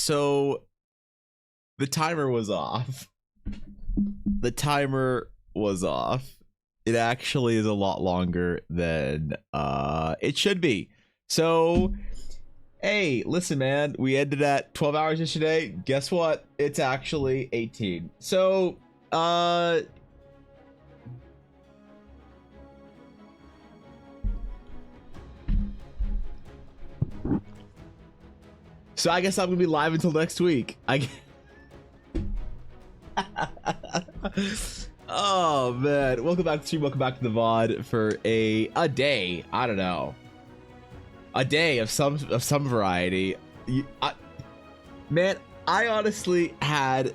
So the timer was off. The timer was off. It actually is a lot longer than it should be. So, hey, listen, man, we ended at 12 hours yesterday. Guess what? It's actually 18. So, so I guess I'm gonna be live until next week. Oh man, welcome back to the stream, welcome back to the VOD for a day. I don't know, a day of some variety. Man, I honestly had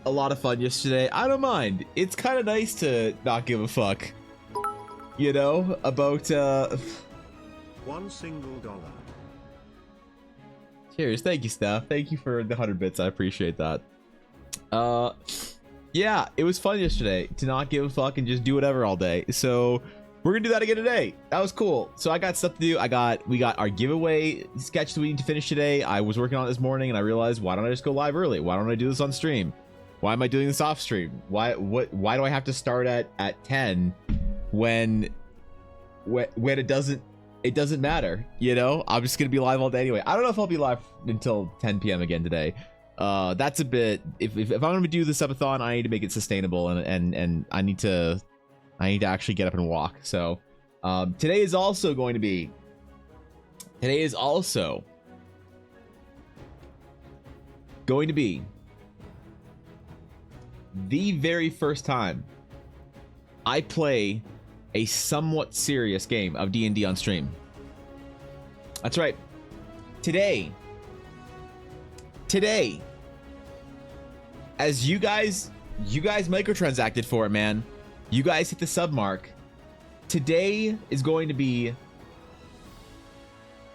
a lot of fun yesterday. I don't mind. It's kind of nice to not give a fuck, you know, about $1 single. Cheers. Thank you, Steph. Thank you for the 100 bits. I appreciate that. Yeah, it was fun yesterday to not give a fuck and just do whatever all day. So we're gonna do that again today. That was cool. So I got stuff to do. We got our giveaway sketch that we need to finish today. I was working on it this morning and I realized, why don't I just go live early? Why don't I do this on stream? Why am I doing this off stream? Why do I have to start at 10 when it doesn't matter, you know? I'm just gonna be live all day anyway. I don't know if I'll be live until 10 p.m. again today. That's a bit, if I'm gonna do the SUBATHON, I need to make it sustainable, and I need to actually get up and walk. So today is also going to be the very first time I play a somewhat serious game of D&D on stream. That's right. Today, as you guys microtransacted for it, man. You guys hit the sub mark. Today is going to be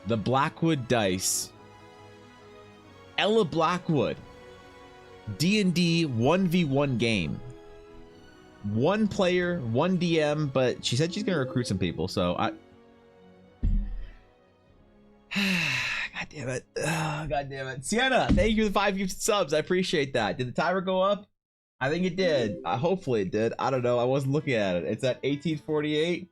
the Blackwood Dice Ella Blackwood D&D 1v1 game. One player, one DM, but she said she's gonna recruit some people, so God damn it. Oh, God damn it. Sienna, thank you for the 5 gifted subs. I appreciate that. Did the timer go up? I think it did. Hopefully it did. I don't know. I wasn't looking at it. It's at 1848.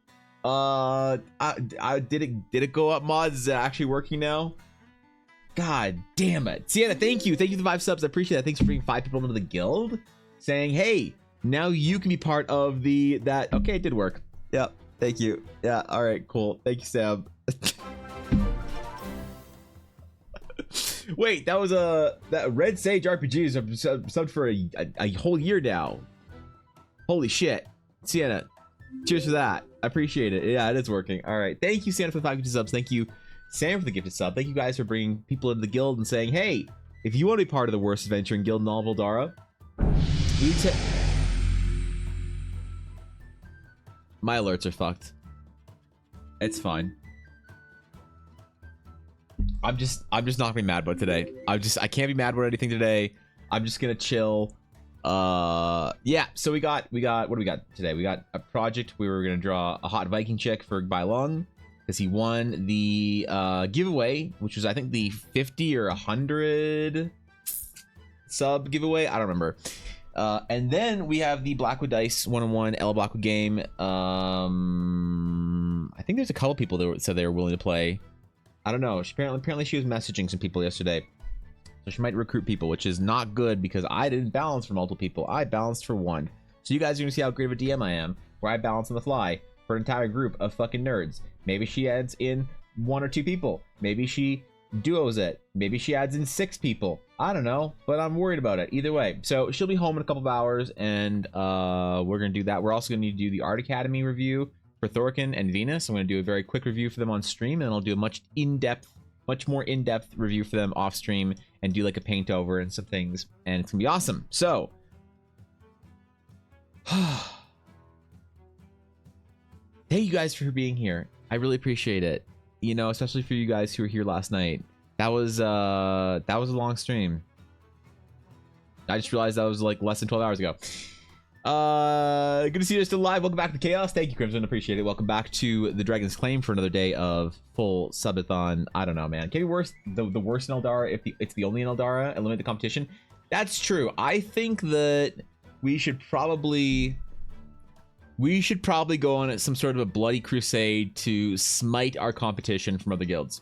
Did it go up, mods? Is it actually working now? God damn it. Sienna, thank you. Thank you for the 5 subs. I appreciate that. Thanks for bringing 5 people into the guild. Saying, hey, now you can be part of that. Okay, it did work. Yeah, thank you. Yeah, all right, cool. Thank you, Sam. Wait, that was that Red Sage RPGs subbed for a whole year now. Holy shit. Sienna, cheers for that. I appreciate it. Yeah, it is working. All right, thank you, Sienna, for the 5 gifted subs. Thank you, Sam, for the gifted sub. Thank you guys for bringing people into the guild and saying, hey, if you want to be part of the worst adventure in guild in all of Eldara, my alerts are fucked. It's fine. I'm just not gonna be mad about it today. I can't be mad about anything today. I'm just gonna chill. Yeah, so we got what do we got today? We got a project. We were gonna draw a hot Viking chick for Bailong because he won the giveaway, which was I think the 50 or 100 sub giveaway. I don't remember. And then we have the Blackwood Dice 1-on-1 Ella Blackwood game. I think there's a couple people that said they were willing to play. I don't know. Apparently she was messaging some people yesterday, so she might recruit people, which is not good because I didn't balance for multiple people. I balanced for 1. So you guys are gonna see how great of a DM I am, where I balance on the fly for an entire group of fucking nerds. Maybe she adds in 1 or 2 people. Maybe she duos it. Maybe she adds in 6 people. I don't know, but I'm worried about it either way. So she'll be home in a couple of hours, and we're gonna do that. We're also gonna need to do the Art Academy review for Thorkin and Venus. I'm gonna do a very quick review for them on stream, and I'll do a much more in-depth review for them off stream and do like a paint over and some things, and it's gonna be awesome. So thank you guys for being here. I really appreciate it, you know, especially for you guys who were here last night. That was a long stream. I just realized that was like less than 12 hours ago. Good to see you still live. Welcome back to Chaos. Thank you, Crimson. Appreciate it. Welcome back to the Dragon's Claim for another day of full subathon. I don't know, man. Can be worse. The worst in Eldara if it's the only in Eldara. Eliminate the competition. That's true. I think that we should probably go on some sort of a bloody crusade to smite our competition from other guilds.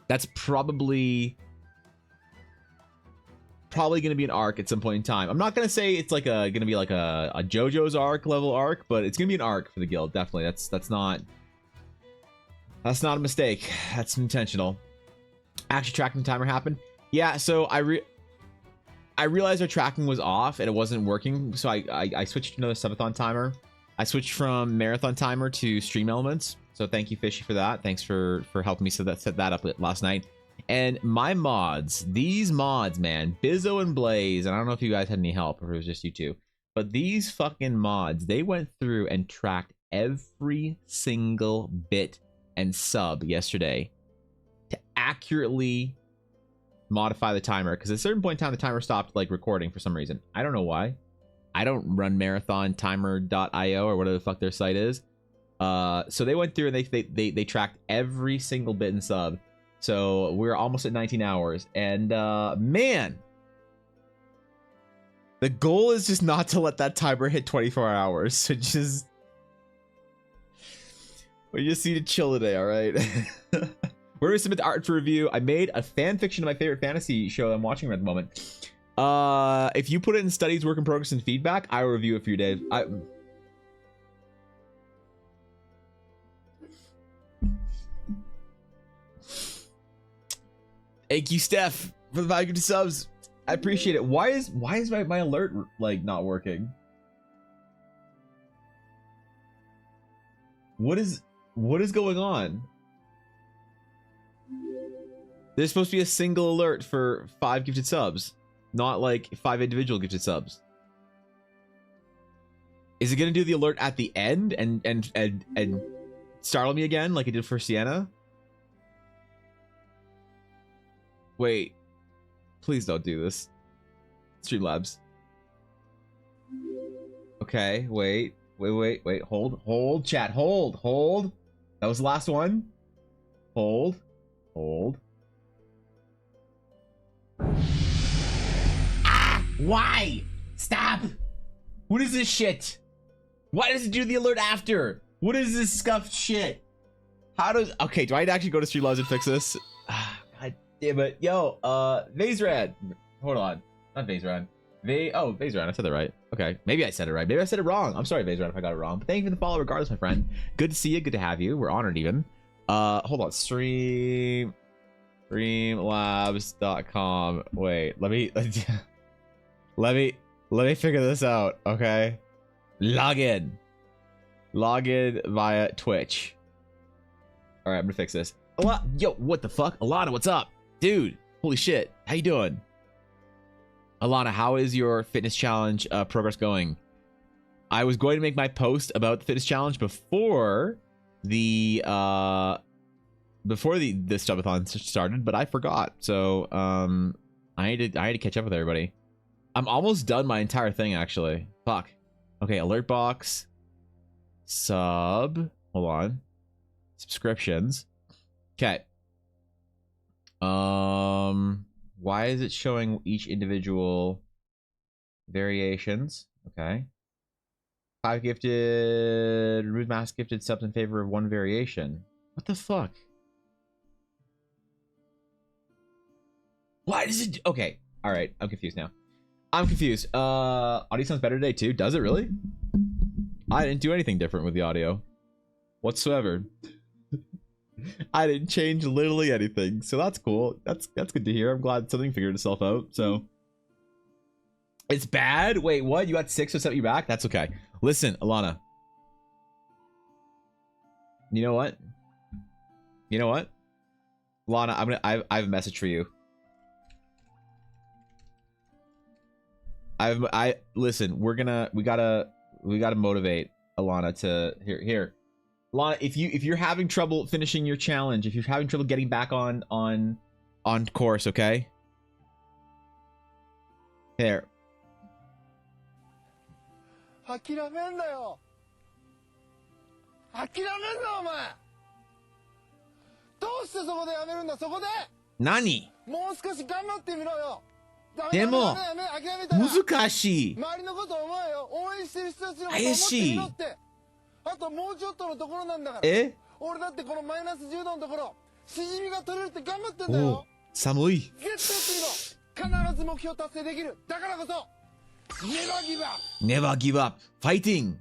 That's probably going to be an arc at some point in time. I'm not going to say it's like going to be like a JoJo's arc level arc, but it's going to be an arc for the guild. Definitely. That's not a mistake. That's intentional. Actually, tracking timer happened. Yeah. So I realized our tracking was off and it wasn't working. So I switched to another subathon timer. I switched from marathon timer to stream elements. So thank you, Fishy, for that. Thanks for helping me set that up last night. And my mods, these mods, man, Bizzo and Blaze, and I don't know if you guys had any help or if it was just you two, but these fucking mods, they went through and tracked every single bit and sub yesterday to accurately modify the timer, because at a certain point in time the timer stopped like recording for some reason. I don't know why. I don't run marathontimer.io or whatever the fuck their site is. So they went through and they tracked every single bit and sub. So we're almost at 19 hours, and man, the goal is just not to let that timer hit 24 hours. So we just need to chill today, all right? Where do we submit the art for review? I made a fan fiction of my favorite fantasy show I'm watching at the moment. If you put it in studies, work in progress, and feedback, I will review it for you, Dave. Thank you, Steph, for the 5 subs. I appreciate it. Why is my alert like not working? What is going on? There's supposed to be a single alert for 5 gifted subs, not like 5 individual gifted subs. Is it gonna do the alert at the end and startle me again like it did for Sienna? Wait, please don't do this. Streamlabs. Okay, wait, hold, chat, hold. That was the last one. Hold. Ah, why? Stop. What is this shit? Why does it do the alert after? What is this scuffed shit? How does, okay, do I actually go to Streamlabs and fix this? Yeah, but yo, Vazrad. Hold on. Not Vazrad. Vazrad. I said that right. Okay. Maybe I said it right. Maybe I said it wrong. I'm sorry, Vazrad, if I got it wrong. But thank you for the follow regardless, my friend. Good to see you. Good to have you. We're honored even. Hold on. Streamlabs.com. Wait, let me figure this out, okay? Log in via Twitch. All right, I'm gonna fix this. Yo, what the fuck? Alana, what's up? Dude, holy shit. How you doing? Alana, how is your fitness challenge progress going? I was going to make my post about the fitness challenge before the subathon started, but I forgot. So I had to catch up with everybody. I'm almost done my entire thing actually. Fuck. Okay, alert box. Hold on. Subscriptions. Okay. Why is it showing each individual variations? Okay. 5 gifted, remove mass gifted subs in favor of 1 variation. What the fuck? Why does it? Okay. All right. I'm confused now. I'm confused. Audio sounds better today too. Does it really? I didn't do anything different with the audio whatsoever. I didn't change literally anything, so that's cool. That's good to hear. I'm glad something figured itself out. So it's bad. Wait, what? You got 6 to set you back? That's okay. Listen, Alana. You know what? Lana, I have a message for you. Listen. We gotta motivate Alana to here. Lana, if you're having trouble finishing your challenge, if you're having trouble getting back on course, okay? Here. 諦めんなよ。諦めんなお前。どうしてそこでやめるんだ、そこで。何？もう少し頑張ってみろよ。でもダメ諦めたら難しい。周りのこと思えよ。応援してる人たちのこと思ってみろって。あともうちょっとのところなんだから。俺だってこのマイナス10度のところしじみが取れるって頑張ってんだよ。寒い。絶対やってみろ。必ず目標達成できる。だからこそNever give up. Never give up. Fighting.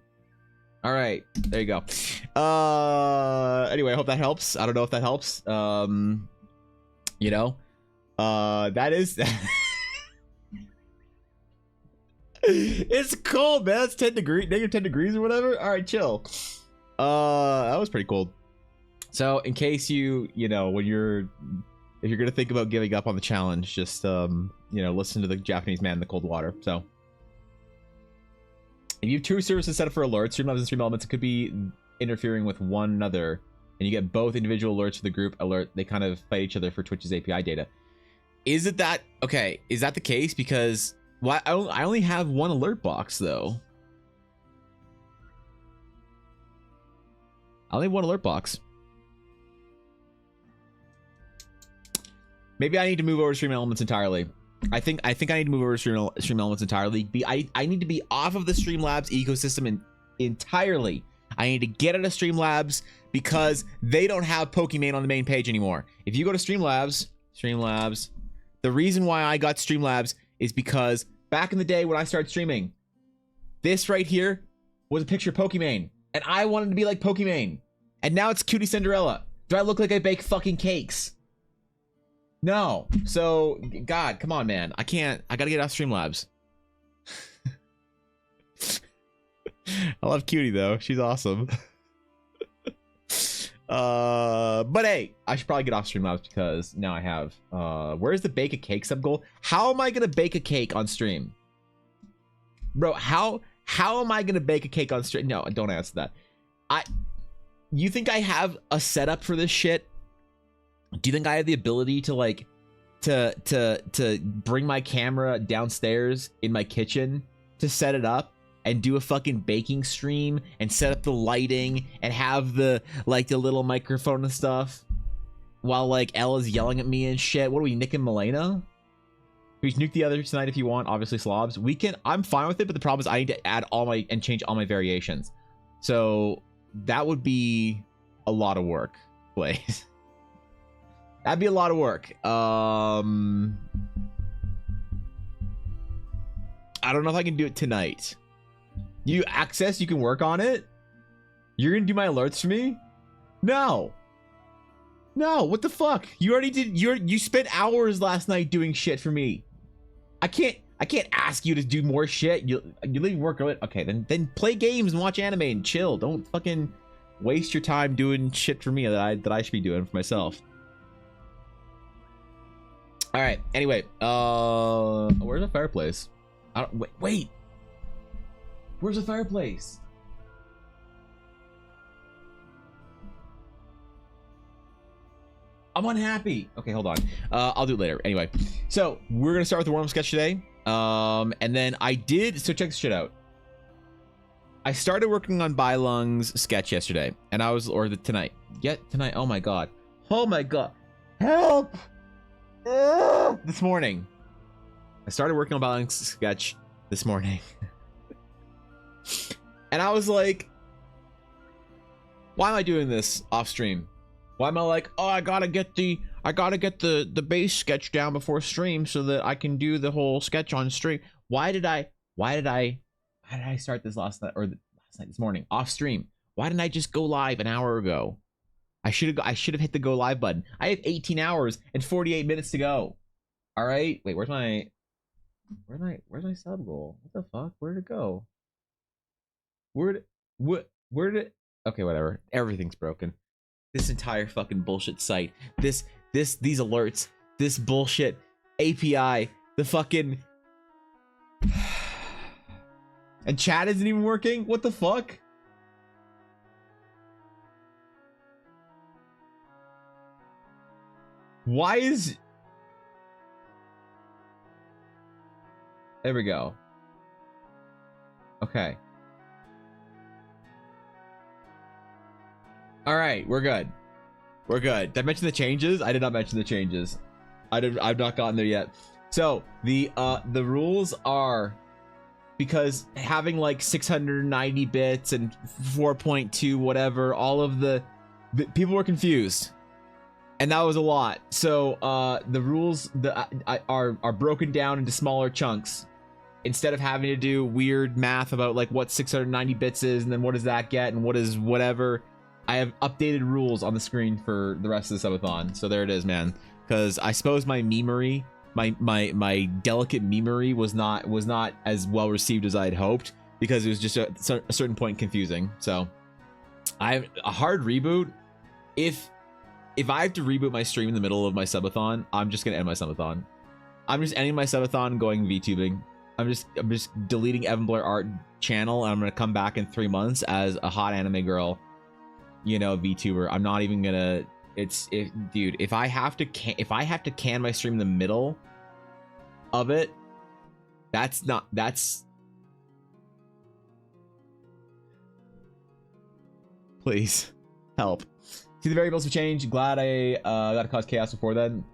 All right, there you go. Anyway, I hope that helps. I don't know if that helps. You know, that is. It's cold, man. It's 10 degrees, negative 10 degrees or whatever. All right, chill. That was pretty cold. So, in case you know, if you're gonna think about giving up on the challenge, just listen to the Japanese man in the cold water. So. If you have two services set up for alerts, Streamlabs and Stream Elements, it could be interfering with one another, and you get both individual alerts for the group alert. They kind of fight each other for Twitch's API data. Is it that? Okay, is that the case? Because I only have one alert box though. I only have one alert box. Maybe I need to move over to Stream Elements entirely. I think I need to move over to Stream Elements entirely. I need to be off of the Streamlabs ecosystem entirely. I need to get out of Streamlabs because they don't have Pokimane on the main page anymore. If you go to Streamlabs, the reason why I got Streamlabs is because back in the day when I started streaming, this right here was a picture of Pokimane, and I wanted to be like Pokimane. And now it's Cutie Cinderella. Do I look like I bake fucking cakes? No. So, God, come on, man. I gotta get off Streamlabs. I love Cutie, though. She's awesome. But hey, I should probably get off Streamlabs because now I have... where's the bake a cake sub goal? How am I gonna bake a cake on stream? Bro, how am I gonna bake a cake on stream? No, don't answer that. You think I have a setup for this shit? Do you think I have the ability to like to bring my camera downstairs in my kitchen to set it up and do a fucking baking stream and set up the lighting and have the little microphone and stuff while like Ella's yelling at me and shit? What are we, Nick and Milena? We can nuke the others tonight if you want, obviously slobs. I'm fine with it, but the problem is I need to add and change all my variations. So that would be a lot of work, Blaze. That'd be a lot of work. I don't know if I can do it tonight. You can work on it? You're gonna do my alerts for me? No. No, what the fuck? You already did. You spent hours last night doing shit for me. I can't ask you to do more shit. You leave work early. Okay, then play games and watch anime and chill. Don't fucking waste your time doing shit for me that I should be doing for myself. All right. Anyway, where's the fireplace? Wait. Where's the fireplace? I'm unhappy. Okay, hold on. I'll do it later. Anyway, so we're gonna start with the warm-up sketch today. And then so check this shit out. I started working on Bylung's sketch yesterday, and tonight. Tonight. Oh my god. Help! This morning. I started working on Bylung's sketch this morning. And I was like, why am I doing this off stream? Why am I like, oh, I gotta get the base sketch down before stream so that I can do the whole sketch on stream? Why did I start this this morning off stream? Why didn't I just go live an hour ago? I should have hit the go live button. I have 18 hours and 48 minutes to go. All right. Wait, where's my sub goal? What the fuck? Where'd it go? Where did it? Okay, whatever. Everything's broken. This entire fucking bullshit site. These alerts. This bullshit API. The fucking and chat isn't even working. What the fuck? Why is... There we go. Okay. All right, we're good. We're good. Did I mention the changes? I did not mention the changes. I've not gotten there yet. So the rules are, because having like 690 bits and 4.2 whatever, all of the people were confused, and that was a lot. So the rules are broken down into smaller chunks. Instead of having to do weird math about like what 690 bits is and then what does that get and what is whatever, I have updated rules on the screen for the rest of the subathon. So there it is, man. Because I suppose my memery, my delicate memery was not as well received as I had hoped, because it was just a certain point confusing. So I have a hard reboot. If I have to reboot my stream in the middle of my subathon, I'm just gonna end my subathon. I'm just ending my subathon and going VTubing. I'm just deleting Evan Blair Art channel, and I'm gonna come back in 3 months as a hot anime girl, you know, VTuber. I'm not even gonna. Dude, if I have to can my stream in the middle of it, that's please help. See, the variables have changed. Glad I got to cause chaos before then.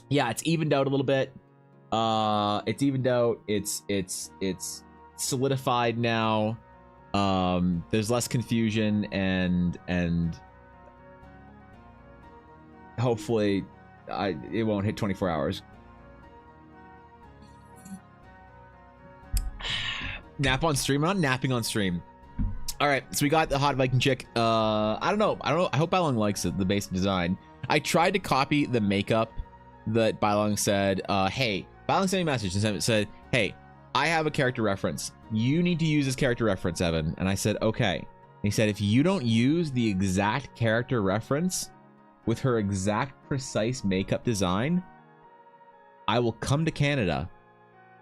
Yeah, it's evened out a little bit. It's evened out. It's solidified now. There's less confusion, and hopefully it won't hit 24 hours. Nap on stream? I'm not napping on stream. All right, so we got the hot Viking chick. I don't know. I hope Bylong likes it, the basic design. I tried to copy the makeup that Bylong said. Hey, Bylong sent me a message and said, hey, I have a character reference. You need to use this character reference, Evan. And I said, okay. And he said, if you don't use the exact character reference with her exact precise makeup design, I will come to Canada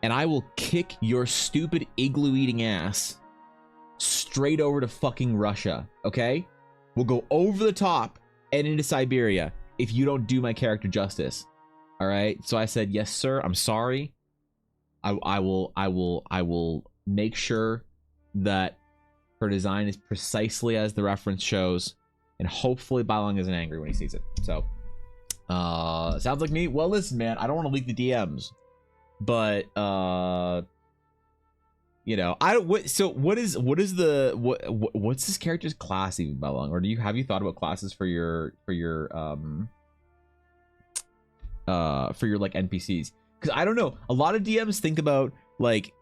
and I will kick your stupid igloo eating ass straight over to fucking Russia, okay? We'll go over the top and into Siberia if you don't do my character justice. All right? So I said, yes, sir. I'm sorry. I will make sure that her design is precisely as the reference shows, and hopefully Bylong isn't angry when he sees it. So sounds like me. Well, listen, man, I don't want to leak the DMs, but you know, what's this character's class even, Bylong? Or have you thought about classes for your like NPCs? Because I don't know, a lot of DMs think about like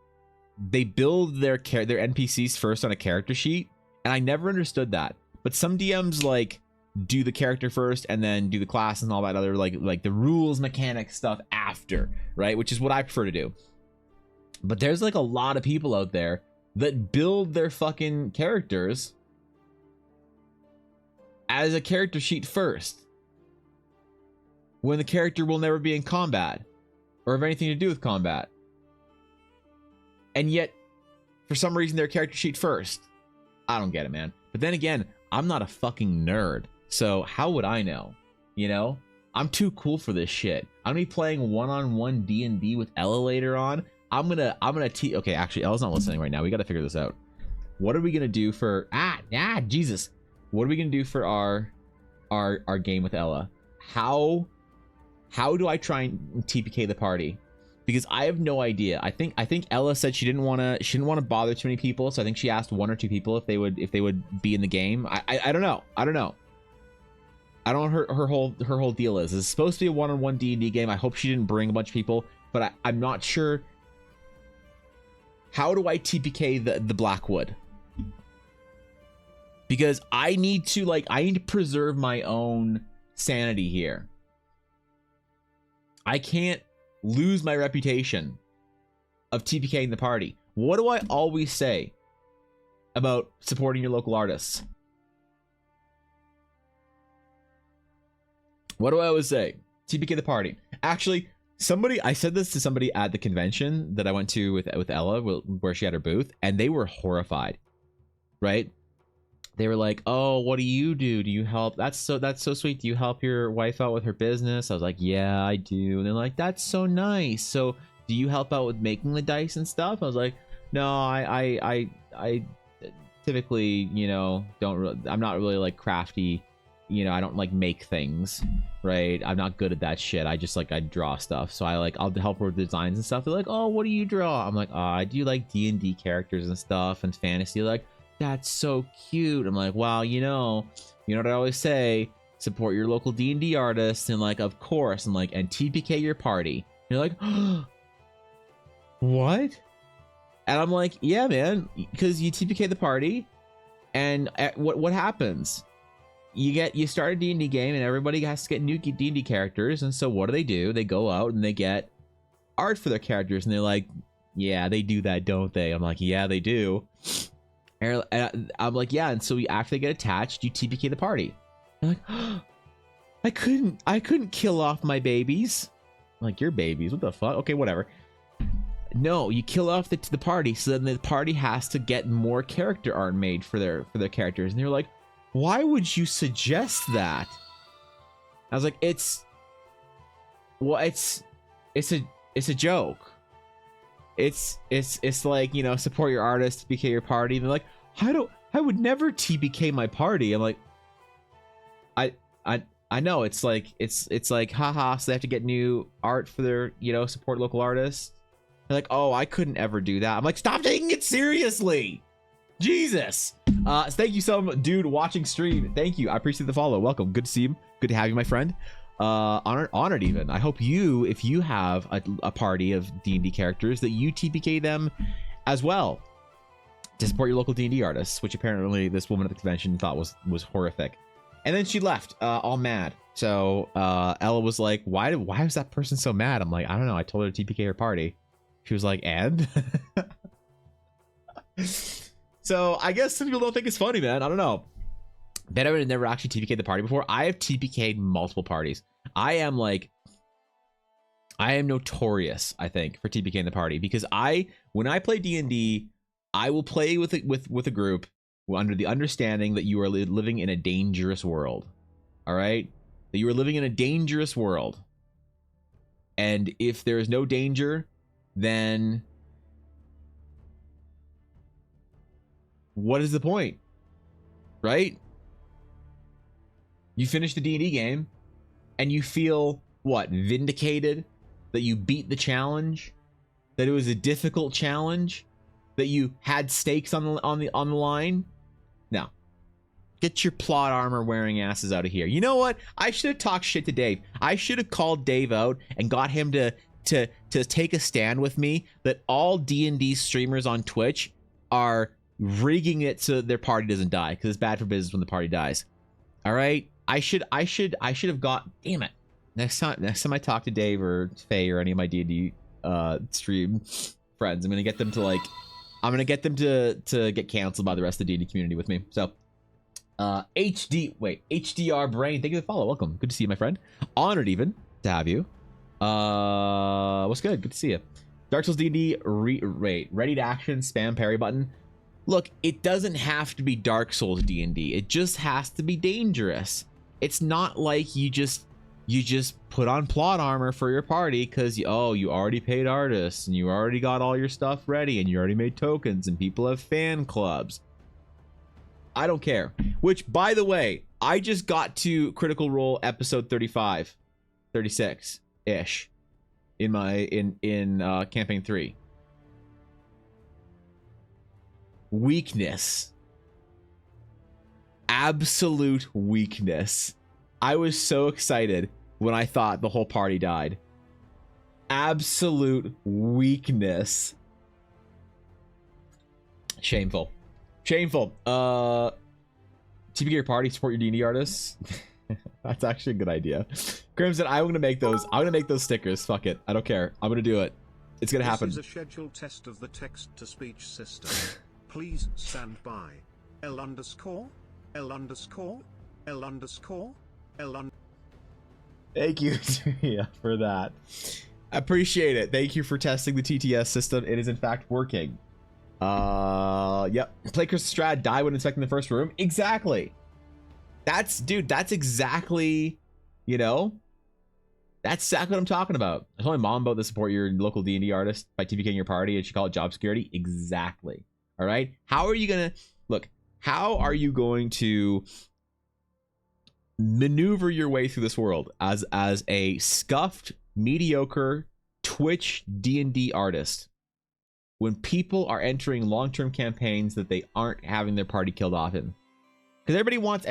they build their NPCs first on a character sheet, and I never understood that. But some DMs like do the character first and then do the class and all that other like the rules mechanic stuff after, right? Which is what I prefer to do. But there's like a lot of people out there that build their fucking characters as a character sheet first, when the character will never be in combat or have anything to do with combat. And yet, for some reason, their character sheet first. I don't get it, man. But then again, I'm not a fucking nerd, so how would I know? You know? I'm too cool for this shit. I'm gonna be playing one-on-one D&D with Ella later on. I'm gonna okay, actually, Ella's not listening right now. We gotta figure this out. What are we gonna do for Jesus? What are we gonna do for our game with Ella? How do I try and TPK the party? Because I have no idea. I think Ella said she didn't want to bother too many people, so I think she asked 1 or 2 people if they would be in the game. I don't know. I don't know what her whole deal is. It's supposed to be a one-on-one D&D game. I hope she didn't bring a bunch of people, but I'm not sure. How do I TPK the Blackwood? Because I need to preserve my own sanity here. I can't lose my reputation of TPKing the party. What do I always say about supporting your local artists? What do I always say? TPK the party. Actually, I said this to somebody at the convention that I went to with Ella, where she had her booth, and they were horrified. Right? They were like, "Oh, what do you do? Do you help? That's so sweet. Do you help your wife out with her business?" I was like, "Yeah, I do." And they're like, "That's so nice. So, do you help out with making the dice and stuff?" I was like, "No, I typically, you know, I'm not really like crafty you know, I don't like make things, right? I'm not good at that shit. I just like, I draw stuff. So I'll help her with designs and stuff. They're like, oh, what do you draw? I'm like, oh, I do like D&D characters and stuff and fantasy. Like, that's so cute. I'm like, well, you know what I always say, support your local D&D artists. And like, of course, I'm like, and TPK your party. And you're like, oh, what? And I'm like, yeah, man, because you TPK the party, and what happens? You start a D&D game, and everybody has to get new D&D characters. And so what do? They go out and they get art for their characters, and they're like, yeah, they do that, don't they? I'm like, yeah, they do. And I'm like, yeah. And so after they get attached, you TPK the party. They're like, oh, I couldn't kill off my babies. I'm like, your babies? What the fuck? Okay, whatever. No, you kill off the party, so then the party has to get more character art made for their characters. And they're like, why would you suggest that? I was like, it's a joke. It's like, you know, support your artist, TPK your party. And they're like, I would never TPK my party. I'm like, I know, it's like haha, so they have to get new art for their, you know, support local artists. They're like, oh, I couldn't ever do that. I'm like, stop taking it seriously. Jesus. Thank you so much, dude, watching stream. Thank you. I appreciate the follow. Welcome. Good to see you. Good to have you, my friend. Honored even. I hope you, if you have a party of D&D characters, that you TPK them as well to support your local D&D artists, which apparently this woman at the convention thought was horrific. And then she left, all mad. So Ella was like, why was that person so mad? I'm like, I don't know. I told her to TPK her party. She was like, and? So I guess some people don't think it's funny, man. I don't know. Benjamin had never actually TPK'd the party before. I have TPK'd multiple parties. I am notorious, I think, for TPKing the party, because when I play D&D, I will play with a group under the understanding that you are living in a dangerous world. All right? That you are living in a dangerous world. And if there is no danger, then what is the point? Right? You finish the D&D game and you feel what? Vindicated that you beat the challenge, that it was a difficult challenge, that you had stakes on the line. No. Get your plot armor wearing asses out of here. You know what? I should have talked shit to Dave. I should have called Dave out and got him to take a stand with me that all D&D streamers on Twitch are rigging it so their party doesn't die, because it's bad for business when the party dies. All right? I should have got, damn it. Next time I talk to Dave or Faye or any of my D&D stream friends, I'm gonna get them to get canceled by the rest of the D&D community with me. So HDR Brain, thank you for the follow. Welcome. Good to see you, my friend. Honored even to have you. What's good? Good to see you. Dark Souls D&D ready to action, spam parry button. Look, it doesn't have to be Dark Souls D&D. It just has to be dangerous. It's not like you just put on plot armor for your party because you already paid artists and you already got all your stuff ready and you already made tokens and people have fan clubs. I don't care. Which, by the way, I just got to Critical Role episode 35, 36 ish in my campaign 3. Weakness. Absolute weakness. I was so excited when I thought the whole party died. Absolute weakness. Shameful. Shameful. TPK your party, support your D&D artists. That's actually a good idea. Crimson, I'm gonna make those. I'm gonna make those stickers. Fuck it. I don't care. I'm gonna do it. It's gonna happen. This is a scheduled test of the text-to-speech system. Please stand by. L underscore, L underscore, L underscore, L underscore. Thank you for that. I appreciate it. Thank you for testing the TTS system. It is in fact working. Yep. Play Chris Strad, die when inspecting the first room. Exactly. That's exactly, you know, that's exactly what I'm talking about. I told my mom about the support your local D&D artist by TPKing your party, and she called it job security. Exactly. All right. How are you going to maneuver your way through this world as a scuffed, mediocre Twitch D&D artist when people are entering long-term campaigns that they aren't having their party killed off in? Because everybody wants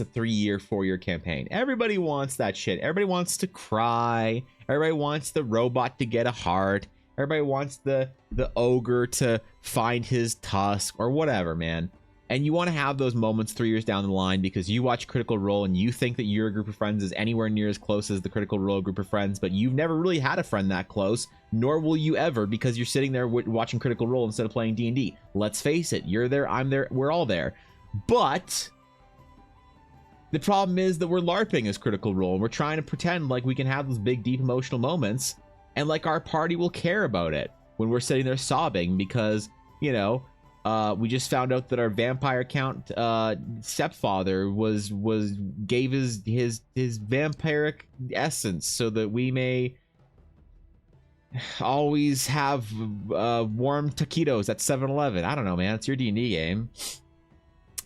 a 3-year, 4-year campaign. Everybody wants that shit. Everybody wants to cry. Everybody wants the robot to get a heart. Everybody wants the ogre to find his tusk or whatever, man. And you want to have those moments 3 years down the line because you watch Critical Role and you think that your group of friends is anywhere near as close as the Critical Role group of friends, but you've never really had a friend that close, nor will you ever, because you're sitting there watching Critical Role instead of playing D&D. Let's face it, you're there, I'm there, we're all there. But the problem is that we're LARPing as Critical Role, and we're trying to pretend like we can have those big, deep emotional moments, and like our party will care about it when we're sitting there sobbing because, you know, we just found out that our vampire count stepfather gave his vampiric essence so that we may always have warm taquitos at 7-Eleven. I don't know, man. It's your D&D game.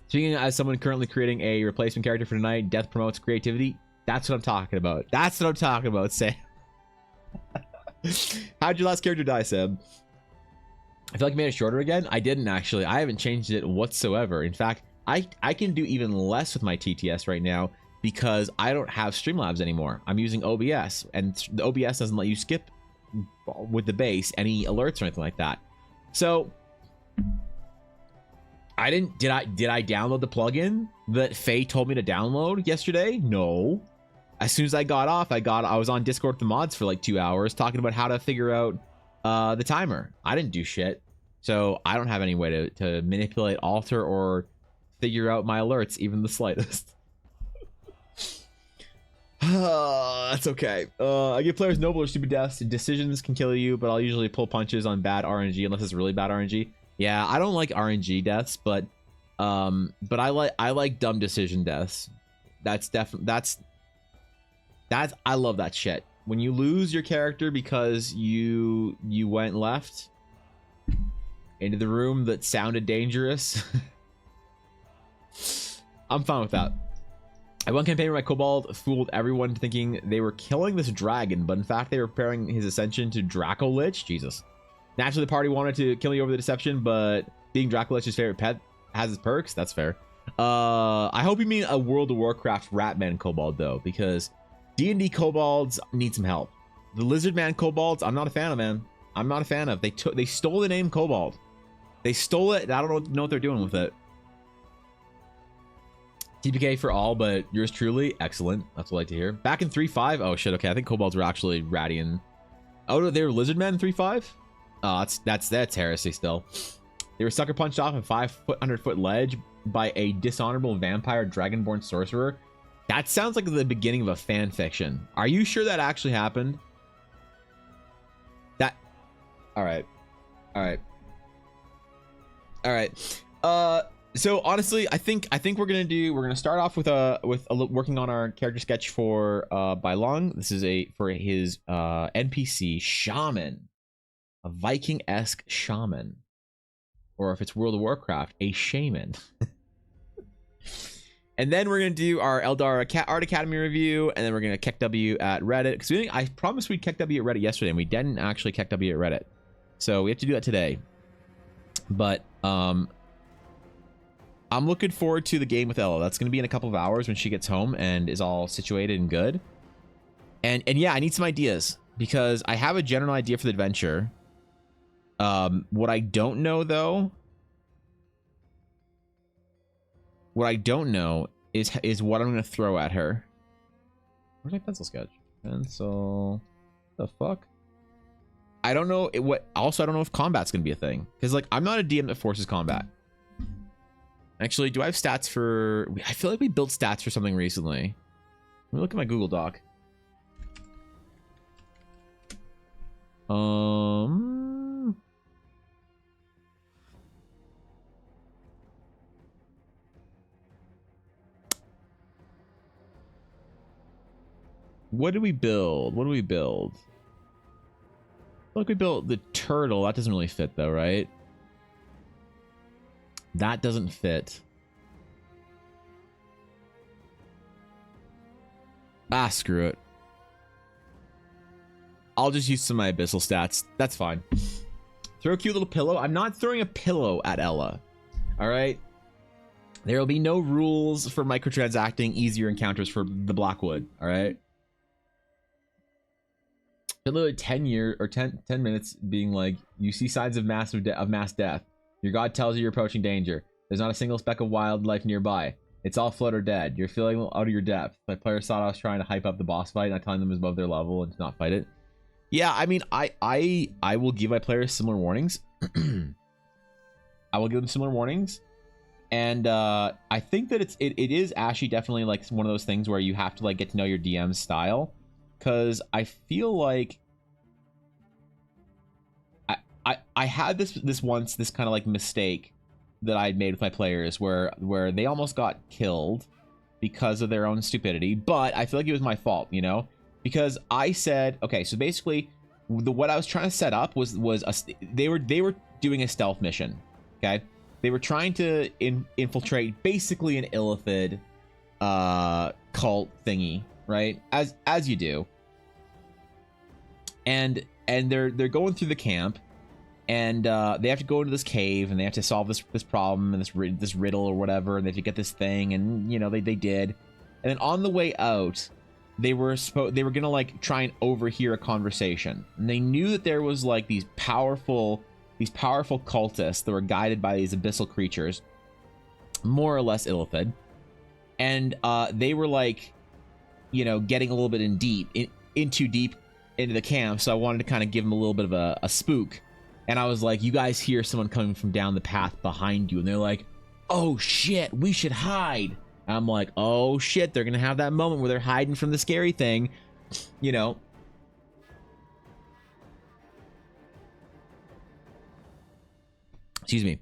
Speaking as someone currently creating a replacement character for tonight, death promotes creativity. That's what I'm talking about. That's what I'm talking about, Sam. How'd your last character die, Sam? I feel like I made it shorter again. I didn't actually. I haven't changed it whatsoever. In fact, I can do even less with my TTS right now because I don't have Streamlabs anymore. I'm using OBS, and the OBS doesn't let you skip with the base any alerts or anything like that. So I didn't. Did I download the plugin that Faye told me to download yesterday? No. As soon as I got off, I was on Discord with the mods for like 2 hours talking about how to figure out the timer. I didn't do shit. So I don't have any way to manipulate, alter, or figure out my alerts, even the slightest. That's okay. I give players noble or stupid deaths. Decisions can kill you, but I'll usually pull punches on bad RNG unless it's really bad RNG. Yeah, I don't like RNG deaths, but I like dumb decision deaths. That's I love that shit. When you lose your character because you went left into the room that sounded dangerous. I'm fine with that. I one campaign where my kobold fooled everyone thinking they were killing this dragon, but in fact they were preparing his ascension to Dracolich. Jesus. Naturally the party wanted to kill me over the deception, but being Dracolich's favorite pet has its perks. That's fair. I hope you mean a World of Warcraft Ratman kobold though, because D&D kobolds need some help. The Lizardman kobolds, I'm not a fan of, man. I'm not a fan of. They stole the name kobold. They stole it, and I don't know what they're doing with it. TPK for all, but yours truly, excellent. That's what I like to hear. Back in 3.5, oh shit, okay. I think kobolds were actually Radian. Oh, no, they were Lizardmen in 3.5? Oh, that's heresy still. They were sucker punched off a 500-foot ledge by a dishonorable vampire dragonborn sorcerer. That sounds like the beginning of a fan fiction. Are you sure that actually happened? That... Alright. Alright. So honestly, I think we're gonna start off with working on our character sketch for Bai Long. This is for his NPC shaman, a Viking-esque shaman, or if it's World of Warcraft, a shaman. And then we're gonna do our Eldar Art Academy review, and then we're gonna Keck W at Reddit, because I promised we'd Keck W at Reddit yesterday, and we didn't actually Keck W at Reddit, so we have to do that today. But I'm looking forward to the game with Ella. That's gonna be in a couple of hours when she gets home and is all situated and good. And yeah, I need some ideas because I have a general idea for the adventure. What I don't know though. What I don't know is what I'm gonna throw at her. Where's my pencil sketch? Pencil. The fuck? I don't know also I don't know if combat's gonna be a thing. Because like I'm not a DM that forces combat. Actually, do I have stats for... I feel like we built stats for something recently. Let me look at my Google Doc. What did we build? What do we build? Look, we built the turtle. That doesn't really fit though, right? That doesn't fit. Ah, screw it. I'll just use some of my abyssal stats. That's fine. Throw a cute little pillow. I'm not throwing a pillow at Ella. All right. There will be no rules for microtransacting easier encounters for the Blackwood. All right. Literally 10 minutes being like, you see signs of mass death. Your god tells you you're approaching danger. There's not a single speck of wildlife nearby. It's all float or dead. You're feeling out of your depth. My players thought I was trying to hype up the boss fight, not telling them it was above their level and to not fight it. Yeah, I mean, I will give my players similar warnings. I will give them similar warnings. And I think that it is actually definitely like one of those things where you have to like get to know your DM's style. Because I feel like I had this kind of like mistake that I'd made with my players where they almost got killed because of their own stupidity, but I feel like it was my fault, you know, because I said, okay, so basically what I was trying to set up was they were doing a stealth mission. Okay, they were trying to infiltrate basically an Illithid cult thingy, right, as you do. And they're going through the camp, and they have to go into this cave, and they have to solve this problem and this riddle or whatever, and they have to get this thing, and you know they did. And then on the way out, they were gonna like try and overhear a conversation, and they knew that there was like these powerful cultists that were guided by these abyssal creatures, more or less Illithid, and they were like, you know, getting a little bit in too deep into the camp, so I wanted to kind of give them a little bit of a spook. And I was like, you guys hear someone coming from down the path behind you, and they're like, oh shit, we should hide. And I'm like, oh shit, they're gonna have that moment where they're hiding from the scary thing, you know. Excuse me.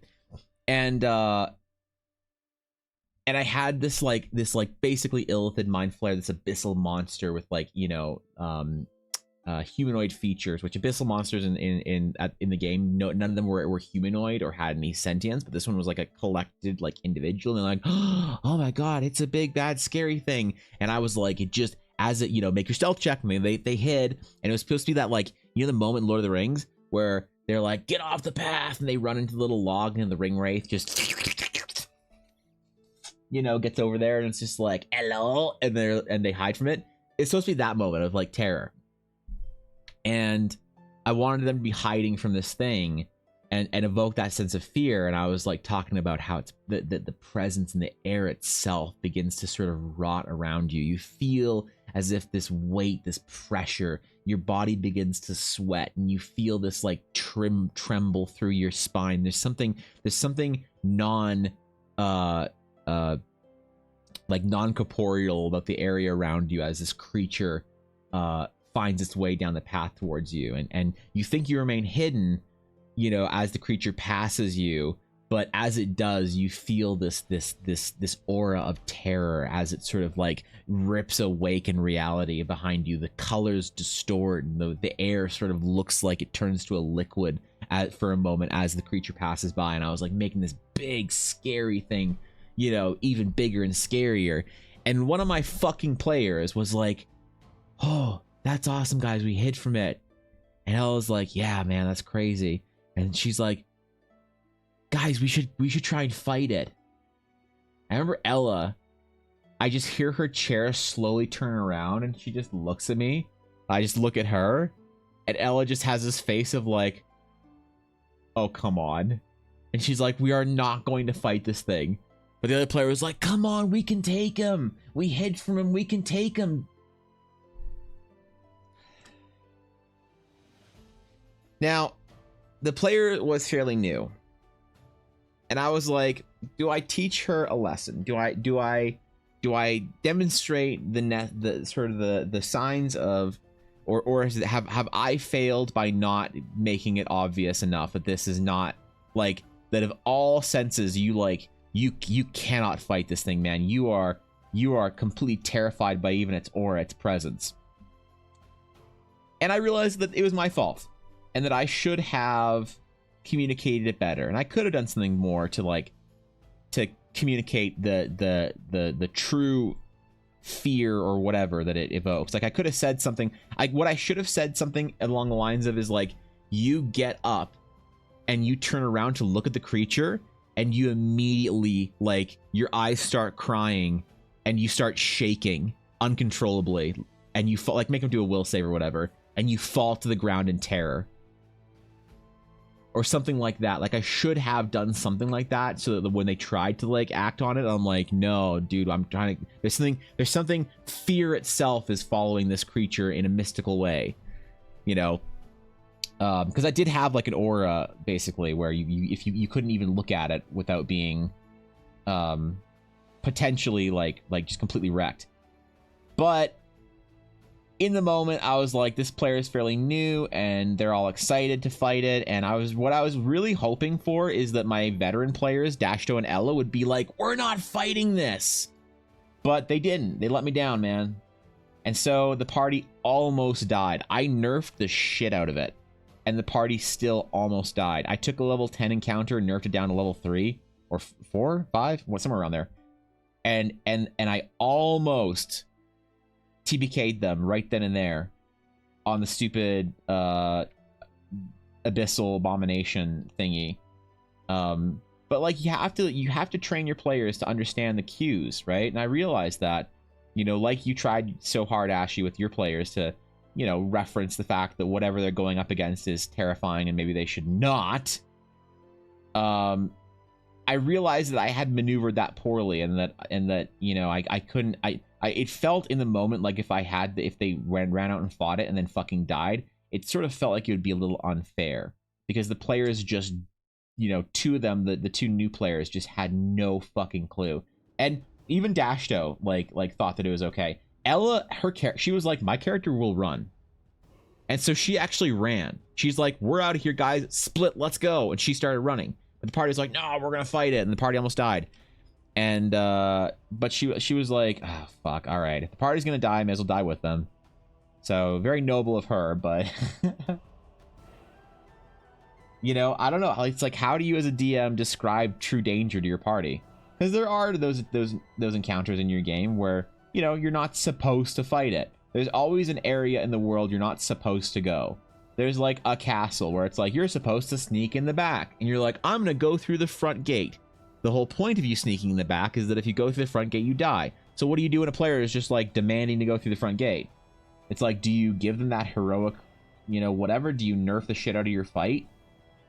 And I had this basically Illithid mind flare, this abyssal monster with like, you know, humanoid features, which abyssal monsters in the game, none of them were humanoid or had any sentience, but this one was like a collected like individual, and they're like, oh my god, it's a big bad scary thing. And I was like, it just, as it, you know, make your stealth check. I mean, they hid, and it was supposed to be that, like, you know, the moment in Lord of the Rings where they're like, get off the path, and they run into the little log, and the ring wraith just, you know, gets over there, and it's just like, hello, and they hide from it. It's supposed to be that moment of like terror. And I wanted them to be hiding from this thing and evoke that sense of fear. And I was like talking about how it's the presence in the air itself begins to sort of rot around you. You feel as if this weight, this pressure, your body begins to sweat, and you feel this like tremble through your spine. There's something non-corporeal about the area around you as this creature finds its way down the path towards you, and you think you remain hidden, you know, as the creature passes you, but as it does, you feel this aura of terror as it sort of like rips awake in reality behind you. The colors distort, and the air sort of looks like it turns to a liquid for a moment as the creature passes by. And I was like making this big scary thing, you know, even bigger and scarier. And one of my fucking players was like, oh, that's awesome, guys, we hid from it. And Ella's like, yeah, man, that's crazy. And she's like, guys, we should try and fight it. I remember Ella, I just hear her chair slowly turn around, and she just looks at me. I just look at her, and Ella just has this face of like, oh, come on. And she's like, we are not going to fight this thing. But the other player was like, come on, we can take him. We hid from him, we can take him. Now, the player was fairly new, and I was like, do I teach her a lesson? Do I demonstrate the signs of, or have I failed by not making it obvious enough that this is not like that of all senses you cannot fight this thing, man. You are completely terrified by even its aura, its presence. And I realized that it was my fault, and that I should have communicated it better, and I could have done something more to communicate the true fear or whatever that it evokes. Like I could have said something, what I should have said something along the lines of is like, you get up and you turn around to look at the creature and you immediately, like, your eyes start crying and you start shaking uncontrollably and you fall, like, make them do a will save or whatever, and you fall to the ground in terror or something like that. Like I should have done something like that so that when they tried to like act on it, I'm like, no, dude, I'm trying to, there's something, fear itself is following this creature in a mystical way, you know. Because I did have like an aura basically where you couldn't even look at it without being potentially like just completely wrecked. But in the moment I was like, this player is fairly new and they're all excited to fight it, and what I was really hoping for is that my veteran players Dashto and Ella would be like, we're not fighting this, but they didn't. They let me down, man. And so the party almost died. I nerfed the shit out of it and the party still almost died. I took a level 10 encounter and nerfed it down to level 3 or 4, 5, somewhere around there. And I almost TBK'd them right then and there on the stupid abyssal abomination thingy. But like you have to train your players to understand the cues, right? And I realized that, you know, like you tried so hard, Ashy, with your players to, you know, reference the fact that whatever they're going up against is terrifying and maybe they should not. I realized that I had maneuvered that poorly, and that you know, I couldn't. It felt in the moment like if they ran out and fought it and then fucking died, it sort of felt like it would be a little unfair because the players just, you know, two of them, the two new players, just had no fucking clue. And even Dashto like thought that it was okay. Ella, she was like, my character will run. And so she actually ran. She's like, we're out of here, guys. Split, let's go. And she started running. But the party's like, no, we're going to fight it. And the party almost died. And, but she was like, oh, fuck, all right. If the party's going to die, I may as well die with them. So very noble of her, but... you know, I don't know. It's like, how do you as a DM describe true danger to your party? Because there are those encounters in your game where, you know, you're not supposed to fight it. There's always an area in the world you're not supposed to go. There's like a castle where it's like, you're supposed to sneak in the back. And you're like, I'm going to go through the front gate. The whole point of you sneaking in the back is that if you go through the front gate, you die. So what do you do when a player is just like demanding to go through the front gate? It's like, do you give them that heroic, you know, whatever? Do you nerf the shit out of your fight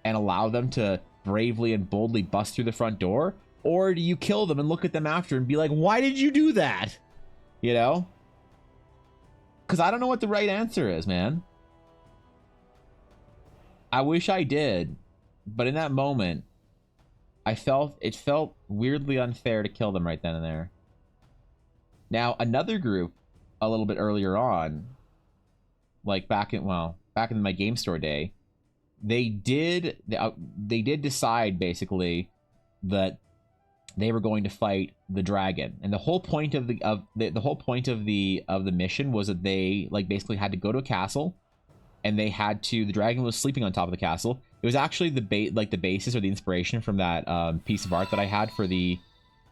and allow them to bravely and boldly bust through the front door? Or do you kill them and look at them after and be like, why did you do that? You know? Because I don't know what the right answer is, man. I wish I did. But in that moment, it felt weirdly unfair to kill them right then and there. Now, another group, a little bit earlier on, like back in my game store day, they did decide basically that they were going to fight the dragon, and the whole point of the mission was that they like basically had to go to a castle, and the dragon was sleeping on top of the castle. It was actually the basis or the inspiration from that piece of art that I had for the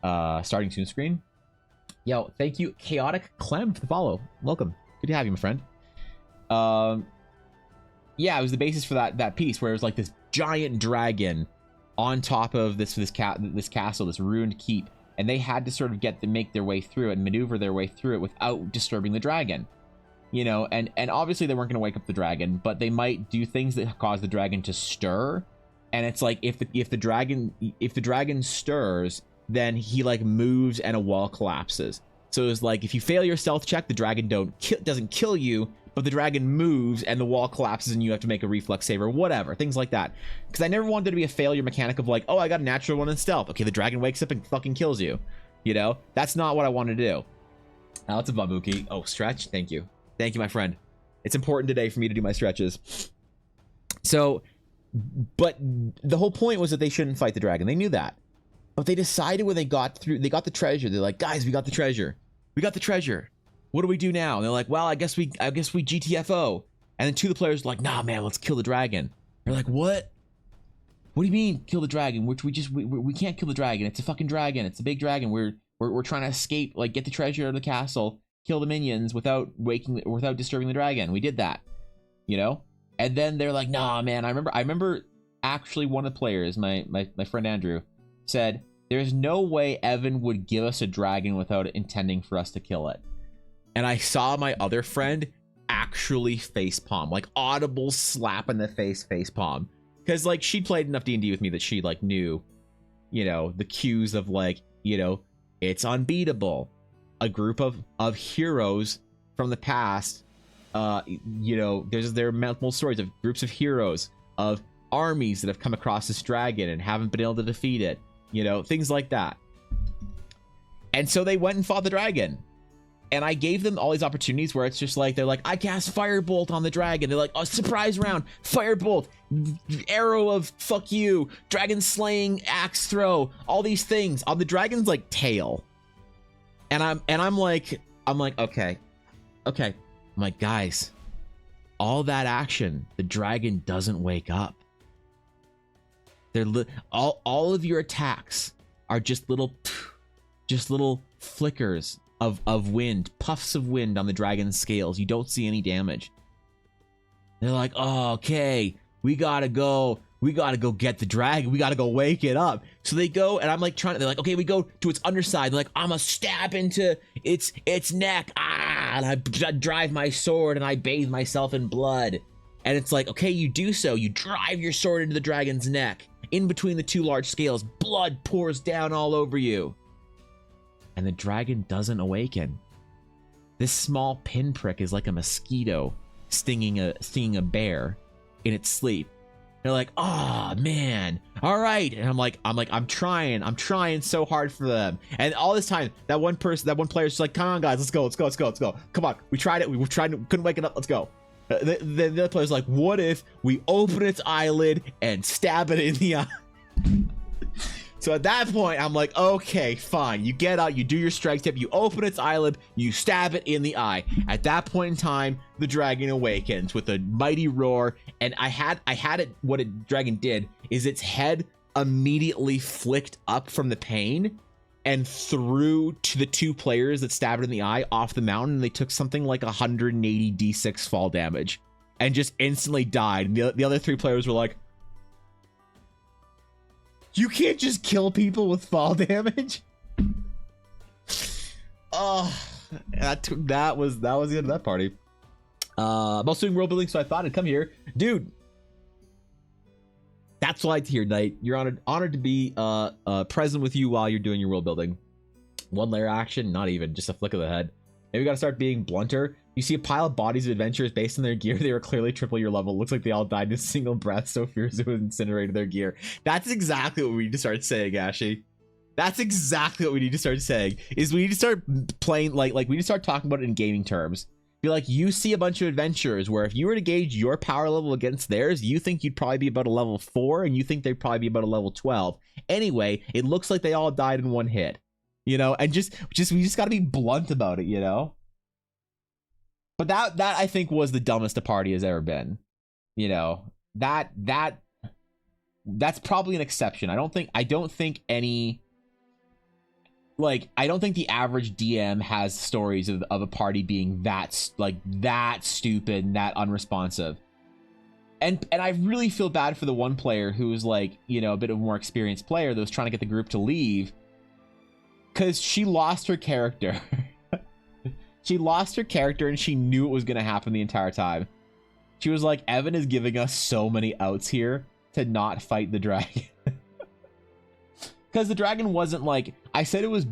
starting tune screen. Yo, thank you, Chaotic Clem, for the follow. Welcome. Good to have you, my friend. Yeah, it was the basis for that piece where it was like this giant dragon on top of this castle, this ruined keep, and they had to sort of make their way through it and maneuver their way through it without disturbing the dragon. You know, and obviously they weren't going to wake up the dragon, but they might do things that cause the dragon to stir. And it's like if the dragon stirs, then he like moves and a wall collapses. So it's like if you fail your stealth check, the dragon doesn't kill you, but the dragon moves and the wall collapses and you have to make a reflex save or whatever, things like that. Because I never wanted there to be a failure mechanic of like, oh, I got a natural one in stealth. Okay, the dragon wakes up and fucking kills you. You know, that's not what I want to do. Now it's a Babuki. Oh, stretch. Thank you. Thank you, my friend. It's important today for me to do my stretches. So, but the whole point was that they shouldn't fight the dragon. They knew that. But they decided when they got the treasure, they're like, guys, we got the treasure. We got the treasure. What do we do now? And they're like, well, I guess we GTFO. And then two of the players are like, nah, man, let's kill the dragon. They're like, what? What do you mean kill the dragon? Which we can't kill the dragon. It's a fucking dragon. It's a big dragon. We're we're trying to escape, like get the treasure out of the castle, kill the minions without disturbing the dragon. We did that, you know. And then they're like, nah, man. I remember actually one of the players, my friend Andrew, said there's no way Evan would give us a dragon without intending for us to kill it. And I saw my other friend actually facepalm, like audible slap in the facepalm, because like she played enough D&D with me that she like knew, you know, the cues of like, you know, it's unbeatable. A group of heroes from the past, you know, there are multiple stories of groups of heroes, of armies that have come across this dragon and haven't been able to defeat it, you know, things like that. And so they went and fought the dragon. And I gave them all these opportunities where it's just like, they're like, I cast Firebolt on the dragon. They're like, oh, surprise round, Firebolt, arrow of fuck you, dragon slaying, axe throw, all these things on the dragon's like tail. And I'm like, okay. I'm like, guys, all that action, the dragon doesn't wake up. They're all of your attacks are just little flickers of wind, puffs of wind on the dragon's scales. You don't see any damage. They're like, oh, okay, we gotta go get the dragon. We gotta go wake it up. So they go, and I'm like they're like, okay, we go to its underside. They're like, I'm gonna stab into its neck. And I drive my sword and I bathe myself in blood. And it's like, okay, you do so. You drive your sword into the dragon's neck. In between the two large scales, blood pours down all over you. And the dragon doesn't awaken. This small pinprick is like a mosquito stinging a bear in its sleep. They're like, oh man, all right. And I'm trying so hard for them. And all this time, that one player's just like, come on guys, let's go. Come on, we tried it, couldn't wake it up, let's go. The other player's like, what if we open its eyelid and stab it in the eye? So at that point, I'm like, okay, fine. You get out, you do your strike tip, you open its eyelid, you stab it in the eye. At that point in time, the dragon awakens with a mighty roar. And I had it, what a dragon did is its head immediately flicked up from the pain and threw to the two players that stabbed it in the eye off the mountain. And they took something like 180 d6 fall damage and just instantly died. And the other three players were like, you can't just kill people with fall damage. Oh, that was the end of that party. I'm also doing world building, so I thought I'd come here, dude. That's what I like to hear, Knight. You're honored to be present with you while you're doing your world building. One layer action, not even, just a flick of the head. Maybe we gotta start being blunter. You see a pile of bodies of adventurers based on their gear. They were clearly triple your level. Looks like they all died in a single breath, so fierce it incinerated their gear. That's exactly what we need to start saying, Ashy. That's exactly what we need to start saying. Is we need to start playing like we need to start talking about it in gaming terms. Be like, you see a bunch of adventurers where if you were to gauge your power level against theirs, you think you'd probably be about a level 4, and you think they'd probably be about a level 12. Anyway, it looks like they all died in one hit. You know, and we just gotta be blunt about it, you know? But that I think was the dumbest a party has ever been. You know, that's probably an exception. I don't think any, like, I don't think the average DM has stories of a party being that stupid and that unresponsive. And I really feel bad for the one player who was like, you know, a bit of a more experienced player that was trying to get the group to leave, because she lost her character. She lost her character and she knew it was going to happen the entire time. She was like, Evan is giving us so many outs here to not fight the dragon. Because the dragon wasn't like, I said it was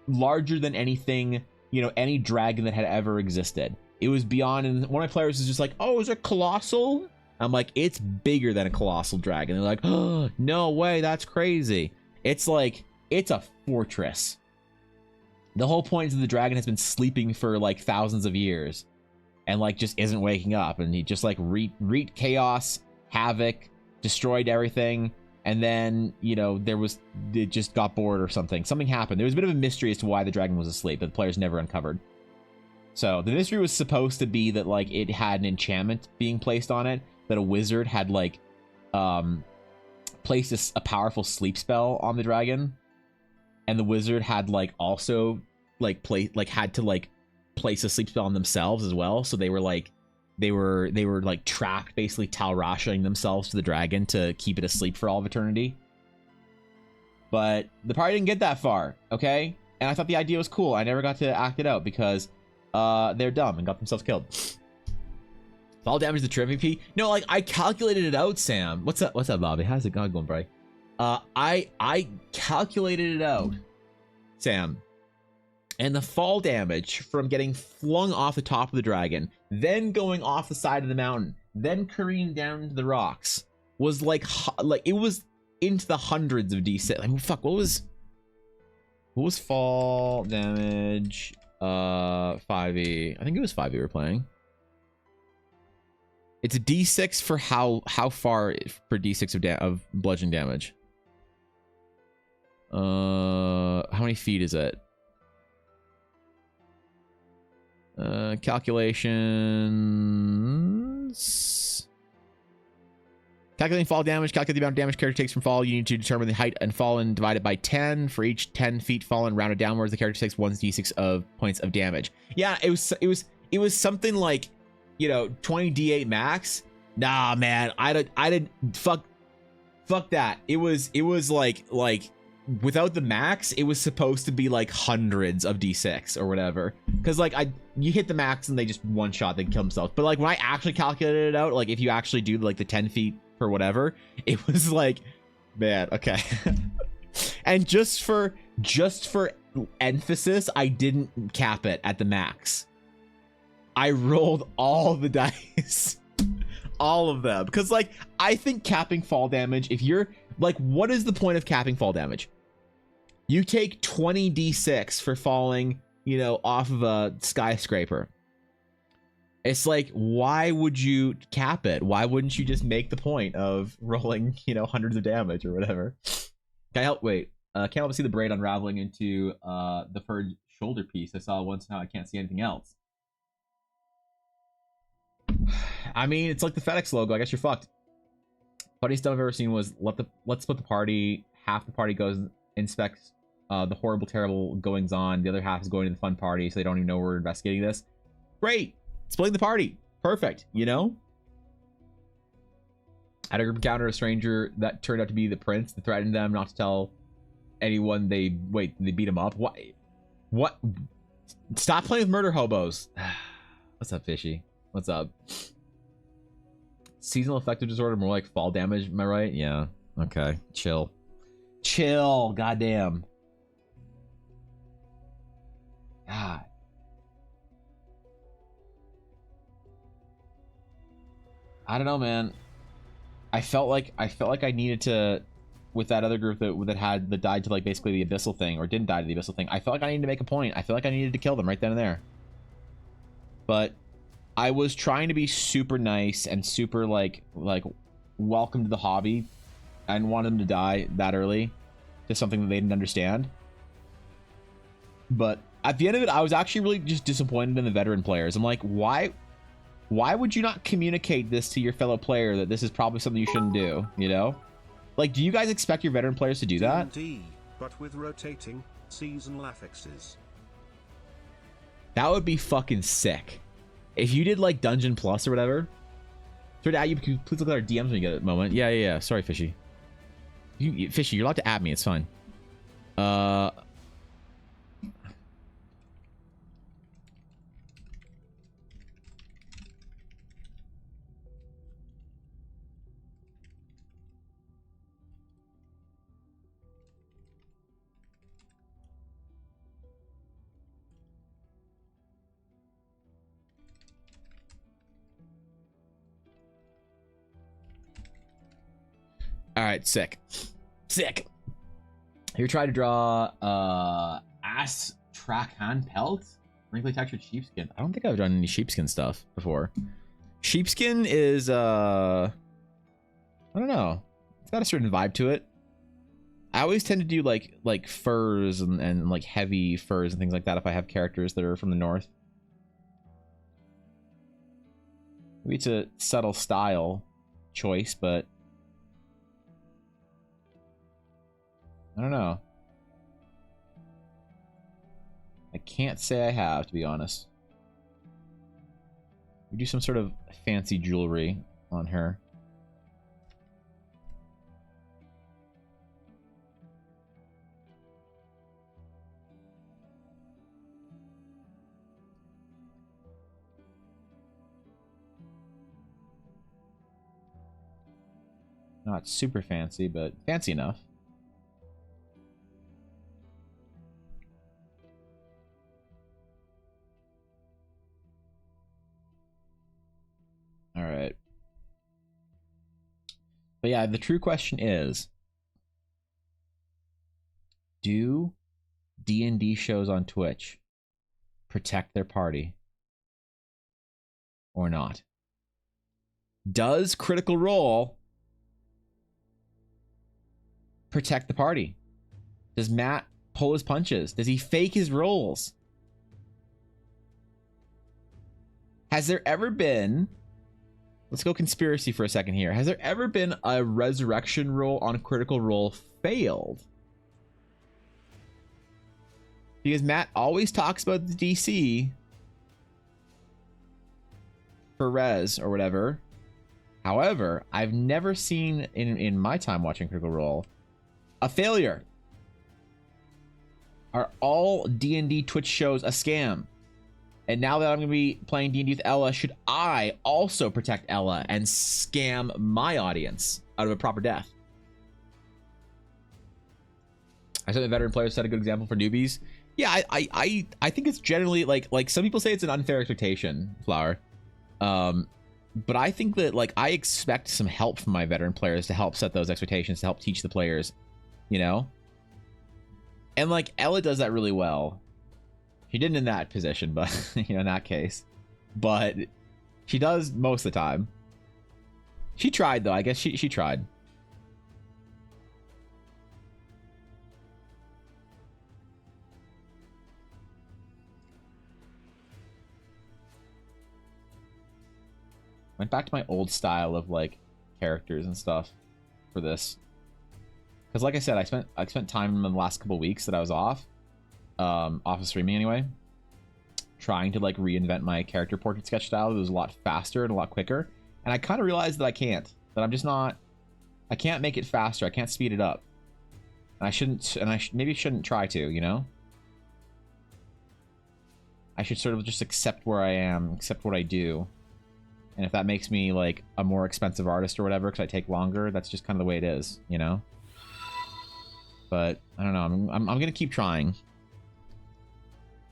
larger than anything, you know, any dragon that had ever existed. It was beyond, and one of my players is just like, oh, is it colossal? I'm like, it's bigger than a colossal dragon. They're like, oh, no way, that's crazy. It's like, it's a fortress. The whole point is that the dragon has been sleeping for like thousands of years and like just isn't waking up, and he just like wreaked chaos, havoc, destroyed everything, and then, you know, it just got bored or something. Something happened. There was a bit of a mystery as to why the dragon was asleep that the players never uncovered. So the mystery was supposed to be that like it had an enchantment being placed on it, that a wizard had like placed a powerful sleep spell on the dragon. and the wizard had like also like had to like place a sleep spell on themselves as well. So they were like trapped, basically Talrashing themselves to the dragon to keep it asleep for all of eternity. But the party didn't get that far, okay? And I thought the idea was cool. I never got to act it out because they're dumb and got themselves killed. Fall damage to the trip MVP. No, like I calculated it out, Sam. What's up, Bobby? How's it going, bro? I calculated it out, Sam. And the fall damage from getting flung off the top of the dragon, then going off the side of the mountain, then careening down into the rocks was like it was into the hundreds of D6. Like, fuck, what was fall damage? 5e. I think it was 5e we were playing. It's a D6 for how far for D6 of bludgeoning damage. How many feet is it? Calculations. Calculating fall damage. Calculate the amount of damage character takes from fall. You need to determine the height and fall and divide it by 10. For each 10 feet fallen rounded downwards, the character takes 1d6 of points of damage. Yeah, it was something like, you know, 20 d8 max. Nah, man, I did fuck that. It was like without the max, it was supposed to be like hundreds of d6 or whatever. Because like you hit the max and they just one shot, they kill themselves. But like when I actually calculated it out, like if you actually do like the 10 feet or whatever, it was like, man, okay. And just for emphasis, I didn't cap it at the max. I rolled all the dice. All of them. Because like I think capping fall damage, if you're like, what is the point of capping fall damage? You take 20 d6 for falling, you know, off of a skyscraper. It's like, why would you cap it? Why wouldn't you just make the point of rolling, you know, hundreds of damage or whatever? Can I help? Wait, can't help but see the braid unraveling into the furred shoulder piece. I saw once, now I can't see anything else. I mean, it's like the FedEx logo. I guess you're fucked. Funniest stuff I've ever seen was let's split the party. Half the party goes inspects the horrible, terrible goings on. The other half is going to the fun party, so they don't even know we're investigating this. Great, splitting the party, perfect. You know, I had a group encounter a stranger that turned out to be the prince. That threatened them not to tell anyone they beat him up. What? Stop playing with murder hobos. What's up, Fishy? What's up? Seasonal affective disorder, more like fall damage, am I right? Yeah. Okay. Chill. Goddamn. God. I don't know, man. I felt like I needed to, with that other group that died to like basically the abyssal thing, or didn't die to the abyssal thing. I felt like I needed to make a point. I feel like I needed to kill them right then and there. But I was trying to be super nice and super like welcome to the hobby. I didn't want them to die that early to something that they didn't understand. But at the end of it, I was actually really just disappointed in the veteran players. I'm like, why would you not communicate this to your fellow player that this is probably something you shouldn't do, you know? Like, do you guys expect your veteran players to do that? D&D, but with rotating seasonal affixes. That would be fucking sick. If you did like Dungeon Plus or whatever. Sorry, you please look at our DMs when you get a moment. Yeah. Sorry, Fishy. Fishy, you're allowed to add me. It's fine. All right, sick. Here, try to draw ass track hand pelt, wrinkly textured sheepskin. I don't think I've done any sheepskin stuff before. Sheepskin is I don't know. It's got a certain vibe to it. I always tend to do like furs and like heavy furs and things like that if I have characters that are from the north. Maybe it's a subtle style choice, but I don't know. I can't say I have, to be honest. We do some sort of fancy jewelry on her. Not super fancy, but fancy enough. All right. But yeah, the true question is, do D&D shows on Twitch protect their party or not? Does Critical Role protect the party? Does Matt pull his punches? Does he fake his rolls? Has there ever been, let's go conspiracy for a second here, has there ever been a resurrection roll on Critical Role failed? Because Matt always talks about the DC for res or whatever. However, I've never seen in my time watching Critical Role a failure. Are all D&D Twitch shows a scam? And now that I'm going to be playing D&D with Ella, should I also protect Ella and scam my audience out of a proper death? I said the veteran players set a good example for newbies. Yeah, I think it's generally like some people say it's an unfair expectation, Flower. But I think that like I expect some help from my veteran players to help set those expectations, to help teach the players, you know? And like Ella does that really well. She didn't in that position, but you know, in that case. But she does most of the time. She tried though, I guess she tried. Went back to my old style of like characters and stuff for this, because like I said, I spent time in the last couple weeks that I was off of streaming anyway, trying to like reinvent my character portrait sketch style. It was a lot faster and a lot quicker, and I kind of realized that that I'm just not, I can't make it faster, I can't speed it up, and I shouldn't, and maybe shouldn't try to, you know. I should sort of just accept where I am, accept what I do. And if that makes me like a more expensive artist or whatever, because I take longer, that's just kind of the way it is, you know? But I don't know. I'm going to keep trying.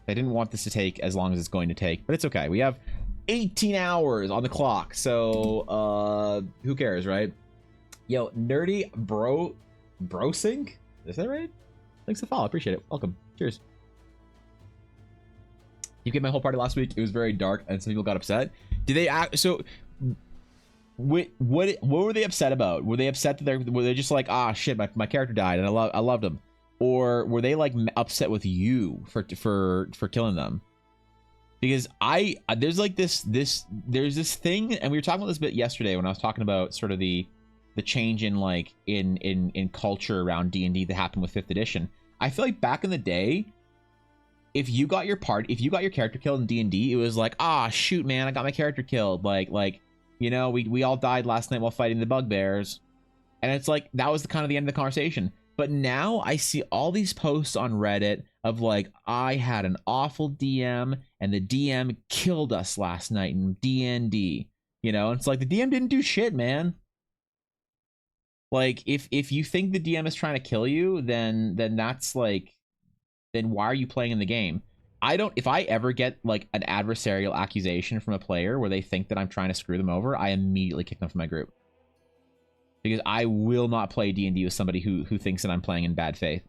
I didn't want this to take as long as it's going to take, but it's okay. We have 18 hours on the clock. So who cares, right? Yo, Nerdy Brosink? Is that right? Thanks for the follow. Appreciate it. Welcome. Cheers. You gave my whole party last week. It was very dark, and some people got upset. Did they act? So, what were they upset about? Were they upset that were they just like, ah, shit, my character died, and I loved him, or were they like upset with you for killing them? Because there's like there's this thing, and we were talking about this a bit yesterday when I was talking about sort of the change in like in culture around D&D that happened with 5th edition. I feel like back in the day, if you got your character killed in D&D, it was like, ah, shoot, man, I got my character killed. Like, you know, we all died last night while fighting the bugbears. And it's like, that was kind of the end of the conversation. But now I see all these posts on Reddit of like, I had an awful DM and the DM killed us last night in D&D. You know, it's like the DM didn't do shit, man. Like, if you think the DM is trying to kill you, then that's like, then why are you playing in the game? If I ever get like an adversarial accusation from a player where they think that I'm trying to screw them over, I immediately kick them from my group. Because I will not play D&D with somebody who thinks that I'm playing in bad faith.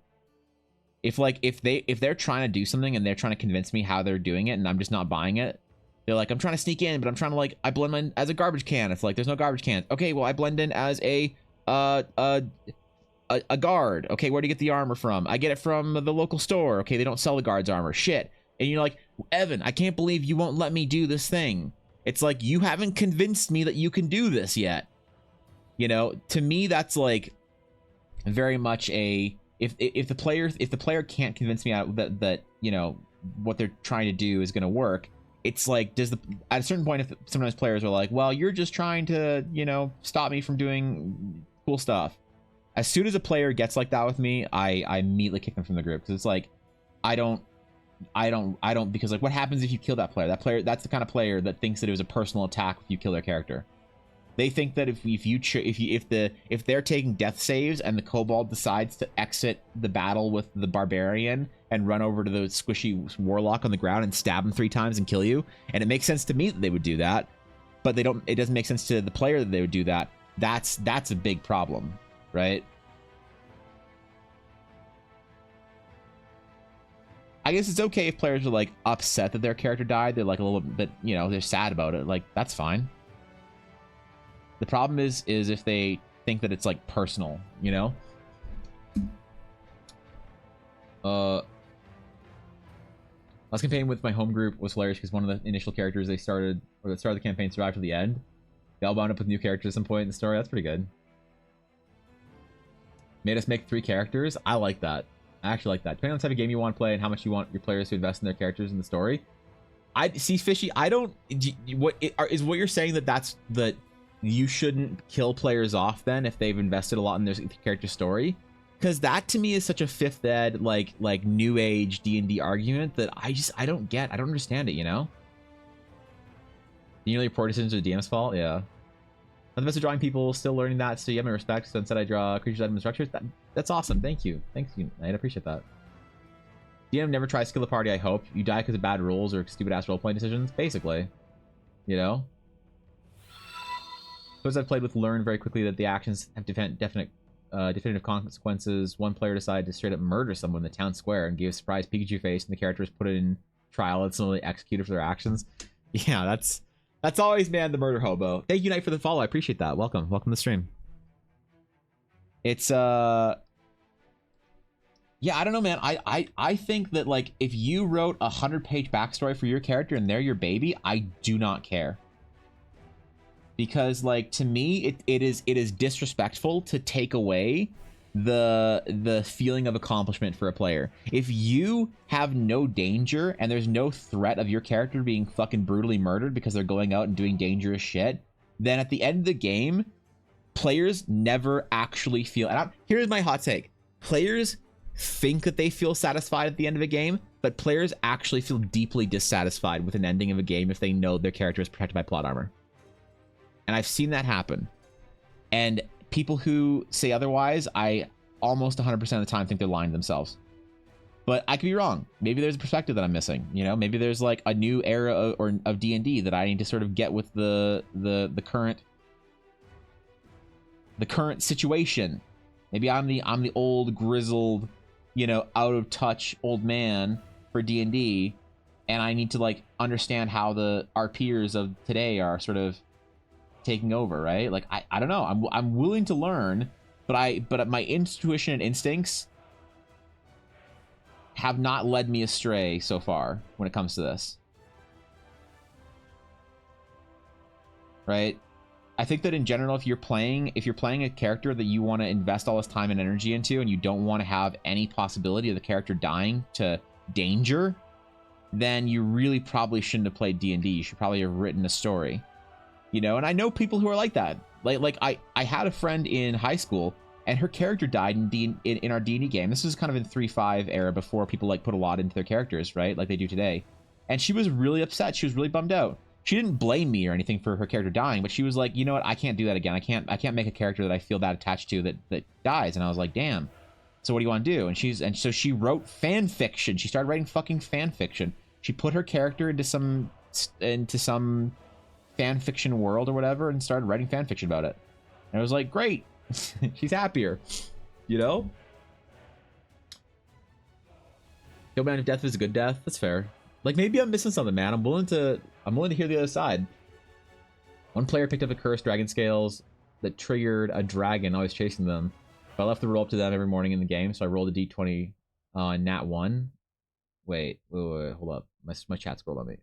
If they're trying to do something and they're trying to convince me how they're doing it and I'm just not buying it, they're like, I'm trying to sneak in, but I'm trying to like, I blend in as a garbage can. It's like, there's no garbage cans. Okay, well, I blend in as a guard. Okay, where do you get the armor from? I get it from the local store. Okay, they don't sell the guard's armor. Shit. And you're like, Evan, I can't believe you won't let me do this thing. It's like, you haven't convinced me that you can do this yet. You know, to me, that's like very much a, if the player can't convince me out that you know, what they're trying to do is going to work. It's like, at a certain point, if sometimes players are like, well, you're just trying to, you know, stop me from doing cool stuff. As soon as a player gets like that with me, I immediately kick them from the group, because it's like, I don't, because like, what happens if you kill that player? That's the kind of player that thinks that it was a personal attack if you kill their character. They think that if they're taking death saves and the kobold decides to exit the battle with the barbarian and run over to the squishy warlock on the ground and stab him 3 times and kill you, and it makes sense to me that they would do that, but it doesn't make sense to the player that they would do that. That's a big problem, right? I guess it's okay if players are like upset that their character died. They're like a little bit, you know, they're sad about it. Like, that's fine. The problem is if they think that it's like personal, you know? Last campaign with my home group was hilarious because one of the initial characters that started the campaign survived to the end. They all wound up with new characters at some point in the story. That's pretty good. Made us make 3 characters. I like that. I actually like that. Depending on the type of game you want to play and how much you want your players to invest in their characters in the story. I see, Fishy. I don't. What you're saying that you shouldn't kill players off then if they've invested a lot in their character story? Because that to me is such a 5th ed like new age D&D argument that I don't get. I don't understand it, you know? You know, your poor decisions are the DM's fault? Yeah. I'm the best at drawing people, still learning that, so you have my respect. So instead I draw creatures, items, and structures. That's awesome. Thank you. Thanks, I appreciate that. DM never tries to kill the party, I hope. You die because of bad rules or stupid ass role-playing decisions, basically. You know? Those I've played with learn very quickly that the actions have definitive consequences. One player decided to straight up murder someone in the town square and gave a surprise Pikachu face, and the characters put it in trial and similarly executed for their actions. Yeah, that's always, man, the murder hobo. Thank you, Knight, for the follow. I appreciate that. Welcome to the stream. It's yeah, I don't know, man. I think that like if you wrote a 100-page backstory for your character and they're your baby, I do not care. Because like to me, it is disrespectful to take away the feeling of accomplishment for a player. If you have no danger and there's no threat of your character being fucking brutally murdered because they're going out and doing dangerous shit, then at the end of the game, players never actually feel. And here's my hot take: players think that they feel satisfied at the end of a game, but players actually feel deeply dissatisfied with an ending of a game if they know their character is protected by plot armor. And I've seen that happen. And people who say otherwise, I almost 100% of the time think they're lying to themselves. But I could be wrong. Maybe there's a perspective that I'm missing. You know, maybe there's like a new era of D&D that I need to sort of get with the current situation. Maybe I'm the old grizzled, you know, out of touch old man for D&D, and I need to like understand how our peers of today are sort of taking over, right? Like I don't know. I'm willing to learn, but my intuition and instincts have not led me astray so far when it comes to this. Right? I think that in general, if you're playing a character that you want to invest all this time and energy into, and you don't want to have any possibility of the character dying to danger, then you really probably shouldn't have played D&D. You should probably have written a story. You know, and I know people who are like that. Like I had a friend in high school, and her character died in our D&D game. This was kind of in 3.5 era, before people like put a lot into their characters, right? Like they do today. And she was really upset. She was really bummed out. She didn't blame me or anything for her character dying, but she was like, you know what? I can't do that again. I can't make a character that I feel that attached to that dies. And I was like, damn. So what do you want to do? And so she wrote fan fiction. She started writing fucking fan fiction. She put her character into some fan fiction world or whatever and started writing fan fiction about it. And I was like, great. She's happier, you know? Kill man if death is a good death. That's fair. Like maybe I'm missing something, man. I'm willing to hear the other side. One player picked up a cursed dragon scales that triggered a dragon always chasing them. But I left the roll up to them every morning in the game, so I rolled a d20 on nat 1. Wait, hold up. My chat scrolled on me.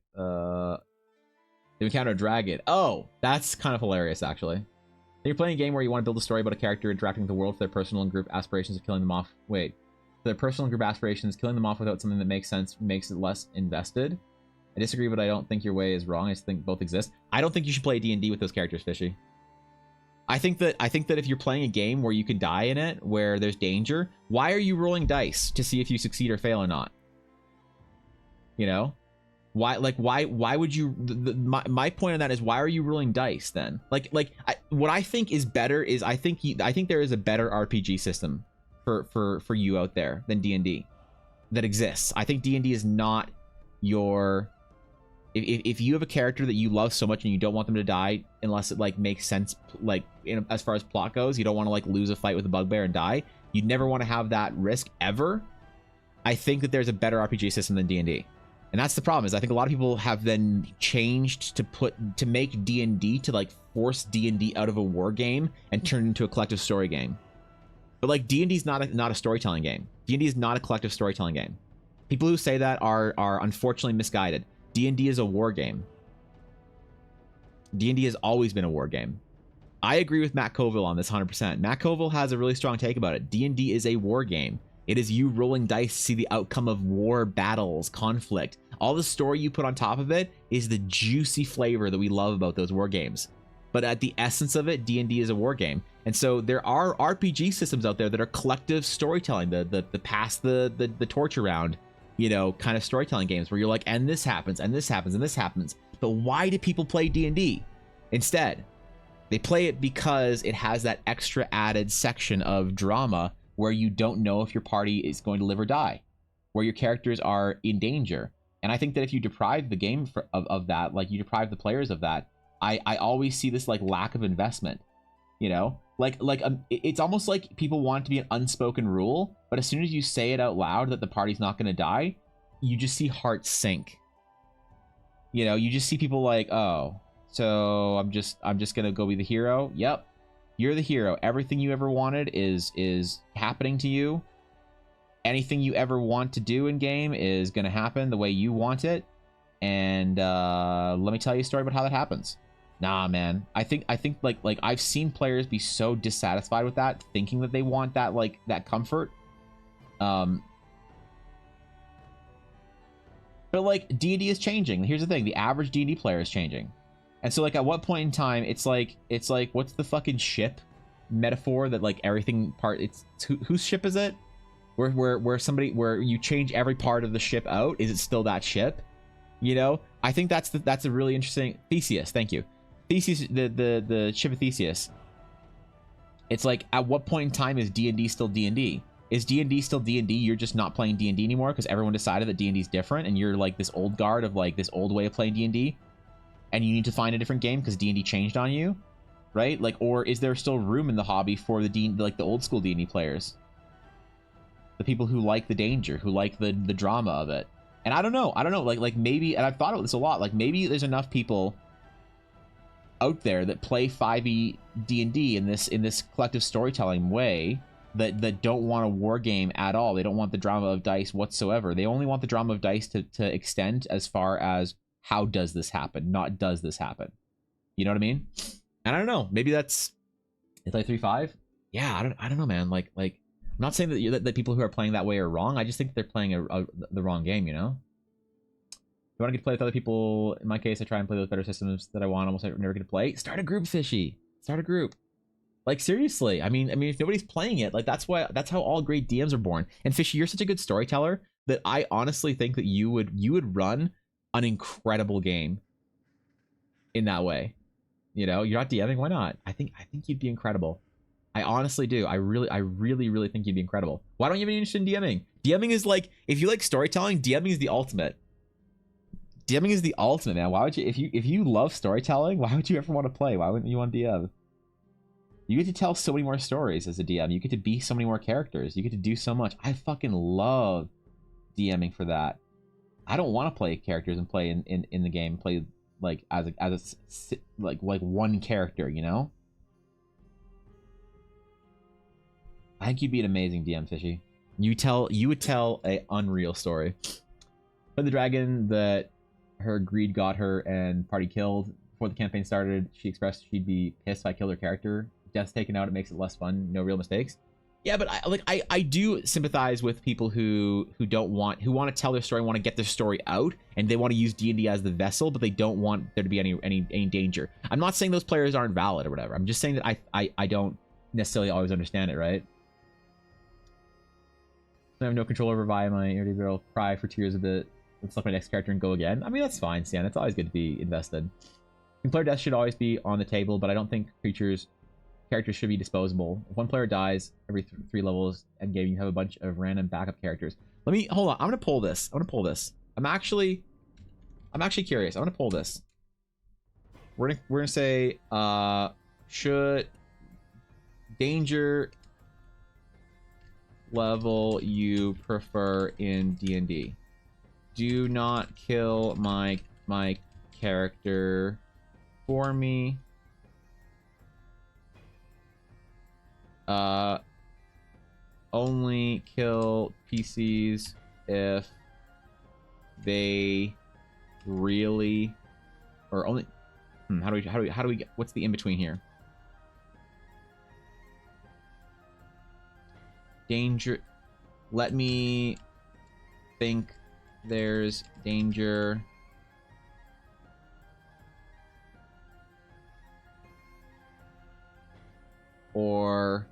They encounter a dragon. Oh, that's kind of hilarious, actually. You're playing a game where you want to build a story about a character interacting with the world for their personal and group aspirations of killing them off. Wait, their personal and group aspirations. Killing them off without something that makes sense makes it less invested. I disagree, but I don't think your way is wrong. I just think both exist. I don't think you should play D&D with those characters, Fishy. I think that if you're playing a game where you could die in it, where there's danger, why are you rolling dice to see if you succeed or fail or not? You know? Why would you... my point on that is, why are you rolling dice then? What I think is better is, I think there is a better RPG system for you out there than D&D that exists. I think D&D is not your... If you have a character that you love so much and you don't want them to die unless it like makes sense, like as far as plot goes, you don't want to like lose a fight with a bugbear and die. You'd never want to have that risk ever. I think that there's a better RPG system than D&D, and that's the problem. Is I think a lot of people have then changed to make D&D to like force D&D out of a war game and turn it into a collective story game. But like D&D is not a storytelling game. D&D is not a collective storytelling game. People who say that are unfortunately misguided. D&D is a war game. D&D has always been a war game. I agree with Matt Colville on this 100%. Matt Colville has a really strong take about it. D&D is a war game. It is you rolling dice to see the outcome of war, battles, conflict. All the story you put on top of it is the juicy flavor that we love about those war games. But at the essence of it, D&D is a war game. And so there are RPG systems out there that are collective storytelling, the pass the torch around, you know, kind of storytelling games where you're like, and this happens, and this happens, and this happens. But why do people play D&D instead? They play it because it has that extra added section of drama where you don't know if your party is going to live or die, where your characters are in danger. And I think that if you deprive the game of that, like you deprive the players of that, I always see this like lack of investment, you know? It's almost like people want it to be an unspoken rule, but as soon as you say it out loud that the party's not going to die, you just see hearts sink. You know, you just see people like, oh, so I'm just going to go be the hero. Yep. You're the hero. Everything you ever wanted is happening to you. Anything you ever want to do in game is going to happen the way you want it. And let me tell you a story about how that happens. Nah, man. I think like I've seen players be so dissatisfied with that, thinking that they want that like that comfort. But like D&D is changing. Here's the thing: the average D&D player is changing, and so like at what point in time it's like what's the fucking ship metaphor that like everything part? It's whose ship is it? Where you change every part of the ship out? Is it still that ship? You know, I think that's a really interesting Theseus. Thank you. Theseus, the ship of Theseus. It's like, at what point in time is D&D still D&D? Is D&D still D&D? You're just not playing D&D anymore because everyone decided that D&D is different, and you're like this old guard of like this old way of playing D&D, and you need to find a different game because D&D changed on you, right? Like, or is there still room in the hobby for the old school D&D players, the people who like the danger, who like the drama of it? And I don't know, like maybe, and I've thought about this a lot, like maybe there's enough people out there that play 5e D&D in this collective storytelling way that don't want a war game at all. They don't want the drama of dice whatsoever. They only want the drama of dice to extend as far as how does this happen, not does this happen. You know what I mean? And I don't know, maybe it's like 3-5. Yeah, I don't know, man. Like I'm not saying that people who are playing that way are wrong. I just think they're playing the wrong game, you know? You want to get to play with other people? In my case, I try and play with better systems that I want. Almost never get to play. Start a group, Fishy. Start a group. Like, seriously. I mean, if nobody's playing it, like that's how all great DMs are born. And Fishy, you're such a good storyteller that I honestly think that you would run an incredible game in that way. You know, you're not DMing. Why not? I think you'd be incredible. I honestly do. I really think you'd be incredible. Why don't you have any interest in DMing? DMing is like, if you like storytelling, DMing is the ultimate. DMing is the ultimate, man. Why would you, if you love storytelling, why would you ever want to play? Why wouldn't you want to DM? You get to tell so many more stories as a DM. You get to be so many more characters. You get to do so much. I fucking love DMing for that. I don't want to play characters and play in the game. Play like as a like one character, you know? I think you'd be an amazing DM, Fishy. You would tell a unreal story. Played the dragon that her greed got her and party killed. Before the campaign started, she expressed she'd be pissed if I killed her character. Death's taken out, it makes it less fun. No real mistakes. Yeah, but I do sympathize with people who want to tell their story, want to get their story out, and they want to use D&D as the vessel, but they don't want there to be any danger. I'm not saying those players aren't valid or whatever. I'm just saying that I don't necessarily always understand it, right? I have no control over via my irritability. I'll cry for 2 years a bit. Let's select my next character and go again. I mean, that's fine, Stan. It's always good to be invested. Player death should always be on the table, but I don't think characters should be disposable. If one player dies every 3 levels end game, you have a bunch of random backup characters. Hold on. I'm gonna pull this. I'm actually curious. I'm gonna pull this. We're gonna say should danger level you prefer in D&D. Do not kill my character for me. Only kill PCs if they really, or only. How do we? What's the in between here? Danger. Let me think. There's danger. Or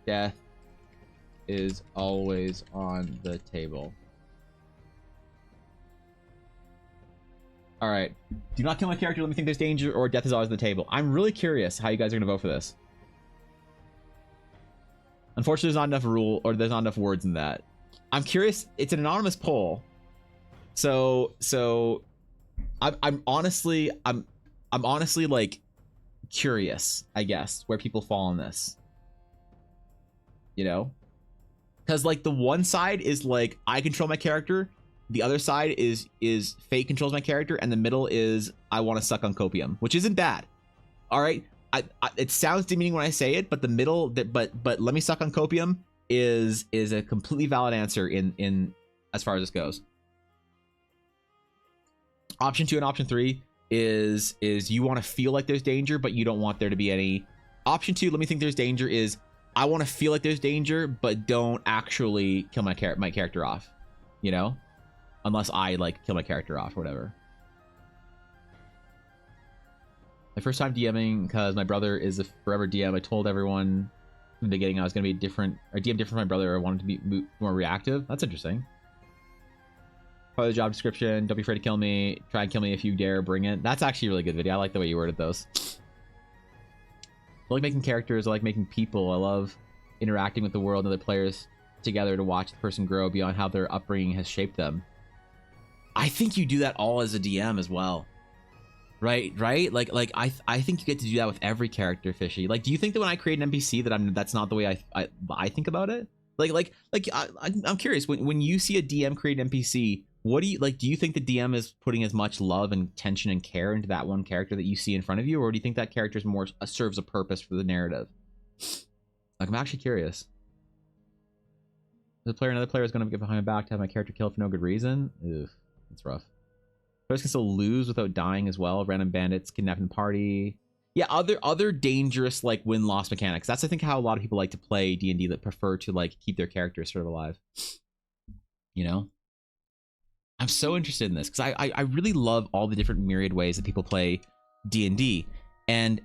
death is always on the table. All right. Do not kill my character. Let me think there's danger, or death is always on the table. I'm really curious how you guys are gonna vote for this. Unfortunately, there's not enough rule, or there's not enough words in that. I'm curious. It's an anonymous poll, so I'm honestly like curious, I guess, where people fall on this. You know, because like the one side is like I control my character, the other side is fate controls my character, and the middle is I want to suck on copium, which isn't bad. All right, it sounds demeaning when I say it, but the middle, but let me suck on copium is a completely valid answer in as far as this goes. Option 2 and option 3 is you want to feel like there's danger, but you don't want there to be any. Option 2, let me think there's danger, is I want to feel like there's danger, but don't actually kill my character off, you know, unless I like kill my character off or whatever. My first time DMing, because my brother is a forever DM. I told everyone from the beginning I was going to be DM different from my brother. I wanted to be more reactive. That's interesting. Follow the job description. Don't be afraid to kill me. Try and kill me if you dare. Bring it. That's actually a really good video. I like the way you worded those. I like making characters. I like making people. I love interacting with the world and other players together to watch the person grow beyond how their upbringing has shaped them. I think you do that all as a DM as well. Right? Like I think you get to do that with every character, Fishy. Like, do you think that when I create an NPC that's not the way I think about it? I'm curious, when you see a DM create an NPC, what do you like? Do you think the DM is putting as much love and tension and care into that one character that you see in front of you, or do you think that character is more serves a purpose for the narrative? Like, I'm actually curious. Another player is going to get behind my back to have my character killed for no good reason. Ugh, that's rough. Players can still lose without dying as well. Random bandits kidnapping the party. Yeah, other dangerous like win-loss mechanics. That's I think how a lot of people like to play D&D, that prefer to like keep their characters sort of alive. You know, I'm so interested in this because I really love all the different myriad ways that people play D&D, and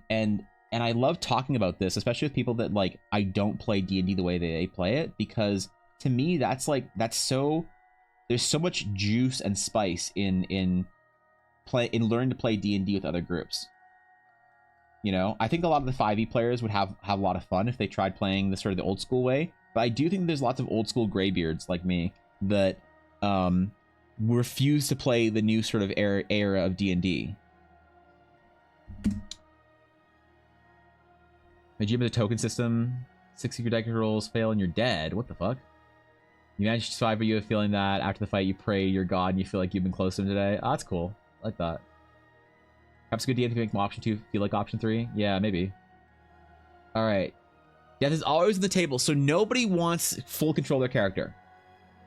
I love talking about this, especially with people that like I don't play D&D the way they play it, because to me that's so. There's so much juice and spice in learning to play D&D with other groups. You know, I think a lot of the 5e players would have a lot of fun if they tried playing the sort of the old school way. But I do think there's lots of old school graybeards like me that refuse to play the new sort of era of D&D. My GM is a token system. 6 secret deck rolls fail and you're dead. What the fuck? You managed to survive, but you have a feeling that after the fight you pray to your god and you feel like you've been close to him today. Oh, that's cool. I like that. Perhaps a good DM to make option 2 feel like option 3. Yeah, maybe. Alright. Death is always on the table, so nobody wants full control of their character.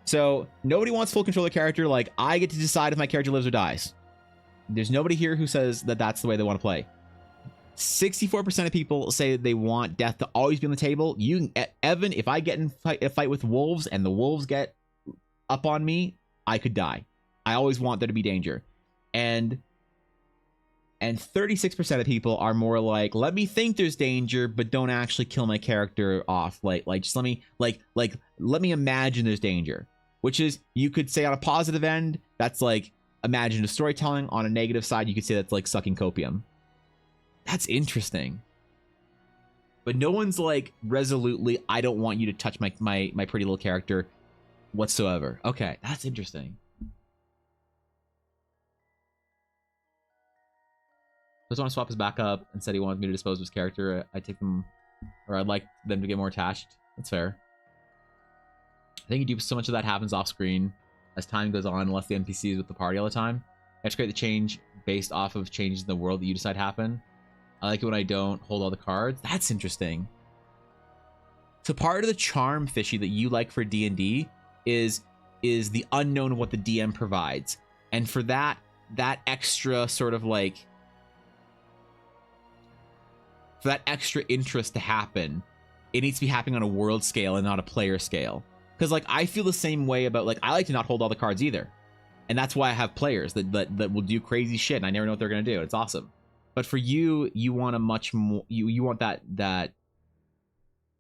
So, nobody wants full control of their character, like, I get to decide if my character lives or dies. There's nobody here who says that that's the way they want to play. 64% of people say that they want death to always be on the table. Evan, if I get in a fight with wolves and the wolves get up on me, I could die. I always want there to be danger. And 36% of people are more like, let me think there's danger, but don't actually kill my character off. Like just let me let me imagine there's danger. Which is, you could say on a positive end, that's like imaginative storytelling. On a negative side, you could say that's like sucking copium. That's interesting. But no one's like resolutely, I don't want you to touch my pretty little character whatsoever. Okay, that's interesting. Just want to swap his back up and said he wanted me to dispose of his character. I take them, or I'd like them to get more attached. That's fair. I think you do so much of that happens off screen as time goes on, unless the NPC is with the party all the time. You have to create the change based off of changes in the world that you decide happen. I like it when I don't hold all the cards. That's interesting. So part of the charm, Fishy, that you like for D&D is the unknown of what the DM provides. And for that extra sort of like, for that extra interest to happen, it needs to be happening on a world scale and not a player scale. Because like I feel the same way about, like, I like to not hold all the cards either, and that's why I have players that will do crazy shit and I never know what they're gonna do. It's awesome. But for you, you want a much more, you want that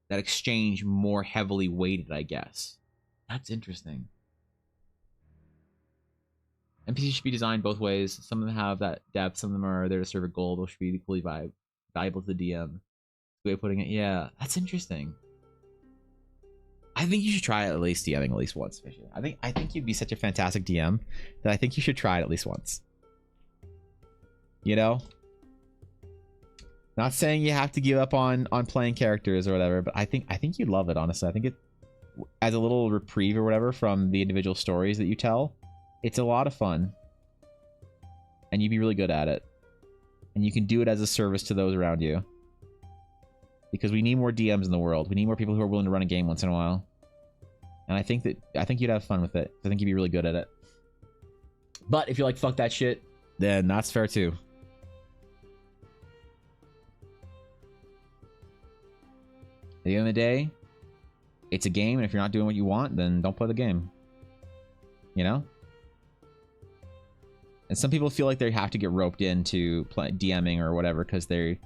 exchange more heavily weighted, I guess. That's interesting. NPCs should be designed both ways. Some of them have that depth, some of them are there to serve a goal. Those should be equally valuable to the DM. Good way of putting it. Yeah, that's interesting. I think you should try at least DMing at least once, Fishy. I think you'd be such a fantastic DM that I think you should try it at least once. You know? Not saying you have to give up on playing characters or whatever, but I think you'd love it, honestly. I think it, as a little reprieve or whatever from the individual stories that you tell, it's a lot of fun. And you'd be really good at it. And you can do it as a service to those around you. Because we need more DMs in the world. We need more people who are willing to run a game once in a while. And I think you'd have fun with it. I think you'd be really good at it. But if you're like, fuck that shit, then that's fair too. At the end of the day, it's a game, and if you're not doing what you want, then don't play the game. You know? And some people feel like they have to get roped into DMing or whatever because their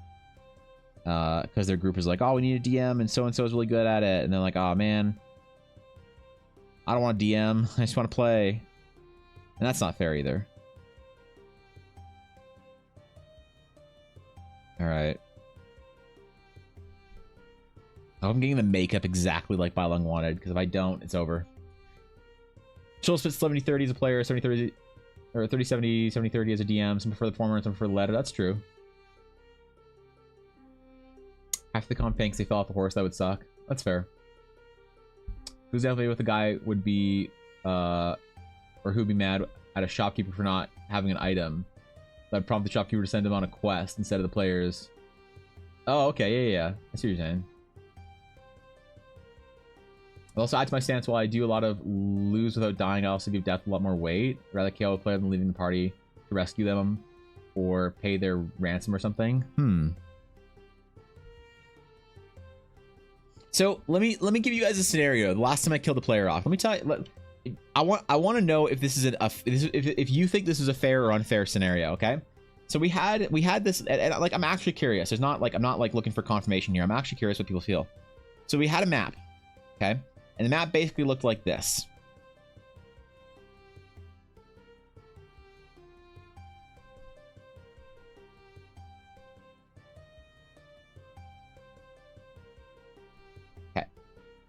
group is like, oh, we need a DM, and so is really good at it. And they're like, oh, man, I don't want to DM. I just want to play. And that's not fair either. All right. I hope I'm getting the makeup exactly like Bylung wanted, because if I don't, it's over. Chill splits 70-30 as a player, 70-30, or 30-70, 70-30 as a DM. Some prefer the former and some prefer the latter. That's true. Half the comp tanks, they fell off the horse. That would suck. That's fair. Who's definitely with the guy would be, or who'd be mad at a shopkeeper for not having an item. That'd prompt the shopkeeper to send him on a quest instead of the players. Oh, okay, yeah. I see what you're saying. I'll also add to my stance, while I do a lot of lose without dying, I also give death a lot more weight. I'd rather KO a player than leaving the party to rescue them or pay their ransom or something. So let me give you guys a scenario. The last time I killed a player off, let me tell you. I want to know if this is if you think this is a fair or unfair scenario. Okay, so we had this, and like I'm actually curious. There's not like I'm not like looking for confirmation here. I'm actually curious what people feel. So we had a map, okay, and the map basically looked like this.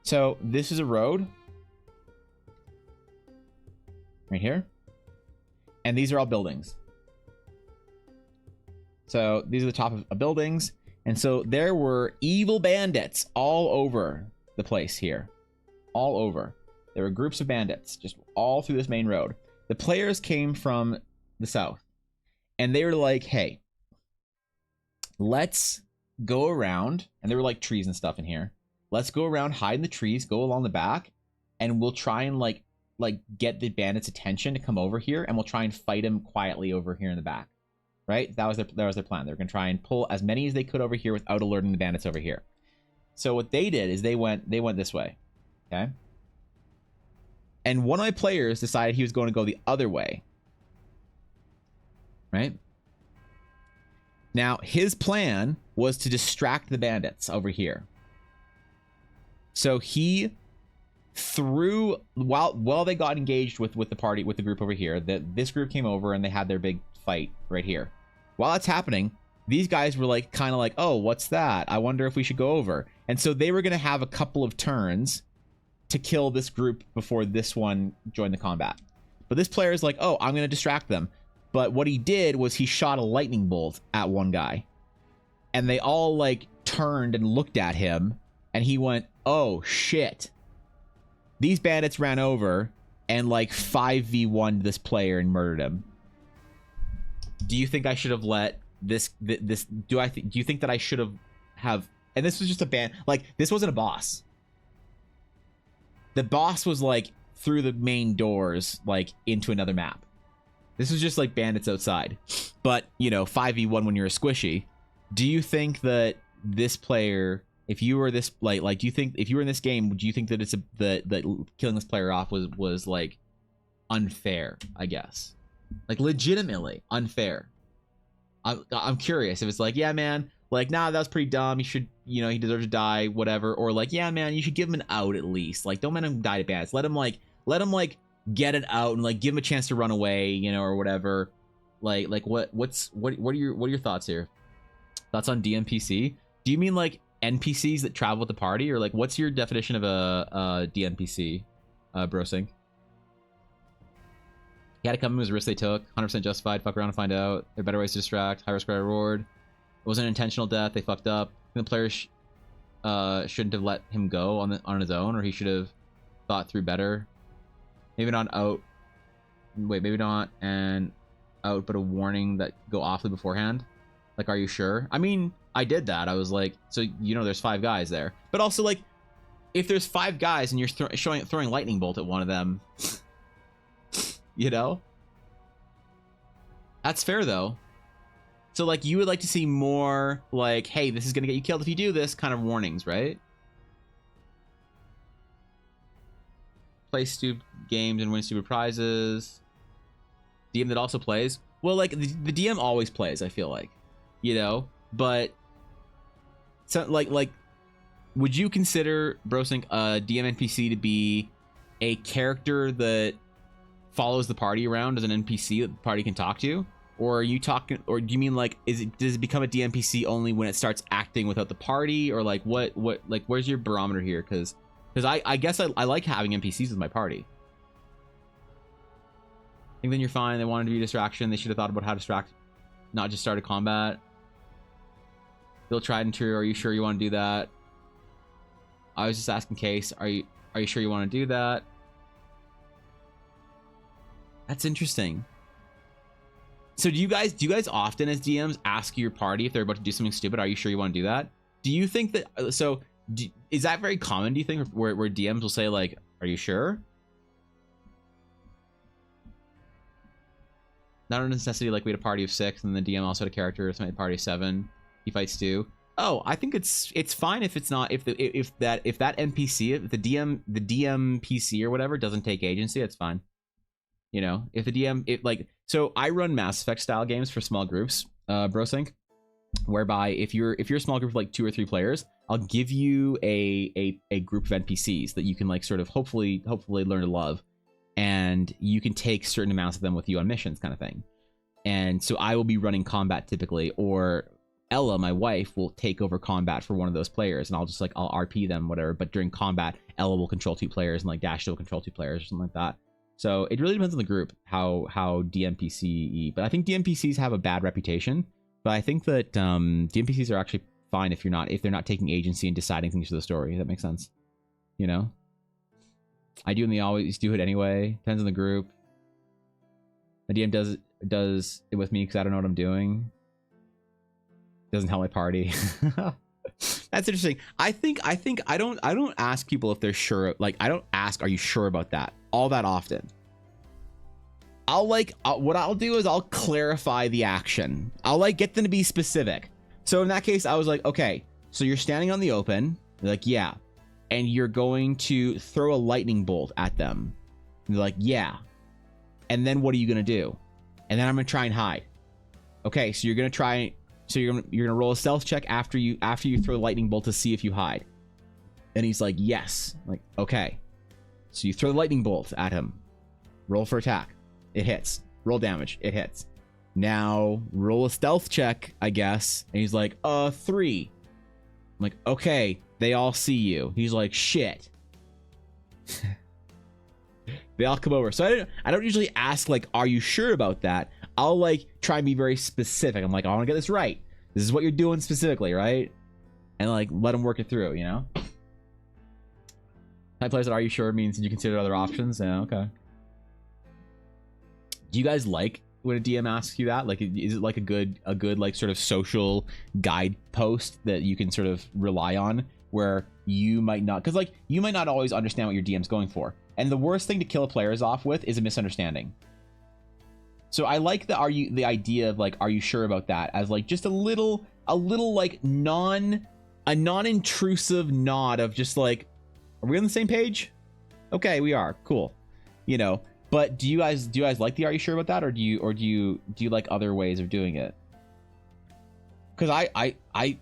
So this is a road right here, and these are all buildings. So these are the top of buildings, and so there were evil bandits all over the place here, all over. There were groups of bandits just all through this main road. The players came from the south, and they were like, hey, let's go around, and there were like trees and stuff in here. Let's go around, hide in the trees, go along the back, and we'll try and like get the bandits' attention to come over here, and we'll try and fight them quietly over here in the back. right? That was their plan. They were gonna try and pull as many as they could over here without alerting the bandits over here. So what they did is they went this way, okay? And one of my players decided he was going to go the other way, right? Now his plan was to distract the bandits over here. So he threw while they got engaged with the group over here, this group came over and they had their big fight right here. While that's happening, these guys were like kind of like, oh, what's that? I wonder if we should go over. And so they were going to have a couple of turns to kill this group before this one joined the combat. But this player is like, oh, I'm going to distract them. But what he did was he shot a lightning bolt at one guy. And they all like turned and looked at him. And he went, oh, shit. These bandits ran over and like 5v1'd this player and murdered him. Do you think I should have let do you think that I should have and this was just a band, like this wasn't a boss. The boss was like through the main doors, like into another map. This was just like bandits outside. But, you know, 5v1 when you're a squishy. Do you think that this player, if you were this like do you think if you were in this game, do you think that it's that killing this player off was like unfair, I guess? Like legitimately unfair. I'm curious if it's like, yeah, man, like, nah, that was pretty dumb. You should, you know, he deserves to die, whatever. Or like, yeah, man, you should give him an out at least. Like, don't let him die to bandits. Let him like get it out and like give him a chance to run away, you know, or whatever. Like what are your thoughts here? Thoughts on DMPC? Do you mean like NPCs that travel with the party, or like what's your definition of a DMPC, Brosing? He had to come in, was a risk they took, 100% justified, fuck around and find out. There are better ways to distract, high risk, high reward. It wasn't an intentional death, they fucked up. The player shouldn't have let him go on his own, or he should have thought through better. Maybe not out. Wait, maybe not and out, but a warning that go awfully beforehand. Like, are you sure? I mean, I did that. I was like, so, you know, there's 5 guys there. But also, like, if there's 5 guys and you're throwing lightning bolt at one of them, you know? That's fair, though. So, like, you would like to see more, like, hey, this is going to get you killed if you do this kind of warnings, right? Play stupid games and win stupid prizes. DM that also plays. Well, like, the DM always plays, I feel like. You know? But, so, like, would you consider, Brosink, a DM NPC to be a character that follows the party around as an NPC that the party can talk to? Or are you talking, or do you mean like, does it become a DMPC only when it starts acting without the party? Or like, what, like, where's your barometer here? Because I guess I like having NPCs with my party. I think then you're fine. They wanted to be a distraction. They should have thought about how to distract, not just start a combat. Bill tried and true. Are you sure you want to do that? I was just asking Case. Are you sure you want to do that? That's interesting. So do you guys often as DMs ask your party if they're about to do something stupid? Are you sure you want to do that? Do you think that, is that very common, do you think, where DMs will say like, are you sure? Not a necessity, like we had a party of 6 and the DM also had a character, so a party of 7. He fights 2. Oh, I think it's fine if it's not, if that NPC, if the DM PC or whatever doesn't take agency, it's fine. You know, if the DM, so I run Mass Effect style games for small groups, Brosync, whereby if you're a small group of like 2 or 3 players, I'll give you a group of NPCs that you can like sort of hopefully learn to love, and you can take certain amounts of them with you on missions, kind of thing. And so I will be running combat typically, or Ella, my wife, will take over combat for one of those players, and I'll RP them, whatever. But during combat, Ella will control 2 players, and like Dash will control 2 players, or something like that. So it really depends on the group how DMPC. But I think DMPCs have a bad reputation. But I think that DMPCs are actually fine if they're not taking agency and deciding things for the story. That makes sense. You know, I do, and they always do it anyway. Depends on the group. The DM does it with me because I don't know what I'm doing. Doesn't help my party. That's interesting. I think I don't ask people if they're sure. Like, I don't ask, are you sure about that? All that often. what I'll do is I'll clarify the action. I'll like get them to be specific. So in that case, I was like, okay, so you're standing on the open. They're like, yeah. And you're going to throw a lightning bolt at them. And they're like, yeah. And then what are you going to do? And then I'm going to try and hide. Okay, so you're going to try, so you're going to roll a stealth check after you throw the lightning bolt to see if you hide. And he's like, yes. I'm like, okay. So you throw the lightning bolt at him. Roll for attack. It hits. Roll damage. It hits. Now roll a stealth check, I guess. And he's like, 3. I'm like, okay, they all see you. He's like, shit. They all come over. So I don't usually ask, like, are you sure about that? I'll like try and be very specific. I'm like, I want to get this right. This is what you're doing specifically, right? And like let them work it through, you know? Type players that are you sure means did you consider other options? Yeah, okay. Do you guys like when a DM asks you that? Like, is it like a good like sort of social guidepost that you can sort of rely on, where you might not, because like you might not always understand what your DM's going for, and the worst thing to kill a players off with is a misunderstanding. So I like the idea of like, are you sure about that, as like just a little like non-intrusive nod of just like, are we on the same page? Okay, we are. Cool. You know. But do you guys like the are you sure about that, or do you like other ways of doing it? Because I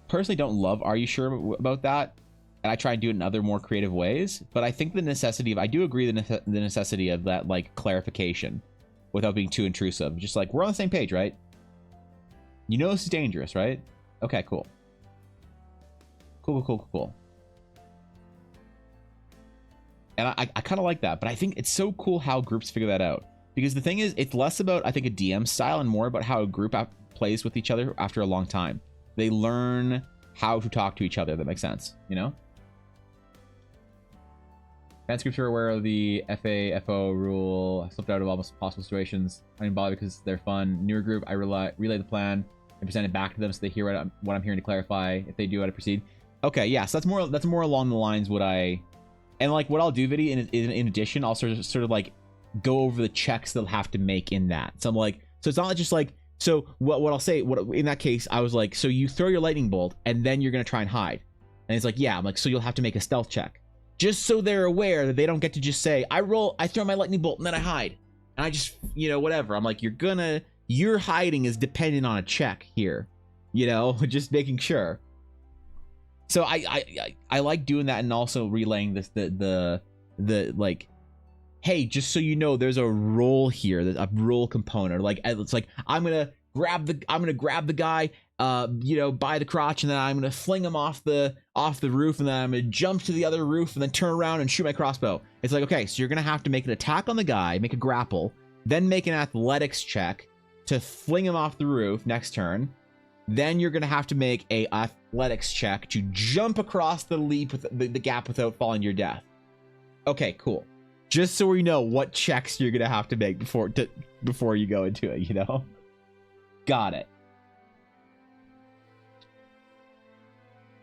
personally don't love are you sure about that, and I try and do it in other more creative ways. But I think the necessity of, I do agree the necessity of that like clarification without being too intrusive. Just like, we're on the same page, right? You know this is dangerous, right? Okay, cool. Cool. And I kind of like that, but I think it's so cool how groups figure that out. Because the thing is, it's less about, I think, a DM style and more about how a group plays with each other after a long time. They learn how to talk to each other. That makes sense, you know? Advanced groups are aware of the FAFO rule. I slipped out of almost possible situations. I didn't bother because they're fun. Newer group, I relay the plan and present it back to them so they hear what I'm hearing to clarify. If they do, how to proceed. Okay, yeah, so that's more along the lines what I... And like what I'll do, Viddy, in addition, I'll sort of like go over the checks they'll have to make in that. So I'm like, so it's not just like, so what I'll say, in that case, I was like, so you throw your lightning bolt and then you're going to try and hide. And it's like, yeah, I'm like, so you'll have to make a stealth check. Just so they're aware that they don't get to just say, I throw my lightning bolt and then I hide. And I just, you know, whatever. I'm like, your hiding is dependent on a check here, you know, just making sure. So I like doing that, and also relaying this the like, hey, just so you know, there's a roll here, a roll component. Like, it's like I'm gonna grab the guy, you know, by the crotch, and then I'm gonna fling him off the roof, and then I'm gonna jump to the other roof, and then turn around and shoot my crossbow. It's like, okay, so you're gonna have to make an attack on the guy, make a grapple, then make an athletics check to fling him off the roof next turn. Then you're going to have to make a athletics check to jump across the leap with the gap without falling to your death. Okay, cool. Just so we know what checks you're going to have to make before you go into it, you know? Got it.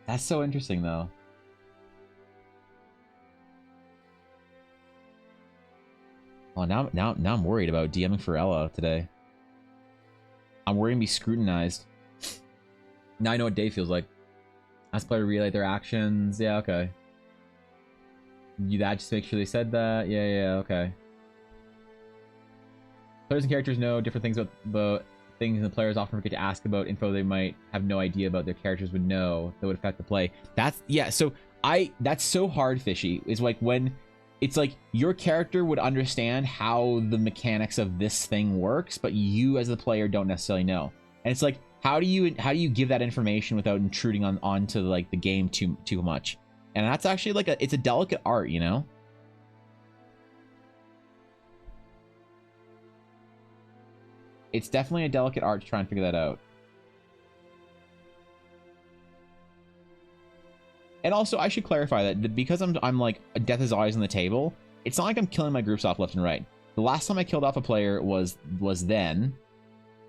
That's so interesting, though. Oh, now I'm worried about DMing for Ella today. I'm worried to be scrutinized. Now I know what day feels like. Ask player to relay their actions. Yeah, okay. Do that, just make sure they said that. Yeah, okay. Players and characters know different things about things, and the players often forget to ask about info they might have no idea about their characters would know that would affect the play. So that's so hard, Fishy. Is like when it's like your character would understand how the mechanics of this thing works, but you as the player don't necessarily know. And it's like, how do you give that information without intruding onto like the game too much? And that's actually like it's a delicate art, you know? It's definitely a delicate art to try and figure that out. And also, I should clarify that because I'm like, death is always on the table, it's not like I'm killing my groups off left and right. The last time I killed off a player was then.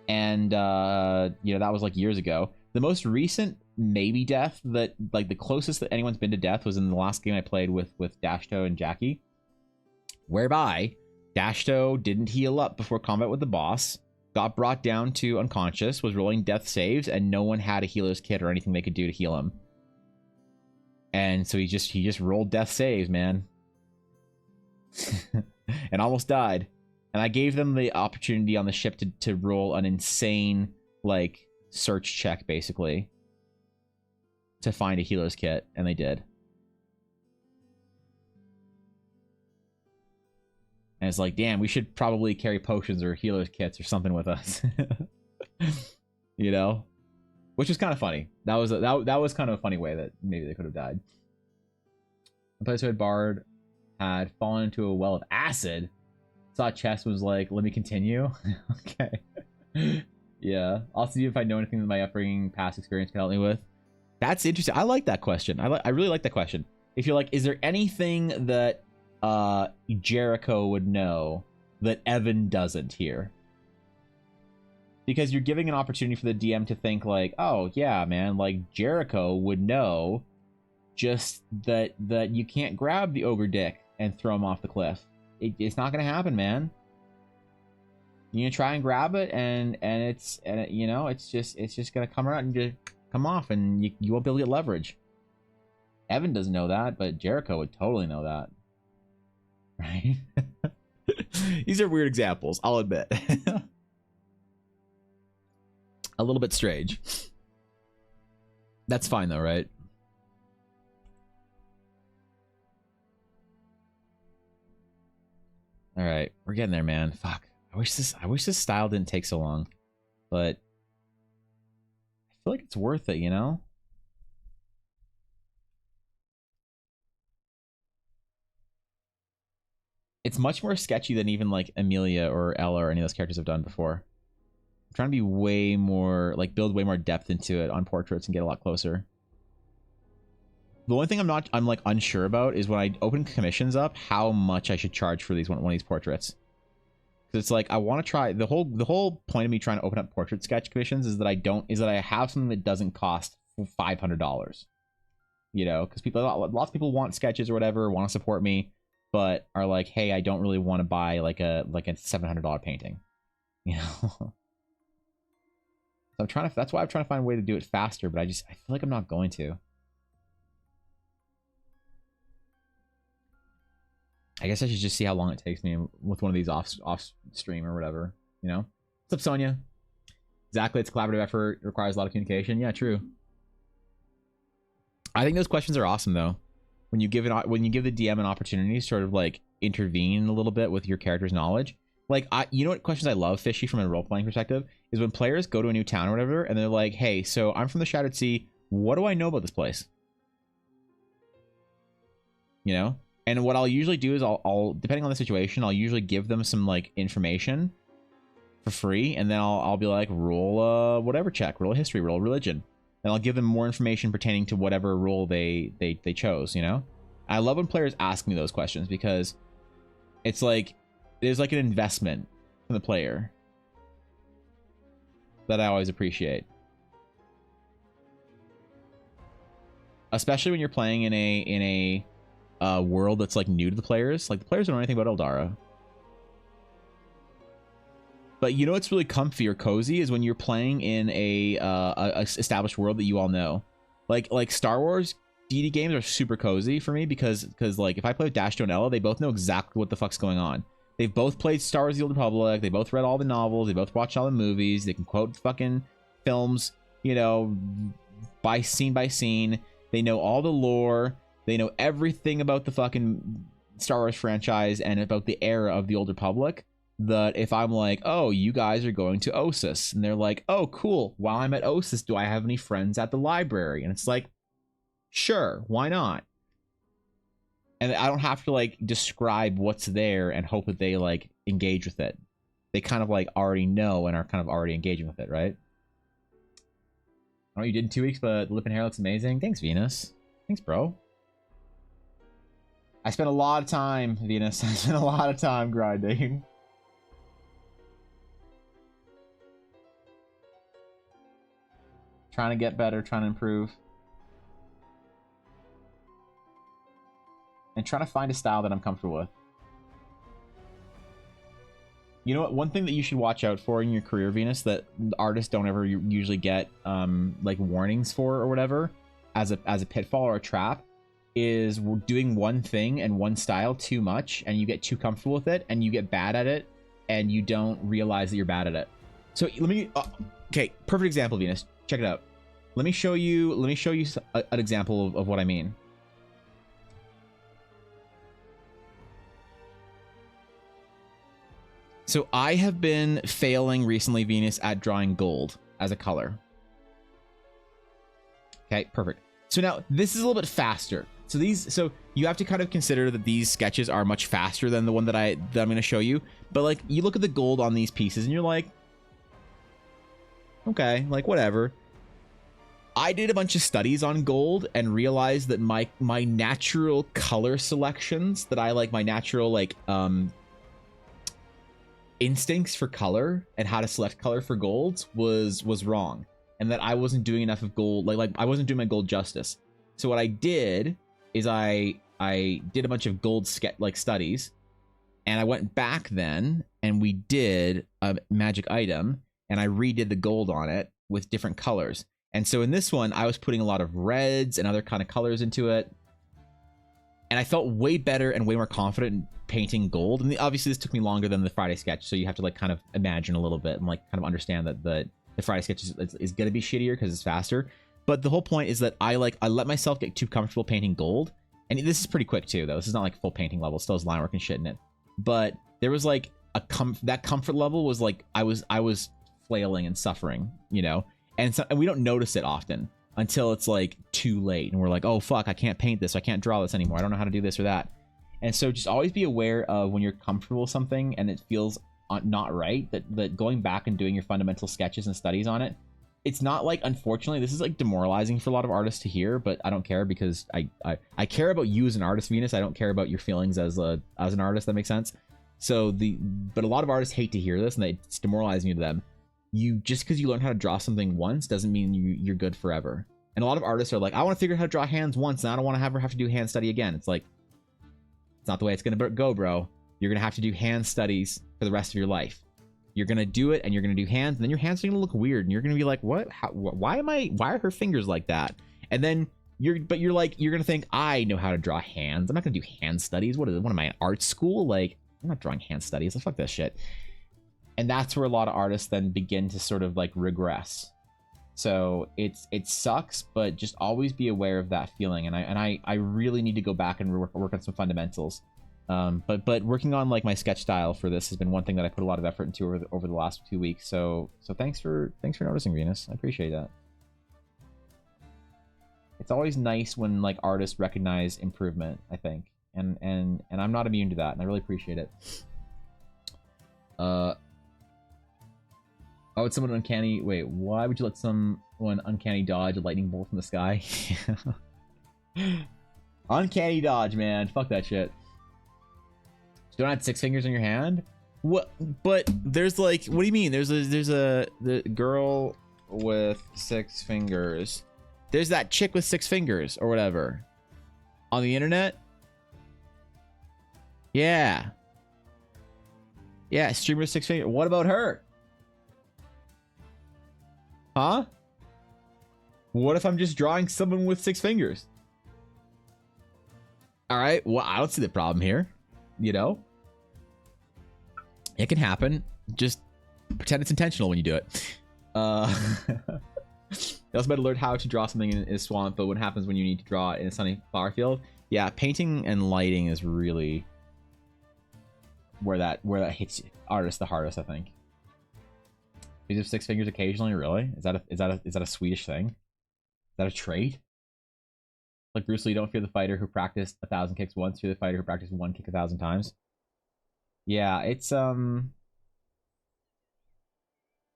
And, you know, that was like years ago. The most recent maybe death that, like, the closest that anyone's been to death was in the last game I played with Dashto and Jackie. Whereby Dashto didn't heal up before combat with the boss, got brought down to unconscious, was rolling death saves, and no one had a healer's kit or anything they could do to heal him. And so he just rolled death saves, man. And almost died. And I gave them the opportunity on the ship to roll an insane, like, search check, basically, to find a healer's kit, and they did. And it's like, damn, we should probably carry potions or healer's kits or something with us. You know? Which was kind of funny. That was kind of a funny way that maybe they could have died. The place where Bard had fallen into a well of acid. Saw a chest, was like, let me continue. Okay. Yeah. I'll see if I know anything that my upbringing, past experience can help me with. That's interesting. I like that question. I really like that question. If you're like, is there anything that Jericho would know that Evan doesn't here? Because you're giving an opportunity for the DM to think like, oh yeah, man, like Jericho would know just that you can't grab the ogre dick and throw him off the cliff. It's not gonna happen, man. You're gonna try and grab it, and you know, it's just gonna come out and just come off, and you won't be able to get leverage. Evan doesn't know that, but Jericho would totally know that. Right? These are weird examples, I'll admit. A little bit strange. That's fine though, right? All right, we're getting there, man. Fuck. I wish this style didn't take so long, but I feel like it's worth it, you know? It's much more sketchy than even like Amelia or Ella or any of those characters have done before. I'm trying to be way more, like, build way more depth into it on portraits and get a lot closer. The only thing I'm like unsure about is when I open commissions up, how much I should charge for one of these portraits. Because it's like, I want to try, the whole point of me trying to open up portrait sketch commissions is that I have something that doesn't cost $500. You know, because lots of people want sketches or whatever, want to support me, but are like, hey, I don't really want to buy like a $700 painting. You know? So that's why I'm trying to find a way to do it faster, but I feel like I'm not going to. I guess I should just see how long it takes me with one of these off stream or whatever, you know? What's up, Sonia? Exactly, it's a collaborative effort, it requires a lot of communication. Yeah, true. I think those questions are awesome though. When you give the DM an opportunity to sort of like intervene a little bit with your character's knowledge. Like, you know what questions I love, Fishy, from a role-playing perspective, is when players go to a new town or whatever, and they're like, hey, so I'm from the Shattered Sea, what do I know about this place? You know? And what I'll usually do is I'll depending on the situation, I'll usually give them some, like, information for free, and then I'll be like, roll a whatever check, roll a history, roll a religion. And I'll give them more information pertaining to whatever role they chose, you know? I love when players ask me those questions, because it's like, there's like an investment from the player that I always appreciate. Especially when you're playing in a world that's like new to the players. Like, the players don't know anything about Eldara. But you know what's really comfy or cozy is when you're playing in a established world that you all know. Like Star Wars D&D games are super cozy for me because like if I play with Dashto and Ella, they both know exactly what the fuck's going on. They've both played Star Wars: The Old Republic. They both read all the novels. They both watched all the movies. They can quote fucking films, you know, by scene. They know all the lore. They know everything about the fucking Star Wars franchise and about the era of the Old Republic. That if I'm like, oh, you guys are going to Ossus, and they're like, oh, cool. While I'm at Ossus, do I have any friends at the library? And it's like, sure, why not? And I don't have to like describe what's there and hope that they like engage with it. They kind of like already know and are kind of already engaging with it, right? Oh, you did in 2 weeks, but the lip and hair looks amazing. Thanks, Venus. Thanks, bro. I spent a lot of time, Venus. I spent a lot of time grinding. Trying to get better, trying to improve. And trying to find a style that I'm comfortable with. You know what? One thing that you should watch out for in your career, Venus, that artists don't ever usually get like warnings for or whatever, as a pitfall or a trap, is doing one thing and one style too much, and you get too comfortable with it, and you get bad at it, and you don't realize that you're bad at it. So let me. Okay, perfect example, Venus. Check it out. Let me show you. An example of what I mean. So I have been failing recently, Venus, at drawing gold as a color. Okay, perfect. So now this is a little bit faster. So you have to kind of consider that these sketches are much faster than the one that I'm going to show you. But like, you look at the gold on these pieces and you're like, okay, like whatever. I did a bunch of studies on gold and realized that my natural color selections, that I like, my natural like instincts for color and how to select color for golds was wrong, and that I wasn't doing enough of gold, like I wasn't doing my gold justice. So what I did is I did a bunch of gold studies, and I went back then and we did a magic item and I redid the gold on it with different colors. And so in this one I was putting a lot of reds and other kind of colors into it, and I felt way better and way more confident in painting gold. And obviously this took me longer than the Friday sketch, so you have to like kind of imagine a little bit and like kind of understand that the Friday sketch is going to be shittier because it's faster. But the whole point is that I let myself get too comfortable painting gold. And this is pretty quick too, though. This is not like full painting level. It still has line work and shit in it. But there was like that comfort level was like I was flailing and suffering, you know. And we don't notice it often until it's like too late, and we're like, oh fuck, I can't paint this, I can't draw this anymore, I don't know how to do this or that. And so just always be aware of when you're comfortable with something and it feels not right, that going back and doing your fundamental sketches and studies on it, it's not like, unfortunately, this is like demoralizing for a lot of artists to hear, but I don't care, because I care about you as an artist, Venus. I don't care about your feelings as an artist. That makes sense. So but a lot of artists hate to hear this, and it's demoralizing to them. Just because you learn how to draw something once doesn't mean you're good forever. And a lot of artists are like, I want to figure out how to draw hands once, and I don't want to have to do hand study again. It's like, it's not the way it's gonna go, bro. You're gonna have to do hand studies for the rest of your life. You're gonna do it, and you're gonna do hands, and then your hands are gonna look weird, and you're gonna be like, what? Why are her fingers like that? And then you're gonna think, I know how to draw hands. I'm not gonna do hand studies. What am I, in art school? Like, I'm not drawing hand studies. Fuck that shit. And that's where a lot of artists then begin to sort of like regress. So it sucks, but just always be aware of that feeling. And I really need to go back and work on some fundamentals. But working on like my sketch style for this has been one thing that I put a lot of effort into over the last 2 weeks. So thanks for noticing, Venus. I appreciate that. It's always nice when like artists recognize improvement, I think. And I'm not immune to that, and I really appreciate it. Oh, it's someone uncanny. Wait, why would you let someone uncanny dodge a lightning bolt from the sky? Uncanny dodge, man. Fuck that shit. You don't have 6 fingers on your hand? What? But there's like, what do you mean? There's the girl with 6 fingers. There's that chick with 6 fingers or whatever on the internet. Yeah. Yeah, streamer with 6 fingers. What about her? Huh? What if I'm just drawing someone with 6 fingers? All right. Well, I don't see the problem here. You know? It can happen. Just pretend it's intentional when you do it. You also better learn how to draw something in a swamp, but what happens when you need to draw it in a sunny flower field? Yeah, painting and lighting is really where that hits artists the hardest, I think. You have 6 fingers occasionally, really? Is that a Swedish thing? Is that a trait? Like Bruce Lee, don't fear the fighter who practiced 1,000 kicks once, fear the fighter who practiced 1 kick 1,000 times. Yeah, it's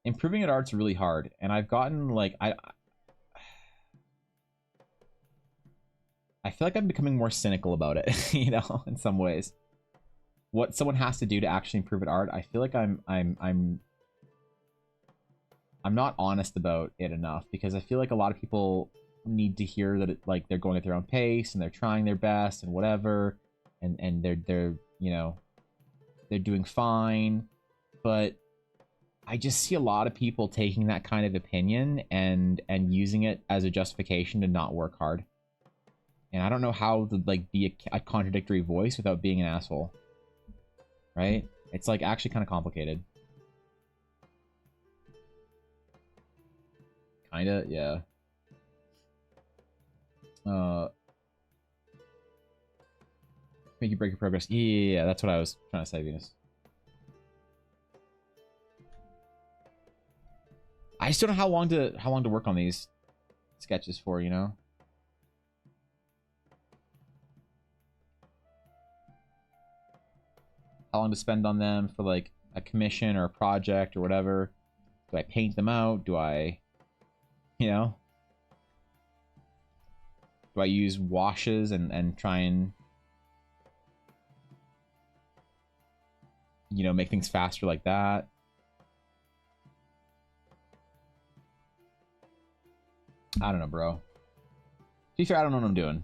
improving at art's really hard, and I've gotten like I feel like I'm becoming more cynical about it, you know, in some ways. What someone has to do to actually improve at art, I feel like I'm not honest about it enough, because I feel like a lot of people need to hear that like they're going at their own pace and they're trying their best and whatever, and they're you know, they're doing fine. but I just see a lot of people taking that kind of opinion and using it as a justification to not work hard. And I don't know how to like be a contradictory voice without being an asshole. Right? It's like actually kind of complicated. Kinda, yeah. Make you break your progress. Yeah, that's what I was trying to say, Venus. I just don't know how long to work on these sketches for, you know? How long to spend on them for like a commission or a project or whatever. Do I paint them out? Do I, you know? Do I use washes and try and, you know, make things faster like that? I don't know, bro. To be fair, I don't know what I'm doing.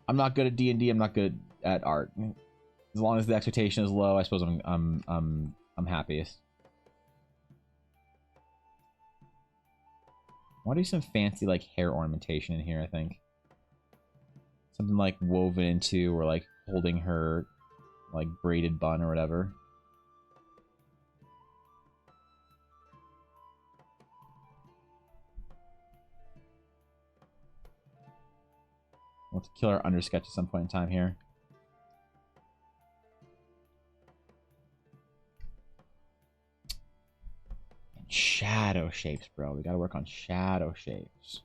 I'm not good at D&D. I'm not good at art. As long as the expectation is low, I suppose I'm happiest. I want to do some fancy like hair ornamentation in here. I think something like woven into or like holding her like braided bun or whatever. I want to kill our undersketch at some point in time here. And shadow shapes, bro. We gotta work on shadow shapes.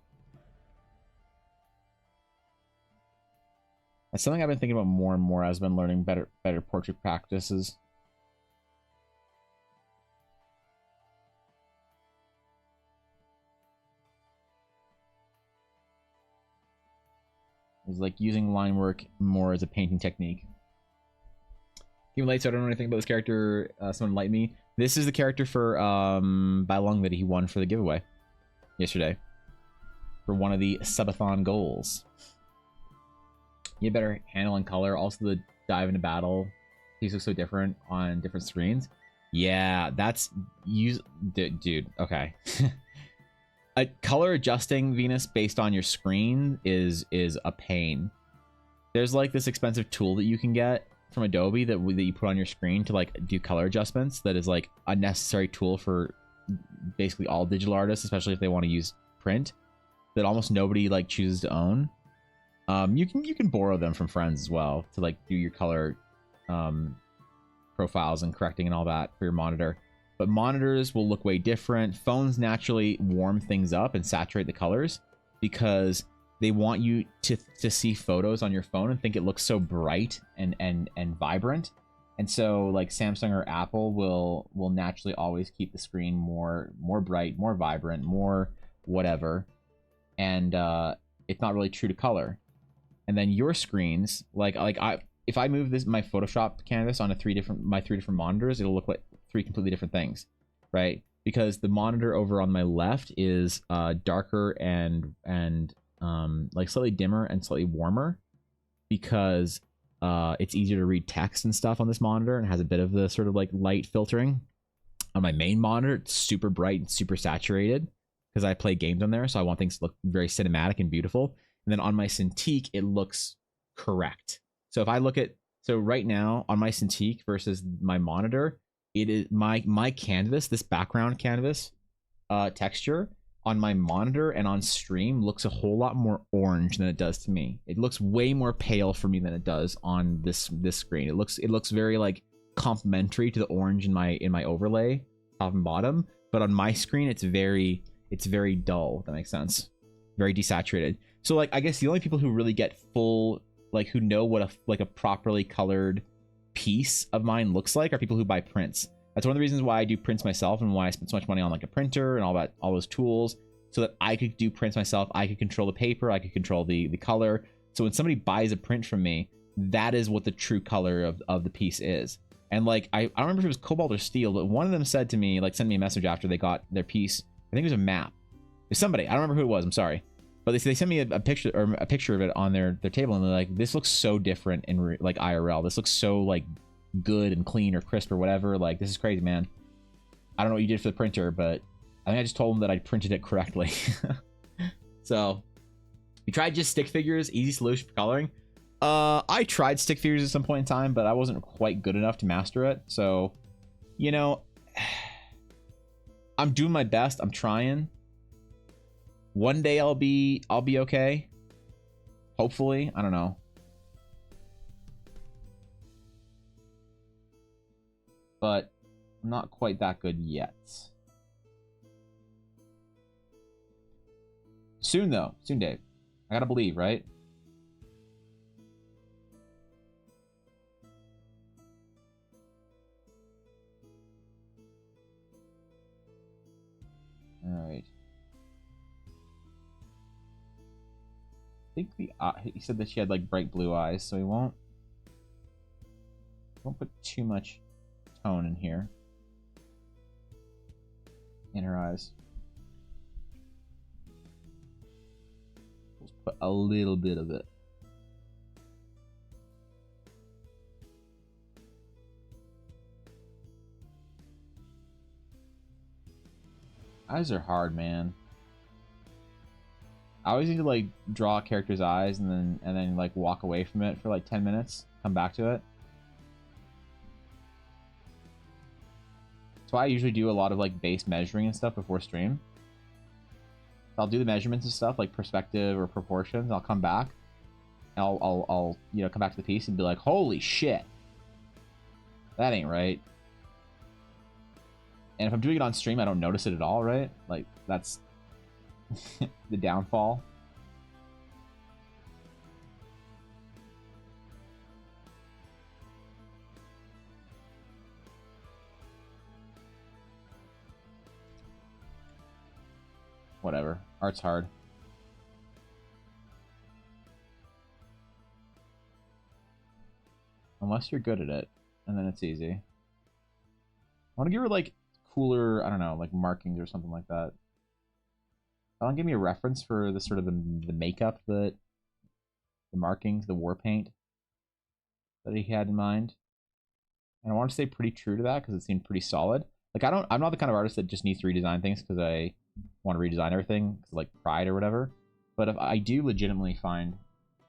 That's something I've been thinking about more and more as I've been learning better portrait practices. Is like using line work more as a painting technique. Even late, so I don't know anything about this character. Someone enlighten me. This is the character for Balong that he won for the giveaway yesterday for one of the subathon goals. You get better handle and color. Also, the dive into battle. These look so different on different screens. Yeah, that's dude. Okay. Color adjusting Venus based on your screen is a pain. There's like this expensive tool that you can get from Adobe that you put on your screen to like do color adjustments. That is like a necessary tool for basically all digital artists, especially if they want to use print. That almost nobody like chooses to own. You can borrow them from friends as well to like do your color profiles and correcting and all that for your monitor. But monitors will look way different. Phones naturally warm things up and saturate the colors because they want you to see photos on your phone and think it looks so bright and vibrant. And so like Samsung or Apple will naturally always keep the screen more bright, more vibrant, more whatever. And it's not really true to color. And then your screens, if I move my Photoshop canvas onto my three different monitors, it'll look like three completely different things, right? Because the monitor over on my left is darker and like slightly dimmer and slightly warmer because it's easier to read text and stuff on this monitor and has a bit of the sort of like light filtering. On my main monitor, it's super bright and super saturated because I play games on there, so I want things to look very cinematic and beautiful. And then on my Cintiq, it looks correct. So if I look at, so right now on my Cintiq versus my monitor, it is my canvas, this background canvas texture on my monitor and on stream looks a whole lot more orange than it does to me. It looks way more pale for me than it does on this screen. It looks very like complementary to the orange in my overlay, top and bottom. But on my screen, it's very dull. If that makes sense. Very desaturated. So like I guess the only people who really get full, like who know what a properly colored piece of mine looks like are people who buy prints. That's one of the reasons why I do prints myself and why I spend so much money on like a printer and all those tools, so that I could do prints myself. I could control the paper, I could control the color. So when somebody buys a print from me, that is what the true color of the piece is. And like I don't remember if it was cobalt or steel, but one of them said to me, like sent me a message after they got their piece. I think it was a map. It was somebody. I don't remember who it was. I'm sorry. But they sent me a picture of it on their table, and they're like, "This looks so different in like IRL. This looks so like good and clean or crisp or whatever. Like, this is crazy, man. I don't know what you did for the printer, but I think I just told him that I printed it correctly. So, we tried just stick figures, easy solution for coloring. I tried stick figures at some point in time, but I wasn't quite good enough to master it. So, you know, I'm doing my best. I'm trying. One day I'll be okay. Hopefully, I don't know. But I'm not quite that good yet. Soon though. Soon, Dave. I gotta believe, right? Alright. I think he said that she had like bright blue eyes, so we won't put too much tone in here. In her eyes. Let's put a little bit of it. Eyes are hard, man. I always need to like draw a character's eyes and then like walk away from it for like 10 minutes, come back to it. That's why I usually do a lot of like base measuring and stuff before stream. I'll do the measurements and stuff like perspective or proportions. I'll come back. And I'll you know, come back to the piece and be like, holy shit, that ain't right. And if I'm doing it on stream, I don't notice it at all, right? Like, that's the downfall. Whatever. Art's hard. Unless you're good at it, and then it's easy. I want to give her, like, cooler, I don't know, like markings or something like that. Don't give me a reference for the sort of the makeup, the markings, the war paint that he had in mind. And I want to stay pretty true to that because it seemed pretty solid. Like, I'm not the kind of artist that just needs to redesign things because I want to redesign everything, like pride or whatever. But if I do legitimately find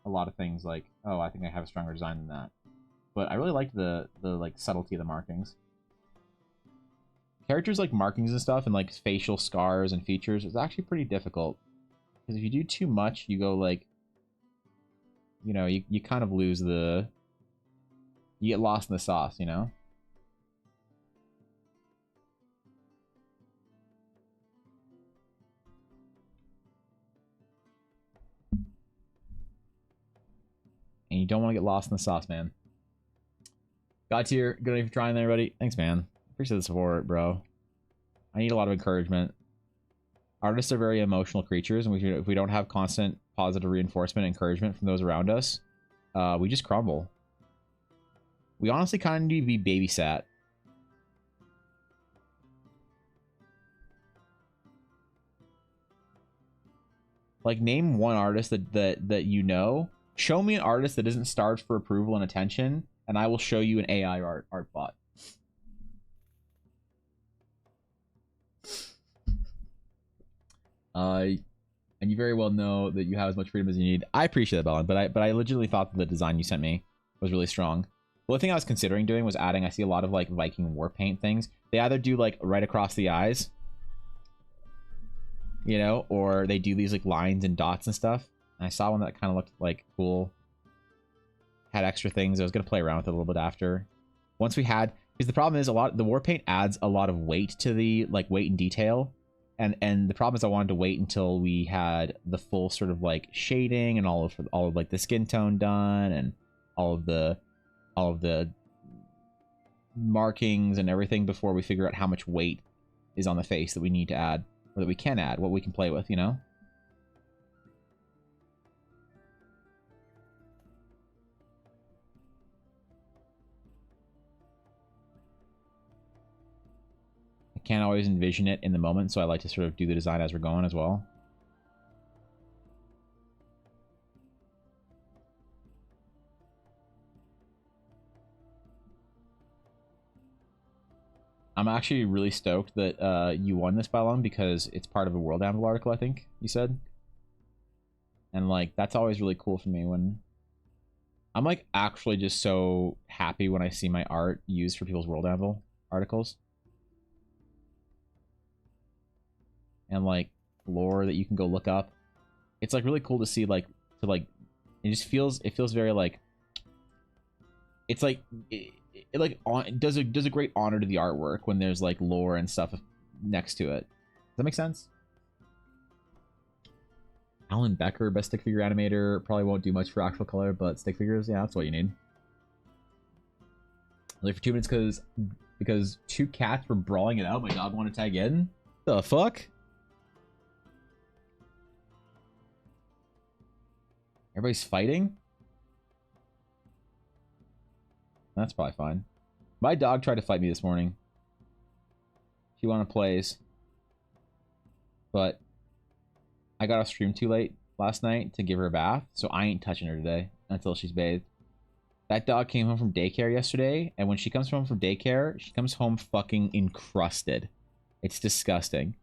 a lot of things like, oh, I think I have a stronger design than that. But I really like the like subtlety of the markings. Characters like markings and stuff and like facial scars and features is actually pretty difficult. Because if you do too much, you go like, you know, you kind of lose the... You get lost in the sauce, you know? And you don't want to get lost in the sauce, man. God tier, good for trying there, buddy. Thanks, man. Appreciate the support, bro. I need a lot of encouragement. Artists are very emotional creatures, and if we don't have constant positive reinforcement and encouragement from those around us, we just crumble. We honestly kind of need to be babysat. Like, name one artist that you know. Show me an artist that isn't starved for approval and attention, and I will show you an AI art bot. And you very well know that you have as much freedom as you need. I appreciate that, Bellin, but I legitimately thought that the design you sent me was really strong. The only thing I was considering doing was adding, I see a lot of like Viking war paint things. They either do like right across the eyes, you know, or they do these like lines and dots and stuff. And I saw one that kind of looked like cool. Had extra things. I was gonna play around with it a little bit after. Once we had, because the problem is the war paint adds a lot of weight to the like weight and detail. And the problem is I wanted to wait until we had the full sort of like shading and all of like the skin tone done and all of the markings and everything before we figure out how much weight is on the face that we need to add, or that we can add, what we can play with, you know? Can't always envision it in the moment, so I like to sort of do the design as we're going as well. I'm actually really stoked that you won this by long because it's part of a World Anvil article, I think you said. And like that's always really cool for me when I'm like actually just so happy when I see my art used for people's World Anvil articles. And like lore that you can go look up. It's like really cool to see like it feels very like it's like it does a great honor to the artwork when there's like lore and stuff next to it. Does that make sense? Alan Becker, best stick figure animator, probably won't do much for actual color, but stick figures, yeah, that's what you need. Only for 2 minutes because 2 cats were brawling it out. My dog wanted to tag in. The fuck? Everybody's fighting? That's probably fine. My dog tried to fight me this morning. She wanted to plays. But I got off stream too late last night to give her a bath, so I ain't touching her today until she's bathed. That dog came home from daycare yesterday, and when she comes home from daycare, she comes home fucking encrusted. It's disgusting.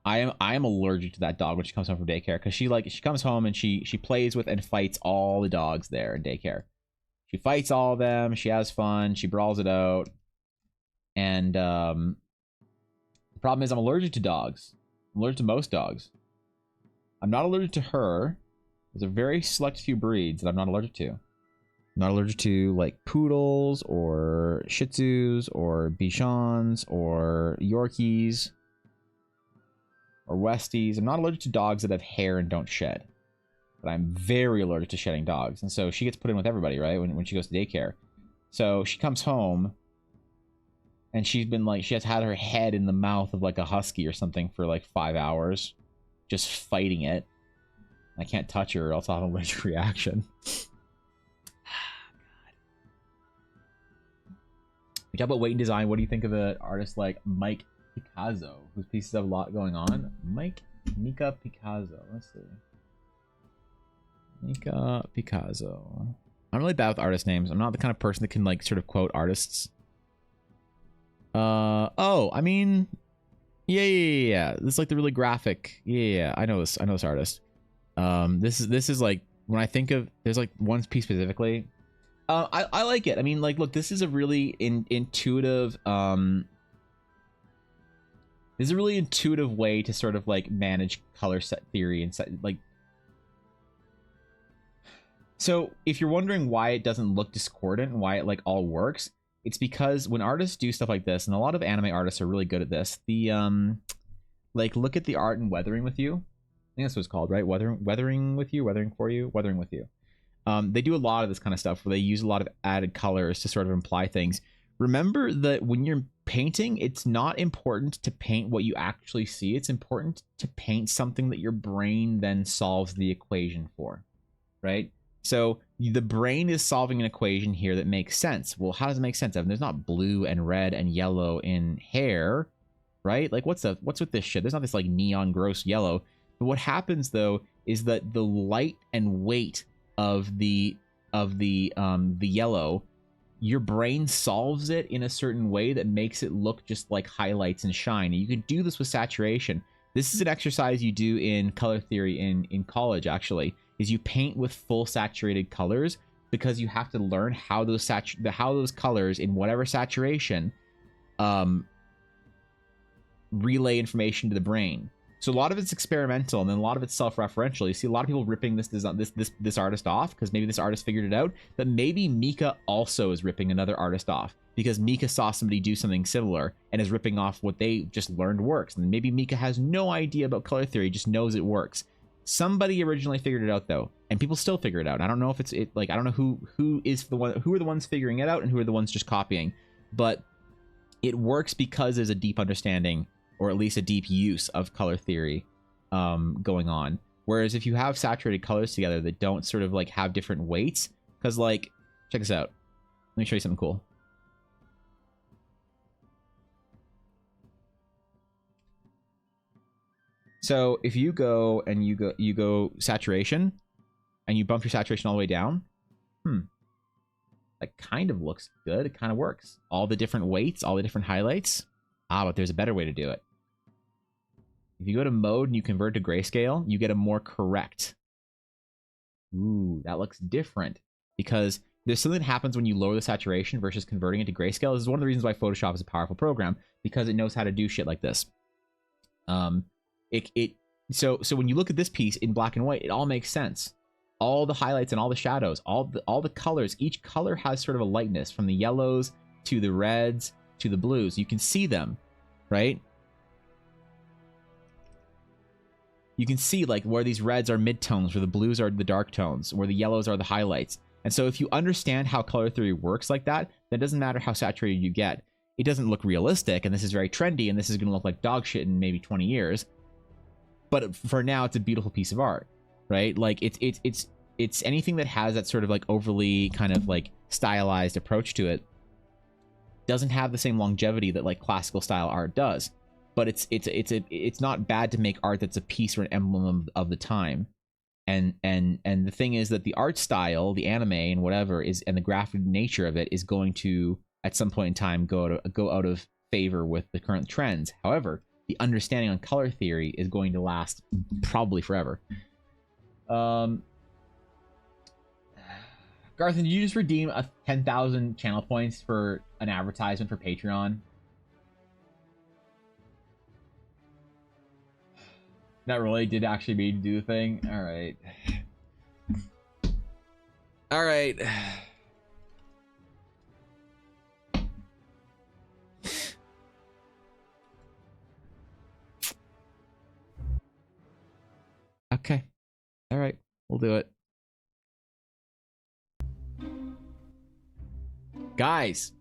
I am allergic to that dog when she comes home from daycare because she comes home and she plays with and fights all the dogs there in daycare. She fights all of them. She has fun. She brawls it out. And the problem is I'm allergic to dogs. I'm allergic to most dogs. I'm not allergic to her. There's a very select few breeds that I'm not allergic to. I'm not allergic to like poodles or Shih Tzus or Bichons or Yorkies or Westies. I'm not allergic to dogs that have hair and don't shed. But I'm very allergic to shedding dogs. And so she gets put in with everybody, right? When she goes to daycare. So she comes home and she's been like, she has had her head in the mouth of like a husky or something for like 5 hours. Just fighting it. I can't touch her or else I'll have an allergic reaction. We talk about weight and design. What do you think of an artist like Mike Picasso, whose pieces have a lot going on? Mika Picasso. Let's see. Mika Picasso. I'm really bad with artist names. I'm not the kind of person that can like sort of quote artists. Oh, I mean, yeah. This is like the really graphic. Yeah. I know this artist. This is like when I think of there's like one piece specifically. I like it. I mean, like, look, this is a really intuitive. This is a really intuitive way to sort of like manage color set theory and set like. So if you're wondering why it doesn't look discordant and why it like all works, it's because when artists do stuff like this, and a lot of anime artists are really good at this, the like look at the art in Weathering with You. I think that's what it's called, right? Weathering with You, Weathering for You, Weathering with You. They do a lot of this kind of stuff where they use a lot of added colors to sort of imply things. Remember that when you're painting, it's not important to paint what you actually see. It's important to paint something that your brain then solves the equation for, right? So the brain is solving an equation here that makes sense. Well, how does it make sense, Evan? There's not blue and red and yellow in hair, right? Like what's with this shit? There's not this like neon gross yellow. But what happens though is that the light and weight of the yellow, your brain solves it in a certain way that makes it look just like highlights and shine. And you can do this with saturation. This is an exercise you do in color theory in college, actually, is you paint with full saturated colors because you have to learn how those colors in whatever saturation relay information to the brain. So a lot of it's experimental, and then a lot of it's self-referential. You see a lot of people ripping this artist off because maybe this artist figured it out, but maybe Mika also is ripping another artist off because Mika saw somebody do something similar and is ripping off what they just learned works. And maybe Mika has no idea about color theory, just knows it works. Somebody originally figured it out though, and people still figure it out. I don't know if it's like I don't know who are the ones figuring it out and who are the ones just copying, but it works because there's a deep understanding, or at least a deep use of color theory going on. Whereas if you have saturated colors together that don't sort of like have different weights, because like, check this out. Let me show you something cool. So if you go and you go saturation and you bump your saturation all the way down, That kind of looks good. It kind of works. All the different weights, all the different highlights. Ah, but there's a better way to do it. If you go to mode and you convert to grayscale, you get a more correct. Ooh, that looks different. Because there's something that happens when you lower the saturation versus converting it to grayscale. This is one of the reasons why Photoshop is a powerful program, because it knows how to do shit like this. So when you look at this piece in black and white, it all makes sense. All the highlights and all the shadows, all the colors, each color has sort of a lightness, from the yellows to the reds to the blues. You can see them, right? You can see like where these reds are midtones, where the blues are the dark tones, where the yellows are the highlights. And so if you understand how color theory works like that, then it doesn't matter how saturated you get. It doesn't look realistic, and this is very trendy, and this is going to look like dog shit in maybe 20 years. But for now, it's a beautiful piece of art, right? Like it's anything that has that sort of like overly kind of like stylized approach to it doesn't have the same longevity that like classical style art does. But it's not bad to make art that's a piece or an emblem of the time. And the thing is that the art style, the anime and whatever is, and the graphic nature of it is going to at some point in time go out of favor with the current trends. However, the understanding on color theory is going to last probably forever. Garthan, did you just redeem a 10,000 channel points for an advertisement for Patreon? That really did actually mean to do the thing? Alright. Alright. Okay. Alright. We'll do it. Guys.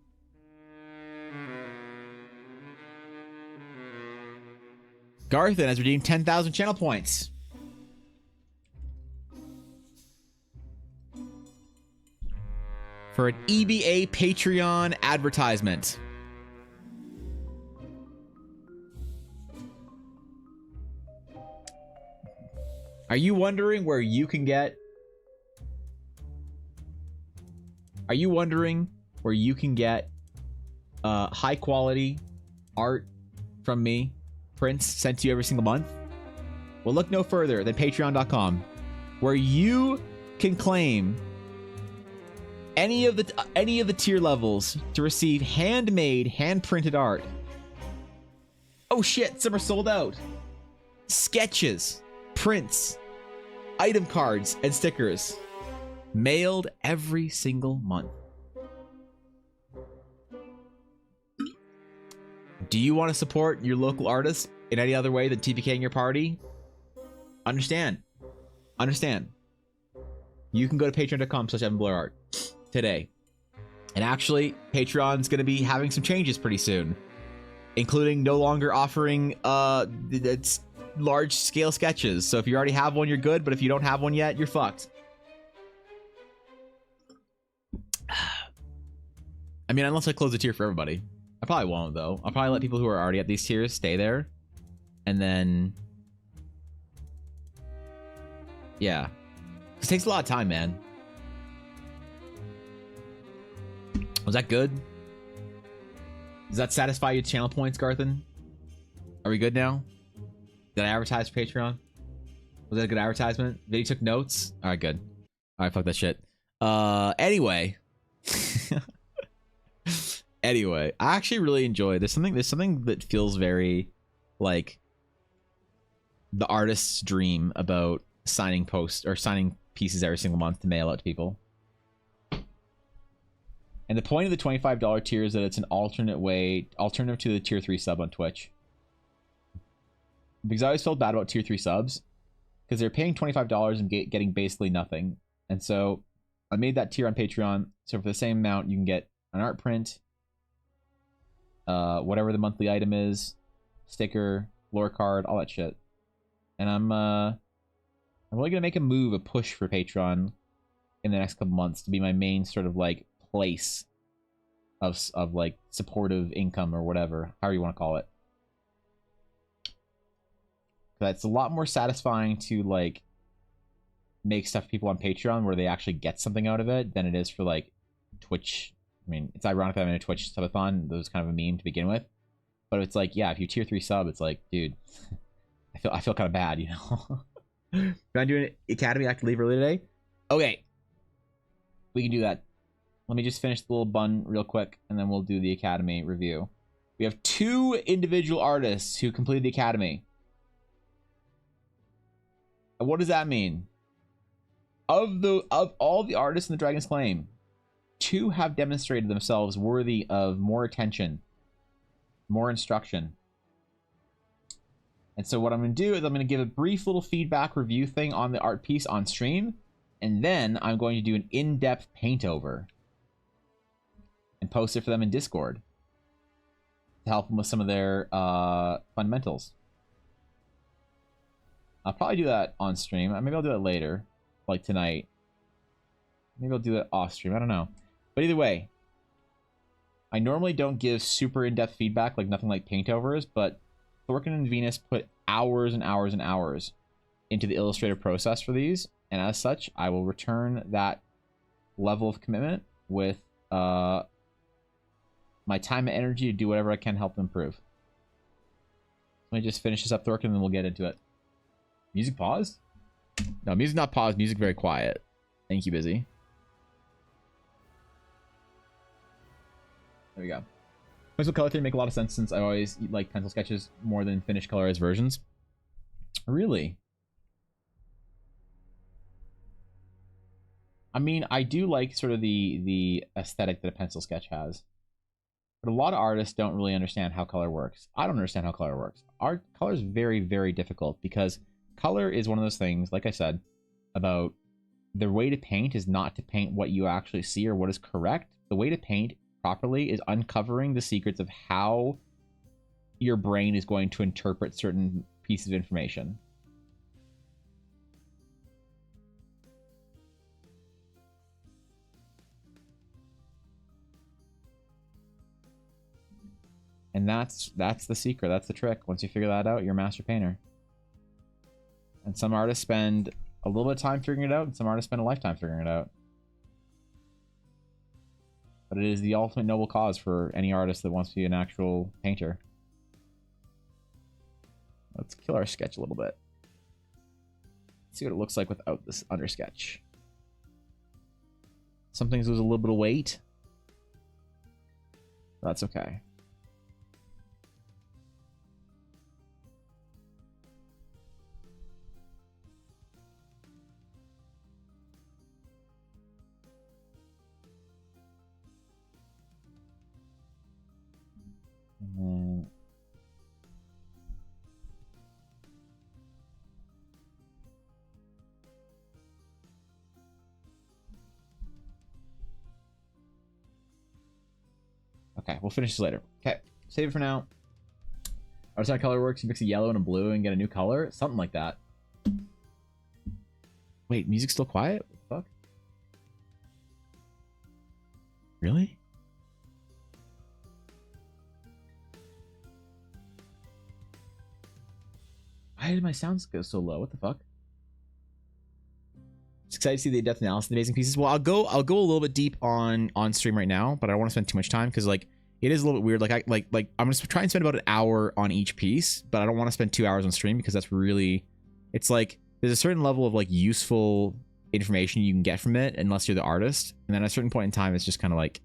Garthan has redeemed 10,000 channel points. For an EBA Patreon advertisement. Are you wondering where you can get... Are you wondering where you can get high quality art from me? Prints sent to you every single month? Well, look no further than patreon.com, where you can claim any of the tier levels to receive handmade, hand-printed art. Oh shit, some are sold out. Sketches, prints, item cards, and stickers mailed every single month. Do you want to support your local artists in any other way than TPKing your party? Understand. You can go to patreon.com/EvanBlairArt today. And actually, Patreon's going to be having some changes pretty soon, including no longer offering it's large-scale sketches. So if you already have one, you're good, but if you don't have one yet, you're fucked. I mean, unless I close the tier for everybody. I probably won't, though. I'll probably let people who are already at these tiers stay there. And then... yeah. This takes a lot of time, man. Was that good? Does that satisfy your channel points, Garthan? Are we good now? Did I advertise for Patreon? Was that a good advertisement? Vinny took notes? Alright, good. Alright, fuck that shit. Anyway. Anyway, I actually really enjoy. There's something that feels very like the artist's dream about signing posts or signing pieces every single month to mail out to people. And the point of the $25 tier is that it's an alternative to the tier 3 sub on Twitch. Because I always felt bad about tier 3 subs because they're paying $25 and getting basically nothing. And so I made that tier on Patreon. So for the same amount, you can get an art print, whatever the monthly item is, sticker, lore card, all that shit. And I'm really gonna make a push for Patreon in the next couple months to be my main sort of like place of like supportive income or whatever, however you want to call it. That's a lot more satisfying to like make stuff for people on Patreon where they actually get something out of it than it is for like Twitch. I mean, it's ironic that I'm in a Twitch subathon. That was kind of a meme to begin with. But it's like, yeah, if you tier 3 sub, it's like, dude, I feel kind of bad, you know. Can I do an academy I can leave early today? Okay, we can do that. Let me just finish the little bun real quick, and then we'll do the academy review. We have 2 individual artists who completed the academy. What does that mean? Of all the artists in the Dragon's Claim, 2 have demonstrated themselves worthy of more attention, more instruction. And so what I'm going to do is I'm going to give a brief little feedback review thing on the art piece on stream, and then I'm going to do an in-depth paint over and post it for them in Discord to help them with some of their fundamentals. I'll probably do that on stream. Maybe I'll do it later, like tonight. Maybe I'll do it off stream. I don't know. But either way, I normally don't give super in-depth feedback, like nothing like paint overs, but Thorkin and Venus put hours and hours and hours into the illustrative process for these, and as such, I will return that level of commitment with my time and energy to do whatever I can to help them improve. Let me just finish this up, Thorkin, and then we'll get into it. Music paused? No, music not paused. Music very quiet. Thank you, Busy. There we go. Pencil color theory make a lot of sense since I always like pencil sketches more than finished colorized versions. Really? I mean, I do like sort of the aesthetic that a pencil sketch has. But a lot of artists don't really understand how color works. I don't understand how color works. Color is very, very difficult because color is one of those things, like I said, about the way to paint is not to paint what you actually see or what is correct. The way to paint properly is uncovering the secrets of how your brain is going to interpret certain pieces of information. And that's the secret. That's the trick. Once you figure that out, you're a master painter. And some artists spend a little bit of time figuring it out, and some artists spend a lifetime figuring it out. But it is the ultimate noble cause for any artist that wants to be an actual painter. Let's kill our sketch a little bit. Let's see what it looks like without this under sketch. Some things lose a little bit of weight. That's okay. And then okay, we'll finish this later. Okay, save it for now. Our side color works. You mix a yellow and a blue and get a new color. Something like that. Wait, music's still quiet? What the fuck? Really? Why did my sounds go so low? What the fuck? It's excited to see the in-depth analysis of the amazing pieces. Well, I'll go a little bit deep on stream right now, but I don't want to spend too much time because like it is a little bit weird. Like I'm gonna try and spend about an hour on each piece, but I don't want to spend 2 hours on stream because that's really, it's like there's a certain level of like useful information you can get from it unless you're the artist, and then at a certain point in time it's just kind of like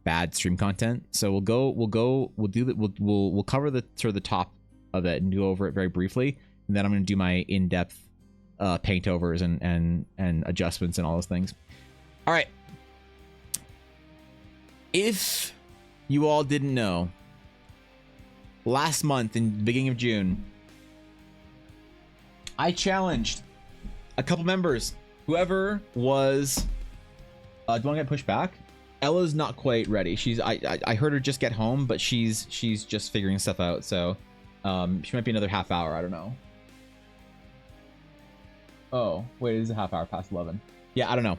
bad stream content. So we'll cover the sort of the top of it and go over it very briefly, and then I'm going to do my in-depth paint overs and adjustments and all those things. All right, if you all didn't know, last month in the beginning of June I challenged a couple members, whoever was do you want to get pushed back? Ella's not quite ready. I heard her just get home, but she's just figuring stuff out, so she might be another half hour. I don't know. Oh, wait, it is a half hour past 11. Yeah, I don't know.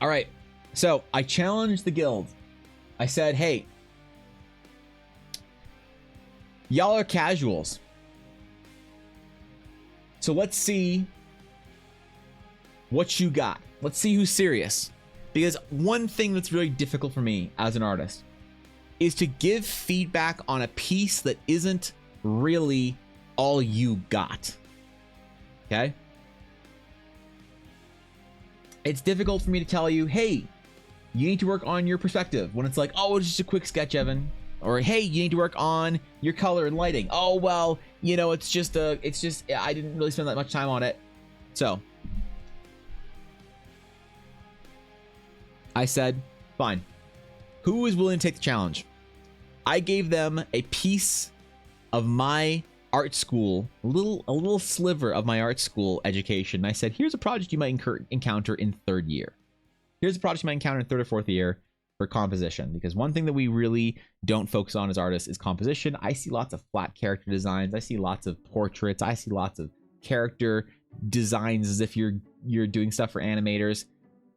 All right. So I challenged the guild. I said, hey, y'all are casuals. So let's see what you got. Let's see who's serious. Because one thing that's really difficult for me as an artist is to give feedback on a piece that isn't really all you got. Okay? It's difficult for me to tell you, hey, you need to work on your perspective, when it's like, oh, it's just a quick sketch, Evan. Or, hey, you need to work on your color and lighting. Oh, well, you know, it's just I didn't really spend that much time on it. So I said, fine. Who is willing to take the challenge? I gave them a piece of my art school, a little sliver of my art school education. And I said, here's a project you might encounter in third year. Here's a project you might encounter in third or fourth year for composition. Because one thing that we really don't focus on as artists is composition. I see lots of flat character designs. I see lots of portraits. I see lots of character designs as if you're doing stuff for animators.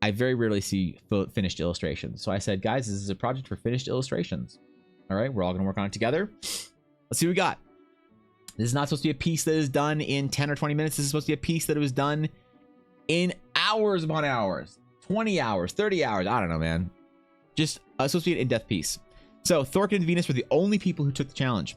I very rarely see finished illustrations. So I said, guys, this is a project for finished illustrations. All right, we're all gonna work on it together. Let's see what we got. This is not supposed to be a piece that is done in 10 or 20 minutes. This is supposed to be a piece that was done in hours upon hours, 20 hours, 30 hours. I don't know, man. Just supposed to be an in-depth piece. So Thorkin and Venus were the only people who took the challenge.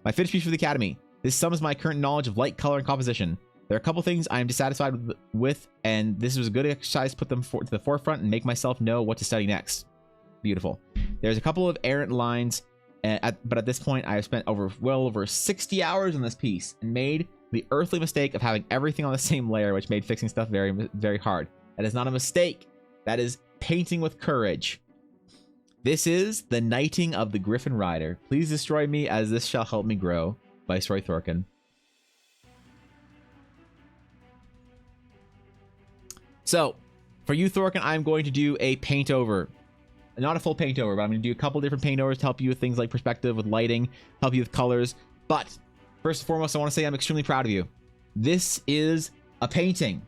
My finished piece for the Academy. This sums my current knowledge of light, color, and composition. There are a couple things I am dissatisfied with, and this was a good exercise to put them to the forefront and make myself know what to study next. Beautiful. There's a couple of errant lines, but at this point, I have spent well over 60 hours on this piece and made the earthly mistake of having everything on the same layer, which made fixing stuff very, very hard. That is not a mistake. That is painting with courage. This is the Knighting of the Griffin Rider. Please destroy me, as this shall help me grow. Viceroy Thorkin. So, for you, Thorkin, I'm going to do a paint over. Not a full paint over, but I'm going to do a couple different paint overs to help you with things like perspective, with lighting, help you with colors. But, first and foremost, I want to say I'm extremely proud of you. This is a painting.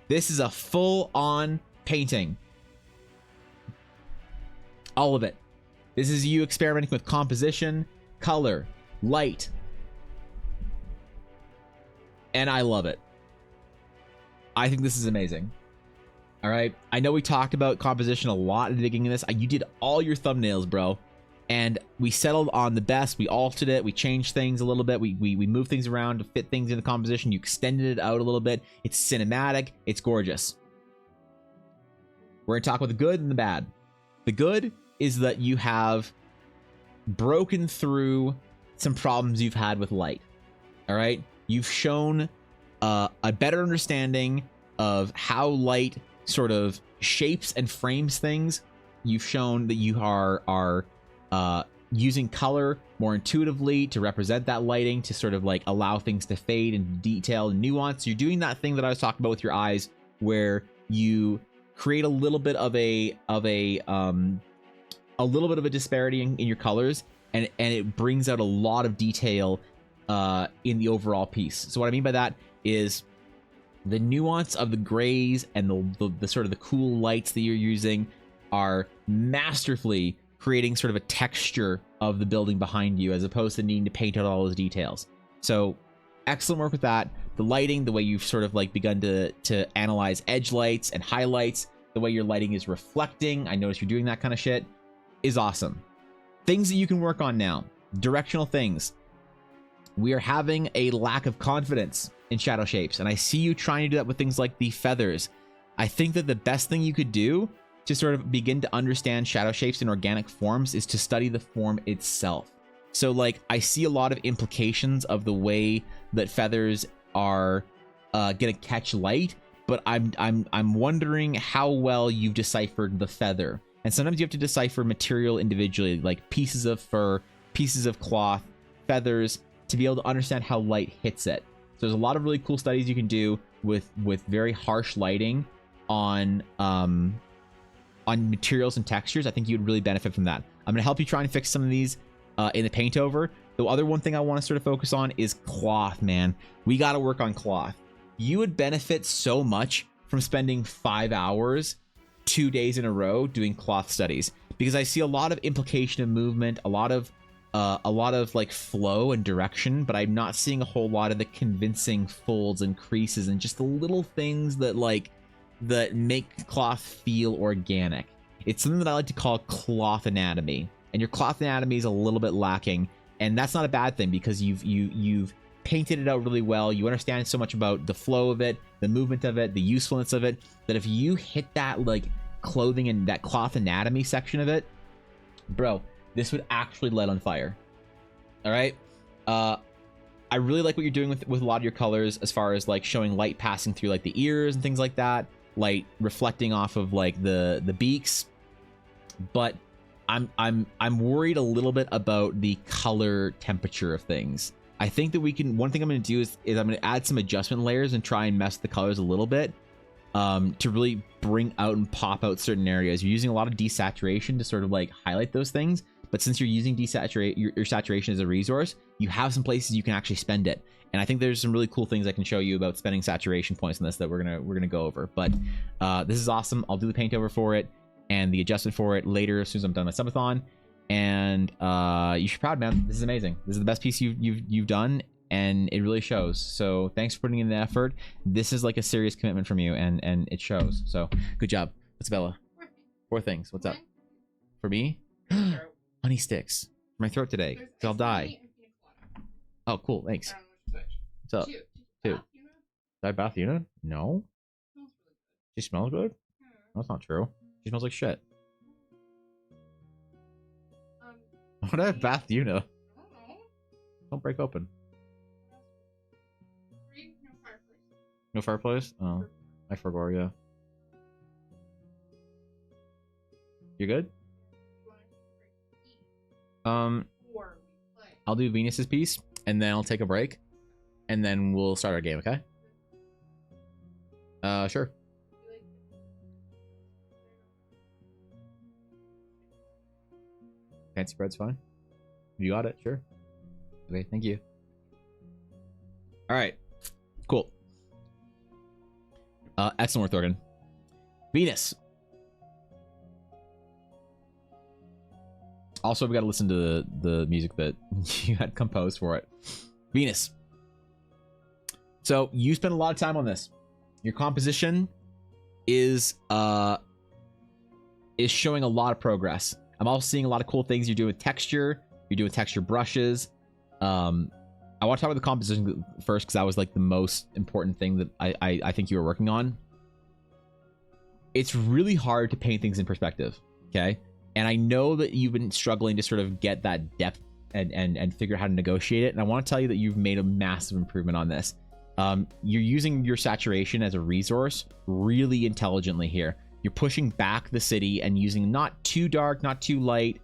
This is a full-on painting. All of it. This is you experimenting with composition, color, light. And I love it. I think this is amazing. All right. I know we talked about composition a lot at the beginning of this. You did all your thumbnails, bro. And we settled on the best. We altered it. We changed things a little bit. We moved things around to fit things into composition. You extended it out a little bit. It's cinematic. It's gorgeous. We're going to talk about the good and the bad. The good is that you have broken through some problems you've had with light. All right. You've shown a better understanding of how light sort of shapes and frames things. You've shown that you are using color more intuitively to represent that lighting, to sort of like allow things to fade and detail and nuance. You're doing that thing that I was talking about with your eyes, where you create a little bit of a little bit of a disparity in your colors, and it brings out a lot of detail in the overall piece. So what I mean by that is the nuance of the grays and the sort of the cool lights that you're using are masterfully creating sort of a texture of the building behind you, as opposed to needing to paint out all those details. So excellent work with that. The lighting, the way you've sort of like begun to analyze edge lights and highlights, the way your lighting is reflecting, I notice you're doing that kind of shit, is awesome. Things that you can work on now. Directional things. We are having a lack of confidence in shadow shapes, and I see you trying to do that with things like the feathers. I think that the best thing you could do to sort of begin to understand shadow shapes in organic forms is to study the form itself. So like, I see a lot of implications of the way that feathers are gonna catch light, but I'm wondering how well you've deciphered the feather. And sometimes you have to decipher material individually, like pieces of fur, pieces of cloth, feathers, to be able to understand how light hits it. So there's a lot of really cool studies you can do with very harsh lighting on materials and textures. I think you'd really benefit from that. I'm gonna help you try and fix some of these in the paint over. The other one thing I want to sort of focus on is cloth, man. We got to work on cloth. You would benefit so much from spending 5 hours 2 days in a row doing cloth studies, because I see a lot of implication of movement, a lot of like flow and direction, but I'm not seeing a whole lot of the convincing folds and creases and just the little things that like that make cloth feel organic. It's something that I like to call cloth anatomy, and your cloth anatomy is a little bit lacking, and that's not a bad thing because you've painted it out really well. You understand so much about the flow of it, the movement of it, the usefulness of it, that if you hit that like clothing and that cloth anatomy section of it, bro, this would actually light on fire. All right. I really like what you're doing with a lot of your colors, as far as like showing light passing through like the ears and things like that, light reflecting off of like the beaks. But I'm worried a little bit about the color temperature of things. I think that we can, one thing I'm going to do is I'm going to add some adjustment layers and try and mess the colors a little bit, to really bring out and pop out certain areas. You're using a lot of desaturation to sort of like highlight those things, but since you're using your saturation as a resource, you have some places you can actually spend it. And I think there's some really cool things I can show you about spending saturation points in this that we're gonna go over. But this is awesome. I'll do the paint over for it and the adjustment for it later as soon as I'm done my subathon. And you should be proud, man. This is amazing. This is the best piece you've done, and it really shows. So thanks for putting in the effort. This is like a serious commitment from you, and it shows. So good job. What's Bella? 4 things. What's up? For me? Honey sticks for my throat today, so I'll die. Oh, cool. Thanks. What's up? 2. Did bath unit? No. She smells good? That's not true. She smells like shit. What a bath unit? Don't break open. No fireplace? Oh, I forgot. Yeah. You good? I'll do Venus's piece, and then I'll take a break, and then we'll start our game. Okay? Sure. Fancy bread's fine. You got it. Sure. Okay. Thank you. All right. Cool. Excellent work, Thorgan. Venus. Also, we got to listen to the music that you had composed for it. Venus. So you spent a lot of time on this. Your composition is showing a lot of progress. I'm also seeing a lot of cool things you're doing with texture. You're doing texture brushes. I want to talk about the composition first, because that was like the most important thing that I think you were working on. It's really hard to paint things in perspective. Okay. And I know that you've been struggling to sort of get that depth and figure out how to negotiate it. And I want to tell you that you've made a massive improvement on this. You're using your saturation as a resource really intelligently here. You're pushing back the city and using not too dark, not too light,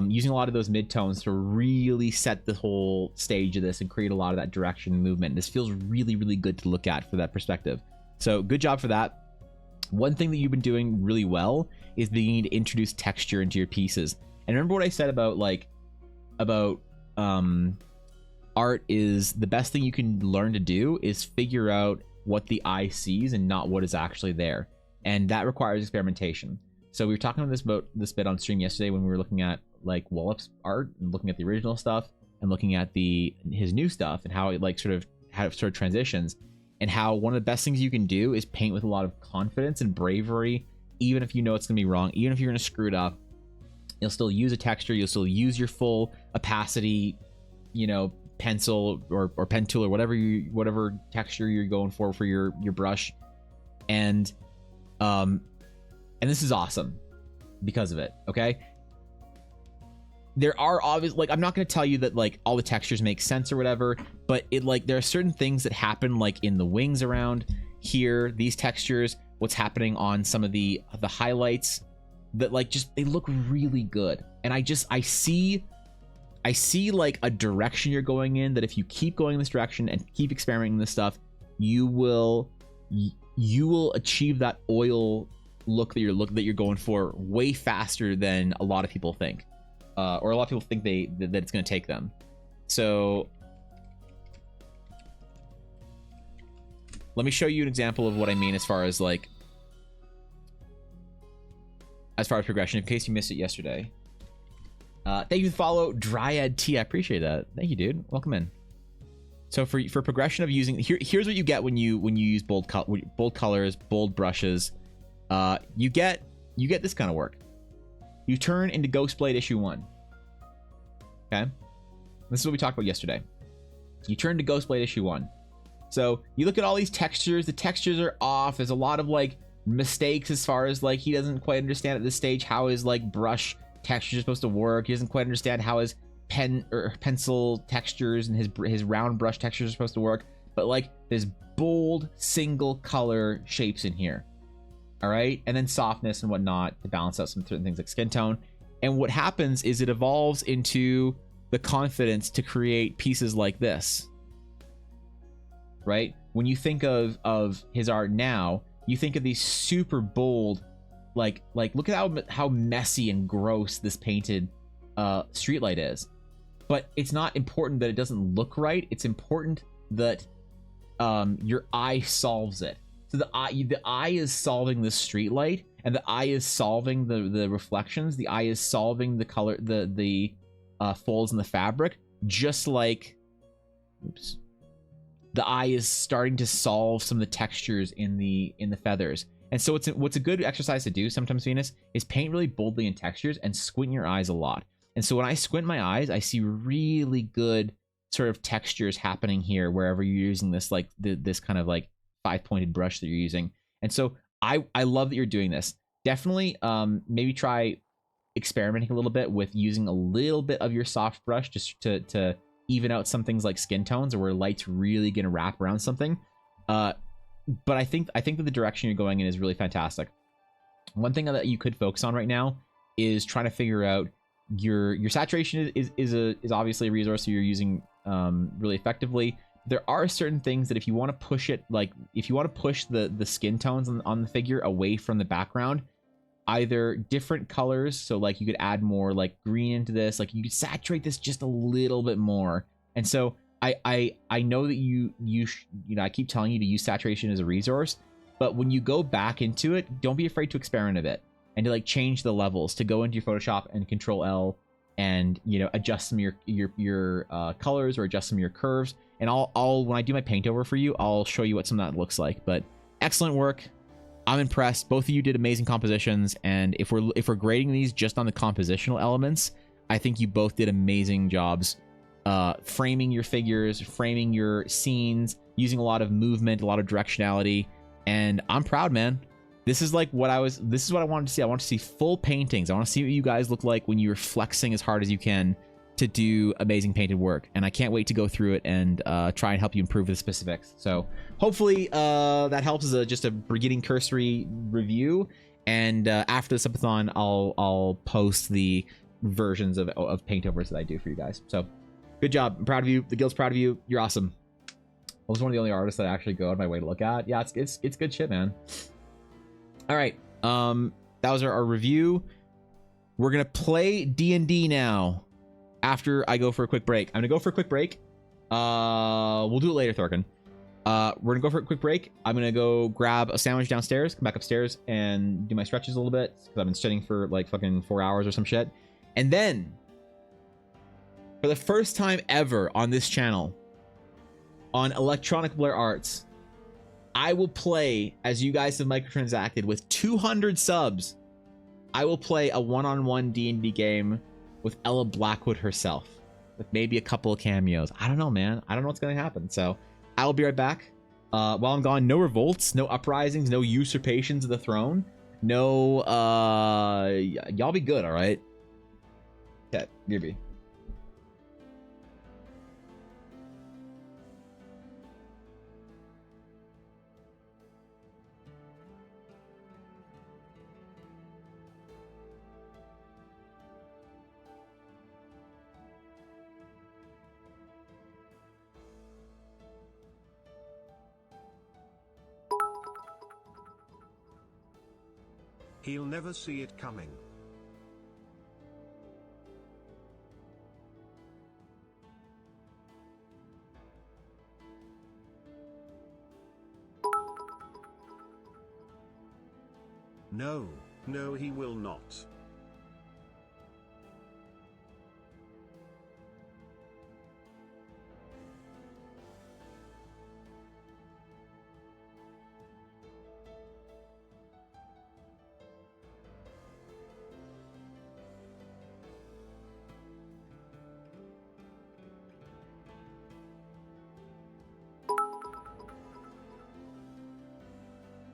using a lot of those midtones to really set the whole stage of this and create a lot of that direction and movement. This feels really, really good to look at for that perspective. So good job for that. One thing that you've been doing really well is beginning to introduce texture into your pieces. And remember what I said about art is the best thing you can learn to do is figure out what the eye sees and not what is actually there. And that requires experimentation. So we were talking about this bit on stream yesterday when we were looking at like Wallop's art and looking at the original stuff and looking at his new stuff and how it sort of transitions, and how one of the best things you can do is paint with a lot of confidence and bravery, even if you know it's gonna be wrong, even if you're gonna screw it up. You'll still use a texture, you'll still use your full opacity, you know, pencil or pen tool or whatever texture you're going for your brush. And this is awesome because of it. Okay, there are obvious, like, I'm not going to tell you that like all the textures make sense or whatever, but it, like, there are certain things that happen like in the wings around here, these textures, what's happening on some of the highlights that like just they look really good. And I see like a direction you're going in, that if you keep going in this direction and keep experimenting this stuff, you will achieve that oil look that you're going for way faster than a lot of people think, or a lot of people think that it's going to take them. So let me show you an example of what I mean as far as progression, in case you missed it yesterday. Thank you for the follow, Dryad T. I appreciate that. Thank you, dude. Welcome in. So for progression of using here's what you get when you use bold colors, bold brushes. You get this kind of work. You turn into Ghostblade issue 1. Okay, this is what we talked about yesterday. You turn to Ghostblade issue 1. So you look at all these textures. The textures are off. There's a lot of like mistakes as far as like he doesn't quite understand at this stage how his like brush textures are supposed to work. He doesn't quite understand how his pen or pencil textures and his round brush textures are supposed to work. But like there's bold single color shapes in here. All right, and then softness and whatnot to balance out some certain things like skin tone. And what happens is it evolves into the confidence to create pieces like this. Right? When you think of his art now, you think of these super bold, like look at how messy and gross this painted streetlight is. But it's not important that it doesn't look right. It's important that your eye solves it. So the eye is solving the streetlight, and the eye is solving the reflections. The eye is solving the color, the folds in the fabric, just like, oops. The eye is starting to solve some of the textures in the feathers. And so what's a good exercise to do sometimes, Venus, is paint really boldly in textures and squint your eyes a lot. And so when I squint my eyes, I see really good sort of textures happening here wherever you're using this like this kind of like 5-pointed brush that you're using. And so I love that you're doing this. Definitely maybe try experimenting a little bit with using a little bit of your soft brush just to even out some things like skin tones or where light's really gonna wrap around something. But I think that the direction you're going in is really fantastic. One thing that you could focus on right now is trying to figure out your saturation is obviously a resource that you're using really effectively. There are certain things that if you want to push it, like if you want to push the skin tones on the figure away from the background, either different colors, so like you could add more like green into this, like you could saturate this just a little bit more. And so I know that you know, I keep telling you to use saturation as a resource, but when you go back into it, don't be afraid to experiment a bit and to like change the levels, to go into your Photoshop and Control L and, you know, adjust some of your colors or adjust some of your curves. And I'll when I do my paint over for you, I'll show you what some of that looks like. But excellent work. I'm impressed. Both of you did amazing compositions, and if we're grading these just on the compositional elements, I think you both did amazing jobs framing your figures, framing your scenes, using a lot of movement, a lot of directionality, and I'm proud, man. This is like this is what I wanted to see. I want to see full paintings. I want to see what you guys look like when you're flexing as hard as you can to do amazing painted work, and I can't wait to go through it and try and help you improve the specifics. So hopefully that helps as just a beginning cursory review, and after the subathon I'll post the versions of paintovers that I do for you guys. So good job. I'm proud of you. The guild's proud of you. You're awesome. I was one of the only artists that I actually go out of my way to look at. Yeah, it's good shit, man. All right, that was our review. We're gonna play D&D now after I go for a quick break. I'm gonna go for a quick break. We'll do it later, Thorkin. We're gonna go for a quick break. I'm gonna go grab a sandwich downstairs, come back upstairs and do my stretches a little bit because I've been sitting for like fucking 4 hours or some shit. And then for the first time ever on this channel, on Electronic Blur Arts, I will play, as you guys have microtransacted, with 200 subs. I will play a one-on-one D&D game with Ella Blackwood herself, with maybe a couple of cameos. I don't know, man. I don't know what's gonna happen. So I'll be right back. While I'm gone, no revolts, no uprisings, no usurpations of the throne, no y'all be good, all right? Okay, maybe. He'll never see it coming. No, no, he will not.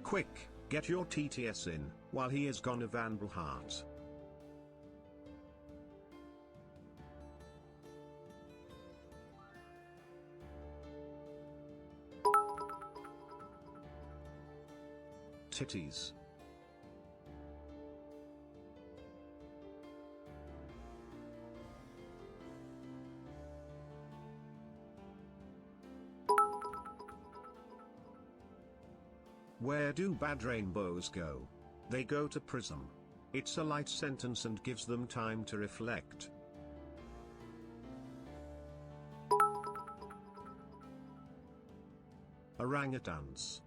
Quick, get your TTS in, while he is gone Evan Heart. Titties. Where do bad rainbows go? They go to prison. It's a light sentence and gives them time to reflect. Orangutans.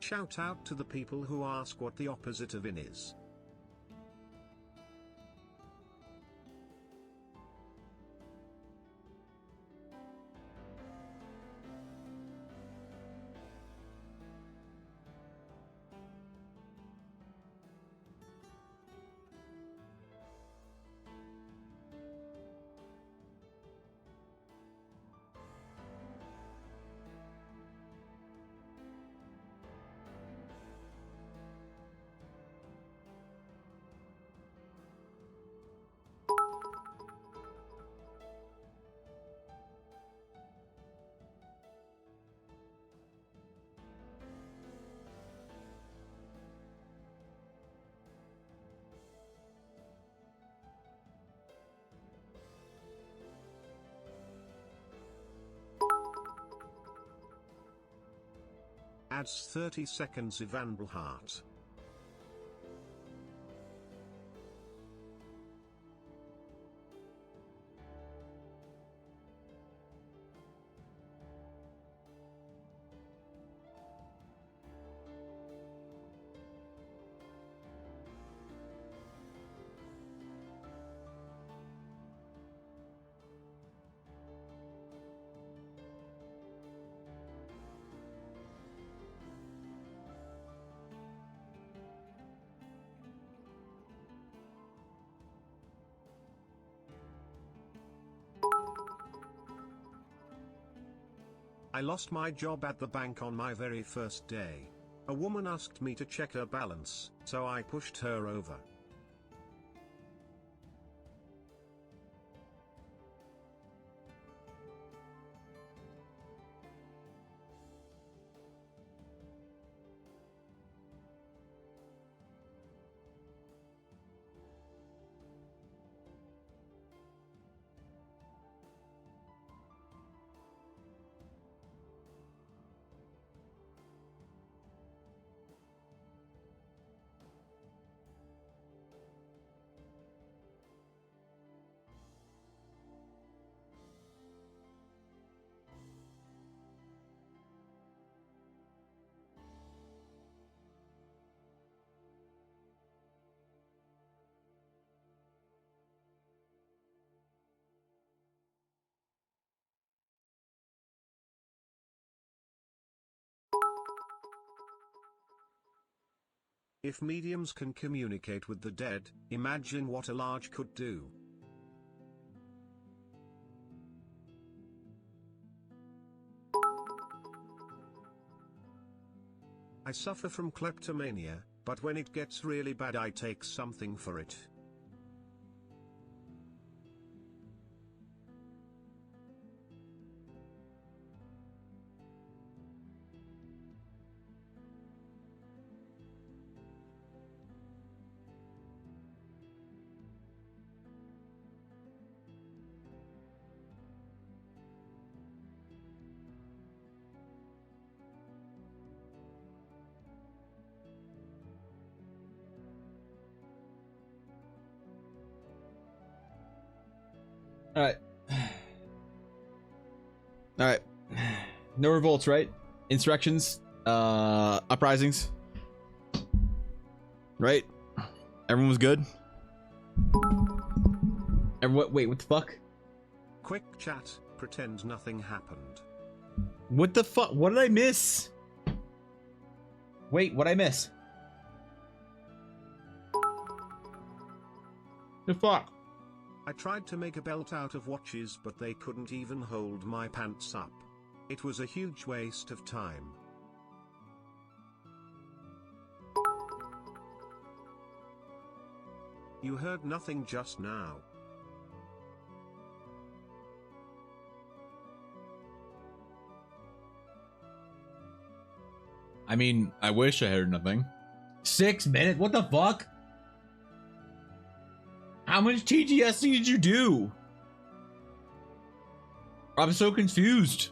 Shout out to the people who ask what the opposite of in is. Adds 30 seconds Evan Heart. I lost my job at the bank on my very first day. A woman asked me to check her balance, so I pushed her over. If mediums can communicate with the dead, imagine what a large could do. I suffer from kleptomania, but when it gets really bad I take something for it. All right. All right. No revolts, right? Insurrections, uprisings. Right? Everyone was good? Everyone, wait, what the fuck? Quick chat, pretend nothing happened. What the fuck? What did I miss? Wait, what'd I miss? The fuck? I tried to make a belt out of watches, but they couldn't even hold my pants up. It was a huge waste of time. You heard nothing just now. I mean, I wish I heard nothing. 6 minutes? What the fuck? How much TGS did you do? I'm so confused.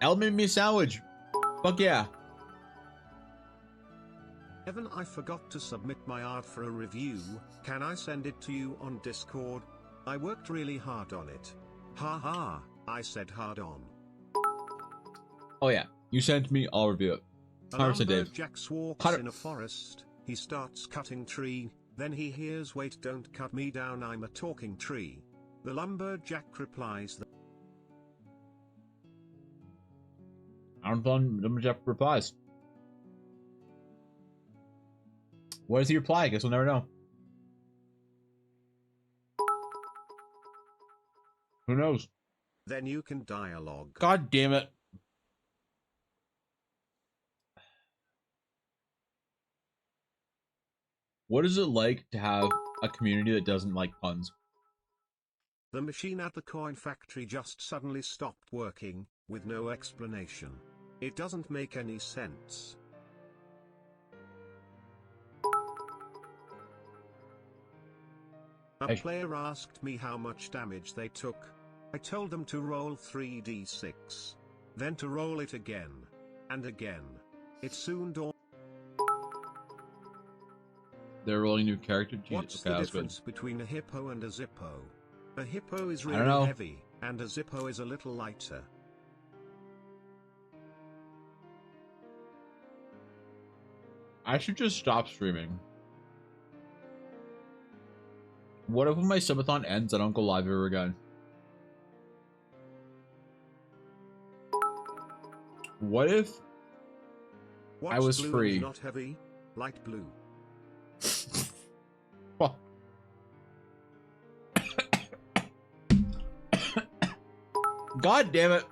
Element me a sandwich. Fuck yeah. Evan, I forgot to submit my art for a review. Can I send it to you on Discord? I worked really hard on it. Haha, I said hard on. Oh yeah. You sent me, I'll review it. A 100% Dave. lumberjack walks in a forest. He starts cutting tree. Then he hears, "Wait, don't cut me down, I'm a talking tree." The lumberjack replies, I don't know. Lumberjack replies. What does he reply? I guess we'll never know. Who knows? "Then you can dialogue." God damn it. What is it like to have a community that doesn't like puns? The machine at the coin factory just suddenly stopped working, with no explanation. It doesn't make any sense. A player asked me how much damage they took. I told them to roll 3d6. Then to roll it again. And again. It soon dawned. They're rolling new character. Jesus, What's okay, the difference between a hippo and a Zippo? A hippo is I don't really know. heavy, and a Zippo is a little lighter. I should just stop streaming. What if when my subathon ends, I don't go live ever again? What if I What's was blue free? and not heavy? Light blue. Fuck. God damn it.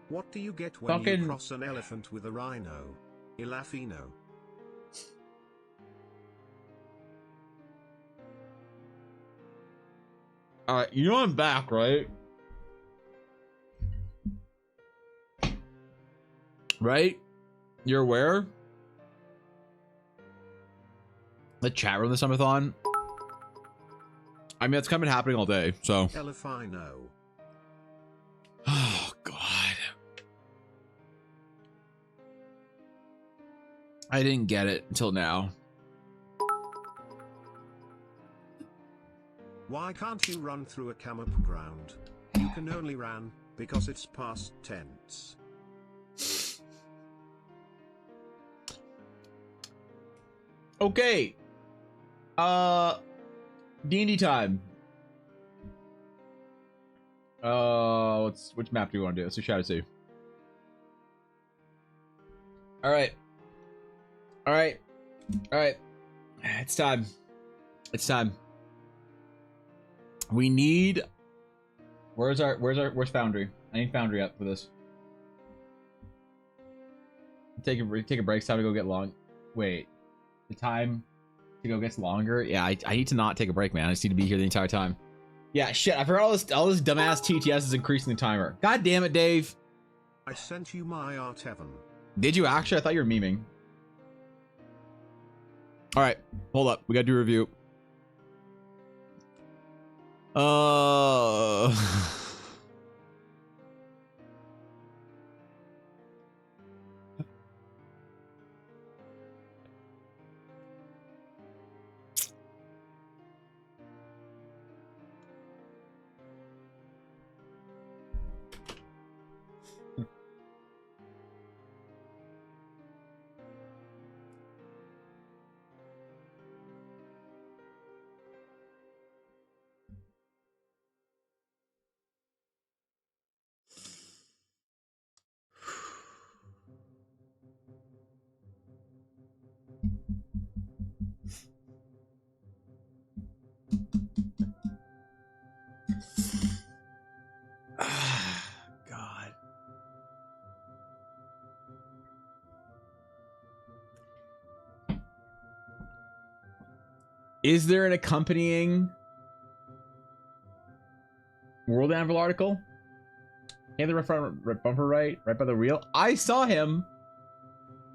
What do you get when Fucking- you cross an elephant with a rhino? Ilafino. Alright, you know I'm back, right? Right? You're aware? The chat room this subathon? I mean, it's kind of been happening all day, so. Elefino. Oh, God. I didn't get it until now. Why can't you run through a campground? You can only run because it's past tense. Okay. D&D time. Which map do we want to do? Let's do Shadow Sea. All right. It's time. We need. Where's Foundry? I need Foundry up for this. Take a break. It's time to go get long. Wait, the time to go gets longer. Yeah, I need to not take a break, man. I just need to be here the entire time. Yeah, shit. I forgot all this dumbass TTS is increasing the timer. God damn it, Dave. I sent you my art, Evan. Did you actually? I thought you were memeing. All right, hold up. We gotta do a review. Is there an accompanying World Anvil article? Hey, the front bumper right by the wheel. I saw him.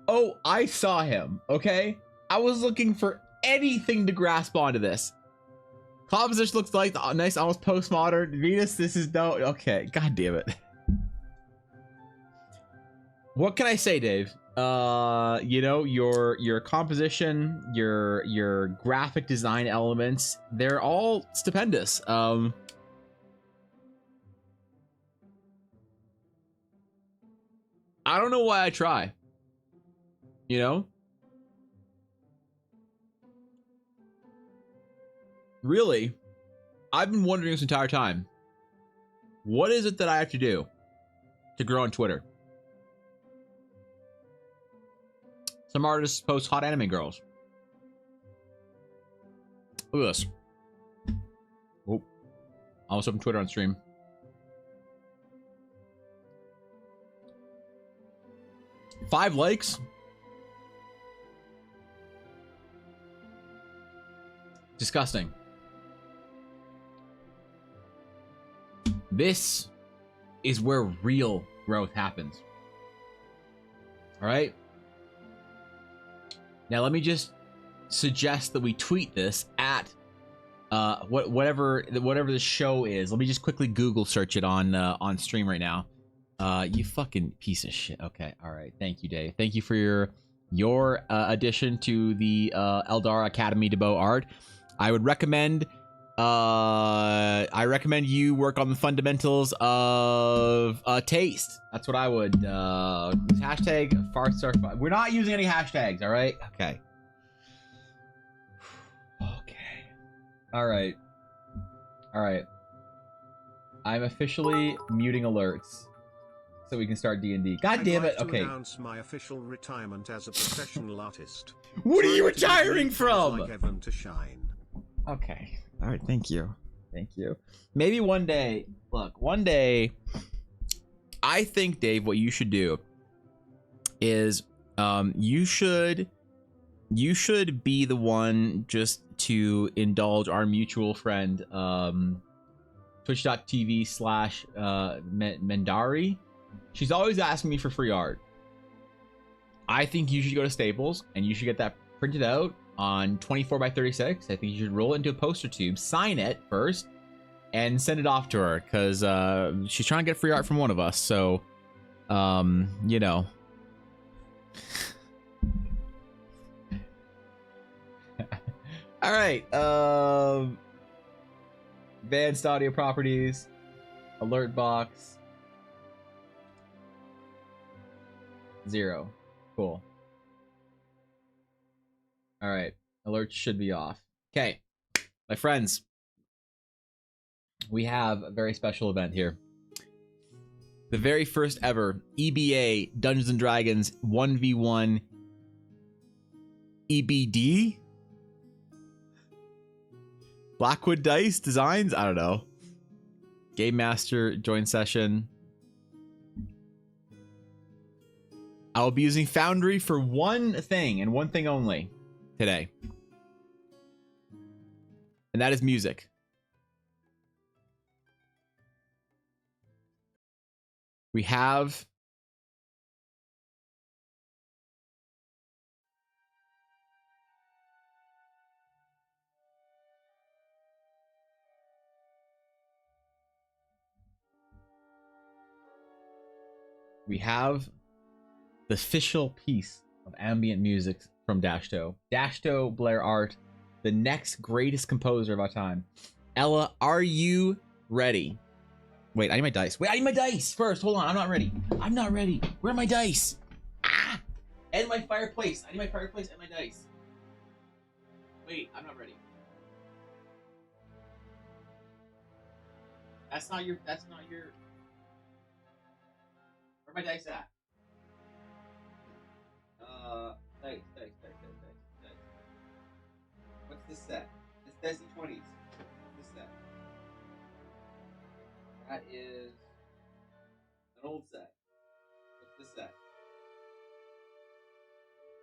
Oh, I saw him. Okay, I was looking for anything to grasp onto this. Composition looks like nice, almost postmodern. Venus, this is no. Okay, god damn it. What can I say, Dave? You know, your composition, your graphic design elements, they're all stupendous. I don't know why I try. You know? Really, I've been wondering this entire time. What is it that I have to do to grow on Twitter? Some artists post hot anime girls. Look at this. Oh, I almost opened Twitter on stream. Five likes. Disgusting. This is where real growth happens. All right. Now let me just suggest that we tweet this at whatever the show is. Let me just quickly Google search it on stream right now. You fucking piece of shit. Okay, all right. Thank you, Dave. Thank you for your addition to the Eldar Academy Debo art. I would recommend. I recommend you work on the fundamentals of taste. That's what I would. Hashtag farts are fun. We're not using any hashtags. All right. Okay. Okay. All right. All right. I'm officially muting alerts so we can start D&D. God damn it. Okay. Announce my official retirement as a professional artist. What are you retiring from? Like Evan to shine. Okay. All right. Thank you. Thank you. Maybe one day. Look, one day. I think, Dave, what you should do is, you should be the one just to indulge our mutual friend, twitch.tv/Mendari. She's always asking me for free art. I think you should go to Staples and you should get that printed out on 24x36. I think you should roll it into a poster tube, sign it first, and send it off to her, because she's trying to get free art from one of us. So, you know. All right. Advanced audio properties, alert box, 0. Cool. All right, alerts should be off. Okay, my friends, we have a very special event here. The very first ever EBA Dungeons and Dragons 1v1 EBD? Blackwood Dice Designs? I don't know. Game Master join session. I will be using Foundry for one thing and one thing only today. And that is music. We have the official piece of ambient music from Dashto. Dashto Blair Art, the next greatest composer of our time. Ella, are you ready? Wait, I need my dice. Wait, I need my dice first. Hold on, I'm not ready. I'm not ready. Where are my dice? Ah! And my fireplace. I need my fireplace and my dice. Wait, I'm not ready. That's not your... Where are my dice at? Dice. What's this set? This Desi 20s. What's this set? That is an old set. What's this set?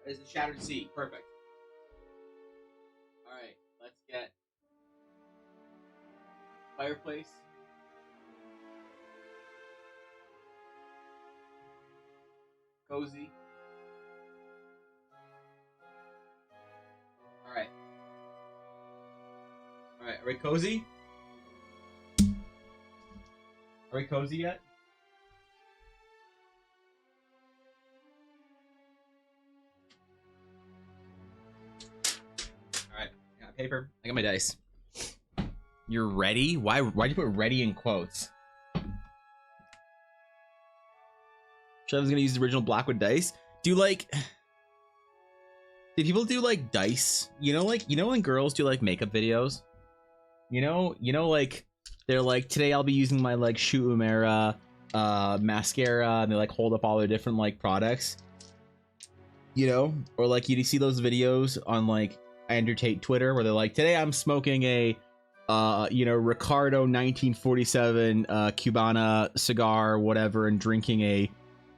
That is the Shattered Sea. Perfect. Alright, let's Fireplace. Cozy. All right. All right. Are we cozy? Are we cozy yet? All right. I got paper. I got my dice. You're ready? Why'd you put ready in quotes? Trevor's gonna use the original Blackwood dice. Do people do like dice? You know when girls do like makeup videos? You know, like they're like, today I'll be using my like Shu Uemura mascara, and they like hold up all their different like products. You know, or like you see those videos on like Andrew Tate Twitter where they're like, today I'm smoking a Ricardo 1947 Cubana cigar, whatever, and drinking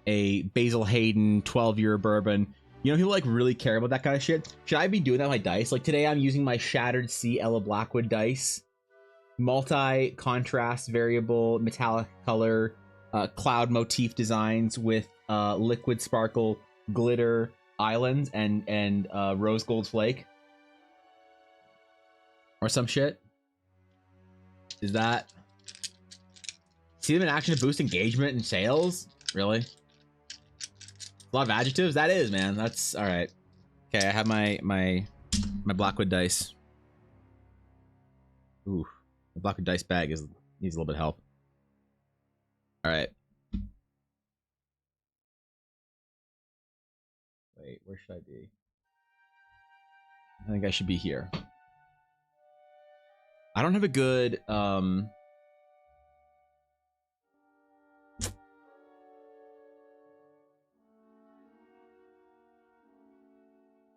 a Basil Hayden 12-year bourbon. You know, people like really care about that kind of shit. Should I be doing that with my dice? Like today I'm using my Shattered Sea Ella Blackwood dice. Multi-contrast variable metallic color cloud motif designs with liquid sparkle glitter islands and rose gold flake. Or some shit. Is that... See them in action to boost engagement and sales? Really? A lot of adjectives? That is, man. That's... Alright. Okay, I have my Blackwood dice. Ooh. The Blackwood dice bag needs a little bit of help. Alright. Wait, where should I be? I think I should be here. I don't have a good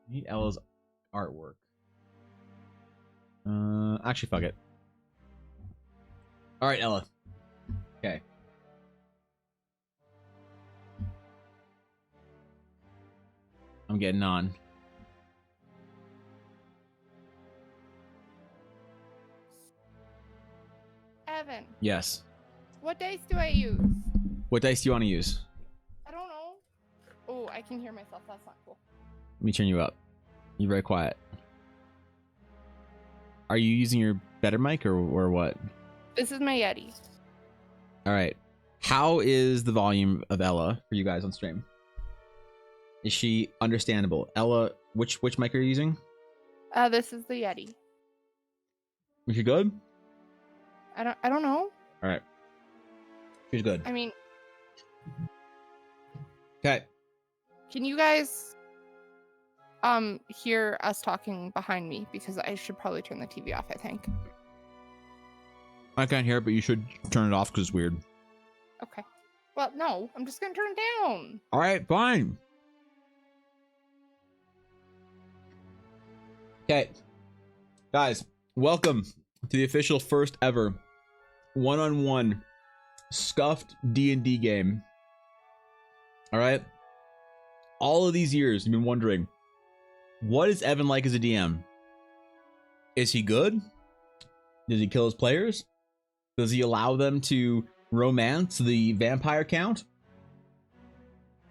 need Ella's artwork. Actually, fuck it. All right, Ella. Okay. I'm getting on. Evan. Yes. What dice do I use? What dice do you want to use? I don't know. Oh, I can hear myself. That's not cool. Let me turn you up. You're very quiet. Are you using your better mic or what? This is my Yeti. All right. How is the volume of Ella for you guys on stream? Is she understandable? Ella, which mic are you using? This is the Yeti. Is she good? I don't know. All right. She's good. I mean, Okay. can you guys hear us talking behind me? Because I should probably turn the TV off, I think. I can't hear it, but you should turn it off because it's weird. Okay. Well, no, I'm just gonna turn it down. All right, fine. Okay. Guys, welcome to the official first ever one-on-one scuffed D&D game. All right. All of these years, you've been wondering, what is Evan like as a DM? Is he good? Does he kill his players? Does he allow them to romance the vampire count?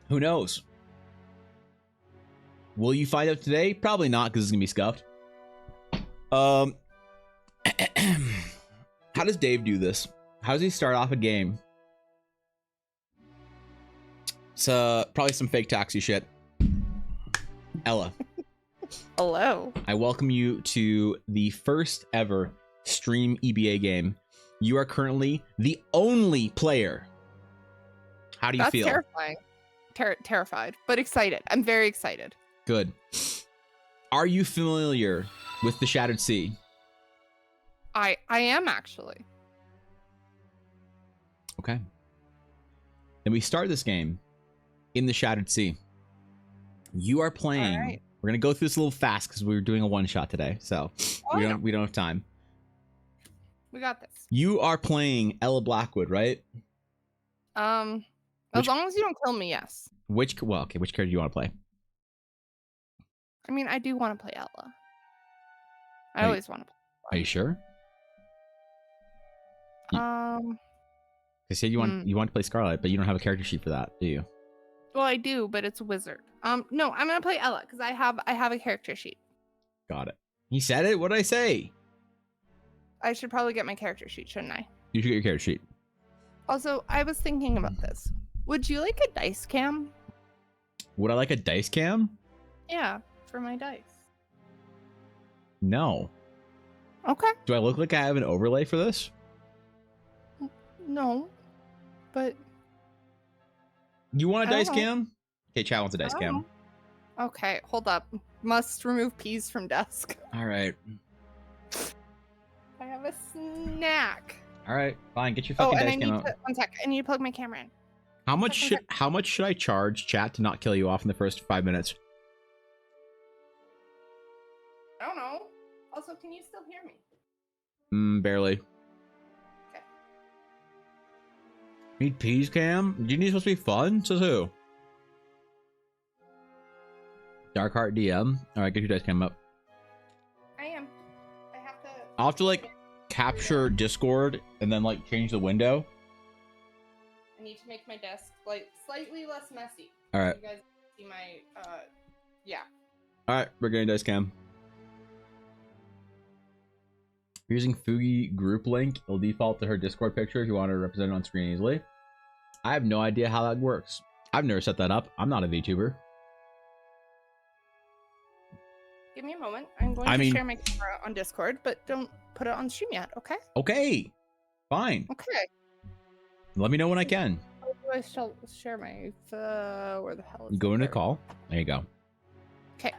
Who knows? Will you find out today? Probably not, because it's gonna be scuffed. How does Dave do this? How does he start off a game? It's probably some fake taxi shit. Ella. Hello. I welcome you to the first ever stream EBA game. You are currently the only player. How do you feel? That's terrifying. Terrified, but excited. I'm very excited. Good. Are you familiar with the Shattered Sea? I am actually. Okay. Then we start this game in the Shattered Sea. You are playing. All right. We're gonna go through this a little fast because we're doing a one shot today, so we don't have time. We got this. You are playing Ella Blackwood, right? As long as you don't kill me, yes. Which character do you want to play? I mean, I do want to play Ella. I always want to play Ella. Are you sure? They say you want to play Scarlet, but you don't have a character sheet for that, do you? Well, I do, but it's a wizard. No, I'm gonna play Ella because I have a character sheet. Got it. He said it. What did I say? I should probably get my character sheet, shouldn't I? You should get your character sheet. Also, I was thinking about this. Would you like a dice cam? Would I like a dice cam? Yeah, for my dice. No. Okay. Do I look like I have an overlay for this? No, but You want a I dice don't know. cam? Okay, chat wants a dice cam. Okay, hold up. Must remove peas from desk. All right. I have a snack. All right. Fine. Get your Oh, fucking and I dice need cam out. to, one sec. I need to plug my camera in. How much should I charge chat to not kill you off in the first 5 minutes? I don't know. Also, can you still hear me? Barely. Okay. Need peas cam? Genie's supposed to be fun? Says who? Darkheart DM. All right, get your dice cam up. I am. I have to. I'll have to like capture Discord and then like change the window. I need to make my desk like slightly less messy. All right. You guys see my yeah. All right, we're getting dice cam. Using Fugi group link, it'll default to her Discord picture if you want to represent it on screen easily. I have no idea how that works. I've never set that up. I'm not a VTuber. Give me a moment. I'm going to share my camera on Discord, but don't put it on stream yet, okay? Okay. Fine. Okay. Let me know when I can. How do I share my where the hell is Go it? into call. There you go. Okay.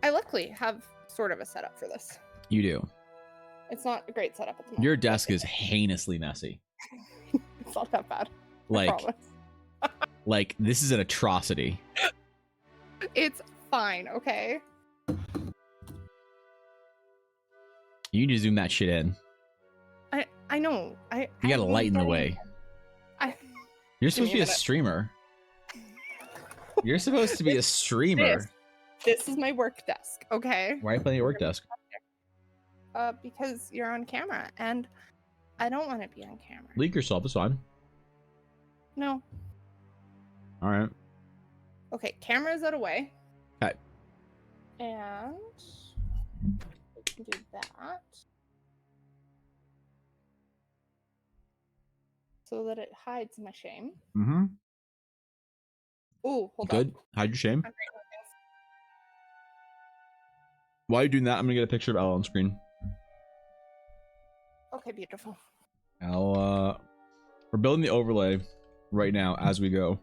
I luckily have sort of a setup for this. You do. It's not a great setup at the moment. Your desk is heinously messy. It's not that bad. I Like, promise. like this is an atrocity. It's fine, okay? You need to zoom that shit in. I know. You gotta lighten the way. You're supposed to be a minute. streamer. You're supposed to be a streamer. This is my work desk, okay? Why are you playing at your work desk? Because you're on camera, and I don't want to be on camera. Leak yourself, it's fine. No. All right. Okay, camera's out of way. Okay. And we can do that. So that it hides my shame. Mm-hmm. Ooh, hold Good. on. Hide your shame. I'm writing things. While you're doing that, I'm gonna get a picture of Ella on screen. Okay, beautiful. Ella. We're building the overlay right now as we go.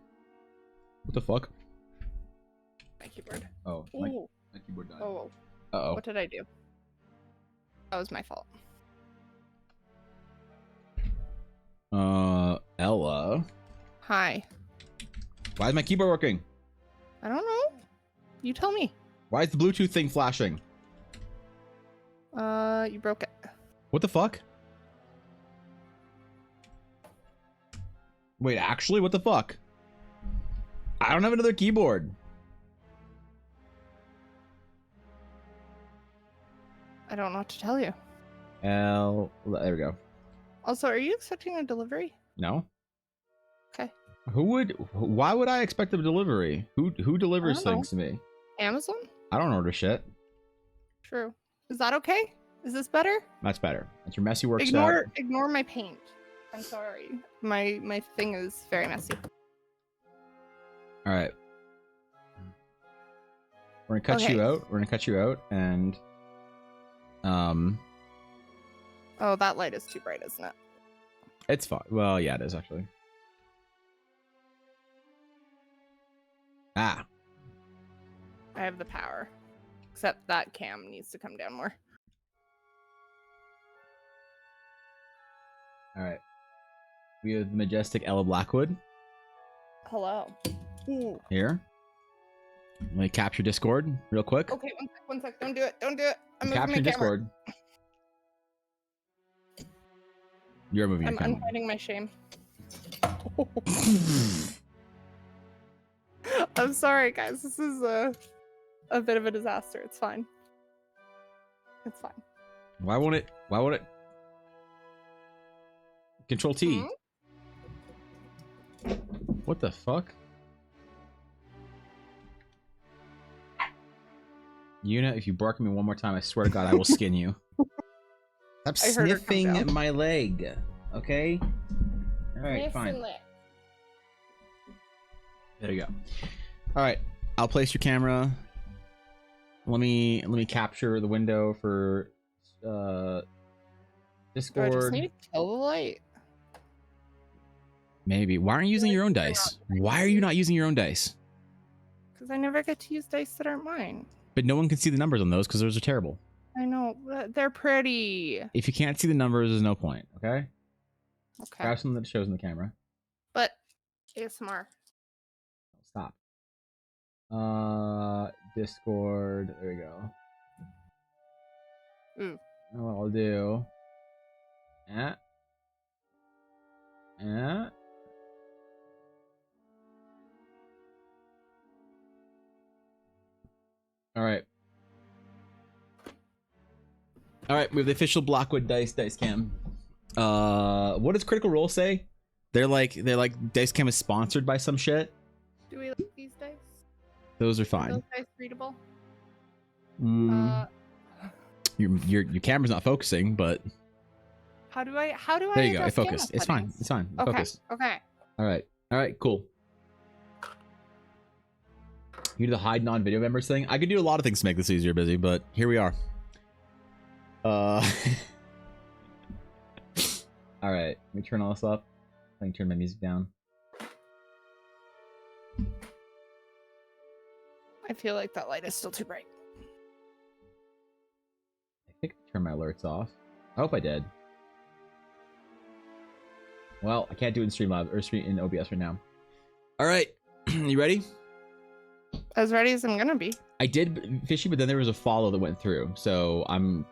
What the fuck? My keyboard. Oh, my keyboard died. Oh, Uh-oh. what did I do? That was my fault. Ella. Hi. Why is my keyboard working? I don't know. You tell me. Why is the Bluetooth thing flashing? You broke it. What the fuck? Wait, actually, what the fuck? I don't have another keyboard. I don't know what to tell you. There we go. Also, are you expecting a delivery? No. Okay. Why would I expect a delivery? Who delivers I don't know. things to me? Amazon? I don't order shit. True. Is that okay? Is this better? That's better. That's your messy work Ignore my paint. I'm sorry. My thing is very messy. All right. We're gonna cut you Okay. out. We're gonna cut you out, and Oh, that light is too bright, isn't it? it's fine. Well, yeah, it is actually. Ah, I have the power. Except that cam needs to come down more. all right. We have majestic Ella Blackwood Hello. Ooh. here. Let me capture Discord real quick. Okay, one sec. Don't do it. Don't do it. I'm moving Capture my camera. Discord. You're moving I'm your camera. unhiding my shame. I'm sorry, guys. This is a bit of a disaster. It's fine. It's fine. Why won't it? Why won't it? Control T. What the fuck? Yuna, if you bark at me one more time, I swear to God, I will skin you. Stop sniffing my leg. Okay? Alright, fine. There you go. Alright, I'll place your camera. Let me capture the window for Discord. Do I just need to kill the light? Maybe. Why aren't you using your own dice? Why are you not using your own dice? Because I never get to use dice that aren't mine. But no one can see the numbers on those because those are terrible. I know, but they're pretty. If you can't see the numbers, there's no point, okay? Okay. Grab something that shows in the camera. But ASMR. Stop. Discord. There we go. Ooh. And what I'll do. Alright. Alright, we have the official Blackwood dice cam. What does Critical Role say? They're like dice cam is sponsored by some shit. Do we like these dice? Those are Are fine. those dice readable? Your camera's not focusing, but How do I there you go. It adjust focused. camera It's fine. settings? It's fine. It Okay. focused. Okay. All right, cool. You do the hide non-video members thing. I could do a lot of things to make this easier, Busy, but here we are. All right, let me turn all this up. I can turn my music down. I feel like that light is still too bright. I think I turned my alerts off. I hope I did. Well, I can't do it in Streamlabs or in OBS right now. All right, you ready? As ready as I'm gonna be. I did Fishy, but then there was a follow that went through, so I'm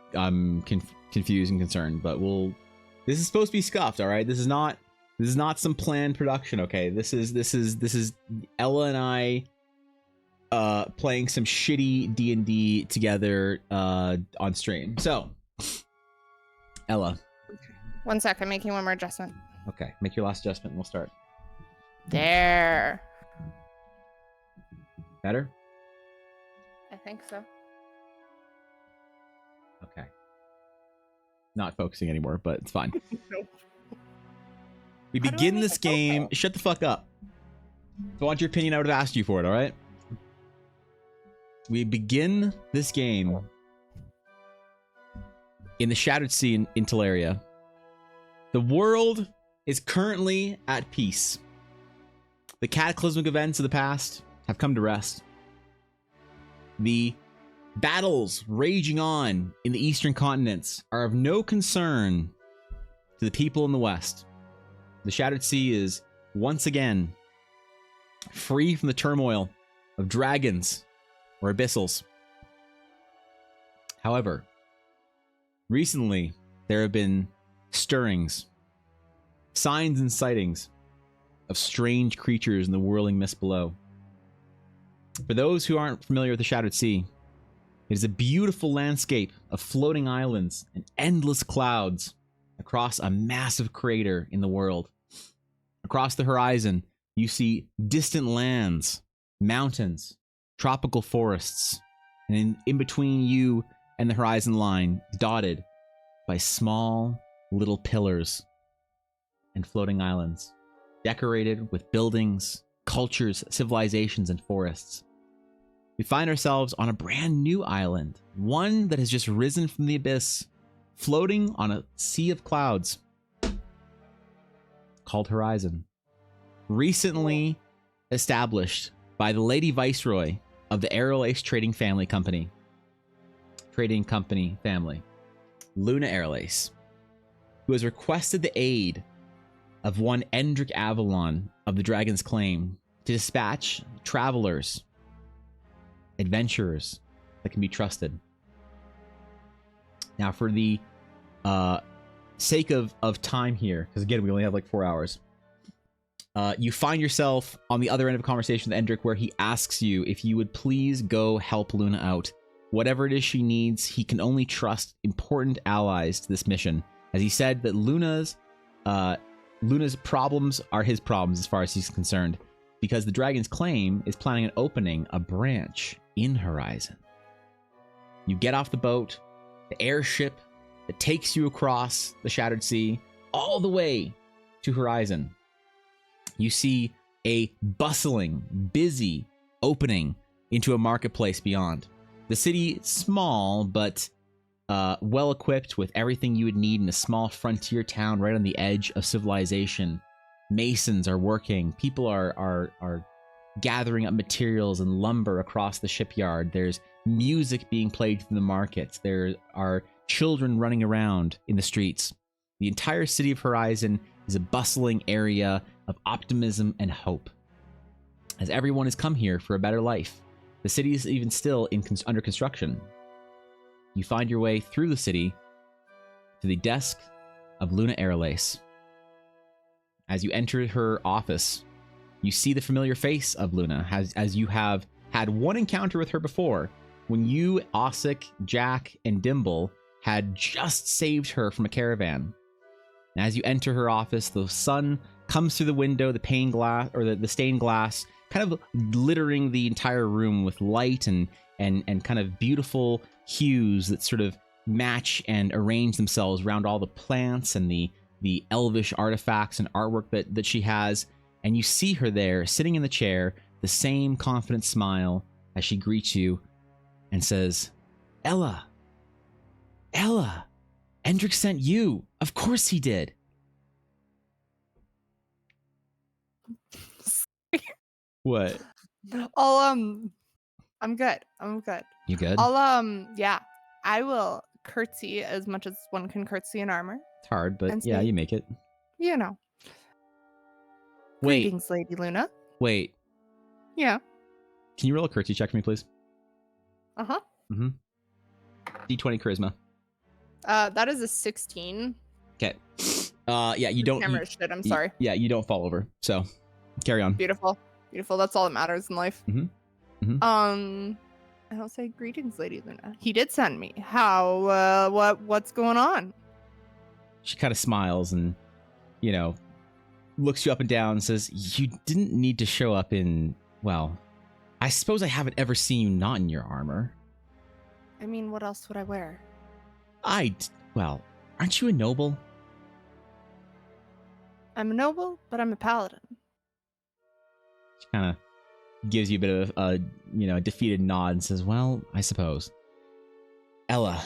confused and concerned. But this is supposed to be scuffed, all right? This is not some planned production, okay? This is Ella and I playing some shitty D&D together on stream. So, Ella. 1 second, making one more adjustment. Okay, make your last adjustment and we'll start. There. Better? I think so. Okay. Not focusing anymore, but it's fine. We How do I begin make this it game. focus? Shut the fuck up. If I want your opinion, I would have asked you for it, alright? We begin this game in the Shattered Sea in Teleria. The world is currently at peace. The cataclysmic events of the past have come to rest. The battles raging on in the eastern continents are of no concern to the people in the west. The Shattered Sea is once again free from the turmoil of dragons or abyssals. However, recently there have been stirrings, signs and sightings of strange creatures in the whirling mist below. For those who aren't familiar with the Shattered Sea, it is a beautiful landscape of floating islands and endless clouds across a massive crater in the world. Across the horizon, you see distant lands, mountains, tropical forests, and in between you and the horizon line, dotted by small little pillars and floating islands, decorated with buildings, cultures, civilizations, and forests. We find ourselves on a brand new island, one that has just risen from the abyss, floating on a sea of clouds called Horizon. Recently established by the Lady Viceroy of the Aerolace Trading Company family, Luna Aerolace, who has requested the aid of one Endrick Avalon of the Dragon's Claim to dispatch travelers, adventurers that can be trusted. Now, for the sake of time here, because again, we only have like 4 hours, you find yourself on the other end of a conversation with Endrick where he asks you if you would please go help Luna out whatever it is she needs. He can only trust important allies to this mission, as he said that Luna's problems are his problems as far as he's concerned, because the Dragon's Claim is planning on opening a branch in Horizon. You get off the boat, the airship that takes you across the Shattered Sea all the way to Horizon. You see a bustling, busy opening into a marketplace beyond. The city is small, but well equipped with everything you would need in a small frontier town right on the edge of civilization. Masons are working. People are gathering up materials and lumber across the shipyard. There's music being played through the markets. There are children running around in the streets. The entire city of Horizon is a bustling area of optimism and hope, as everyone has come here for a better life. The city is even still under construction. You find your way through the city to the desk of Luna Aerolace. As you enter her office, you see the familiar face of Luna, as you have had one encounter with her before, when you, Ossic, Jack, and Dimble had just saved her from a caravan. And as you enter her office, the sun comes through the window, the pane glass, or the stained glass, kind of littering the entire room with light and kind of beautiful hues that sort of match and arrange themselves around all the plants and the elvish artifacts and artwork that she has. And you see her there, sitting in the chair, the same confident smile as she greets you and says, Ella, Endrick sent you. Of course he did. What? I'm good. You good? Yeah. I will curtsy as much as one can curtsy in armor. It's hard, but And yeah, say, you make it. You know. Wait. Greetings, Lady Luna. Wait. Yeah. Can you roll a curtsy check for me, please? Uh-huh. Mm-hmm. D20 charisma. That is a 16. Okay. Yeah, you don't. Camera shit, I'm sorry. Yeah, you don't fall over. So, carry on. Beautiful. That's all that matters in life. Mm-hmm. I don't say greetings, Lady Luna. He did send me. How? What's going on? She kind of smiles and, looks you up and down and says, "You didn't need to show up in. Well, I suppose I haven't ever seen you not in your armor. I mean, what else would I wear? Well, aren't you a noble?" I'm a noble, but I'm a paladin. She kind of gives you a bit of a defeated nod and says, "Well, I suppose. Ella,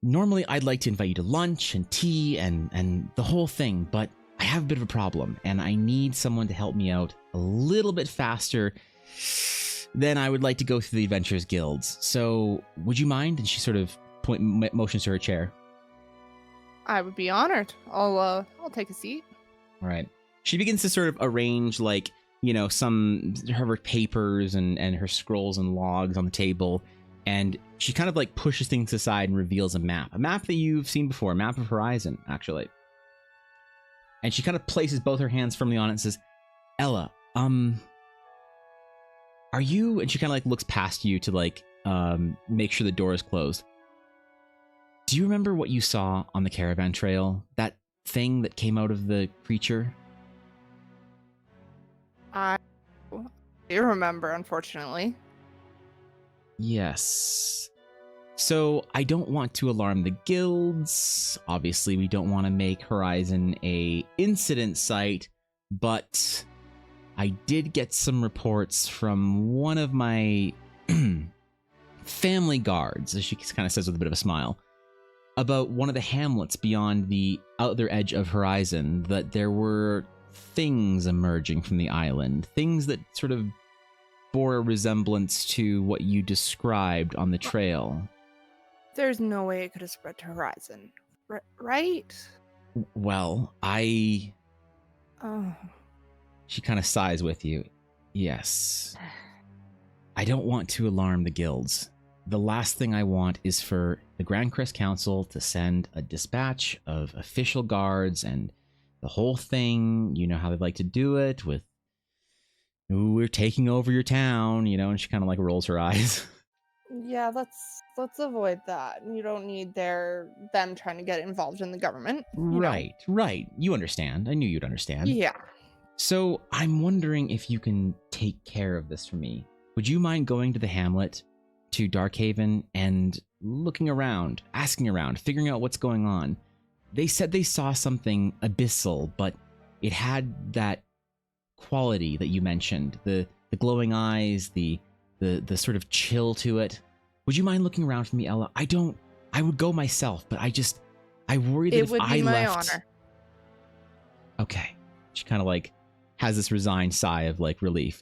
normally I'd like to invite you to lunch and tea and the whole thing, but I have a bit of a problem, and I need someone to help me out a little bit faster than I would like to go through the Adventurers Guilds. So, would you mind?" And she sort of motions to her chair. I would be honored. I'll take a seat. All right. She begins to sort of arrange, some her papers and her scrolls and logs on the table, and she kind of pushes things aside and reveals a map that you've seen before, a map of Horizon, actually. And she kind of places both her hands firmly on it and says, "Ella, are you?" And she kind of looks past you to make sure the door is closed. "Do you remember what you saw on the caravan trail? That thing that came out of the creature?" I do remember, unfortunately. "Yes. So I don't want to alarm the guilds. Obviously, we don't want to make Horizon a incident site, but I did get some reports from one of my family guards," as she kind of says with a bit of a smile, "about one of the hamlets beyond the outer edge of Horizon, that there were things emerging from the island, things that sort of bore a resemblance to what you described on the trail." There's no way it could have spread to Horizon, right? "Well, Oh. She kind of sighs with you. "Yes. I don't want to alarm the guilds. The last thing I want is for the Grand Crest Council to send a dispatch of official guards and the whole thing. You know how they like to do it with, 'Ooh, we're taking over your town,' and she kind of rolls her eyes." Yeah, let's avoid that. You don't need them trying to get involved in the government. Right, right. You understand. I knew you'd understand. Yeah. So I'm wondering if you can take care of this for me. Would you mind going to the hamlet, to Darkhaven, and looking around, asking around, figuring out what's going on? They said they saw something abyssal, but it had that quality that you mentioned, the glowing eyes, the sort of chill to it. Would you mind looking around for me, Ella? I would go myself, but I worry that It if would I be my left. honor. Okay. She kind of like has this resigned sigh of like relief.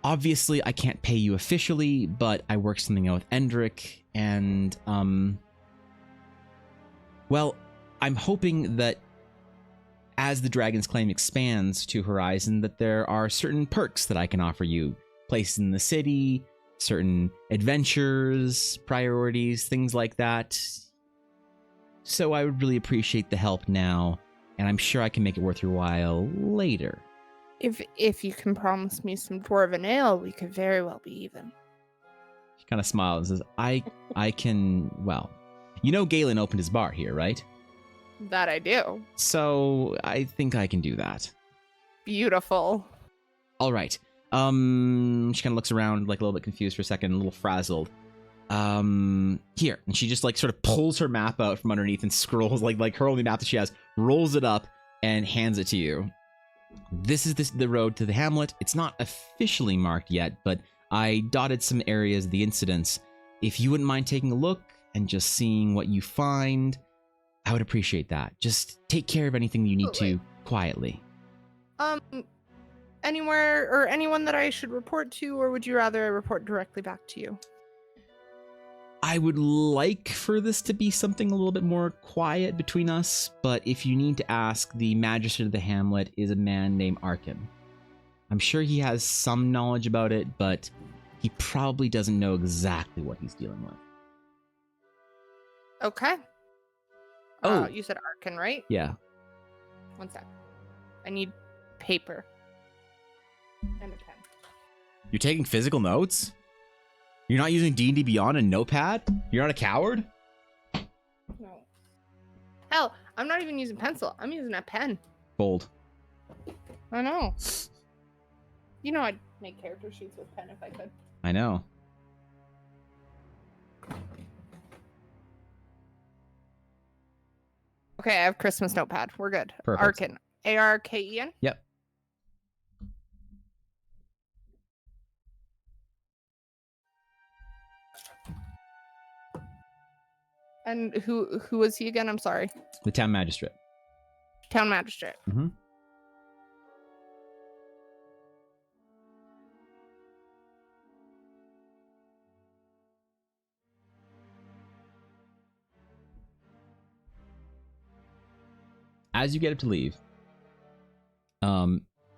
Obviously, I can't pay you officially, but I work something out with Endrick, and well, I'm hoping that as the Dragon's Claim expands to Horizon, that there are certain perks that I can offer you. Places in the city, certain adventures, priorities, things like that. So I would really appreciate the help now, and I'm sure I can make it worth your while later. If you can promise me some dwarven ale, we could very well be even. She kind of smiles and says, I can, well, you know Galen opened his bar here, right? That I do. So I think I can do that. Beautiful. All right. She kind of looks around like a little bit confused for a second, a little frazzled. Here. And she just like sort of pulls her map out from underneath and scrolls like her only map that she has, rolls it up and hands it to you. This is the road to the hamlet. It's not officially marked yet, but I dotted some areas of the incidents. If you wouldn't mind taking a look and just seeing what you find, I would appreciate that. Just take care of anything you need to quietly. Anywhere or anyone that I should report to, or would you rather I report directly back to you? I would like for this to be something a little bit more quiet between us, but if you need to ask, the magistrate of the hamlet is a man named Arkin. I'm sure he has some knowledge about it, but he probably doesn't know exactly what he's dealing with. Okay. Oh. You said Arkin, right? Yeah. One sec. I need paper. And a pen. You're taking physical notes? You're not using D&D Beyond and Notepad? You're not a coward? No. Hell, I'm not even using pencil. I'm using a pen. Bold. I know. You know I'd make character sheets with pen if I could. I know. Okay, I have Christmas notepad. We're good. Perfect. Arkin. A-R-K-E-N? Yep. And who was he again? I'm sorry. The town magistrate. Town magistrate. Mm-hmm. As you get up to leave,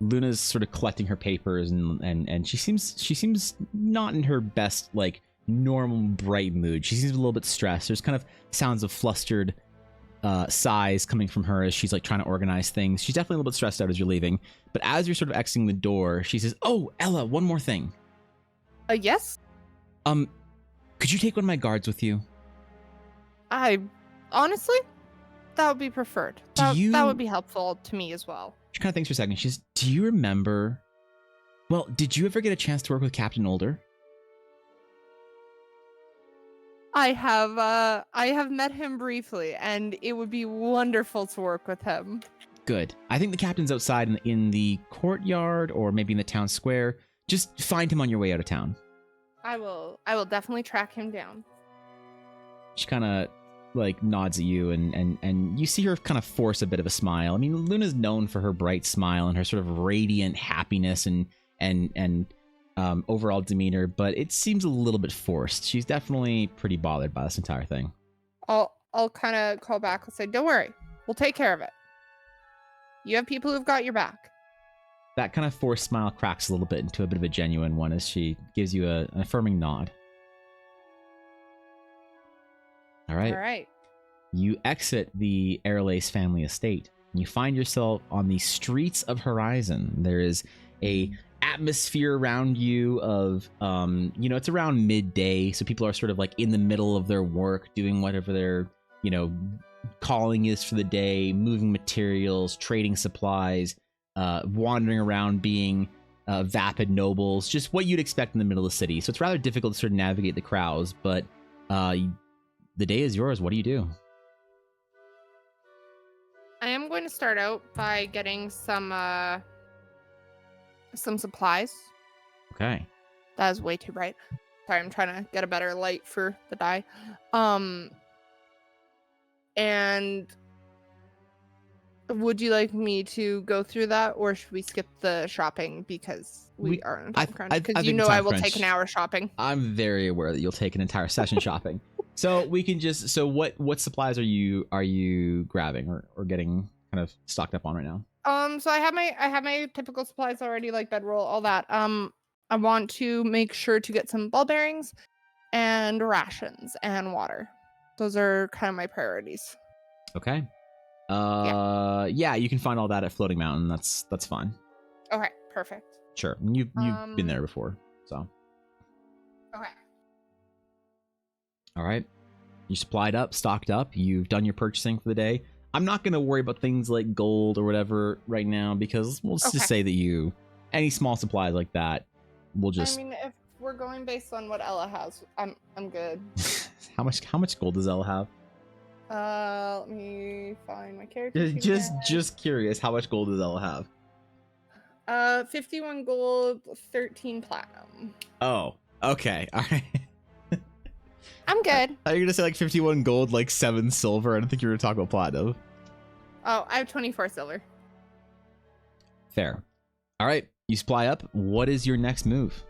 Luna's sort of collecting her papers and she seems not in her best like normal bright mood. She seems a little bit stressed. There's kind of sounds of flustered sighs coming from her as she's like trying to organize things. She's definitely a little bit stressed out as you're leaving. But as you're sort of exiting the door, she says, "Oh, Ella, one more thing." Yes? Could you take one of my guards with you? Honestly, that would be preferred. That would be helpful to me as well. She kind of thinks for a second. She says, "Do you remember? Well, did you ever get a chance to work with Captain Older?" I have met him briefly, and it would be wonderful to work with him. Good. I think the captain's outside in the courtyard or maybe in the town square. Just find him on your way out of town. I will definitely track him down. She kind of like nods at you and you see her kind of force a bit of a smile. I mean, Luna's known for her bright smile and her sort of radiant happiness and overall demeanor, but it seems a little bit forced. She's definitely pretty bothered by this entire thing. I'll kind of call back and say, "Don't worry, we'll take care of it. You have people who've got your back." That kind of forced smile cracks a little bit into a bit of a genuine one as she gives you an affirming nod. All right. You exit the Erlace family estate and you find yourself on the streets of Horizon. There is a atmosphere around you of you know, it's around midday, so people are sort of like in the middle of their work, doing whatever their, you know, calling is for the day, moving materials, trading supplies, wandering around, being vapid nobles, just what you'd expect in the middle of the city. So it's rather difficult to sort of navigate the crowds, but the day is yours. What do you do? I am going to start out by getting some supplies. Okay. That is way too bright. Sorry, I'm trying to get a better light for the dye. And would you like me to go through that, or should we skip the shopping because we are in a time crunch? Because you know I will take an hour shopping. I'm very aware that you'll take an entire session shopping. So we can just, so what supplies are you grabbing or getting kind of stocked up on right now? So I have my typical supplies already, like bedroll, all that. I want to make sure to get some ball bearings and rations and water. Those are kind of my priorities. Okay. Yeah, you can find all that at Floating Mountain. That's fine. Okay, perfect. Sure. You've been there before, so. Okay. All right. You supplied up, stocked up. You've done your purchasing for the day. I'm not going to worry about things like gold or whatever right now, because we'll just say that any small supplies like that, we'll just. I mean, if we're going based on what Ella has, I'm good. How much gold does Ella have? Let me find my character. Just curious, how much gold does Ella have? 51 gold, 13 platinum. Oh, okay. All right. I'm good. Are you gonna say like 51 gold, like 7 silver? I don't think you were talking about platinum. Oh, I have 24 silver. Fair. All right, you supply up. What is your next move?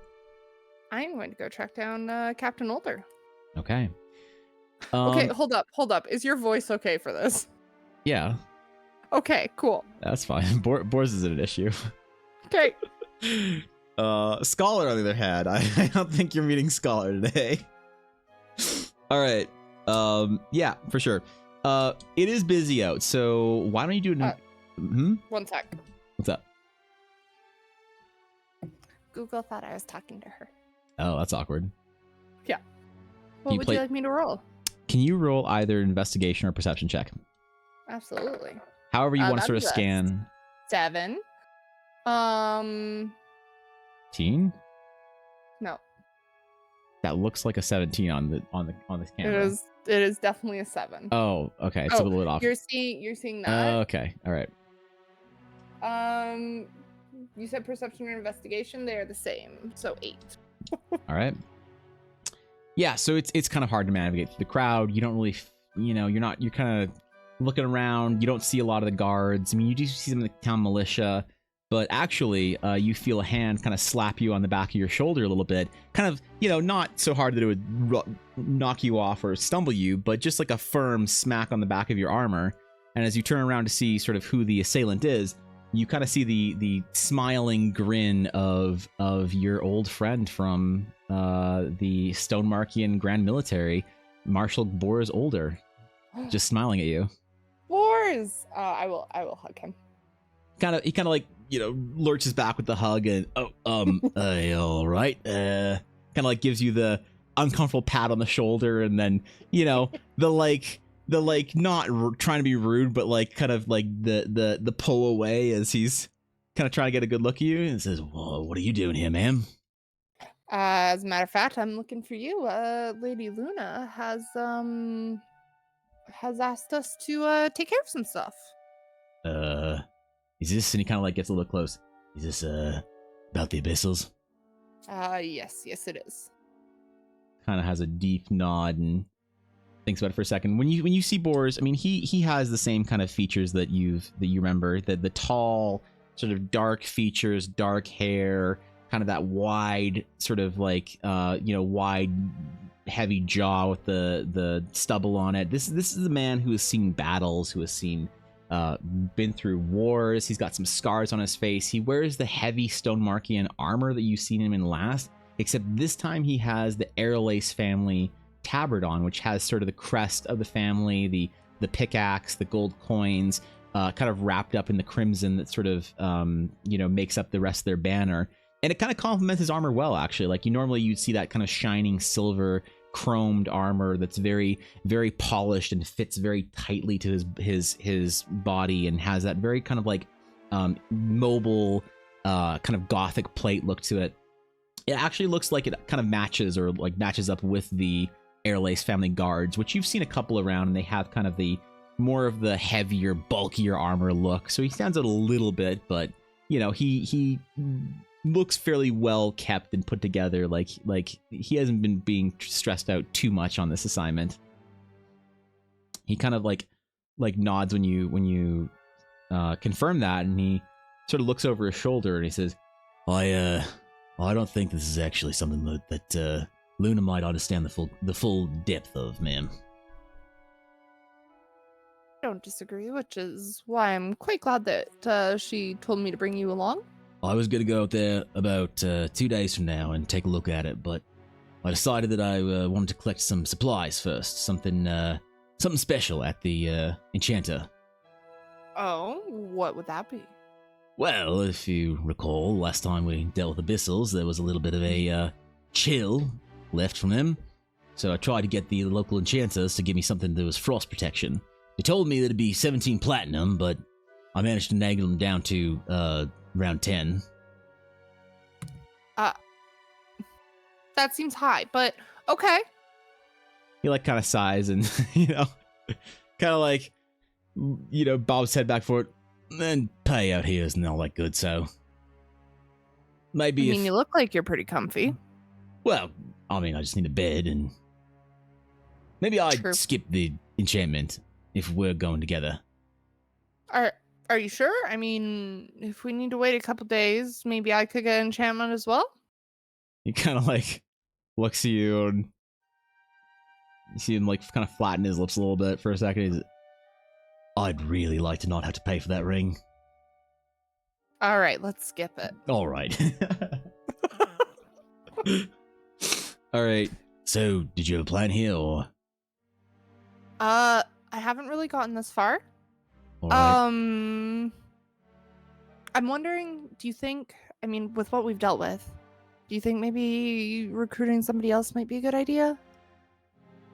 I'm going to go track down Captain Older. Okay. Okay, hold up. Is your voice okay for this? Yeah. Okay, cool. That's fine. Boars isn't an issue. Okay. Scholar, on the other hand, I don't think you're meeting Scholar today. All right. Yeah, for sure. It is busy out, so why don't you do it? One sec. What's up? Google thought I was talking to her. Oh, that's awkward. Yeah. What would you like me to roll? Can you roll either investigation or perception check? Absolutely. However you want to sort of scan. 7. 18? No. That looks like a 17 on this camera. It is definitely a 7. Oh, okay. It's a little bit off. You're seeing that. Okay. All right. You said perception and investigation. They are the same. So 8. All right. Yeah, so it's kind of hard to navigate through the crowd. You don't really, you're kind of looking around. You don't see a lot of the guards. I mean, you do see some of the town militia, but actually you feel a hand kind of slap you on the back of your shoulder a little bit. Kind of, not so hard that it would knock you off or stumble you, but just like a firm smack on the back of your armor. And as you turn around to see sort of who the assailant is, you kind of see the smiling grin of your old friend from the Stonemarkian Grand Military, Marshal Boris Older, just smiling at you. Boris, I will hug him. He kind of like lurches back with the hug and all right, kind of like gives you the uncomfortable pat on the shoulder, and then the not trying to be rude, but like kind of like the pull away as he's kind of trying to get a good look at you, and says, "Whoa, what are you doing here, ma'am?" As a matter of fact, I'm looking for you. Lady Luna has asked us to take care of some stuff. Is this? And he kind of like gets a little close. Is this about the abyssals? Yes, it is. Kind of has a deep nod and thinks about it for a second. When you see Boris, I mean, he has the same kind of features that you remember. The tall, sort of dark features, dark hair, kind of that wide sort of like wide, heavy jaw with the stubble on it. This is a man who has seen battles, who has seen been through wars. He's got some scars on his face. He wears the heavy Stonemarkian armor that you've seen him in last, except this time he has the Aerolace family tabard on, which has sort of the crest of the family, the pickaxe, the gold coins, kind of wrapped up in the crimson that sort of makes up the rest of their banner. And it kind of complements his armor well, actually. Like, you'd see that kind of shining silver chromed armor that's very, very polished and fits very tightly to his body, and has that very kind of like mobile kind of gothic plate look to it. It actually looks like it kind of matches up with the Airlace family guards, which you've seen a couple around, and they have kind of the more of the heavier, bulkier armor look. So he stands out a little bit, but he looks fairly well kept and put together. Like he hasn't been being stressed out too much on this assignment. He kind of like nods when you confirm that, and he sort of looks over his shoulder and he says, I don't think this is actually something that Luna might understand the full depth of, ma'am. I don't disagree, which is why I'm quite glad that she told me to bring you along. I was going to go out there about 2 days from now and take a look at it, but I decided that I wanted to collect some supplies first, something special at the Enchanter. Oh, what would that be? Well, if you recall, last time we dealt with Abyssals, there was a little bit of a chill left from them. So I tried to get the local enchanters to give me something that was frost protection. They told me that it'd be 17 platinum, but I managed to naggle them down to around 10. That seems high, but okay. He kind of sighs and, kind of bobs head back for it. And pay out here isn't all that good, so maybe you look like you're pretty comfy. Well, I just need a bed, and maybe I'd skip the enchantment if we're going together. Are you sure? If we need to wait a couple days, maybe I could get enchantment as well? He kind of looks at you, and you see him kind of flatten his lips a little bit for a second. He's, I'd really like to not have to pay for that ring. All right, let's skip it. All right. All right. So, did you have a plan here, or? I haven't really gotten this far. All right. I'm wondering, do you think, with what we've dealt with, do you think maybe recruiting somebody else might be a good idea?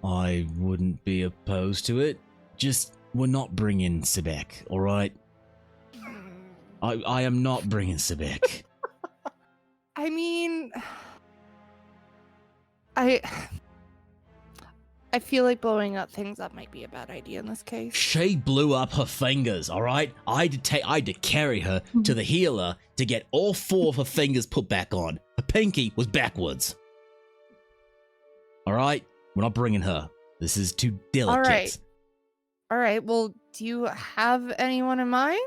I wouldn't be opposed to it. Just, we're not bringing Sebek, all right? I am not bringing Sebek. I feel like blowing up things up might be a bad idea in this case. She blew up her fingers, all right? I had to carry her to the healer to get all 4 of her fingers put back on. Her pinky was backwards. All right? We're not bringing her. This is too delicate. All right. Well, do you have anyone in mind?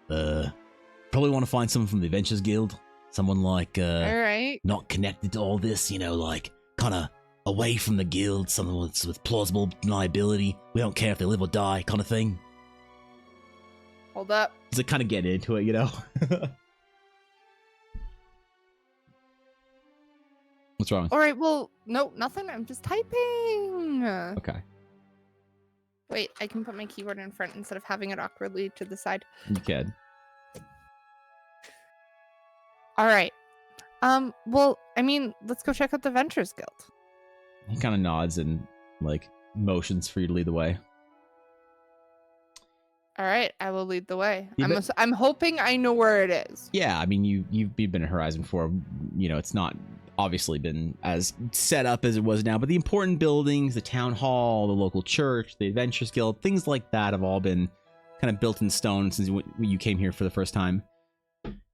Probably want to find someone from the Adventures Guild. Someone all right, not connected to all this, kind of away from the guild, someone with plausible deniability. We don't care if they live or die, kind of thing. Hold up. Does it kind of get into it, What's wrong? All right, well, no, nothing. I'm just typing. Okay. Wait, I can put my keyboard in front instead of having it awkwardly to the side. You can. All right. Well, let's go check out the Ventures Guild. He kind of nods and motions for you to lead the way. All right, I will lead the way. Yeah, I'm hoping I know where it is. Yeah, you've been at Horizon 4. It's not obviously been as set up as it was now, but the important buildings, the town hall, the local church, the Adventures Guild, things like that have all been kind of built in stone since you came here for the first time.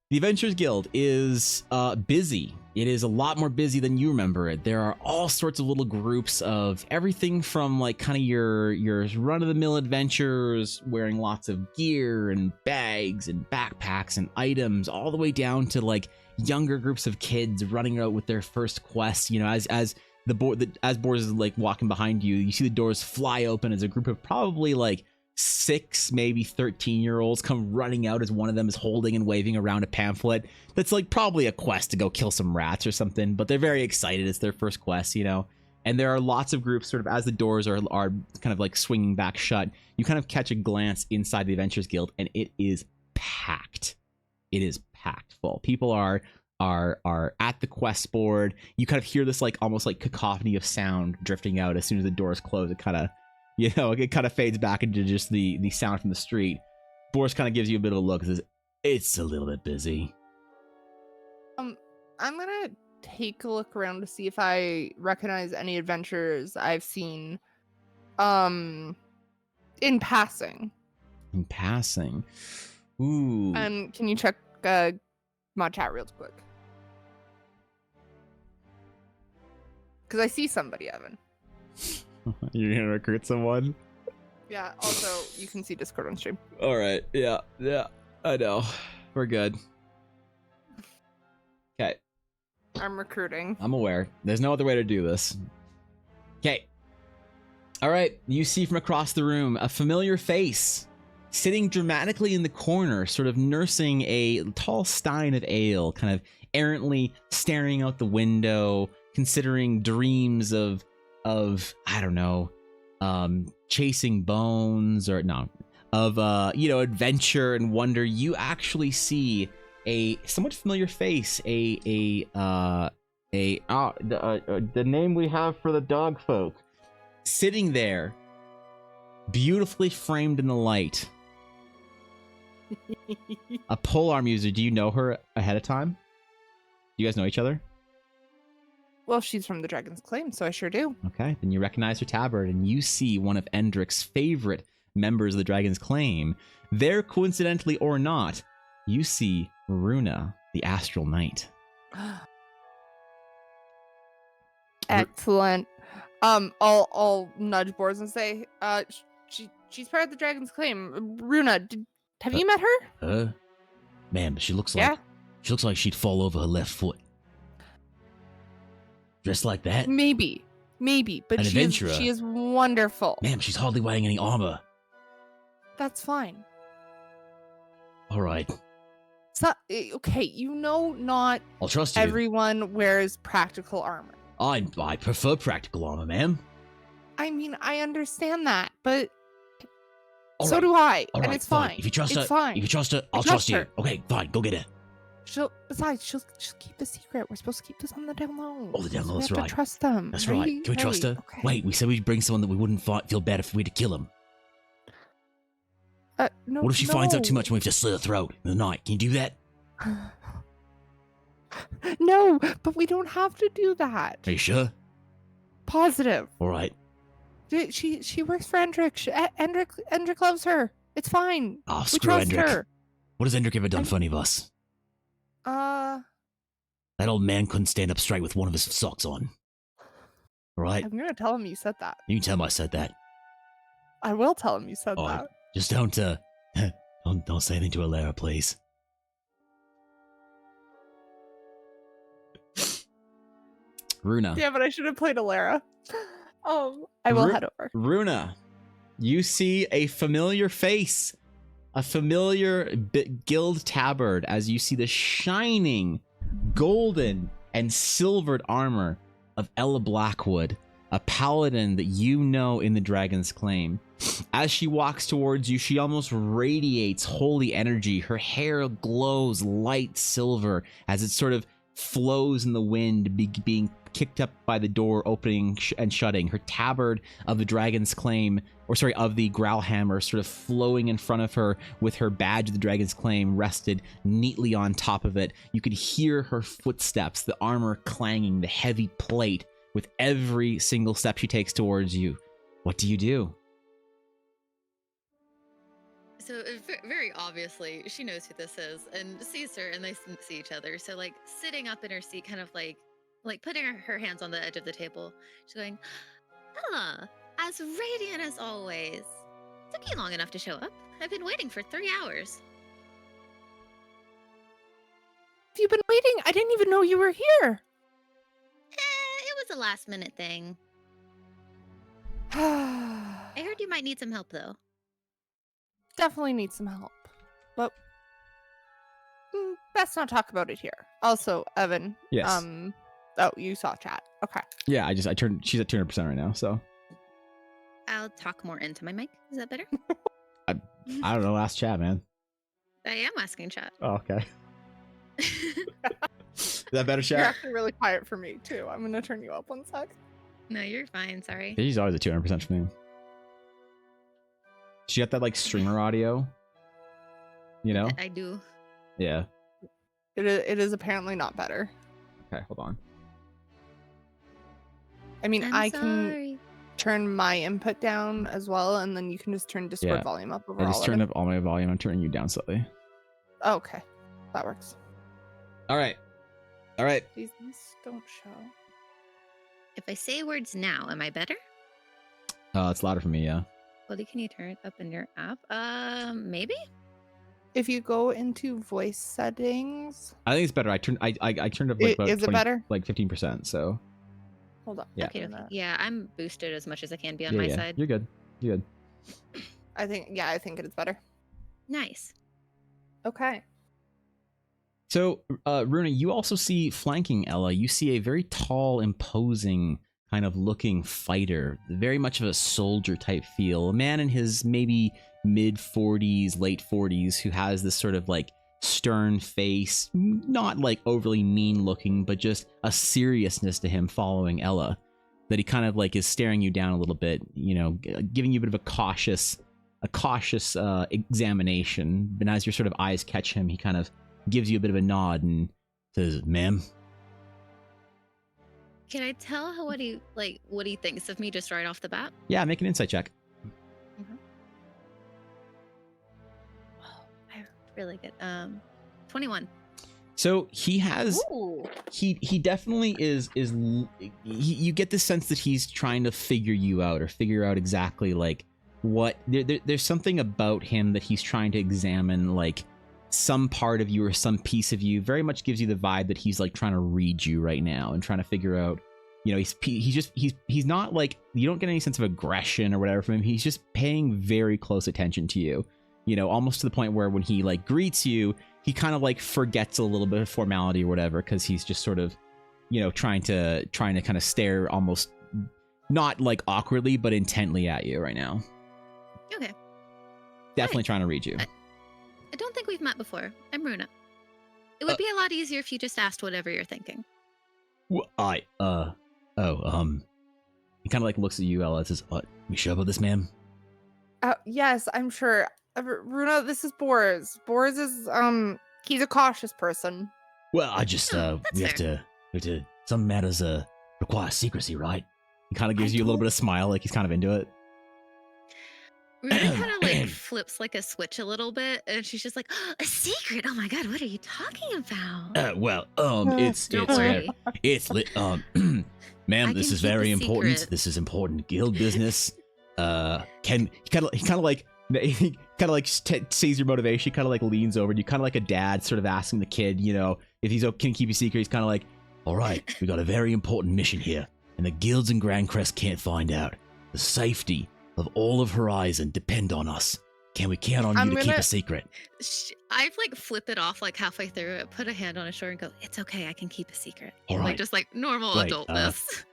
The Adventures Guild is busy. It is a lot more busy than you remember it. There are all sorts of little groups of everything from kind of your run-of-the-mill adventurers wearing lots of gear and bags and backpacks and items, all the way down to younger groups of kids running out with their first quests. As Boris is walking behind you, you see the doors fly open as a group of probably 6, maybe 13-year-olds come running out as one of them is holding and waving around a pamphlet that's probably a quest to go kill some rats or something, but they're very excited. It's their first quest, and there are lots of groups sort of as the doors are kind of swinging back shut. You kind of catch a glance inside the Adventures Guild, and it is packed. It is packed. packed full. People are at the quest board. You kind of hear this like almost like cacophony of sound drifting out as soon as the doors close. It kind of, it kind of fades back into just the sound from the street. Boris kind of gives you a bit of a look and says, "It's a little bit busy." I'm gonna take a look around to see if I recognize any adventures I've seen in passing. In passing. Ooh. And can you check mod chat real quick? Because I see somebody, Evan. You're gonna recruit someone? Yeah, also you can see Discord on stream. Alright, yeah, I know. We're good. Okay. I'm recruiting. I'm aware. There's no other way to do this. Okay. Alright, you see from across the room a familiar face sitting dramatically in the corner, sort of nursing a tall stein of ale, kind of errantly staring out the window, considering dreams of I don't know, chasing bones or no, of adventure and wonder. You actually see a somewhat familiar face, the name we have for the dog folk, sitting there, beautifully framed in the light. A polearm user. Do you know her ahead of time? Do you guys know each other? Well, she's from the Dragon's Claim, so I sure do. Okay, then you recognize her tabard, and you see one of Endrick's favorite members of the Dragon's Claim. There, coincidentally or not, you see Runa, the Astral Knight. Excellent. I'll nudge Boris and say, she's part of the Dragon's Claim. Runa, have you met her? Man, but she looks like she'd fall over her left foot. Dressed like that? Maybe, but she is wonderful. Ma'am, she's hardly wearing any armor. That's fine. All right. So, okay, not I'll trust you. Everyone wears practical armor. I prefer practical armor, ma'am. I mean, I understand that, but All so right. do I, All and right, it's fine. If you trust it's her, fine. If you trust her, I'll trust trust you. her. Okay, fine, go get her. She'll keep the secret. We're supposed to keep this on the down low. Oh, the down low, We that's have right. to trust them. That's right. Can we trust her? Okay. Wait, we said we'd bring someone that we wouldn't feel bad if we had to kill him. No. What if she finds out too much and we have to slit her throat in the night? Can you do that? No, but we don't have to do that. Are you sure? Positive. All right. She works for Endrick. Endrick loves her. It's fine. Oh, We screw trust Endrick. her. What has Endrick ever done for any of us? That old man couldn't stand up straight with one of his socks on. All right? I'm gonna tell him you said that. You can tell him I said that. I will tell him you said All right. that. Just don't say anything to Alara, please. Runa. Yeah, but I should have played Alara. I will head over. Runa, you see a familiar face, a familiar guild tabard as you see the shining golden and silvered armor of Ella Blackwood, a paladin that you know in the Dragon's Claim. As she walks towards you, she almost radiates holy energy. Her hair glows light silver as it sort of flows in the wind, being kicked up by the door opening and shutting. Her tabard of the Dragon's Claim, of the Growlhammer, sort of flowing in front of her with her badge of the Dragon's Claim rested neatly on top of it. You could hear her footsteps, the armor clanging, the heavy plate with every single step she takes towards you. What do you do? So very obviously, she knows who this is and sees her, and they see each other. So like sitting up in her seat, kind of like putting her hands on the edge of the table. She's going, as radiant as always. Took you long enough to show up. I've been waiting for 3 hours. Have you been waiting? I didn't even know you were here. It was a last minute thing. I I heard you might need some help though. definitely need some help, but best not talk about it here. Also, Evan. Yes. Oh, you saw chat. Okay. Yeah, she's at 200% right now, so. I'll talk more into my mic. Is that better? I don't know, last chat, man. I am asking chat. Oh, okay. Is that better, You're chat? actually really quiet for me too. I'm gonna turn you up one sec. No, you're fine. Sorry. He's always a 200% for me. She got that like streamer audio. You know? I do. Yeah. It is apparently not better. Okay, hold on. I mean, I'm I can sorry. turn my input down as well, and then you can just turn Discord Yeah. volume up I overall. just turned up all my volume. I'm turning you down slightly. Oh, okay, that works. All right. All right. These don't show. If I say words now, am I better? It's louder for me, yeah. Well, can you turn it up in your app? Maybe? If you go into voice settings, I think it's better. I turned up like about is it better? like 15%. So Hold on. Yeah. Okay. Yeah, I'm boosted as much as I can be on yeah, my yeah. side. You're good. You're good. I think it is better. Nice. Okay. So, Runa, you also see flanking Ella. You see a very tall, imposing kind of looking fighter, very much of a soldier type feel. A man in his maybe mid 40s, late 40s, who has this sort of like stern face, not like overly mean looking, but just a seriousness to him following Ella, that he kind of like is staring you down a little bit, you know, giving you a bit of a cautious examination. And as your sort of eyes catch him, he kind of gives you a bit of a nod and says, "Ma'am." Can I tell what he thinks of me just right off the bat? Yeah, make an insight check. Oh, really good. 21. So he has, Ooh. he definitely is you get the sense that he's trying to figure you out, or figure out exactly like what there's something about him that he's trying to examine, like some part of you or some piece of you. Very much gives you the vibe that he's like trying to read you right now and trying to figure out, you know, he's not like, you don't get any sense of aggression or whatever from him. He's just paying very close attention to you, you know, almost to the point where when he like greets you, he kind of like forgets a little bit of formality or whatever, because he's just sort of, you know, trying to kind of stare almost not like awkwardly but intently at you right now. Okay. Definitely trying to read you. I don't think we've met before. I'm Runa. It would be a lot easier if you just asked whatever you're thinking. He kind of like looks at you, Ella, and says, "You sure about this, ma'am?" Yes, I'm sure. Runa, this is Boris. Boris is he's a cautious person. Well, I just Oh, we have that's to some matters require secrecy, right? He kind of gives you a little bit of smile, like he's kind of into it. Runa kind of like flips like a switch a little bit, and she's just like, oh, "A secret? Oh my god, what are you talking about?" Don't worry. Ma'am, I this can is keep a very important. secret. This is important guild business. He kind of like sees your motivation. He kind of like leans over and you, kind of like a dad sort of asking the kid, you know, if he's okay, can keep a secret. He's kind of like, "All right, we got a very important mission here, and the guilds in Grand Crest can't find out. The safety of all of Horizon depend on us. Can we count on you to keep a secret?" I've like flip it off like halfway through it, put a hand on his shoulder and go, "It's okay, I can keep a secret." All right. Like just like normal Right, adultness.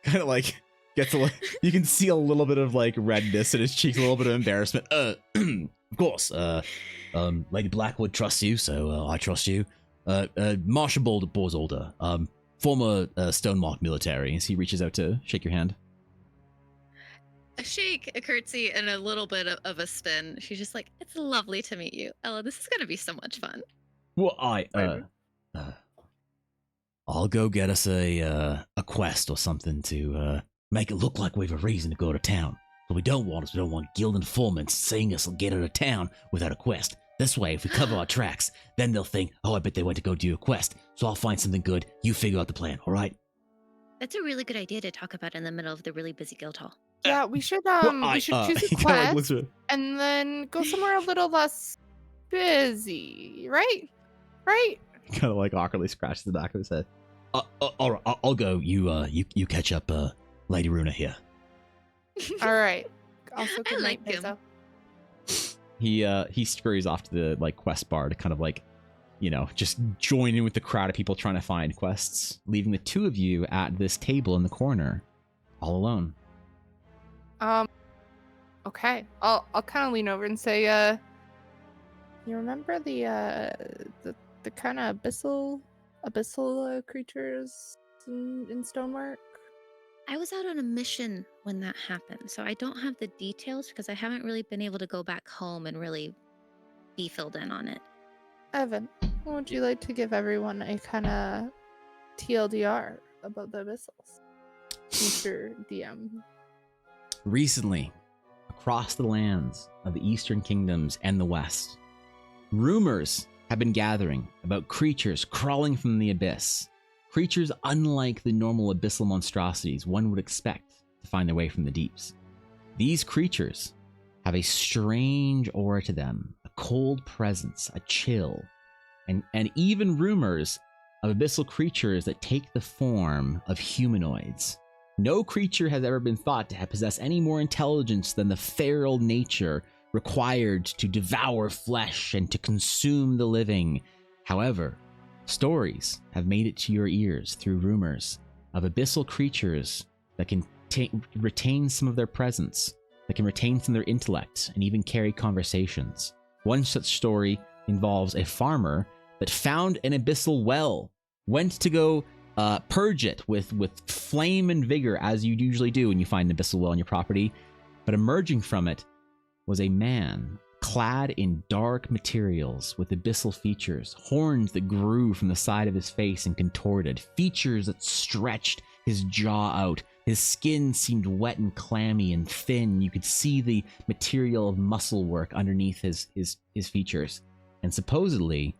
Kind of like gets you can see a little bit of like redness in his cheeks, a little bit of embarrassment. Of course, Lady Blackwood trusts you, so I trust you. Marshal Borzolder, former Stonemark military. As he reaches out to shake your hand. A shake, a curtsy, and a little bit of a spin. She's just like, "It's lovely to meet you, Ella. This is gonna be so much fun." Well, I'll go get us a quest or something to make it look like we have a reason to go to town. What we don't want guild informants seeing us get out of town without a quest. This way, if we cover our tracks, then they'll think, "Oh, I bet they went to go do a quest. So I'll find something good. You figure out the plan, all right?" That's a really good idea to talk about in the middle of the really busy guild hall. Yeah, we should choose a he kinda looks quest and then go somewhere a little less busy, right? Right? Kind of like awkwardly scratches the back of his head. All right, I'll go. You catch up, Lady Runa here. All right. Also, I good like night, him. Paizo. He scurries off to the like quest bar to kind of like, you know, just join in with the crowd of people trying to find quests, leaving the two of you at this table in the corner, all alone. Okay. I'll kind of lean over and say, you remember the the kind of abyssal creatures in stonework? I was out on a mission when that happened, so I don't have the details because I haven't really been able to go back home and really be filled in on it. Evan, would you like to give everyone a kind of TLDR about the abyssals? Future DM. Recently, across the lands of the Eastern Kingdoms and the West, rumors have been gathering about creatures crawling from the abyss. Creatures unlike the normal abyssal monstrosities one would expect to find their way from the deeps. These creatures have a strange aura to them, a cold presence, a chill, and even rumors of abyssal creatures that take the form of humanoids. No creature has ever been thought to have possessed any more intelligence than the feral nature required to devour flesh and to consume the living. However, stories have made it to your ears through rumors of abyssal creatures that can retain some of their presence, that can retain some of their intellect, and even carry conversations. One such story involves a farmer that found an abyssal well, went to go purge it with flame and vigor, as you usually do when you find an abyssal well on your property, but emerging from it was a man clad in dark materials with abyssal features, horns that grew from the side of his face and contorted, features that stretched his jaw out. His skin seemed wet and clammy and thin. You could see the material of muscle work underneath his features. And supposedly,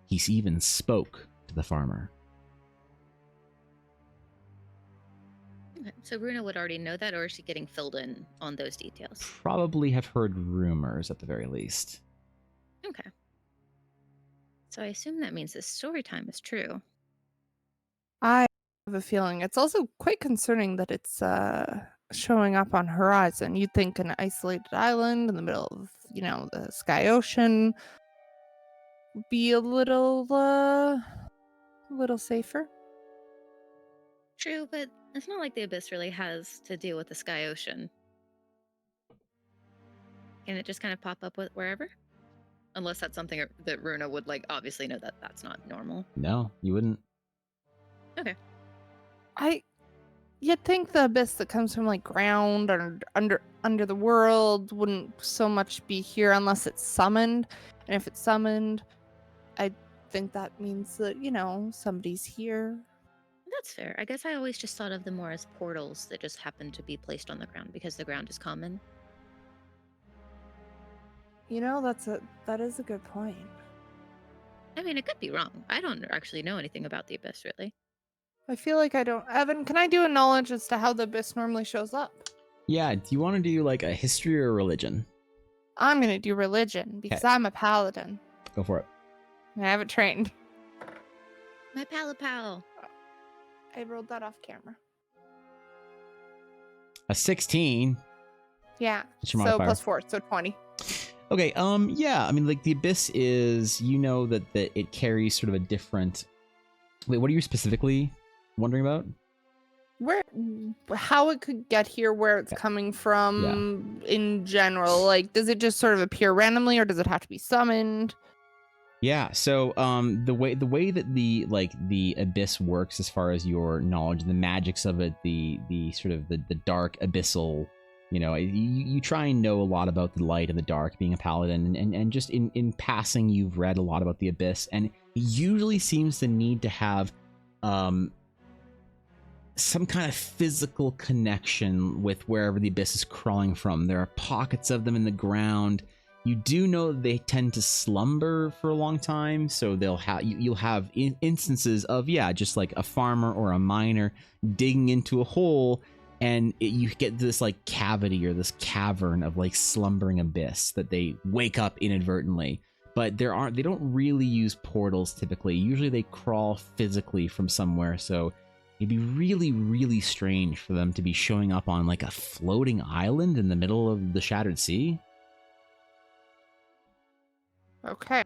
he even spoke to the farmer. Okay, so Runa would already know that, or is she getting filled in on those details? Probably have heard rumors at the very least. Okay. So I assume that means this story time is true. I have a feeling it's also quite concerning that it's showing up on horizon. You'd think an isolated island in the middle of, the sky ocean would be a little safer. True, but it's not like the abyss really has to deal with the sky ocean. Can it just kind of pop up wherever? Unless that's something that Runa would obviously know that that's not normal. No, you wouldn't. Okay. You'd think the abyss that comes from ground or under the world wouldn't so much be here unless it's summoned. And if it's summoned, I think that means that, somebody's here. That's fair. I guess I always just thought of them more as portals that just happen to be placed on the ground because the ground is common. That is a good point. I mean, it could be wrong. I don't actually know anything about the abyss, really. I feel like I don't. Evan, can I do a knowledge as to how the abyss normally shows up? Yeah, do you want to do a history or a religion? I'm going to do religion because I'm a paladin. Go for it. I haven't trained. My pal. I rolled that off camera. A 16. Yeah. What's your So modifier? plus 4, so 20. Okay, yeah, I mean, the abyss is, that it carries sort of a different... Wait, what are you specifically wondering about? How it could get here, where it's coming from in general. Does it just sort of appear randomly, or does it have to be summoned? Yeah, so the way that the abyss works, as far as your knowledge, the magics of it, the sort of the dark abyssal, you try and know a lot about the light and the dark, being a paladin, and just in passing you've read a lot about the abyss, and it usually seems to need to have some kind of physical connection with wherever the abyss is crawling from. There are pockets of them in the ground. You do know they tend to slumber for a long time, so you'll have instances of just a farmer or a miner digging into a hole, and you get this cavity or this cavern of slumbering abyss that they wake up inadvertently. But they don't really use portals typically. Usually they crawl physically from somewhere, so it'd be really, really strange for them to be showing up on a floating island in the middle of the Shattered Sea. Okay.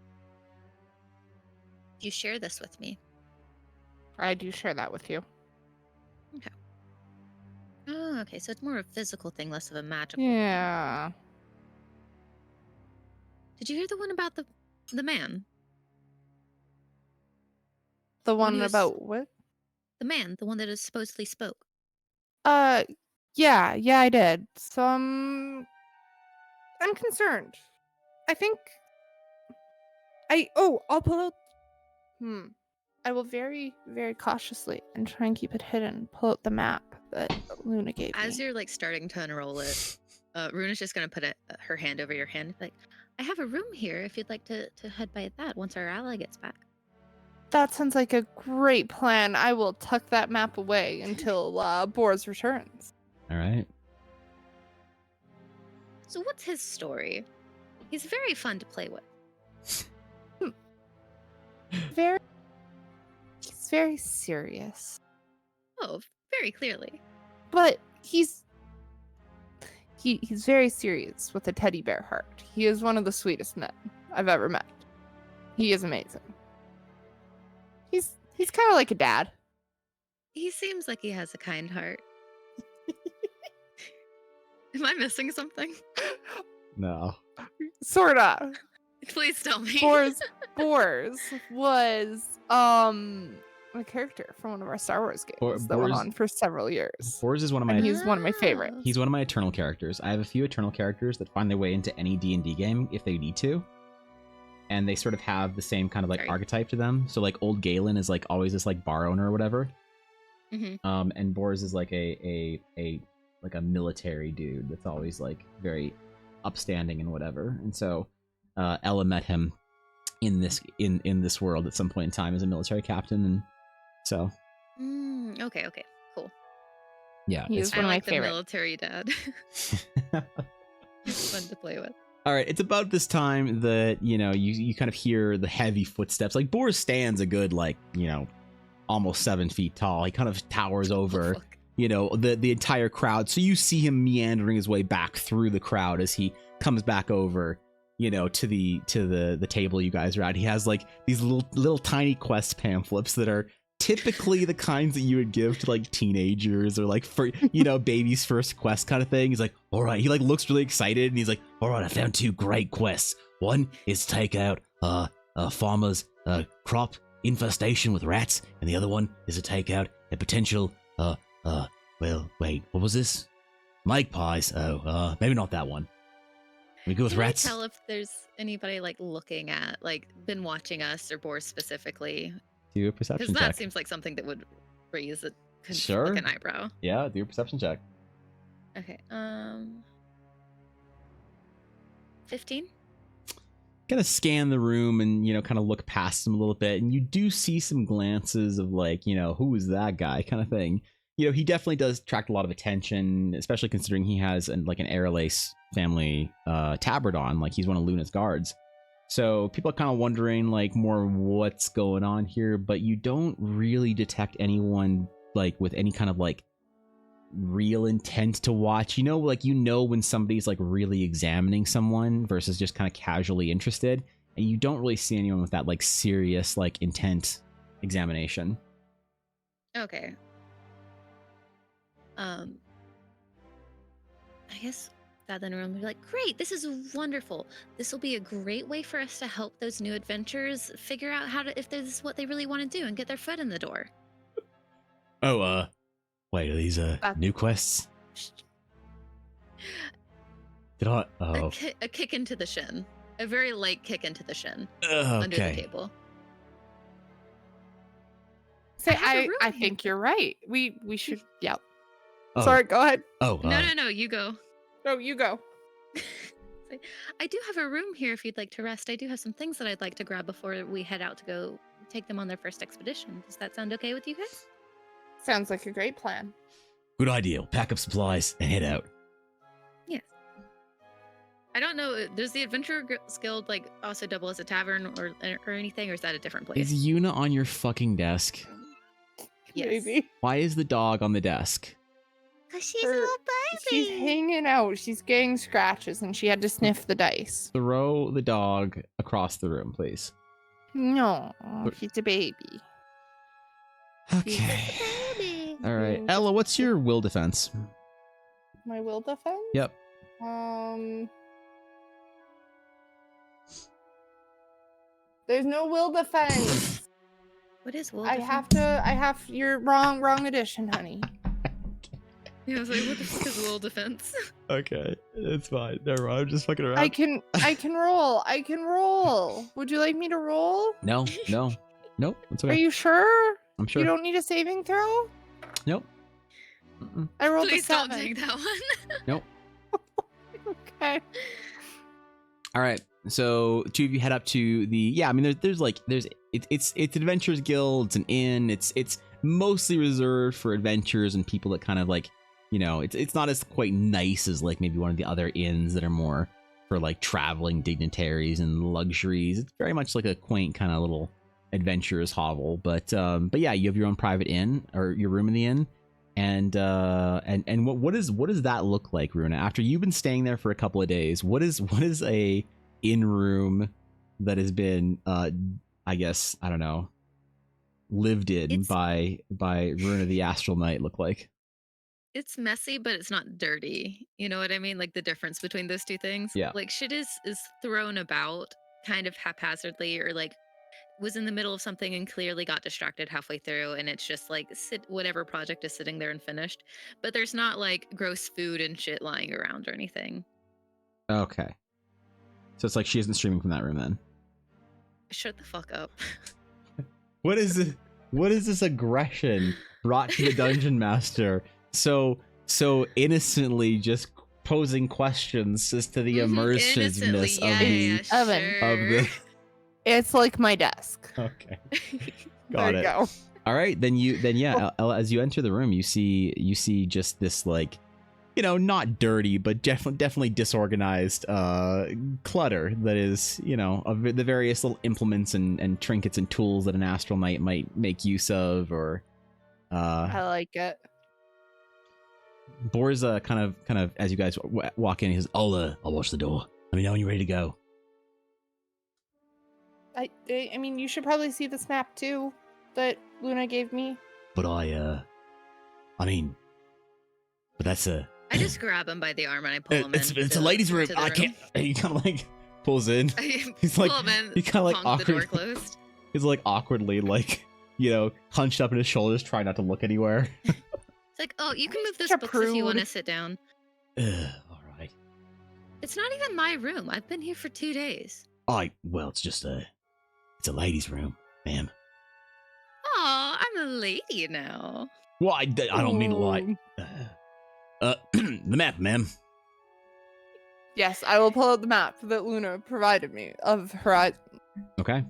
You share this with me. I do share that with you. Okay. Oh, okay. So it's more of a physical thing, less of a magical. Yeah. Did you hear the one about the man? The one one who's- about what? The man, the one that is supposedly spoke. Yeah, I did. So I'm concerned. I think I'll pull out. I will very, very cautiously and try and keep it hidden. Pull out the map that Luna gave As me. you're like starting to unroll it, Runa's just gonna put her hand over your hand, like, I have a room here if you'd like to head by that once our ally gets back. That sounds like a great plan. I will tuck that map away until Boris returns. All right. So what's his story? He's very fun to play with. He's very serious. Oh, very clearly. But he's very serious with a teddy bear heart. He is one of the sweetest men I've ever met. He is amazing. He's kind of like a dad. He seems like he has a kind heart. Am I missing something? No. Sorta. Please tell me. Bors was a character from one of our Star Wars games that went Bors- on for several years. Bors is one of my And he's one of my favorites. Oh. He's one of my Eternal characters. I have a few Eternal characters that find their way into any D&D game if they need to. And they sort of have the same kind of like Sorry. archetype to them. So like old Galen is like always this like bar owner or whatever. Mhm. And Bors is like a military dude that's always like very upstanding and whatever. And so Ella met him in this world at some point in time as a military captain, and so Okay, cool. yeah, He it's is one of my like the favorite. military dad. He's fun to play with. All right, it's about this time that, you kind of hear the heavy footsteps. Like, Boris stands a good, almost 7 feet tall. He kind of towers over, fuck. The entire crowd. So you see him meandering his way back through the crowd as he comes back over, to the table you guys are at. He has, like, these little tiny quest pamphlets that are typically the kinds that you would give to like teenagers or like for baby's first quest kind of thing. He's like, all right, he like looks really excited and he's like, all right, I found 2 great quests. One is to take out a farmer's crop infestation with rats, and the other one is to take out a potential well, wait, what was this? Magpies. Maybe not that one. We go with Can rats. I tell if there's anybody like looking at, like, been watching us or Boris specifically? Do a perception Because that check. seems like something that would raise Sure. like an eyebrow. Yeah, do a perception check. Okay. 15. Kind of scan the room and kind of look past him a little bit, and you do see some glances of like, who is that guy kind of thing. He definitely does attract a lot of attention, especially considering he has an Aerolace family tabard on, like he's one of Luna's guards. So people are kind of wondering like more what's going on here, but you don't really detect anyone like with any kind of like real intent to watch. When somebody's like really examining someone versus just kind of casually interested, and you don't really see anyone with that like serious like intent examination. Okay. I guess that then everyone will be like, great, this is wonderful. This will be a great way for us to help those new adventurers figure out if this is what they really want to do and get their foot in the door. Oh, wait, are these new quests? Did I? Oh, A kick into the shin. A very light kick into the shin under the okay. table. Say, have a room I here. think you're right. We should. Yeah. Oh, Sorry. Go ahead. Oh, No, you go. No, you go. I do have a room here if you'd like to rest. I do have some things that I'd like to grab before we head out to go take them on their first expedition. Does that sound okay with you guys? Sounds like a great plan. good idea. We'll pack up supplies and head out. Yes. I don't know. Does the Adventurer Guild like also double as a tavern or anything, or is that a different place? Is Yuna on your fucking desk? Yes. Maybe. Why is the dog on the desk? Because she's Her- a little She's baby. hanging out. She's getting scratches, and she had to sniff the dice. Throw the dog across the room, please. No, But- she's a baby. Okay. Baby. All right. Ella, what's your will defense? My will defense? Yep. There's no will defense. What is wool? I have. You're wrong edition, honey. Yeah, I was like, what the fuck is wool defense? Okay, it's fine. Never mind. I'm just fucking around. I can roll. Would you like me to roll? No. Nope. It's okay. Are you sure? I'm sure. You don't need a saving throw? Nope. Mm-mm. I rolled Please a don't 7. take that one. Nope. Okay. All right. So two of you head up to the I mean it's Adventurers Guild, it's an inn, it's mostly reserved for adventurers and people that kind of like, it's not as quite nice as like maybe one of the other inns that are more for like traveling dignitaries and luxuries. It's very much like a quaint kind of little adventurer's hovel, but yeah, you have your own private inn or your room in the inn. And what does that look like, Runa? After you've been staying there for a couple of days, what is a in room that has been I guess, I don't know, lived in by Runa the Astral Knight look like? It's messy, but it's not dirty. You know what I mean? Like the difference between those two things. Yeah. Like shit is thrown about kind of haphazardly, or like was in the middle of something and clearly got distracted halfway through, and it's just like whatever project is sitting there and finished. But there's not like gross food and shit lying around or anything. Okay. So it's like she isn't streaming from that room then. Shut the fuck up. What is this aggression brought to the dungeon master? So innocently just posing questions as to the immersiveness of the It's like my desk. Okay. Got there it. You go. All right, then Ella, as you enter the room, you see just this like, not dirty, but definitely disorganized clutter that is, of the various little implements and trinkets and tools that an astral knight might make use of, or I like it. Borza kind of as you guys walk in, he says, I'll watch the door. Let me know when you're ready to go. I mean, you should probably see this map too that Luna gave me. But but that's I just grab him by the arm and I pull him in. It's a ladies' room. I can't. He kind of like pulls in. He's like, he kind of like awkward. The door closed. He's like awkwardly like, hunched up in his shoulders, trying not to look anywhere. It's like, oh, you can move this book if you want to sit down. All right. It's not even my room. I've been here for 2 days. Well, it's just it's a ladies' room, ma'am. Oh, I'm a lady now. Well, I don't mean to lie. The map, ma'am. Yes, I will pull out the map that Luna provided me of Horizon. Okay.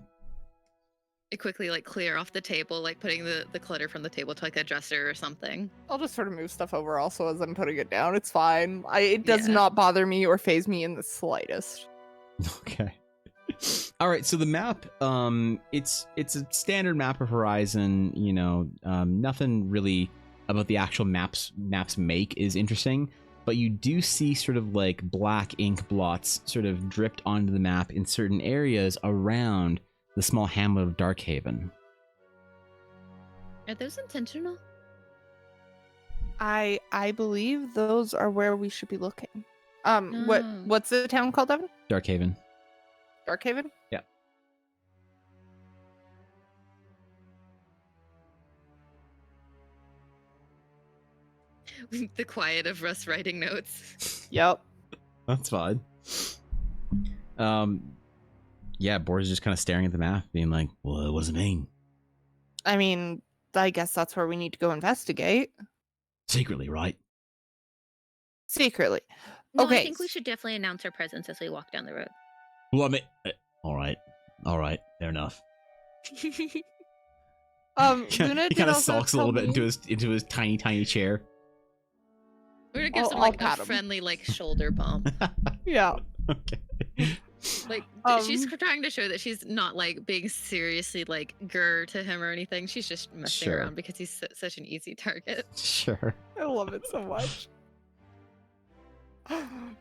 I quickly clear off the table, putting the clutter from the table to a dresser or something. I'll just sort of move stuff over also as I'm putting it down. It's fine. It does not bother me or faze me in the slightest. Okay. All right, so the map, it's a standard map of Horizon. Nothing really about the actual maps make is interesting, but you do see sort of like black ink blots sort of dripped onto the map in certain areas around the small hamlet of Darkhaven. Are those intentional? I believe those are where we should be looking. What's the town called, Evan? Darkhaven. Darkhaven? Yeah. The quiet of Russ writing notes. Yep. That's fine. Yeah, Boris is just kind of staring at the map, being like, well, what does it mean? I mean, I guess that's where we need to go investigate. Secretly, right? Secretly. No, okay. I think we should definitely announce our presence as we walk down the road. Well, I mean, all right, fair enough. Luna he kind of sulks a little bit into his tiny chair. We're gonna give some a friendly shoulder bump. Yeah. Okay. She's trying to show that she's not being seriously grr to him or anything. She's just messing around because he's such an easy target. Sure. I love it so much.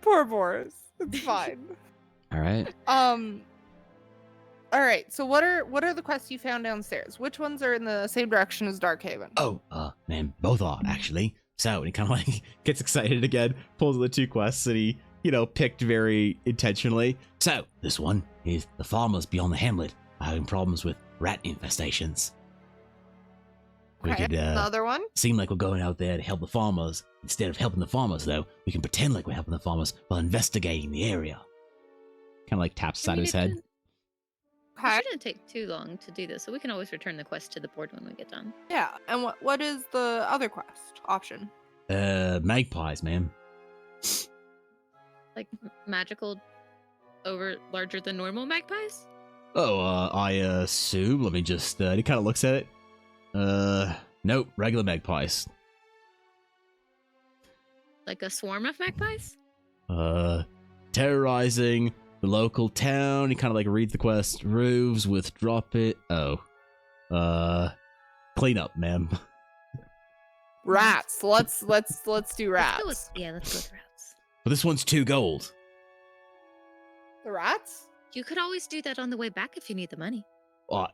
Poor Boris. It's fine. All right. All right. So what are the quests you found downstairs? Which ones are in the same direction as Darkhaven? Oh, man, both are actually. So he kind of gets excited again, pulls the two quests that he, picked very intentionally. So this one is the farmers beyond the hamlet are having problems with rat infestations. We Okay, could the other one. seem like we're going out there to help the farmers. Instead of helping the farmers, though, we can pretend like we're helping the farmers while investigating the area. Kind of like taps the I side of mean, his it head. shouldn't- It Okay. shouldn't take too long to do this, so we can always return the quest to the board when we get done. Yeah, and what is the other quest option? Magpies, man. Like magical, larger than normal magpies. Oh, I assume. Let me just. He kind of looks at it. Nope, regular magpies. Like a swarm of magpies. Terrorizing the local town. He kind of like reads the quest. Roofs with drop it. Oh, clean up, ma'am. Rats. Let's do Let's go with, rats. let's go with rats. But this one's 2 gold. The rats? You could always do that on the way back if you need the money. Well,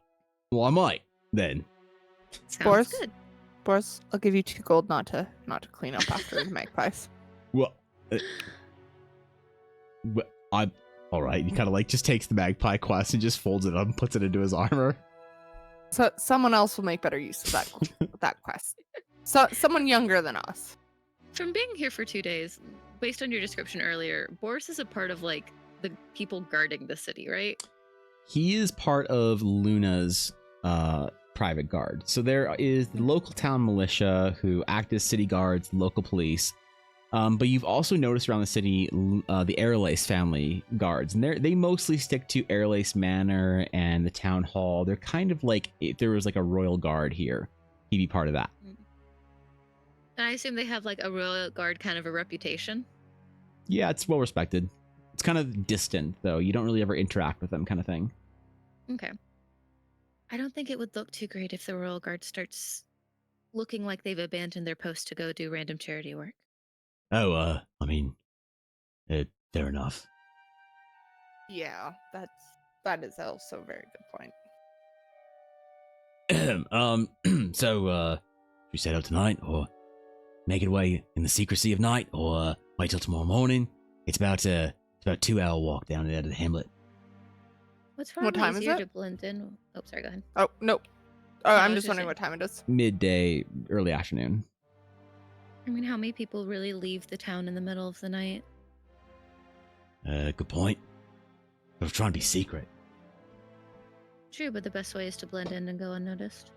I might then. Sounds Boris? good. Boris, I'll give you 2 gold not to clean up after the magpies. Well, I'm all right. He kind of like just takes the magpie quest and just folds it up and puts it into his armor. So someone else will make better use of that quest. So someone younger than us. From being here for 2 days, based on your description earlier, Boris is a part of like the people guarding the city, right? He is part of Luna's private guard. So there is the local town militia who act as city guards, local police. But you've also noticed around the city the Airlace family guards, and they mostly stick to Airlace Manor and the town hall. They're kind of like if there was like a royal guard here, he'd be part of that. And I assume they have like a royal guard kind of a reputation. Yeah, it's well respected. It's kind of distant though. You don't really ever interact with them, kind of thing. Okay. I don't think it would look too great if the royal guard starts looking like they've abandoned their post to go do random charity work. Oh, I mean, fair enough. Yeah, that is also a very good point. So, should we set out tonight, or make it away in the secrecy of night, or wait till tomorrow morning? It's about a 2-hour walk down there to the hamlet. What's What probably time is easier it? to blend in? Oh, sorry, go ahead. Oh, nope. Oh, No, I'm I was just just wondering saying- what time it is. Midday, early afternoon. I mean, how many people really leave the town in the middle of the night? Good point. But we're trying to be secret. True, but the best way is to blend in and go unnoticed.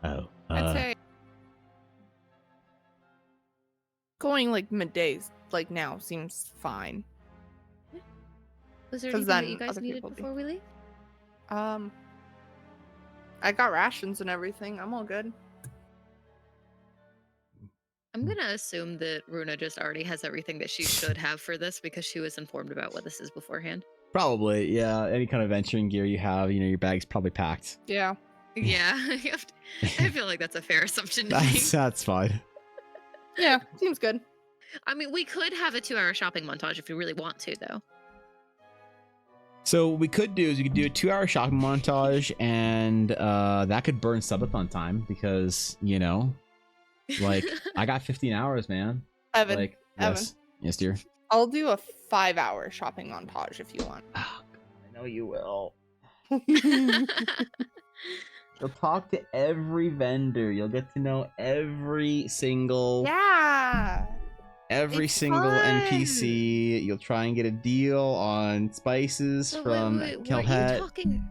Oh, I'd say going like middays, like now, seems fine. Was there 'Cause anything that then you guys other needed people be- before we leave? I got rations and everything. I'm all good. I'm gonna assume that Runa just already has everything that she should have for this because she was informed about what this is beforehand. Probably, yeah. Any kind of venturing gear you have, your bag's probably packed. Yeah. Yeah, I feel like that's a fair assumption to make. That's fine. Yeah, seems good. I mean, we could have a 2-hour shopping montage if we really want to, though. So what we could do is we could do a 2-hour shopping montage, and that could burn subathon time because like I got 15 hours, man. Evan, Like Evan. yes, dear. I'll do a 5-hour shopping montage if you want. Oh, I know you will. You'll talk to every vendor. You'll get to know every single Yeah. every it's single fun. NPC. You'll try and get a deal on spices So from weren't you Kelhet. talking?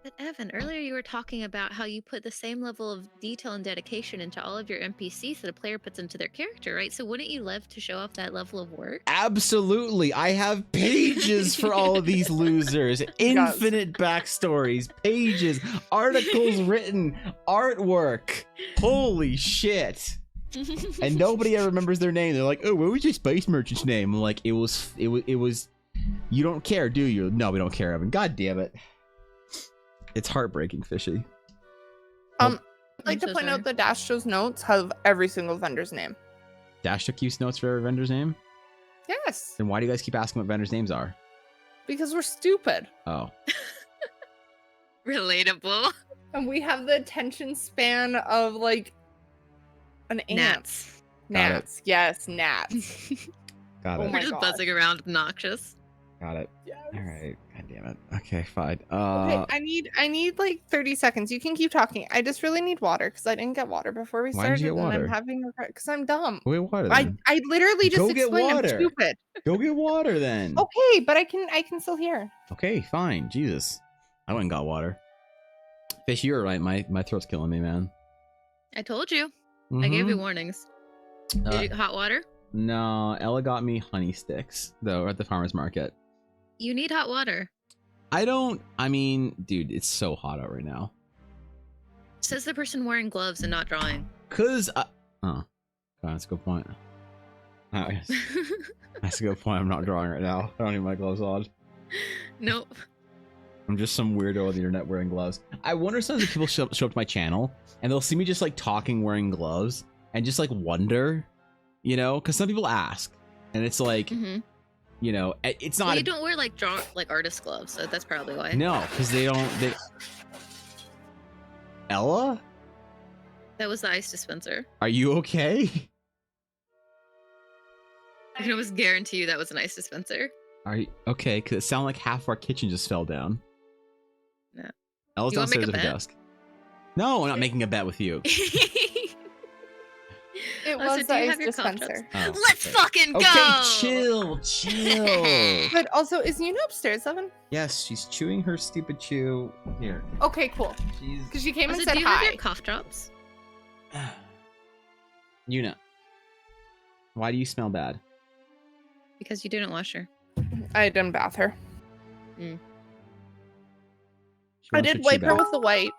But Evan, earlier you were talking about how you put the same level of detail and dedication into all of your NPCs that a player puts into their character, right? So wouldn't you love to show off that level of work? Absolutely. I have pages for all of these losers. Infinite backstories, pages, articles written, artwork. Holy shit. And nobody ever remembers their name. They're like, "Oh, what was your space merchant's name?" I'm like, it was you don't care, do you? No, we don't care, Evan. God damn it. It's heartbreaking, Fishy. I'd like I'm to so point sorry. out the Dash Show's notes have every single vendor's name. Dash took use notes for every vendor's name? Yes, Then why do you guys keep asking what vendors' names are? because we're stupid. Oh. Relatable. And we have the attention span of like an ant. Gnats. Got it. Gnats. Yes, gnats. Got Oh it. We're my just God. buzzing around obnoxious. Got it. Yes. Alright. God damn it. Okay, fine. Okay, I need like 30 seconds. You can keep talking. I just really need water because I didn't get water before we Why started. didn't you get water? And I'm having regret because I'm dumb. Go get water I then. literally just Go get explained I'm water. stupid. Go get water then. Okay, but I can still hear. Okay, fine. Jesus. I went and got water. Fish, you're right. My throat's killing me, man. I told you. I gave you Mhm. warnings. Uh, Did you hot water? No, Ella got me honey sticks though at the farmer's market. You need hot water. I mean, dude, it's so hot out right now. Says the person wearing gloves and not drawing. Oh, that's a good point. That's a good point. I'm not drawing right now. I don't need my gloves on. Nope. I'm just some weirdo on the internet wearing gloves. I wonder sometimes if people show up to my channel and they'll see me just like talking wearing gloves and just like wonder, you know, because some people ask and it's like, you know, it's not. Well, you don't wear like artist gloves, so that's probably why. No, because they don't. Ella, That was the ice dispenser. are you okay? I can almost guarantee you that was an ice dispenser. Are you okay? Because it sounded like half our kitchen just fell down. No. Ella's You wanna make downstairs a at her bet? desk. No, I'm not making a bet with you. It Oh, was so the do you ice have your cough dispenser. Oh, Let's okay. fucking go! Okay, chill. But also, is Yuna upstairs, Evan? Yes, she's chewing her stupid chew. Here. Okay, cool. She's Because she came Also, and said do you have hi. your cough drops? Yuna. Why do you smell bad? Because you didn't wash her. I didn't bath her. She I wants did chew wipe her back. with the wipe.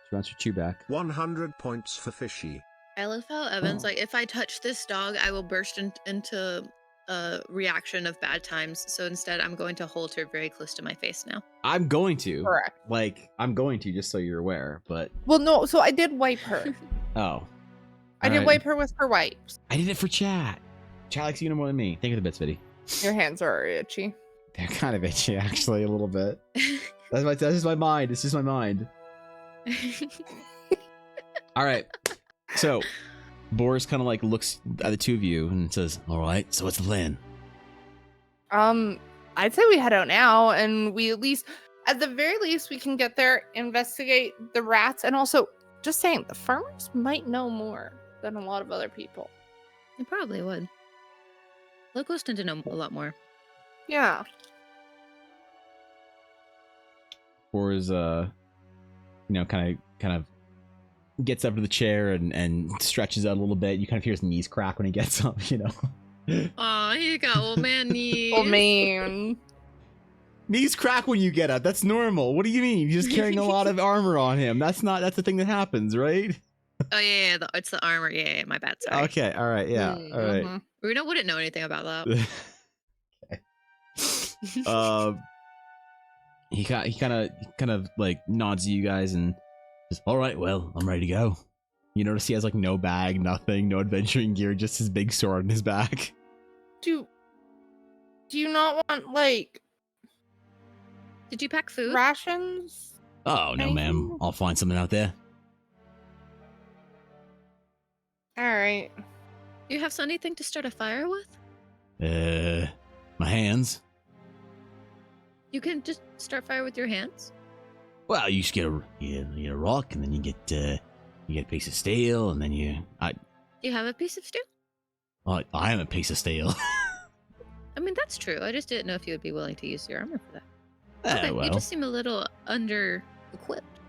She wants her chew back. 100 points for Fishy. I love how Evan's Oh. like, if I touch this dog, I will burst into a reaction of bad times. So instead, I'm going to hold her very close to my face now. I'm going to. Correct. Like, I'm going to, just so you're aware, but... Well, no, so I did wipe her. Oh. I did Alright. wipe her with her wipes. I did it for chat. Chat likes Yuna more than me. Thank you for the bits, Viddy. Your hands are itchy. They're kind of itchy, actually, a little bit. That's just my mind. It's just my mind. All right. So, Boris kind of like looks at the two of you and says, All right, so what's the plan? I'd say we head out now, and we at the very least, we can get there, investigate the rats, and also, just saying, the farmers might know more than a lot of other people. It probably would. Locals tend to know a lot more. Yeah. Boris, kind of gets up to the chair and stretches out a little bit. You kind of hear his knees crack when he gets up, you know. Aw, he got old man knees. Oh, man. Knees crack when you get up. That's normal. What do you mean? You're just carrying a lot of armor on him. That's the thing that happens, right? Oh, yeah, it's the armor. Yeah, my bad. Sorry. Okay. All right. Yeah. All right. Mhm. Runa wouldn't know anything about that. Okay. He kind of like nods to you guys and says, All right, well, I'm ready to go. you notice he has like no bag, nothing, no adventuring gear, just his big sword on his back. Do you not want, like, Did you pack food? rations? Oh, no, ma'am. Anything? I'll find something out there. All right. Do you have anything to start a fire with? My hands. You can just start fire with your hands. Well, you just get a rock, and then you get a piece of steel, and then Do you have a piece of steel? I am a piece of steel. I mean, that's true. I just didn't know if you would be willing to use your armor for that. Ah, Okay, well, you just seem a little under-equipped.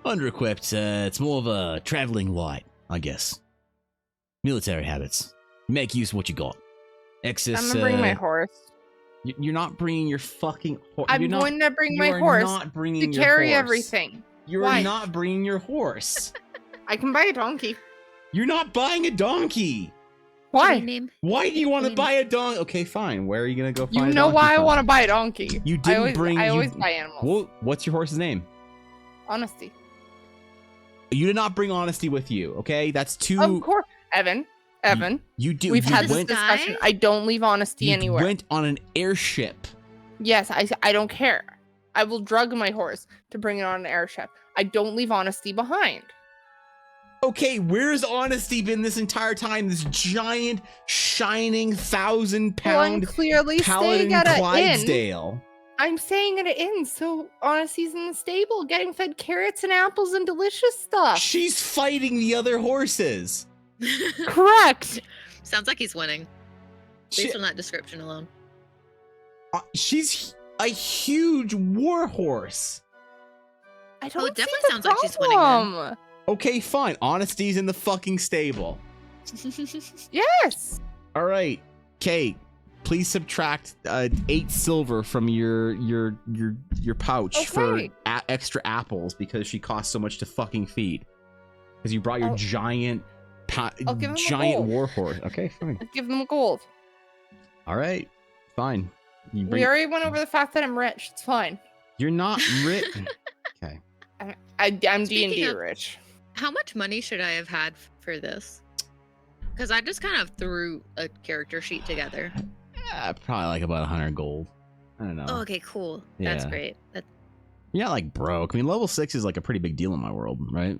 under-equipped. It's more of a traveling light, I guess. Military habits. Make use of what you got. Excess. I'm gonna bring my horse. You're not bringing your fucking horse. I'm going to bring my horse not bringing to your carry horse. everything. You're Why? not bringing your horse. I can buy a donkey. You're not buying a donkey. Why? Name? Why do you want to Wait. buy a donkey? Okay, fine. Where are you gonna go find? You a know donkey why I from? want to buy a donkey. You I didn't always, bring. I you- always buy animals. Well, what's your horse's name? Honesty. You did not bring honesty with you. Okay, that's too. Of course, Evan. You do. We've you had this went, discussion. I don't leave honesty you anywhere. went on an airship. Yes, I don't care. I will drug my horse to bring it on an airship. I don't leave honesty behind. Okay, where's Honesty been this entire time? This giant, shining, 1,000-pound clearly paladin staying at an inn. Clydesdale. I'm staying at an inn, so Honesty's in the stable, getting fed carrots and apples and delicious stuff. She's fighting the other horses. Correct. Sounds like he's winning, based She- on that description alone. she's a huge war horse. I don't it definitely see the sounds like she's winning then. problem. Okay, fine. Honesty's in the fucking stable. Yes. All right, Kate. Please subtract 8 silver from your pouch for Okay. extra apples because she costs so much to fucking feed. Because you brought your I'll giant give him a giant gold. war horse. Okay, fine. Give them gold. All right, fine. You We already went over the fact that I'm rich. It's fine. You're not rich. Okay. I'm D&D Speaking of- rich. How much money should I have had for this? Because I just kind of threw a character sheet together. Probably like about 100 gold. I don't know. Oh, okay, cool. That's Yeah. great. You're not like broke. I mean, level 6 is like a pretty big deal in my world, right?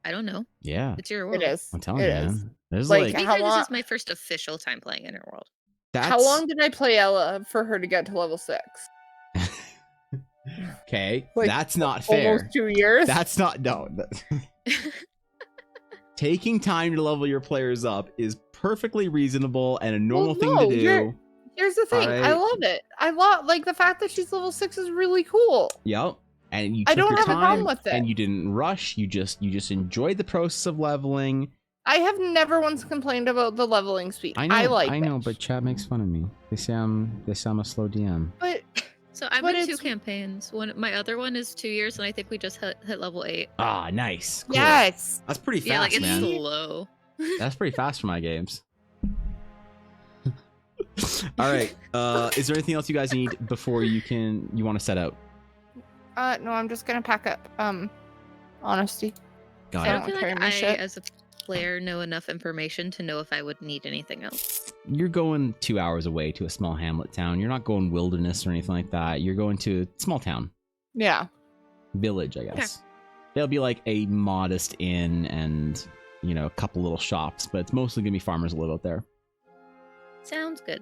I don't know. Yeah. It's your world. It is. I'm telling It you, is. man. There's Like, like, To be How fair, this long- is my first official time playing in your world. that's How long did I play Ella for her to get to level 6? Okay, Like, that's not fair. Almost 2 years. That's not no. Taking time to level your players up is perfectly reasonable and a normal thing no, to do. Here's the thing. I Alright. love it. I love like the fact that she's level 6 is really cool. Yep. And you I took don't your have a problem time with it. and you didn't rush. You just enjoyed the process of leveling. I have never once complained about the leveling speed. I know, I know, it. but chat makes fun of me. They say I'm a slow DM. But So I'm But in 2 it's- campaigns. My other one is 2 years, and I think we just hit level 8. Ah, nice. Cool. yes. That's pretty fast, Yeah, like it's man. slow. That's pretty fast for my games. All right. Is there anything else you guys need before you want to set out? No, I'm just gonna pack up. Honesty. Got I it. don't feel carry like my I, shit. as a player, know enough information to know if I would need anything else. You're going 2 hours away to a small hamlet town. You're not going wilderness or anything like that. You're going to a small town, Yeah. village, I guess. There'll be like a modest inn and, a couple little shops, but it's mostly gonna be farmers that live out there. Sounds good.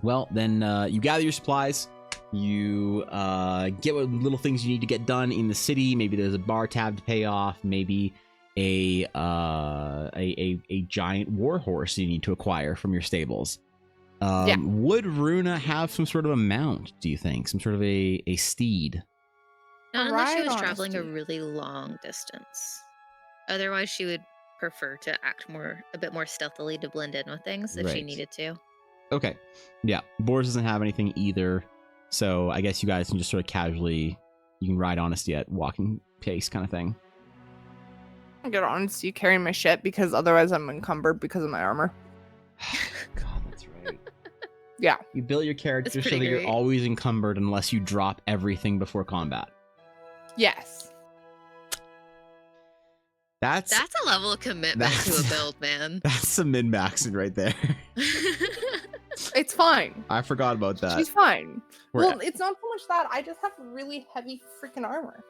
Well, then you gather your supplies. You get what little things you need to get done in the city. Maybe there's a bar tab to pay off. Maybe a giant war horse you need to acquire from your stables. Yeah. Would Runa have some sort of a mount, do you think? Some sort of a steed? Not unless she Right, was traveling a honesty. really long distance. Otherwise, she would prefer to act a bit more stealthily to blend in with things if she Right. needed to. Okay. Yeah. Boris doesn't have anything either. So I guess you guys can just sort of casually, you can ride Honesty at walking pace kind of thing. I get honesty carrying my shit because otherwise I'm encumbered because of my armor. God, that's right. Yeah. You build your character so pretty that you're great. always encumbered unless you drop everything before combat. Yes. That's That's a level of commitment to a That's- build, man. that's some min-maxing right there. It's fine. I forgot about that. She's fine. We're- Well, it's not so much that. I just have really heavy freaking armor.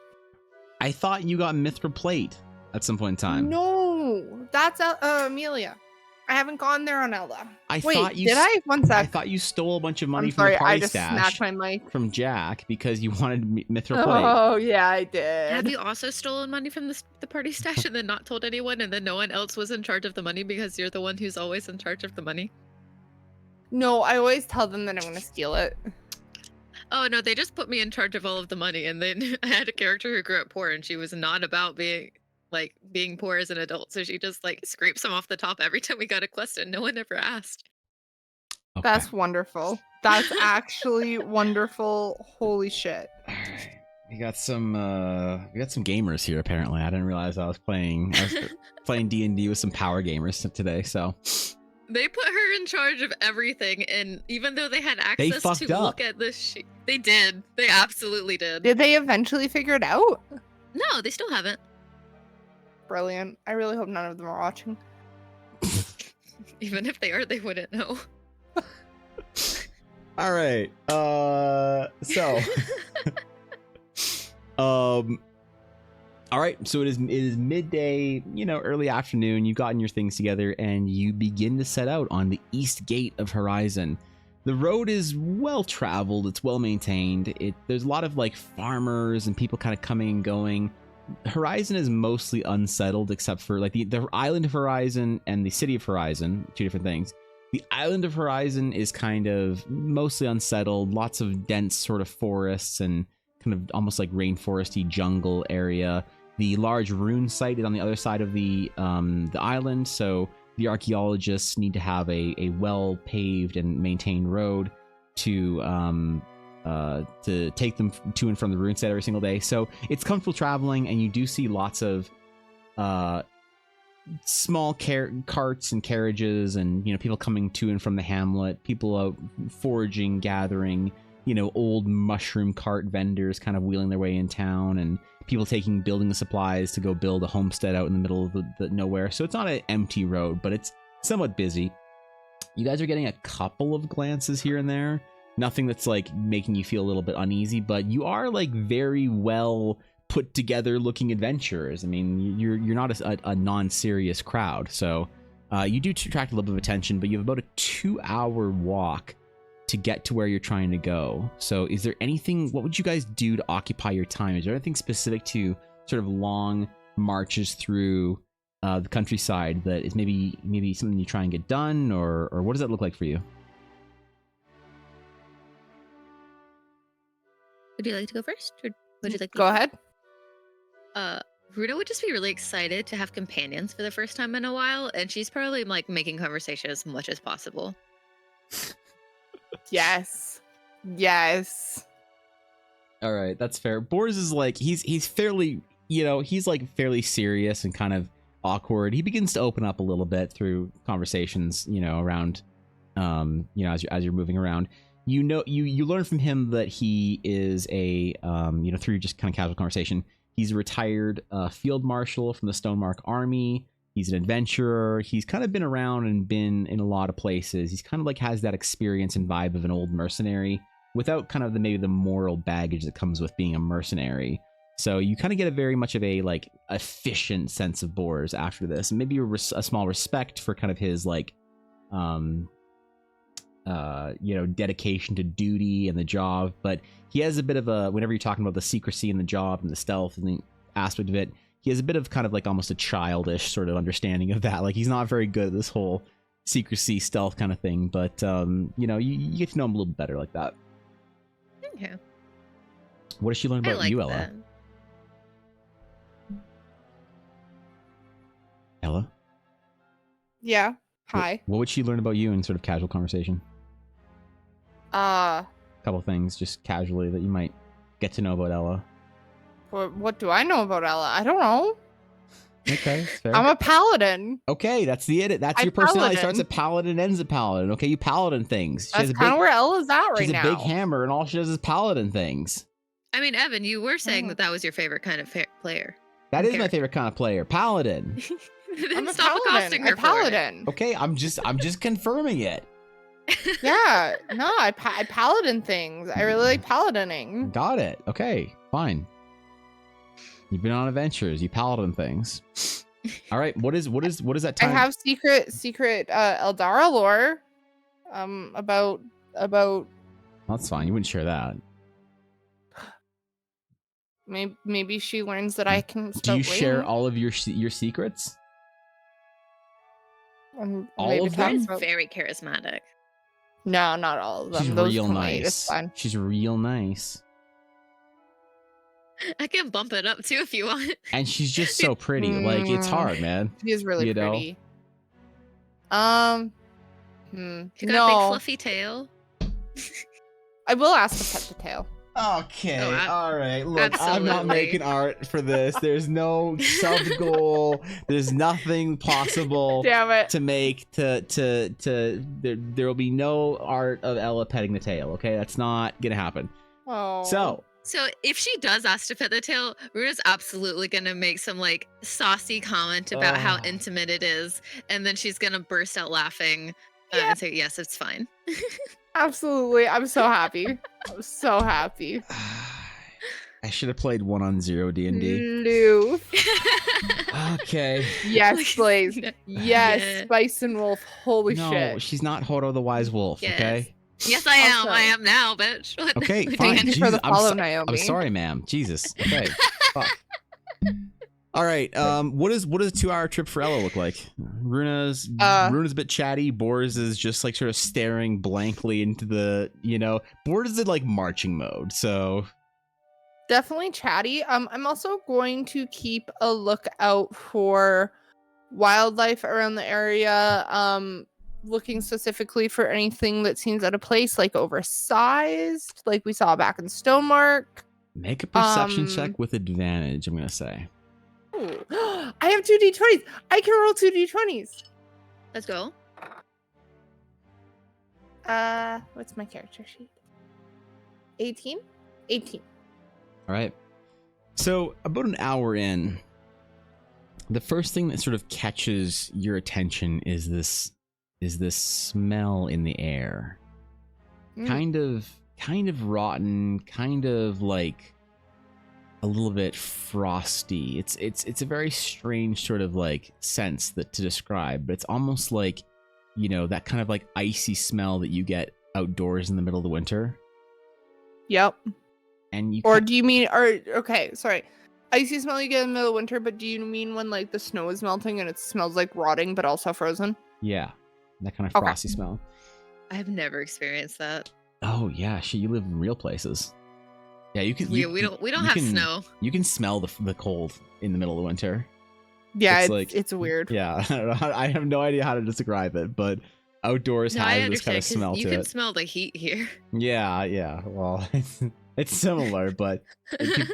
I thought you got mithril plate at some point in time. No, that's Amelia. I haven't gone there on Ella. I Wait, thought you did I? One I sec. thought you stole a bunch of money I'm from sorry, the party I just stash smacked my mic. from Jack because you wanted mithril plate. Oh, yeah, I Have did. you also stolen money from the party stash and then not told anyone, and then no one else was in charge of the money because you're the one who's always in charge of the money? No, I always tell them that I'm going to steal it. Oh no, they just put me in charge of all of the money, and then I had a character who grew up poor, and she was not about being poor as an adult, so she just scrapes them off the top every time we got a quest, and no one ever asked. Okay. That's wonderful. That's actually wonderful. Holy shit. Alright. We got some gamers here apparently. I didn't realize I was playing D&D with some power gamers today, so They put her in charge of everything, and even though they had access fucked to up. look at the sheet, they did. They absolutely did. Did they eventually figure it out? No, they still haven't. Brilliant. I really hope none of them are watching. Even if they are, they wouldn't know. all right. So All right, so it is midday, early afternoon. You've gotten your things together and you begin to set out on the east gate of Horizon. The road is well traveled, it's well maintained. There's a lot of like farmers and people kind of coming and going. Horizon is mostly unsettled except for like the island of Horizon and the city of Horizon, two different things. The island of Horizon is kind of mostly unsettled, lots of dense sort of forests and kind of almost like rainforesty jungle area. The large rune site is on the other side of the island, so the archaeologists need to have a well paved and maintained road to take them to and from the rune site every single day. So it's comfortable traveling, and you do see lots of small carts and carriages, and people coming to and from the hamlet, people out foraging, gathering, old mushroom cart vendors kind of wheeling their way in town, and people taking building supplies to go build a homestead out in the middle of the nowhere. So it's not an empty road, but it's somewhat busy. You guys are getting a couple of glances here and there. Nothing that's like making you feel a little bit uneasy, but you are like very well put together looking adventurers. I mean, you're not a non-serious crowd, so you do attract a little bit of attention, but you have about a 2-hour walk to get to where you're trying to go. So is there anything, what would you guys do to occupy your time? Is there anything specific to sort of long marches through the countryside that is maybe something you try and get done, or what does that look like for you? Would you like to go first, or would you like to Go ahead. Runa would just be really excited to have companions for the first time in a while, and she's probably like making conversation as much as possible. Yes. All right, that's fair. Boris is like he's fairly, he's like fairly serious and kind of awkward. He begins to open up a little bit through conversations, around as you're moving around. You learn from him that he is a through just kind of casual conversation, he's a retired field marshal from the Stonemark Army. He's an adventurer. He's kind of been around and been in a lot of places. He's kind of like has that experience and vibe of an old mercenary without kind of maybe the moral baggage that comes with being a mercenary. So you kind of get a very much of a like efficient sense of Boris after this, and maybe a small respect for kind of his like dedication to duty and the job. But he has a bit of a, whenever you're talking about the secrecy and the job and the stealth and the aspect of it, he has a bit of kind of like almost a childish sort of understanding of that. Like he's not very good at this whole secrecy stealth kind of thing, but you get to know him a little bit better like that. Okay. What does she learn about you, Ella? That. Ella? Yeah. Hi. What would she learn about you in sort of casual conversation? A couple things just casually that you might get to know about Ella. What do I know about Ella? I don't know. Okay, fair. I'm a paladin. Okay, that's the edit. That's your personality. Starts at paladin, ends at paladin. Okay, you paladin things. That's kind of where Ella's at right now. She's a big hammer, and all she does is paladin things. I mean, Evan, you were saying that was your favorite kind of player. That is my favorite kind of player, paladin. Then I'm a stop accosting paladin. her A paladin. Okay, I'm just confirming it. Yeah, no, I paladin things. I really like paladining. Got it. Okay, fine. You've been on adventures. You paladin things. All right. What is that time? I have secret Eldara lore. About. That's fine. You wouldn't share that. Maybe she learns that I can. Do you share all of your secrets? All of them? She's very charismatic. No, not all of them. She's Those real come nice. later. It's fine. She's real nice. I can bump it up too if you want. And she's just so pretty. Like, it's hard, man. She is really pretty. She got a big fluffy tail. I will ask to pet the tail. Okay, all right. Look, I'm not making art for this. There's no sub goal. There's nothing possible Damn it. to make there will be no art of Ella petting the tail. Okay, that's not gonna happen. Oh. So if she does ask to pet the tail, Runa's absolutely gonna make some like saucy comment about how intimate it is, and then she's gonna burst out laughing and say, "Yes, it's fine." Absolutely, I'm so happy. I'm so happy. I should have played 1-on-0 D&D. Lou. Okay. Yes, Like, Blaze. no. Yes, Yeah. Spice and Wolf. Holy No, shit. she's not Horo the Wise Wolf, Yes. okay? Yes, I am. Also- I am now, bitch. What- Okay, what fine. do you- you for the I'm, follow, Naomi. I'm sorry, ma'am. Jesus. Okay. Fuck. All right. What does a 2-hour trip for Ella look like? Runa's a bit chatty. Boris is just like sort of staring blankly into the, Boris is in like marching mode. So Definitely chatty. I'm also going to keep a lookout for wildlife around the area. Looking specifically for anything that seems out of place, like oversized, like we saw back in Stonemark. make a perception check with advantage, I'm gonna say. Ooh. I have 2 d20s. I can roll 2 d20s. Let's go. What's my character sheet? 18. All right. So about an hour in, the first thing that sort of catches your attention is this smell in the air. Kind of rotten, kind of like a little bit frosty. It's a very strange sort of like sense to describe, but it's almost like, that kind of like icy smell that you get outdoors in the middle of the winter. Yep. And Do you mean, okay, sorry. Icy smell you get in the middle of winter, but do you mean when like the snow is melting and it smells like rotting but also frozen? Yeah, that kind of Okay. frosty smell. I've never experienced that. Oh yeah, shit, you live in real places. Yeah, you can. We you don't have can- snow. You can smell the cold in the middle of winter. Yeah, It's it's like- weird. Yeah, I don't know. I have no idea how to describe it, but outdoors No, I has this kind understand of smell because you to can it. smell the heat here. Yeah. Well, it's similar, but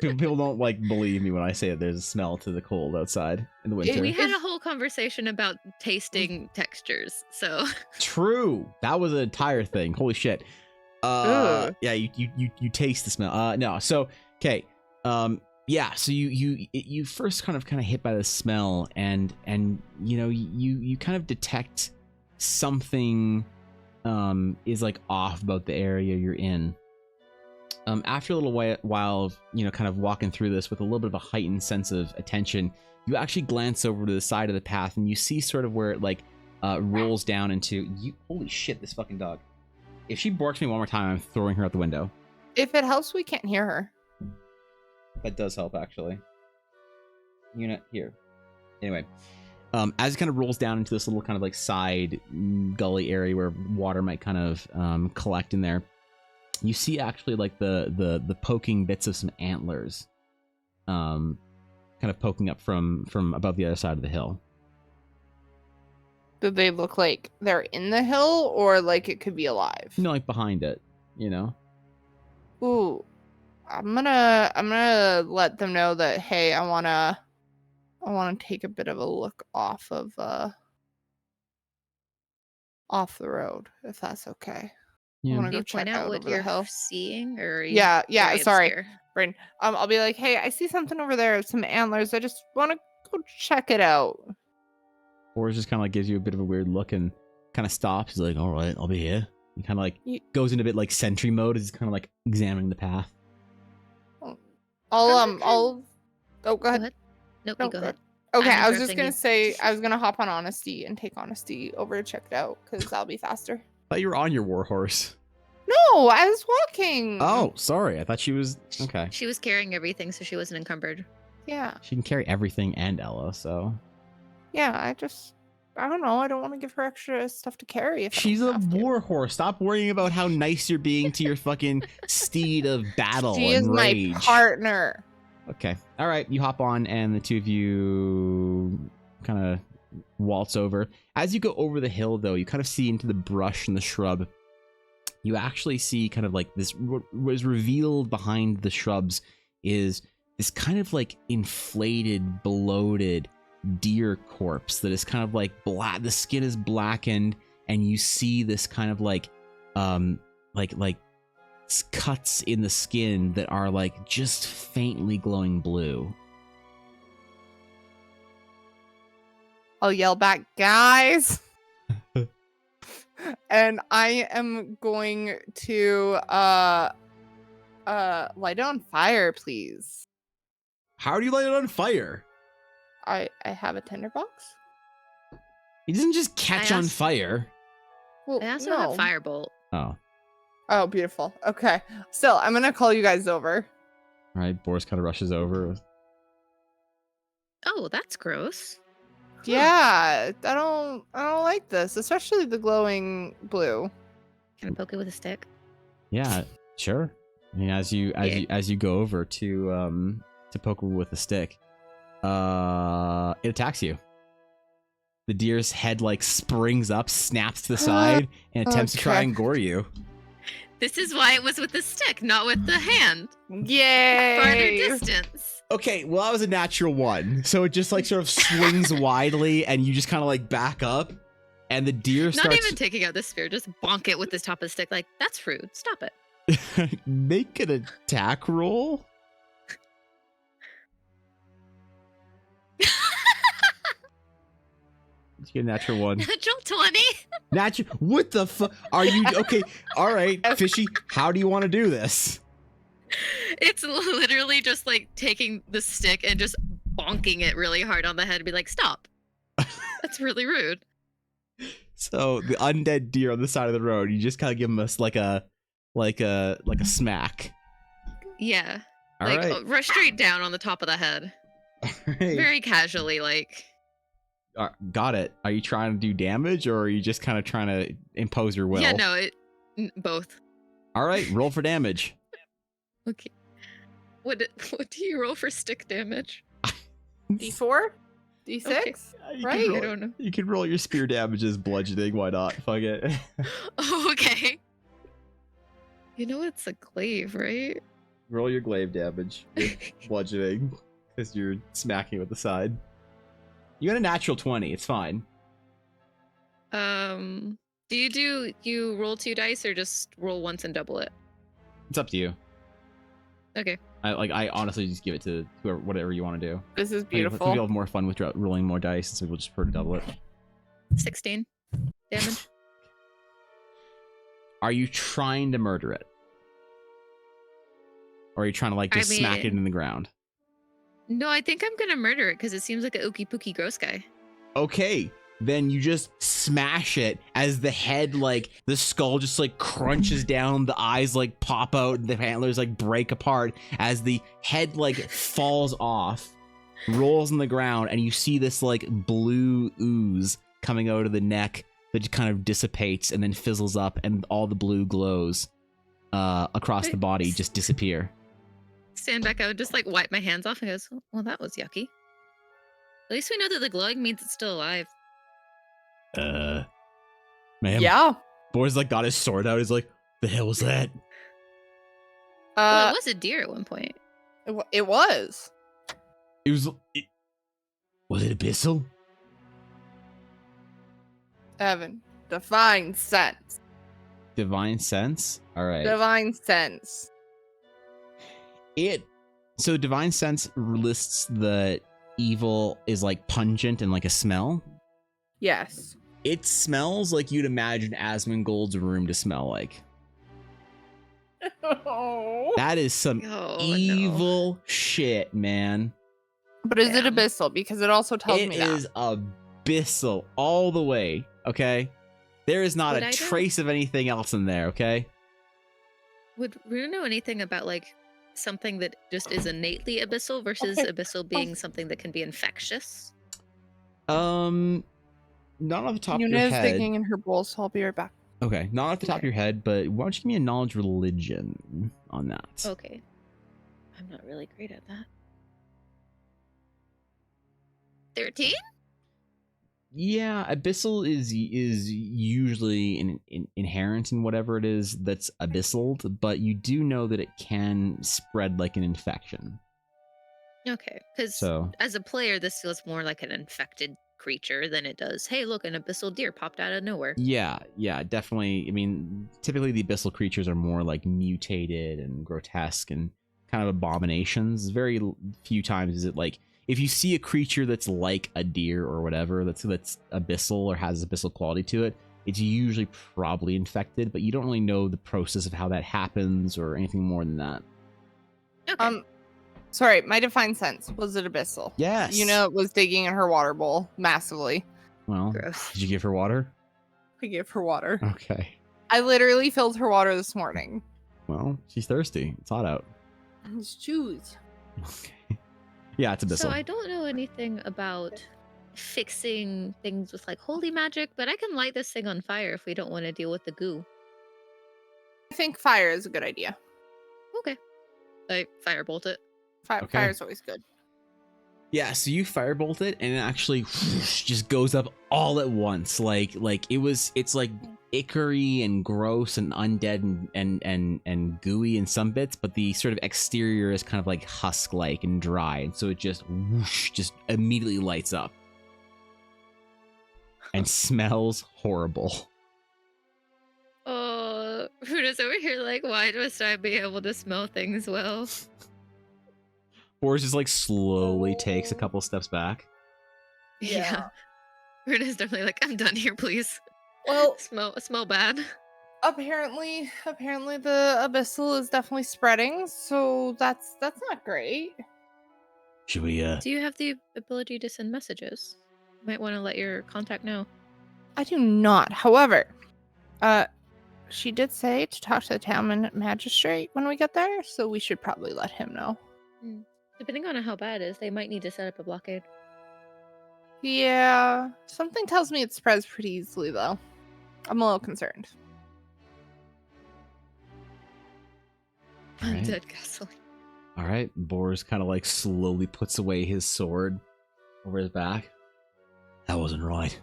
people don't like believe me when I say that there's a smell to the cold outside in the winter. We had a whole conversation about tasting textures. So True. That was an entire thing. Holy shit. Ugh. Yeah, you taste the smell. No. So, okay. Yeah, so you first kind of hit by the smell and you kind of detect something is like off about the area you're in. After a little while of, kind of walking through this with a little bit of a heightened sense of attention, you actually glance over to the side of the path and you see sort of where it like rolls down into you. Holy shit, this fucking dog. If she barks me one more time, I'm throwing her out the window. If it helps, we can't hear her. That does help, actually. Unit here. Anyway, as it kind of rolls down into this little kind of like side gully area where water might kind of collect in there, you see actually like the poking bits of some antlers, kind of poking up from above the other side of the hill. Do they look like they're in the hill or like it could be alive? Like behind it, Ooh. I'm gonna let them know that, hey, I wanna take a bit of a look off of off the road, if that's okay. I wanna do go you check point out out what over the you're hill. seeing, or are you Yeah, very sorry. obscure? Brain. I'll be like, hey, I see something over there, some antlers. I just wanna go check it out. Boris just kind of like gives you a bit of a weird look and kind of stops. He's like, all right, I'll be here. He kind of like goes into a bit like sentry mode. He's kind of like examining the path. I'll oh, go ahead. Nope, No, you go ahead. Okay, I'm I was just interrupting gonna you. say I was gonna hop on Honesty and take Honesty over to check it out because that'll be faster. I thought you were on your warhorse. No, I was walking. Oh, sorry. I thought she was okay. She was carrying everything, so she wasn't encumbered. Yeah. She can carry everything and Ella, so Yeah, I don't know. I don't want to give her extra stuff to carry. If I she's don't a have to. warhorse. Stop worrying about how nice you're being to your fucking steed of battle She and is rage. my partner. Okay. All right. You hop on, and the two of you kind of waltz over. As you go over the hill, though, you kind of see into the brush and the shrub. You actually see kind of like this. What is revealed behind the shrubs is this kind of like inflated, bloated deer corpse that is kind of like black. The skin is blackened, and you see this kind of like cuts in the skin that are like just faintly glowing blue. I'll yell back, guys. And I am going to light it on fire, please. How do you light it on fire? I have a tinderbox. It doesn't just catch on asked- fire. Well, I also no. have firebolt. Oh. Oh, beautiful. Okay. Still, I'm gonna call you guys over. All right, Boris kind of rushes over. Oh, that's gross. Yeah, I don't like this, especially the glowing blue. Can I poke it with a stick? Yeah, sure. I mean, as you go over to poke with a stick, it attacks you. The deer's head like springs up, snaps to the side, and attempts to try Okay. and gore you. This is why it was with the stick, not with the hand. Farther Yay! distance. Okay, well that was a natural one, so it just like sort of swings widely, and you just kind of like back up, and the deer Not starts. even taking out the spear, just bonk it with the top of the stick. Like, that's rude. Stop it. Make an attack roll. Did you get a natural one? Natural 20. Natural. What the fuck? Are you okay? All right, Fishy. How do you want to do this? It's literally just like taking the stick and just bonking it really hard on the head and be like, stop. That's really rude. So the undead deer on the side of the road, you just kind of give him like a smack. Yeah. All like right. rush straight down on the top of the head. All right. Very casually, like. Got it. Are you trying to do damage, or are you just kind of trying to impose your will? Yeah, no, both. All right, roll for damage. Okay. What do you roll for stick damage? D4? D6? Okay. You Right. can roll, I don't know. You can roll your spear damage as bludgeoning. Why not? Fuck it. Oh, okay. You know it's a glaive, right? Roll your glaive damage with bludgeoning, because you're smacking with the side. You got a natural 20. It's fine. Do you roll 2 dice or just roll once and double it? It's up to you. Okay. I honestly just give it to whoever, whatever you want to do. This is I mean, beautiful. you'll have more fun with rolling more dice, so we'll just prefer to double it. 16 damage. Are you trying to murder it? Or are you trying to like just smack it mean- in the ground? No, I think I'm gonna murder it because it seems like a ookie pookie gross guy. Okay, then you just smash it as the head, like the skull just like crunches down, the eyes like pop out, the antlers like break apart as the head like falls off, rolls on the ground, and you see this like blue ooze coming out of the neck that just kind of dissipates and then fizzles up, and all the blue glows across the body just disappear. Stand back out and just like wipe my hands off and goes, well, that was yucky. At least we know that the glowing means it's still alive. Man, Yeah. Boy's like got his sword out. He's like, the hell was that? Well, it was a deer at one point. It was. Was it abyssal? Evan, divine sense. Divine sense? All right. Divine sense. So divine sense lists the evil is like pungent and like a smell. Yes. It smells like you'd imagine Asmongold's room to smell like. Oh. That is some Oh, evil shit, man. But is it Damn. abyssal? Because it also tells It me that. is abyssal all the way, okay? There is not Would a I know? trace of anything else in there, okay? Would we know anything about like something that just is innately abyssal versus Okay. abyssal being something that can be infectious? Not off the top of your Yuna's head. digging in her bowl, so I'll be right back. Okay, not off the top of your head, but why don't you give me a knowledge religion on that? Okay. I'm not really great at that. 13? Yeah, abyssal is usually inherent in whatever it is that's abyssal, but you do know that it can spread like an infection. Okay, because So as a player, this feels more like an infected creature than it does, hey, look, an abyssal deer popped out of nowhere. yeah, definitely. I mean, typically the abyssal creatures are more like mutated and grotesque and kind of abominations. Very few times is it like, if you see a creature that's like a deer or whatever, that's abyssal or has abyssal quality to it, it's usually probably infected, but you don't really know the process of how that happens or anything more than that. Okay. Sorry, my defined sense was it abyssal. Yes. You know, it was digging in her water bowl massively. Well, Gross. did you give her water? I gave her water. Okay. I literally filled her water this morning. Well, she's thirsty. It's hot out. It's juice. Okay. Yeah, it's abyssal. So I don't know anything about fixing things with like holy magic, but I can light this thing on fire if we don't want to deal with the goo. I think fire is a good idea. Okay. I firebolt it. Okay. Fire is always good. Yeah, so you firebolt it and it actually just goes up all at once. Like it's like ichory and gross and undead and gooey in some bits, but the sort of exterior is kind of like husk like and dry, and so it just whoosh, just immediately lights up. And smells horrible. Runa's over here like, why must I be able to smell things well? Boris just like slowly takes a couple steps back. Yeah. Runa's definitely like, I'm done here, please. Well, Smell bad. apparently the abyssal is definitely spreading, so that's not great. Should we, Do you have the ability to send messages? You might want to let your contact know. I do not. However, she did say to talk to the town magistrate when we get there, so we should probably let him know. Depending on how bad it is, they might need to set up a blockade. Yeah, something tells me it spreads pretty easily, though. I'm a little concerned. All right. Dead gasoline. All right. Boris kind of like slowly puts away his sword over his back. that wasn't right.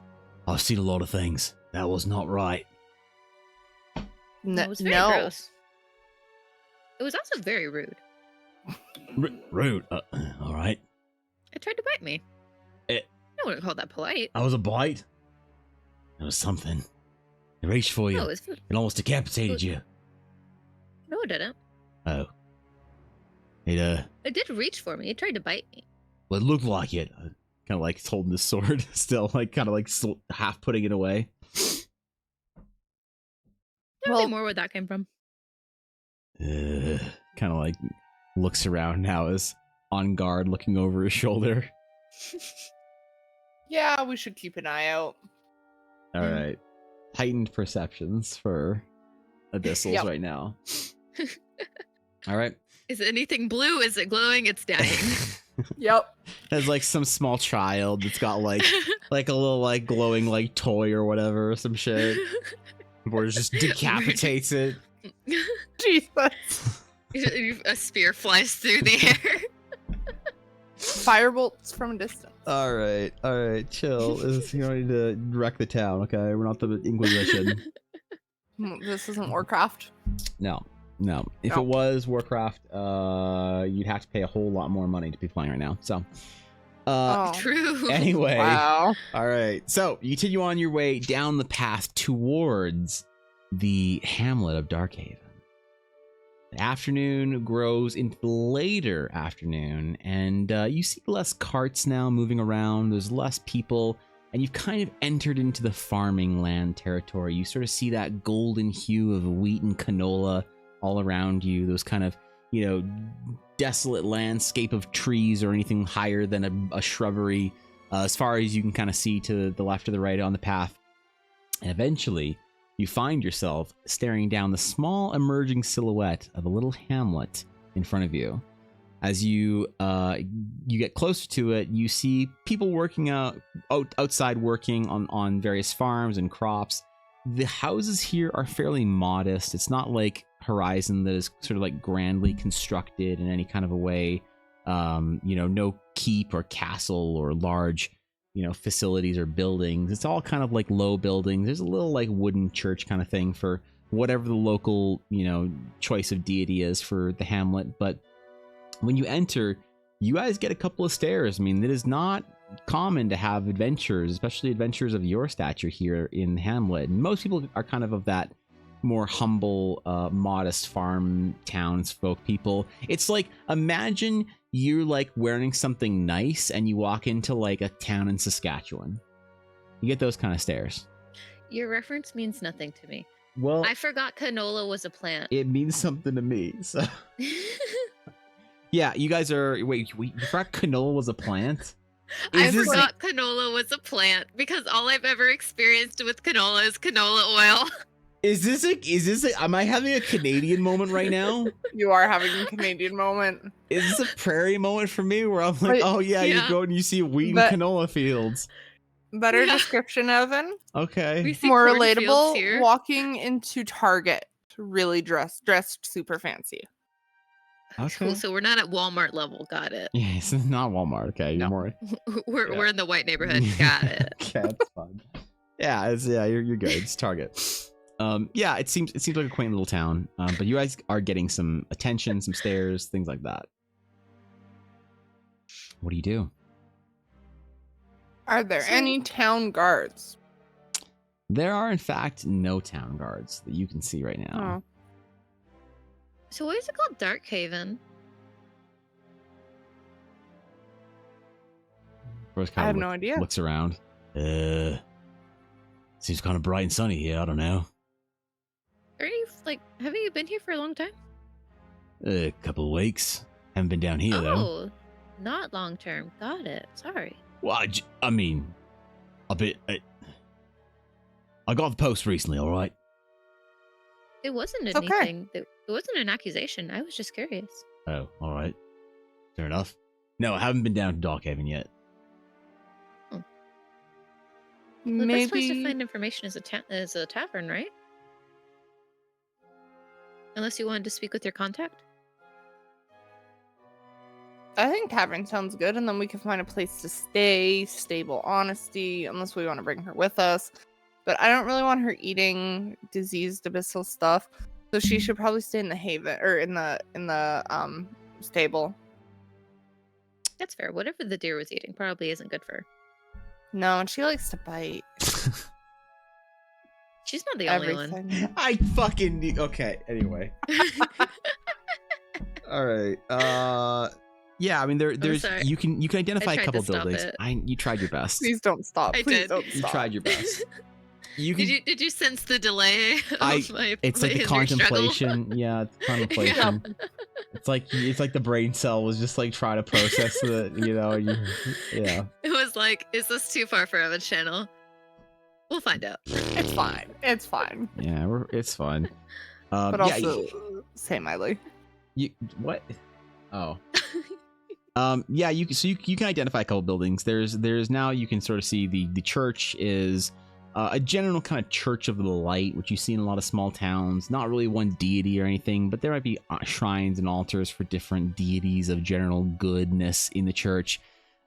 I've seen a lot of things. That was not right. It was very No. gross. It was also very rude. Rude. All right. It tried to bite me. I wouldn't call that polite. That was a bite. It was something. It reached for you. No, it almost decapitated you. no, it didn't. Oh. It It did reach for me. It tried to bite me. well, it looked like it. Kind of like holding the sword still, like kind of like half putting it away. Tell Well- me more where that came from. Kind of like looks around now, is on guard, looking over his shoulder. Yeah, we should keep an eye out. All right. Heightened perceptions for abyssals Yep. right now. All right. Is anything blue? Is it glowing? It's dying. Yep. There's like some small child that's got like a little like glowing like toy or whatever or some shit. Or just decapitates it. Jesus. A spear flies through the air. Firebolts from a distance. All right, chill. You don't need to wreck the town, okay? We're not the Inquisition. This isn't Warcraft. No. If No. it was Warcraft, you'd have to pay a whole lot more money to be playing right now. So, Oh. True. anyway, Wow. all right. So you continue on your way down the path towards the hamlet of Darkhaven. The afternoon grows into the later afternoon, and you see less carts now moving around. There's less people, and you've kind of entered into the farming land territory. You sort of see that golden hue of wheat and canola all around you. Those kind of, desolate landscape of trees or anything higher than a shrubbery, as far as you can kind of see to the left or the right on the path. And eventually, you find yourself staring down the small emerging silhouette of a little hamlet in front of you. As you get closer to it, you see people working outside working on various farms and crops. The houses here are fairly modest. It's not like Horizon that is sort of like grandly constructed in any kind of a way. No keep or castle or large facilities or buildings. It's all kind of like low buildings. There's a little like wooden church kind of thing for whatever the local choice of deity is for the hamlet. But when you enter, you guys get a couple of stares. I mean, it is not common to have adventures, especially adventures of your stature here in Hamlet. And most people are kind of that more humble, modest farm townsfolk people. It's like, imagine you're like wearing something nice and you walk into like a town in Saskatchewan. You get those kind of stares. Your reference means nothing to me. Well, I forgot canola was a plant. it means something to me. So Yeah, you guys are. Wait, you forgot canola was a plant? I Is this forgot canola was a plant because all I've ever experienced with canola is canola oil. Is this a? Am I having a Canadian moment right now? You are having a Canadian moment. Is this a prairie moment for me where I'm like, But- oh yeah, you Yeah. go and you see wheat But- and canola fields. Better Yeah. description, Evan. Okay. We see More cornfields relatable. here. Walking into Target, really dressed super fancy. Okay. Cool. So we're not at Walmart level. Got it. Yeah, it's not Walmart. Okay, you're No. more. We're in the white neighborhood. Got it. Okay, that's fun. Yeah, you're good. It's Target. Yeah, it seems like a quaint little town. But you guys are getting some attention, some stares, things like that. What do you do? Are there any town guards? There are in fact no town guards that you can see right now. Oh. So why is it called Darkhaven? Rose I kind have of no idea. looks around. Seems kind of bright and sunny here. I don't know. Are you haven't you been here for a long time? A couple of weeks. Haven't been down here though. Oh, not long term. Got it. Sorry. Well, I mean, a bit. I got the post recently. All right. It wasn't It's okay. anything. It wasn't an accusation. I was just curious. Oh, all right. Fair enough. No, I haven't been down to Darkhaven yet. The best place to Maybe find information is a tavern, right? Unless you wanted to speak with your contact. I think tavern sounds good, and then we can find a place to stay, stable honesty, unless we want to bring her with us. But I don't really want her eating diseased abyssal stuff, so she should probably stay in the haven or in the stable. That's fair. Whatever the deer was eating probably isn't good for her. No, and she likes to bite She's not the only one. everything. I fucking need. Okay. Anyway. All right. Yeah. I mean, there's sorry. you can identify a tried to couple stop buildings. it. You tried your best. Please don't stop. I Please did. don't You stop. tried your best. You can. Did you sense the delay? Of my, It's my like the inner struggle? contemplation. Yeah, it's contemplation. It's like the brain cell was just like trying to process the, yeah. It was like, is this too far for Evan's channel? We'll find out. It's fine. It's fine. Yeah, it's fun. But yeah, also, say Miley. you what? Oh. Yeah, you can identify a couple buildings. There's now you can sort of see the church is a general kind of church of the light, which you see in a lot of small towns. Not really one deity or anything, but there might be shrines and altars for different deities of general goodness in the church.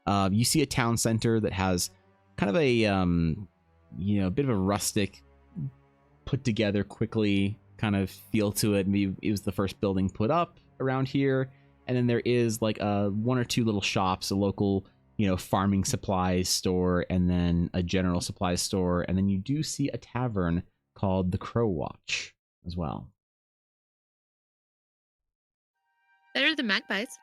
You see a town center that has kind of a a bit of a rustic, put together quickly kind of feel to it. Maybe it was the first building put up around here. And then there is like one or two little shops, a local, farming supplies store, and then a general supplies store. And then you do see a tavern called the Crow Watch as well. Better than magpies.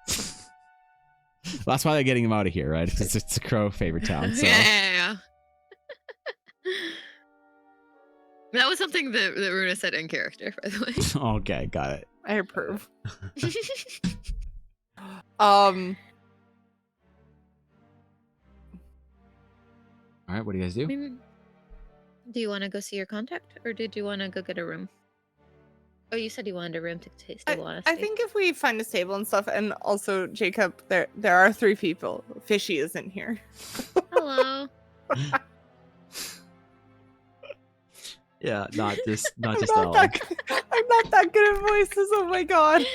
Well, that's why they're getting him out of here, right? Because it's a crow favorite town. So. Yeah. That was something that Runa said in character, by the way. Okay, got it. I approve. Um. All right, what do you guys do? Do you want to go see your contact, or did you want to go get a room? Oh, you said you wanted a room to stable honesty. I think if we find a stable and stuff, and also Jacob, there are 3 people. Fishy isn't here. Hello. Yeah, not just I'm Ella. I'm not that good at voices. Oh my god.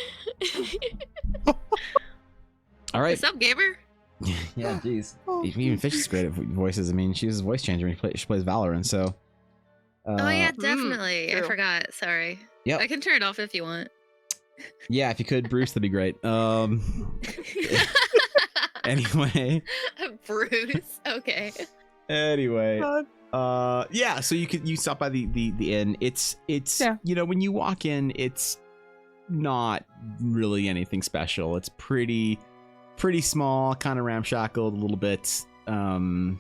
All right. What's up, gamer? Yeah, jeez. Oh. Even Fish is great at voices. I mean, she uses a voice changer when she plays Valorant, so. Oh yeah, definitely. I true. forgot. Sorry. Yep. I can turn it off if you want. Yeah, if you could, Bruce, that'd be great. Anyway. Bruce. Okay. Anyway. God. Yeah, so you stop by the inn. It's Yeah. when you walk in, it's not really anything special. It's pretty small, kind of ramshackled a little bit. Kind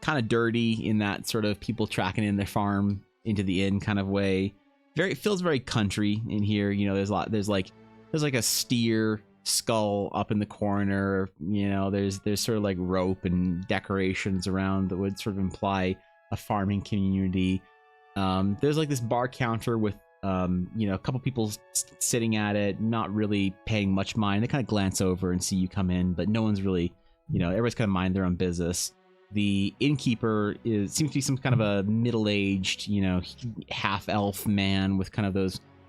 of dirty in that sort of people tracking in their farm into the inn kind of way. It feels very country in here. There's like there's like a steer skull up in the corner. You know, there's sort of like rope and decorations around that would sort of imply a farming community. There's like this bar counter with you know, a couple people sitting at it, not really paying much mind. They kind of glance over and see you come in, but no one's really, you know, everybody's kind of mind their own business. The innkeeper seems to be some kind of a middle-aged, you know, half-elf man with kind of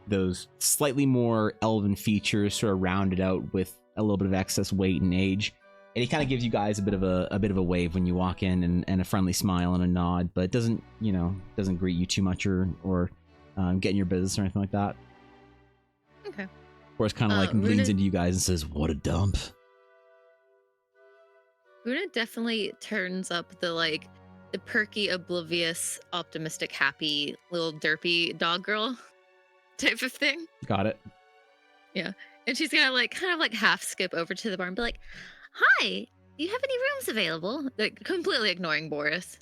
those slightly more elven features, sort of rounded out with a little bit of excess weight and age. And he kind of gives you guys a bit of a wave when you walk in, and a friendly smile and a nod, but doesn't greet you too much or get in your business or anything like that. Okay. Or it's kind of like leans into you guys and says, "What a dump." Runa definitely turns up the perky, oblivious, optimistic, happy, little derpy dog girl type of thing. Got it. Yeah. And she's gonna kind of half skip over to the bar and be like, "Hi, do you have any rooms available?" Like completely ignoring Boris.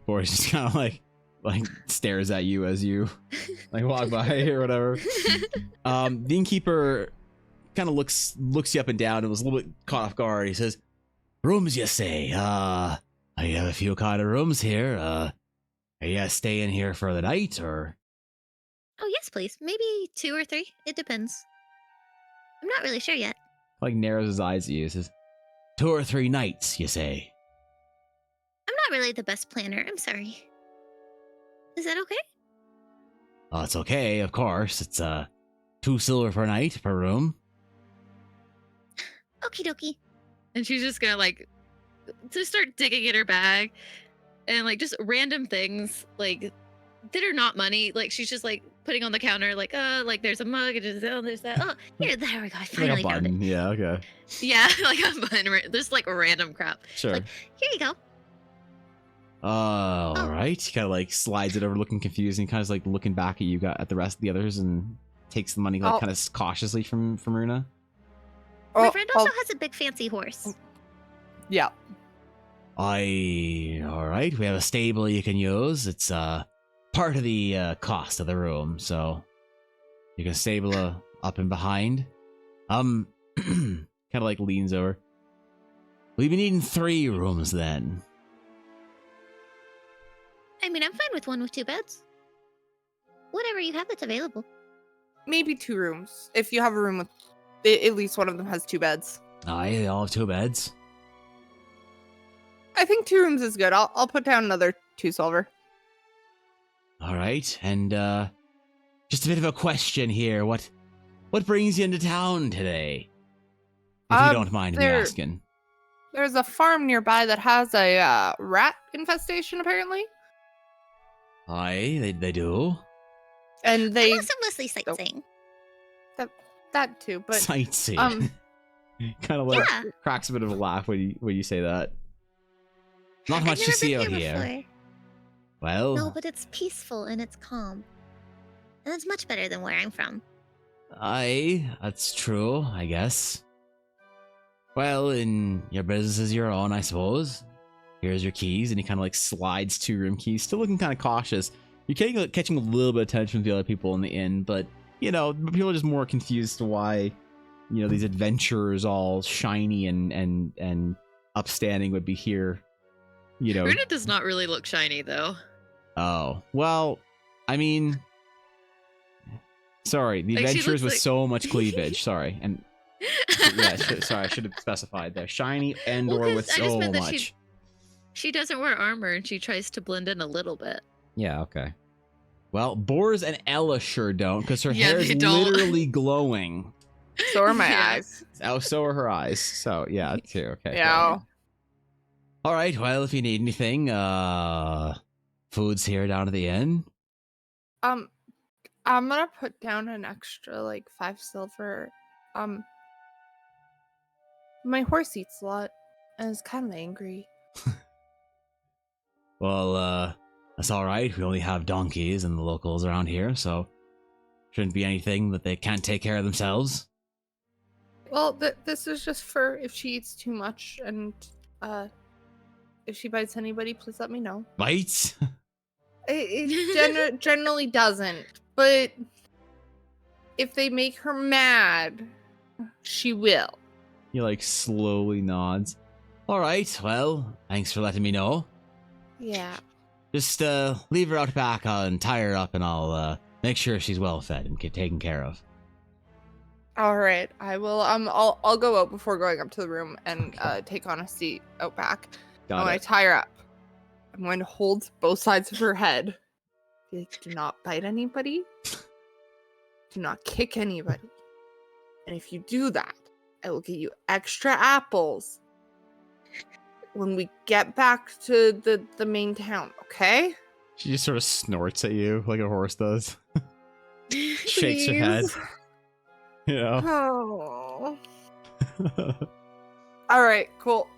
Boris just kind of like stares at you as you like walk by or whatever. The innkeeper kind of looks you up and down and was a little bit caught off guard. He says, "Rooms, you say? I have a few kind of rooms here. Are you staying here for the night or?" Oh, yes, please. Maybe 2 or 3. It depends. I'm not really sure yet. Like narrows his eyes at you. He says, 2 or 3 nights, you say? I'm not really the best planner. I'm sorry. Is that okay? Oh, it's okay, of course. It's 2 silver per night per room. Okie dokie. And she's just gonna to start digging in her bag and just random things that are not money. She's just putting on the counter there's a mug and just there's that. Oh, here, there we go. I finally found it. Yeah, okay. Yeah, a button. Just random crap. Sure. Here you go. All right. He kind of slides it over, looking confused, and kind of looking back at you, at the rest of the others, and takes the money kind of cautiously from Runa. My friend also has a big fancy horse. Yeah. All right. We have a stable you can use. It's part of the cost of the room, so you can stable up and behind. Kind of leans over. We've been needing 3 rooms then. I mean, I'm fine with one with 2 beds. Whatever you have that's available. Maybe 2 rooms. If you have a room with at least one of them has 2 beds. Aye, they all have 2 beds. I think 2 rooms is good. I'll put down another 2 silver. All right, and just a bit of a question here. What brings you into town today? If you don't mind me asking. There's a farm nearby that has a rat infestation, apparently. Aye, they do. And they I'm also mostly sightseeing. That too, but sightseeing. Kind of cracks a bit of a laugh when you say that. Not much to see out here. Before. Well, no, but it's peaceful and it's calm, and it's much better than where I'm from. aye, that's true, I guess. Well, in your business is your own, I suppose. Here's your keys, and he kind of slides 2 room keys, still looking kind of cautious. You're catching a little bit of attention from the other people in the inn, but people are just more confused as to why, these adventurers all shiny and upstanding would be here. Runa does not really look shiny, though. Oh, well, I mean, sorry, the adventurers with so much cleavage. Sorry, and yeah, sorry, I should have specified there. Shiny and/or with so much. She doesn't wear armor, and she tries to blend in a little bit. Yeah, okay. Well, Boris and Ella sure don't, because her hair is don't. literally glowing. So are my eyes. Oh, so are her eyes. So yeah, too. Okay. Yeah. all right. Well, if you need anything, food's here down at the inn. I'm gonna put down an extra 5 silver. My horse eats a lot and is kind of angry. Well, that's all right. We only have donkeys and the locals around here, so shouldn't be anything that they can't take care of themselves. Well, this is just for if she eats too much, and if she bites anybody, please let me know. Bites? It generally doesn't, but if they make her mad, she will. He like slowly nods. All right, well, thanks for letting me know. Yeah. Just leave her out back and tie her up, and I'll make sure she's well fed and taken care of. All right, I will. I'll go out before going up to the room and take on a seat out back. Got When I it. tie her up, I'm going to hold both sides of her head. Be like, do not bite anybody. Do not kick anybody. And if you do that, I will get you extra apples when we get back to the main town. Okay? She just sort of snorts at you like a horse does. Shakes her head. Please. You know. Oh. All right. Cool.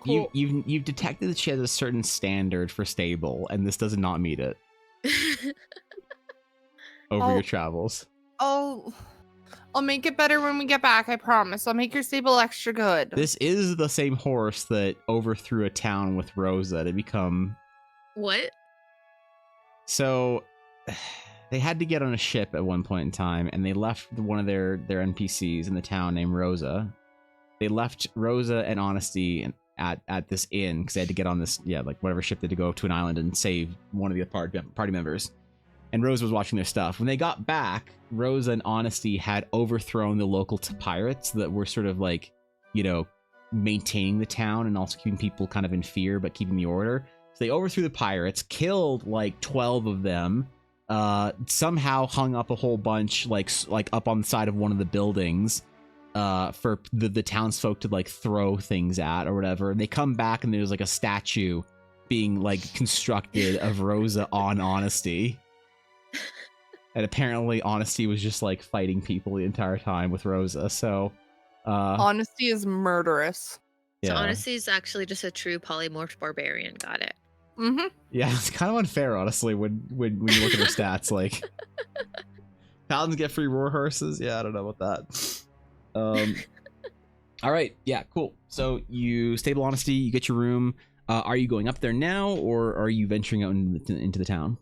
Cool. You've detected that she has a certain standard for stable, and this does not meet it over your travels. I'll make it better when we get back. I promise. I'll make your stable extra good. This is the same horse that overthrew a town with Rosa to become. What? So they had to get on a ship at one point in time, and they left one of their NPCs in the town named Rosa. They left Rosa and Honesty at this inn because they had to get on this, whatever ship they had to go to an island and save one of the party members. And Rosa was watching their stuff. When they got back, Rosa and Honesty had overthrown the local pirates that were sort of maintaining the town and also keeping people kind of in fear, but keeping the order. So they overthrew the pirates, killed 12 of them, somehow hung up a whole bunch like up on the side of one of the buildings for the townsfolk to throw things at or whatever. And they come back and there's a statue being constructed of Rosa on Honesty. And apparently Honesty was just fighting people the entire time with Rosa. So Honesty is murderous. So yeah. Honesty is actually just a true polymorph barbarian. Got it. Mm-hmm. Yeah, it's kind of unfair, honestly, when you look at her stats. Paladins get free war horses. Yeah, I don't know about that. All right, yeah, cool. So you stable Honesty, you get your room. Are you going up there now, or are you venturing out into the town?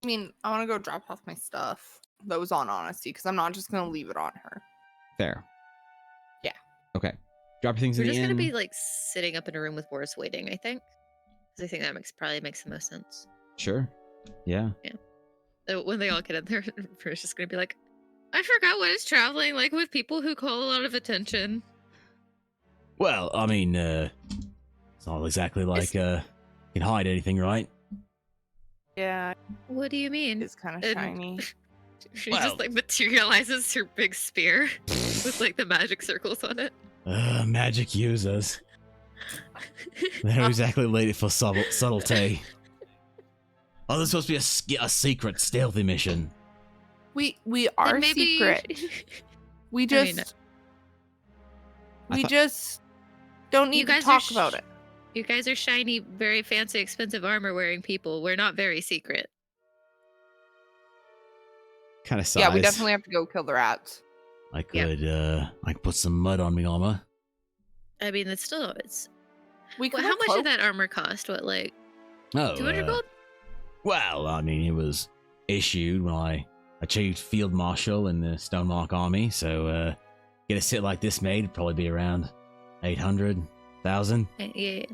I mean, I want to go drop off my stuff that was on Honesty because I'm not just going to leave it on her. Fair. Yeah. Okay. Drop your things We're in the just inn. gonna be sitting up in a room with Boris waiting, I think. Because I think that probably makes the most sense. Sure. Yeah. When they all get in there, we're just gonna be like, I forgot what is traveling like with people who call a lot of attention. Well, I mean, it's not exactly like you can hide anything, right? Yeah, What do you mean? it's kind of And- shiny. She Well- just materializes her big spear with the magic circles on it. Magic users. They're exactly rated for subtlety. Oh, this is supposed to be a secret stealthy mission. We are Then maybe secret. We I just mean, I thought- just don't You need to guys are talk about it. You guys are shiny, very fancy, expensive armor wearing people. We're not very secret. Kind of size. Yeah, we definitely have to go kill the rats. I Yeah. could put some mud on me armor. I mean, it's We could how have much cloak. did that armor cost? What, Oh, 200 gold? well, I mean, it was issued when I achieved Field Marshal in the Stonemark Army, so get a set like this made, it'd probably be around 800,000. Yeah.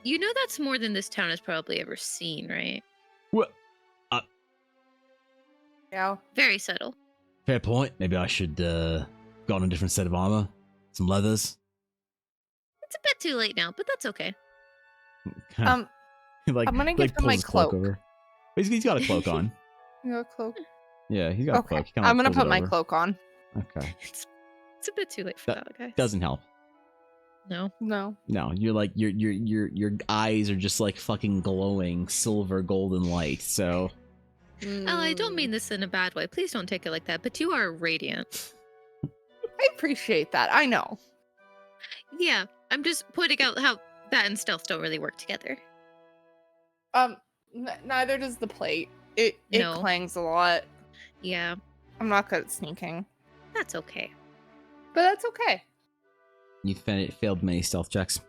You know that's more than this town has probably ever seen, right? What? Yeah. Very subtle. Fair point. Maybe I should got on a different set of armor, some leathers. It's a bit too late now, but that's okay. I'm gonna give him pulls my his cloak cloak. over. He's got a cloak on. You got a cloak? Yeah, he's got a Okay. cloak. He kinda, I'm gonna pulls it put my over. cloak on. Okay. It's a bit too late for that, guys. Doesn't help. No. No. No, you're your eyes are just fucking glowing silver golden light. So Oh, I don't mean this in a bad way. Please don't take it like that. But you are radiant. I appreciate that. I know. Yeah, I'm just pointing out how that and stealth don't really work together. Neither does the plate. It No. clangs a lot. Yeah, I'm not good at sneaking, that's okay. but that's okay. you failed many stealth checks.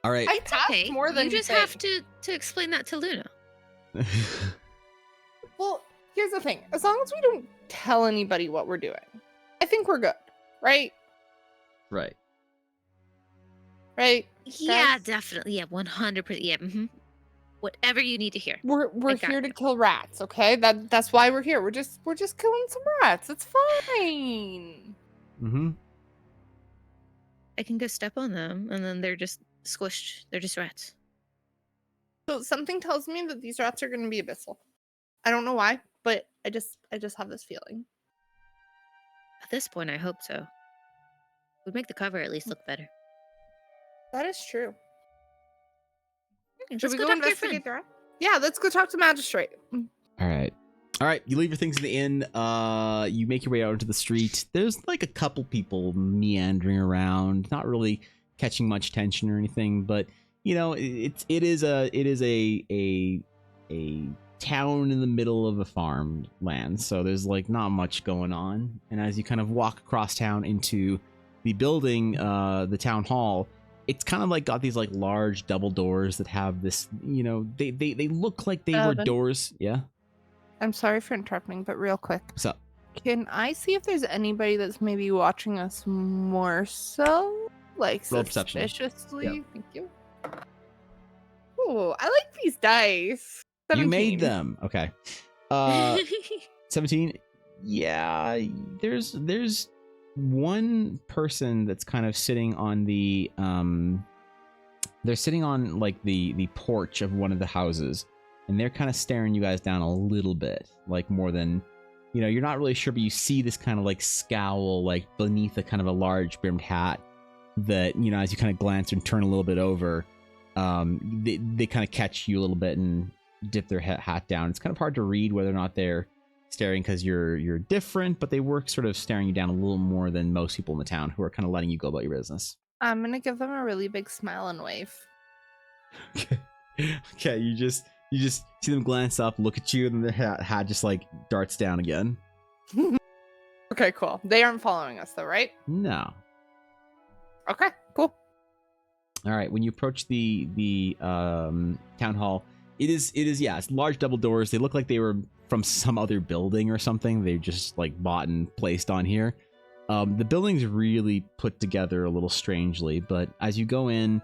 All right. I passed Okay, more than you just think. have to explain that to Luna. Well, Here's the thing. As long as we don't tell anybody what we're doing, I think we're good, right? Right. Right? Yeah, Guys? definitely. Yeah, 100%. Yeah. Whatever you need to hear. We're I got here to you. kill rats, okay? That's why we're here. We're just killing some rats. It's fine. Mm-hmm. I can go step on them, and then they're just squished. They're just rats. So something tells me that these rats are going to be abyssal. I don't know why, but I just have this feeling. At this point, I hope so. Would make the cover at least look better. That is true. Should Let's we go go talk to your investigate the rat? Yeah, let's go talk to magistrate. All right. All right, you leave your things in the inn. You make your way out into the street. There's like a couple people meandering around, not really catching much attention or anything, but you know, it is a town in the middle of a farmland, so there's like not much going on. And as you kind of walk across town into the building, the town hall, it's kind of like got these like large double doors that have this, you know, they look like they were Evan. doors. Yeah. I'm sorry for interrupting, but real quick. What's up? Can I see if there's anybody that's maybe watching us more so? Like Roll perception. suspiciously? Yep. Thank you. Ooh, I like these dice. 17. You made them. Okay. 17. Yeah, there's one person that's kind of sitting on the they're sitting on like the porch of one of the houses, and they're kind of staring you guys down a little bit, like more than, you know, you're not really sure, but you see this kind of like scowl like beneath a kind of a large brimmed hat that, you know, as you kind of glance and turn a little bit over, they kind of catch you a little bit and dip their hat down. It's kind of hard to read whether or not they're staring because you're different, but they were sort of staring you down a little more than most people in the town who are kind of letting you go about your business. I'm gonna give them a really big smile and wave. Okay, you just see them glance up, look at you, and then their hat just like darts down again. Okay, cool. They aren't following us though, right? No. Okay, cool. All right, when you approach the town hall, it is yeah, it's large double doors. They look like they were from some other building or something. They just like bought and placed on here. The building's really put together a little strangely, but as you go in,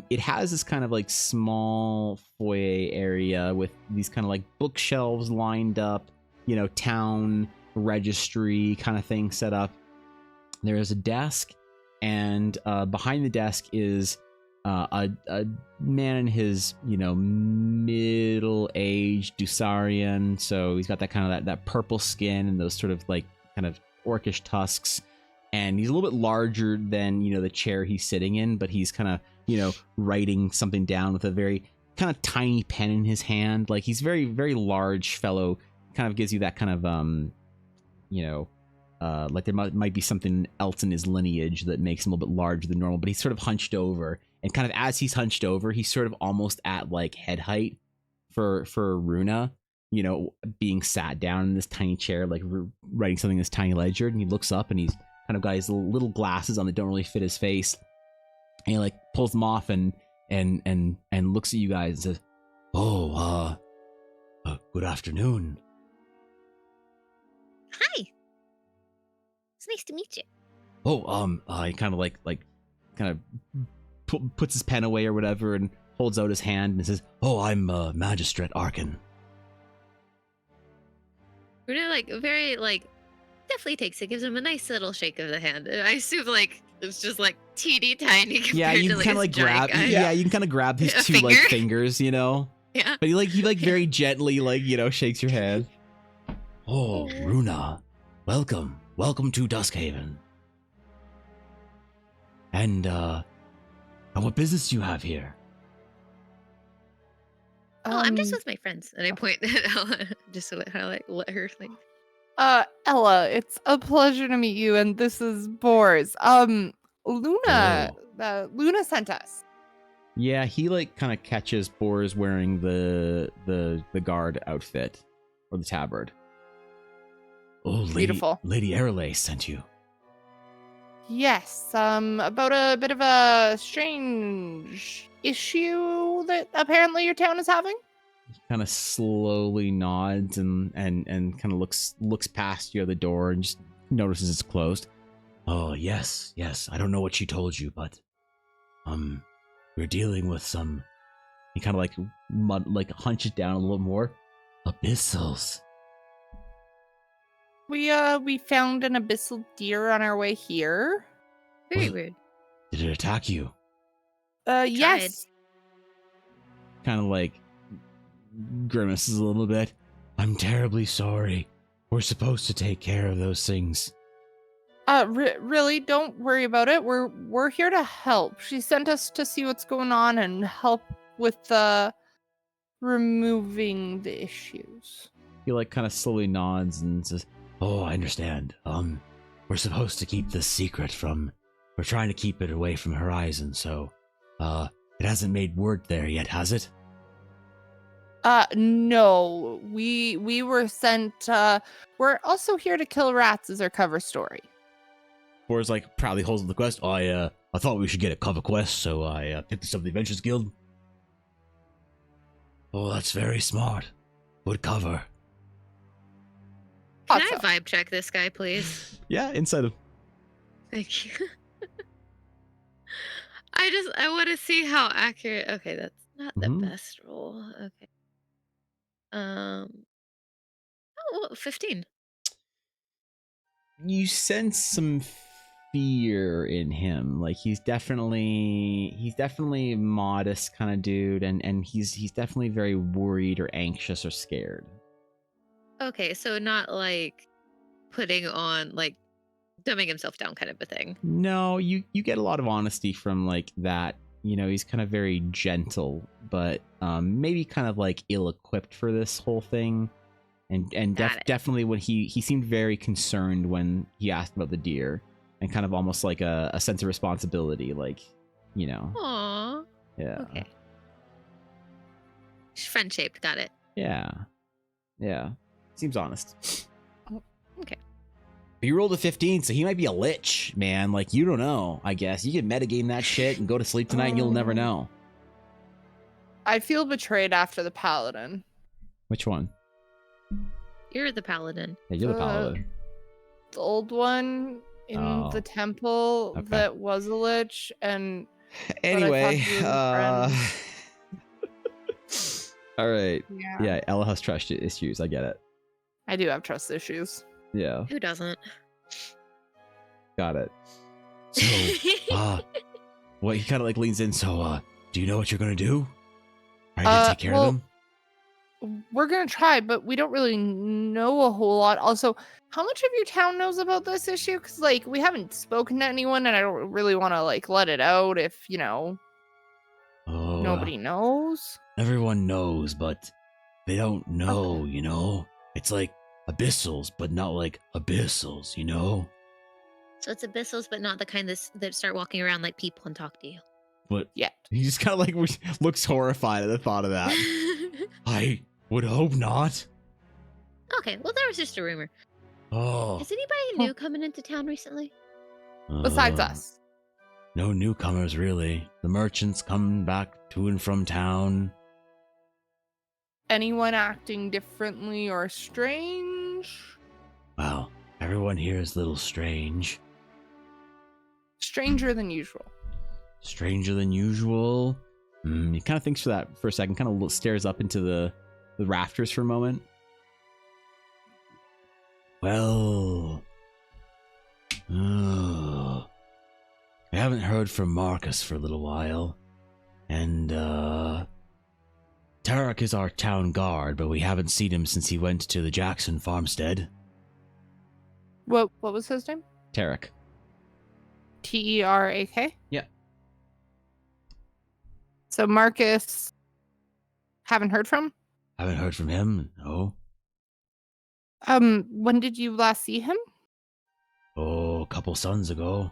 it has this kind of like small foyer area with these kind of like bookshelves lined up, you know, town registry kind of thing set up. There is a desk, and behind the desk is a man in his, you know, middle-aged Dusarian. So he's got that kind of that purple skin and those sort of like kind of orcish tusks, and he's a little bit larger than, you know, the chair he's sitting in, but he's kind of, you know, writing something down with a very kind of tiny pen in his hand. Like he's very, very large fellow, kind of gives you that kind of you know, like there might be something else in his lineage that makes him a little bit larger than normal, but he's sort of hunched over, and kind of as he's hunched over, he's sort of almost at like head height for Runa, you know, being sat down in this tiny chair, like writing something in this tiny ledger. And he looks up, and he's kind of got his little glasses on that don't really fit his face, and he like pulls them off and looks at you guys and says, "Oh, good afternoon." Hi. It's nice to meet you. Oh, he kind of kind of puts his pen away or whatever and holds out his hand and says, "Oh, I'm Magistrate Arkin." Runa, like, very, like, definitely takes it, gives him a nice little shake of the hand. I assume, like, it's just, like, teeny tiny compared Yeah, you to, can like, kind of his like grab. giant guy. Yeah, you can kind of grab his A two like finger? fingers, you know. Yeah. But he very gently, like, you know, shakes your hand. Oh, Runa, welcome to Duskhaven. And what business do you have here? Oh, I'm just with my friends. And I point at Ella, just to let her, like... Ella, it's a pleasure to meet you, and this is Boris. Luna, Luna sent us. Yeah, he like kind of catches Boris wearing the guard outfit or the tabard. Oh, Beautiful. Lady Erele sent you. Yes, about a bit of a strange issue that apparently your town is having. kind of slowly nods and kind of looks past you at the door and just notices it's closed. Oh, yes. I don't know what she told you, but we're dealing with some. He kind of like hunches down a little more. Abyssals. We found an abyssal deer on our way here. Very weird. Did it attack you? Yes. Kind of like grimaces a little bit. I'm terribly sorry. We're supposed to take care of those things. Really, don't worry about it. We're here to help. She sent us to see what's going on and help with removing the issues. He like kind of slowly nods and says, "Oh, I understand. We're supposed to keep this secret from. We're trying to keep it away from Horizon, so it hasn't made word there yet, has it?" No. We were sent. We're also here to kill rats as our cover story. Boris like proudly holds up the quest. I thought we should get a cover quest, so I picked this up the Adventures Guild. Oh, that's very smart. Good cover. Can I vibe check this guy, please? Yeah, inside of. Thank you. I want to see how accurate. Okay, that's not the best roll. Okay. Oh, well, 15. You sense some fear in him. Like he's definitely a modest kind of dude, and he's definitely very worried or anxious or scared. Okay, so not like putting on like dumbing himself down kind of a thing. No, you get a lot of honesty from like that. You know, he's kind of very gentle, but maybe kind of like ill-equipped for this whole thing. And definitely when he seemed very concerned when he asked about the deer, and kind of almost like a sense of responsibility, like, you know. Aww. Yeah. Okay. Friend-shaped, got it. Yeah. Seems honest. Okay. He rolled a 15, so he might be a lich, man. Like, you don't know, I guess. You can metagame that shit and go to sleep tonight and you'll never know. I feel betrayed after the paladin. Which one? You're the paladin. Yeah, you're the paladin. The old one in the temple that was a lich, and anyway, all right. Yeah, Ella has trust issues. I get it. I do have trust issues. Yeah. Who doesn't? Got it. So, what he kind of like leans in. So, do you know what you're gonna do? Are you gonna take care of them? We're gonna try, but we don't really know a whole lot. Also, how much of your town knows about this issue? Because like we haven't spoken to anyone, and I don't really want to like let it out if nobody knows. Everyone knows, but they don't know. You know, it's like abyssals, but not like abyssals. You know. So it's abyssals, but not the kind that start walking around like people and talk to you. But yeah, he just kind of like looks horrified at the thought of that. I would hope not. Okay, well, that was just a rumor. Oh. Is anybody new coming into town recently? Besides us. No newcomers, really. The merchants come back to and from town. Anyone acting differently or strange? Well, everyone here is a little strange. Stranger than usual. Stranger than usual? He kind of thinks for a second, kind of stares up into the rafters for a moment. Well, I haven't heard from Marcus for a little while, and Tarek is our town guard, but we haven't seen him since he went to the Jackson farmstead. What was his name? Tarek. Terak? Yeah. So Marcus, haven't heard from? Haven't heard from him, no. When did you last see him? Oh, a couple suns ago.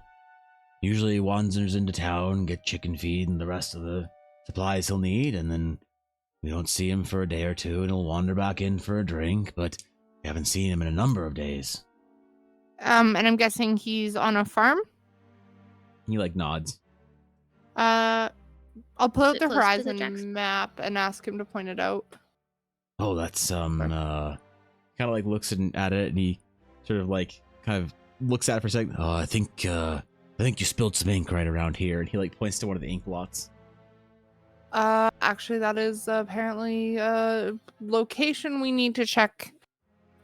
Usually he wanders into town, get chicken feed and the rest of the supplies he'll need, and then we don't see him for a day or two, and he'll wander back in for a drink, but we haven't seen him in a number of days. And I'm guessing he's on a farm? He like nods. I'll pull out the Close to the Horizon Jackson? map and ask him to point it out. Oh, that's kind of like looks at it, and he sort of like kind of looks at it for a second. Oh, I think you spilled some ink right around here, and he like points to one of the ink blots. Actually, that is apparently a location we need to check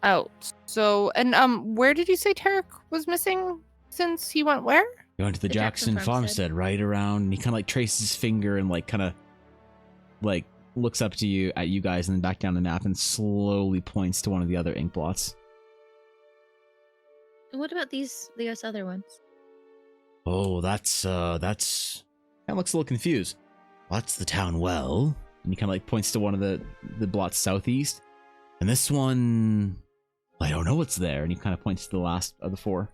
out. So, and where did you say Tarek was missing since he went where? He went to the Jackson farmstead right around, and he kind of like traces his finger and like kind of like looks up to you at you guys and then back down the map and slowly points to one of the other ink blots. And what about these other ones? Oh, that's kind of looks a little confused. That's the town well, and he kind of like points to one of the blots southeast, and this one, I don't know what's there, and he kind of points to the last of the four.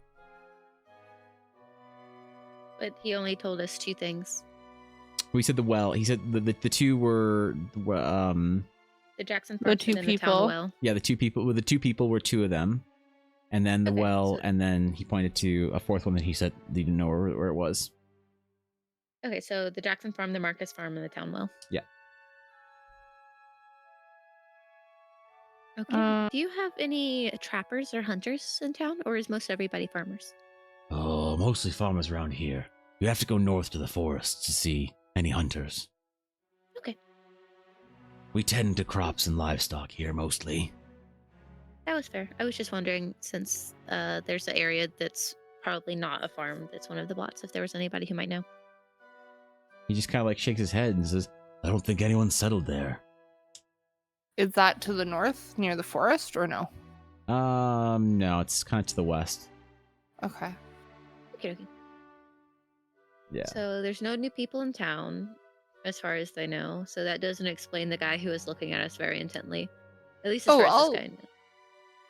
But he only told us 2 things. We said the well. He said the two were The Jackson The farmstead 2 and the town people. well. yeah, the two people. Well, the 2 people were 2 of them, and then the Okay, well, so- and then he pointed to a 4th one that he said he didn't know where it was. Okay, so the Jackson farm, the Marcus farm, and the town well. Yeah. Okay. Do you have any trappers or hunters in town, or is most everybody farmers? Oh, mostly farmers around here. You have to go north to the forest to see any hunters. Okay. We tend to crops and livestock here mostly. That was fair. I was just wondering, since there's an area that's probably not a farm, that's one of the blots, if there was anybody who might know. He just kind of like shakes his head and says, I don't think anyone's settled there. Is that to the north near the forest or no? No, it's kind of to the west. Okay. Okay, okay. Yeah. So there's no new people in town, as far as they know. So that doesn't explain the guy who was looking at us very intently. At least as Oh, far as I'll- this guy knows.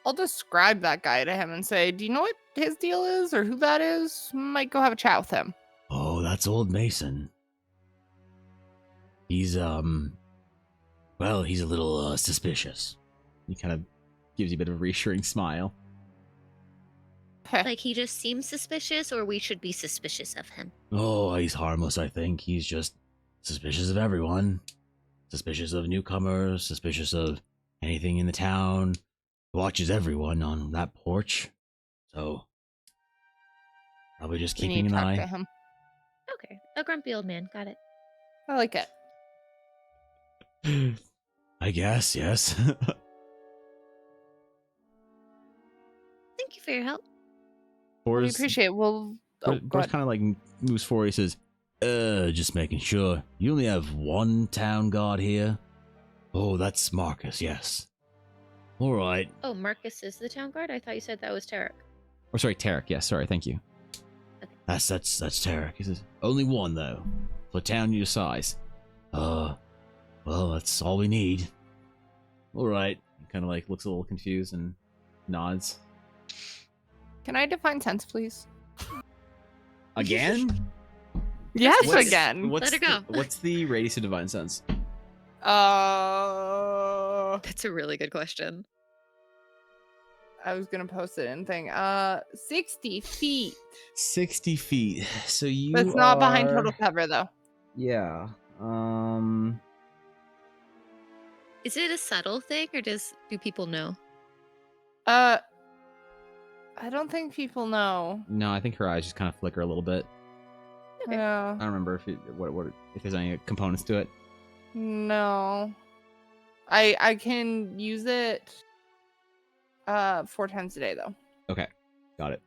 I'll describe that guy to him and say, do you know what his deal is or who that is? Might go have a chat with him. Oh, that's old Mason. He's, well, he's a little, suspicious. He kind of gives you a bit of a reassuring smile. Okay. Like he just seems suspicious, or we should be suspicious of him. Oh, he's harmless, I think. He's just suspicious of everyone. Suspicious of newcomers, suspicious of anything in the town. Watches everyone on that porch. So, probably just We need keeping to an talk to eye. him. Okay, a grumpy old man. Got it. I like it. I guess, yes. Thank you for your help. We Boris, appreciate it. Well, oh, go Boris ahead. kind of like moves forward. He says, Just making sure. You only have one town guard here? Oh, that's Marcus, yes. Alright. Oh, Marcus is the town guard? I thought you said that was Tarek. or sorry, Tarek. Yes, sorry, thank you. That's Tarek. He says, only one though. For a town your size. Well, that's all we need. Alright. He kind of like looks a little confused and nods. Can I define sense, please? Again? Yes, What's- again. What's Let her go. What's the radius of divine sense? That's a really good question. I was gonna post it in thing. 60 feet. 60 feet. So you That's not behind are- total cover though. Yeah. Is it a subtle thing, or do people know? I don't think people know. No, I think her eyes just kind of flicker a little bit. Okay. Yeah. I don't remember if if there's any components to it. No. I can use it 4 times a day though. Okay, got it.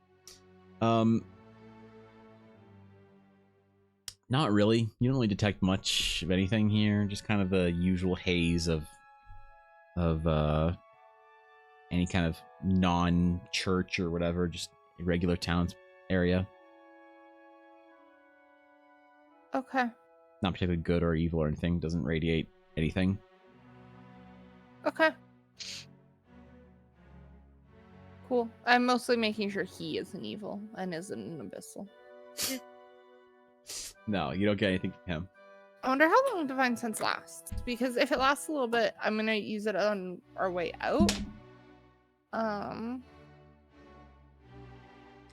Not really. You don't really detect much of anything here. Just kind of the usual haze of any kind of non-church or whatever, just a regular town area. Okay. Not particularly good or evil or anything. Doesn't radiate anything. Okay. Cool. I'm mostly making sure he isn't evil and isn't an abyssal. No, you don't get anything from him. I wonder how long Divine Sense lasts. Because if it lasts a little bit, I'm gonna use it on our way out. On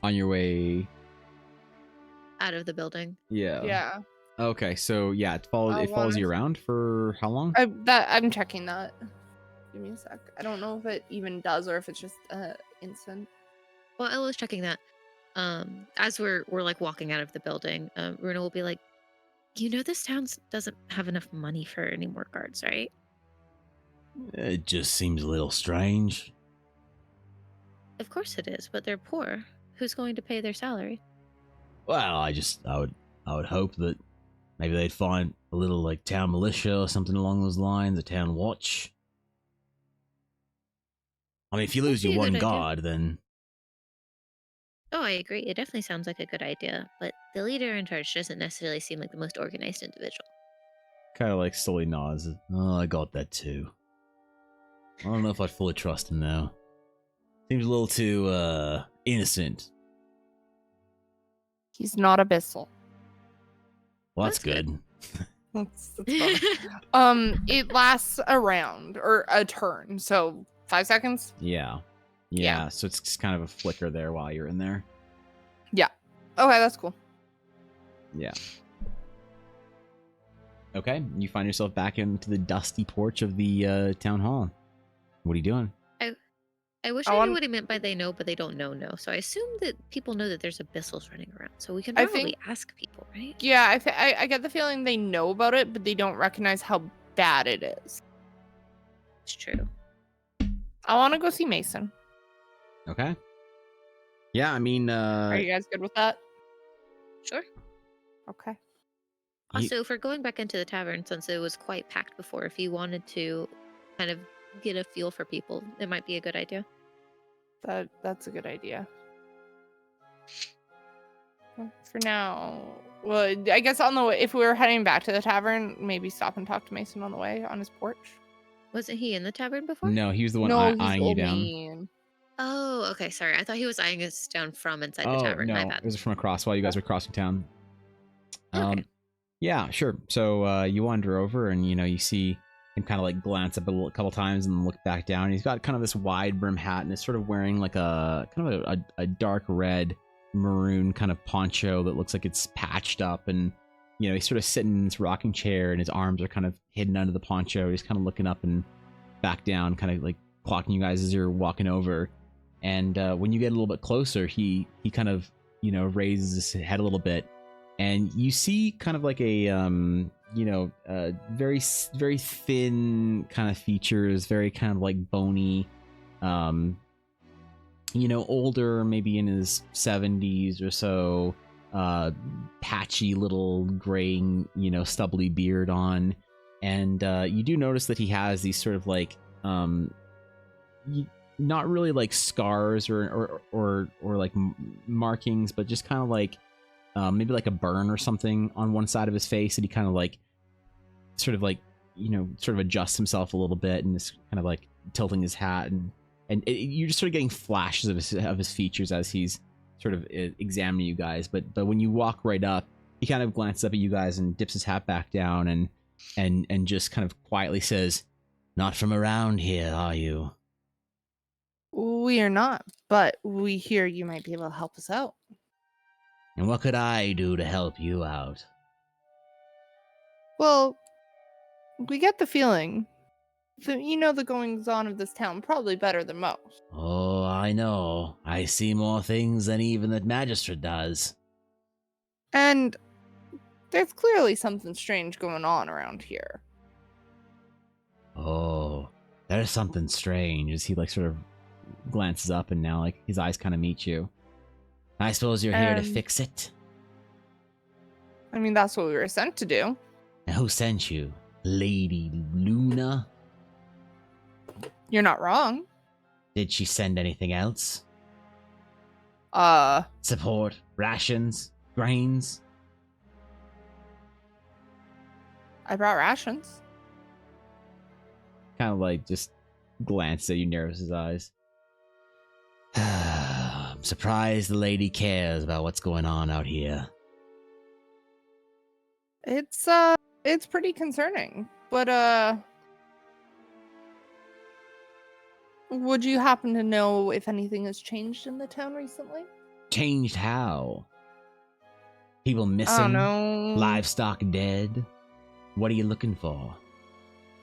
your way. Out of the building. Yeah. Yeah. Okay, so yeah, it follows I you wanna- around for how long? I'm checking that. Give me a sec. I don't know if it even does or if it's just instant. Well, Ella's checking that. As we're like walking out of the building, Runa will be like, this town doesn't have enough money for any more guards, right? It just seems a little strange. Of course it is, but they're poor. Who's going to pay their salary? Well, I would hope that maybe they'd find a little like town militia or something along those lines, a town watch. I mean, if you lose That'd be your a one good idea. guard, then Oh, I agree. It definitely sounds like a good idea, but the leader in charge doesn't necessarily seem like the most organized individual. kind of like slowly nods. Oh, I got that too. I don't know if I'd fully trust him though. Seems a little too innocent. He's not abyssal. Well, that's That's good. good. That's it lasts a round or a turn, so 5 seconds. Yeah. Yeah. So it's just kind of a flicker there while you're in there. Okay, that's cool. Yeah. Okay, you find yourself back into the dusty porch of the town hall. What are you doing? I wish I knew what he meant by they know, but they don't know. So I assume that people know that there's abyssals running around, so we can I probably think- ask people, right? Yeah, I get the feeling they know about it, but they don't recognize how bad it is. It's true. I want to go see Mason. Okay. Yeah, I mean, Are you guys good with that? Sure. Okay. Also, if we're going back into the tavern, since it was quite packed before, if you wanted to kind of get a feel for people, it might be a good idea. That's a good idea. Well, for now, well, I guess on the way, if we were heading back to the tavern, maybe stop and talk to Mason on the way on his porch. Wasn't he in the tavern before? no, he was the one No, he's eyeing you old down. man. Oh, okay. Sorry. I thought he was eyeing us down from inside the Oh, tavern. no, My it bad. was from across while you guys were crossing town. Okay. Yeah, sure. So you wander over and, you see him kind of like glance up a couple times and look back down. He's got kind of this wide brim hat and is sort of wearing like a kind of a dark red maroon kind of poncho that looks like it's patched up. And, he's sort of sitting in this rocking chair and his arms are kind of hidden under the poncho. He's kind of looking up and back down, kind of like clocking you guys as you're walking over. And when you get a little bit closer, he kind of, raises his head a little bit. And you see kind of like a, very, very thin kind of features, very kind of like bony, older, maybe in his 70s or so, patchy little graying, stubbly beard on. And you do notice that he has these sort of like, not really like scars or like markings, but just kind of like, maybe like a burn or something on one side of his face, and he kind of like sort of adjusts himself a little bit and is kind of like tilting his hat, and you're just sort of getting flashes of his features as he's sort of examining you guys. But when you walk right up, he kind of glances up at you guys and dips his hat back down and just kind of quietly says, "Not from around here, are you?" We are not, but we hear you might be able to help us out. And what could I do to help you out? Well, we get the feeling that you know the goings on of this town probably better than most. Oh, I know. I see more things than even the magistrate does. And there's clearly something strange going on around here. Oh, there's something strange. As he like sort of glances up and now like his eyes kind of meet you. I suppose you're here to And- fix it. I mean, that's what we were sent to do. And who sent you? Lady Luna? You're not wrong. Did she send anything else? Support, rations, grains. I brought rations. Kind of like just glances at you, narrows his eyes. I'm surprised the lady cares about what's going on out here. It's pretty concerning. But would you happen to know if anything has changed in the town recently? Changed how? People I don't missing? know. Livestock dead? What are you looking for?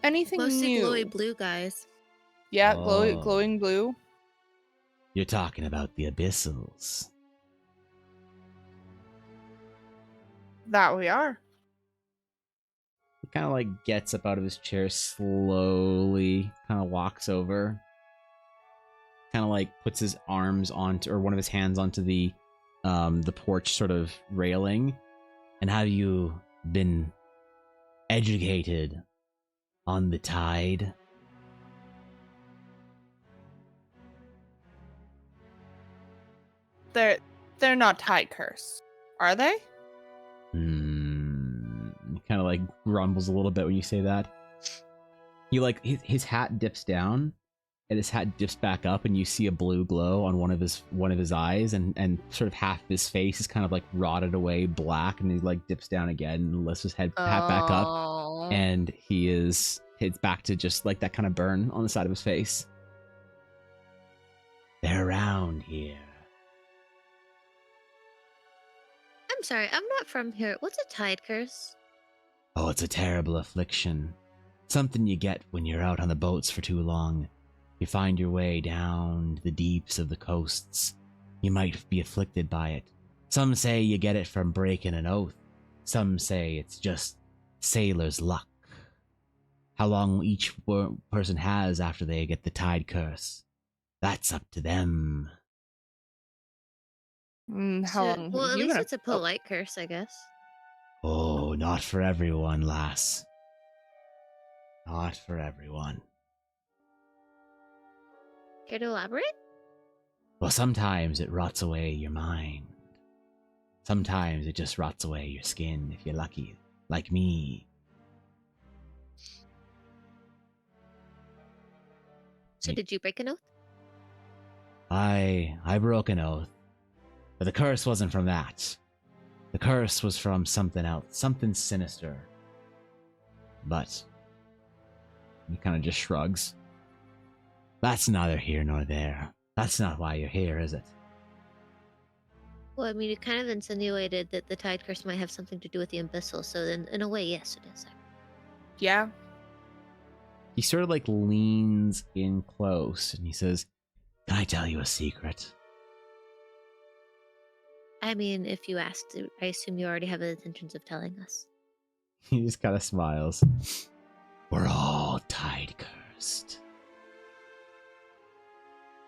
Anything Mostly new? glowy blue guys. Yeah, Oh. glowing blue. You're talking about the abyssals. That we are. He kind of like gets up out of his chair slowly, kind of walks over, kind of like puts his arms onto, or one of his hands onto the porch sort of railing. And have you been educated on the tide? They're not tide cursed, are they? He kind of like grumbles a little bit when you say that. He like his hat dips down, and his hat dips back up, and you see a blue glow on one of his eyes, and sort of half his face is kind of like rotted away black, and he like dips down again and lifts his hat back up, Oh. and it's back to just like that kind of burn on the side of his face. They're around here. I'm sorry, I'm not from here. What's a tide curse? Oh, it's a terrible affliction. Something you get when you're out on the boats for too long. You find your way down to the deeps of the coasts. You might be afflicted by it. Some say you get it from breaking an oath. Some say it's just sailor's luck. How long each person has after they get the tide curse, that's up to them. How long? Well, have at you least been it's a polite curse, I guess. Oh, not for everyone, lass. Not for everyone. Care to elaborate? Well, sometimes it rots away your mind. Sometimes it just rots away your skin if you're lucky, like me. So did you break an oath? I broke an oath, but the curse wasn't from that. The curse was from something else, something sinister. But he kind of just shrugs. That's neither here nor there. That's not why you're here, is it? Well, I mean, you kind of insinuated that the tide curse might have something to do with the abyssal, so then, in a way, yes, it is. Yeah. He sort of like leans in close and he says, "Can I tell you a secret?" I mean, if you asked, I assume you already have the intentions of telling us. He just kind of smiles. We're all tide cursed.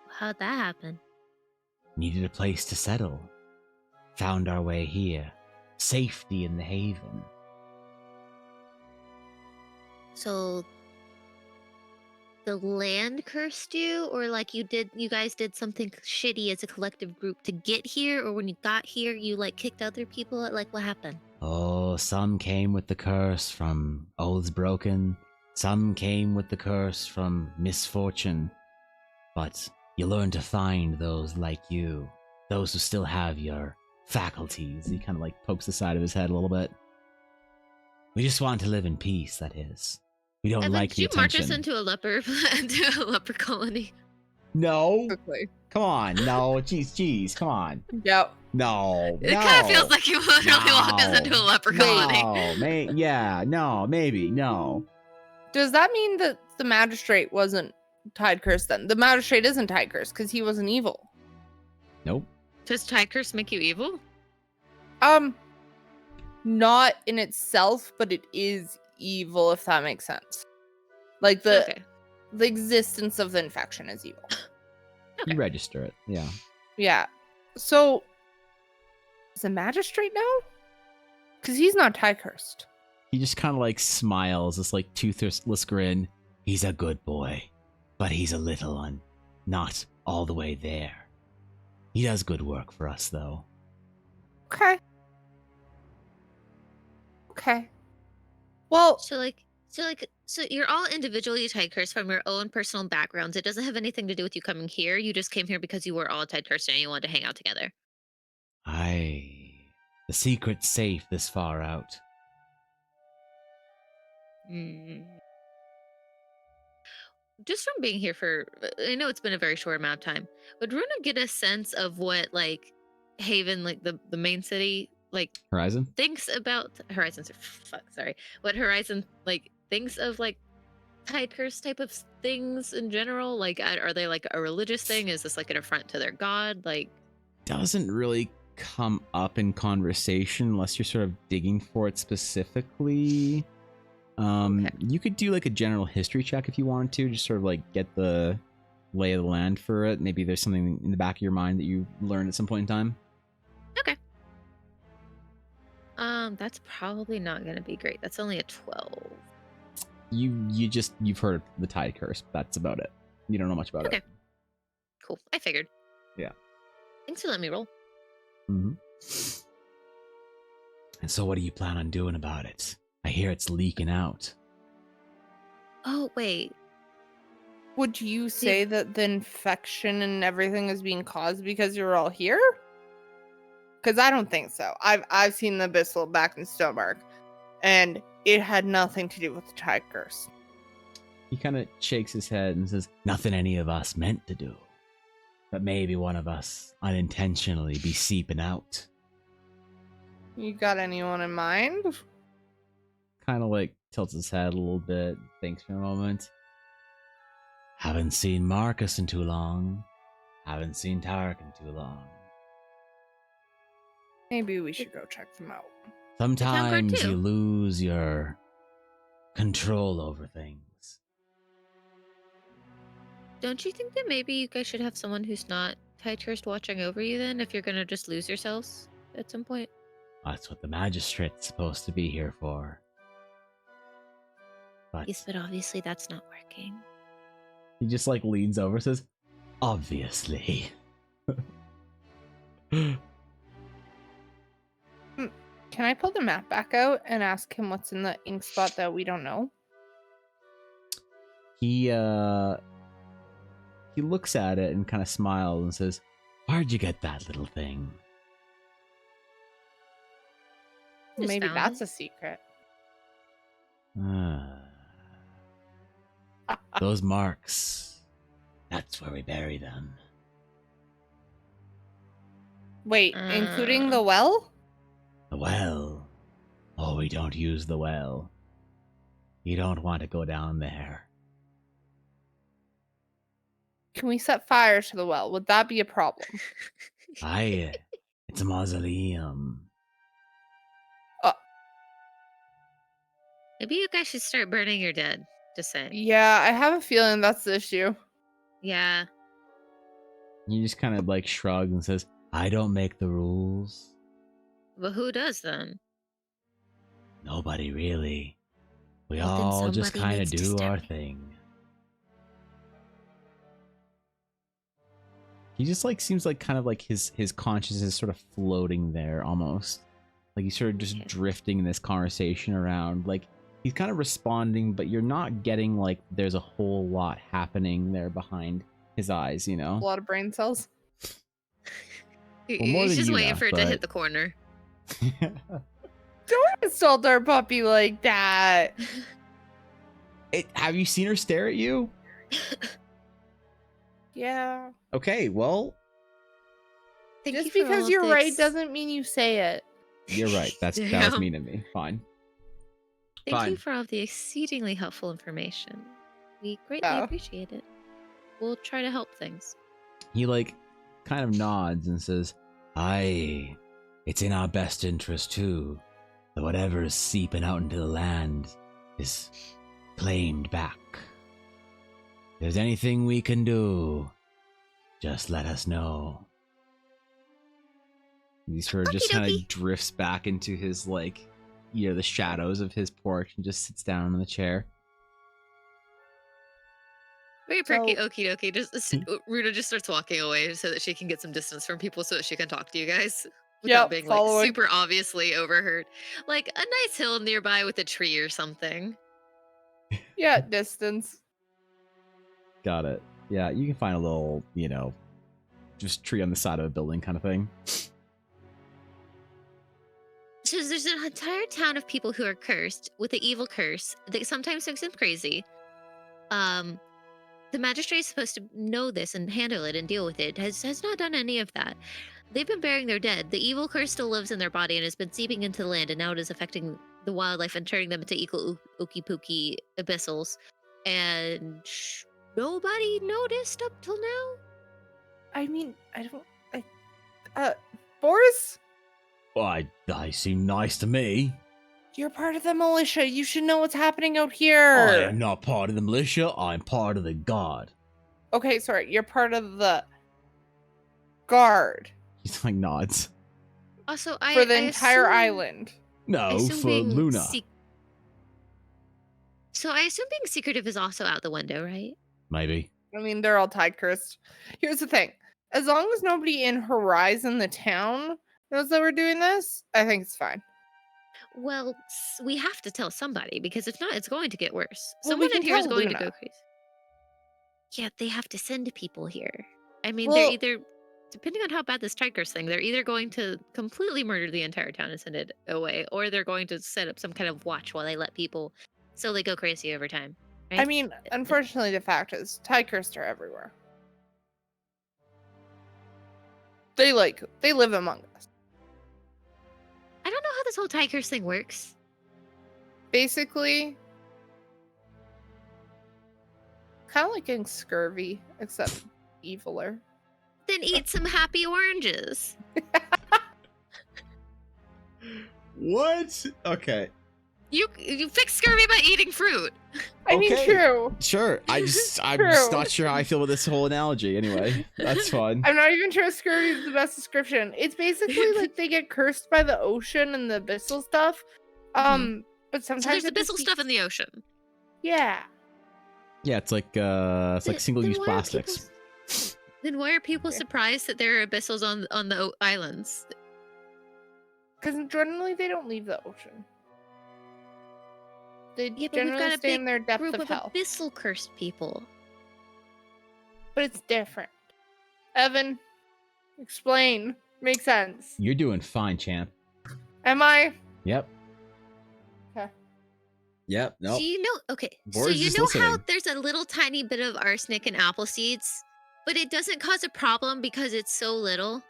How'd that happen? Needed a place to settle. Found our way here. Safety in the haven. So the land cursed you, or like you guys did something shitty as a collective group to get here, or when you got here you like kicked other people? Like what happened? Oh, some came with the curse from oaths broken. Some came with the curse from misfortune. But you learn to find those like you. Those who still have your faculties. He kind of like pokes the side of his head a little bit. We just want to live in peace, that is. We don't Evan, like did the you march attention. us into a leper colony? No. Quickly. Come on. No. Jeez. Come on. Yep. No. It kind of feels like you literally walked us into a leper colony. No. Maybe. No. Does that mean that the magistrate wasn't tide cursed then? The magistrate isn't tide cursed because he wasn't evil. Nope. Does tide curse make you evil? Not in itself, but it is evil, if that makes sense. Like the existence of the infection is evil. You register it. Yeah. Yeah. So does the magistrate know? Because he's not tide cursed. He just kind of like smiles, this like toothless grin. He's a good boy, but he's a little one, not all the way there. He does good work for us, though. Okay. Well, So you're all individually tide cursed from your own personal backgrounds. It doesn't have anything to do with you coming here. You just came here because you were all tide cursed and you wanted to hang out together. The secret's safe this far out. Just from being here I know it's been a very short amount of time, would Runa get a sense of what like Haven, like the main city, like Horizon? thinks about Horizon? What Horizon like thinks of like tide curse type of things in general? Like, are they like a religious thing? Is this like an affront to their god? Like, Doesn't really come up in conversation unless you're sort of digging for it specifically. Okay. You could do like a general history check if you wanted to, just sort of like get the lay of the land for it. Maybe there's something in the back of your mind that you learned at some point in time. okay. That's probably not gonna be great. That's only a 12. You've heard the tide curse. That's about it. You don't know much about Okay. it. Cool. I figured. Yeah. Thanks for letting me roll. Mm-hmm. And so what do you plan on doing about it? I hear it's leaking out. Oh, wait. Would you say that the infection and everything is being caused because you're all here? Because I don't think so. I've seen the abyssal back in Stonemark, and it had nothing to do with the tide curse. He kind of shakes his head and says, nothing any of us meant to do. But maybe one of us unintentionally be seeping out. You got anyone in mind? Kind of like tilts his head a little bit, thinks for a moment. Haven't seen Marcus in too long. Haven't seen Tarek in too long. Maybe we should go check them out. Sometimes too. you lose your control over things. Don't you think that maybe you guys should have someone who's not tide cursed watching over you then, if you're gonna just lose yourselves at some point? That's what the magistrate's supposed to be here for. But Yes, but obviously that's not working. he just like leans over and says, obviously. Can I pull the map back out and ask him what's in the ink spot that we don't know? He looks at it and kind of smiles and says, where'd you get that little thing? Just Maybe found that's it. a secret. Those marks. That's where we bury them. Wait, including the well? The well. Oh, we don't use the well. You don't want to go down there. Can we set fire to the well? Would that be a problem? It's a mausoleum. Maybe you guys should start burning your dead. Just saying. Yeah, I have a feeling that's the issue. Yeah. He just kind of like shrugs and says, I don't make the rules. But who does then? Nobody really. We Well, then all just somebody kind of needs to do step our in. thing. He just like seems like kind of like his consciousness is sort of floating there almost. Like he's sort of just Okay. drifting in this conversation around. Like he's kind of responding, but you're not getting like there's a whole lot happening there behind his eyes, you A know? lot of brain cells. Well, more He's than just you waiting know, for it to but- hit the corner. Don't insult our puppy like that. Have you seen her stare at you? Yeah. Okay, well, Thank Just you for all because of you're right this. doesn't mean you say it. you're right. That was Damn. mean of me. Fine. Thank Fine. you for all of the exceedingly helpful information. We greatly Oh. appreciate it. We'll try to help things. He like kind of nods and says, aye, it's in our best interest too, that whatever is seeping out into the land is claimed back. If there's anything we can do, just let us know. He sort of just kind Okey-dokey. of drifts back into his like, you know, the shadows of his porch and just sits down in the chair. Very perky, So- okie dokie. Ruta just starts walking away so that she can get some distance from people so that she can talk to you guys without Yep, being following. like super obviously overheard. Like a nice hill nearby with a tree or something. Yeah, distance. Got it. Yeah, you can find a little, you know, just tree on the side of a building kind of thing. So there's an entire town of people who are cursed with the evil curse that sometimes makes them crazy. The magistrate is supposed to know this and handle it and deal with it. Has not done any of that. They've been burying their dead. The evil curse still lives in their body and has been seeping into the land, and now it is affecting the wildlife and turning them into equal ooky pooky abyssals. and nobody noticed up till now. I mean, Boris, Well, I seem nice to me. you're part of the militia. You should know what's happening out I here. am not part of the militia. I'm part of the guard. Okay, sorry. You're part of the guard He's like nods. Also, for the entire assume- island. I No, assume for being Luna. So I assume being secretive is also out the window, right? Maybe. I mean, they're all tide cursed. Here's the thing. As long as nobody in Horizon, the town, knows that we're doing this, I think it's fine. Well, we have to tell somebody because if not, it's going to get worse. Well, we Someone in can here is tell going to Luna. go crazy. Yeah, they have to send people here. I mean, Well- they're either, depending on how bad this Tigers thing, they're either going to completely murder the entire town and send it away, or they're going to set up some kind of watch while they let people slowly go crazy over time. Right? I mean, unfortunately, the fact is, tide cursed are everywhere. They live among us. I don't know how this whole Tigers thing works. Basically, kind of like getting scurvy, except eviler. Then eat some happy oranges. What? Okay. You fix scurvy by eating fruit. I mean, Okay. true. Sure. I'm just True. not sure how I feel with this whole analogy. Anyway, that's fun. I'm not even sure scurvy is the best description. It's basically like they get cursed by the ocean and the abyssal stuff. But So sometimes there's it just abyssal stuff in the ocean. Yeah. Yeah, it's like Then single-use why are plastics. Then why are people Yeah. surprised that there are abyssals on the islands? Because generally they don't leave the ocean. They Yeah, but we've generally got a stay in big their depth Group of of health. abyssal cursed people. But it's different. Evan, explain. Makes sense. You're doing fine, champ. Am I? Yep. Okay. Yep. Do Nope. you know? Okay, so Boris you is know how listening. there's a little tiny bit of arsenic in apple seeds, but it doesn't cause a problem because it's so little.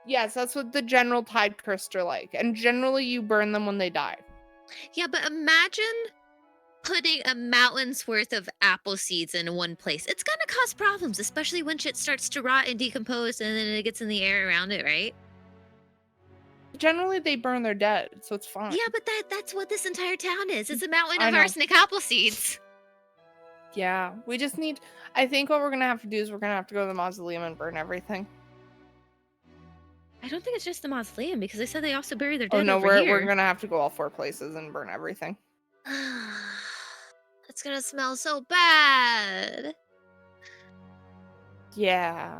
Yes, that's what the general tide cursed are like. And generally you burn them when they die. Yeah, but imagine putting a mountain's worth of apple seeds in one place. It's gonna cause problems, especially when shit starts to rot and decompose and then it gets in the air around it, right? Generally they burn their dead, so it's fine. Yeah, but that's what this entire town is. It's a mountain I of know. arsenic apple seeds. Yeah. We just need I think what we're gonna have to do is we're gonna have to go to the mausoleum and burn everything. I don't think it's just the mausoleum because they said they also bury their dead Oh no, over we're here. gonna have to go all 4 places and burn everything. It's gonna smell so bad. Yeah.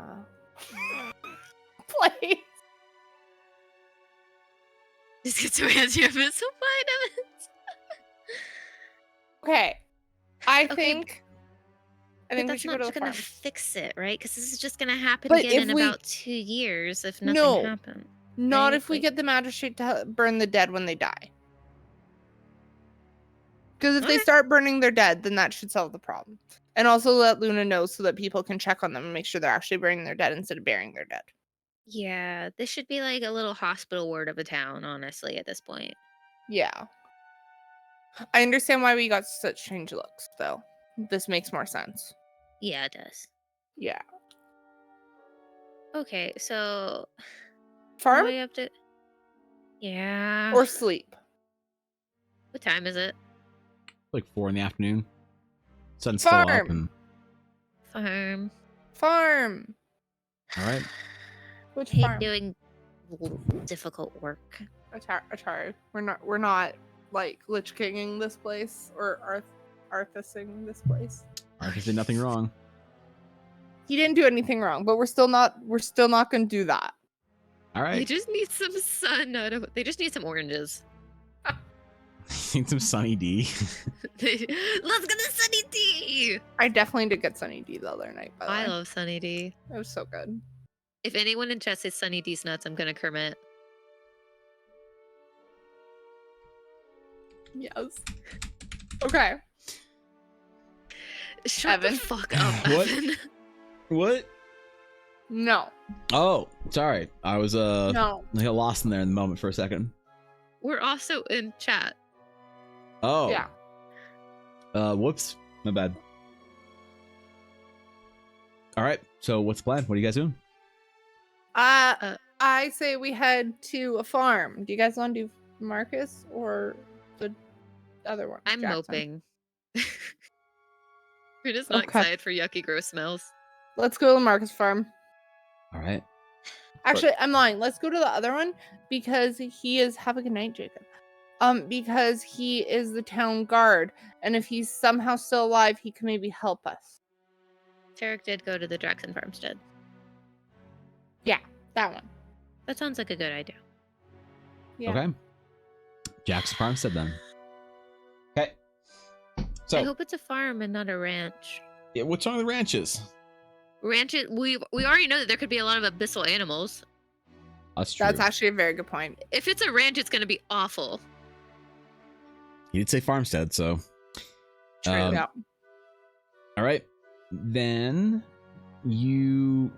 Please. Just get some hands here, but so fine, Evans. Okay. I Okay, think But we that's should not go to the gonna farm. fix it, right? Because this is just gonna happen But again if in we- about 2 years if nothing No. happens. Not right? if we Like- get the magistrate to burn the dead when they die. Because if they Okay. start burning their dead, then that should solve the problem. And also let Luna know so that people can check on them and make sure they're actually burning their dead instead of burying their dead. Yeah, this should be like a little hospital ward of a town, honestly, at this point. Yeah. I understand why we got such strange looks, though. This makes more sense. Yeah, it does. Yeah. Okay, so what Farm do we have to? Yeah. or sleep? What time is it? Like 4 in the afternoon. Sun's still up. Farm. And, Farm. Farm. all right. Which Hate farm? doing difficult work. Atari. We're not like Lich Kinging this place or Arthasing this place. I just did nothing wrong. He didn't do anything wrong, but we're still not gonna do that. All They right. just need some sun. They just need some oranges. Need some Sunny D. Let's get the Sunny D. I definitely did get Sunny D the other night, by the I way. love Sunny D. It was so good. If anyone in chat says Sunny D's nuts, I'm gonna Kermit. Yes. Okay. Shut Evan. the fuck up, What? Evan. What? No. Oh, sorry. I was No. I got lost in there in the moment for a second. We're also in chat. Oh. Yeah. Whoops. My bad. All right. So what's the plan? What are you guys doing? I say we head to a farm. Do you guys want to do Marcus or the other one? I'm Jackson? moping. We're just not Okay. excited for yucky, gross smells. Let's go to the Marcus farm. All right. Actually, I'm lying. Let's go to the other one because he is. Have a good night, Jacob. Because he is the town guard, and if he's somehow still alive, he can maybe help us. Tarek did go to the Draxon farmstead. Yeah, that one. That sounds like a good idea. Yeah. Okay. Jack's farmstead then. Okay. I So hope it's a farm and not a ranch. yeah, what's wrong with the ranches? Ranches, we already know that there could be a lot of abyssal animals. That's true. That's actually a very good point. If it's a ranch, it's going to be awful. You did say farmstead, so. True. Yeah. All right. Then you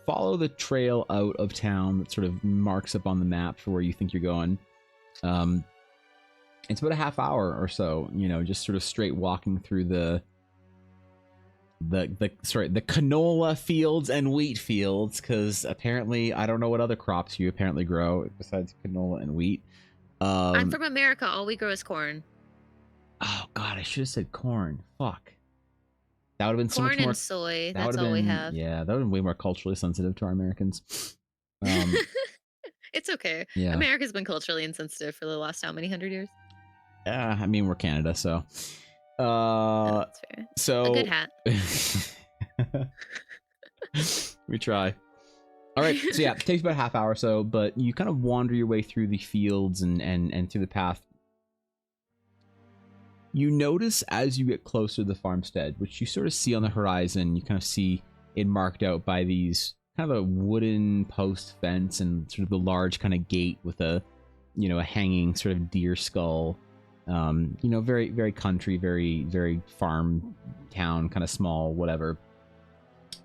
follow the trail out of town that sort of marks up on the map for where you think you're going. It's about a half hour or so, just sort of straight walking through the canola fields and wheat fields, because apparently I don't know what other crops you apparently grow besides canola and wheat. I'm from America. All we grow is corn. Oh god, I should have said corn. Fuck. That would have been so Corn much more. and soy. That That's would all we been, have. yeah, that would have been way more culturally sensitive to our Americans. It's okay. Yeah. America's been culturally insensitive for the last how many 100 years? Yeah, I mean we're Canada, so. Oh, that's fair. So A good hat. we try. All right, so yeah, it takes about a half hour or so, but you kind of wander your way through the fields and through the path. You notice as you get closer to the farmstead, which you sort of see on the horizon, you kind of see it marked out by these kind of a wooden post fence and sort of the large kind of gate with a hanging sort of deer skull. Very, very country, very, very farm town, kind of small, whatever.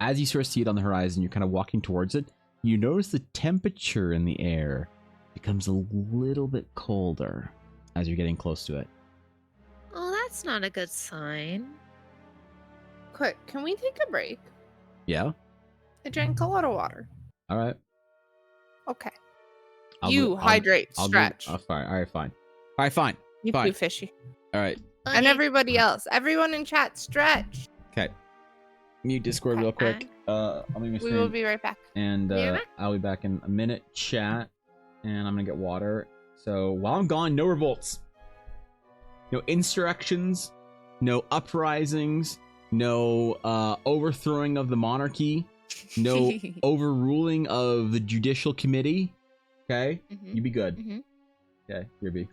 As you sort of see it on the horizon, you're kind of walking towards it. You notice the temperature in the air becomes a little bit colder as you're getting close to it. Oh, that's not a good sign. Quick, can we take a break? Yeah? I drank a lot of water. All right. Okay. I'll Hydrate, stretch. All right, fine. All right, fine. You fine. too, fishy. All right. And Okay. everybody else. Everyone in chat, stretch. Okay. Mute Discord real quick. I'll leave my We stream, will be right back. and Be right back. I'll be back in a minute. Chat, and I'm gonna get water. So while I'm gone, no revolts, no insurrections, no uprisings, no overthrowing of the monarchy, no overruling of the judicial committee. Okay, Mhm. you be good. Mhm. Okay, here be.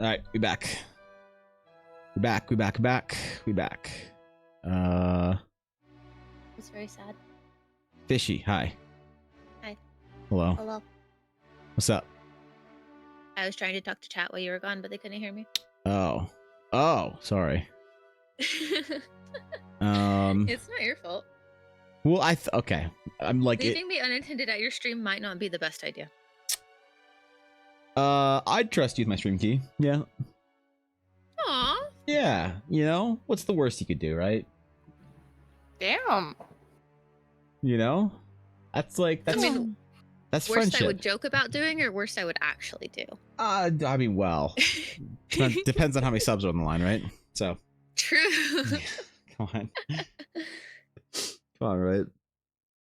All right, we back. We back. It's very sad. Fishy, hi. Hi. Hello. Hello. What's up? I was trying to talk to chat while you were gone, but they couldn't hear me. Oh, sorry. It's not your fault. Well, okay. I'm like Leaving me unattended at your stream might not be the best idea. I'd trust you with my stream key. Yeah. Aw. Yeah. You know, what's the worst you could do, right? Damn. You know, that's I mean, that's worst friendship. I would joke about doing, or worst I would actually do. I mean, well, depends on how many subs are on the line, right? So. True. Come on. All right.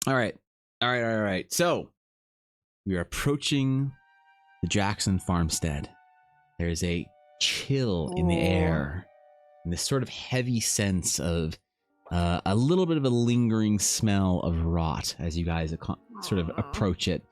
All right. So we are approaching the Jackson farmstead. There's a chill in the air and this sort of heavy sense of a little bit of a lingering smell of rot as you guys sort of approach it.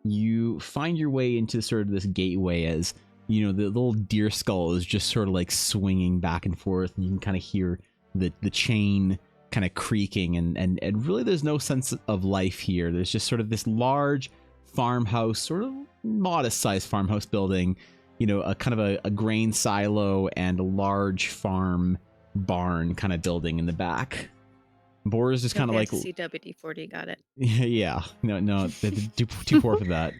You find your way into sort of this gateway as, you know, the little deer skull is just sort of like swinging back and forth, and you can kind of hear the chain kind of creaking, and really there's no sense of life here. There's just sort of this large farmhouse, sort of modest sized farmhouse building, you know, a kind of a grain silo and a large farm barn kind of building in the back. Boris just kind of like CWD-40 got it. yeah, no, too poor for that.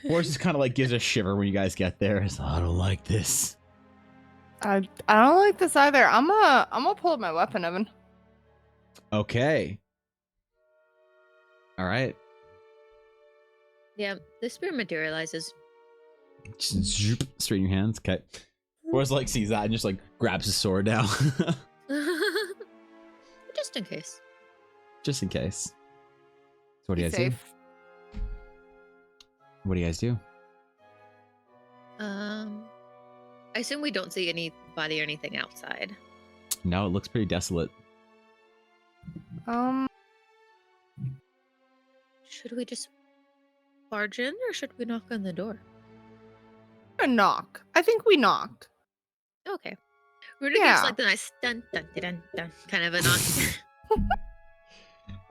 Boris just kind of like gives a shiver when you guys get there. So, I don't like this. I don't like this either. I'm gonna pull up my weapon, Evan. Okay. All right. Yeah, the spear materializes. Just zoop, straight in your hands. Okay. Boris like sees that and just like grabs his sword now. Just in case. Just in case. So what do you Be guys do? safe. What do you guys do? I assume we don't see anybody or anything outside. No, it looks pretty desolate. Should we just barge in, or should we knock on the door? A knock. I think we knocked. Okay. We're gonna give like the nice dun dun dun dun dun kind of a knock.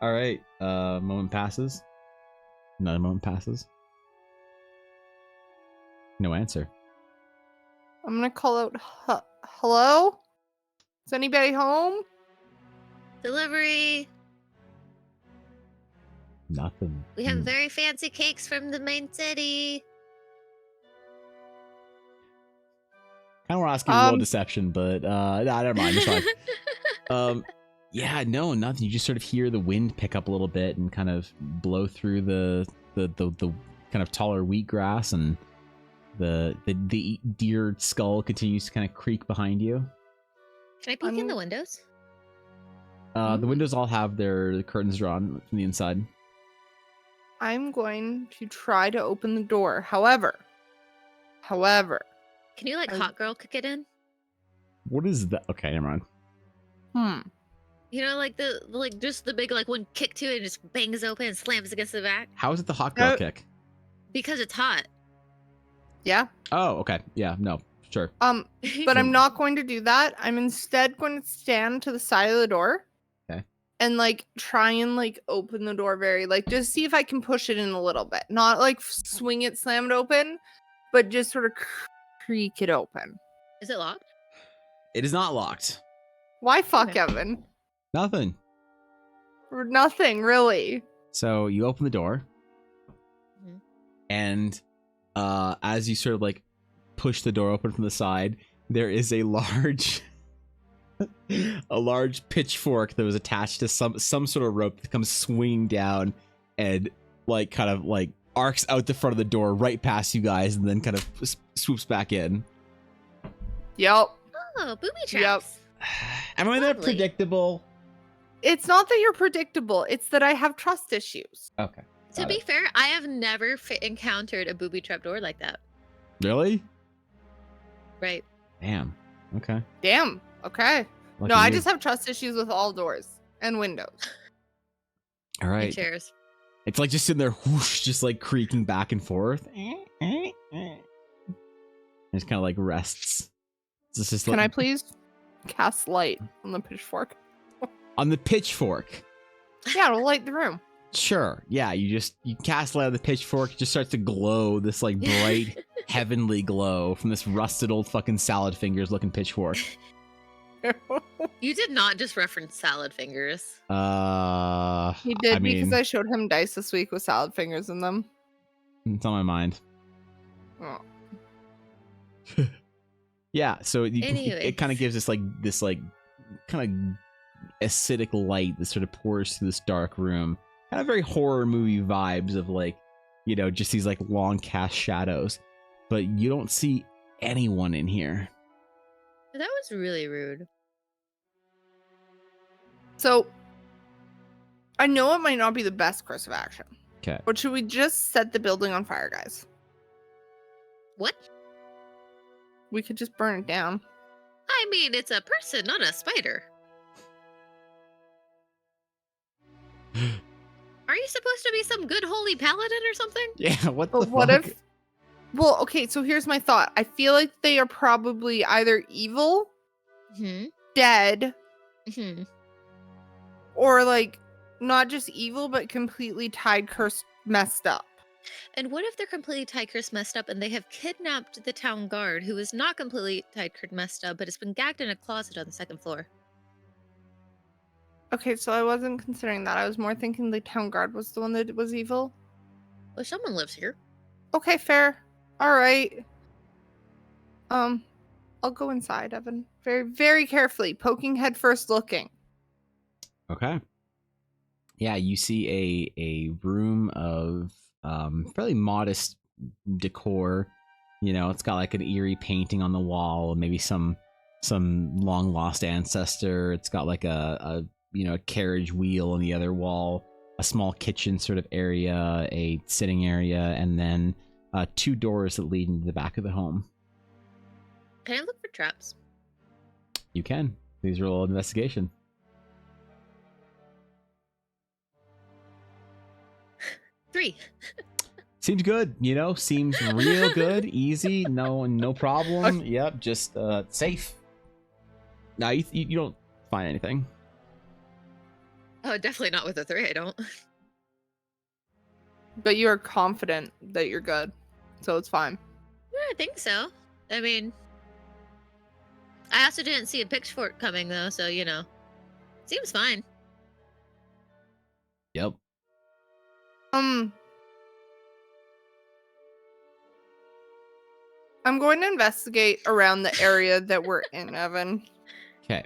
All right. Moment passes. Another moment passes. No answer. I'm gonna call out. Hello? Is anybody home? Delivery. Nothing. We have very fancy cakes from the main city. Kind of want to ask you a little deception, but nah, never mind. It's fine. Yeah, no, nothing. You just sort of hear the wind pick up a little bit and kind of blow through the kind of taller wheatgrass, and the deer skull continues to kind of creak behind you. Can I peek in the windows? The windows all have their curtains drawn from the inside. I'm going to try to open the door. However, can you like hot girl kick it in? What is that? Okay, never mind. You know, like just the big like one kick to it and just bangs open and slams against the back. How is it the hot girl kick? Because it's hot. Yeah. Oh, okay. Yeah, no, sure. But I'm not going to do that. I'm instead going to stand to the side of the door. Okay. And like try and like open the door very like just see if I can push it in a little bit. Not like swing it, slam it open, but just sort of creak it open. Is it locked? It is not locked. Why fuck Evan? Nothing. For nothing, really. So you open the door, and as you sort of like push the door open from the side, there is a large pitchfork that was attached to some sort of rope that comes swinging down and like kind of like arcs out the front of the door right past you guys, and then kind of swoops back in. Yep. Oh, booby traps. Am I that predictable? It's not that you're predictable. It's that I have trust issues. Okay. To be fair, I have never encountered a booby trap door like that. Really? Right. Damn. Okay. Damn. Okay. Lucky no, I you. just have trust issues with all doors and windows. All right. And chairs. It's like just sitting there, whoosh, just like creaking back and forth. Just kind of like rests. It's just Can I please cast light on the pitchfork? on the pitchfork? Yeah, it'll light the room. Sure. Yeah, you cast light on the pitchfork. It just starts to glow this like bright heavenly glow from this rusted old fucking salad fingers looking pitchfork. You did not just reference salad fingers. He did because I showed him dice this week with salad fingers in them. It's on my mind. Oh. Yeah, so Anyway. it kind of gives this kind of acidic light that sort of pours through this dark room. Kind of very horror movie vibes of like, you know, just these like long cast shadows. But you don't see anyone in here. That was really rude. So, I know it might not be the best course of action. Okay. But should we just set the building on fire, guys? What? We could just burn it down. I mean, it's a person, not a spider. Are you supposed to be some good holy paladin or something? Yeah, what But the what fuck? if... Well, okay, so here's my thought. I feel like they are probably either evil, dead, or like not just evil, but completely tied, cursed, messed up. And what if they're completely tied, cursed, messed up, and they have kidnapped the town guard, who is not completely tied, cursed, messed up, but has been gagged in a closet on the second floor? Okay, so I wasn't considering that. I was more thinking the town guard was the one that was evil. Well, someone lives here. Okay, fair. All right. I'll go inside, Evan. Very, very carefully, poking head first, looking. Okay. Yeah, you see a room of fairly modest decor. You know, it's got like an eerie painting on the wall, maybe some long lost ancestor. It's got like a carriage wheel on the other wall, a small kitchen sort of area, a sitting area, and then 2 doors that lead into the back of the home. Can I look for traps? You can. Please roll investigation. 3. Seems good, you know, seems real good, easy, no problem. Yep, just safe. No, you don't find anything. Oh, definitely not with a 3, I don't. But you are confident that you're good, so it's fine. Yeah, I think so. I mean, I also didn't see a pitchfork coming, though, so, you know. Seems fine. Yep. I'm going to investigate around the area that we're in, Evan. Okay.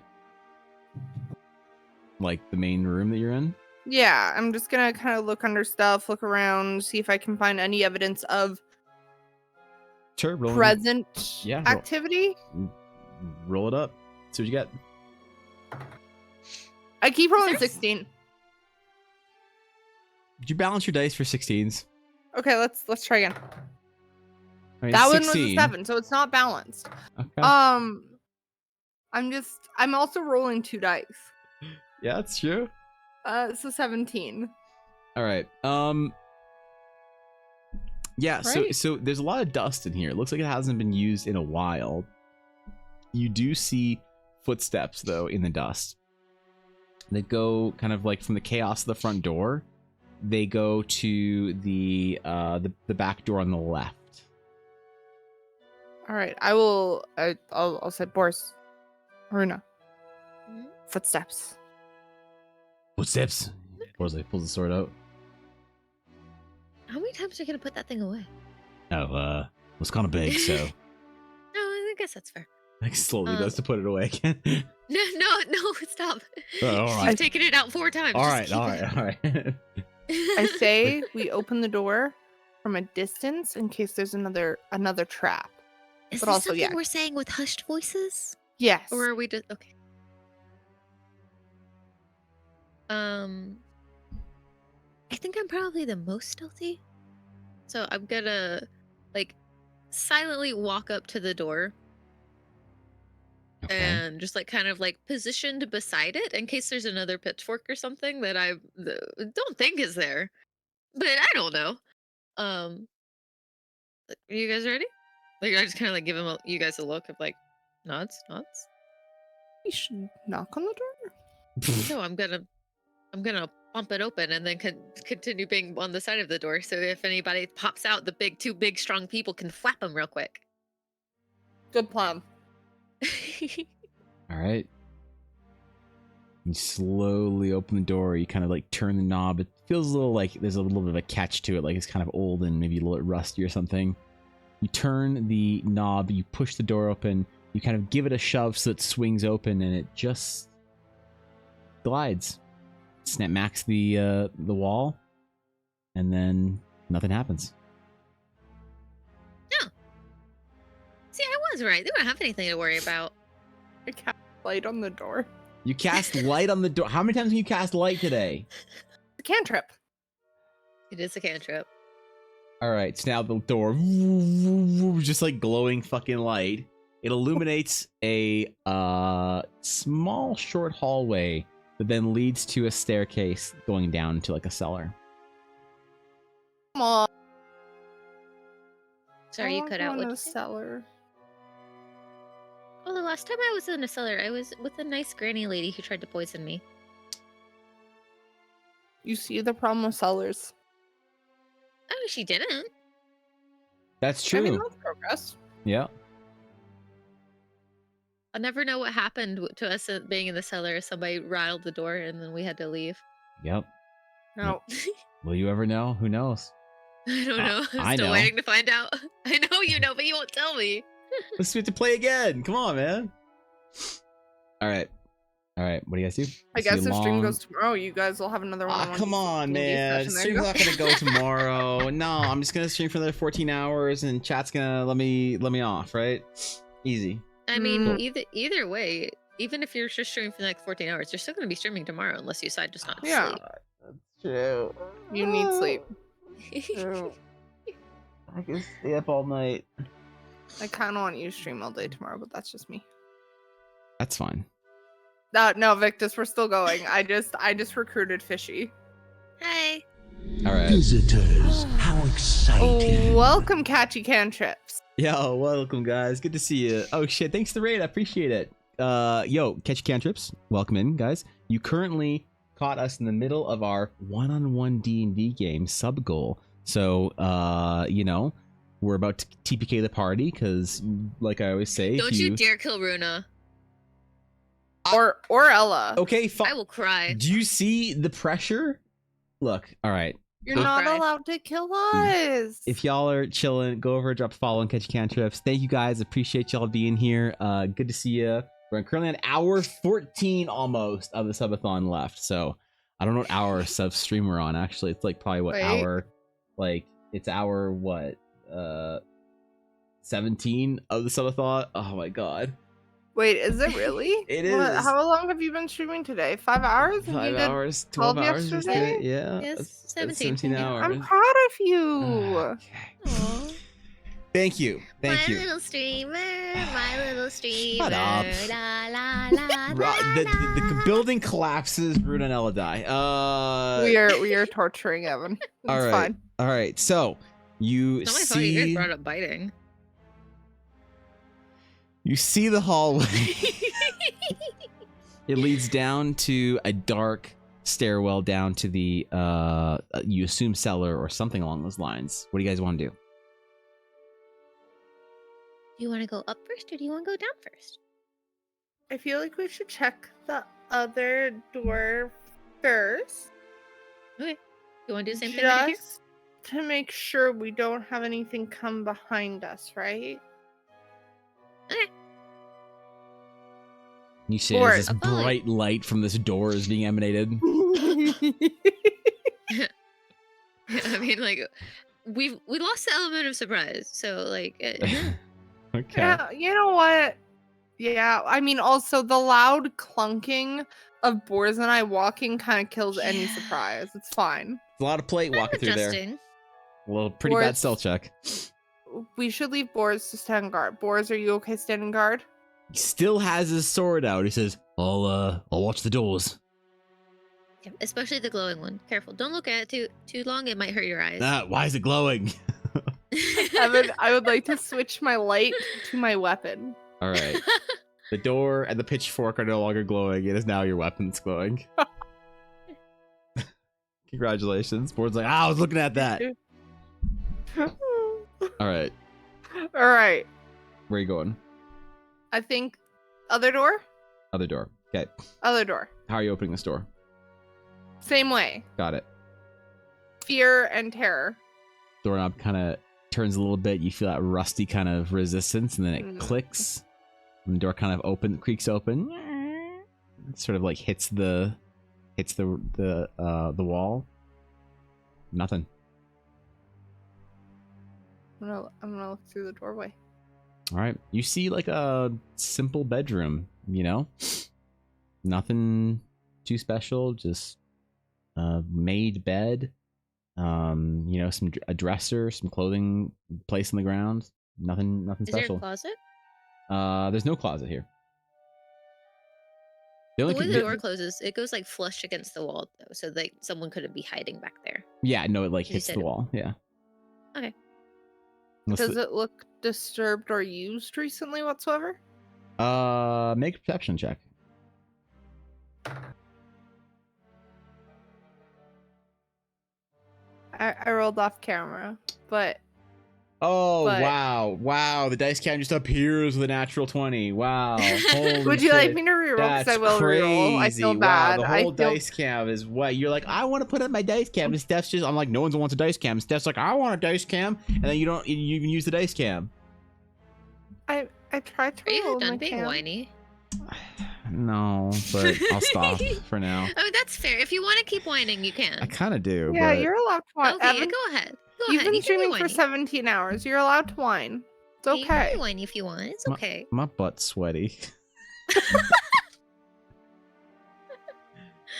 Like the main room that you're in? Yeah, I'm just gonna kind of look under stuff, look around, see if I can find any evidence of Sure, roll present Yeah, activity. Roll it up. See what you get. I keep rolling 16. Did you balance your dice for 16s? Okay, let's try again. I mean, That one was 16. a 7, so it's not balanced. Okay. I'm also rolling 2 dice. Yeah, that's true. So 17. All right. Yeah, Right. so there's a lot of dust in here. It looks like it hasn't been used in a while. You do see footsteps though in the dust. They go kind of like from the chaos of the front door. They go to the back door on the left. All right, I'll say Boris, Haruna. Footsteps. Footsteps. Borzai pulls the sword out. How many times are you going to put that thing away? Oh, it was kind of big, so No, I guess that's fair. like slowly does to put it away again. No, stop. Oh, all right. You've taken it out 4 times. all Just right, keep all it. right, all right. I say we open the door from a distance in case there's another trap. Is But this also, something yeah. we're saying with hushed voices? Yes. Or are we just... Okay. I think I'm probably the most stealthy. So I'm gonna, like, silently walk up to the door Okay. and just, like, kind of, like, positioned beside it in case there's another pitchfork or something that I don't think is there. But I don't know. Are you guys ready? Like I just kind of like give you guys a look of like nods. You should knock on the door. No, I'm gonna bump it open and then continue being on the side of the door. So if anybody pops out, the two big strong people can flap them real quick. Good plan. All right. You slowly open the door. You kind of like turn the knob. It feels a little like there's a little bit of a catch to it, like it's kind of old and maybe a little bit rusty or something. You turn the knob, you push the door open, you kind of give it a shove so it swings open, and it just glides. Snap max the wall, and then nothing happens. No. See, I was right. They don't have anything to worry about. I cast light on the door. You cast light on the door. How many times can you cast light today? The cantrip. It is a cantrip. All right, so now the door, just like glowing fucking light. It illuminates a small, short hallway that then leads to a staircase going down to like a cellar. Come on. Sorry, you cut out. What What the cellar? Oh, the last time I was in a cellar, I was with a nice granny lady who tried to poison me. You see the problem with cellars. Oh, she didn't. That's true. I mean, that's progress. Yeah. I'll never know what happened to us being in the cellar. Somebody rattled the door and then we had to leave. Yep. No. Will you ever know? Who knows? I don't know. I'm I still know. waiting to find out. I know you know, but you won't tell me. Let's get to play again. Come on, man. All right. What do you guys do? I guess if stream goes tomorrow, you guys will have another one. Come on, man. Stream's not gonna go tomorrow. No, I'm just gonna stream for another 14 hours, and chat's gonna let me off, right? Easy. I mean, either way, even if you're just streaming for the next 14 hours, you're still going to be streaming tomorrow unless you decide just not to sleep. That's true. You need sleep. I can stay up all night. I kind of want you to stream all day tomorrow, but that's just me. That's fine. No, Victus, we're still going. I just recruited Fishy. Hey. All right. Visitors, how exciting. Welcome, Catchy Cantrips. Yo, welcome, guys. Good to see you. Oh, shit. Thanks for the raid. I appreciate it. Yo, Catchy Cantrips. Welcome in, guys. You currently caught us in the middle of our one-on-one D&D game sub goal. So, you know, we're about to TPK the party because, like I always say, Don't you dare kill Runa. Or Ella. Okay, fine. I will cry. Do you see the pressure? Look, all right. You're not allowed to kill us. If y'all are chilling, go over, drop a follow, and catch cantrips. Thank you guys. Appreciate y'all being here. Good to see you. We're currently on hour 14 almost of the subathon left. So I don't know what hour sub stream we're on. Actually, it's like probably what hour? Like it's hour what? 17 of the subathon. Oh my god. Wait, is it really? It is. How long have you been streaming today? 5 hours? 5 hours, 12 hours. Yesterday? Yeah. Yes, That's 17 hours. I'm proud of you. Okay. Aww. Thank you. Thank you. My little streamer, my little streamer. Shut up. La, la, la, The building collapses. Runa and Ella die. We are torturing Evan. It's all right. fine. All right. So you It's not my fault you guys see. brought up biting. You see the hallway. It leads down to a dark stairwell down to the you assume cellar or something along those lines. What do you guys want to do? Do you want to go up first or do you want to go down first? I feel like we should check the other door first. Okay. You want to do the same thing right here? Just to make sure we don't have anything come behind us, right? Okay. You see Or- as this bright light from this door is being emanated. I mean, like, we lost the element of surprise, so like. Okay. Yeah, you know what? Yeah, I mean, also the loud clunking of Boars and I walking kind of kills any Yeah. surprise. It's fine. A lot of plate walking through there. Adjusting. A little pretty bad Boards- stealth check. We should leave Boars to stand guard. Boars, are you okay standing guard? He still has his sword out. He says, I'll watch the doors. Yeah, especially the glowing one. Careful! Don't look at it too long; it might hurt your eyes. Why is it glowing? Evan, I would like to switch my light to my weapon. All right. The door and the pitchfork are no longer glowing. It is now your weapon that's glowing. Congratulations. Board's like, I was looking at that. All right. All right. Where are you going? I think other door. Other door. Okay. Other door. How are you opening this door? Same way. Got it. Fear and terror. Doorknob kind of turns a little bit. You feel that rusty kind of resistance, and then it clicks. And the door kind of creaks open. It sort of like hits the wall. Nothing. I'm gonna look through the doorway. All right. You see like a simple bedroom, you know? Nothing too special, just a made bed. You know, a dresser, some clothing placed on the ground. Nothing Is there special. a closet? There's no closet here. The way the door closes, it goes like flush against the wall, though, so like someone couldn't be hiding back there. Yeah, no, it like You hits said the it- wall. Yeah. Okay. Unless Does it look disturbed or used recently whatsoever? make a perception check. I rolled off camera, but Oh, But- wow. The dice cam just appears with a natural 20. Wow. Holy would you like shit. me to reroll? Because That's I will crazy. reroll. I feel Wow, bad. the I whole feel dice cam is what you're like. I want to put up my dice cam. And Steph's just, I'm like, no one wants a dice cam. And Steph's like, I want a dice cam, and then you even use the dice cam. I tried to Are you roll done my being cam. whiny? No, but I'll stop for now. I mean, that's fair. If you want to keep whining, you can. I kind of do. Yeah, but you're allowed to whine. Okay, Evan, go ahead. Go you've ahead. been You can be streaming for whiny. 17 hours. You're allowed to whine. It's You can okay. be whiny if you want. It's My- okay. my butt's sweaty. That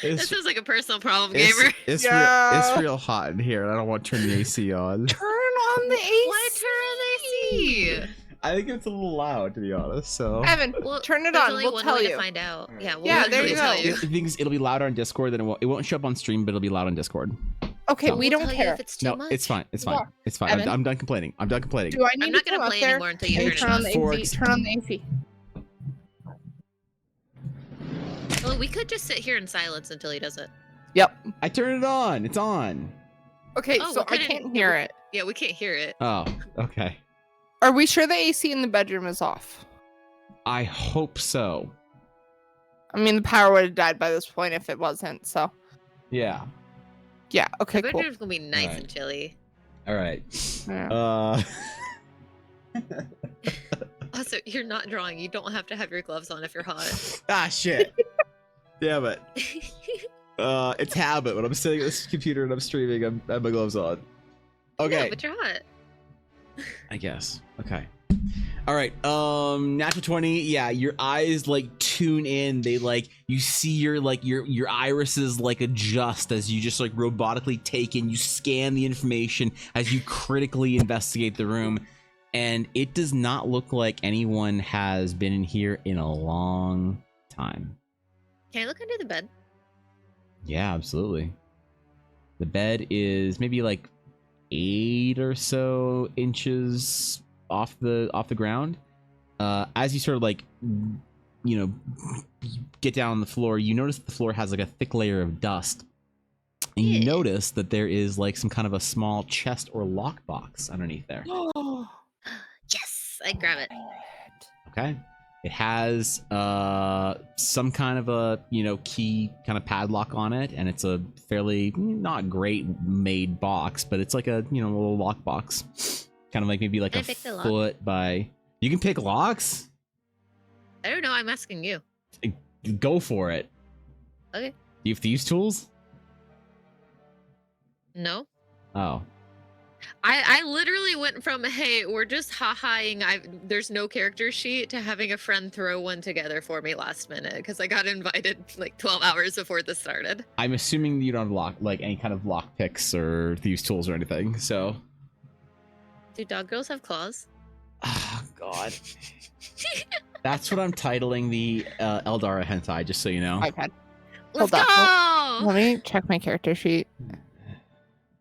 It's, sounds like a personal problem, it's, gamer. it's, Yeah. it's real hot in here, and I don't want to turn the AC on. Turn on the AC. Why turn on the AC? I think it's a little loud, to be honest. So Evan, Well, turn it there's on. only We'll one tell way you. to find out. Yeah, we'll Yeah, there eventually you tell go. you. the thing is, it'll be louder on Discord than it won't show up on stream, but it'll be loud on Discord. Okay, No. we We'll don't tell you care. if it's too No, much. it's fine. It's Yeah. fine. It's fine. Evan? I'm done complaining. I'm done complaining. Do I need I'm not to gonna come up play there anymore until you and turn turn it on the For AC? Turn on the AC. Well, we could just sit here in silence until he does it. Yep. I turned it on. It's on. Okay, Oh, so what I kind of- can't hear it. Yeah, we can't hear it. Oh, okay. Are we sure the AC in the bedroom is off? I hope so. I mean, the power would have died by this point if it wasn't. So Yeah. yeah. Okay. The Cool. bedroom's gonna be nice Alright. and chilly. All right. Yeah. Also, you're not drawing. You don't have to have your gloves on if you're hot. Ah, shit. Damn it. It's habit. When I'm sitting at this computer and I'm streaming, I have my gloves on. Okay. No, but you're hot. I guess. Okay. All right. Natural 20. Yeah, your eyes like tune in. They like you see your irises like adjust as you just like robotically take in. You scan the information as you critically investigate the room, and it does not look like anyone has been in here in a long time. Can I look under the bed? Yeah, absolutely. The bed is maybe like 8 or so inches off the ground. As you sort of like, get down on the floor, you notice the floor has like a thick layer of dust, and you Yeah. notice that there is like some kind of a small chest or lockbox underneath there. Yes, I grab it. Okay. It has some kind of a key kind of padlock on it, and it's a fairly not great made box, but it's like a little lock box, kind of like maybe like Can I a pick the lock? foot by. You can pick locks. I don't know. I'm asking you. Go for it. Okay. Do you have thieves tools? No. Oh, I literally went from, hey, we're just ha-haing, there's no character sheet, to having a friend throw one together for me last minute because I got invited like 12 hours before this started. I'm assuming you don't have any kind of lock picks or thieves tools or anything. So. Do dog girls have claws? Oh God. That's what I'm titling the Eldara hentai, just so you know. iPad. Let's Hold up. go! Let me check my character sheet.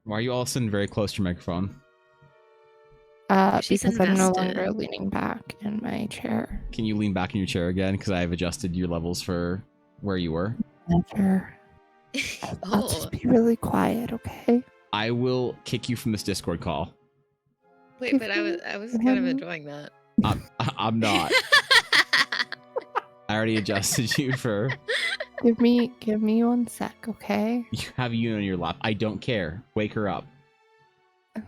Why are you all of a sudden very close to your microphone? She's because I'm no invested. longer leaning back in my chair. Can you lean back in your chair again? Because I've adjusted your levels for where you were. Never. I'll Oh, just be really quiet, okay? I will kick you from this Discord call. wait, but I was kind of enjoying that. I'm not. I already adjusted you for. Give me 1 sec, okay? You have you on your lap. I don't care. Wake her up.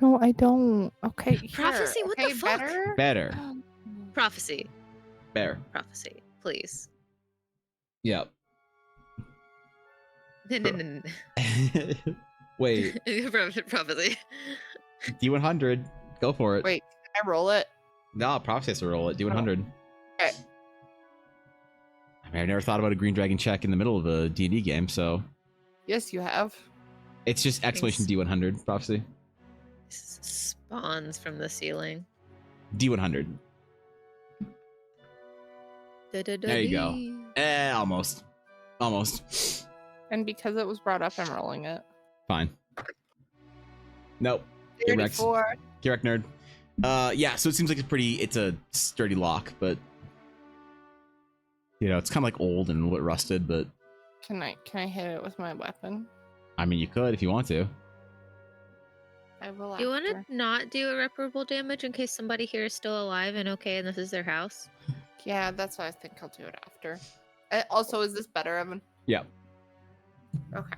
No, I don't. Okay. Here. Prophecy, what the Okay, fuck? Better? Better. Prophecy. Better. Prophecy. Please. Yep. No. Wait. Prophecy. D100. Go for it. Wait, can I roll it? No, Prophecy has to roll it. D100. Okay. I mean, I've never thought about a Green Dragon check in the middle of a D&D game, so. Yes, you have. It's just exclamation D100, Prophecy. Spawns from the ceiling. D100. There you go. Almost. Almost. And because it was brought up, I'm rolling it. Fine. Nope. Get wrecked. 34. Get wrecked, nerd. Yeah, so it seems like it's a sturdy lock, but you know, it's kind of like old and a little bit rusted, but Can I hit it with my weapon? I mean, you could if you want to. I will. You want after. to not do irreparable damage in case somebody here is still alive and okay, and this is their house? Yeah, that's why I think I'll do it after. Also, is this better, Evan? Yeah. Okay.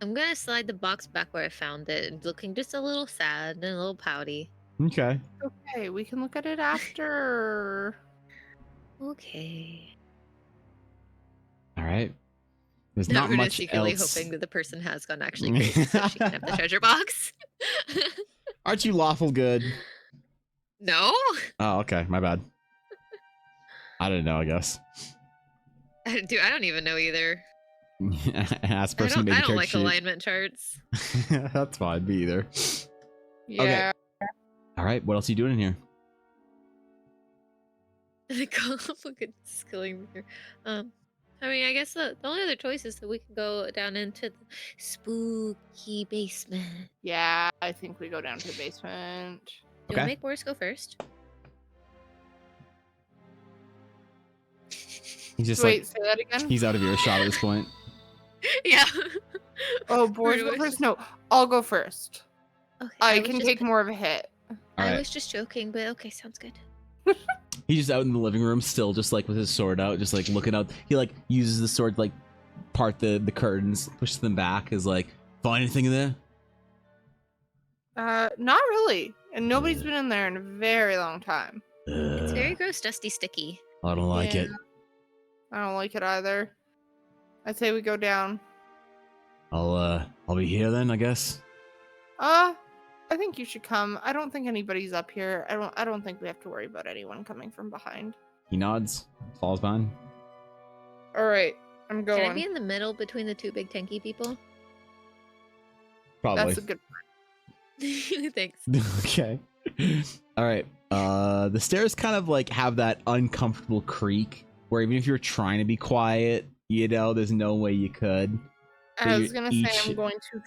I'm gonna slide the box back where I found it, looking just a little sad and a little pouty. Okay. Okay, we can look at it after. Okay. All right. There's Now not we're much secretly else. hoping that the person has gone actually crazy so she can have the treasure box. Aren't you lawful good? No? Oh, okay. My bad. I didn't know, I guess. Dude, I don't even know either. Ask I person who don't, made I the don't character like sheet. alignment charts. That's fine. Me either. Yeah. All right. What else are you doing in here? Good skilling here. I mean, I guess the only other choice is that we can go down into the spooky basement. Yeah, I think we go down to the basement. Do you Okay. want to make Boris go first? He's just Wait, like say that again? he's out of earshot at this point. Yeah. Oh, Boris, go Wait, first? No, I'll go first. Okay, I was can just- take more of a hit. All I right. was just joking, but okay, sounds good. He's just out in the living room, still just like with his sword out, just like looking out. He like uses the sword to, like part the curtains, pushes them back. Is like, find anything in there? Not really. And nobody's been in there in a very long time. It's very gross, dusty, sticky. I don't like it. I don't like it either. I'd say we go down. I'll be here then, I guess. I think you should come. I don't think anybody's up here. I don't think we have to worry about anyone coming from behind. He nods, falls behind. All right, I'm Can I be going. in the middle between the two big tanky people? Probably. That's a good. Thanks. Okay. All right. The stairs kind of like have that uncomfortable creak where even if you're trying to be quiet, you know, there's no way you could. I you was gonna say each- I'm going to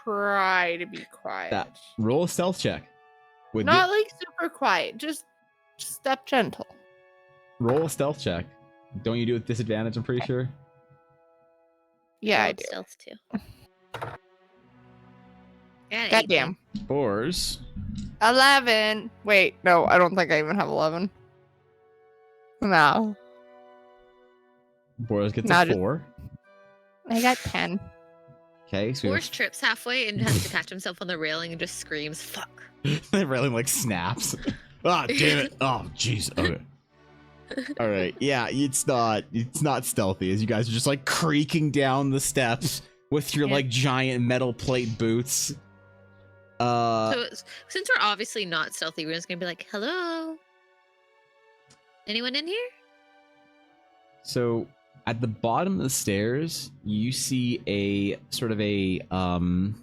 try to be quiet. Roll a stealth check. With Not like super quiet. Just step gentle. roll a stealth check. Don't you do it with disadvantage? I'm pretty sure. Yeah, I Rolled do. Stealth too. Got Goddamn. Boars. 11. Wait, no, I don't think I even have 11. No, Boars gets Nah, a just- 4. I got 10. Okay, so Boris trips halfway and has to catch himself on the railing and just screams, "Fuck!" the railing like snaps. Ah, damn it! Oh, jeez. Okay. All right. Yeah, it's not stealthy as you guys are just like creaking down the steps with your Yeah. like giant metal plate boots. So since we're obviously not stealthy, we're just gonna be like, "Hello, anyone in here?" So at the bottom of the stairs, you see a sort of a kind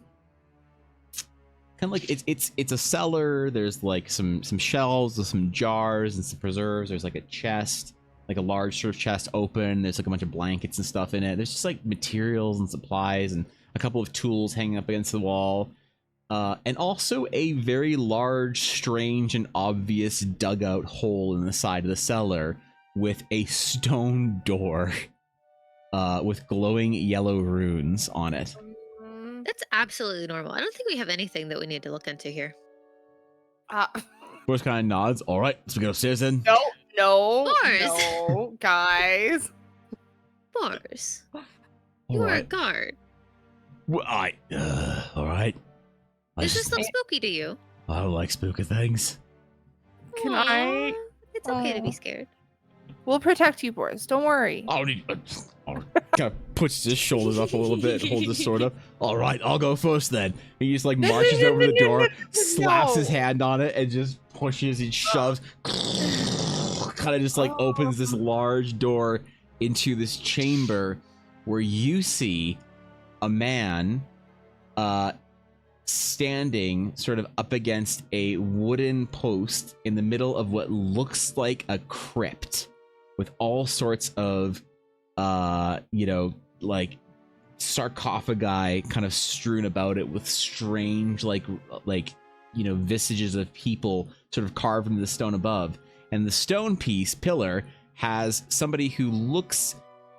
of like it's a cellar. There's like some shelves with some jars and some preserves. There's like a chest, like a large sort of chest open. There's like a bunch of blankets and stuff in it. There's just like materials and supplies and a couple of tools hanging up against the wall. and also a very large, strange, and obvious dugout hole in the side of the cellar with a stone door with glowing yellow runes on it. That's absolutely normal. I don't think we have anything that we need to look into here. Boris kind of nods. All right, let's go upstairs then. No, Boris. guys. Boris, All you are a right. guard. Well, all right. Does this look spooky to you? I don't like spooky things. Can Aw, I- It's okay to Aw. be scared. We'll protect you, Boris. Don't worry. Oh, kind of puts his shoulders up a little bit, holds his sword up. All right, I'll go first then. He just like marches over to the door, slaps his hand on it, and just pushes and shoves. Kind of just like opens this large door into this chamber where you see a man standing sort of up against a wooden post in the middle of what looks like a crypt with all sorts of like sarcophagi kind of strewn about it with strange like visages of people sort of carved into the stone above. And the stone piece pillar has somebody who looks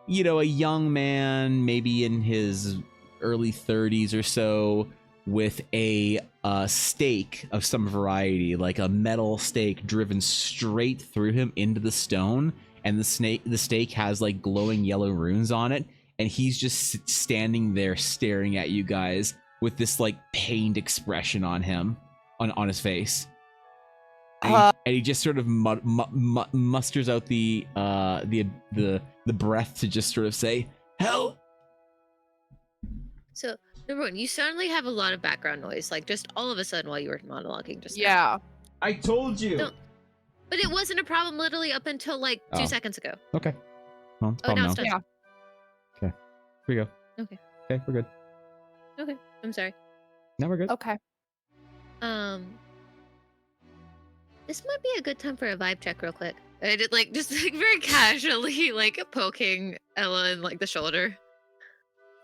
a young man, maybe in his early 30s or so, with a stake of some variety, like a metal stake driven straight through him into the stone. And the stake has like glowing yellow runes on it, and he's just standing there staring at you guys with this like pained expression on him, on his face. And he just sort of musters out the breath to just sort of say, "Help!" So, number one, you suddenly have a lot of background noise, like just all of a sudden while you were monologuing just now. Yeah. I told you. Don't- But it wasn't a problem literally up until like 2 seconds ago. Okay. Well, Oh, now it's done. Yeah. Here we go. Okay. Okay, we're good. Okay, I'm sorry. Now we're good. Okay. This might be a good time for a vibe check real quick. I did like just like very casually like poking Ella in like the shoulder.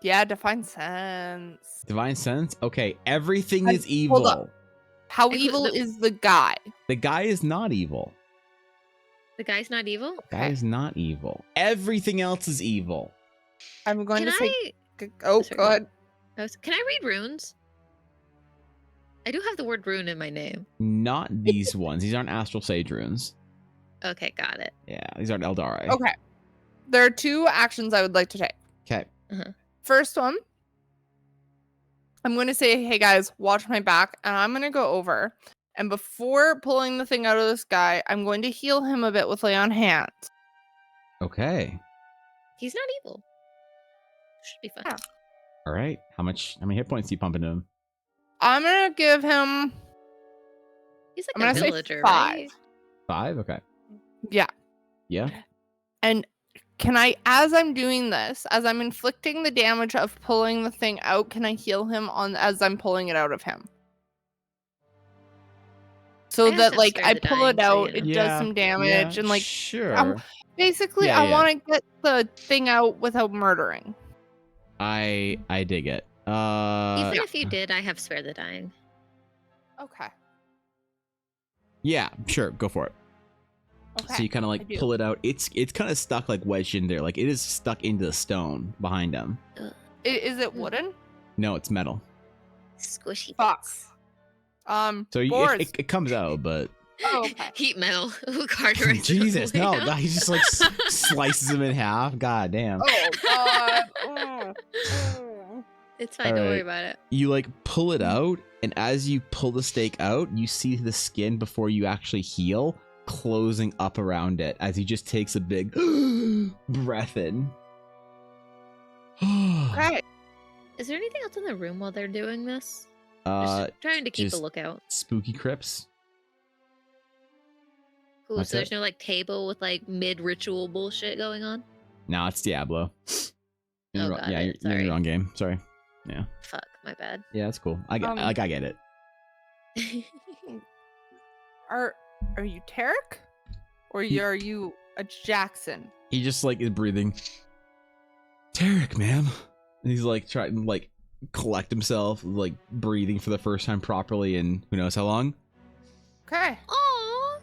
Yeah, divine sense. Divine sense. Okay, everything And is evil. hold up. How I could- evil the- is the guy? The guy is not evil. The guy's not evil? The guy is not evil. Everything else is evil. I'm going Can to say. I Oh, Sorry, go ahead. can I read runes? I do have the word rune in my name. Not these ones. These aren't astral sage runes. Okay, got it. Yeah, these aren't Eldari. Okay. There are 2 actions I would like to take. Okay. First one, I'm going to say, hey guys, watch my back, and I'm going to go over. And before pulling the thing out of this guy, I'm going to heal him a bit with lay on hands. Okay. He's not evil. Should be fun. Yeah. All right. How many hit points do you pump into him? I'm going to give him, He's I'm like a gonna say villager, 5. right? 5? Okay. Yeah. Yeah. And can I, as I'm doing this, as I'm inflicting the damage of pulling the thing out, can I heal him on as I'm pulling it out of him? So I have that to like spare I the pull dying, it so, out, you it know. does some damage, and like sure. basically Yeah, I yeah. want to get the thing out without murdering. I dig it. Even if you did, I have spare the dying. Okay. Yeah, sure. Go for it. Okay. So you kind of I like do. pull it out. It's kind of stuck like wedged in there. Like it is stuck into the stone behind him. Is it wooden? No, it's metal. Squishy Fuck. bits. So boards. it comes out, but Oh, okay. Heat metal. Carter. Jesus, no, God, he just like slices him in half. God damn. Oh God. Oh. Oh. It's fine. Don't worry Alright. about it. You like pull it out, and as you pull the stake out, you see the skin before you actually heal closing up around it as he just takes a big breath in. Okay. Is there anything else in the room while they're doing this? Uh, Just trying to keep a just- lookout. spooky crypts. Cool. That's So there's it. no like table with like mid-ritual bullshit going on. No, it's Diablo. You're Oh, wrong- got yeah, it. you're in Sorry. the wrong game. Sorry. Fuck, my bad. Yeah, that's cool. I get it. Are you Tarek? Or are you a Jackson? He just like is breathing. Tarek, ma'am. And he's like trying like collect himself, like breathing for the first time properly in who knows how long. Okay. Aw,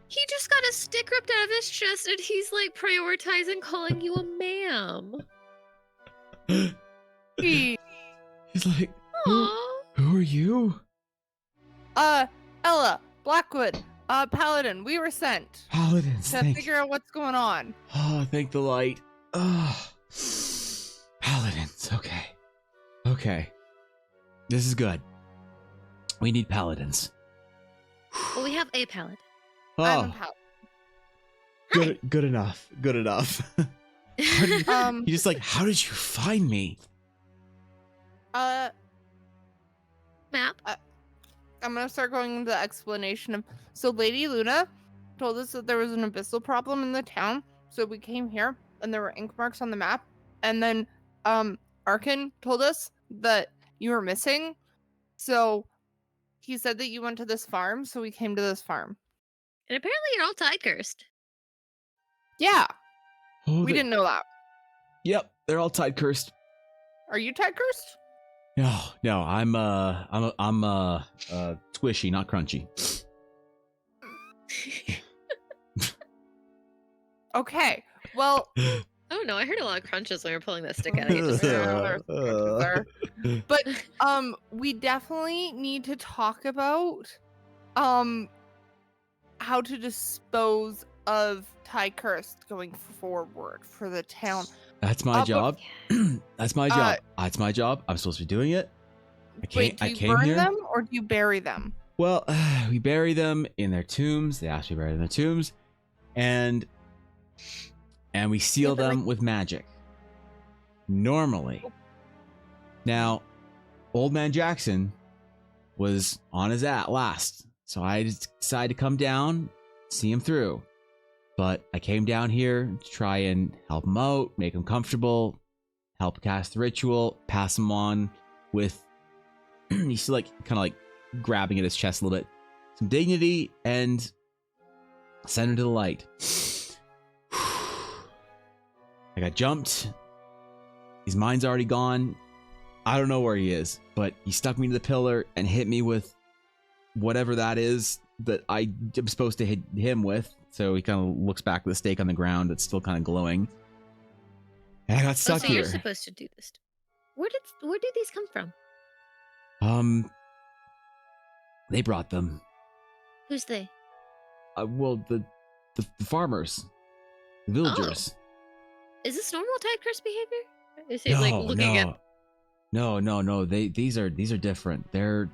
he just got a stick ripped out of his chest, and he's like prioritizing calling you a ma'am. He's like, Aw. who are you? Ella, Blackwood, Paladin, we were sent Paladins. to figure out what's going on. Oh, thank the light. Oh, Paladins. Okay. Okay. This is good. We need paladins. Well, we have a paladin. I'm a Oh, paladin. good enough. Good enough. You just like, how did you find me? Uh, Map. I'm gonna start going into the explanation of. So Lady Luna told us that there was an abyssal problem in the town, so we came here, and there were ink marks on the map. And then, Arkin told us that you were missing, so he said that you went to this farm, so we came to this farm. And apparently you're all tide cursed. Yeah, Oh, we didn't know that. Yep, they're all tide cursed. Are you tide cursed? No, I'm squishy, not crunchy. Okay, well, Oh no, I heard a lot of crunches when you were pulling that stick out. I just Yeah, there's but we definitely need to talk about how to dispose of Ty Cursed going forward for the town. That's my but- job. That's my job. That's my job. I'm supposed to be doing it. Wait, do I you came burn here. them or do you bury them? Well, we bury them in their tombs. They asked me to bury them in their tombs, and we seal but, them like- with magic. Normally. Now, Old Man Jackson was on his last, so I just decided to come down, see him through. But I came down here to try and help him out, make him comfortable, help cast the ritual, pass him on with he's still like kind of like grabbing at his chest a little bit, some dignity, and send him to the light. I got jumped. His mind's already gone. I don't know where he is, but he stuck me to the pillar and hit me with whatever that is that I am supposed to hit him with. So he kind of looks back at the stake on the ground that's still kind of glowing. And I got stuck so here. you're supposed to do this. Where did these come from? They brought them. Who's they? Well, the farmers, the villagers. Is this normal tide curse behavior? Is he like looking at? No. These are different. They're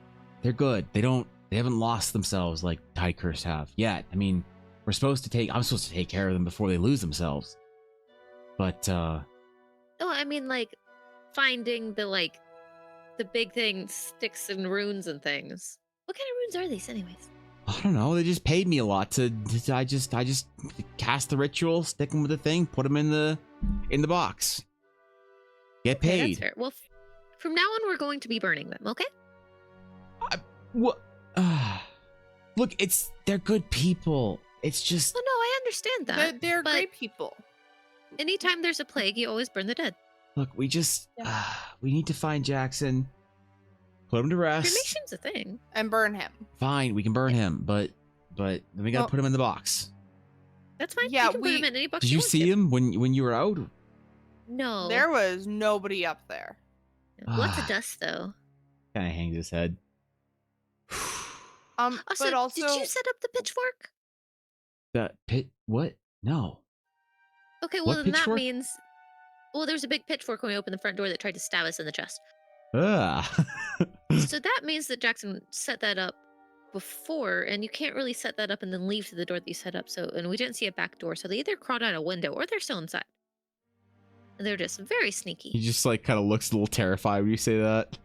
good. They haven't lost themselves like tide curse have yet. I mean, I'm supposed to take care of them before they lose themselves. But Oh, I mean like finding the big thing, sticks and runes and things. What kind of runes are these, anyways? I don't know. They just paid me a lot to I just cast the ritual, stick them with the thing, put them in the box. Get Okay, paid. that's fair. Well, from now on, we're going to be burning them. Okay? What? Look, they're good people. It's just Well, no, I understand that. They're but great people. anytime there's a plague, you always burn the dead. look. We need to find Jackson, put him to rest. Cremation's a thing. And burn him. Fine, we can burn him, but then we gotta Well- put him in the box. That's fine. Yeah, you can put them in any box. Did you want see to. him when you were out? No. There was nobody up there. Lots of dust, though. Kind of hangs his head. Also, But also, did you set up the pitchfork? That pit? What? No. Okay, What well then that pitchfork? means. Well, there's a big pitchfork when we opened the front door that tried to stab us in the chest. So that means that Jackson set that up before, and you can't really set that up and then leave to the door that you set up. So, and we didn't see a back door, so they either crawled out a window or they're still inside. And they're just very sneaky. He just like kind of looks a little terrified when you say that.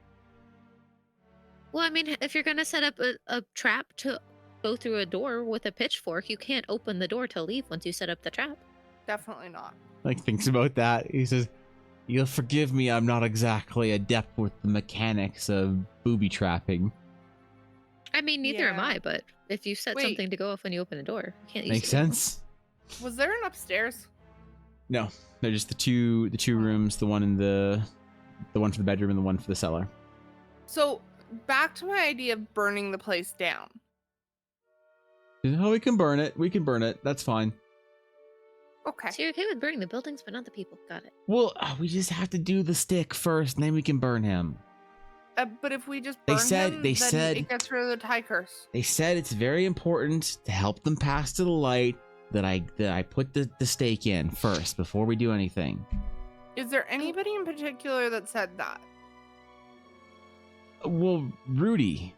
Well, I mean, if you're gonna set up a trap to go through a door with a pitchfork, you can't open the door to leave once you set up the trap. definitely not. Like thinks about that. He says, "You'll forgive me. I'm not exactly adept with the mechanics of booby trapping." I mean, neither am Yeah. I, but if you set Wait. something to go off when you open a door, you can't use Makes it anymore. sense. Was there an upstairs? No, they're just the two rooms. The one in the the one for the bedroom and the one for the cellar. So back to my idea of burning the place down. Oh, we can burn it. We can burn it. That's fine. Okay. So you're okay with burning the buildings, but not the people. Got it. Well, we just have to do the stick first, and then we can burn him. But if we just They burn said- him, they then said- it gets rid of the tie curse. They said it's very important to help them pass to the light that I put the stake in first before we do anything. Is there anybody in particular that said that? Well, Rudy.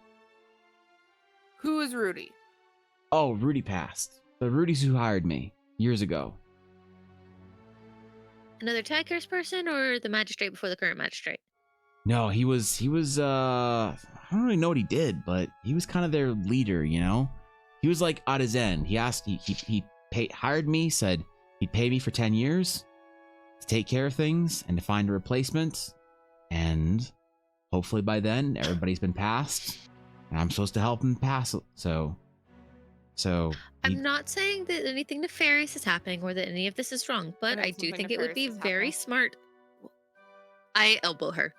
Who is Rudy? Oh, Rudy passed. The Rudy's who hired me years ago. Another tag curse person or the magistrate before the current magistrate? No, he was I don't really know what he did, but he was kind of their leader, you know? He was like at his end. He hired me, said he'd pay me for 10 years to take care of things and to find a replacement. And hopefully by then everybody's been passed and I'm supposed to help him pass it. So I'm not saying that anything nefarious is happening or that any of this is wrong, but But I do something think it would be nefarious is very happening. smart. I elbow her.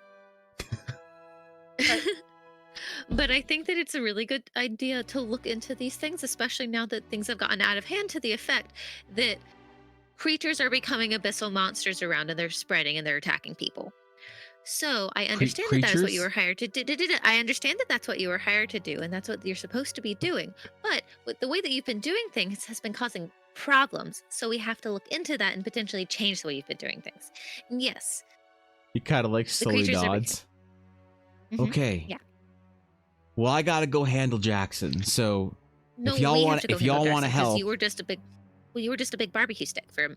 But I think that it's a really good idea to look into these things, especially now that things have gotten out of hand to the effect that creatures are becoming abyssal monsters around and they're spreading and they're attacking people. So I understand that that is what you were hired to do. I understand that that's what you were hired to do and that's what you're supposed to be doing. But with the way that you've been doing things has been causing problems. So we have to look into that and potentially change the way you've been doing things. And yes. he kind of like slowly creatures are nods. Mhm. Okay. Yeah. Well, I gotta go handle Jackson. So No, y'all we have wanna- to go if y'all handle wanna Jackson, 'cause help- you were just a big, well, you were just a big barbecue stick for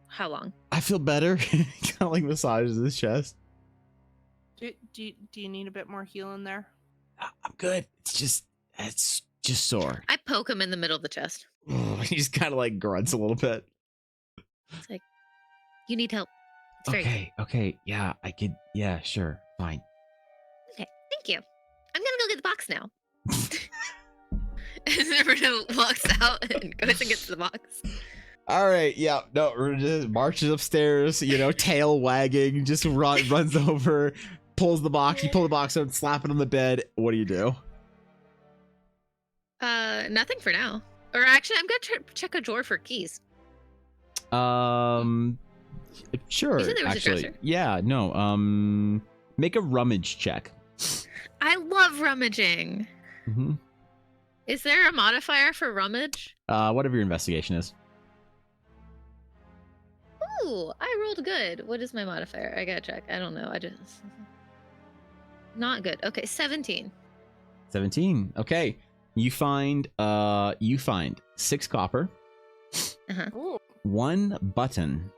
how long? I feel better. Kind of like massages his chest. Do you need a bit more healing there? I'm good. It's just sore. I poke him in the middle of the chest. He just kind of like grunts a little bit. It's like, you need help. It's very good. Okay. Yeah, I could. Yeah, sure. Fine. Okay, thank you. I'm gonna go get the box now. And Roberto walks out and goes and gets the box. All right. Yeah. No. Just marches upstairs. You know, tail wagging. Just runs over, pulls the box. You pull the box out, slap it on the bed. What do you do? Nothing for now. Or actually, I'm gonna check a drawer for keys. Sure. You said there was a Actually, dresser. yeah. No. Make a rummage check. I love rummaging. Mm-hmm. Is there a modifier for rummage? Whatever your investigation is. Ooh, I rolled good. What is my modifier? I gotta check. I don't know. I just not good. Okay, 17. 17. Okay. You find 6 copper, Ooh. 1 button,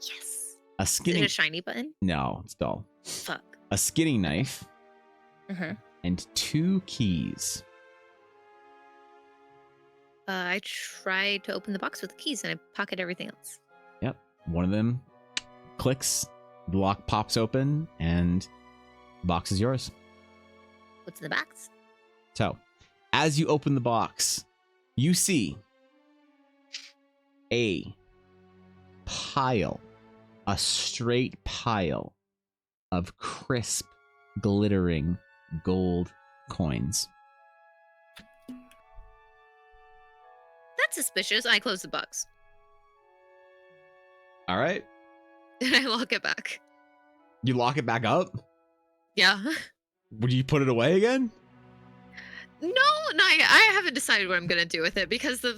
Yes. a Is it skinning. a shiny button? No, it's dull. Fuck. A skinning knife Uh-huh. and 2 keys. I tried to open the box with the keys and I pocket everything else. Yep. One of them clicks, the lock pops open, and the box is yours. What's in the box? So, as you open the box, you see a straight pile of crisp, glittering gold coins. That's suspicious. I close the box. All right. And I lock it back. You lock it back up? Yeah. Would you put it away again? No, I haven't decided what I'm gonna do with it because the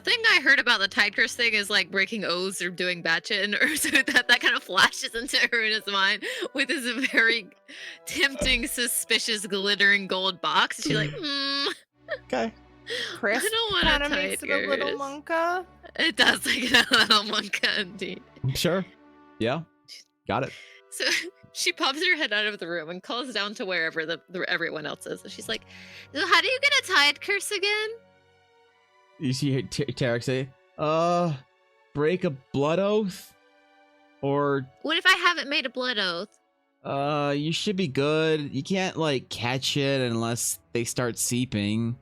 thing I heard about the tide curse thing is like breaking oaths or doing batshit, or so that kind of flashes into Aruna's mind with this very tempting, suspicious, glittering gold box. She's like, Okay. Chris I don't want kind a of makes tide it a little curse. monka. It does like a little monka indeed. Sure. Yeah. Got it. So she pops her head out of the room and calls down to wherever everyone else is. And she's like, so how do you get a tide curse again? You see Tarek say, break a blood oath? Or, What if I haven't made a blood oath? you should be good. You can't, like, catch it unless they start seeping.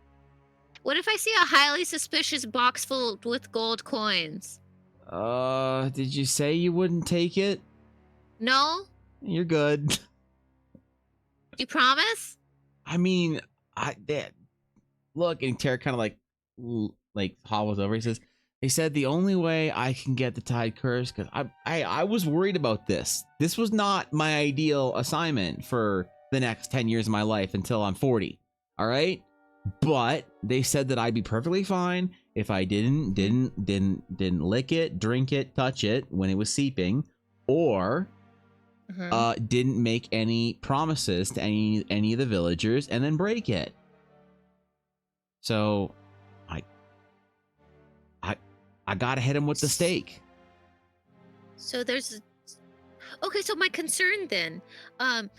What if I see a highly suspicious box full with gold coins? Did you say you wouldn't take it? No? You're good. You promise? I mean, look, and Tarek kind of like hobbles over. He says, "They said the only way I can get the Tide Curse, because I was worried about this. This was not my ideal assignment for the next 10 years of my life until I'm 40. All right, but they said that I'd be perfectly fine if I didn't lick it, drink it, touch it when it was seeping, or." Didn't make any promises to any of the villagers and then break it. So I gotta hit him with the stake. So there's okay, so my concern then,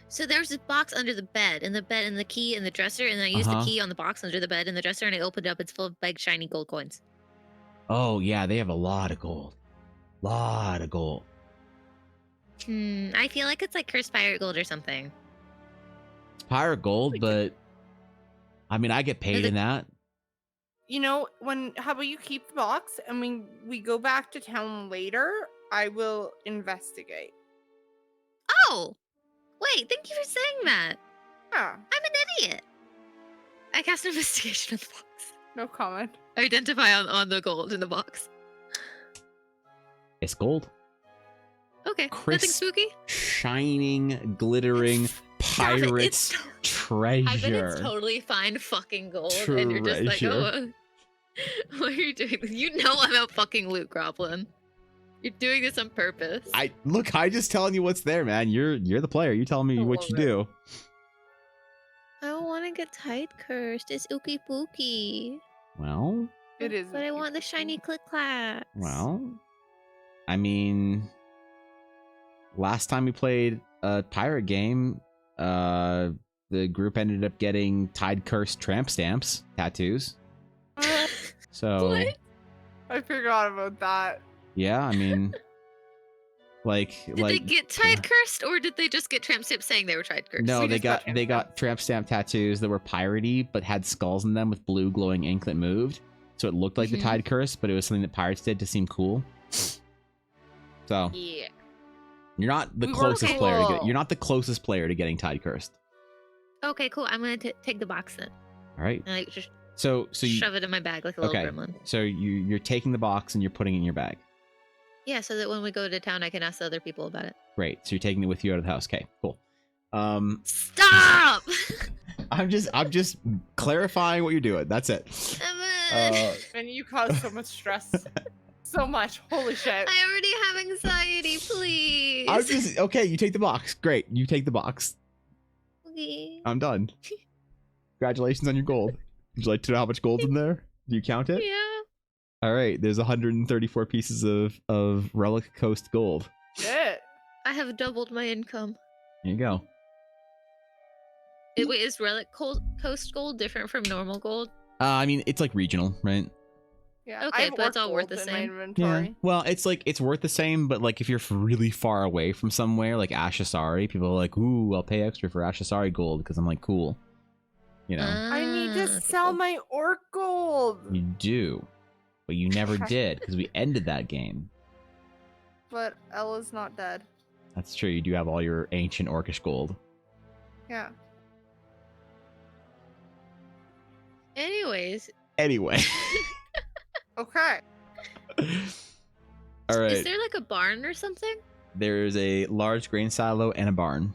so there's this box under the bed and the key in the dresser, and I used the key on the box under the bed in the dresser, and I opened it up. It's full of big shiny gold coins. Oh yeah, they have a lot of gold. I feel like it's like cursed pirate gold or something. It's pirate gold, but I mean, I get paid in that. You know, how about you keep the box and we go back to town later? I will investigate. Oh, wait! Thank you for saying that. Yeah. I'm an idiot. I cast investigation in the box. No comment. Identify on the gold in the box. It's gold. Okay, Crisp, nothing spooky. Shining, glittering pirate's treasure. I bet it's totally fine fucking gold, and you're just like, oh, what are you doing? You know I'm a fucking loot goblin. You're doing this on purpose. I just telling you what's there, man. You're the player. You telling me what you do. I don't want to get Tide Cursed. It's ooky pooky. Well, it is. But I want the shiny click clacks. Well, I mean, last time we played a pirate game, the group ended up getting Tide Cursed tramp stamps tattoos. So What? I forgot about that. Yeah, I mean, did they get Tide Cursed, or did they just get tramp stamps saying they were Tide Cursed? No, they got tramp stamp tattoos that were piratey but had skulls in them with blue glowing ink that moved, so it looked like the Tide Curse, but it was something that pirates did to seem cool. So yeah, you're not the closest player to you're not the closest player to getting Tide Cursed. Okay, cool. I'm gonna take the box then. All right. And like just so you shove it in my bag like a little gremlin. So you're taking the box and you're putting it in your bag. Yeah, so that when we go to town, I can ask the other people about it. Great. So you're taking it with you out of the house. Okay, cool. Stop! I'm just clarifying what you're doing. That's it. And you cause so much stress. So much. Holy shit. I already have anxiety, please. Okay, you take the box. Great. You take the box. Okay. I'm done. Congratulations on your gold. Would you like to know how much gold's in there? Do you count it? Yeah. All right, there's 134 pieces of Relic Coast gold. Shit. I have doubled my income. Here you go. Wait, is Relic Coast gold different from normal gold? I mean, it's like regional, right? Yeah. Okay, but it's all worth the same. Yeah. Well, it's like it's worth the same, but like if you're really far away from somewhere, like Ashasari, people are like, "Ooh, I'll pay extra for Ashasari gold," because I'm like, cool. You know. I need to sell my orc gold. You do. But you never did, because we ended that game. But Ella's not dead. That's true. You do have all your ancient orcish gold. Yeah. Anyways. Anyway. Okay. All right. Is there like a barn or something? There's a large grain silo and a barn,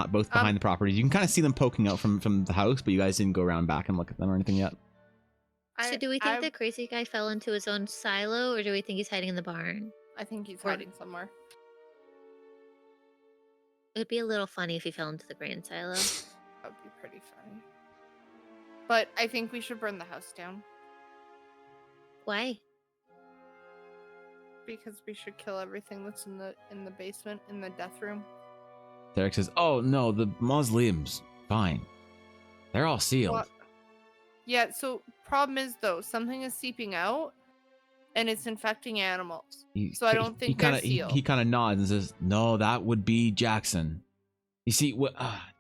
both behind the properties. You can kind of see them poking out from the house, but you guys didn't go around back and look at them or anything yet. So do we think the crazy guy fell into his own silo, or do we think he's hiding in the barn? I think he's hiding somewhere. It'd be a little funny if he fell into the grain silo. That would be pretty funny. But I think we should burn the house down. Why? Because we should kill everything that's in the basement, in the death room. Derek says, "Oh no, the mausoleums, fine. They're all sealed." What? Yeah, so problem is though, something is seeping out and it's infecting animals. So I don't think they're sealed. He kind of nods and says, "No, that would be Jackson. You see,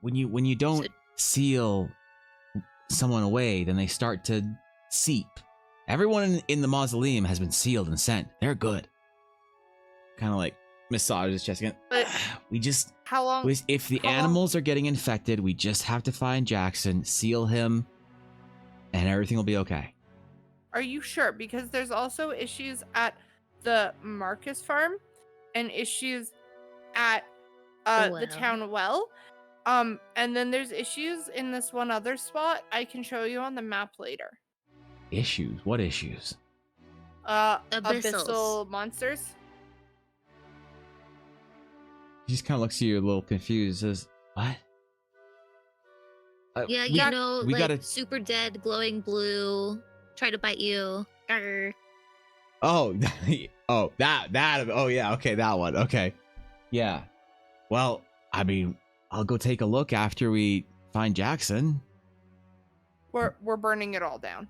when you don't seal someone away, then they start to seep. Everyone in the mausoleum has been sealed and sent. They're good." Kind of like massage his chest again. But We just, how long? if the how long- animals are getting infected, we just have to find Jackson, seal him, and everything will be okay. Are you sure? Because there's also issues at the Marcus farm and issues at the well. town well. And then there's issues in this one other spot. I can show you on the map later. Issues? What issues? Abyssals. Abyssal monsters. He just kind of looks at you a little confused. Says, "What?" Yeah, we- you know, we like gotta- super dead, glowing blue, try to bite you. Arr. Oh, oh, oh yeah, okay, that one. Okay. Yeah. Well, I mean, I'll go take a look after we find Jackson. We're burning it all down.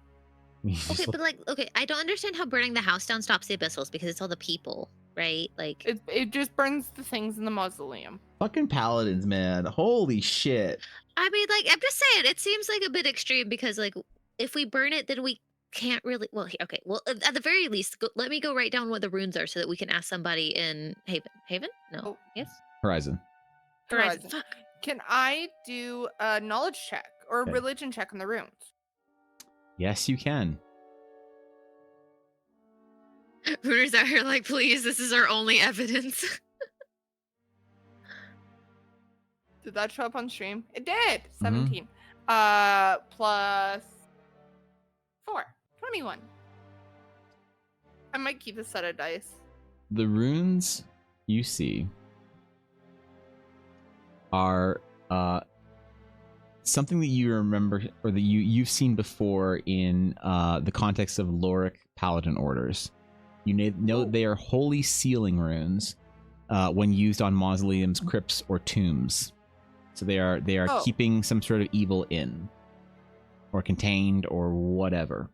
Okay, but like, okay, I don't understand how burning the house down stops the abyssals because it's all the people, right? Like, It just burns the things in the mausoleum. Fucking paladins, man. Holy shit. I mean, like, I'm just saying, it seems like a bit extreme because, like, if we burn it, then we can't really. Well, okay. Well, at the very least, let me go write down what the runes are so that we can ask somebody in Haven. Haven? No. Oh. Yes. Horizon. Horizon. Horizon. Fuck. Can I do a knowledge check or Okay. religion check on the runes? Yes, you can. Runer's out here like, please, this is our only evidence. Did that show up on stream? It did. Mm-hmm. 17. Plus 4. 21. I might keep a set of dice. The runes you see are something that you remember or that you've seen before in the context of Loric Paladin orders. You know they are holy sealing runes when used on mausoleums, crypts, or tombs. So they are Oh. keeping some sort of evil in, or contained, or whatever.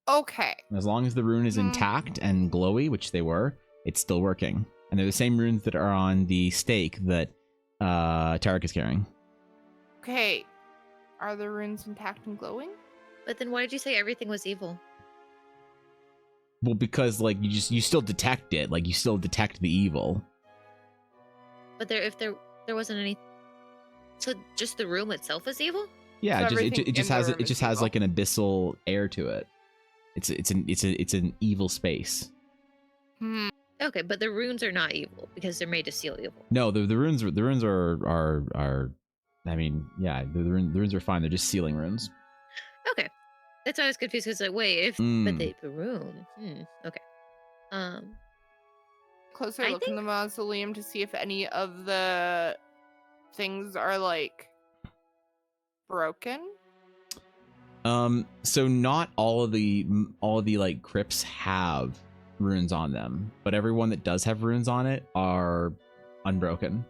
Okay. As long as the rune is intact and glowy, which they were, it's still working. And they're the same runes that are on the stake that Tarek is carrying. Okay. Are the runes intact and glowing? But then why did you say everything was evil? Well, because like you still detect it, like you still detect the evil. But if there wasn't any. So just the room itself is evil? Yeah, So it everything just in has the room it is just has evil. like an abyssal air to it. It's an evil space. Hmm. Okay, but the runes are not evil because they're made to seal evil. No, the runes are I mean, yeah, the runes are fine. They're just sealing runes. Okay. That's why I was confused because like, wait, but the room. Okay. Closer I look in think- the mausoleum to see if any of the things are like broken. So not all of the like crypts have runes on them, but everyone that does have runes on it are unbroken.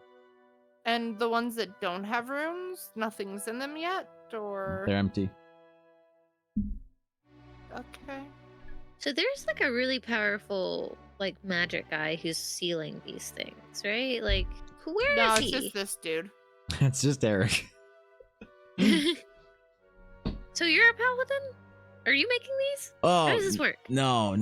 And the ones that don't have runes, nothing's in them yet, or They're empty. okay. So there's like a really powerful like magic guy who's sealing these things, right? Like, where is No, it's he? just this dude. It's just Eric. So you're a paladin? Are you making these? Oh, How does this work? No.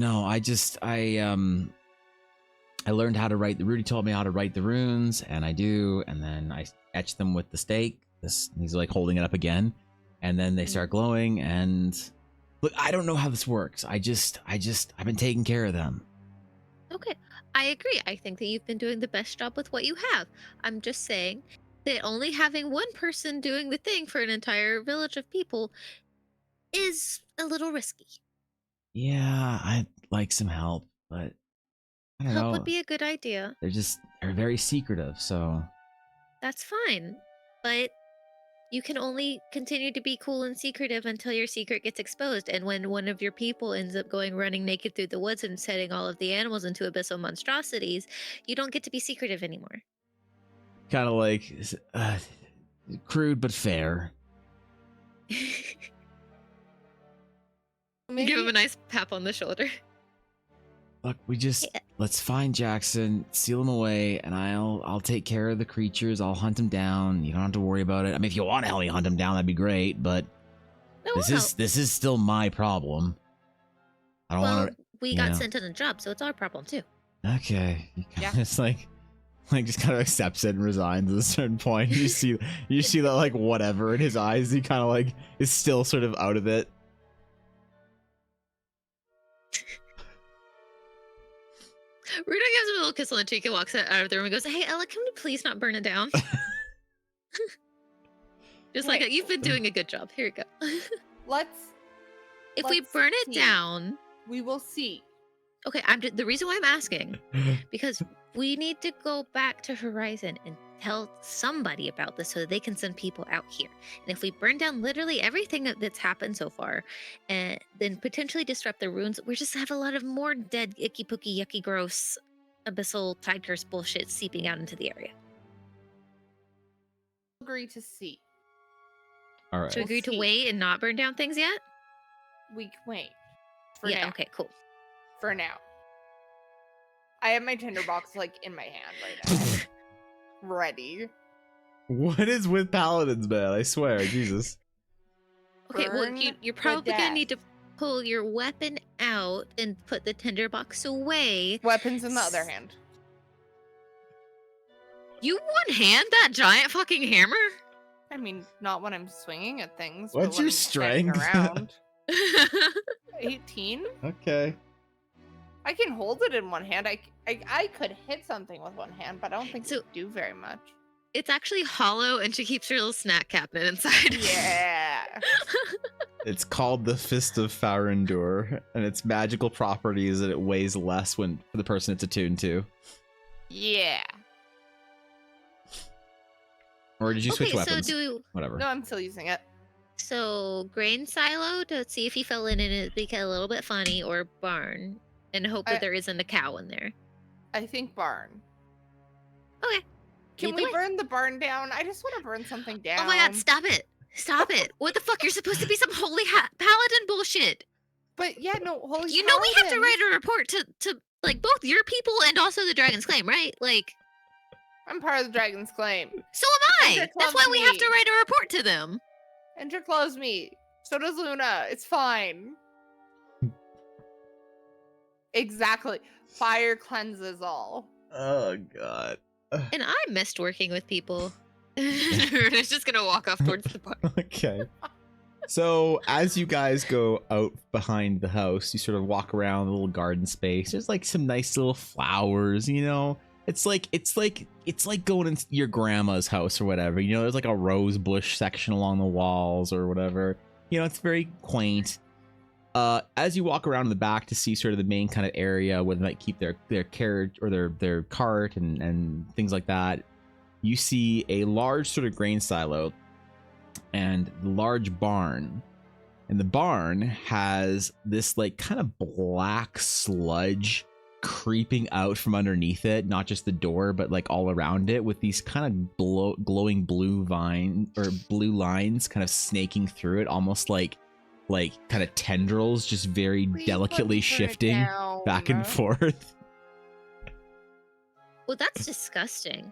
I learned how to write. Rudy told me how to write the runes, and I do. And then I etch them with the stake. He's like holding it up again, and then they start glowing. And look, I don't know how this works. I've been taking care of them. Okay, I agree. I think that you've been doing the best job with what you have. I'm just saying that only having one person doing the thing for an entire village of people is a little risky. Yeah, I'd like some help, but I don't Help know. would be a good idea. They're very secretive, so That's fine. But you can only continue to be cool and secretive until your secret gets exposed. And when one of your people ends up going running naked through the woods and setting all of the animals into abyssal monstrosities, you don't get to be secretive anymore. kind of like crude but fair. Maybe Give him a nice pap on the shoulder. Look, let's find Jackson, seal him away, and I'll take care of the creatures. I'll hunt him down. You don't have to worry about it. I mean, if you want to help me hunt him down, that'd be great. But No, this is still my problem. I don't want to. we you got know. sent on a job, so it's our problem too. Okay. He Yeah. just like just kind of accepts it and resigns at a certain point. You see that like whatever in his eyes. He kind of like is still sort of out of it. Rudo gives him a little kiss on the cheek and walks out of the room and goes, "Hey, Ella, can we please not burn it down?" Just like, you've been doing a good job. Here you go. If we Let's burn it see. down, We will see. okay. The reason why I'm asking because we need to go back to Horizon and tell somebody about this so that they can send people out here. And if we burn down literally everything that's happened so far, and then potentially disrupt the ruins, we just have a lot of more dead, icky, pooky, yucky, gross, abyssal, tide curse bullshit seeping out into the area. Agree to see. All right. So we agree to see. wait and not burn down things yet? We can wait. For Yeah. now. Okay. Cool. For now. I have my tinderbox like in my hand right now. Ready. What is with paladins, man? I swear, Jesus. Okay. Well, Burn you're the probably gonna need to death. pull your weapon out and put the tinderbox away. Weapons in the other hand. You one hand that giant fucking hammer? I mean, not when I'm swinging at things. What's but when your I'm standing strength? Around. 18. Okay. I can hold it in one hand. I could hit something with one hand, but I don't think So- it would do very much. It's actually hollow, and she keeps her little snack cabinet inside. Yeah. It's called the Fist of Farandur, and its magical property is that it weighs less when for the person it's attuned to. Yeah. Or did you switch Okay, weapons? so do Whatever. No, I'm still using it. so grain silo to see if he fell in and it became a little bit funny, or barn, and hope that I- there isn't a cow in there. I think barn. Okay. Can Either we way. burn the barn down? I just want to burn something down. Oh my god! Stop it! Stop it! What the fuck? You're supposed to be some holy paladin bullshit. But yeah, no, holy You know we have to paladins. write a report to like both your people and also the Dragon's Claim, right? Like, I'm part of the Dragon's Claim. so am I. Enter That's why we have to me. write a report to them. Enter close me. So does Luna. It's fine. Exactly. Fire cleanses all. Oh god. And I missed working with people. It's just gonna walk off towards the bar. Okay. So as you guys go out behind the house, you sort of walk around the little garden space. There's like some nice little flowers, you know. It's like going into your grandma's house or whatever. You know, there's like a rose bush section along the walls or whatever. You know, it's very quaint. As you walk around in the back to see sort of the main kind of area where they might keep their carriage or their cart and things like that, you see a large sort of grain silo and large barn. And the barn has this like kind of black sludge creeping out from underneath it, not just the door but like all around it, with these kind of glowing blue lines kind of snaking through it, almost like kind of tendrils just very Please delicately let's burn it shifting down. back and forth. Well, that's disgusting.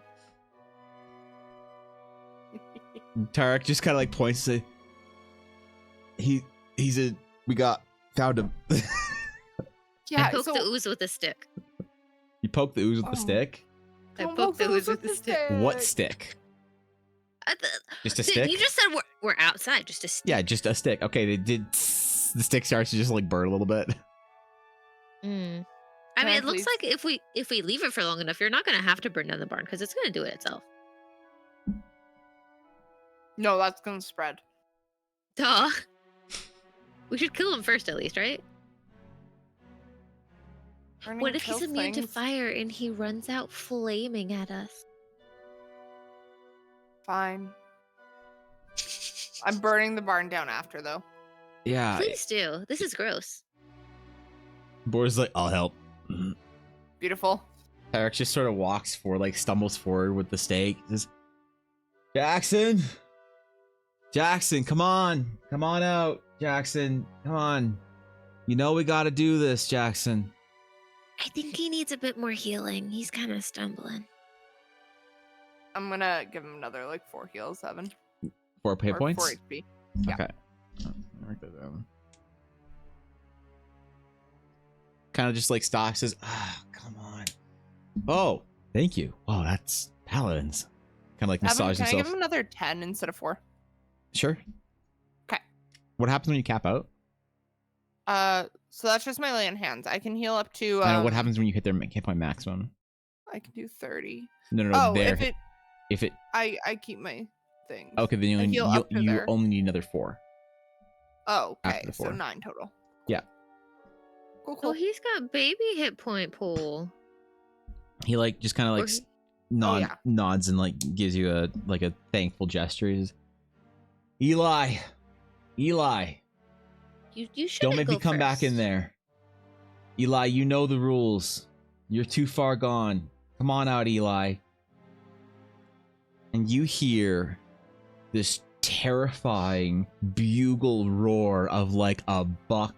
Tarek just kind of like points to say, we found him. Yeah, I poked so the ooze with a stick. You poke the ooze with the Oh. stick? I don't poked the poke ooze with the stick. What stick? Just a stick? You just said we're outside. Just a stick. Yeah, just a stick. Okay, they did. The stick starts to just like burn a little bit. Mm. I Can mean, I it looks please? like if we leave it for long enough, you're not gonna have to burn down the barn because it's gonna do it itself. no, that's gonna spread. Duh. We should kill him first, at least, right? Burning What if he's kills immune to things. fire and he runs out flaming at us? Fine. I'm burning the barn down after though. Yeah. Please do. This is gross. Boar's like, I'll help. Beautiful. Tarek just sort of walks forward, like stumbles forward with the stake. Says, Jackson, come on out, Jackson, come on. You know we got to do this, Jackson. I think he needs a bit more healing. He's kind of stumbling. I'm gonna give him another like 4 heals, 7. 4 hit or points. 4 HP. Yeah. Okay. Write that down. Kind of just like stops, says, come on. Oh, thank you. Oh, that's paladins. Kind of like Can massage I give themselves. him another 10 instead of 4? Sure. Okay. What happens when you cap out? So that's just my lay on hands. I can heal up to. And what happens when you hit their hit point maximum? I can do 30. No, Oh, there. if it, If it. I keep my thing. Okay, then I heal up to you there. only need another 4. Oh, okay. after the So 4. 9 total. Yeah. Cool. Oh, he's got baby hit point pool. He like just kind of like yeah. nods and like gives you a thankful gesture. He says, Eli, You should don't make me come back in there. Eli, you know the rules. You're too far gone. Come on out, Eli. And you hear this terrifying bugle roar of like a buck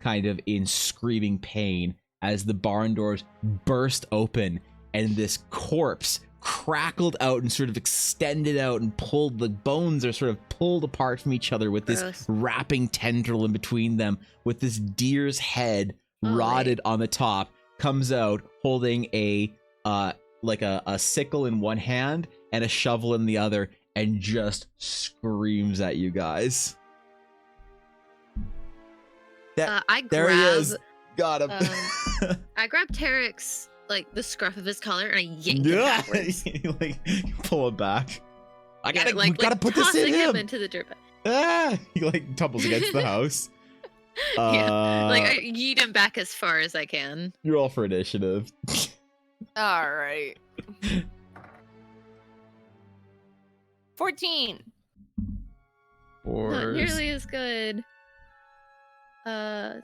kind of in screaming pain as the barn doors burst open and this corpse crackled out and sort of extended out and pulled. The bones are sort of pulled apart from each other with this Gross. wrapping tendril in between them, with this deer's head rotted on the top, comes out holding a sickle in one hand and a shovel in the other, and just screams at you guys. I There he grab, is. Got him. I grab Tarek's like the scruff of his collar and I yank him backwards. You pull it back. We gotta put this tossing in him him. into the dirt. He like tumbles against the house. Yeah, like I yeet him back as far as I can. You're all for initiative. All right. 14. Not nearly as good. 9.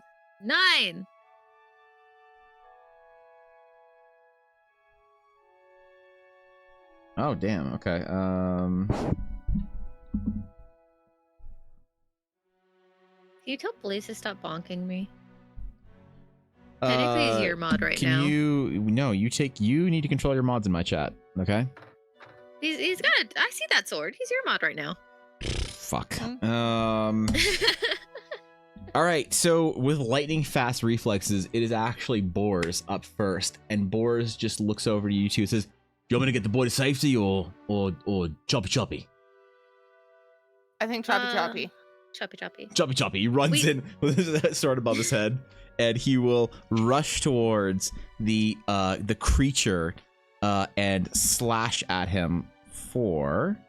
Oh damn. Okay. Can you tell Blaze to stop bonking me? Technically, he's your mod right now. You need to control your mods in my chat. Okay. He's got. I see that sword. He's your mod right now. Fuck. All right, so with lightning fast reflexes, it is actually Boars up first, and Boars just looks over to you two and says, "Do you want me to get the boy to safety or choppy choppy?" I think choppy choppy. Choppy choppy. Choppy choppy. He runs in with his sword above his head, and he will rush towards the creature and slash at him for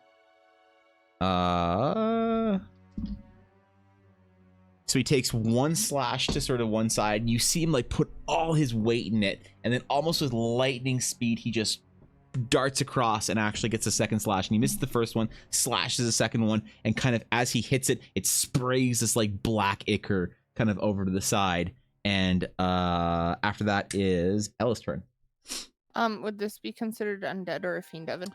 So he takes one slash to sort of one side. You see him like put all his weight in it, and then almost with lightning speed, he just darts across and actually gets a second slash. And he misses the first one, slashes the second one, and kind of as he hits it, it sprays this like black ichor kind of over to the side. And after that is Ella's turn. Would this be considered undead or a fiend, Evan?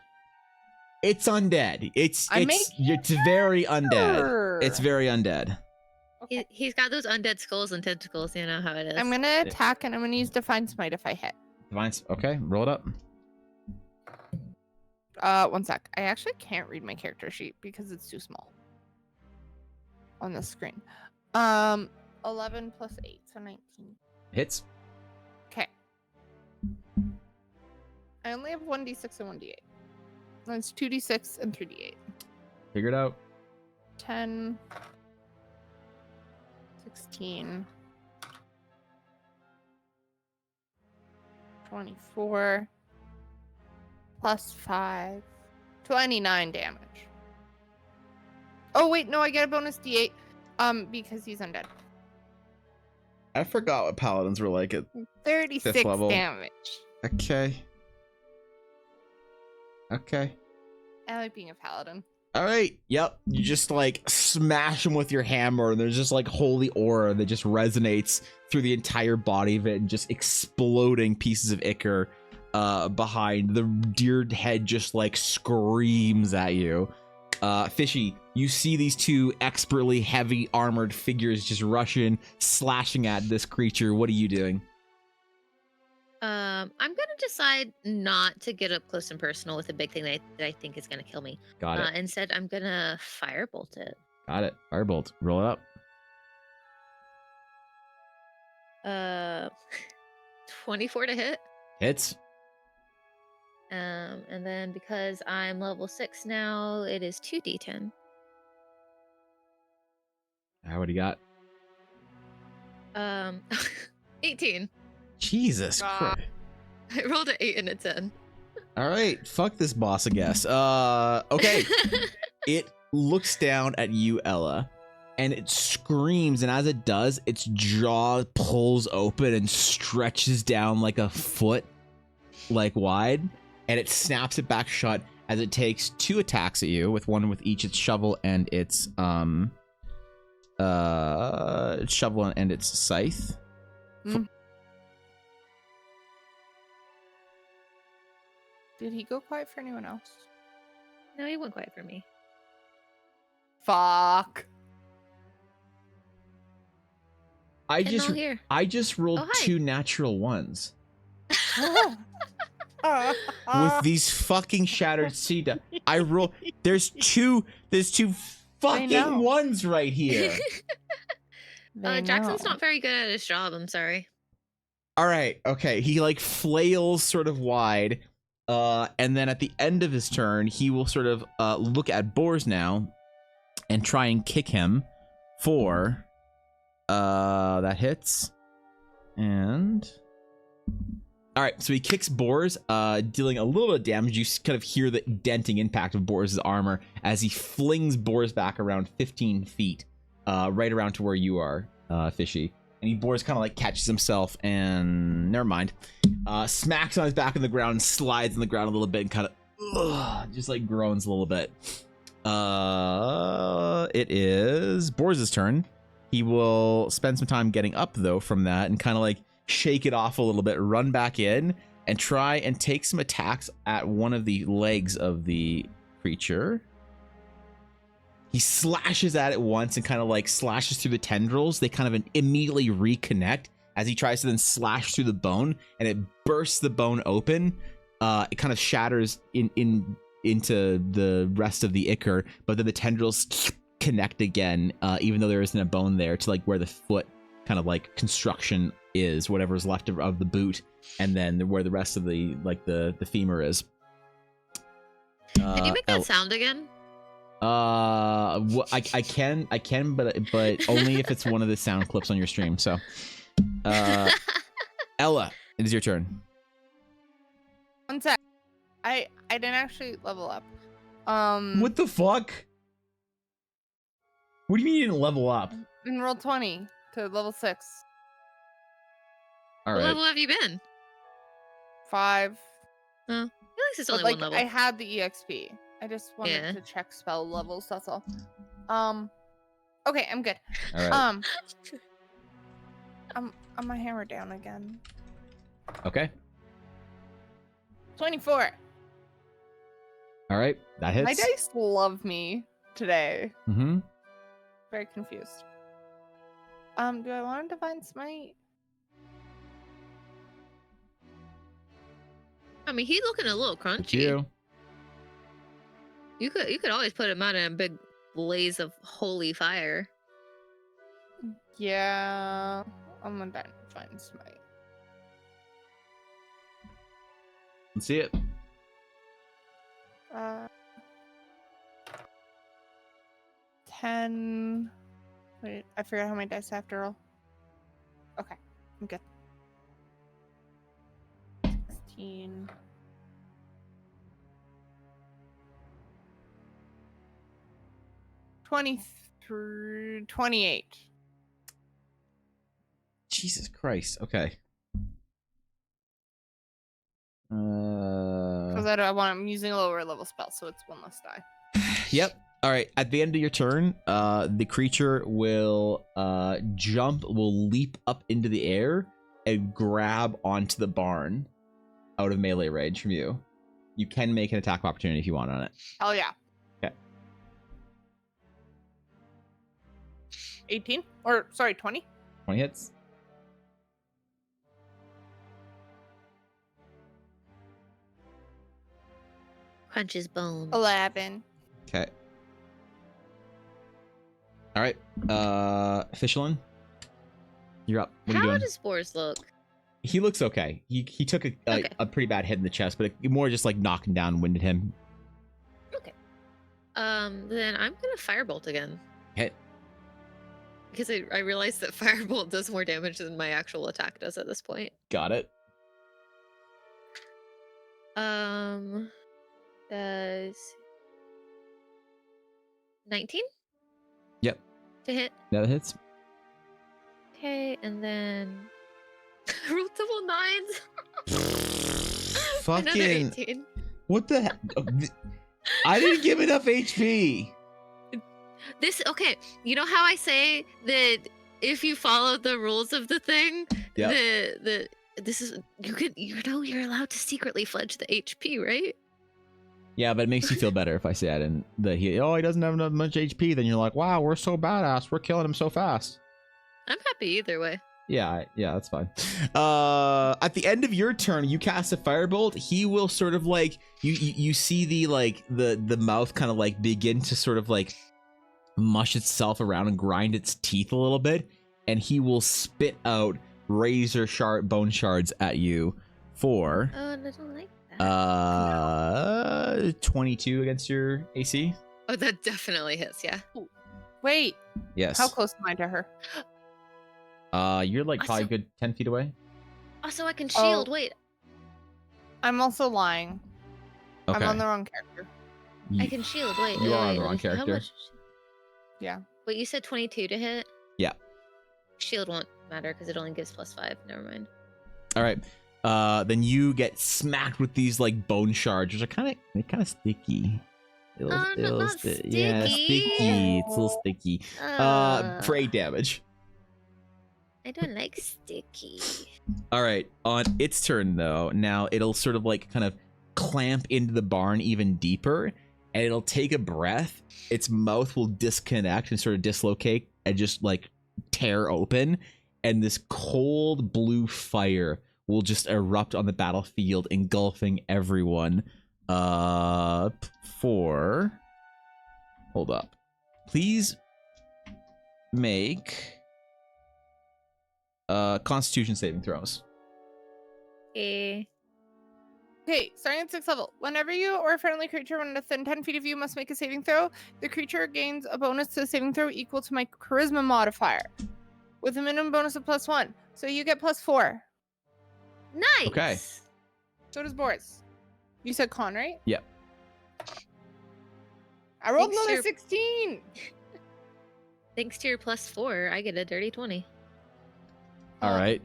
It's undead. It's very undead. It's very undead. He's got those undead skulls and tentacles. You know how it is. I'm gonna attack and I'm gonna use Divine Smite if I hit. Okay, roll it up. 1 sec. I actually can't read my character sheet because it's too small on the screen. 11 plus 8, so 19. Hits. Okay. I only have 1d6 and 1d8. That's 2d6 and 3d8. Figure it out. 10, 16, 24, plus 5, 29 damage. Oh wait, no, I get a bonus d8 because he's undead. I forgot what paladins were like at 36 fifth level. damage. Okay. I like being a paladin. All right. Yep. You just like smash him with your hammer, and there's just like holy aura that just resonates through the entire body of it, and just exploding pieces of ichor behind. The deer head just like screams at you. Fishy, you see these two expertly heavy armored figures just rush in, slashing at this creature. What are you doing? I'm gonna decide not to get up close and personal with a big thing that I think is gonna kill me. Got it. Instead, I'm gonna firebolt it. Got it. Firebolt. Roll it up. 24 to hit. Hits. And then because I'm level 6 now, it is 2d10. What do you got? 18. Jesus God. Christ. I rolled an 8 and a 10. All right, fuck this boss, I guess. Okay. It looks down at you, Ella, and it screams, and as it does, its jaw pulls open and stretches down like a foot, like wide, and it snaps it back shut as it takes 2 attacks at you, with one with each its shovel and its scythe. Did he go quiet for anyone else? No, he went quiet for me. Fuck. I And just all here. rolled Oh, hi. 2 natural ones Uh, with these fucking shattered seed. I roll. There's two fucking know. ones right here. Jackson's know. not very good at his job. I'm sorry. All right, okay. He like flails sort of wide, and then at the end of his turn, he will sort of look at Boars now and try and kick him for that hits. And all right, so he kicks Boars, dealing a little bit of damage. You kind of hear the denting impact of Boars' armor as he flings Boars back around 15 feet, right around to where you are, Fishy. And Boars kind of like catches himself and never mind, smacks on his back on the ground and slides on the ground a little bit and kind of just like groans a little bit. It is Boars' turn. He will spend some time getting up though from that and kind of like shake it off a little bit, run back in and try and take some attacks at one of the legs of the creature. He slashes at it once and kind of like slashes through the tendrils. They kind of immediately reconnect as he tries to then slash through the bone, and it bursts the bone open. It kind of shatters into the rest of the ichor, but then the tendrils connect again, even though there isn't a bone there, to like where the foot kind of like construction is, whatever is left of the boot, and then where the rest of the like the femur is. Can you make that sound again? I can, but only if it's one of the sound clips on your stream. So, Ella, it is your turn. One sec. I didn't actually level up. What the fuck? What do you mean you didn't level up? In roll 20 to level 6. All What right. level have you been? 5. At least it's But only like one level. I had the EXP. I just wanted Yeah. to check spell levels, that's all. Okay, I'm good. All right. I'm gonna hammer down again. Okay. 24. All right. That hits. My dice love me today. Mm-hmm. Very confused. Do I want a divine smite? I mean, he's looking a little crunchy. It's you. You could always put him out in a big blaze of holy fire. Yeah, I'm gonna divine smite. Let's see it. 10. Wait, I forgot how many dice I have to roll. Okay, I'm good. 16. 23, 28. Jesus Christ. Okay. Because I'm using a lower level spell, so it's one less die. Yep. All right. At the end of your turn, the creature will will leap up into the air and grab onto the barn out of melee range from you. You can make an attack opportunity if you want on it. Hell yeah. Okay. 18? Or, sorry, 20? 20 hits. Crunches bones. 11. Okay. All right. Fishelin, you're up. What are you How doing? does spores look? He looks okay. He took a pretty bad hit in the chest, but it more just like knocked him down, winded him. Okay. Then I'm gonna firebolt again. Hit. Because I realized that firebolt does more damage than my actual attack does at this point. Got it. Does 19? Yep. To hit. That hits. Okay, and then roll double nines. Another Fucking 18. what the heck? I didn't give enough HP. This okay. You know how I say that if you follow the rules of the thing, Yep. this is you're allowed to secretly fudge the HP, right? Yeah, but it makes you feel better if I say that he doesn't have enough much HP. Then you're like, wow, we're so badass. We're killing him so fast. I'm happy either way. Yeah, that's fine. At the end of your turn, you cast a firebolt. He will sort of like you see the mouth kind of like begin to sort of like mush itself around and grind its teeth a little bit, and he will spit out razor sharp bone shards at you for Oh, I don't like that. 22 against your AC. Oh, that definitely hits. Yeah. Wait, Yes. how close am I to her? You're like probably Also- a good 10 feet away. Also, I can shield. Wait, I'm also lying. Okay. I'm on the wrong character. I can shield. Wait, You wait, are on wait, the wrong let me see. How character. much- Yeah. Wait, you said 22 to hit? Yeah. Shield won't matter because it only gives +5. Never mind. All right. Then you get smacked with these like bone shards, which are kind of sticky. Not Yeah, sticky. sticky. It's a little sticky. For 8 damage. I don't like sticky. All right. On its turn though, now it'll sort of like kind of clamp into the barn even deeper, and it'll take a breath. Its mouth will disconnect and sort of dislocate and just like tear open, and this cold blue fire will just erupt on the battlefield, engulfing everyone. Hold up. Please make Constitution saving throws. Okay. Okay, starting at 6th level. Whenever you or a friendly creature within 10 feet of you must make a saving throw, the creature gains a bonus to the saving throw equal to my charisma modifier, with a minimum bonus of +1. So you get +4. Nice. Okay. So does Boris. You said con, right? Yep. I rolled Thanks, another sir. 16. Thanks to your +4, I get a dirty 20. All right.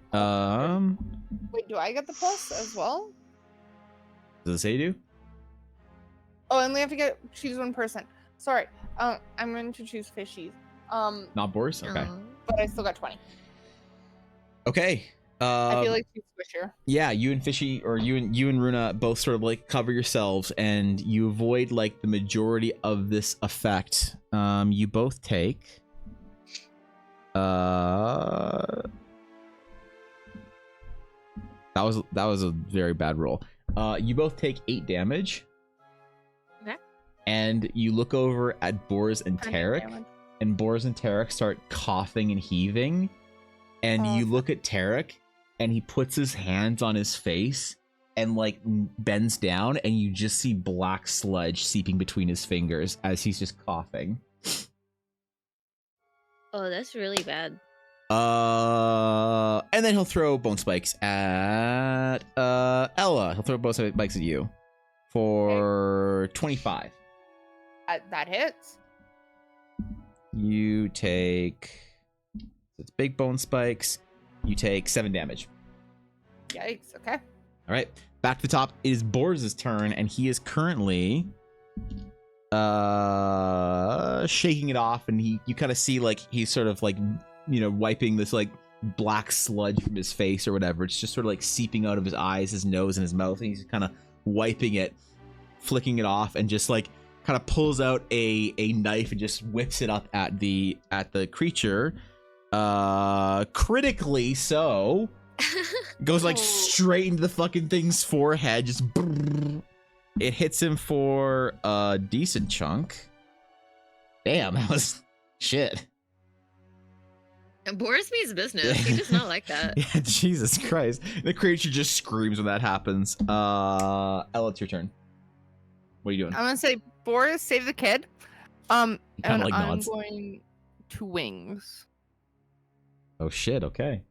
Wait, do I get the plus as well? Does it say you do? Oh, and we have to choose one person. Sorry. I'm going to choose fishies. Not Boris? Okay. Aw. But I still got 20. Okay. I feel like she's squishier. Yeah, you and Fishy, or you and Runa both sort of like cover yourselves, and you avoid like the majority of this effect. You both take that was a very bad roll. You both take 8 damage. Okay. And you look over at Boris and Tarek, Damage. and Boris and Tarek start coughing and heaving. And you look at Tarek, and he puts his hands on his face and like bends down, and you just see black sludge seeping between his fingers as he's just coughing. Oh, that's really bad. And then he'll throw bone spikes at Ella. He'll throw bone spikes at you for 25. That hits. You take, it's big bone spikes. You take 7 damage. Yikes. Okay. All right, back to the top is Borz's turn, and he is currently shaking it off, and you kind of see like he's sort of like, you know, wiping this like black sludge from his face or whatever. It's just sort of like seeping out of his eyes, his nose, and his mouth, and he's kind of wiping it, flicking it off, and just like kind of pulls out a knife and just whips it up at the creature, critically so. Goes like straight into the fucking thing's forehead. Just brrr. It hits him for a decent chunk. Damn, that was shit. And Boris means business. He does not like that. Yeah, Jesus Christ. The creature just screams when that happens. Ella, it's your turn. What are you doing? I'm gonna say, Boris, save the kid. Kinda And like I'm nods. going to wings Oh shit, okay.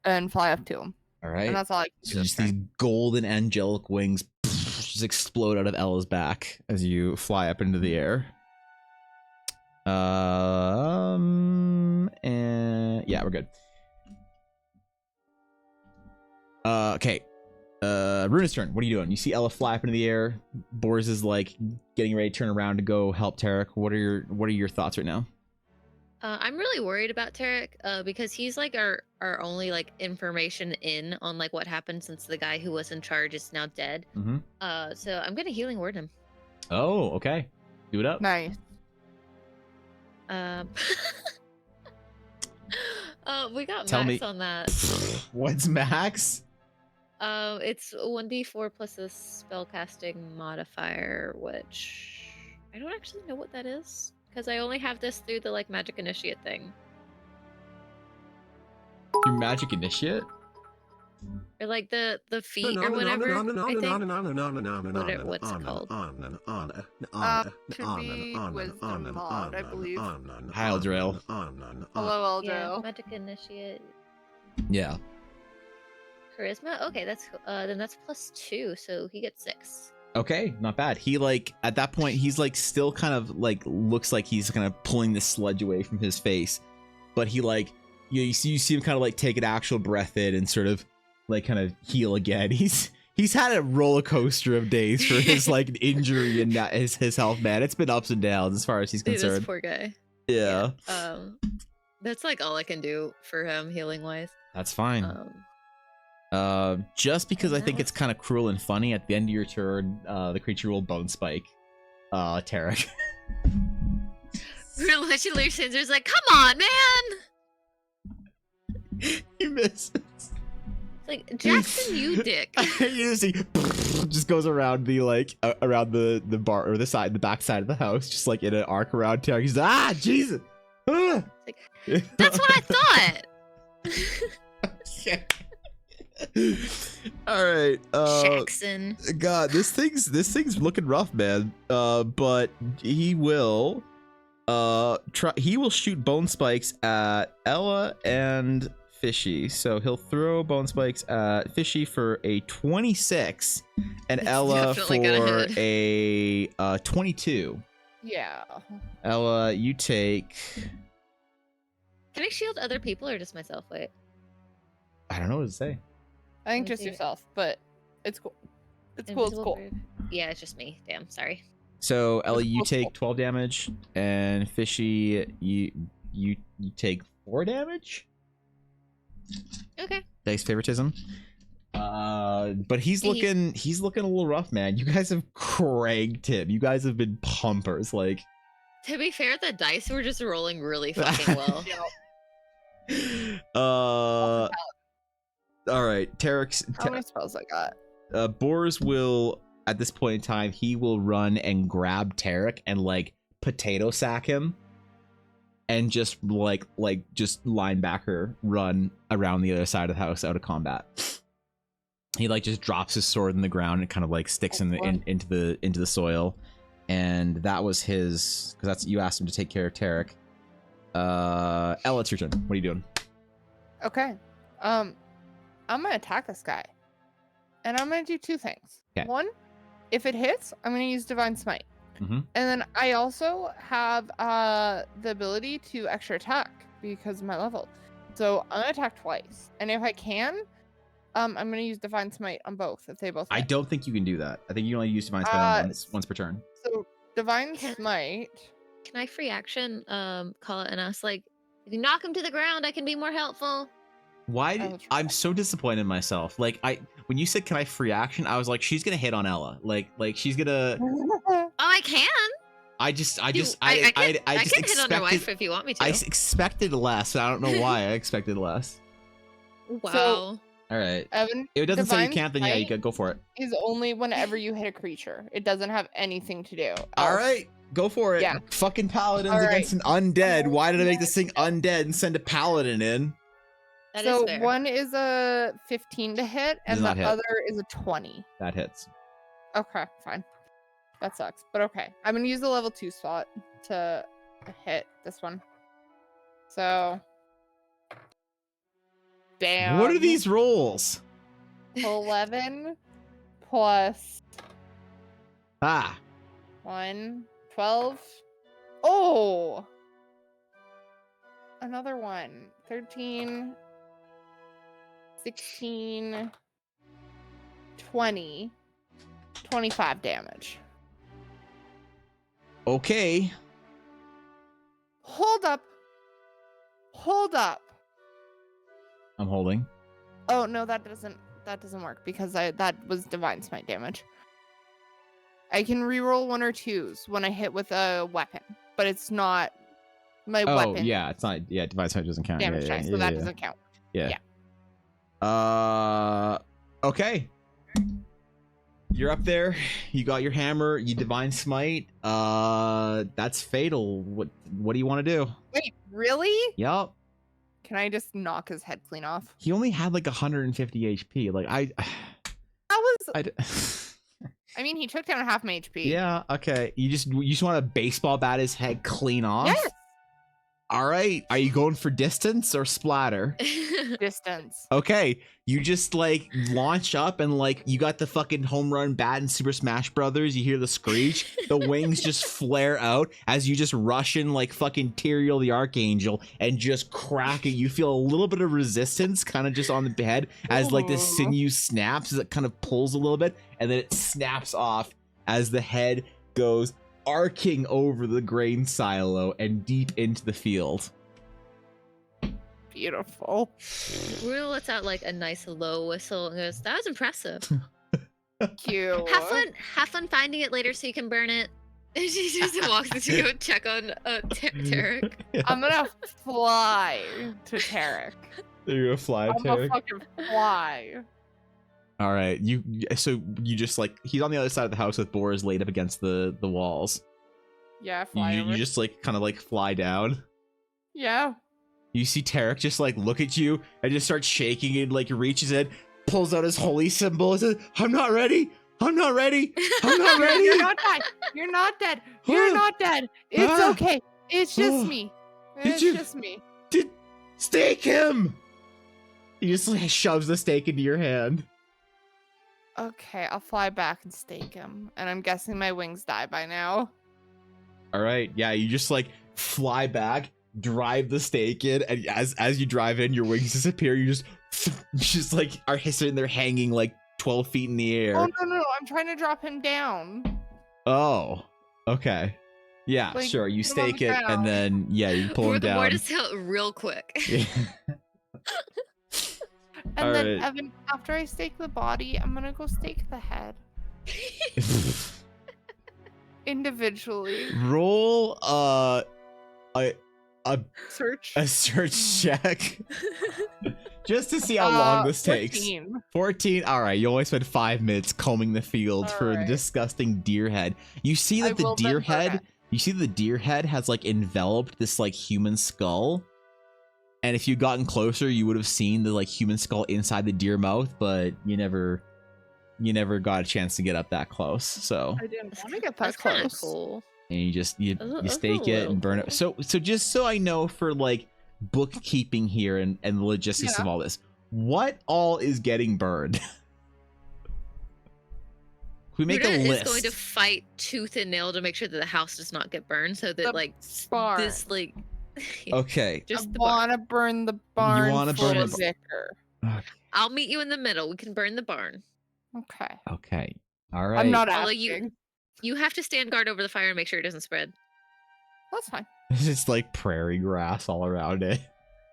and fly up to him. All right. And that's all I can do. So this just these turn. golden angelic wings just explode out of Ella's back as you fly up into the air. And yeah, we're good. Okay. Runa's turn. What are you doing? You see Ella fly up into the air. Boris is like getting ready to turn around to go help Tarek. What are your thoughts right now? I'm really worried about Tarek because he's like our only like information in on like what happened since the guy who was in charge is now dead. Mm-hmm. So I'm gonna healing word him. Oh, okay. Do it up. Nice. We got Tell max me- on that. What's max? It's 1d4 plus a spellcasting modifier, which I don't actually know what that is because I only have this through the like magic initiate thing. Your magic initiate? Or like the feat or whatever. I think. What's it called? Should be wisdom mod, I believe. Hi, Eldril. Hello, Yeah, Eldro. magic initiate. Yeah. Charisma? Okay, that's then that's +2, so he gets 6. Okay, not bad. He like at that point he's like still kind of like looks like he's kind of pulling the sludge away from his face, but he like you see him kind of like take an actual breath in and sort of like kind of heal again. He's had a roller coaster of days for his like injury and his health, man. It's been ups and downs as far as he's Dude, this concerned. poor guy. Yeah. That's like all I can do for him healing wise. That's fine. Just because I think it's kind of cruel and funny, at the end of your turn, the creature will bone spike Tarek. She looks and is like, "Come on, man!" You miss. It's like, Jackson, you dick. You see, just goes around the like around the bar or the back side of the house, just like in an arc around Tarek. He's like, Jesus. Ah! That's what I thought. All right, Jackson. God, this thing's looking rough, man. But he will shoot bone spikes at Ella and Fishy. So he'll throw bone spikes at Fishy for a 26 and It's Ella definitely gonna for hit. a 22. Yeah. Ella, you take, Can I shield other people or just myself? Wait. I don't know what to say. I think Let me just see. yourself, but it's cool. It's cool. It's Invisible cool. brave. Yeah, it's just me. Damn, sorry. So Ella, you cool. take 12 damage, and Fishy, you take 4 damage. Okay. Dice favoritism. But he's looking a little rough, man. You guys have cranked him. You guys have been pumpers. Like, To be fair, the dice were just rolling really fucking well. all right, Tarek's. How many spells I got? Boris will, at this point in time, he will run and grab Tarek and like potato sack him, and just just linebacker run around the other side of the house out of combat. He like just drops his sword in the ground and kind of like sticks into the soil, and that was his, because that's, you asked him to take care of Tarek. Ella, it's your turn. What are you doing? Okay. I'm gonna attack this guy, and I'm gonna do 2 things. Okay. One, if it hits, I'm gonna use Divine Smite, Mhm. and then I also have the ability to extra attack because of my level. So I'm gonna attack twice, and if I can, I'm gonna use Divine Smite on both if they both. I hit. don't think you can do that. I think you only use Divine Smite once per turn. So Divine Smite. Can I free action call it and ask like, if you knock him to the ground, I can be more helpful? Why? will try. I'm so disappointed in myself. Like, when you said can I free action, I was like, she's gonna hit on Ella. Like she's gonna. Oh, I can. I just I just can hit on your expected. wife if you want me to. I expected less. I don't know why I expected less. Wow. All right. Evan, If it doesn't say you Divine can't, then yeah, you Smite go for it. is only whenever you hit a creature. It doesn't have anything to do. All else. right. Go for it. Yeah. Fucking paladins All right. against an undead. Why did I make this thing undead and send a paladin in? That is So fair. one is a 15 to hit, Does and the not hit. other is a 20. That hits. Okay, fine. That sucks, but okay. I'm gonna use the level 2 slot to hit this one. So, damn. What are these rolls? 11 plus Ah. 1, 12. Oh! Another one. 13, 16, 20, 25 damage. Okay. Hold up. Hold up. I'm holding. Oh, no, that doesn't work because that was divine smite damage. I can reroll 1 or 2s when I hit with a weapon, but it's not my weapon Yeah, it's not. Yeah, divine smite doesn't count. damage yeah, die, yeah, so that yeah. doesn't count. Yeah. Yeah. Okay. You're up there. You got your hammer. You divine smite. That's fatal. What do you want to do? Wait, really? Yup. Can I just knock his head clean off? He only had like 150 HP. Like That was. I I mean, he took down half my HP. yeah. Okay. You just want to baseball bat his head clean off. Yes. All right. Are you going for distance or splatter? Distance. Okay, you just like launch up and like you got the fucking home run bat in Super Smash Brothers. You hear the screech, the wings just flare out as you just rush in like fucking Tyrael the Archangel and just crack it. You feel a little bit of resistance kind of just on the head as like the Ooh. sinew snaps as it kind of pulls a little bit and then it snaps off as the head goes arcing over the grain silo and deep into the field. Beautiful. Rue lets out like a nice low whistle and goes, "That was impressive. Cute. Have fun finding it later so you can burn it." And she just walks to go check on Tarek. I'm gonna fly to Tarek. You're gonna fly, I'm gonna fucking fly. All right, you just like he's on the other side of the house with Boris laid up against the walls. Yeah, fly over. You just like kind of like fly down. Yeah. You see Tarek just like look at you and just start shaking and like reaches in, pulls out his holy symbol and says, "I'm not ready. I'm not ready. I'm not ready." You're not dead. You're not dead. You're not dead. It's Ah. okay. It's just me. It's you- just me. Stake him. He just like shoves the stake into your hand. Okay, I'll fly back and stake him. And I'm guessing my wings die by now. All right, yeah, you just like fly back, drive the stake in, and as you drive in, your wings disappear. You just like are sitting there hanging like 12 feet in the air. Oh no, I'm trying to drop him down. Oh, okay. Yeah, Like, sure. You put him on stake the it, and ground. then yeah, you pull him Or the down. mortis out real quick. Yeah. And then Alright. Evan, after I stake the body, I'm gonna go stake the head individually. Roll a Search. search check just to see how long this takes. 14. 14. All right, you only spent 5 minutes combing the field for the Alright. disgusting deer head. You see I that the will deer then burn head. it. You see the deer head has like enveloped this like human skull. And if you'd gotten closer, you would have seen the like human skull inside the deer mouth, but you never got a chance to get up that close. So I didn't want to get that That's kind of close. cool. and you just you That's stake a it and burn it. little So just so I know for like bookkeeping here and the logistics Yeah. of all this, what all is getting burned? We make Ruda a is list. going to fight tooth and nail to make sure that the house does not get burned, so that The like barn. this like Okay. just I the barn. want to burn the barn wanna for burn the the ba- vicar. I'll meet you in the middle. We can burn the barn. Okay. Okay. All right. I'm not Although asking. you have to stand guard over the fire and make sure it doesn't spread. That's fine. It's like prairie grass all around it.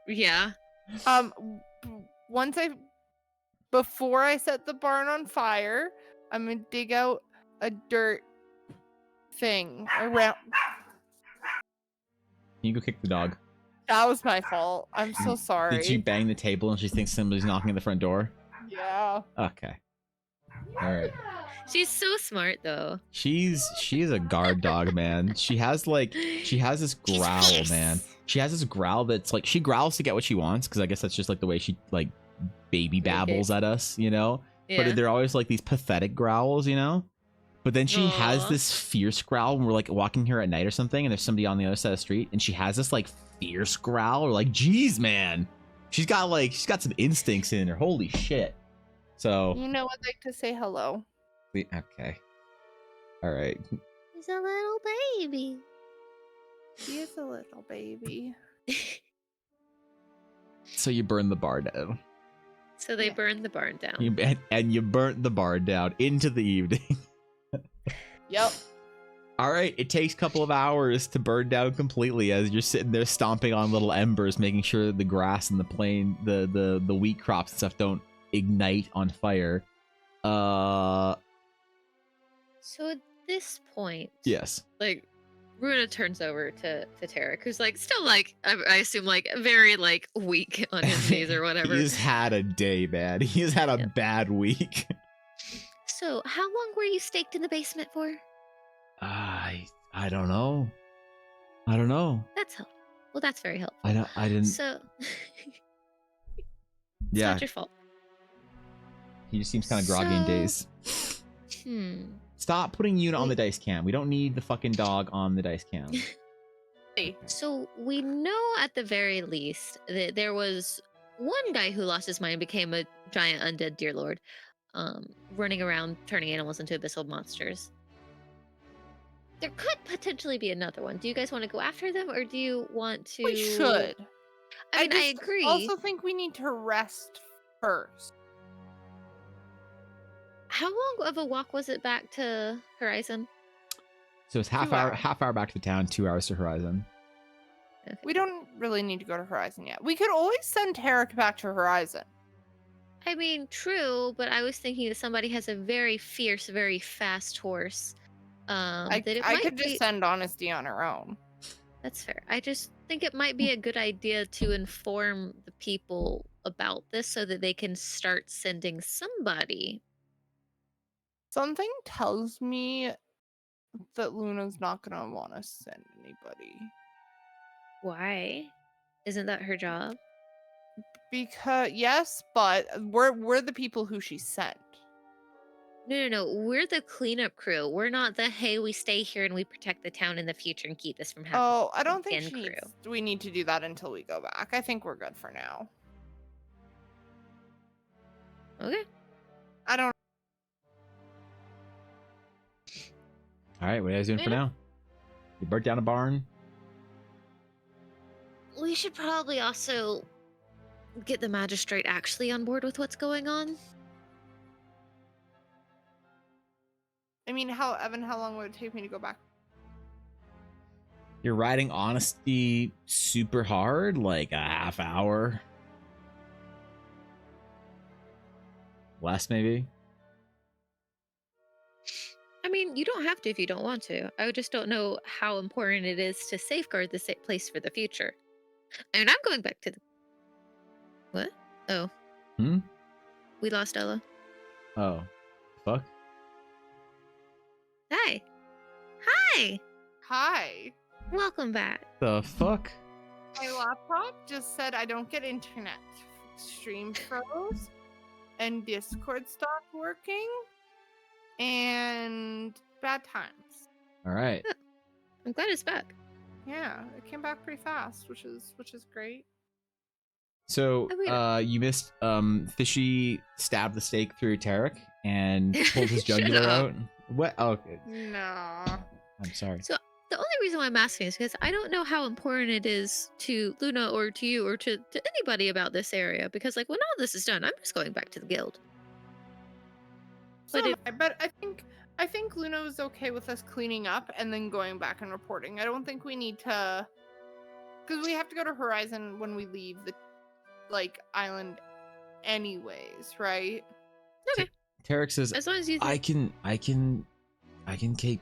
Yeah. Once before I set the barn on fire, I'm gonna dig out a dirt thing around. You go kick the dog. That was my fault. I'm so sorry. Did you bang the table and she thinks somebody's knocking at the front door? Yeah. Okay. All right. She's so smart though. She is a guard dog, man. She has this She's growl, fierce. man. She has this growl that's like she growls to get what she wants because I guess that's just like the way she like baby babbles at us, you know. Yeah. But they're always like these pathetic growls, you know. But then she has Aw. this fierce growl when we're like walking here at night or something, and there's somebody on the other side of the street, and she has this like fierce growl. Or like, geez, man, she's got some instincts in her. Holy shit! So You know, I'd like to say hello. okay, all right. He's a little baby. He is a little baby. So you burn the bar down. So they Yeah. burned the barn down. You burnt the bar down into the evening. Yep. All right, it takes a couple of hours to burn down completely as you're sitting there stomping on little embers, making sure the grass and the wheat crops and stuff don't ignite on fire. So at this point, Yes. like Runa turns over to Tarek, who's like still like I assume like very like weak on his knees or whatever. He's had a day, man. He's had a Yeah. bad week. So how long were you staked in the basement for? I don't know. I don't know. That's helpful. Well, that's very helpful. I didn't. So it's Yeah, not your fault. he just seems kind of groggy in So- days. Stop putting Yuna on the dice cam. We don't need the fucking dog on the dice cam. So we know at the very least that there was one guy who lost his mind and became a giant undead deer lord, running around turning animals into abyssal monsters. There could potentially be another one. Do you guys want to go after them, or do you want to? We should. I mean, I just agree. also think we need to rest first. How long of a walk was it back to Horizon? So it's 2 hours. half hour back to town, 2 hours to Horizon. Okay. We don't really need to go to Horizon yet. We could always send Tarek back to Horizon. I mean, true, but I was thinking that somebody has a very fierce, very fast horse. I That it I might could be... just send Honesty on her own. That's fair. I just think it might be a good idea to inform the people about this so that they can start sending somebody. Something tells me that Luna's not gonna want to send anybody. Why? Isn't that her job? Because yes, but we're the people who she sent. No. We're the cleanup crew. We're not the hey, we stay here and we protect the town in the future and keep this from happening. Oh, I don't think again we need to do that until we go back. I think we're good for now. Okay. I don't. All right, what are you guys doing for Yeah. now? You burnt down a barn. We should probably also get the magistrate actually on board with what's going on. I mean, how long would it take me to go back? You're riding honesty super hard, like a half hour. Less, maybe. I mean, you don't have to if you don't want to. I just don't know how important it is to safeguard this place for the future. I mean, I'm going back to the... What? Oh. Hmm? We lost Ella. Oh, fuck. Hi. Hi. Hi. Welcome back. The fuck? My laptop just said I don't get internet. Stream froze, and Discord stopped working, and bad times. All right. I'm glad it's back. Yeah, it came back pretty fast, which is great. So, I mean- you missed Fishy stabbed the stake through Tarek and pulled his Shut jugular up. out. What? Oh, okay. No. I'm sorry. So the only reason why I'm asking is because I don't know how important it is to Luna or to you or to anybody about this area. Because like when all this is done, I'm just going back to the guild. So But am I, but I think Luna was okay with us cleaning up and then going back and reporting. I don't think we need to, because we have to go to Horizon when we leave the island, anyways, right? Tarek says, As long as you I can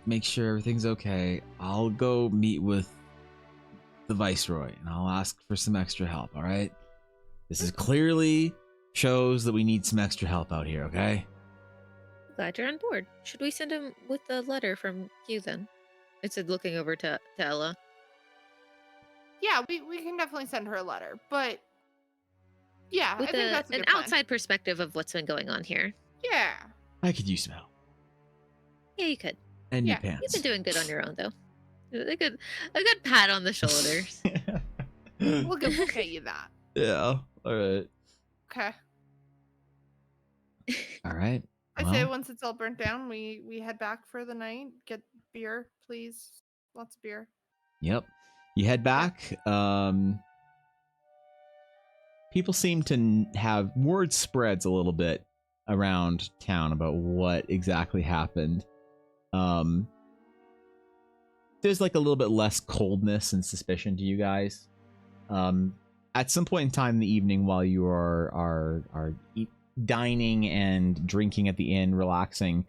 make sure everything's okay. I'll go meet with the Viceroy and I'll ask for some extra help, all right? This is clearly shows that we need some extra help out here, okay? glad you're on board. Should we send him with the letter from you then? I said, looking over to Ella. Yeah, we can definitely send her a letter, but yeah, With I think that's a an good plan. outside perspective of what's been going on here. Yeah. I could use some help. Yeah, you could. And new Yeah, pants. You've been doing good on your own, though. A good pat on the shoulders. We'll get you that. Yeah. All right. Okay. All right. I say Well, once it's all burnt down, we head back for the night. Get beer, please. Lots of beer. Yep. You head back. People seem to have word spreads a little bit around town about what exactly happened. There's like a little bit less coldness and suspicion to you guys. At some point in time in the evening, while you are dining and drinking at the inn, relaxing,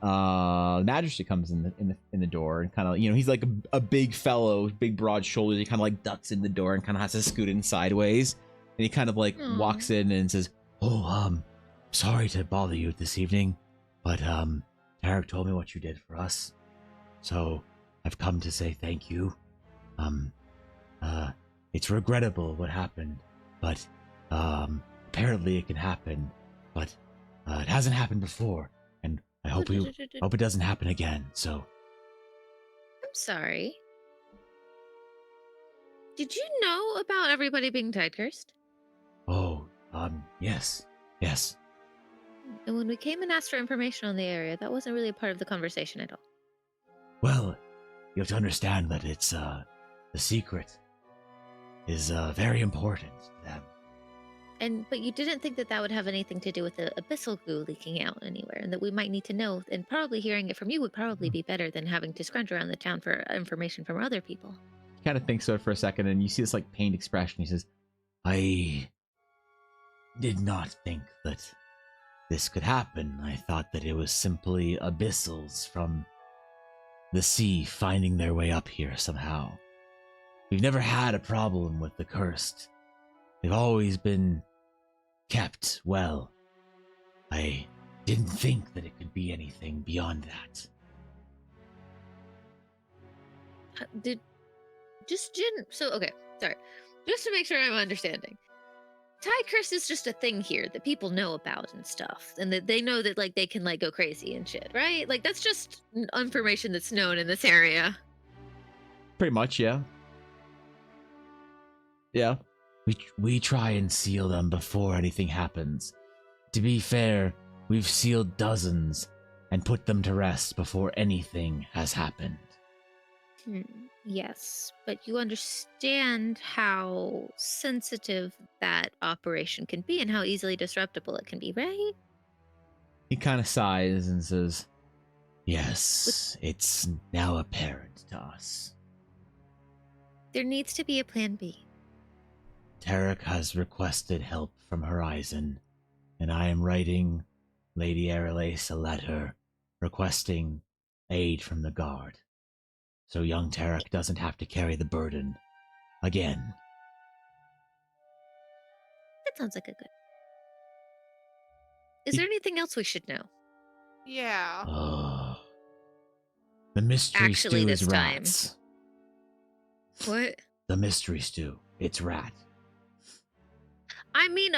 Magistrate comes in the door and kind of, you know, he's like a big fellow, big broad shoulders. He kind of like ducks in the door and kind of has to scoot in sideways. And he kind of like walks in and says, "Oh, sorry to bother you this evening, but Tarek told me what you did for us, so I've come to say thank you. It's regrettable what happened, but apparently it can happen, but it hasn't happened before, and I hope it doesn't happen again. So I'm sorry. Did you know about everybody being tide cursed? Yes. And when we came and asked for information on the area, that wasn't really a part of the conversation at all. Well, you have to understand that it's the secret is very important to them. But you didn't think that would have anything to do with the abyssal goo leaking out anywhere, and that we might need to know, and probably hearing it from you would probably be better than having to scrounge around the town for information from other people. he kind of thinks about it for a second, and you see this like pained expression. He says, I did not think that this could happen. I thought that it was simply abyssals from the sea finding their way up here somehow. We've never had a problem with the cursed. They've always been kept well. I didn't think that it could be anything beyond that. Okay, sorry. Just to make sure I'm understanding. Tide curse is just a thing here that people know about and stuff, and that they know that like they can like go crazy and shit, right? Like that's just information that's known in this area. "Pretty much, yeah, yeah." We try and seal them before anything happens. To be fair, we've sealed dozens and put them to rest before anything has happened. Yes, but you understand how sensitive that operation can be and how easily disruptible it can be, right? He kind of sighs and says, Yes, it's now apparent to us. There needs to be a plan B. Tarek has requested help from Horizon, and I am writing Lady Arelace a letter requesting aid from the guard, so young Tarek doesn't have to carry the burden again. That sounds like a good. Is there anything else we should know? Yeah. Oh, the mystery Actually, stew this is time. rats. What? The mystery stew, it's rat. I mean,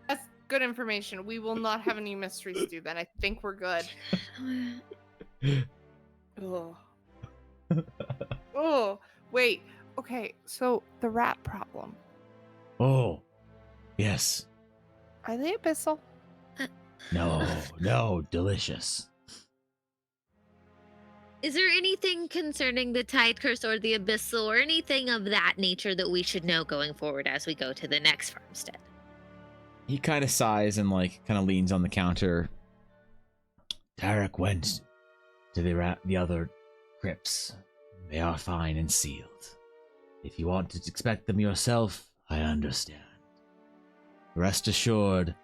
That's good information. We will not have any mysteries do then. I think we're good. Oh. Oh, wait. Okay, so the rat problem. Oh, yes. Are they abyssal? No, delicious. Is there anything concerning the tide curse or the abyssal or anything of that nature that we should know going forward as we go to the next farmstead? he kind of sighs and like kind of leans on the counter. Tarek went to the other crypts. They are fine and sealed. If you want to expect them yourself, I understand. Rest assured,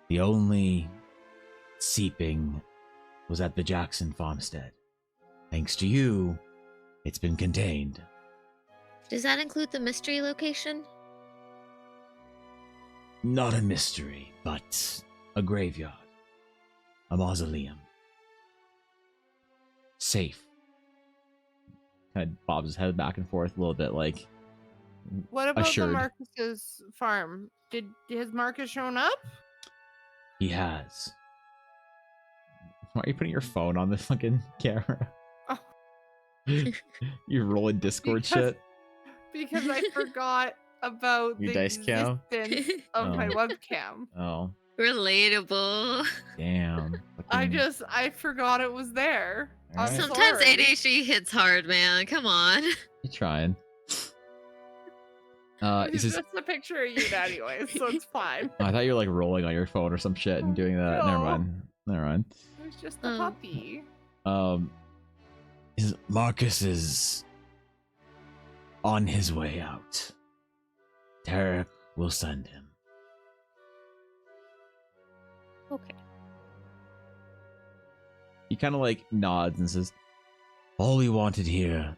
the only seeping was at the Jackson farmstead. Thanks to you, it's been contained. Does that include the mystery location? Not a mystery, but a graveyard. a mausoleum. Safe. Kind of bobs his head back and forth a little bit, like What about assured. the Marcus's farm? Has Marcus shown up? He has. Why are you putting your phone on the fucking camera? Oh. You're rolling Discord Because- shit. Because I forgot about Your the dice cam? existence of my Oh. webcam. Oh, Relatable. damn. I forgot it was there. I'm Alright. Sometimes sorry. ADHD hits hard, man. Come on. You trying? It's Is this? just a picture of you anyway, so it's fine. Oh, I thought you were like rolling on your phone or some shit and doing that. Never No. mind. Never mind. It was just a puppy. Marcus is on his way out. Tarek will send him. Okay. He kind of like nods and says, All we wanted here,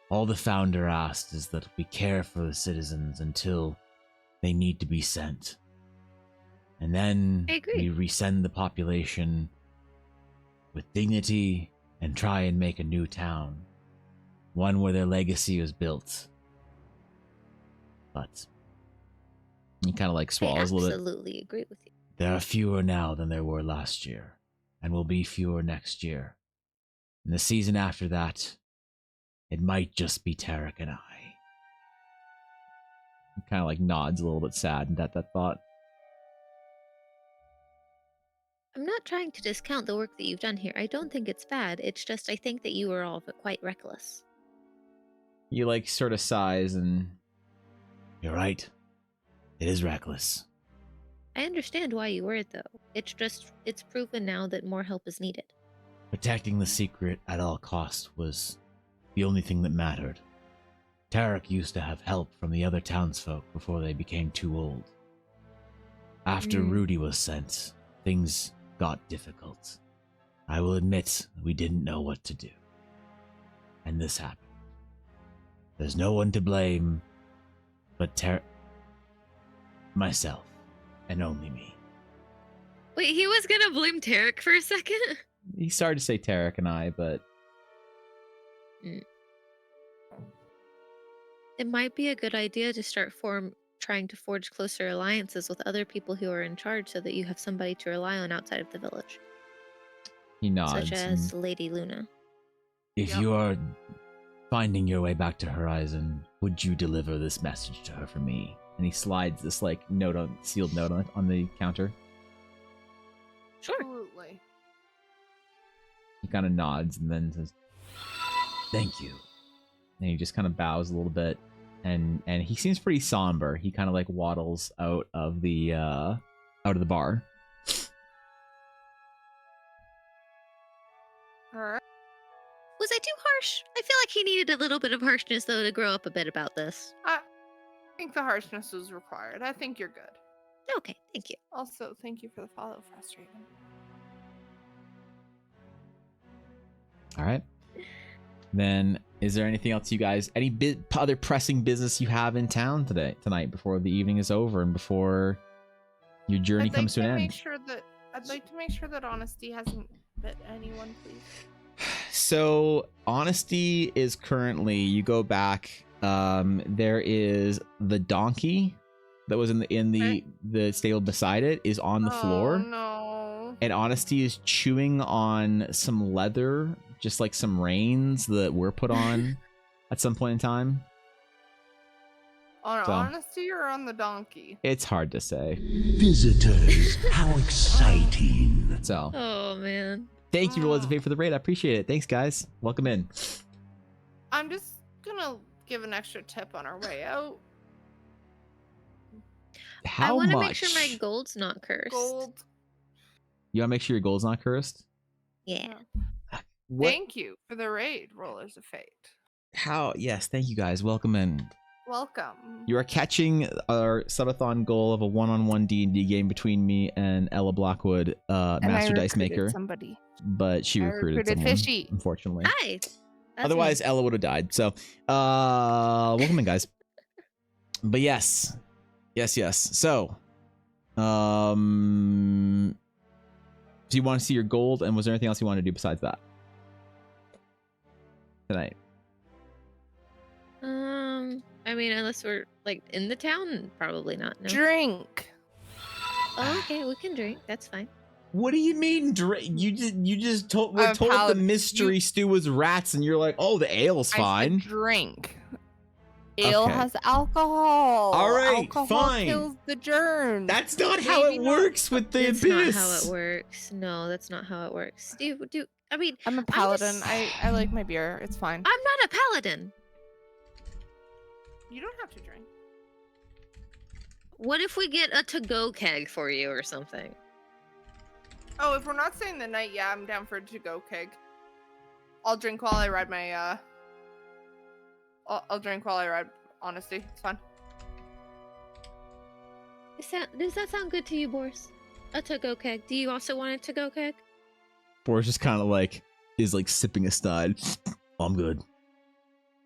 all the founder asked, is that we care for the citizens until they need to be sent. And then I agree. we resend the population with dignity and try and make a new town. One where their legacy was built. But he kind of like I swallows a little bit. absolutely agree with you. there are fewer now than there were last year, and will be fewer next year. And the season after that, it might just be Tarek and I. He kind of like nods a little bit sad at that thought. I'm not trying to discount the work that you've done here. I don't think it's bad. It's just I think that you were all quite reckless. He like sort of sighs and You're right. It is reckless. I understand why you were, though. It's proven now that more help is needed. Protecting the secret at all costs was the only thing that mattered. Tarek used to have help from the other townsfolk before they became too old. After Rudy was sent, things got difficult. I will admit we didn't know what to do. And this happened. There's no one to blame but myself, and only me. Wait, he was gonna blame Tarek for a second? he started to say Tarek and I, but It might be a good idea to start trying to forge closer alliances with other people who are in charge so that you have somebody to rely on outside of the village. he nods. Such as Lady Luna. If Yep. you are finding your way back to Horizon, would you deliver this message to her for me? And he slides this like sealed note on the counter. Sure. Absolutely. He kind of nods and then says, Thank you. and he just kind of bows a little bit, and he seems pretty somber. He kind of like waddles out of the bar. All right. Was I too harsh? I feel like he needed a little bit of harshness, though, to grow up a bit about this. I think the harshness was required. I think you're good. Okay, thank you. Also, thank you for the follow, Frustrating. All right. Then, is there anything else you guys, any other pressing business you have in town tonight, before the evening is over and before your journey comes to an end? I'd like to make sure that honesty hasn't bit anyone, please. So, honesty is currently, you go back, there is the donkey that was in the stable beside it is on the floor. Oh no. And Honesty is chewing on some leather, just like some reins that were put on at some point in time. On So- honesty or on the donkey? It's hard to say. Visitors, how exciting. So, Oh, man. thank you, Elizabeth, for the raid. I appreciate it. Thanks, guys. Welcome in. I'm just gonna give an extra tip on our way out. How I want to much? make sure my gold's not cursed. Gold. You want to make sure your goal's not cursed? Yeah. What? Thank you for the raid, Rollers of Fate. How? Yes, thank you, guys. Welcome in. Welcome. You are catching our subathon goal of a one-on-one D&D game between me and Ella Blackwood, And I Master Dice recruited Maker, Somebody. but she I recruited recruited someone, Fishy. unfortunately. Hi. That's Otherwise, me. Ella would have died. So, welcome in, guys. But yes. So, Do you want to see your gold? And was there anything else you wanted to do besides that tonight? I mean, unless we're like in the town, probably not. No. Drink. Oh, okay, we can drink. That's fine. What do you mean? You just told we're I'm told the paladin. mystery stew was rats, and you're like, oh, the ale's I fine. said drink. Ale Okay. has alcohol. All right, alcohol fine. kills the germs. That's not how Maybe it not. works with the That's abyss. not how it works. No, that's not how it works. I mean, I'm a paladin. I like my beer. It's fine. I'm not a paladin. You don't have to drink. What if we get a to-go keg for you or something? Oh, if we're not staying the night, yeah, I'm down for a to-go keg. I'll drink while I ride my I'll drink while I ride Honesty. It's fun. Does that sound good to you, Boris? A to-go keg. Do you also want a to-go keg? Boris just kind of like is like sipping aside. I'm good.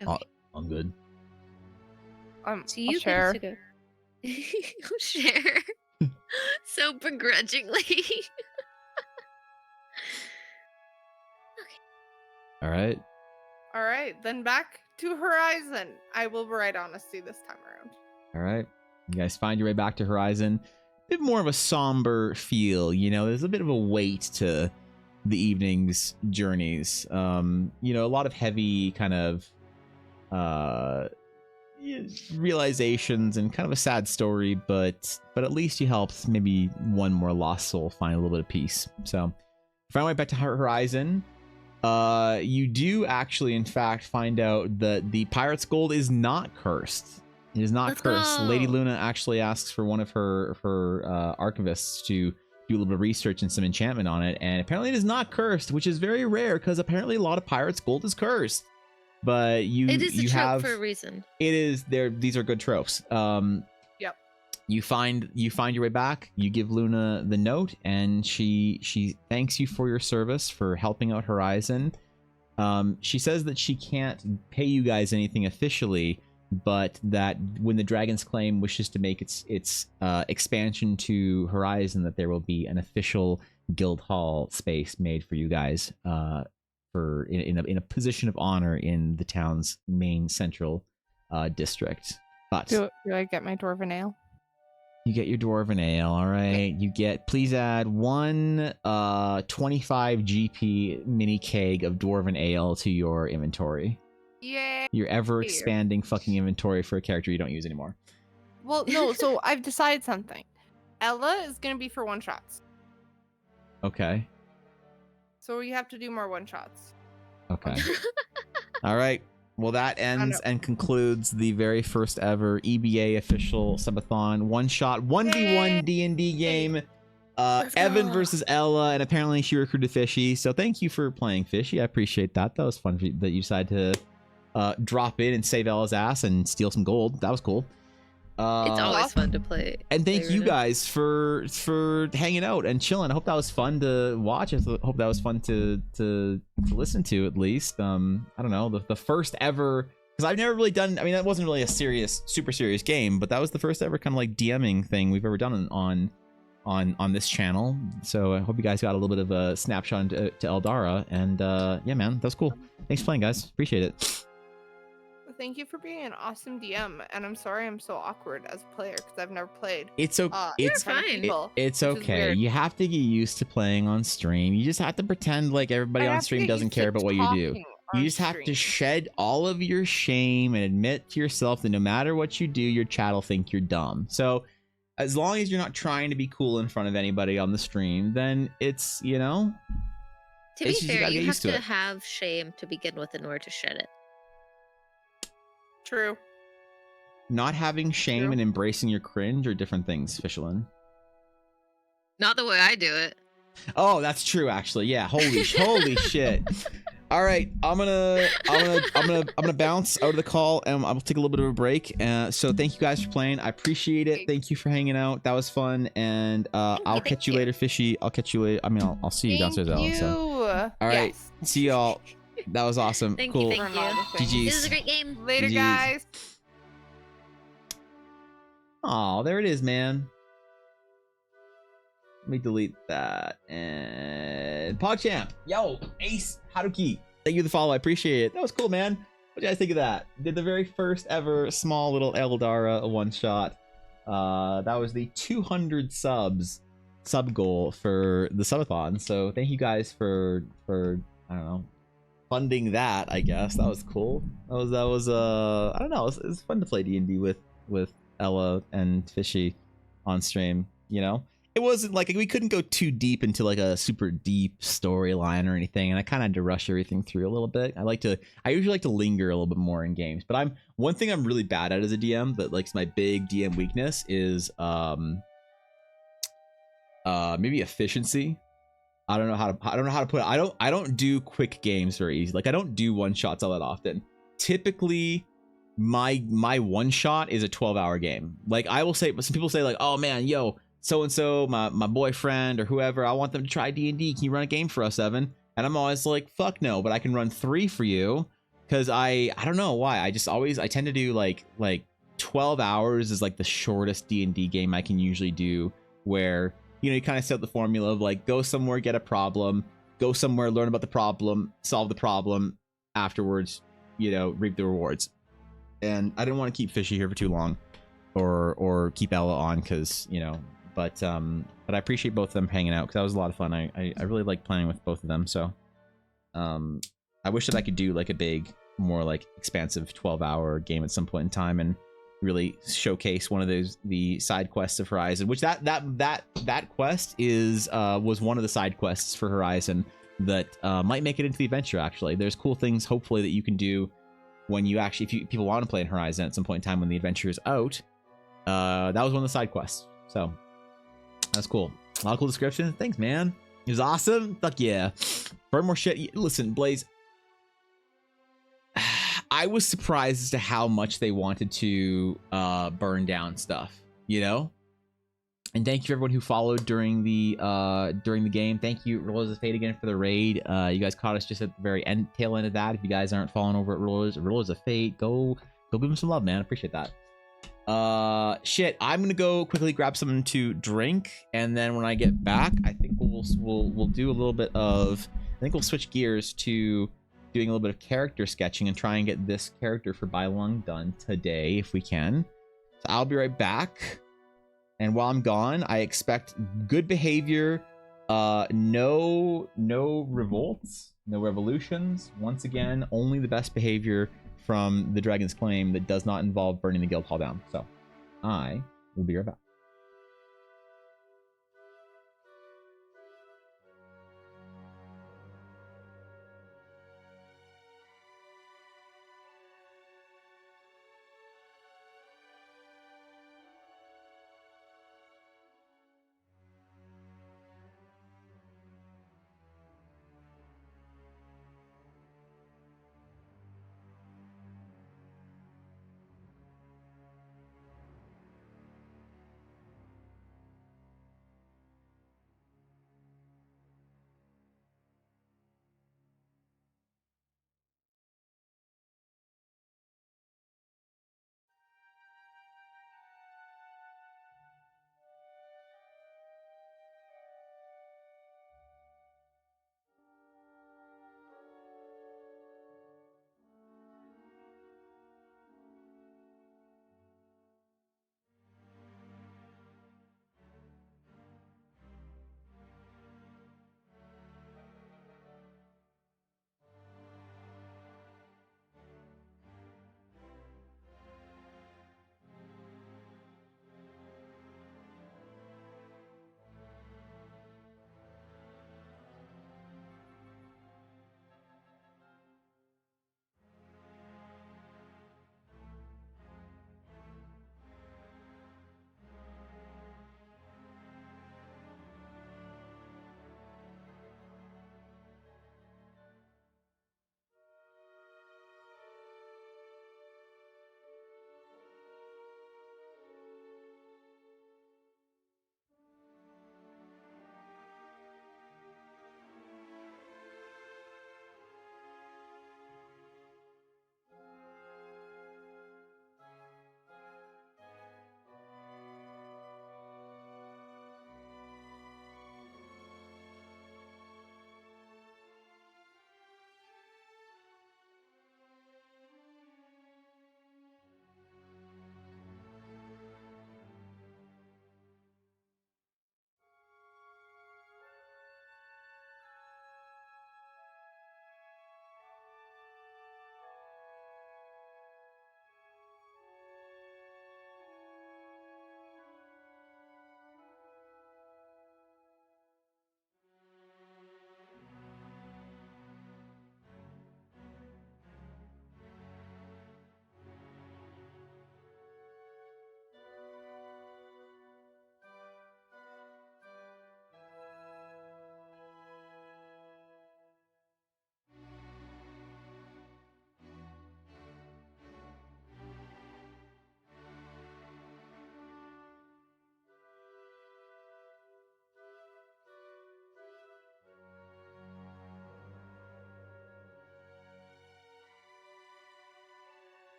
Okay. I'm good. So you share. get a to-go. Share. So begrudgingly. All right. All right, then back to Horizon. I will ride Honesty this time around. All right. You guys find your way back to Horizon. A bit more of a somber feel, you know, there's a bit of a weight to the evening's journeys. You know, a lot of heavy kind of realizations and kind of a sad story, but at least you helped maybe one more lost soul find a little bit of peace. So find my way back to Horizon. You do actually, in fact, find out that the pirate's gold is not cursed. It is not Let's cursed. go. Lady Luna actually asks for one of her archivists to do a little bit of research and some enchantment on it, and apparently it is not cursed, which is very rare because apparently a lot of pirates' gold is cursed. But It is a you trope have for a reason. it is there. These are good tropes. Yep. You find your way back. You give Luna the note, and she thanks you for your service for helping out Horizon. She says that she can't pay you guys anything officially, but that when the Dragon's Claim wishes to make its expansion to Horizon, that there will be an official guild hall space made for you guys. For in a position of honor in the town's main central district. But Do I get my Dwarven Ale? you get your Dwarven Ale, all right. You get, please add one 25 GP mini keg of Dwarven Ale to your inventory. Yeah. Your ever expanding fucking inventory for a character you don't use anymore. Well, no, so I've decided something. Ella is gonna be for one shots. Okay. So we have to do more one shots. Okay. All right. Well, that ends and concludes the very first ever EBA official subathon one-shot 1v1 D&D game. Evan versus Ella, and apparently she recruited Fishy. So thank you for playing, Fishy. I appreciate that. That was fun that you decided to drop in and save Ella's ass and steal some gold. That was cool. It's always fun to play. And thank you guys for hanging out and chilling. I hope that was fun to watch. I hope that was fun to listen to, at least. I don't know, the first ever, because I've never really done, I mean, that wasn't really a super serious game, but that was the first ever kind of like DMing thing we've ever done on this channel. So I hope you guys got a little bit of a snapshot to Eldara, and yeah, man, that was cool. Thanks for playing, guys. Appreciate it. Thank you for being an awesome DM, and I'm sorry I'm so awkward as a player because I've never played. It's okay. It's fine. It's which is okay. weird. You have to get used to playing on stream. You just have to pretend like everybody I on have to stream get doesn't used to care about what you do. talking You on just have to stream. shed all of your shame and admit to yourself that no matter what you do, your chat will think you're dumb. So as long as you're not trying to be cool in front of anybody on the stream, then it's, you know. To be It's just you fair, gotta you get have used to to it. have shame to begin with in order to shed it. True. Not having shame True. and embracing your cringe are different things, Fishelin. Not the way I do it. Oh, that's true, actually. Yeah, holy shit. All right, I'm gonna bounce out of the call, and I'll take a little bit of a break. So thank you guys for playing. I appreciate it. Thank you for hanging out. That was fun, and I'll catch you later, Fishy. I'll catch you later. I mean, I'll see you downstairs, Ellen. So all right, Yes. see y'all. That was awesome. Thank Cool. you, thank you. GGs. This is a great game. Later, GGs. guys. Oh, there it is, man. me delete that. And PogChamp, yo, Ace Haruki, thank you for the follow. I appreciate it. That was cool, man. What do you guys think of that? Did the very first ever small little Eldara one shot. That was the 200 sub goal for the subathon. So thank you guys for I don't know, funding that. I guess that was cool. That was I don't know. It was fun to play D&D with Ella and Fishy on stream. You know, it wasn't like we couldn't go too deep into like a super deep storyline or anything, and I kind of had to rush everything through a little bit. I usually like to linger a little bit more in games, but one thing I'm really bad at as a DM, that like my big DM weakness is maybe efficiency. I don't know how to put it. I don't do quick games very easy. Like I don't do one shots all that often. Typically my one shot is a 12-hour game. Like I will say, some people say like, oh man, yo, so and so, my boyfriend or whoever, I want them to try D&D. Can you run a game for us, Evan? And I'm always like, fuck no, but I can run 3 for you. Cause I don't know why. I tend to do like 12 hours is like the shortest D&D game I can usually do, where, you know, you kind of set the formula of like, go somewhere, get a problem, go somewhere, learn about the problem, solve the problem, afterwards, you know, reap the rewards. And I didn't want to keep Fishy here for too long, or keep Ella on, because, you know, but I appreciate both of them hanging out, because that was a lot of fun. I really like playing with both of them. So I wish that I could do like a big, more like expansive 12-hour game at some point in time, and really showcase one of the side quests of Horizon, which that quest was one of the side quests for Horizon that might make it into the adventure. Actually, there's cool things hopefully that you can do when you actually, if people want to play in Horizon at some point in time when the adventure is out. That was one of the side quests, so that's cool. A lot of cool descriptions. Thanks, man. It was awesome. Fuck yeah. Burn more shit. Listen, Blaze, I was surprised as to how much they wanted to burn down stuff, you know? And thank you for everyone who followed during the game. Thank you, Rulers of Fate, again for the raid. You guys caught us just at the very tail end of that. If you guys aren't following over at Rulers of Fate, go give them some love, man. I appreciate that. Shit, I'm gonna go quickly grab something to drink, and then when I get back, I think we'll do a little bit of, I think we'll switch gears to doing a little bit of character sketching and try and get this character for Bailong done today if we can. So I'll be right back. And while I'm gone, I expect good behavior, no revolts, no revolutions. Once again, only the best behavior from the Dragon's Claim that does not involve burning the guild hall down. So I will be right back.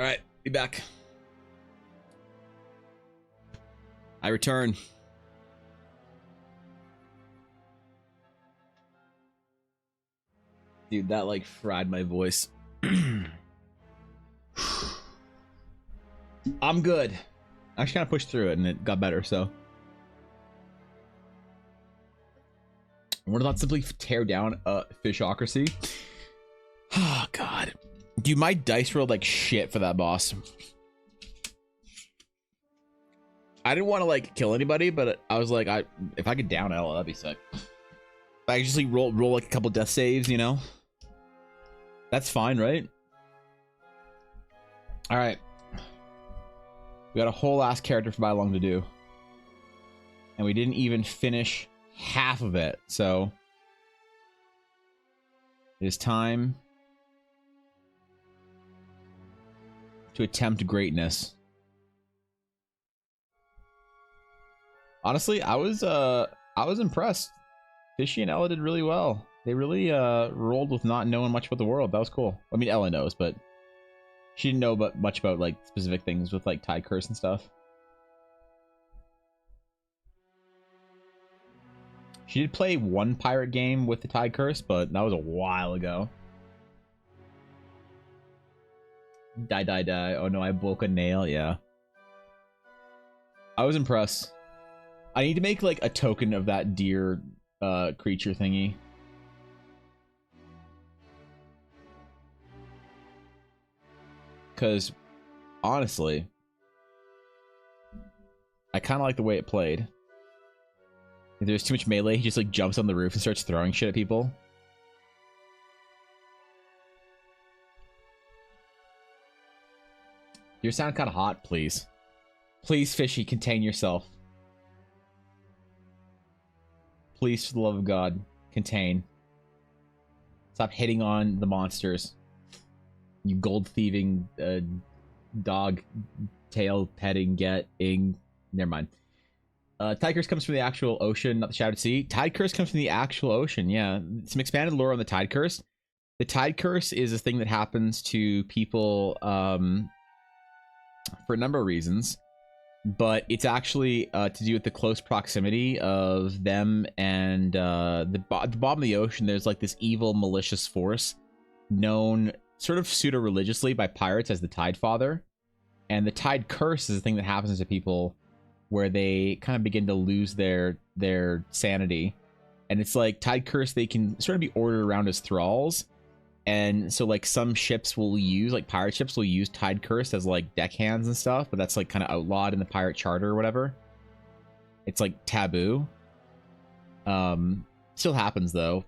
All right, be back. I return. Dude, that like fried my voice. I'm good. I actually kind of pushed through it and it got better, so. Would not simply tear down a fishocracy? Oh, God. Dude, my dice rolled like shit for that boss. I didn't want to like kill anybody, but I was like, if I could down Ella, that'd be sick. If I could just like roll like a couple death saves, you know? That's fine, right? All right. We got a whole ass character for Bylong to do. And we didn't even finish half of it, so it is time to attempt greatness. Honestly, I was impressed. Fishy and Ella did really well. They really rolled with not knowing much about the world. That was cool. I mean, Ella knows, but she didn't know much about like specific things with like Tide Curse and stuff. She did play one pirate game with the Tide Curse, but that was a while ago. Die. Oh no, I broke a nail. Yeah. I was impressed. I need to make like a token of that deer creature thingy. Because honestly, I kind of like the way it played. If there's too much melee, he just like jumps on the roof and starts throwing shit at people. You sound kind of hot, please. Please, Fishy, contain yourself. Please, for the love of God, contain. Stop hitting on the monsters. You gold thieving, dog tail petting getting. Never mind. Tide Curse comes from the actual ocean, not the Shrouded Sea. Tide Curse comes from the actual ocean, yeah. Some expanded lore on the Tide Curse. The Tide Curse is a thing that happens to people for a number of reasons. But it's actually to do with the close proximity of them and the bottom of the ocean. There's like this evil, malicious force known sort of pseudo-religiously by pirates as the Tide Father. And the Tide Curse is a thing that happens to people where they kind of begin to lose their sanity. And it's like Tide Curse, they can sort of be ordered around as thralls. And so like some ships will use, like pirate ships will use Tide Curse as like deckhands and stuff, but that's like kind of outlawed in the pirate charter or whatever. It's like taboo. Still happens though.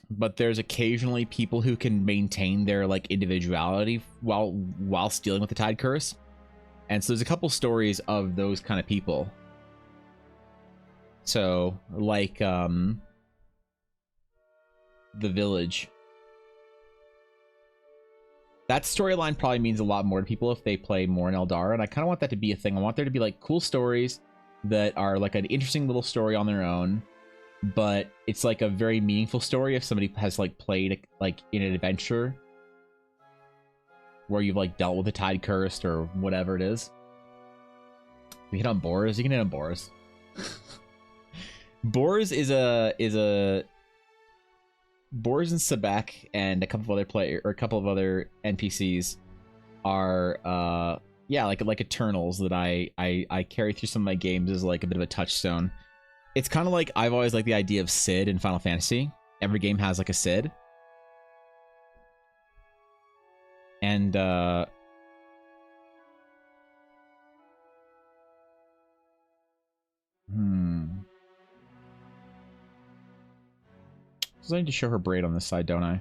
But there's occasionally people who can maintain their like individuality while dealing with the Tide Curse. And so there's a couple stories of those kind of people. So like the village. That storyline probably means a lot more to people if they play more in Eldar, and I kind of want that to be a thing. I want there to be like cool stories that are like an interesting little story on their own, but it's like a very meaningful story if somebody has like played like in an adventure where you've like dealt with a Tide Cursed or whatever it is. We hit on Boars. You can hit on Boars. Boars is a Boars and Sebek and a couple of other NPCs are yeah, like Eternals that I carry through some of my games as like a bit of a touchstone. It's kind of like I've always liked the idea of Sid in Final Fantasy. Every game has like a Sid. And So I need to show her braid on this side, don't I?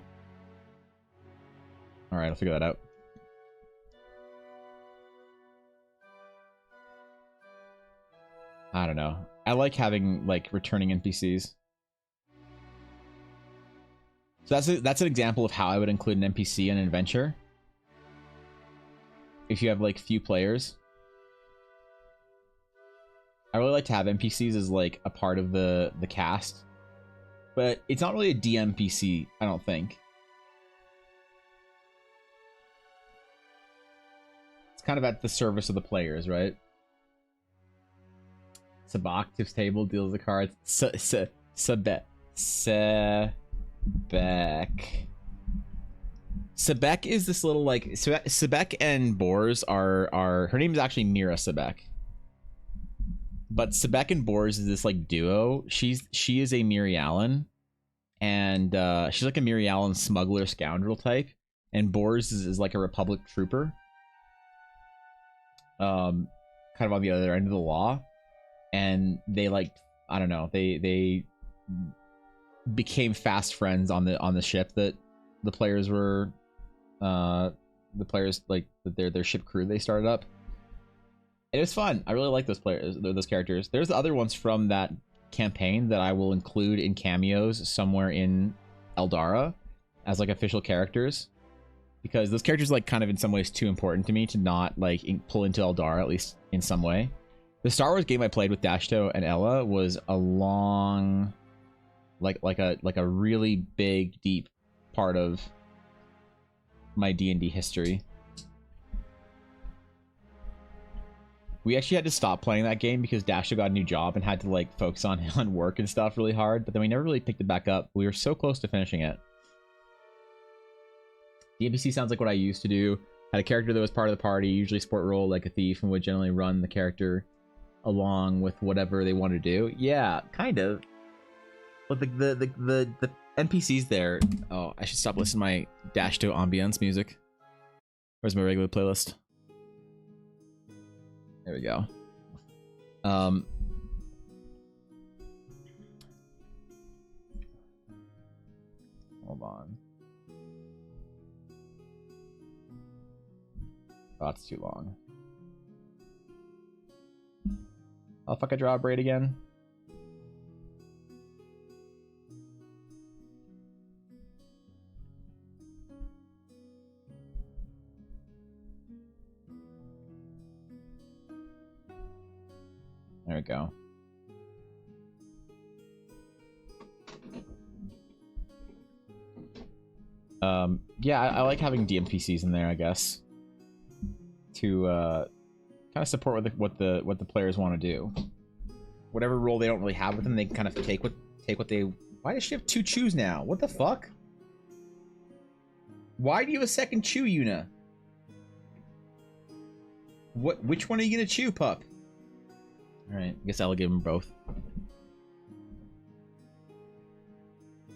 Alright, I'll figure that out. I don't know. I like having, like, returning NPCs. So that's an example of how I would include an NPC in an adventure. If you have, like, few players. I really like to have NPCs as, like, a part of the cast. But it's not really a DMPC, I don't think. kind of at the service of the players, right? Sabactive's table deals the cards. Sebek. Sebek is this little like Sebek and Bors are her name is actually Mira Sebek. But Sebek and Bors is this like duo. She is a Miri Allen, and she's like a Miri Allen smuggler scoundrel type, and Bors is like a Republic trooper. Kind of on the other end of the law. And they like, I don't know, they became fast friends on the ship that the players were like their ship crew they started up. It was fun. I really like those characters. There's the other ones from that campaign that I will include in cameos somewhere in Eldara as like official characters, because those characters are like kind of in some ways too important to me to not like pull into Eldara, at least in some way. The Star Wars game I played with Dashto and Ella was a long, like a really big, deep part of my D&D history. We actually had to stop playing that game because Dashto got a new job and had to like focus on work and stuff really hard, but then we never really picked it back up. We were so close to finishing it. The NPC sounds like what I used to do. Had a character that was part of the party, usually sport role like a thief, and would generally run the character along with whatever they want to do. Yeah, kind of. But the NPCs there. Oh, I should stop listening to my Dashto ambience music. Where's my regular playlist? There we go. Hold on. Oh, that's too long. Oh, fuck, I draw a braid again. There we go. Yeah, I like having DMPCs in there, I guess, to kind of support what the players want to do. Whatever role they don't really have with them, they can kind of take what they. Why does she have 2 chews now? What the fuck? Why do you have a second chew, Yuna? Which one are you gonna chew, pup? All right, I guess I'll give them both.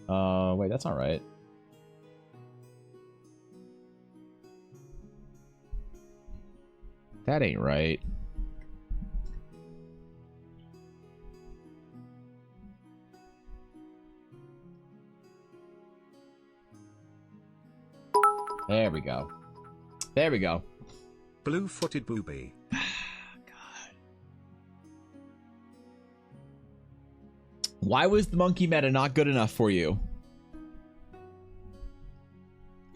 Wait, that's not right. That ain't right. There we go. There we go. Blue-footed booby. Why was the monkey meta not good enough for you?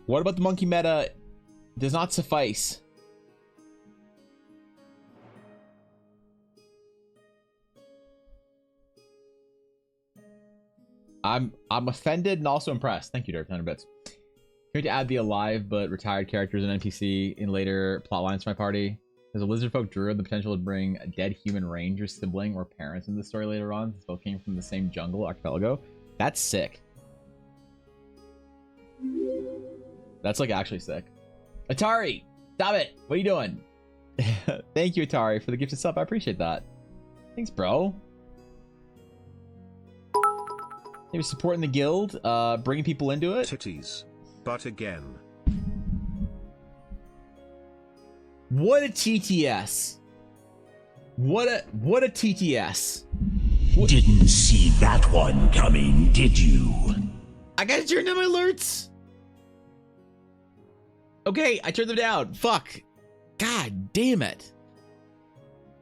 What about the monkey meta does not suffice? I'm offended and also impressed. Thank you, Dirk, 100 bits. Going to add the alive but retired characters and NPC in later plotlines for my party. There's a lizardfolk druid, the potential to bring a dead human ranger sibling or parents in the story later on. They both came from the same jungle archipelago. That's sick. That's like actually sick. Atari, stop it. What are you doing? Thank you, Atari, for the gifted sub. I appreciate that. Thanks, bro. Maybe supporting the guild, bringing people into it. Titties. But again. What a TTS. What a TTS. Didn't see that one coming, did you? I gotta turn down my alerts. Okay, I turned them down. Fuck. God damn it.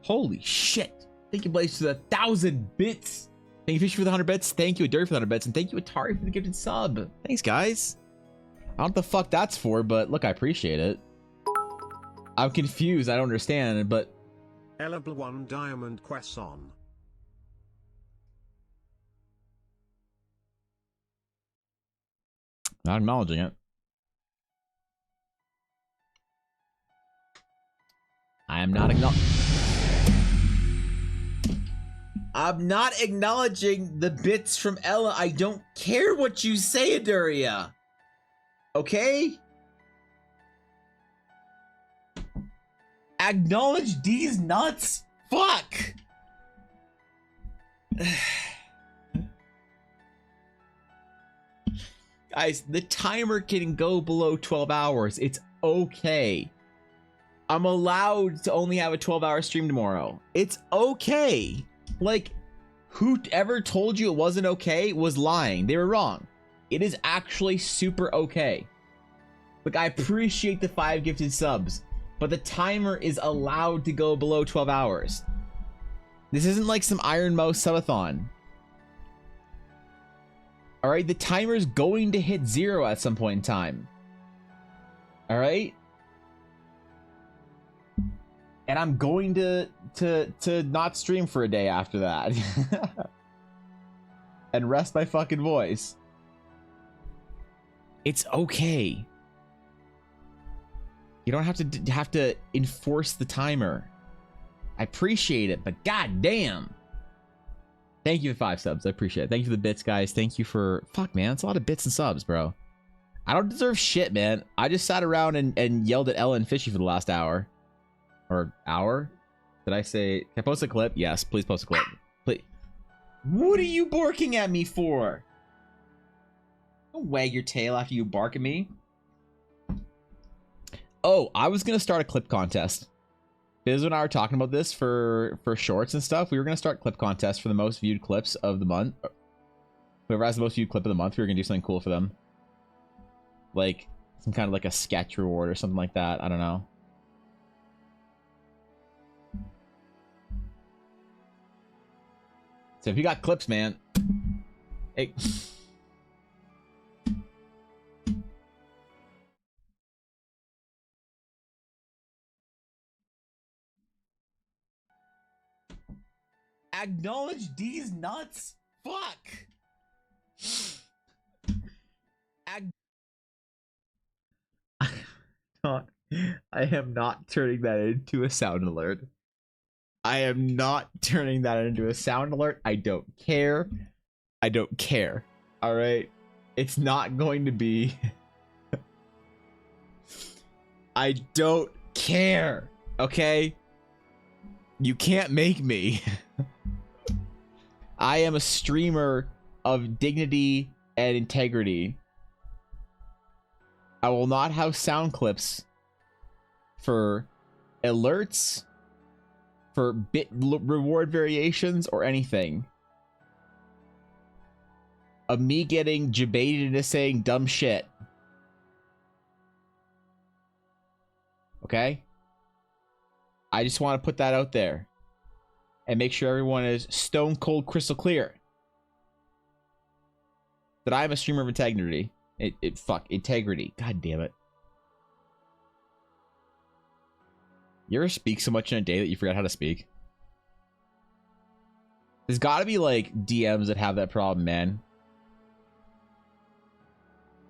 Holy shit. Thank you, Blaze, for the 1,000 bits. Thank you, Fish, for the 100 bits. Thank you, Dirk, for the 100 bits. And thank you, Atari, for the gifted sub. Thanks, guys. I don't know what the fuck that's for, but look, I appreciate it. I'm confused. I don't understand, but... Elable 1 Diamond Quasson. Not acknowledging it. I'm not acknowledging the bits from Ella. I don't care what you say, Aduria. Okay? Acknowledge these nuts. Fuck. Guys, the timer can go below 12 hours. It's okay. I'm allowed to only have a 12-hour stream tomorrow. It's okay. Like, whoever told you it wasn't okay was lying. They were wrong. It is actually super okay. Like, I appreciate the 5 gifted subs, but the timer is allowed to go below 12 hours. This isn't like some Iron Mouse subathon. Alright, the timer's going to hit 0 at some point in time. Alright? And I'm going to not stream for a day after that. And rest my fucking voice. It's okay. You don't have to enforce the timer. I appreciate it, but goddamn. Thank you for 5 subs. I appreciate it. Thank you for the bits, guys. Thank you for... Fuck, man. It's a lot of bits and subs, bro. I don't deserve shit, man. I just sat around and yelled at Ella and Fishy for the last hour. Or hour? Did I say... Can I post a clip? Yes, please post a clip. Please. What are you barking at me for? Don't wag your tail after you bark at me. Oh, I was going to start a clip contest. Biz and I were talking about this for shorts and stuff. We were going to start clip contests for the most viewed clips of the month. Whoever has the most viewed clip of the month, we were going to do something cool for them. Like, some kind of like a sketch reward or something like that. I don't know. So if you got clips, man. Hey. Acknowledge these nuts. Fuck. I am not turning that into a sound alert. I am not turning that into a sound alert. I don't care. I don't care. All right. It's not going to be. I don't care. Okay. You can't make me. I am a streamer of dignity and integrity. I will not have sound clips for alerts, for bit reward variations, or anything. Of me getting debated into saying dumb shit. Okay? I just want to put that out there. And make sure everyone is stone cold crystal clear. That I am a streamer of integrity. Fuck, integrity. God damn it. You ever speak so much in a day that you forgot how to speak? There's gotta be like DMs that have that problem, man.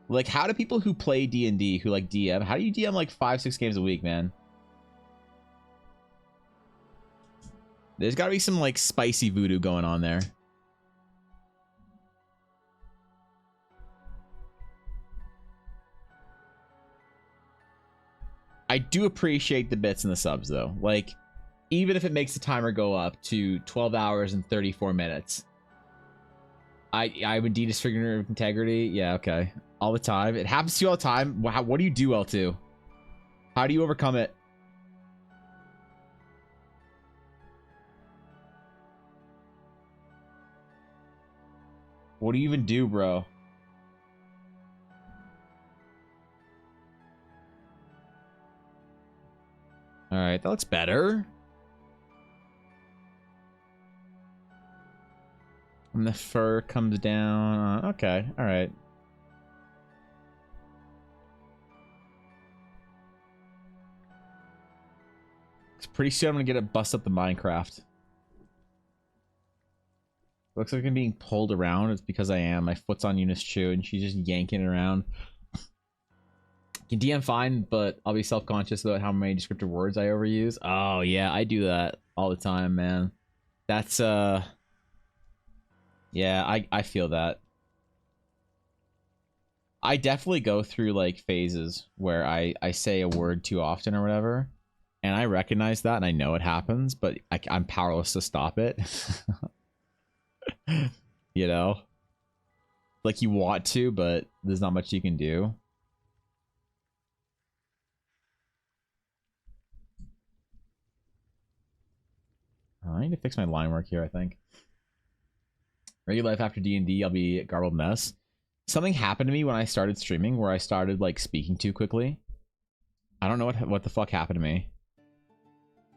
Like, how do people who play D&D, who like DM, how do you DM like 5-6 games a week, man? There's gotta be some like spicy voodoo going on there. I do appreciate the bits and the subs though. Like, even if it makes the timer go up to 12 hours and 34 minutes. I would indeed disfigure of integrity. Yeah, okay. All the time. It happens to you all the time. What do you do, L2? How do you overcome it? What do you even do, bro? Alright, that looks better. And the fur comes down. Okay, alright. Pretty soon I'm gonna get it bust up the Minecraft. Looks like I'm being pulled around. It's because I am. My foot's on Eunice Chu and she's just yanking it around. Can DM fine, but I'll be self-conscious about how many descriptive words I overuse. Oh yeah, I do that all the time, man. That's yeah, I feel that. I definitely go through like phases where I say a word too often or whatever, and I recognize that and I know it happens, but I'm powerless to stop it. You know, like you want to, but there's not much you can do. I need to fix my line work here, I think. Regular life after D&D, I'll be a garbled mess. Something happened to me when I started streaming where I started like speaking too quickly. I don't know what the fuck happened to me.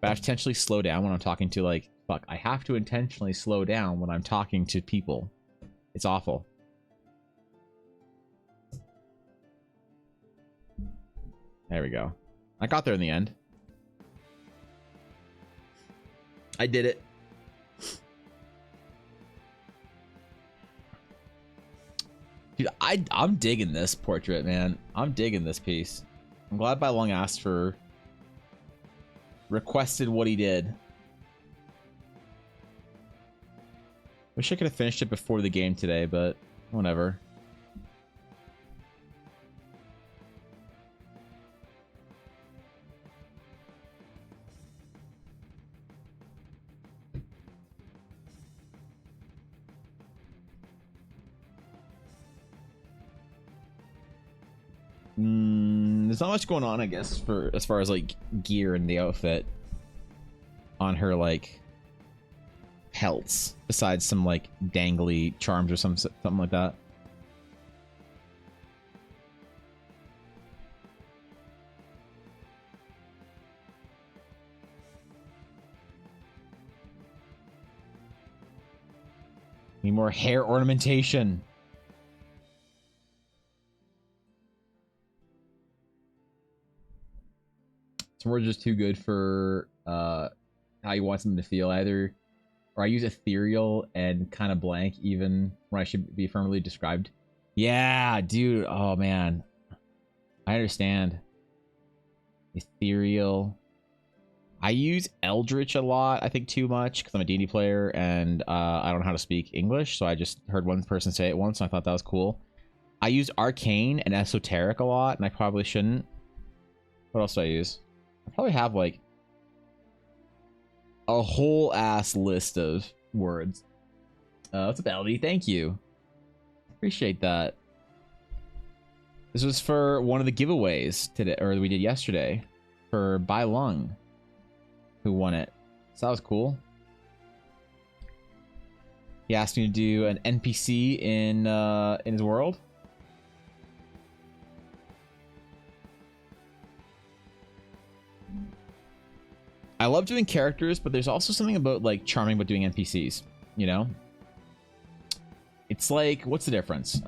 But I have to intentionally slow down when I'm talking to like, fuck, I have to intentionally slow down when I'm talking to people. It's awful. There we go. I got there in the end. I did it. Dude, I'm digging this portrait, man. I'm digging this piece. I'm glad By Long asked for... requested what he did. Wish I could have finished it before the game today, but whatever. There's not much going on, I guess, for as far as like gear and the outfit on her, like pelts, besides some like dangly charms or something like that. Need more hair ornamentation. Some words are just too good for how you want something to feel either. Or I use ethereal and kind of blank even when I should be firmly described. Yeah, dude. Oh, man. I understand. Ethereal. I use Eldritch a lot, I think too much, because I'm a D&D player and I don't know how to speak English, so I just heard one person say it once and I thought that was cool. I use Arcane and Esoteric a lot, and I probably shouldn't. What else do I use? I probably have like a whole ass list of words. What's up, LD? Thank you. Appreciate that. This was for one of the giveaways today, or we did yesterday, for Bai Lung, who won it. So that was cool. He asked me to do an NPC in his world. I love doing characters, but there's also something about like charming but doing NPCs, you know? It's like, what's the difference?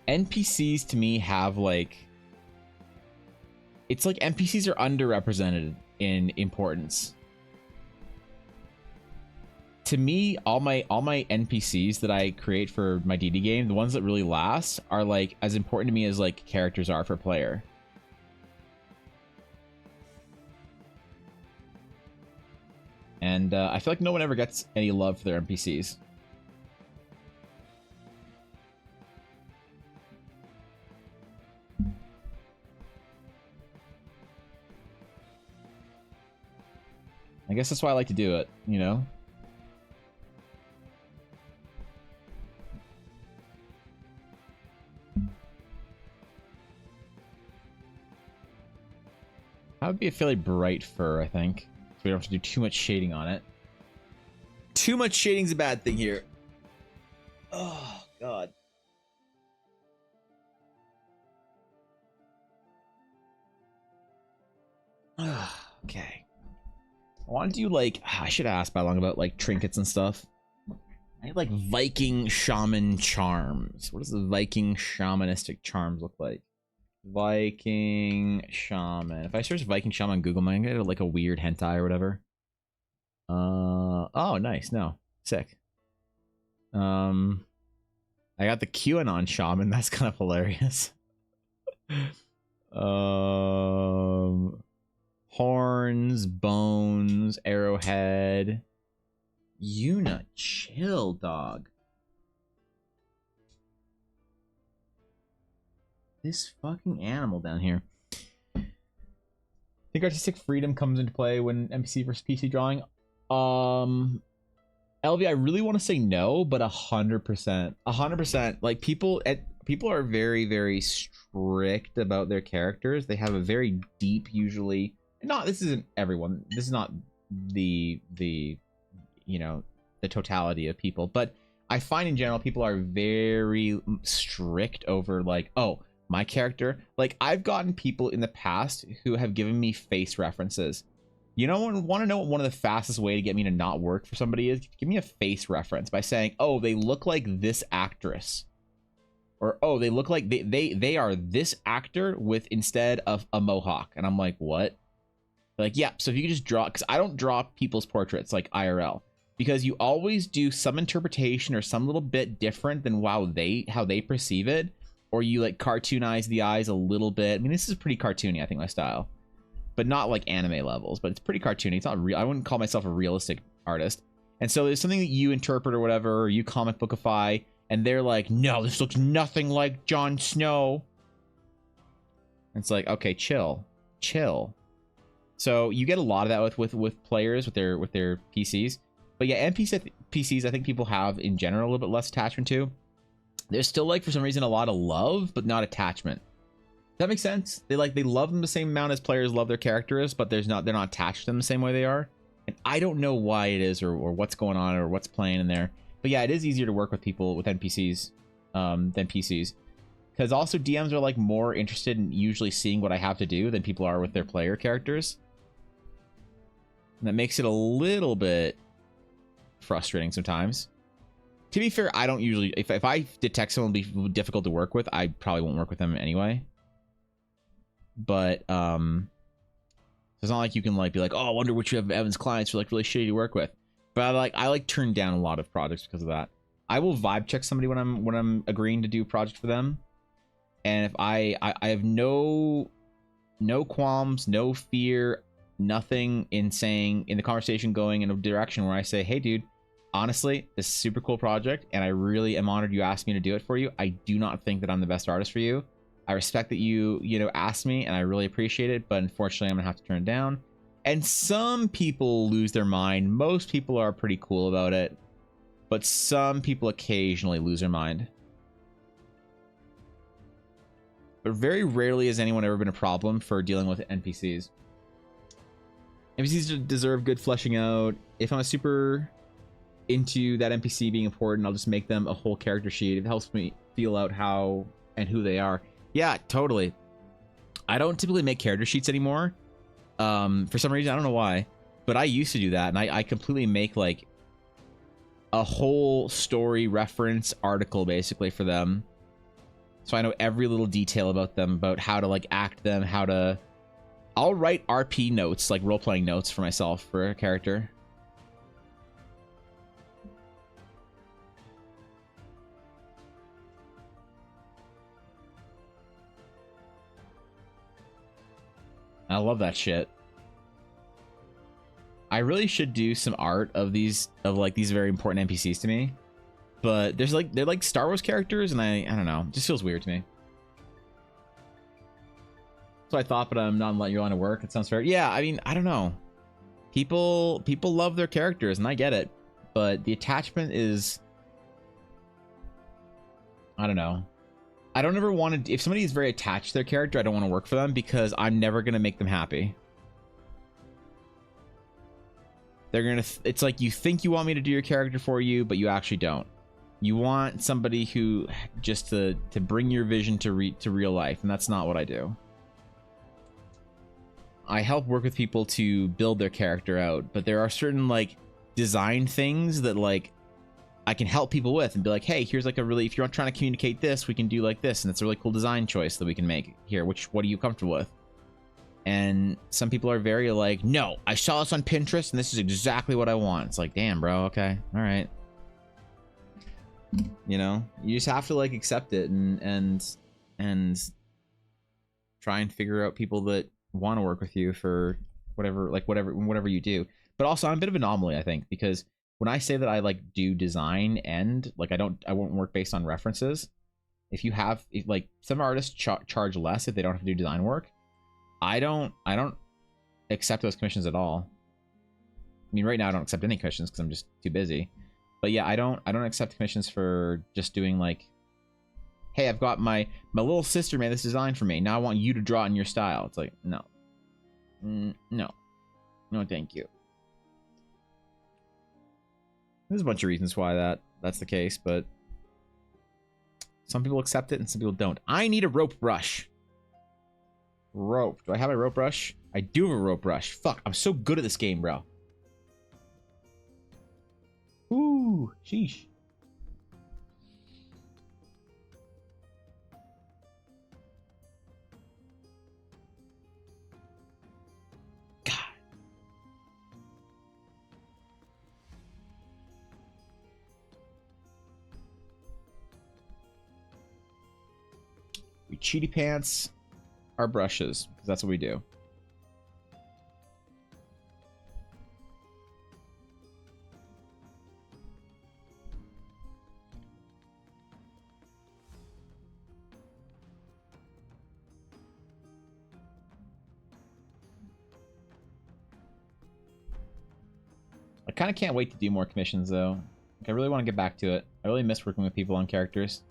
NPCs to me have like, it's like NPCs are underrepresented in importance. To me, all my NPCs that I create for my DD game, the ones that really last, are like as important to me as like characters are for player. And I feel like no one ever gets any love for their NPCs. I guess that's why I like to do it, you know? That would be a fairly bright fur, I think. So we don't have to do too much shading on it. Too much shading's a bad thing here. Oh, God. Okay. I want to do like, I should ask Balong about like trinkets and stuff. I need like Viking shaman charms. What does the Viking shamanistic charms look like? Viking shaman. If I search Viking shaman on Google, I'm gonna get like a weird hentai or whatever. Oh, nice. No, sick. I got the QAnon shaman. That's kind of hilarious. Horns, bones, arrowhead. Yuna, chill, dog. This fucking animal down here. I think artistic freedom comes into play when NPC versus PC drawing. LV, I really want to say no, but 100%. 100%. Like people are very, very strict about their characters. They have a very deep, usually. Not this isn't everyone. This is not the you know, the totality of people, but I find in general people are very strict over like, oh, my character. Like I've gotten people in the past who have given me face references. You know, want to know what one of the fastest way to get me to not work for somebody is? Give me a face reference by saying, oh, they look like this actress, or oh, they look like they are this actor with instead of a mohawk. And I'm like, what? Like, yeah, so if you could just draw, because I don't draw people's portraits like IRL, because you always do some interpretation or some little bit different than how they perceive it, or you like cartoonize the eyes a little bit. I mean, this is pretty cartoony, I think, my style, but not like anime levels, but it's pretty cartoony. It's not real. I wouldn't call myself a realistic artist. And so there's something that you interpret or whatever, or you comic bookify, and they're like, no, this looks nothing like Jon Snow. And it's like, okay, chill. So you get a lot of that with players with their PCs. But yeah, NPCs I think people have in general a little bit less attachment to. There's still like for some reason a lot of love, but not attachment. Does that make sense? They love them the same amount as players love their characters, but they're not attached to them the same way they are. And I don't know why it is or what's going on or what's playing in there. But yeah, it is easier to work with people with NPCs than PCs. Because also DMs are like more interested in usually seeing what I have to do than people are with their player characters. And that makes it a little bit frustrating sometimes. To be fair, I don't usually, if I detect someone will be difficult to work with, I probably won't work with them anyway. But it's not like you can like be like, oh, I wonder which of Evan's clients are like really shitty to work with. But I like turn down a lot of projects because of that. I will vibe check somebody when I'm agreeing to do a project for them. And if I have no qualms, no fear, nothing in saying in the conversation going in a direction where I say, hey dude, honestly, this is a super cool project and I really am honored you asked me to do it for you. I do not think that I'm the best artist for you. I respect that you asked me and I really appreciate it, but unfortunately I'm gonna have to turn it down. And some people lose their mind. Most people are pretty cool about it, but some people occasionally lose their mind. But very rarely has anyone ever been a problem for dealing with NPCs. NPCs deserve good fleshing out. If I'm super into that NPC being important, I'll just make them a whole character sheet. It helps me feel out how and who they are. Yeah, totally. I don't typically make character sheets anymore. For some reason, I don't know why, but I used to do that, and I completely make like a whole story reference article basically for them. So I know every little detail about them, about how to like act them, how to... I'll write RP notes, like role-playing notes for myself for a character. I love that shit. I really should do some art of these very important NPCs to me. But they're like Star Wars characters, and I don't know. It just feels weird to me. So I thought, but I'm not letting your line of work. It sounds fair. Yeah, I mean, I don't know. People love their characters, and I get it. But the attachment is... I don't know. I don't ever want to... If somebody is very attached to their character, I don't want to work for them because I'm never going to make them happy. They're going to... It's like you think you want me to do your character for you, but you actually don't. You want somebody who... Just to bring your vision to real life, and that's not what I do. I help work with people to build their character out, but there are certain like design things that like I can help people with and be like, hey, here's like a really, if you're trying to communicate this, we can do like this, and it's a really cool design choice that we can make here. What are you comfortable with? And some people are very like, no, I saw this on Pinterest and this is exactly what I want. It's like, damn, bro, okay, all right. You know, you just have to like accept it and try and figure out people that want to work with you for whatever you do. But also, I'm a bit of an anomaly, I think, because when I say that I like do design and like I won't work based on references. If like some artists charge less if they don't have to do design work, I don't accept those commissions at all. I mean, right now I don't accept any commissions because I'm just too busy. But yeah, I don't accept commissions for just doing like, hey, I've got my little sister made this design for me. Now I want you to draw it in your style. It's like, no. No, thank you. There's a bunch of reasons why that's the case, but some people accept it and some people don't. I need a rope brush. Rope. Do I have a rope brush? I do have a rope brush. Fuck, I'm so good at this game, bro. Ooh, sheesh. God. We cheaty pants our brushes, because that's what we do. I kind of can't wait to do more commissions, though. Like, I really want to get back to it. I really miss working with people on characters.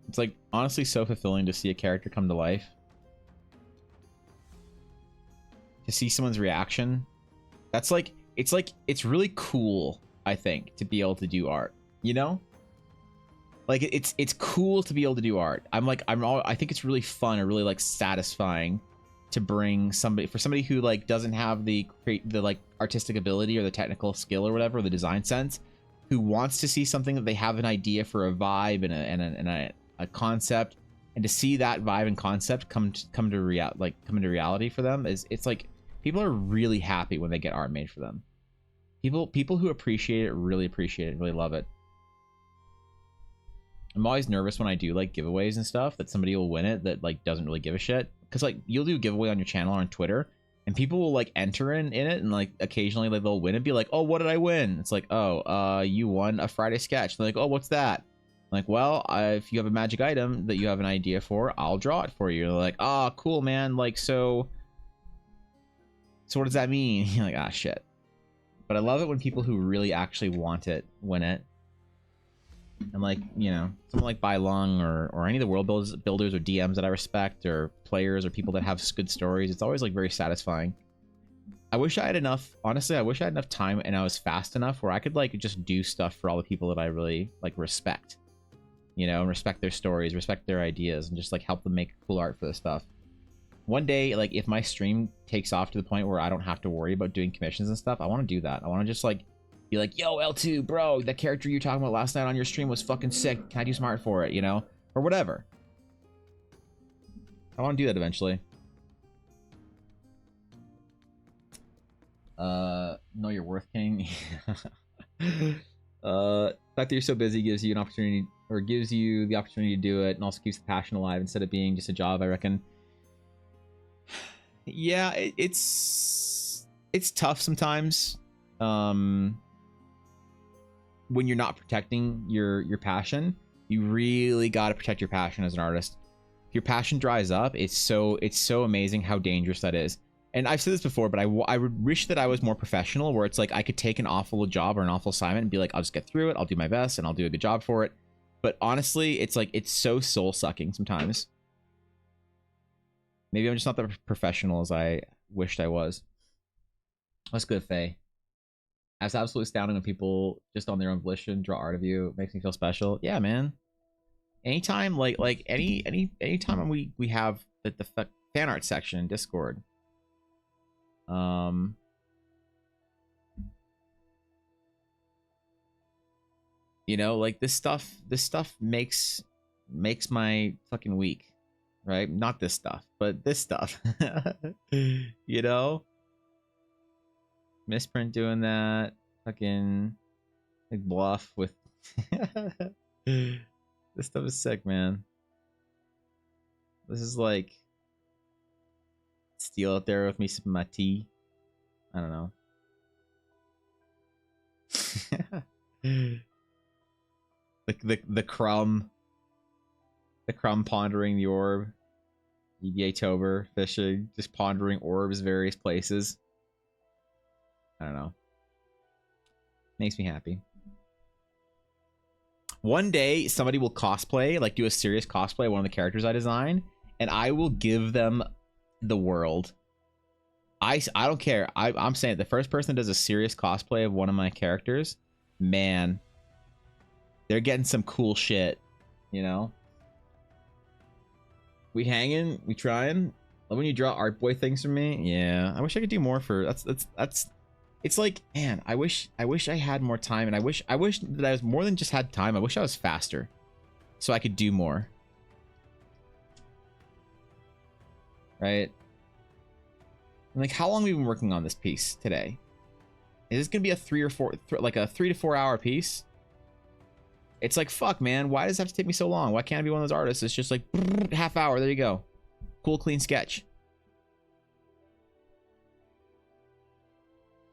It's like honestly so fulfilling to see a character come to life. To see someone's reaction. That's like it's really cool, I think, to be able to do art, you know? Like it's cool to be able to do art. I think it's really fun or really like satisfying to bring somebody who like doesn't have the like artistic ability or the technical skill or whatever, or the design sense, who wants to see something that they have an idea for a vibe and a concept, and to see that vibe and concept come to reality for them it's like people are really happy when they get art made for them. People who appreciate it really appreciate it, really love it. I'm always nervous when I do like giveaways and stuff that somebody will win it that like doesn't really give a shit, because like you'll do a giveaway on your channel or on Twitter and people will like enter in it, and like occasionally like they'll win and be like, oh, what did I win? It's like, oh, you won a Friday sketch. And they're like, oh, what's that? I'm like, well, if you have a magic item that you have an idea for, I'll draw it for you. And they're like, oh, cool, man. Like, so what does that mean? You're like, ah, shit. But I love it when people who really actually want it win it. And like, you know, someone like Bai Long or any of the world builders or DMs that I respect, or players or people that have good stories, it's always like very satisfying. I wish I had enough, honestly, I wish I had enough time and I was fast enough where I could like just do stuff for all the people that I really like respect. You know, and respect their stories, respect their ideas, and just like help them make cool art for this stuff. One day, like if my stream takes off to the point where I don't have to worry about doing commissions and stuff, I want to do that. I want to just like be like, yo, L2, bro, that character you were talking about last night on your stream was fucking sick. Can I do some art for it, you know? Or whatever. I want to do that eventually. Know your worth, King. The fact that you're so busy gives you an opportunity, or gives you the opportunity to do it, and also keeps the passion alive instead of being just a job, I reckon. Yeah, it's tough sometimes. When you're not protecting your passion, you really got to protect your passion as an artist. If your passion dries up, it's so amazing how dangerous that is. And I've said this before, but I would wish that I was more professional, where it's like I could take an awful job or an awful assignment and be like, I'll just get through it, I'll do my best, and I'll do a good job for it. But honestly, it's like, it's so soul-sucking sometimes. Maybe I'm just not that professional as I wished I was. That's good, Faye. That's absolutely astounding when people just on their own volition draw art of you. It makes me feel special. Yeah, man. Anytime, like anytime we have the fan art section in Discord. You know, like this stuff makes makes my fucking week, right? Not this stuff, but this stuff. You know? Misprint doing that. Fucking like bluff with this stuff is sick, man. This is like Steel out there with me sipping my tea. I don't know. the crumb pondering the orb. EDA Tober fishing, just pondering orbs various places. I don't know. Makes me happy. One day somebody will cosplay, like do a serious cosplay of one of the characters I design, and I will give them the world. I don't care. I'm saying the first person that does a serious cosplay of one of my characters, man, they're getting some cool shit, you know? We hanging, we trying. When you draw art boy things for me, yeah. I wish I could do more for that's. It's like, man, I wish I had more time, and I wish that I was more than just had time. I wish I was faster, so I could do more. Right? And like, how long have we been working on this piece today? Is this gonna be a 3 to 4 hour piece? It's like, fuck, man. Why does it have to take me so long? Why can't I be one of those artists? It's just like half hour. There you go. Cool, clean sketch.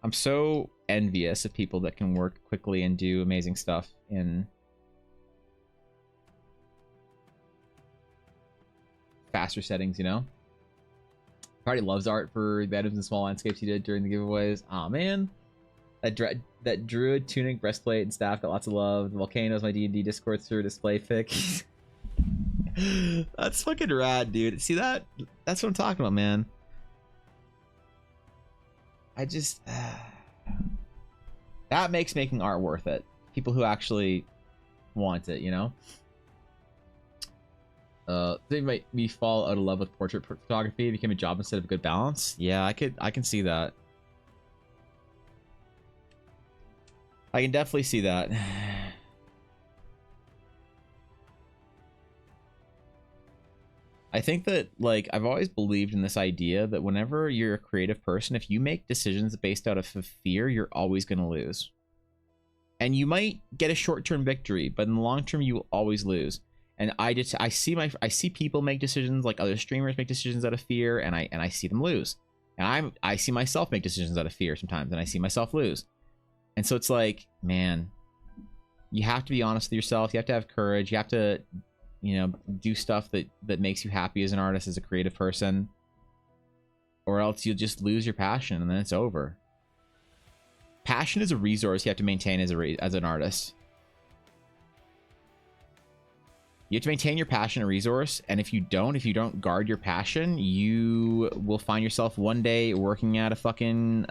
I'm so envious of people that can work quickly and do amazing stuff in faster settings, you know? Party loves art for the items and small landscapes he did during the giveaways. Aw, man. That druid tunic, breastplate, and staff got lots of love. The volcanoes, my D&D Discord server display fic. That's fucking rad, dude. See that? That's what I'm talking about, man. I just... that makes making art worth it. People who actually want it, you know? They might me fall out of love with portrait photography. It became a job instead of a good balance. Yeah, I can see that. I can definitely see that. I think that, like, I've always believed in this idea that whenever you're a creative person, if you make decisions based out of fear, you're always going to lose. And you might get a short-term victory, but in the long term, you will always lose. And I see people make decisions, like other streamers make decisions out of fear, and I see them lose. And I see myself make decisions out of fear sometimes, and I see myself lose. And so it's like, man, you have to be honest with yourself. You have to have courage. You have to, you know, do stuff that makes you happy as an artist, as a creative person, or else you'll just lose your passion and then it's over. Passion is a resource you have to maintain as an artist. You have to maintain your passion and resource, and if you don't guard your passion, you will find yourself one day working at a fucking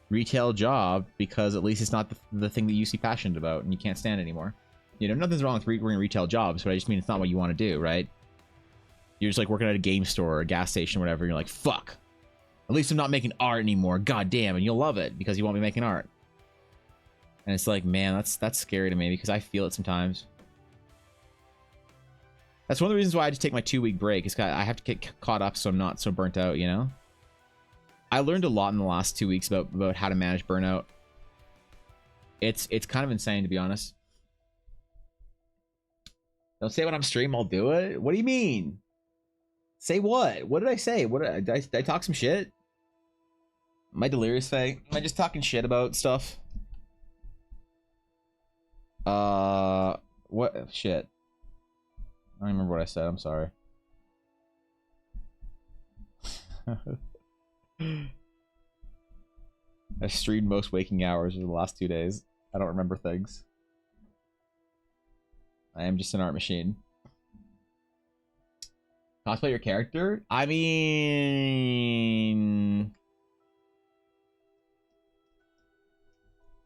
retail job, because at least it's not the thing that you see passionate about and you can't stand anymore. You know, nothing's wrong with working retail jobs, but I just mean it's not what you want to do, right? You're just like working at a game store or a gas station or whatever, and you're like, fuck, at least I'm not making art anymore, god damn, and you'll love it because you won't be making art. And it's like, man, that's scary to me, because I feel it sometimes. That's one of the reasons why I just take my 2-week break, is I have to get caught up so I'm not so burnt out, you know? I learned a lot in the last 2 weeks about how to manage burnout. It's kind of insane, to be honest. Don't say when I'm stream I'll do it. What do you mean? Say what? What did I say? What did I talk some shit? Am I delirious, Faye? Am I just talking shit about stuff? What shit? I don't remember what I said. I'm sorry. I streamed most waking hours in the last 2 days. I don't remember things. I am just an art machine. Cosplay your character? I mean...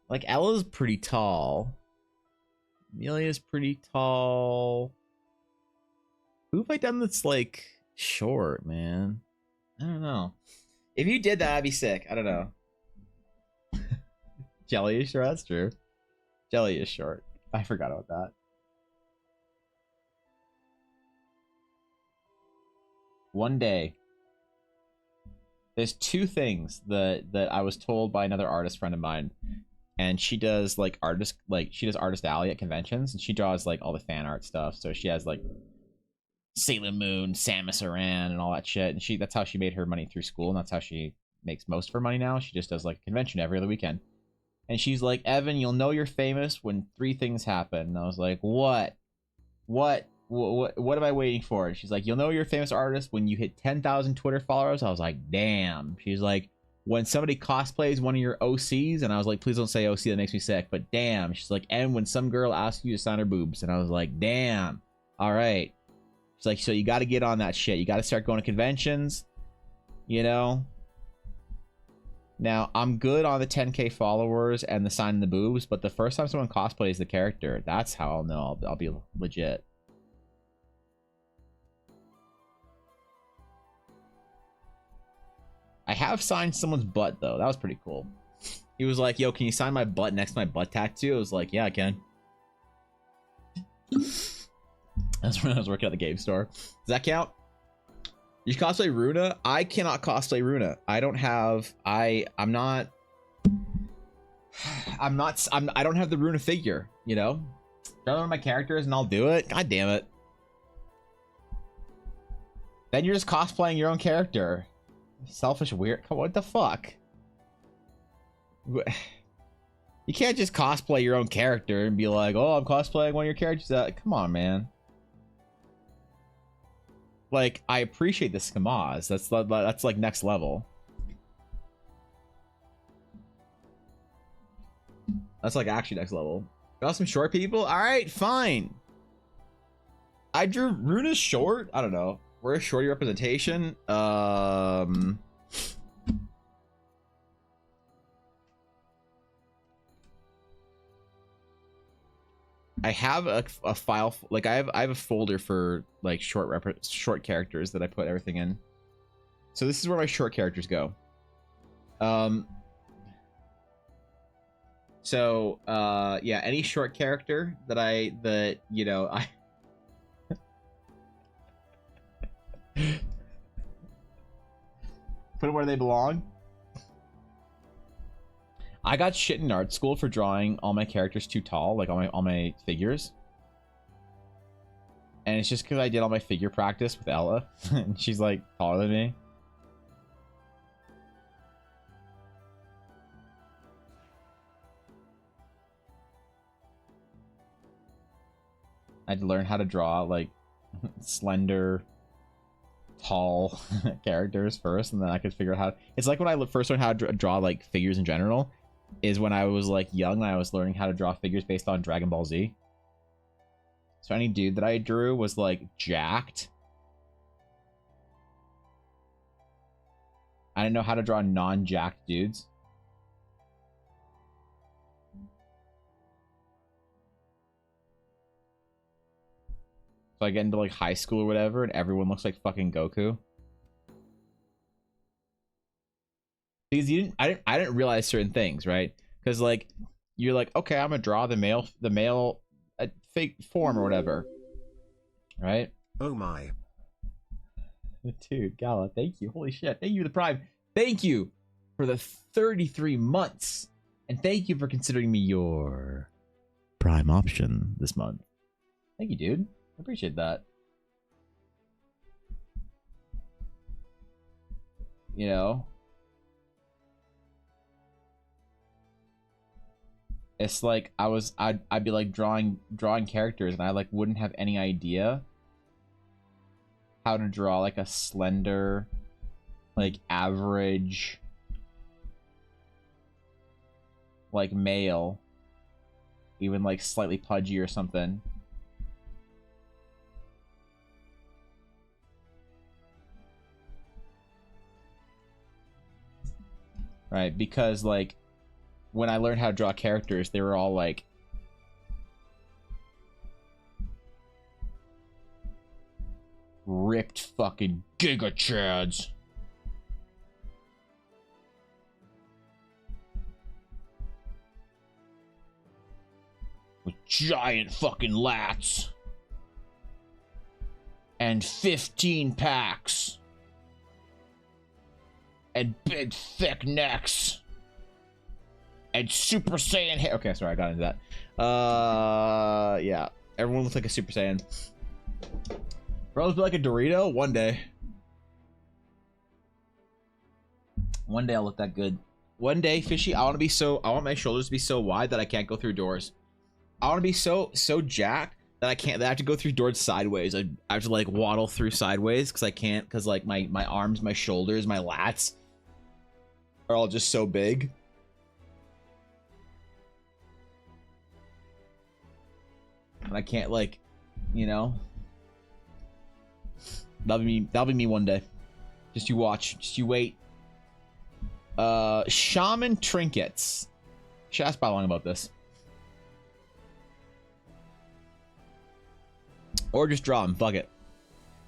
like, Ella's pretty tall. Amelia's pretty tall. Who have I done that's, like, short, man? I don't know. If you did that, I'd be sick. I don't know. Jelly is short? That's true. Jelly is short. I forgot about that. one day. There's two things that I was told by another artist friend of mine, and she does like artist alley at conventions, and she draws like all the fan art stuff. So she has like Sailor Moon, Samus Aran, and all that shit. And that's how she made her money through school, and that's how she makes most of her money now. She just does like a convention every other weekend. And she's like, Evan, you'll know you're famous when 3 things happen. And I was like, what am I waiting for? And she's like, you'll know you're a famous artist when you hit 10,000 Twitter followers. I was like, damn. She's like, when somebody cosplays one of your OCs. And I was like, please don't say OC, that makes me sick. But damn. She's like, and when some girl asks you to sign her boobs. And I was like, damn. All right. She's like, so you got to get on that shit. You got to start going to conventions, you know? Now, I'm good on the 10K followers and the signing the boobs, but the first time someone cosplays the character, that's how I'll know I'll be legit. I have signed someone's butt, though. That was pretty cool. He was like, yo, can you sign my butt next to my butt tattoo? I was like, yeah, I can. That's when I was working at the game store. Does that count? You cosplay Runa? I cannot cosplay Runa. I don't have... I don't have the Runa figure, you know? Show them my characters and I'll do it. God damn it. Then you're just cosplaying your own character. Selfish weird. What the fuck? You can't just cosplay your own character and be like, oh, I'm cosplaying one of your characters. Come on, man. Like, I appreciate the scamas. That's like next level. That's like actually next level. Got some short people? Alright, fine. I drew Runa's short. I don't know. We're a shorty representation. I have a file, like I have a folder for like short characters that I put everything in. So this is where my short characters go. Yeah, any short character that you know I put them where they belong. I got shit in art school for drawing all my characters too tall, like all my figures. And it's just because I did all my figure practice with Ella, and she's like taller than me. I had to learn how to draw like slender, tall characters first, and then I could figure out how. It's like when I first learned how to draw like figures in general. Is when I was like young, I was learning how to draw figures based on Dragon Ball Z. So any dude that I drew was like jacked. I didn't know how to draw non-jacked dudes. So I get into like high school or whatever, and everyone looks like fucking Goku. Because I didn't realize certain things, right? Because like you're like, okay, I'm gonna draw the male fake form or whatever, right? Oh my. Dude, Gala, thank you. Holy shit, thank you for the Prime. Thank you for the 33 months, and thank you for considering me your Prime option this month. Thank you, dude. I appreciate that. You know. It's like I'd be like drawing characters, and I like wouldn't have any idea how to draw like a slender, like average, like male, even like slightly pudgy or something. Right, because like when I learned how to draw characters, they were all like ripped fucking Giga Chads. With giant fucking lats. And 15 packs. and big thick necks and Super Saiyan hair. Okay, sorry, I got into that. Yeah, everyone looks like a Super Saiyan. Bros be like a Dorito one day. One day I'll look that good. One day, Fishy, I want my shoulders to be so wide that I can't go through doors. I want to be so jacked that I have to go through doors sideways. I have to like waddle through sideways because I can't, because like my arms, my shoulders, my lats are all just so big. And I can't, like, you know. That'll be me one day. Just you watch. Just you wait. Shaman trinkets. Should ask Balong about this. Or just draw them. Fuck it.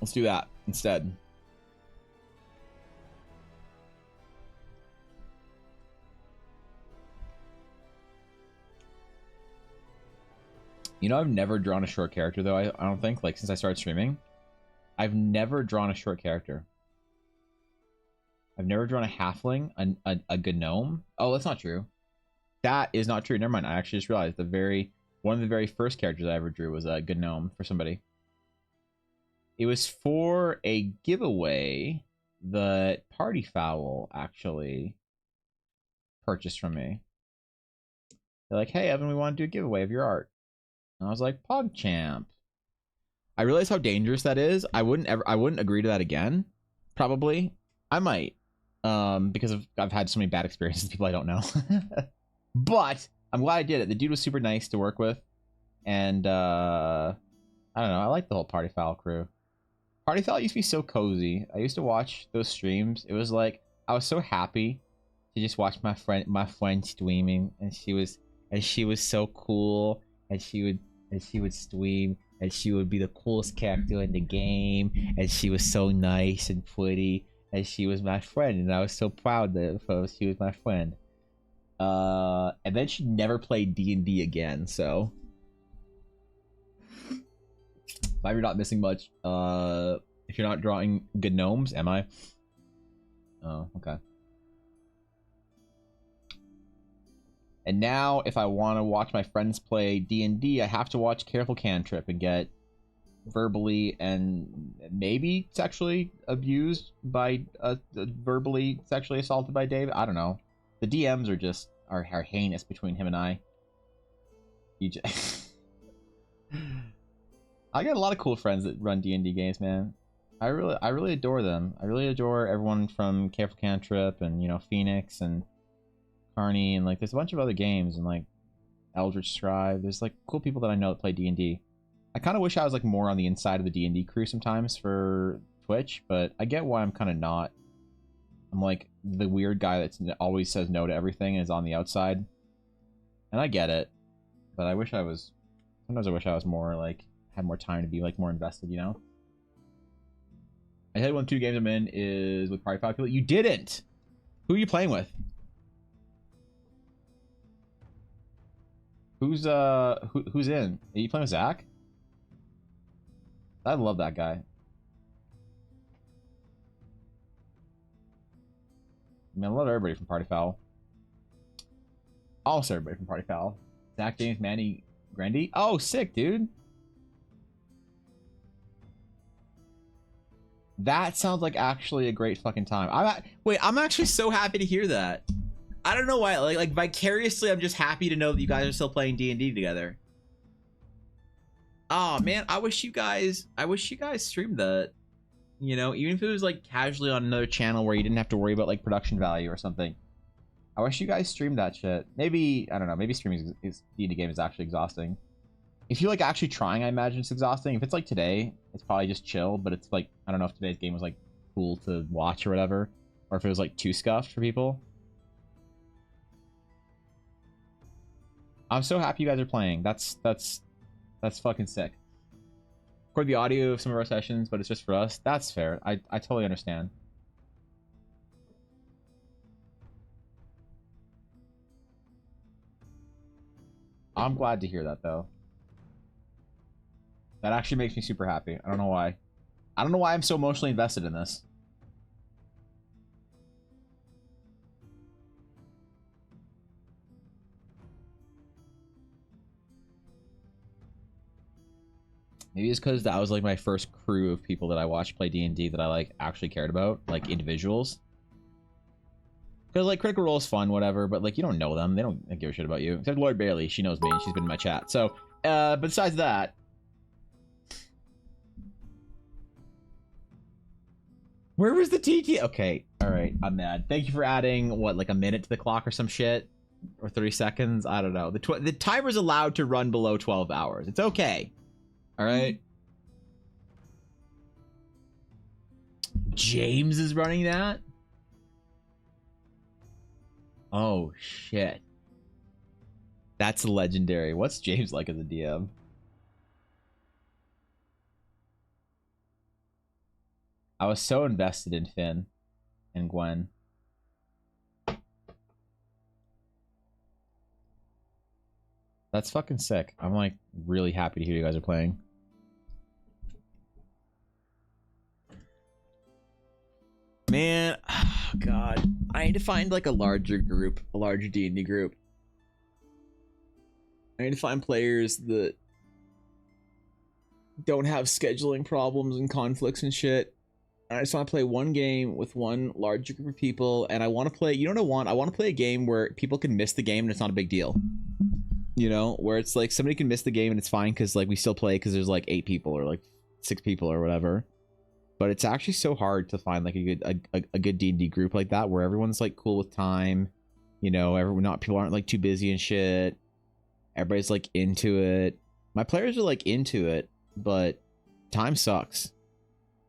Let's do that instead. You know, I've never drawn a short character, though, I don't think. Like, since I started streaming. I've never drawn a short character. I've never drawn a halfling, a gnome. Oh, that's not true. That is not true. Never mind. I actually just realized one of the very first characters I ever drew was a gnome for somebody. It was for a giveaway that Party Foul actually purchased from me. They're like, "Hey, Evan, we want to do a giveaway of your art." And I was like, "PogChamp." I realize how dangerous that is. I wouldn't agree to that again. Probably. I might. Because I've had so many bad experiences with people I don't know. But I'm glad I did it. The dude was super nice to work with. And I don't know. I like the whole Party Foul crew. Party Foul used to be so cozy. I used to watch those streams. It was like I was so happy to just watch my friend streaming, and she was so cool, and she would stream, and she would be the coolest character in the game, and she was so nice and pretty, and she was my friend, and I was so proud that she was my friend. And then she never played D&D again, so if you're not missing much, if you're not drawing gnomes, am I? Oh, okay. And now, if I want to watch my friends play D&D, I have to watch Careful Cantrip and get verbally and maybe sexually abused by, verbally sexually assaulted by Dave. I don't know. The DMs are just are heinous between him and I. You just I got a lot of cool friends that run D&D games, man. I really adore them. I really adore everyone from Careful Cantrip and, you know, Phoenix and Carney, and like there's a bunch of other games, and like Eldritch Scribe. There's like cool people that I know that play D&D. I kind of wish I was like more on the inside of the D&D crew sometimes for Twitch, but I get why I'm kind of not. I'm like the weird guy that always says no to everything and is on the outside. And I get it, but I wish I was. Sometimes I wish I was more like had more time to be like more invested, you know. I tell you, 1 2 games I'm in is with Party 5 people. You didn't. Who are you playing with? Who's in? Are you playing with Zach? I love that guy. I mean, I love everybody from Party Foul. Almost everybody from Party Foul. Zach, James, Manny, Grandy. Oh, sick, dude. That sounds like actually a great fucking time. I'm actually so happy to hear that. I don't know why. Like vicariously, I'm just happy to know that you guys are still playing D&D together. Oh man, I wish you guys streamed that. You know, even if it was like casually on another channel where you didn't have to worry about like production value or something. I wish you guys streamed that shit. Maybe, I don't know, maybe streaming D&D game is actually exhausting. If you're like actually trying, I imagine it's exhausting. If it's like today, it's probably just chill, but it's like, I don't know if today's game was like cool to watch or whatever, or if it was like too scuffed for people. I'm so happy you guys are playing. That's fucking sick. Record the audio of some of our sessions, but it's just for us. That's fair. I totally understand. I'm glad to hear that though. That actually makes me super happy. I don't know why. I don't know why I'm so emotionally invested in this. Maybe it's because that was like my first crew of people that I watched play D&D that I like actually cared about, like individuals. Because like Critical Role is fun, whatever, but like you don't know them, they don't give a shit about you. Except Lord Bailey, she knows me and she's been in my chat. So, but besides that, where was the TT? Okay, all right, I'm mad. Thank you for adding what, like a minute to the clock or some shit, or 30 seconds. I don't know. The timer's allowed to run below 12 hours. It's okay. All right. James is running that. Oh shit. That's legendary. What's James like as a DM? I was so invested in Finn and Gwen. That's fucking sick. I'm like really happy to hear you guys are playing. Man, oh God, I need to find like a larger group, a larger D&D group. I need to find players that don't have scheduling problems and conflicts and shit. I just want to play one game with one larger group of people, and I want to play, you know what I want? I want to play a game where people can miss the game and it's not a big deal. You know, where it's like somebody can miss the game and it's fine because like we still play because there's like 8 people or like 6 people or whatever. But it's actually so hard to find like a good D&D group like that where everyone's like cool with time. You know, people aren't like too busy and shit. Everybody's like into it. My players are like into it, but time sucks.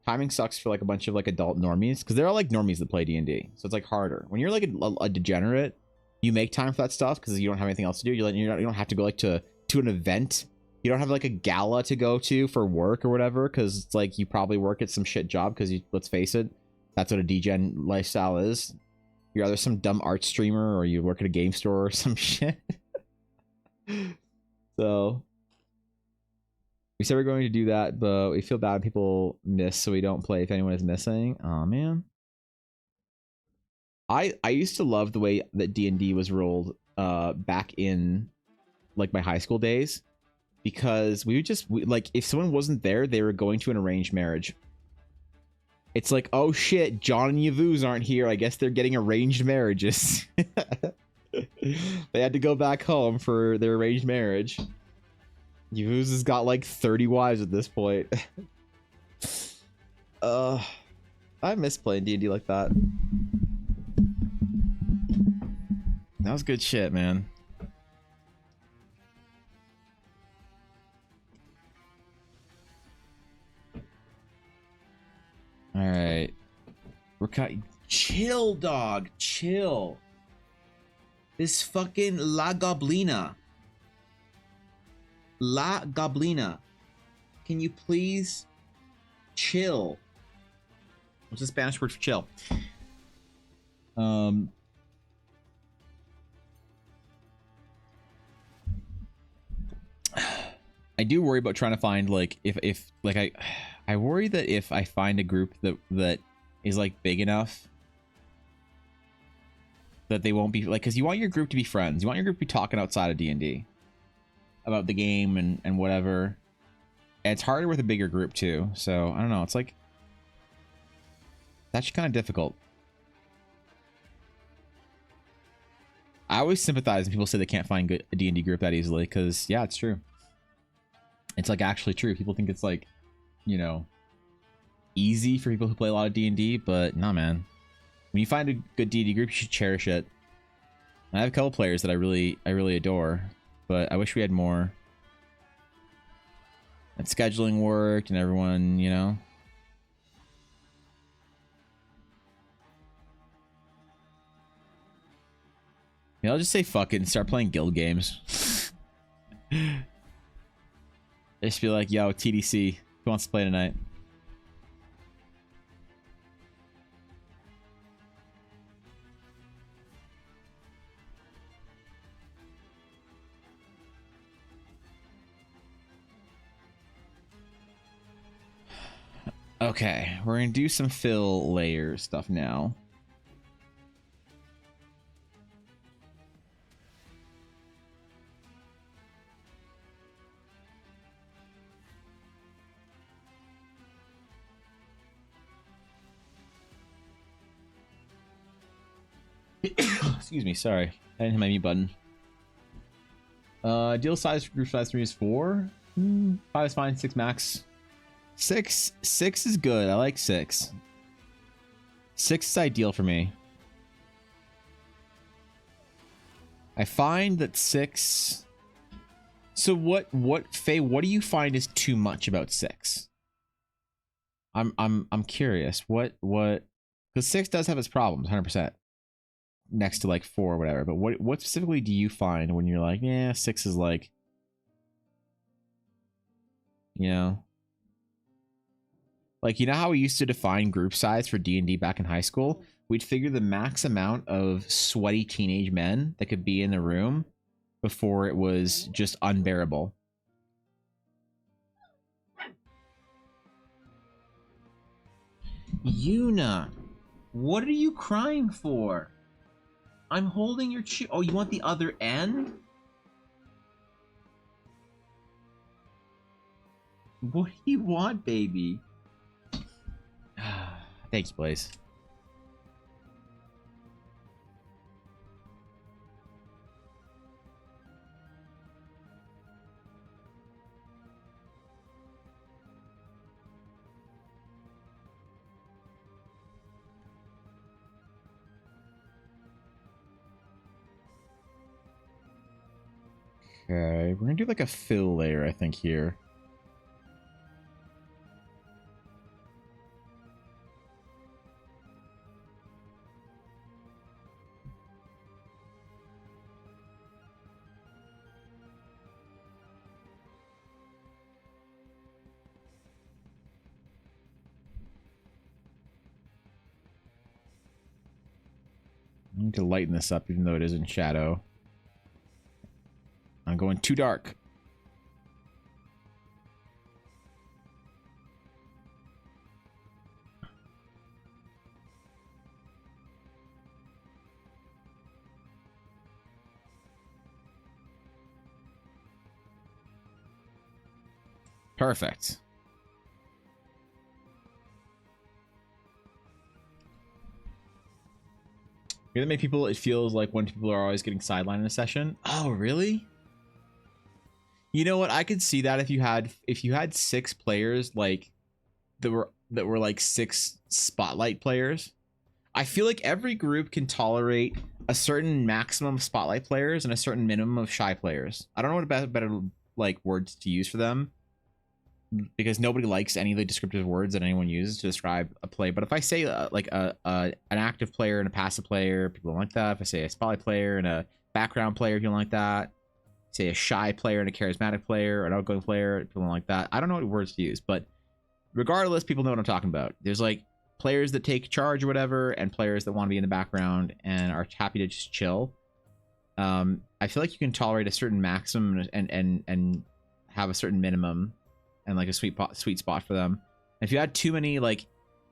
Timing sucks for like a bunch of like adult normies because they're all like normies that play D&D. So it's like harder. When you're like a degenerate, you make time for that stuff because you don't have anything else to do. You don't have to go like to an event. You don't have like a gala to go to for work or whatever because it's like you probably work at some shit job because let's face it, that's what a degen lifestyle is. You're either some dumb art streamer or you work at a game store or some shit. So we said we're going to do that, but we feel bad when people miss, so we don't play if anyone is missing. Oh man. I used to love the way that D&D was rolled back in like my high school days. Because we like if someone wasn't there, they were going to an arranged marriage. It's like, oh shit, John and Yavuz aren't here. I guess they're getting arranged marriages. They had to go back home for their arranged marriage. Yavuz has got like 30 wives at this point. I miss playing D&D like that. That was good shit, man. All right, we're chill, dog, chill. This fucking La Goblina. Can you please chill? What's the Spanish word for chill? I do worry about trying to find like if like I worry that if I find a group that is like big enough that they won't be like, because you want your group to be friends, you want your group to be talking outside of D&D about the game and whatever. And it's harder with a bigger group too, so I don't know, it's like that's kind of difficult. I always sympathize when people say they can't find a D&D group that easily, because yeah, it's true. It's like actually true. People think it's like, you know, easy for people who play a lot of D&D, but nah, man. When you find a good D&D group, you should cherish it. And I have a couple players that I really adore, but I wish we had more. And scheduling worked and everyone, you know. Yeah, I'll just say fuck it and start playing guild games. Just be like, yo, TDC, who wants to play tonight? Okay, we're gonna do some fill layer stuff now. Excuse me, sorry. I didn't hit my mute button. Deal size for group size 3 is 4. 5 is fine, 6 max. 6 is good. I like 6. 6 is ideal for me. I find that 6. So what Faye, what do you find is too much about 6? I'm curious. What because 6 does have its problems, 100%. Next to like 4 or whatever, but what specifically do you find when you're like, yeah, 6 is like, you know, like, you know how we used to define group size for D&D back in high school? We'd figure the max amount of sweaty teenage men that could be in the room before it was just unbearable. Yuna, what are you crying for? I'm holding your oh, you want the other end? What do you want, baby? Thanks, Blaze. Okay, we're gonna do like a fill layer, I think, here. I need to lighten this up, even though it is in shadow. I'm going too dark. Perfect. You know that many people, it feels like when people are always getting sidelined in a session. Oh, really? You know what? I could see that if you had 6 players like that were like 6 spotlight players. I feel like every group can tolerate a certain maximum of spotlight players and a certain minimum of shy players. I don't know what better like words to use for them, because nobody likes any of the descriptive words that anyone uses to describe a play. But if I say like an active player and a passive player, people don't like that. If I say a spotlight player and a background player, people don't like that. Say a shy player and a charismatic player or an outgoing player, people don't like that. I don't know what words to use, but regardless, people know what I'm talking about. There's like players that take charge or whatever, and players that want to be in the background and are happy to just chill. I feel like you can tolerate a certain maximum and have a certain minimum and like a sweet spot for them. If you had too many like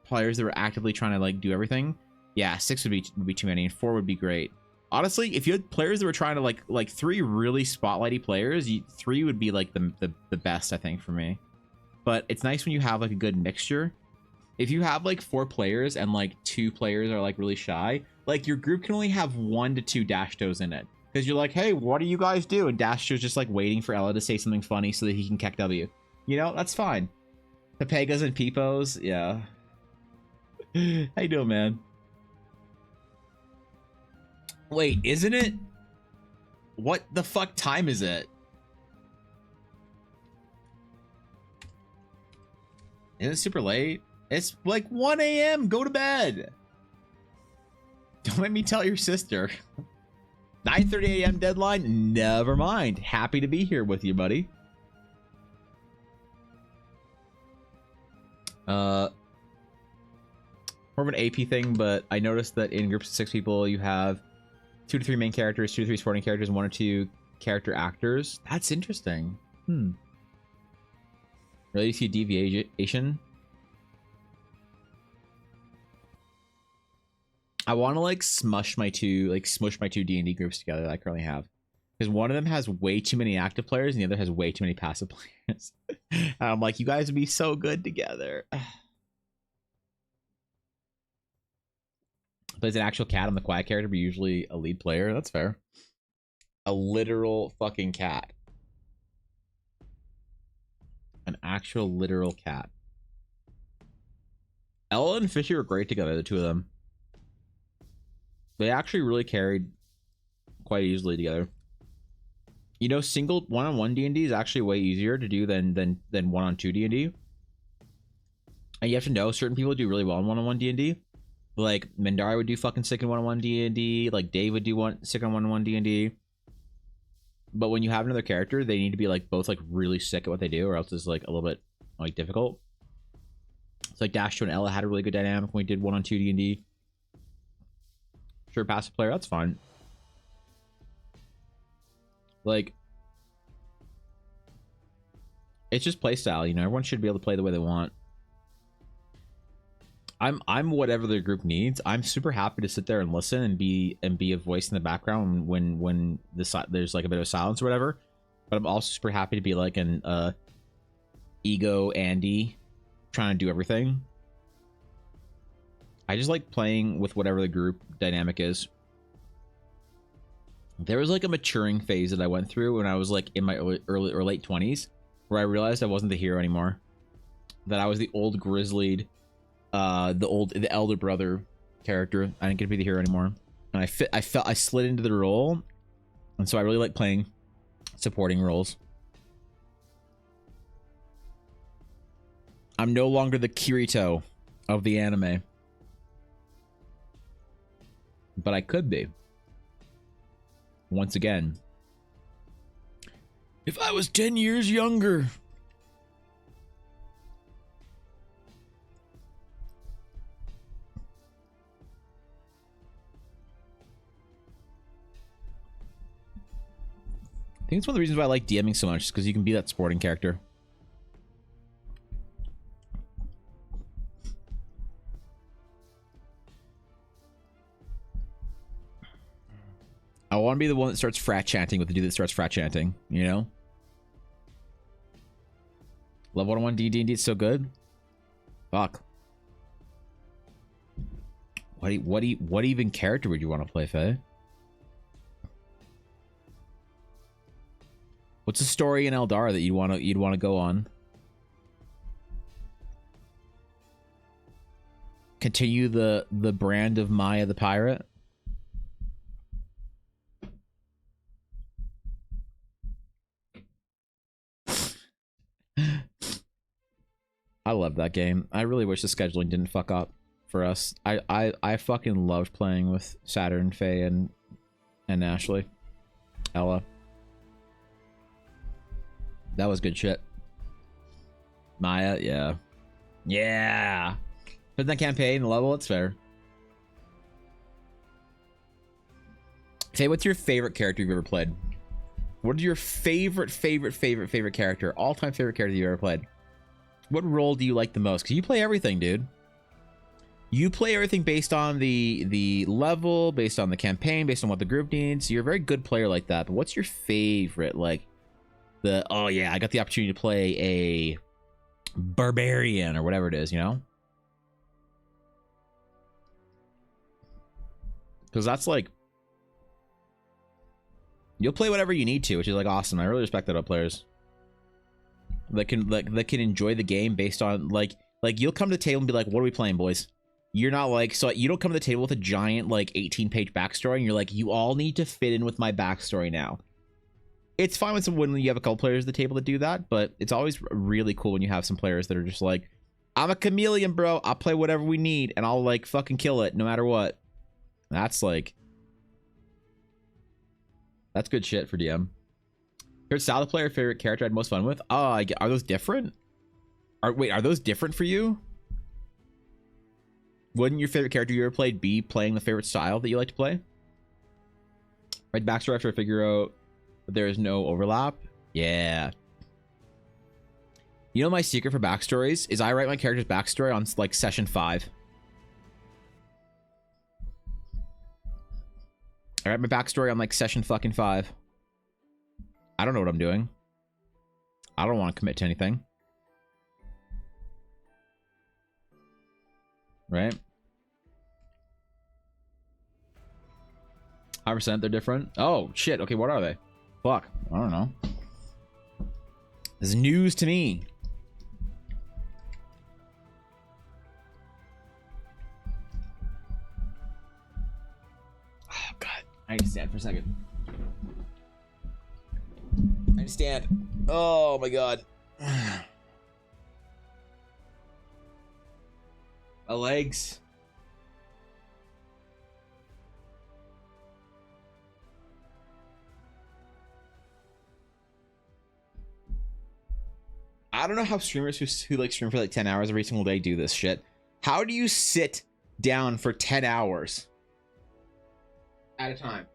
players that were actively trying to like do everything, yeah, 6 would be too many, and 4 would be great. Honestly, if you had players that were trying to like 3 really spotlighty players, 3 would be like the best, I think, for me. But it's nice when you have like a good mixture. If you have like 4 players and like 2 players are like really shy, like your group can only have 1 to 2 Dashtos in it, because you're like, hey, what do you guys do? And Dashto's just like waiting for Ella to say something funny so that he can keck W. You know, that's fine. Pepegas and Peepos, yeah. How you doing, man? Wait, isn't it? What the fuck time is it? Isn't it super late? It's like 1 a.m. Go to bed. Don't make me tell your sister. 9:30 a.m. deadline? Never mind. Happy to be here with you, buddy. More of an AP thing, but I noticed that in groups of 6 people, you have 2 to 3 main characters, 2 to 3 supporting characters, and 1 or 2 character actors. That's interesting. Really see a deviation? I want to like smush my two D&D groups together that I currently have, because one of them has way too many active players and the other has way too many passive players. And I'm like, you guys would be so good together. Plays an actual cat. I'm the quiet character, but usually a lead player. That's fair. A literal fucking cat. An actual literal cat. Ella and Fishy were great together, the two of them. They actually really carried quite easily together. You know, single one-on-one D&D is actually way easier to do than one-on-two D&D. And you have to know certain people do really well in one-on-one D&D. Like Mandari would do fucking sick in one-on-one D&D. Like Dave would do sick on one-on-one D&D. But when you have another character, they need to be like both like really sick at what they do, or else it's like a little bit like difficult. It's like Dasho and Ella had a really good dynamic when we did one-on-two D&D. Sure, passive player, that's fine. Like, it's just playstyle, you know. Everyone should be able to play the way they want. I'm whatever the group needs. I'm super happy to sit there and listen and be a voice in the background when there's like a bit of silence or whatever. But I'm also super happy to be like an ego Andy trying to do everything. I just like playing with whatever the group dynamic is. There was like a maturing phase that I went through when I was like in my early or late 20s, where I realized I wasn't the hero anymore. That I was the old grizzlied, the elder brother character. I didn't get to be the hero anymore, and I slid into the role, and so I really like playing supporting roles. I'm no longer the Kirito of the anime, but I could be. Once again, if I was 10 years younger. I think it's one of the reasons why I like DMing so much, is because you can be that sporting character. I want to be the one that starts frat chanting with the dude that starts frat chanting, you know? Love 101 D&D, it's so good. Fuck. What even character would you want to play, Faye? What's the story in Eldar that you'd want to go on? Continue the brand of Maya the pirate? I love that game. I really wish the scheduling didn't fuck up for us. I fucking loved playing with Saturn, Faye, and Ashley. Ella. That was good shit. Maya, yeah. Yeah! But that campaign, the level, it's fair. Faye, what's your favorite character you've ever played? What is your favorite character? All-time favorite character you've ever played? What role do you like the most? Because you play everything, dude. You play everything based on the level, based on the campaign, based on what the group needs. You're a very good player like that. But what's your favorite, like, oh yeah, I got the opportunity to play a barbarian or whatever it is, you know? Because that's like, you'll play whatever you need to, which is like awesome. I really respect that about players that can enjoy the game based on like you'll come to the table and be like, what are we playing, boys? You're not like, so you don't come to the table with a giant like 18-page backstory and you're like, you all need to fit in with my backstory now. It's fine when you have a couple players at the table that do that, but it's always really cool when you have some players that are just like, I'm a chameleon, bro. I'll play whatever we need and I'll like fucking kill it no matter what. That's like, that's good shit for DM. Favorite style of player, favorite character I had most fun with? Oh, are those different? Wait, are those different for you? Wouldn't your favorite character you ever played be playing the favorite style that you like to play? Right, backstory after I figure out that there is no overlap. Yeah. You know my secret for backstories is I write my character's backstory on like session 5. I write my backstory on like session fucking 5. I don't know what I'm doing. I don't want to commit to anything. Right? 100%. They're different. Oh shit. Okay, what are they? Fuck. I don't know. This is news to me. Oh god. I need to stand for a second. I need to stand. Oh my god. My legs. I don't know how streamers who like stream for like 10 hours every single day do this shit. How do you sit down for 10 hours at a time?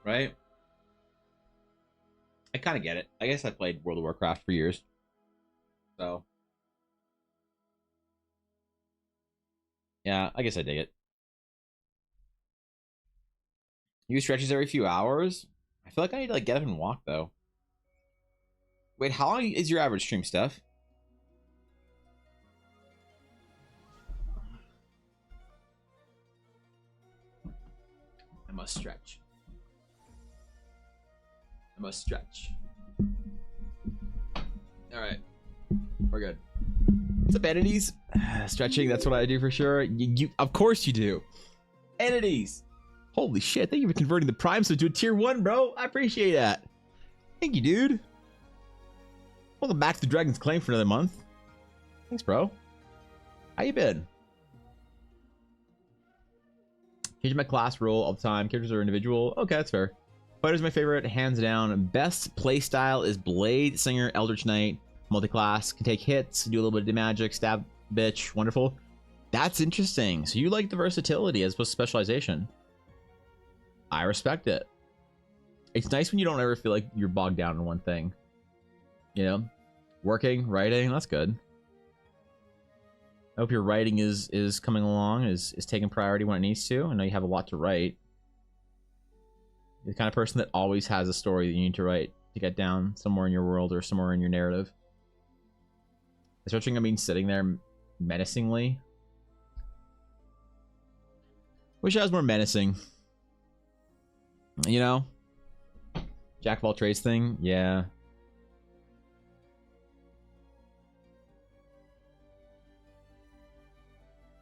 Right? I kind of get it. I guess I played World of Warcraft for years. So. Yeah, I guess I dig it. You stretches every few hours? I feel like I need to like get up and walk though. Wait, how long is your average stream, Steph? I must stretch. I must stretch. All right, we're good. What's up, entities? Stretching, that's what I do for sure. You of course you do. Entities. Holy shit, thank you for converting the Prime sub to a tier 1, bro. I appreciate that. Thank you, dude. Welcome back to the Dragon's Claim for another month. Thanks, bro. How you been? Changing my class role all the time. Characters are individual. Okay, that's fair. Fighter's my favorite, hands down. Best playstyle is Blade, Singer, Eldritch Knight. Multi-class, can take hits, do a little bit of magic, stab, bitch. Wonderful. That's interesting. So you like the versatility as opposed to specialization. I respect it. It's nice when you don't ever feel like you're bogged down in one thing. You know? Working, writing, that's good. I hope your writing is coming along, is taking priority when it needs to. I know you have a lot to write. You're the kind of person that always has a story that you need to write to get down somewhere in your world or somewhere in your narrative. Especially, I mean, sitting there menacingly. Wish I was more menacing. You know? Jack of all trades thing? Yeah.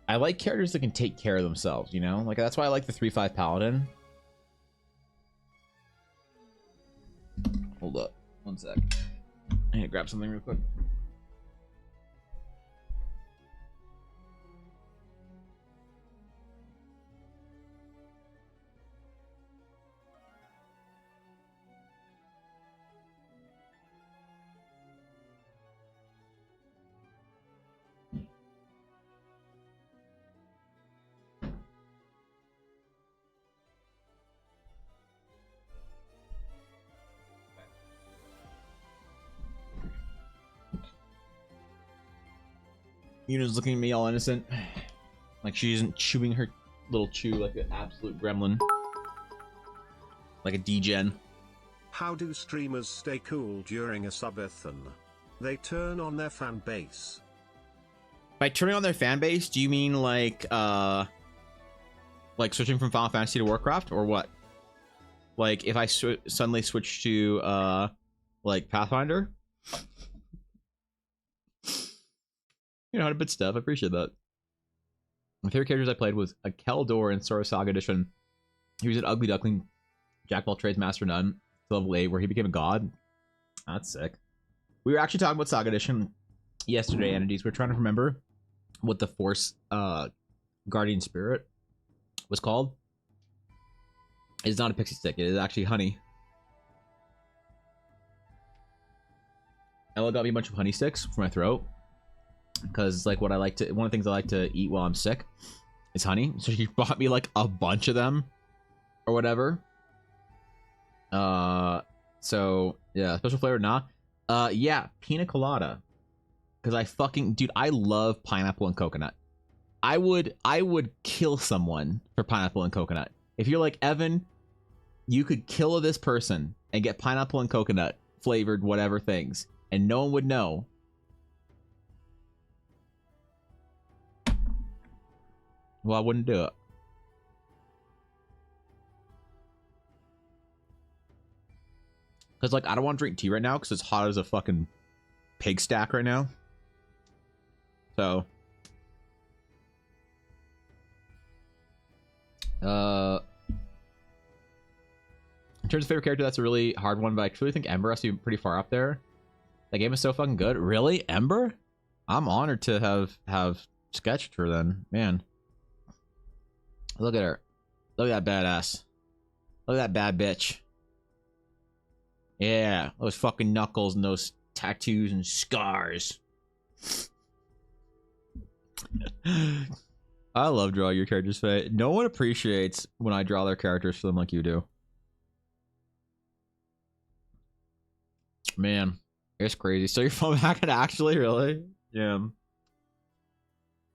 I like characters that can take care of themselves, you know? Like, that's why I like the 3/5 Paladin. Hold up. One sec. I need to grab something real quick. Yuna's looking at me all innocent. Like she isn't chewing her little chew like an absolute gremlin. Like a degen. How do streamers stay cool during a subathon? They turn on their fan base. By turning on their fan base, do you mean like switching from Final Fantasy to Warcraft, or what? Like if I suddenly switch to like Pathfinder? You know, how to bit stuff. I appreciate that. My favorite characters I played was a Keldor in Sora Saga Edition. He was an ugly duckling, Jack of all trades, master none, to level 8, where he became a god. That's sick. We were actually talking about Saga Edition yesterday, entities. We're trying to remember what the Force Guardian Spirit was called. It's not a pixie stick. It is actually honey. Ella got me a bunch of honey sticks for my throat. Because it's like what I like to, one of the things I like to eat while I'm sick is honey. So she bought me like a bunch of them or whatever. So yeah, special flavor, nah. Yeah, pina colada. Because I fucking, dude, I love pineapple and coconut. I would kill someone for pineapple and coconut. If you're like, Evan, you could kill this person and get pineapple and coconut flavored whatever things, and no one would know. Well, I wouldn't do it. Because, like, I don't want to drink tea right now because it's hot as a fucking pig stack right now. So, in terms of favorite character, that's a really hard one, but I truly think Ember has to be pretty far up there. That game is so fucking good. Really? Ember? I'm honored to have sketched her then. Man. Look at her. Look at that badass. Look at that bad bitch. Yeah, those fucking knuckles and those tattoos and scars. I love drawing your characters' face. No one appreciates when I draw their characters for them like you do. Man, it's crazy. So you're from back actually, really? Yeah.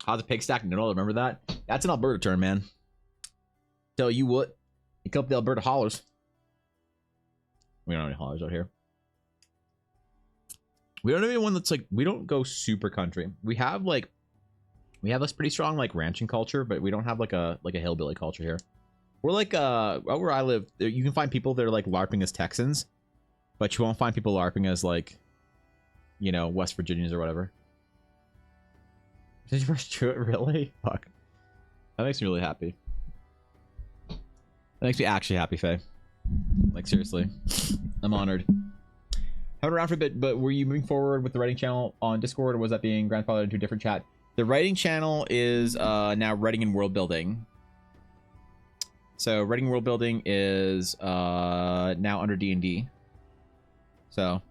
How's the pig stack? No, remember that? That's an Alberta term, man. Tell you what, you come up the Alberta hollers. We don't have any hollers out here. We don't have anyone that's like, we don't go super country. We have this pretty strong like ranching culture, but we don't have like a hillbilly culture here. We're like where I live, you can find people that are like LARPing as Texans, but you won't find people LARPing as like, you know, West Virginians or whatever. Did you first do it? Really? Fuck. That makes me really happy. That makes me actually happy, Faye. Like, seriously. I'm honored. Haven't around for a bit, but were you moving forward with the writing channel on Discord, or was that being grandfathered into a different chat? The writing channel is now writing and world building. So writing and world building is now under D&D. So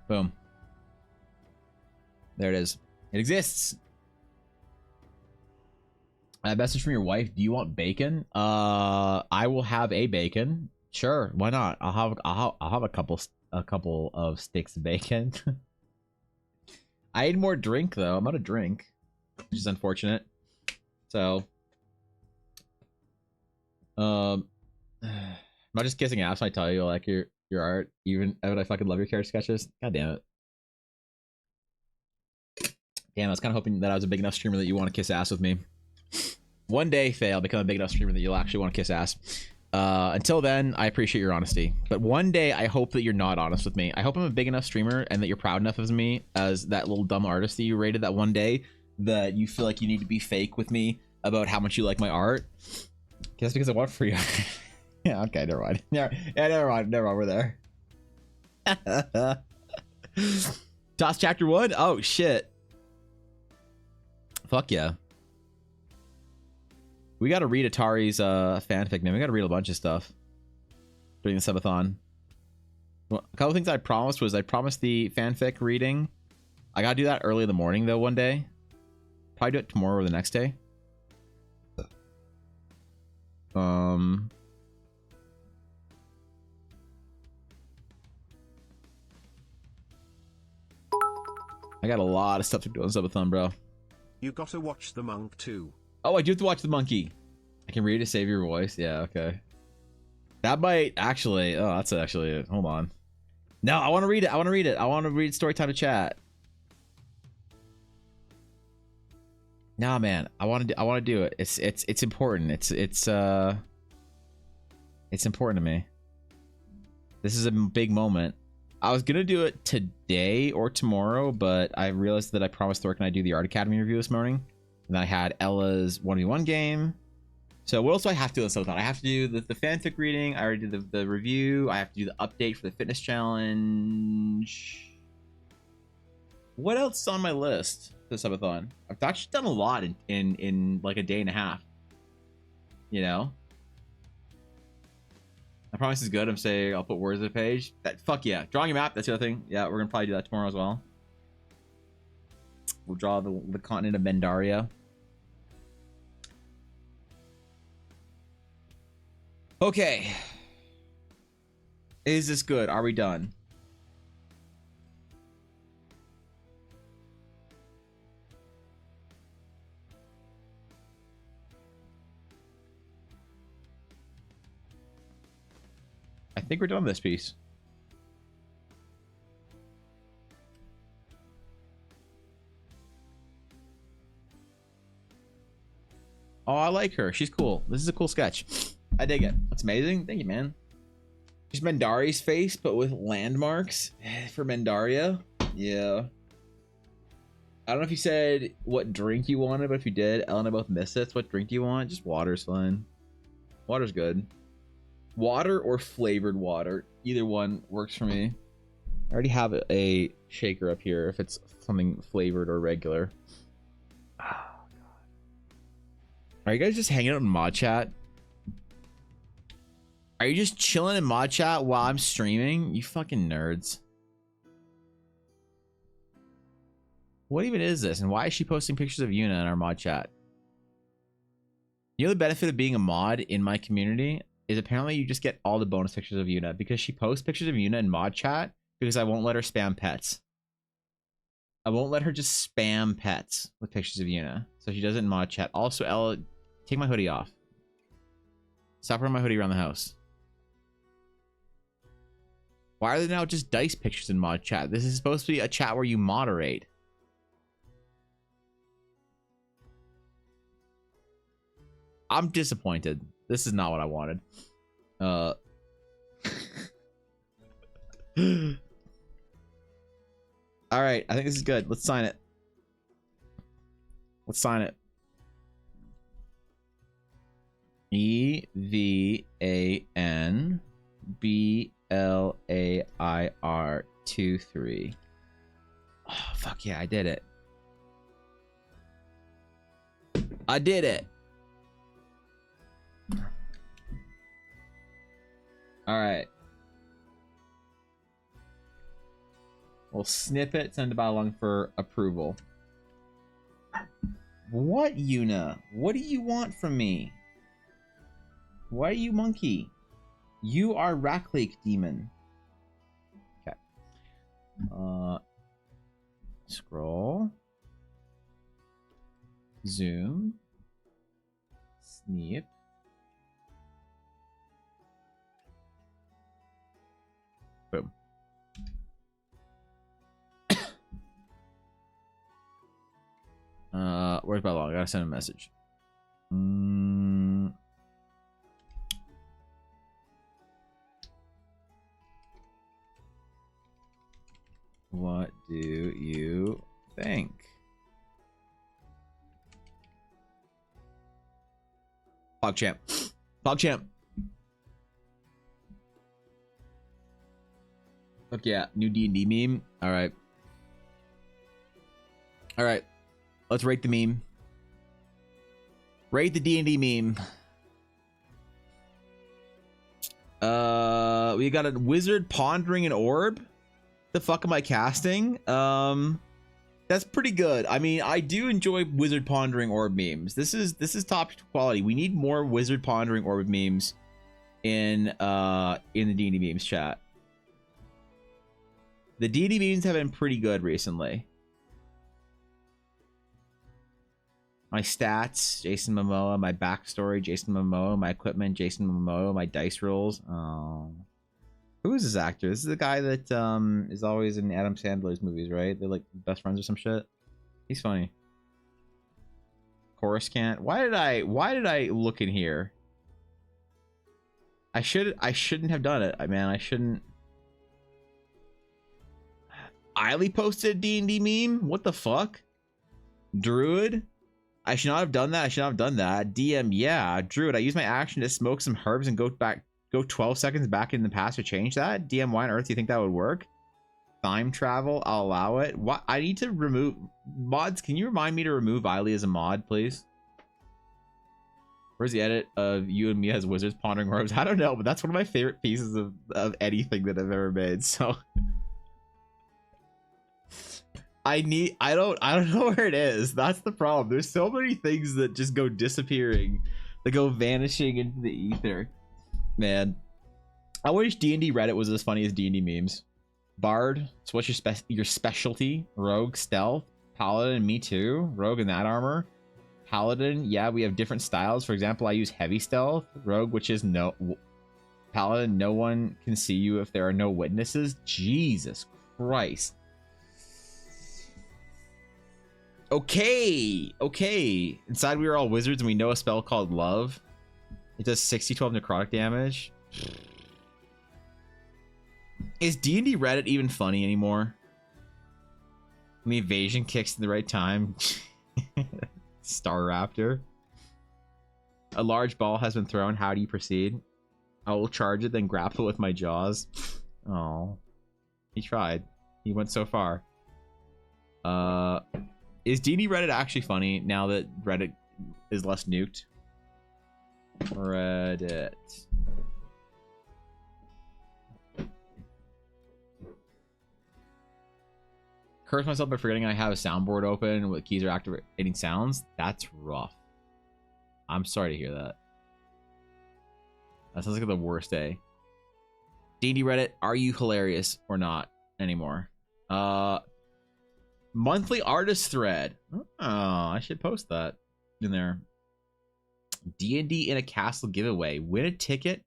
boom. There it is. It exists. Message from your wife. Do you want bacon? I will have a bacon. Sure, why not? I'll have a couple of sticks of bacon. I need more drink though. I'm out of drink, which is unfortunate. So, I'm not just kissing ass when I tell you I like your art, even if I fucking love your character sketches. God damn it. Damn, I was kind of hoping that I was a big enough streamer that you want to kiss ass with me. One day, Faye, I'll become a big enough streamer that you'll actually want to kiss ass. Until then, I appreciate your honesty. But one day, I hope that you're not honest with me. I hope I'm a big enough streamer and that you're proud enough of me as that little dumb artist that you rated that one day, that you feel like you need to be fake with me about how much you like my art. Guess because I want for you. Yeah, okay, never mind. Yeah, never mind. We're there. Toss chapter 1? Oh, shit. Fuck yeah. We gotta read Atari's fanfic, man. We gotta read a bunch of stuff during the subathon. Well, a couple things I promised was I promised the fanfic reading. I gotta do that early in the morning though one day. Probably do it tomorrow or the next day. I got a lot of stuff to do on subathon, bro. You gotta watch The Monk too. Oh, I do have to watch The Monkey. I can read to save your voice. Yeah, okay. That might actually... Oh, that's actually it. Hold on. No, I want to read it. I want to read it. I want to read Storytime to Chat. Nah, man. I want to do it. It's important. It's important to me. This is a big moment. I was gonna do it today or tomorrow, but I realized that I promised Thork and I do the Art Academy review this morning. And then I had Ella's 1v1 game. So what else do I have to do on Subathon? I have to do the fanfic reading. I already did the review. I have to do the update for the fitness challenge. What else is on my list for the Subathon? I've actually done a lot in like a day and a half. You know? I promise it's good. I'm saying I'll put words on the page. Fuck yeah. Drawing a map, that's the other thing. Yeah, we're gonna probably do that tomorrow as well. We'll draw the continent of Mendaria. Okay. Is this good? Are we done? I think we're done with this piece. Oh, I like her. She's cool. This is a cool sketch. I dig it. That's amazing. Thank you, man. She's Mendaria's face, but with landmarks for Mendaria. Yeah. I don't know if you said what drink you wanted, but if you did, Elle and I both missed it. What drink do you want? Just water's fine. Water's good. Water or flavored water. Either one works for me. I already have a shaker up here if it's something flavored or regular. Oh, God. Are you guys just hanging out in mod chat? Are you just chilling in mod chat while I'm streaming? You fucking nerds. What even is this? And why is she posting pictures of Yuna in our mod chat? You know the benefit of being a mod in my community is apparently you just get all the bonus pictures of Yuna because she posts pictures of Yuna in mod chat because I won't let her spam pets. I won't let her just spam pets with pictures of Yuna. So she does it in mod chat. Also, Ella, take my hoodie off. Stop wearing my hoodie around the house. Why are there now just dice pictures in mod chat? This is supposed to be a chat where you moderate. I'm disappointed. This is not what I wanted. All right, I think this is good. Let's sign it. Let's sign it. EVANBLAIR23. Oh, fuck yeah, I did it. I did it. All right. We'll snip it, send it along for approval. What, Yuna? What do you want from me? Why are you monkey? You are Raklik demon. Okay. Scroll. Zoom. Snip. Boom. Where's my log? I gotta send a message. What do you think? PogChamp. PogChamp. Look, yeah, new D&D meme. All right. All right. Let's rate the meme. Rate the D&D meme. We got a wizard pondering an orb. The fuck am I casting? That's pretty good. I mean, I do enjoy wizard pondering orb memes. This is top quality. We need more wizard pondering orb memes in the D&D memes chat. The D&D memes have been pretty good recently. My stats, Jason Momoa. My backstory, Jason Momoa. My equipment, Jason Momoa. My dice rolls. Oh. Who is this actor? This is the guy that is always in Adam Sandler's movies, right? They're like best friends or some shit. He's funny. Chorus can't. Why did I look in here? I shouldn't have done it. Man, I shouldn't. Eiley posted a D&D meme? What the fuck? Druid? I should not have done that. I should not have done that. DM, yeah. Druid, I used my action to smoke some herbs and go 12 seconds back in the past to change that. DM, why on earth do you think that would work? Time travel, I'll allow it. What? I need to remove mods. Can you remind me to remove Eiley as a mod, please? Where's the edit of you and me as wizards pondering orbs? I don't know, but that's one of my favorite pieces of anything that I've ever made. So I don't know where it is. That's the problem. There's so many things that just go disappearing, that go vanishing into the ether. Man, I wish D&D Reddit was as funny as D&D memes. Bard, so what's your specialty? Rogue, stealth, paladin, me too. Rogue in that armor. Paladin, yeah, we have different styles. For example, I use heavy stealth. Rogue, which is paladin, no one can see you if there are no witnesses. Jesus Christ. Okay. Inside we are all wizards and we know a spell called Love. It does 60-12 necrotic damage. Is D&D Reddit even funny anymore? When the evasion kicks in the right time. Star Raptor. A large ball has been thrown. How do you proceed? I will charge it, then grapple with my jaws. Oh, he tried. He went so far. Is D&D Reddit actually funny now that Reddit is less nuked? Reddit. Curse myself by forgetting I have a soundboard open with keys are activating sounds. That's rough. I'm sorry to hear that. That sounds like the worst day. D&D Reddit, are you hilarious or not anymore? Monthly artist thread. Oh, I should post that in there. D&D in a castle giveaway. Win a ticket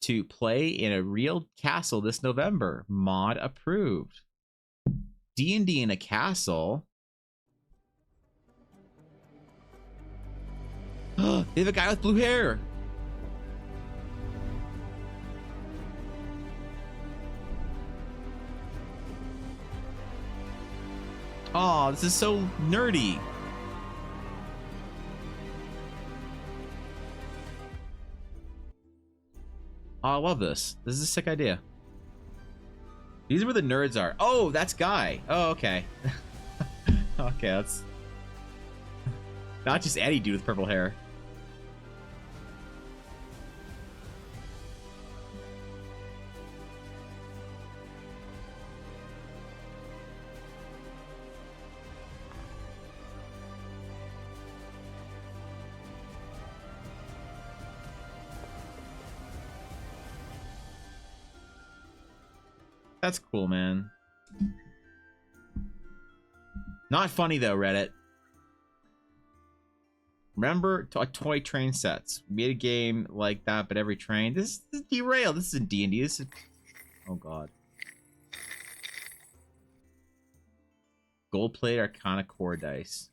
to play in a real castle this November. Mod approved. D&D in a castle. They have a guy with blue hair. Oh, this is so nerdy. Oh, I love this. This is a sick idea. These are where the nerds are. Oh, that's Guy. Oh, okay. Okay, that's not just any dude with purple hair. That's cool, man. Not funny though, Reddit. Remember toy train sets? We made a game like that, but every train. This is derailed. This isn't D&D. This is... Oh god. Gold plate Arcana core dice.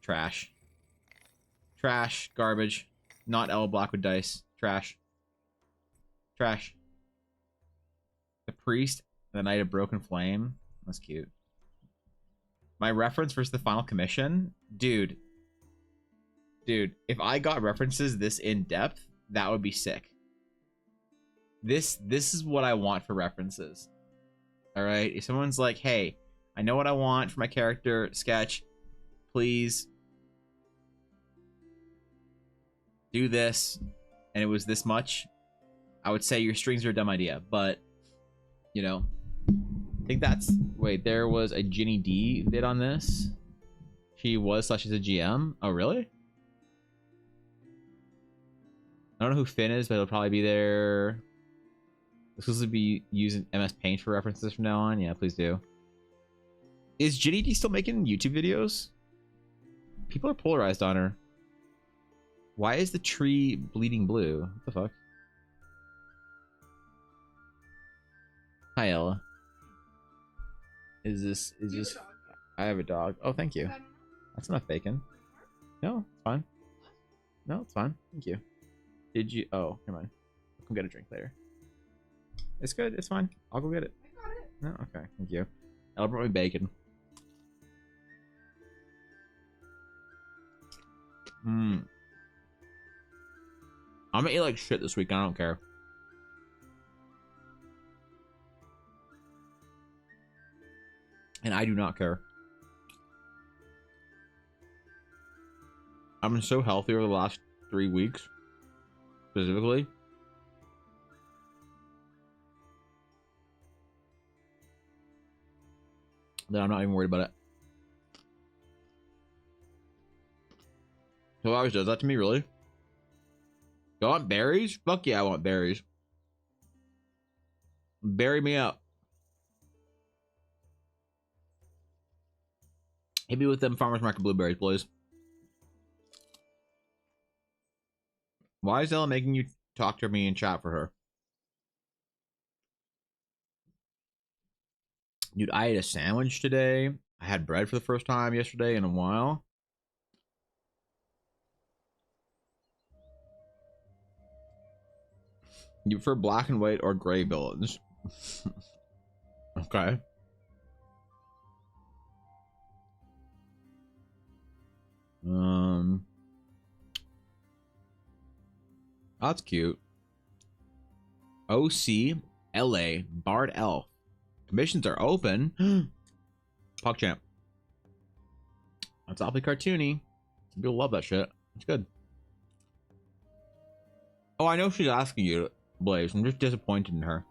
Trash. Trash. Garbage. Not Ella Blackwood dice. Trash. Trash. The Priest, the Knight of Broken Flame. That's cute. My reference versus the Final Commission. Dude, if I got references this in depth, that would be sick. This is what I want for references. All right, if someone's like, hey, I know what I want for my character sketch, please do this, and it was this much, I would say your strings are a dumb idea, but you know, I think that's... Wait, there was a Ginny D vid on this. She was / is a GM. Oh, really? I don't know who Finn is, but he'll probably be there. This will be using MS Paint for references from now on. Yeah, please do. Is Ginny D still making YouTube videos? People are polarized on her. Why is the tree bleeding blue? What the fuck? Hi, Ella. Is this... I have a dog. Oh, thank you. That's enough bacon. No, it's fine. No, it's fine. Thank you. Did you... Oh, never mind. I'll come get a drink later. It's good. It's fine. I'll go get it. I got it. No, okay. Thank you. Ella brought me bacon. I'm gonna eat like shit this week. I don't care. And I do not care. I've been so healthy over the last 3 weeks, specifically. That I'm not even worried about it. Who always does that to me, really? You want berries? Fuck yeah, I want berries. Berry me up. Hit me with them farmers market blueberries, please. Why is Ella making you talk to me and chat for her? Dude, I ate a sandwich today. I had bread for the first time yesterday in a while. You prefer black and white or gray villains? Okay. That's cute. OC LA Bard Elf. Commissions are open. PogChamp. That's awfully cartoony. People love that shit. It's good. Oh, I know she's asking you, Blaze. I'm just disappointed in her.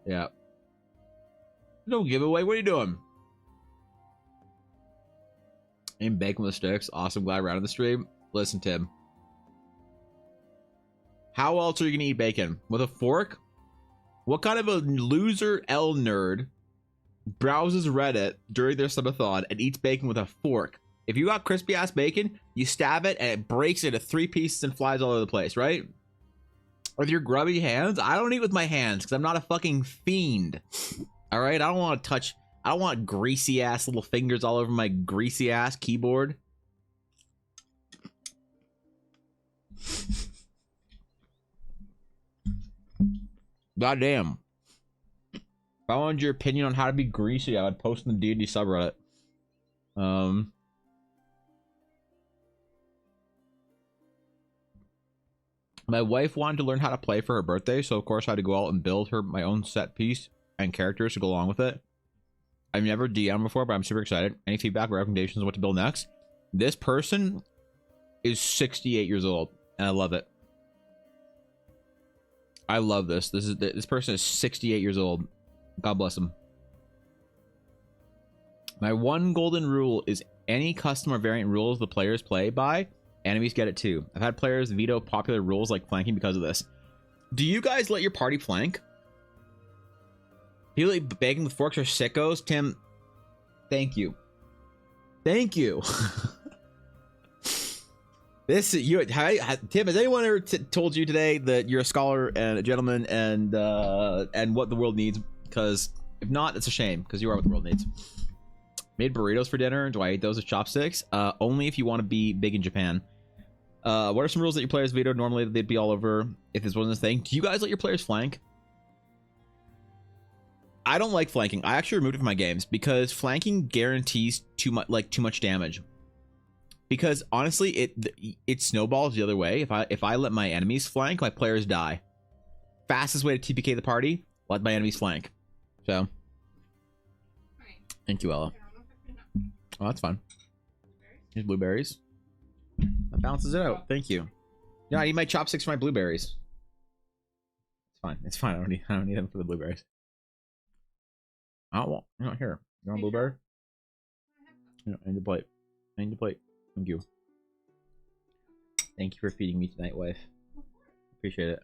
Yeah. No giveaway. What are you doing? Aim bacon with sticks. Awesome. Glad we're out of the stream. Listen, Tim. How else are you gonna eat bacon? With a fork? What kind of a loser L nerd browses Reddit during their subathon and eats bacon with a fork? If you got crispy ass bacon, you stab it and it breaks into 3 pieces and flies all over the place, right? With your grubby hands? I don't eat with my hands because I'm not a fucking fiend. All right, I don't want to touch. I don't want greasy ass little fingers all over my greasy ass keyboard. Goddamn. If I wanted your opinion on how to be greasy, I would post in the D&D subreddit. My wife wanted to learn how to play for her birthday, so of course I had to go out and build her my own set piece and characters to go along with it. I've never DM'd before, but I'm super excited. Any feedback or recommendations on what to build next? This person is 68 years old, and I love it. I love this. This person is 68 years old. God bless him. My one golden rule is any custom or variant rules the players play by, enemies get it too. I've had players veto popular rules like flanking because of this. Do you guys let your party flank? People eat bacon with forks are sickos. Tim, thank you. Thank you. This you Tim, has anyone ever told you today that you're a scholar and a gentleman and what the world needs? Because if not, it's a shame, because you are what the world needs. Made burritos for dinner. Do I eat those with chopsticks? Only if you want to be big in Japan. What are some rules that your players veto? Normally they'd be all over if this wasn't a thing. Do you guys let your players flank? I don't like flanking. I actually removed it from my games because flanking guarantees too much damage. Because honestly, it snowballs the other way. If I let my enemies flank, my players die. Fastest way to TPK the party, let my enemies flank. So, thank you, Ella. Oh, that's fine. Here's blueberries. That balances it out. Thank you. Yeah, I need my chopsticks for my blueberries. It's fine. It's fine. I don't need them for the blueberries. I don't want. You're not here. You want a blueberry? No, I need a plate. I need a plate. Thank you. Thank you for feeding me tonight, wife. Appreciate it.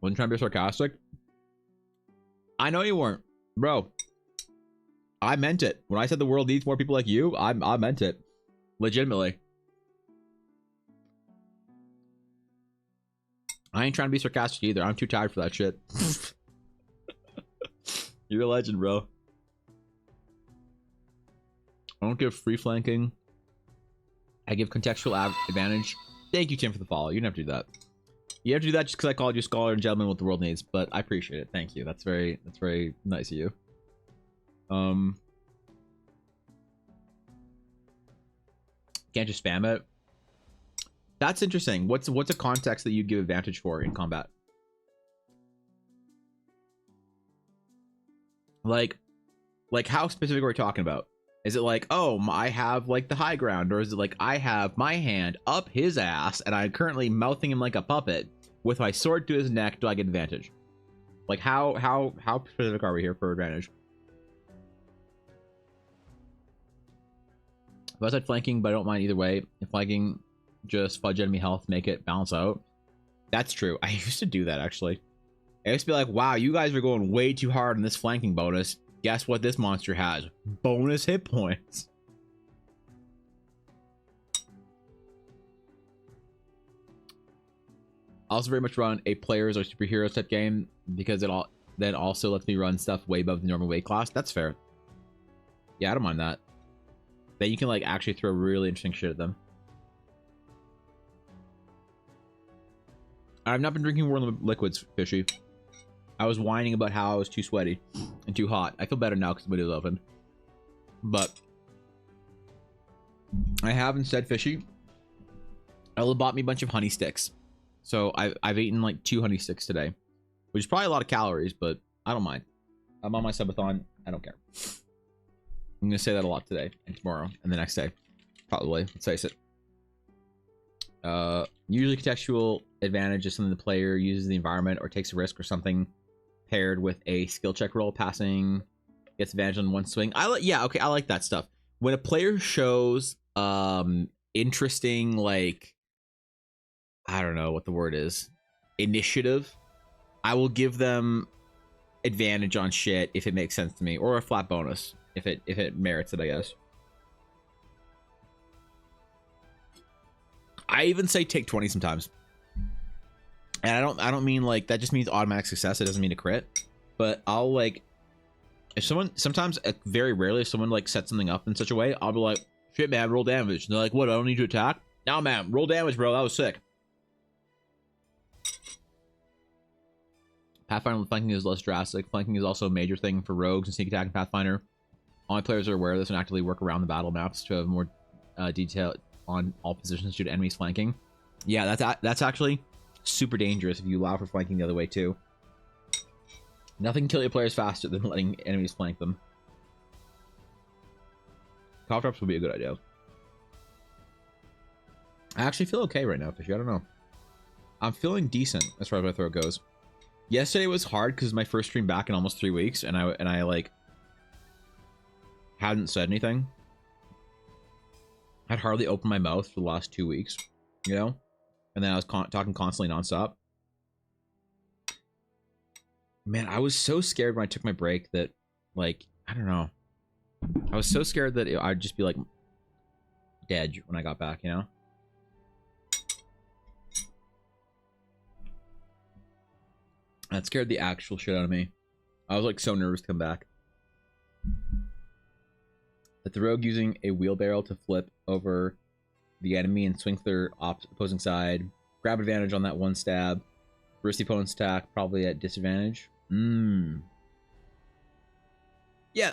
Wasn't trying to be sarcastic. I know you weren't, bro. I meant it. When I said the world needs more people like you, I meant it. Legitimately. I ain't trying to be sarcastic either. I'm too tired for that shit. You're a legend, bro. I don't give free flanking. I give contextual advantage. Thank you, Tim, for the follow. You don't have to do that. You have to do that just because I called you scholar and gentleman what the world needs, but I appreciate it. Thank you. That's very nice of you. Can't just spam it. That's interesting. What's a context that you'd give advantage for in combat? Like how specific are we talking about? Is it like, oh, I have like the high ground, or is it like I have my hand up his ass and I'm currently mouthing him like a puppet with my sword to his neck? Do I get advantage? Like how specific are we here for advantage? If I said flanking, but I don't mind either way. If flanking, just fudge enemy health, make it balance out. That's true. I used to do that actually. I used to be like, wow, you guys are going way too hard on this flanking bonus. Guess what this monster has? Bonus hit points. I also very much run a players or superheroes type game because it all then also lets me run stuff way above the normal weight class. That's fair. Yeah, I don't mind that. Then you can like actually throw really interesting shit at them. I've not been drinking more liquids, Fishy. I was whining about how I was too sweaty and too hot. I feel better now because the window's open. But I have instead, Fishy, Ella bought me a bunch of honey sticks. So I've eaten like 2 honey sticks today, which is probably a lot of calories, but I don't mind. I'm on my subathon. I don't care. I'm going to say that a lot today and tomorrow and the next day. Probably. Let's face it. Usually contextual advantage is something the player uses the environment or takes a risk or something paired with a skill check roll. Passing gets advantage on one swing. Yeah, okay, I like that stuff. When a player shows interesting, like, I don't know what the word is, initiative, I will give them advantage on shit if it makes sense to me, or a flat bonus if it merits it, I guess. I even say take 20 sometimes. And I don't mean like that just means automatic success. It doesn't mean a crit. But I'll like, if someone, sometimes very rarely if someone like sets something up in such a way, I'll be like, shit man, roll damage. And they're like, what, I don't need to attack? Nah man, roll damage bro, that was sick. Pathfinder flanking is less drastic. Flanking is also a major thing for rogues and sneak attack in Pathfinder. Only players are aware of this and actively work around the battle maps to have more detail on all positions due to enemies flanking. Yeah, that's actually super dangerous if you allow for flanking the other way too. Nothing can kill your players faster than letting enemies flank them. Cough drops would be a good idea. I actually feel okay right now, Fishy. I don't know. I'm feeling decent as far as my throat goes. Yesterday was hard because my first stream back in almost 3 weeks, and I like hadn't said anything. I'd hardly opened my mouth for the last 2 weeks, you know, and then I was talking constantly nonstop. Man, I was so scared when I took my break that, like, I don't know. I was so scared that I'd just be like dead when I got back, you know. That scared the actual shit out of me. I was like so nervous to come back. That the rogue using a wheelbarrow to flip over the enemy and swing to their opposing side. Grab advantage on that one stab. Burst the opponent's attack, probably at disadvantage. Yeah,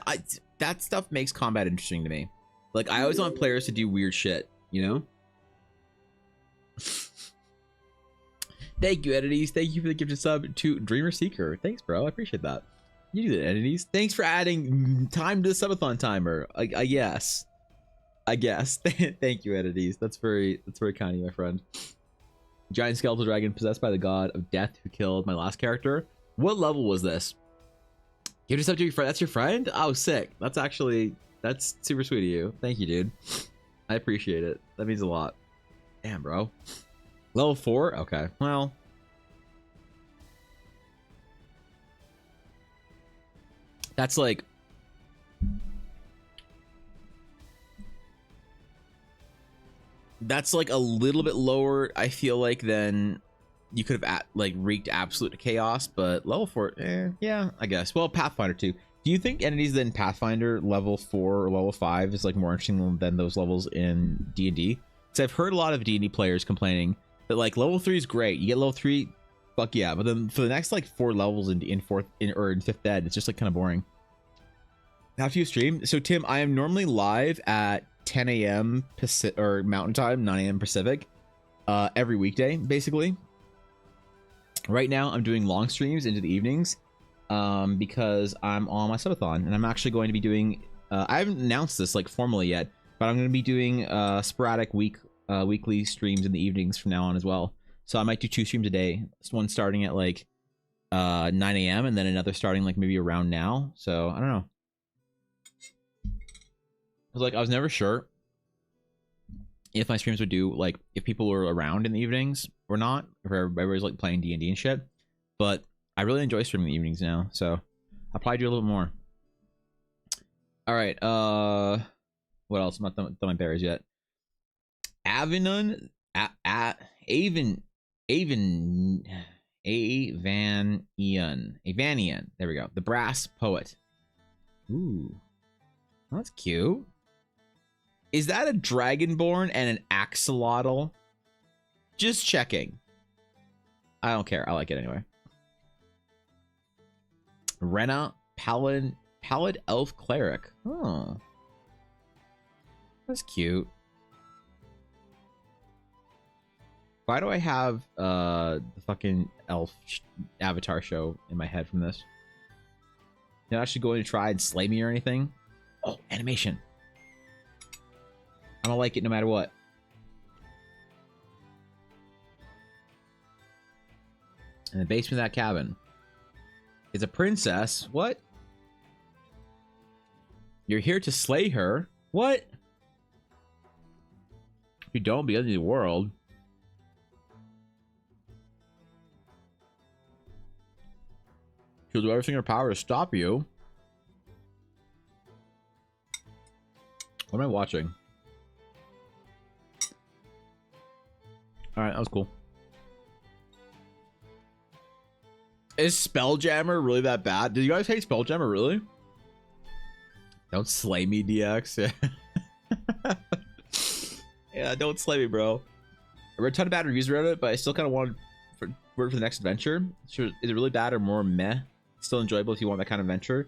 that stuff makes combat interesting to me. Like, I always want players to do weird shit, you know? Thank you, Entities. Thank you for the gifted sub to Dreamer Seeker. Thanks, bro. I appreciate that. You do that, Entities. Thanks for adding time to the subathon timer. I guess. Thank you, Entities. That's very kind of you, my friend. Giant skeletal dragon possessed by the god of death who killed my last character. What level was this? Gifted sub to your friend. That's your friend? Oh, sick. That's super sweet of you. Thank you, dude. I appreciate it. That means a lot. Damn, bro. Level 4? Okay. Well. That's like. That's like a little bit lower, I feel like, than you could have wreaked absolute chaos, but level 4, yeah, I guess. Well, Pathfinder too. Do you think entities in Pathfinder level 4 or level 5 is like more interesting than those levels in D&D? Because I've heard a lot of D&D players complaining that like level 3 is great. You get level 3, fuck yeah, but then for the next like 4 levels in 5th ed, it's just like kind of boring. After you stream, so Tim, I am normally live at 10 a.m. Pacific or Mountain Time, 9 a.m. Pacific, every weekday basically. Right now, I'm doing long streams into the evenings because I'm on my subathon, and I'm actually going to be doing. I haven't announced this like formally yet, but I'm going to be doing sporadic weekly streams in the evenings from now on as well. So I might do 2 streams a day. One starting at like 9 a.m. and then another starting like maybe around now. So I don't know. I was never sure if my streams would do like if people were around in the evenings or not, if everybody's like playing D&D and shit. But I really enjoy streaming in the evenings now, so I'll probably do a little more. All right, what else? I'm not done my berries yet. Avon Avanian. There we go. The brass poet. Ooh, that's cute. Is that a dragonborn and an axolotl? Just checking. I don't care. I like it anyway. Rena, Pallid Elf Cleric. Oh. That's cute. Why do I have the fucking elf avatar show in my head from this? You're not actually going to try and slay me or anything? Oh, animation. I don't like it no matter what. In the basement of that cabin is a princess. What? You're here to slay her? What? If you don't, be the end of the world. She'll do everything in her power to stop you. What am I watching? Alright, that was cool. Is Spelljammer really that bad? Did you guys hate Spelljammer, really? Don't slay me, DX. Yeah, don't slay me, bro. I read a ton of bad reviews about it, but I still kind of wanted for the next adventure. Sure, is it really bad or more meh? Still enjoyable if you want that kind of adventure.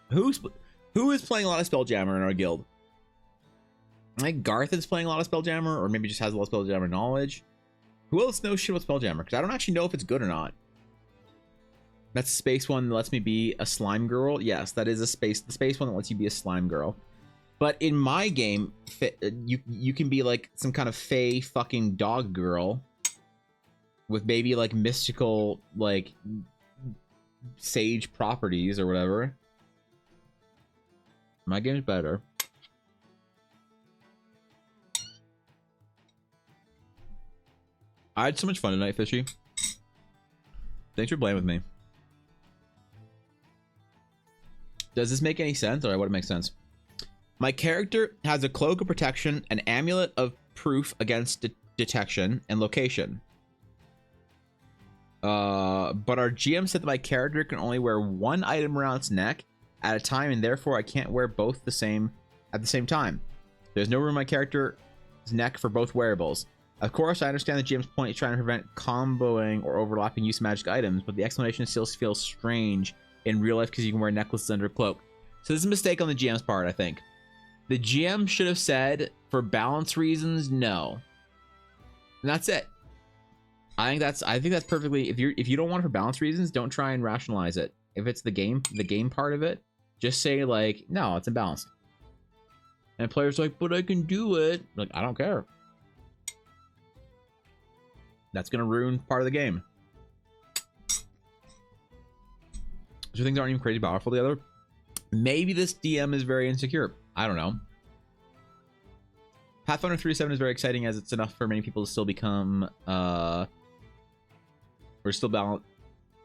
Who is playing a lot of Spelljammer in our guild? I think Garth is playing a lot of Spelljammer, or maybe just has a lot of Spelljammer knowledge. Who else knows shit about Spelljammer? Because I don't actually know if it's good or not. That's the space one that lets me be a slime girl. Yes, that is the space one that lets you be a slime girl. But in my game, you can be like some kind of fey fucking dog girl with maybe like mystical like sage properties or whatever. My game's better. I had so much fun tonight, Fishy. Thanks for playing with me. Does this make any sense? Or what makes sense? My character has a cloak of protection, an amulet of proof against detection, and location. But our GM said that my character can only wear one item around its neck at a time, and therefore I can't wear both at the same time. There's no room in my character's neck for both wearables. Of course, I understand the GM's point is trying to prevent comboing or overlapping use of magic items, but the explanation still feels strange in real life because you can wear necklaces under a cloak. So this is a mistake on the GM's part, I think. The GM should have said, for balance reasons, no. And that's it. I think that's perfectly. If you don't want it for balance reasons, don't try and rationalize it. If it's the game part of it, just say like, no, it's imbalanced. And players are like, but I can do it. Like, I don't care. That's gonna ruin part of the game. So things aren't even crazy powerful together. Maybe this DM is very insecure. I don't know. Pathfinder 3.7 is very exciting as it's enough for many people to still become or still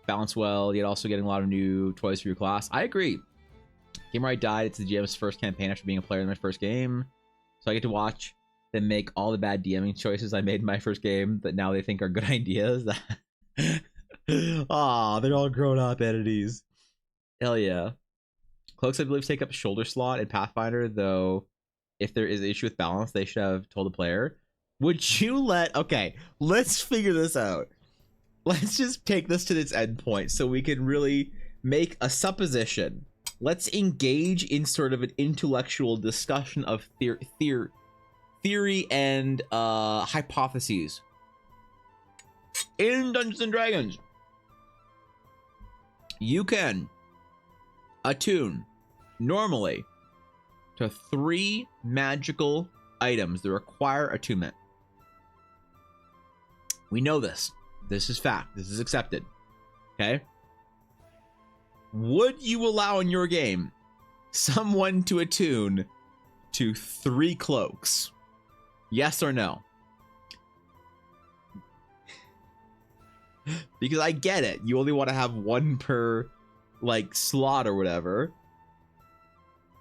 balance well, yet also getting a lot of new toys for your class. I agree. Game where I died, it's the GM's first campaign after being a player in my first game. So I get to watch them make all the bad DMing choices I made in my first game that now they think are good ideas. Aw, they're all grown up entities. Hell yeah. Cloaks, I believe, take up a shoulder slot in Pathfinder, though if there is an issue with balance, they should have told the player. Would you let... Okay, let's figure this out. Let's just take this to its end point so we can really make a supposition. Let's engage in sort of an intellectual discussion of theory and hypotheses. In Dungeons and Dragons, you can attune normally to 3 magical items that require attunement. We know this. This is fact. This is accepted. Okay? Would you allow in your game someone to attune to 3 cloaks? Yes or no? Because I get it. You only want to have 1 per like slot or whatever.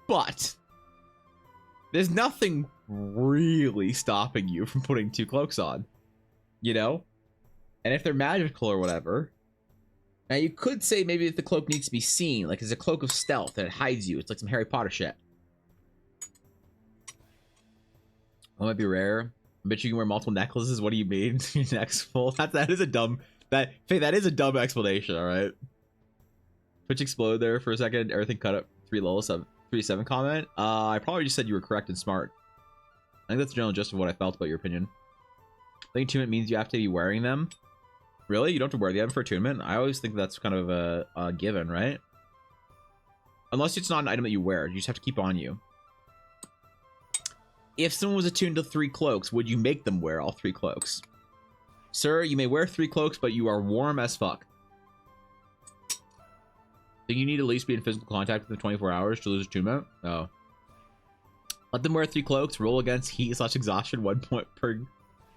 But there's nothing really stopping you from putting 2 cloaks on. You know? And if they're magical or whatever, now you could say maybe if the cloak needs to be seen, like it's a cloak of stealth that hides you. It's like some Harry Potter shit. That might be rare. I bet you can wear multiple necklaces. What do you mean? Your neck's full. That is a dumb that is a dumb explanation. All right. Twitch explode there for a second. Everything cut up. 3 comment. I probably just said you were correct and smart. I think that's the general gist of what I felt about your opinion. I think attunement means you have to be wearing them. Really? You don't have to wear the item for attunement? I always think that's kind of a given, right? Unless it's not an item that you wear. You just have to keep on you. If someone was attuned to 3 cloaks, would you make them wear all 3 cloaks? Sir, you may wear 3 cloaks, but you are warm as fuck. Think you need to at least be in physical contact with them 24 hours to lose attunement? Oh. Let them wear 3 cloaks. Roll against heat / exhaustion 1 point per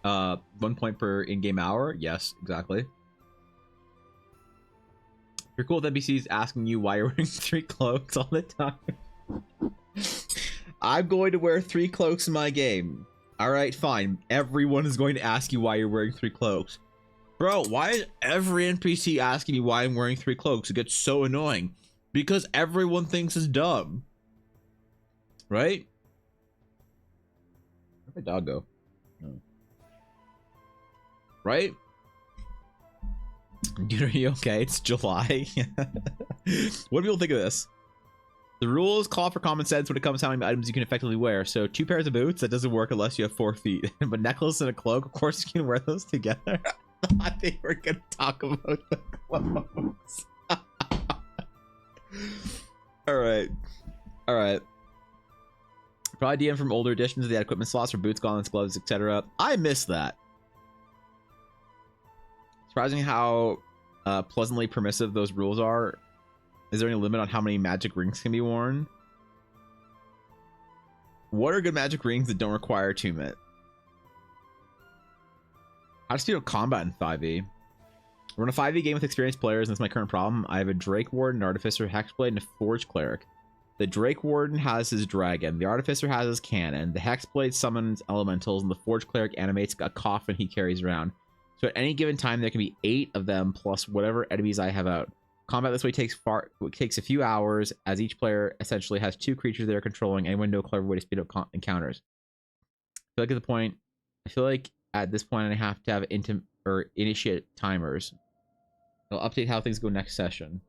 1 point per in-game hour. Yes, exactly. You're cool with NPCs asking you why you're wearing 3 cloaks all the time. I'm going to wear 3 cloaks in my game. All right, fine. Everyone is going to ask you why you're wearing 3 cloaks. Bro, why is every NPC asking me why I'm wearing 3 cloaks? It gets so annoying. Because everyone thinks it's dumb. Right? Where'd my dog go? Oh. Right? Dude, are you okay? It's July. What do people think of this? The rules call for common sense when it comes to how many items you can effectively wear. So 2 pairs of boots, that doesn't work unless you have 4 feet. But necklace and a cloak, of course you can wear those together. I think we're gonna talk about the clothes. Alright. Alright. Probably DM from older editions of the equipment slots for boots, gauntlets, gloves, etc. I miss that. Surprising how pleasantly permissive those rules are. Is there any limit on how many magic rings can be worn? What are good magic rings that don't require attunement? How does feel combat in 5e? We're in a 5e game with experienced players, and that's my current problem. I have a Drake Warden, an Artificer, Hexblade, and a Forge Cleric. The Drake Warden has his dragon, the Artificer has his cannon, the Hexblade summons elementals, and the Forge Cleric animates a coffin he carries around. So at any given time, there can be 8 of them plus whatever enemies I have out. Combat this way takes a few hours, as each player essentially has 2 creatures they're controlling. Anyone know a clever way to speed up encounters? I feel like at this point I have to have initiate timers. I'll update how things go next session.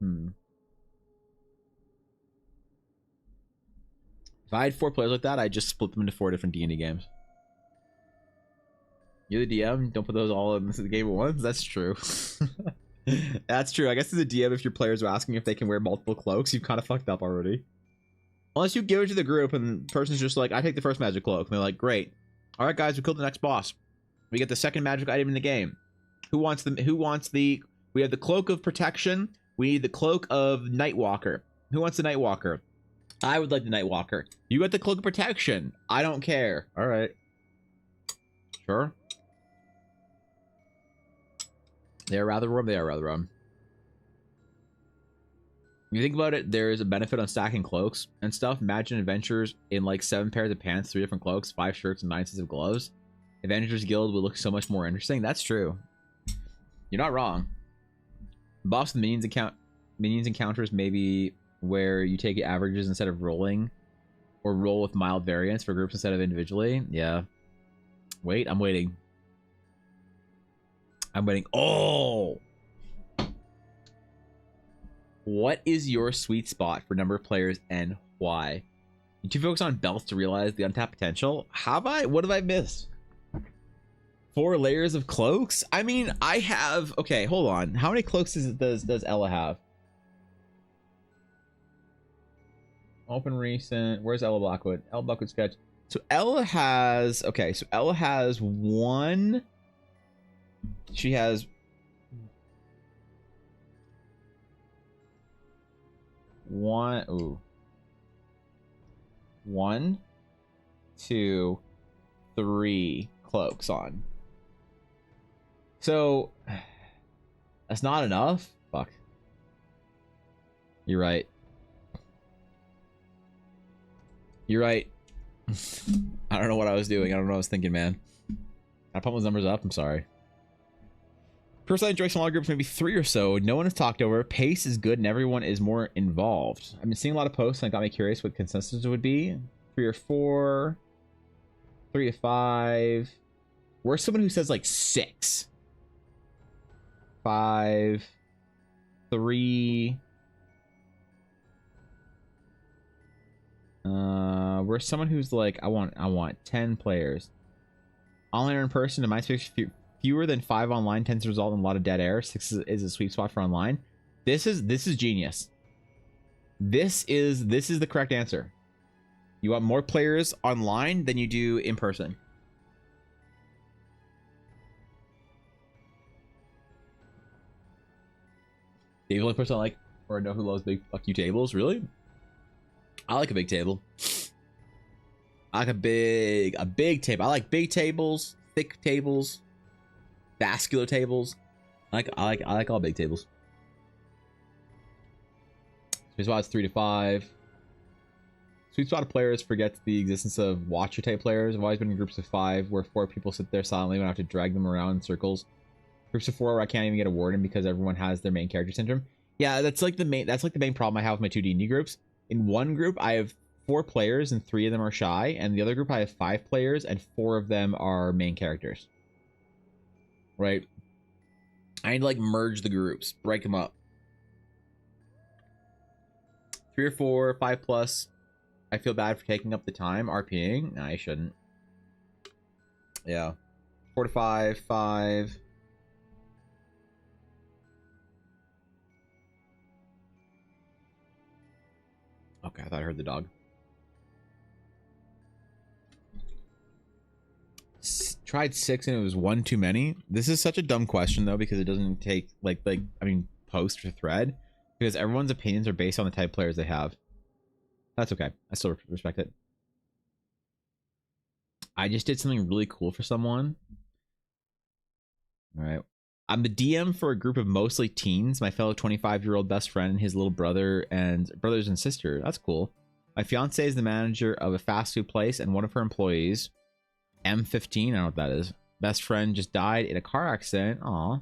If I had 4 players like that, I'd just split them into 4 different D&D games. You're the DM, don't put those all in the game at once. That's true. That's true. I guess as a DM, if your players are asking if they can wear multiple cloaks, you've kind of fucked up already. Unless you give it to the group and the person's just like, I take the first magic cloak. And they're like, great. All right, guys, we killed the next boss. We get the second magic item in the game. We have the cloak of protection. We need the cloak of Nightwalker. Who wants the Nightwalker? I would like the Nightwalker. You got the cloak of protection. I don't care. All right. Sure. They are rather warm. They are rather warm. If you think about it, there is a benefit on stacking cloaks and stuff. Imagine adventures in like 7 pairs of pants, 3 different cloaks, 5 shirts, and 9 sets of gloves. Adventurers Guild would look so much more interesting. That's true. You're not wrong. Boss and minions encounters maybe where you take averages instead of rolling, or roll with mild variance for groups instead of individually. Yeah. Wait, I'm waiting. Oh! What is your sweet spot for number of players and why? You too focus on belts to realize the untapped potential? What have I missed? 4 layers of cloaks? I mean, I have... Okay, hold on. How many cloaks does Ella have? Open recent. Where's Ella Blackwood? Ella Blackwood sketch. So Ella has... Okay, so Ella has 1... She has... 1... Ooh. 1, 2, 3 cloaks on. So... That's not enough? Fuck. You're right. You're right. I don't know what I was doing. I don't know what I was thinking, man. I pump those numbers up. I'm sorry. Personally, I enjoy smaller groups, maybe 3 or so. No one is talked over. Pace is good, and everyone is more involved. I've been seeing a lot of posts, and it got me curious what consensus would be. 3 or 4, 3 to 5. Where's someone who says like 6? 5, 3. Where's someone who's like, I want 10 players. Online or in person, in my space, fewer than 5 online tends to result in a lot of dead air. 6 is a sweet spot for online. This is genius. This is the correct answer. You want more players online than you do in person. The only person I like or know who loves big fuck you tables, really? I like a big table. I like a big table. I like big tables, thick tables, vascular tables. I like all big tables. Sweet spot is 3 to 5. Sweet spot of players forgets the existence of watcher type players. I've always been in groups of 5 where 4 people sit there silently when I have to drag them around in circles. Groups of 4 where I can't even get a word in because everyone has their main character syndrome. Yeah, that's like the main problem I have with my 2 D&D groups. In one group, I have 4 players and 3 of them are shy, and the other group I have 5 players and 4 of them are main characters. Right? I need to like merge the groups, break them up. 3 or 4, 5 plus. I feel bad for taking up the time RPing. Nah, I shouldn't. Yeah. 4 to 5, 5. Okay, I thought I heard the dog. Tried 6 and it was 1 too many. This is such a dumb question though, because it doesn't take post or thread, because everyone's opinions are based on the type of players they have. That's okay. I still respect it. I just did something really cool for someone. All right. I'm the DM for a group of mostly teens, my fellow 25-year-old best friend and his little brother and brothers and sister. That's cool. My fiance is the manager of a fast food place, and one of her employees, M15, I don't know what that is, best friend just died in a car accident. Aw.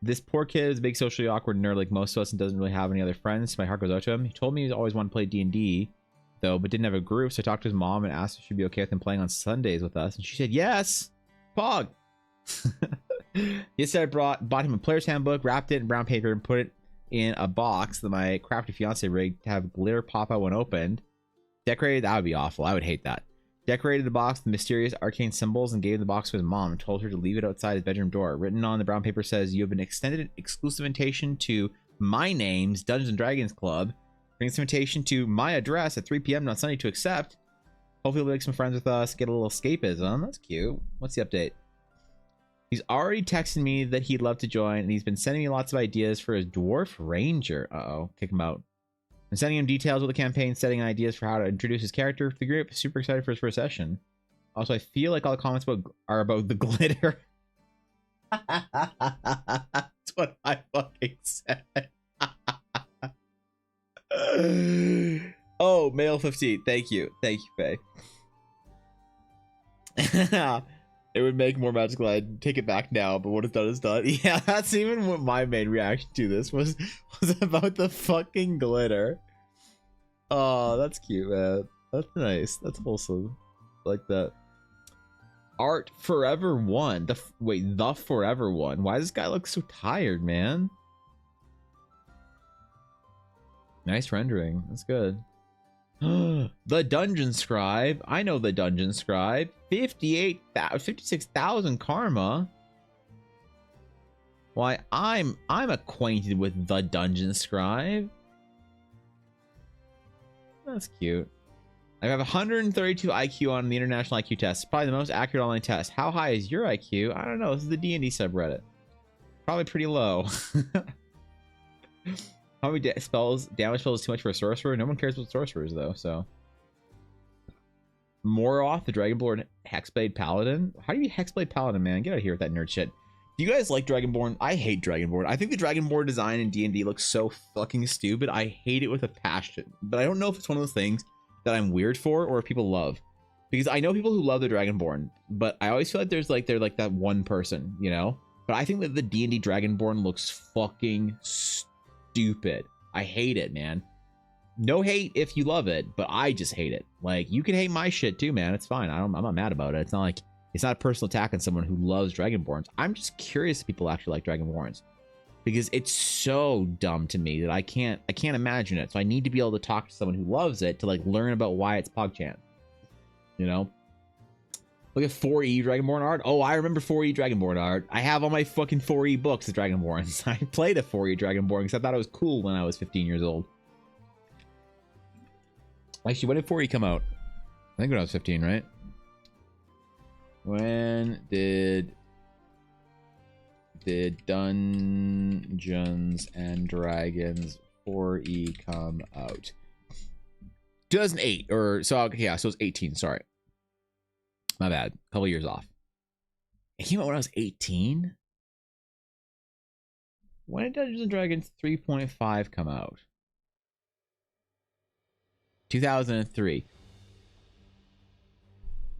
This poor kid is a big socially awkward nerd like most of us and doesn't really have any other friends, so my heart goes out to him. He told me he's always wanted to play D&D, though, but didn't have a group, so I talked to his mom and asked if she'd be okay with him playing on Sundays with us, and she said yes! Pog! Yesterday I bought him a player's handbook, wrapped it in brown paper, and put it in a box that my crafty fiance rigged to have glitter pop out when opened. Decorated, that would be awful. I would hate that. Decorated the box with mysterious arcane symbols and gave the box to his mom and told her to leave it outside his bedroom door. Written on the brown paper says, "You have been extended an exclusive invitation to my name's Dungeons and Dragons Club. Bring this invitation to my address at 3 p.m. on Sunday to accept. Hopefully you'll make some friends with us, get a little escapism." That's cute. What's the update? He's already texted me that he'd love to join, and he's been sending me lots of ideas for his dwarf ranger. Uh-oh, kick him out. I'm sending him details of the campaign, setting ideas for how to introduce his character to the group. Super excited for his first session. Also, I feel like all the comments are about the glitter. That's what I fucking said. Oh, male 15. Thank you. Thank you, Faye. It would make more magical. I'd take it back now, but what is done is done. Yeah, that's even what my main reaction to this was about the fucking glitter. Oh, that's cute, man. That's nice. That's wholesome. I like that. Art Forever One. The Forever One. Why does this guy look so tired, man? Nice rendering. That's good. The Dungeon Scribe. I know the Dungeon Scribe. 56,000 karma. Why, I'm acquainted with the Dungeon Scribe. That's cute. I have 132 IQ on the international IQ test. Probably the most accurate online test. How high is your IQ? I don't know. This is the D&D subreddit. Probably pretty low. How many damage spells is too much for a sorcerer? No one cares about sorcerers though, so. Moroth, the Dragonborn Hexblade Paladin. How do you Hexblade Paladin, man? Get out of here with that nerd shit. Do you guys like Dragonborn? I hate Dragonborn. I think the Dragonborn design in D&D looks so fucking stupid. I hate it with a passion. But I don't know if it's one of those things that I'm weird for or if people love. Because I know people who love the Dragonborn, but I always feel like they're like that one person, you know? But I think that the D&D Dragonborn looks fucking stupid. I hate it, man. No hate if you love it, but I just hate it. Like, you can hate my shit too, man. It's fine. I'm not mad about it. It's not like it's not a personal attack on someone who loves Dragonborns. I'm just curious if people actually like Dragonborns, because it's so dumb to me that I can't imagine it. So I need to be able to talk to someone who loves it to like learn about why it's PogChamp. You know? Look at 4E Dragonborn art. Oh, I remember 4E Dragonborn art. I have all my fucking 4E books of Dragonborns. I played a 4E Dragonborn because I thought it was cool when I was 15 years old. Actually, when did 4E come out? I think when I was 15, right? When did Dungeons and Dragons 4E come out? 2008, or so. Okay, yeah, so it was 18. Sorry, my bad. A couple years off. It came out when I was 18. When did Dungeons and Dragons 3.5 come out? 2003.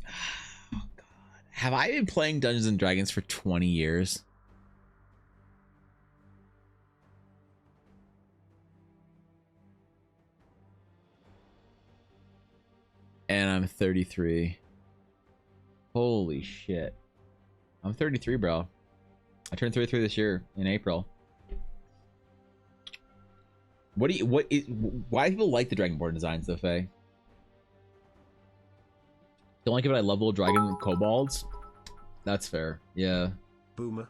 Oh god, have I been playing Dungeons and Dragons for 20 years? And I'm 33. Holy shit. I'm 33, bro. I turned 33 this year in April. Why do people like the Dragonborn designs though, Faye? Don't like it, but I love little dragon kobolds. That's fair. Yeah. Boomer.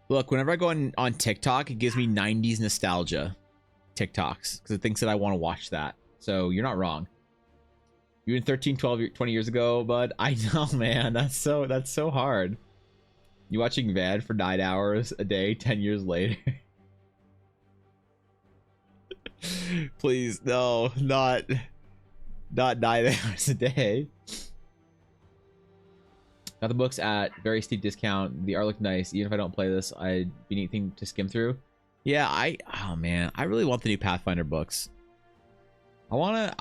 Look, whenever I go on TikTok, it gives me 90s nostalgia TikToks because it thinks that I want to watch that. So you're not wrong. You were 13, 12, 20 years ago, bud. I know, man. That's so hard. You watching Van for 9 hours a day 10 years later? Please, no, not 9 hours a day. Got the books at very steep discount. The art looked nice. Even if I don't play this, I'd be a neat thing to skim through. Yeah, oh man, I really want the new Pathfinder books. I want,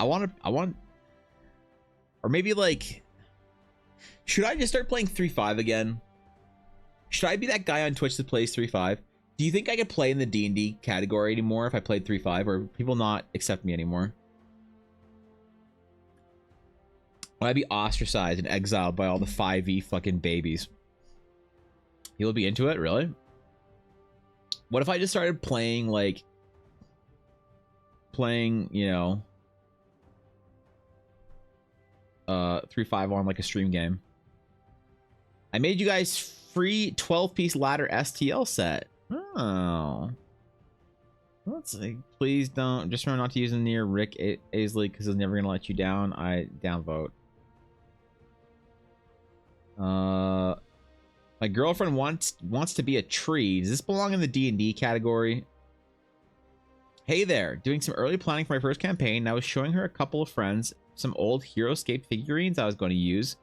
or maybe like, should I just start playing 3.5 again? Should I be that guy on Twitch that plays 3.5? Do you think I could play in the D&D category anymore if I played 3.5, or people not accept me anymore? Would I be ostracized and exiled by all the 5e fucking babies? You'll be into it, really? What if I just started playing, like, you know, 3.5 on like a stream game? I made you guys free 12-piece ladder STL set. Oh. Let's see. Please don't. Just remember not to use them near Rick Aisley because he's never going to let you down. I downvote. My girlfriend wants to be a tree. Does this belong in the D&D category? Hey there. Doing some early planning for my first campaign. I was showing her a couple of friends some old HeroScape figurines I was going to use.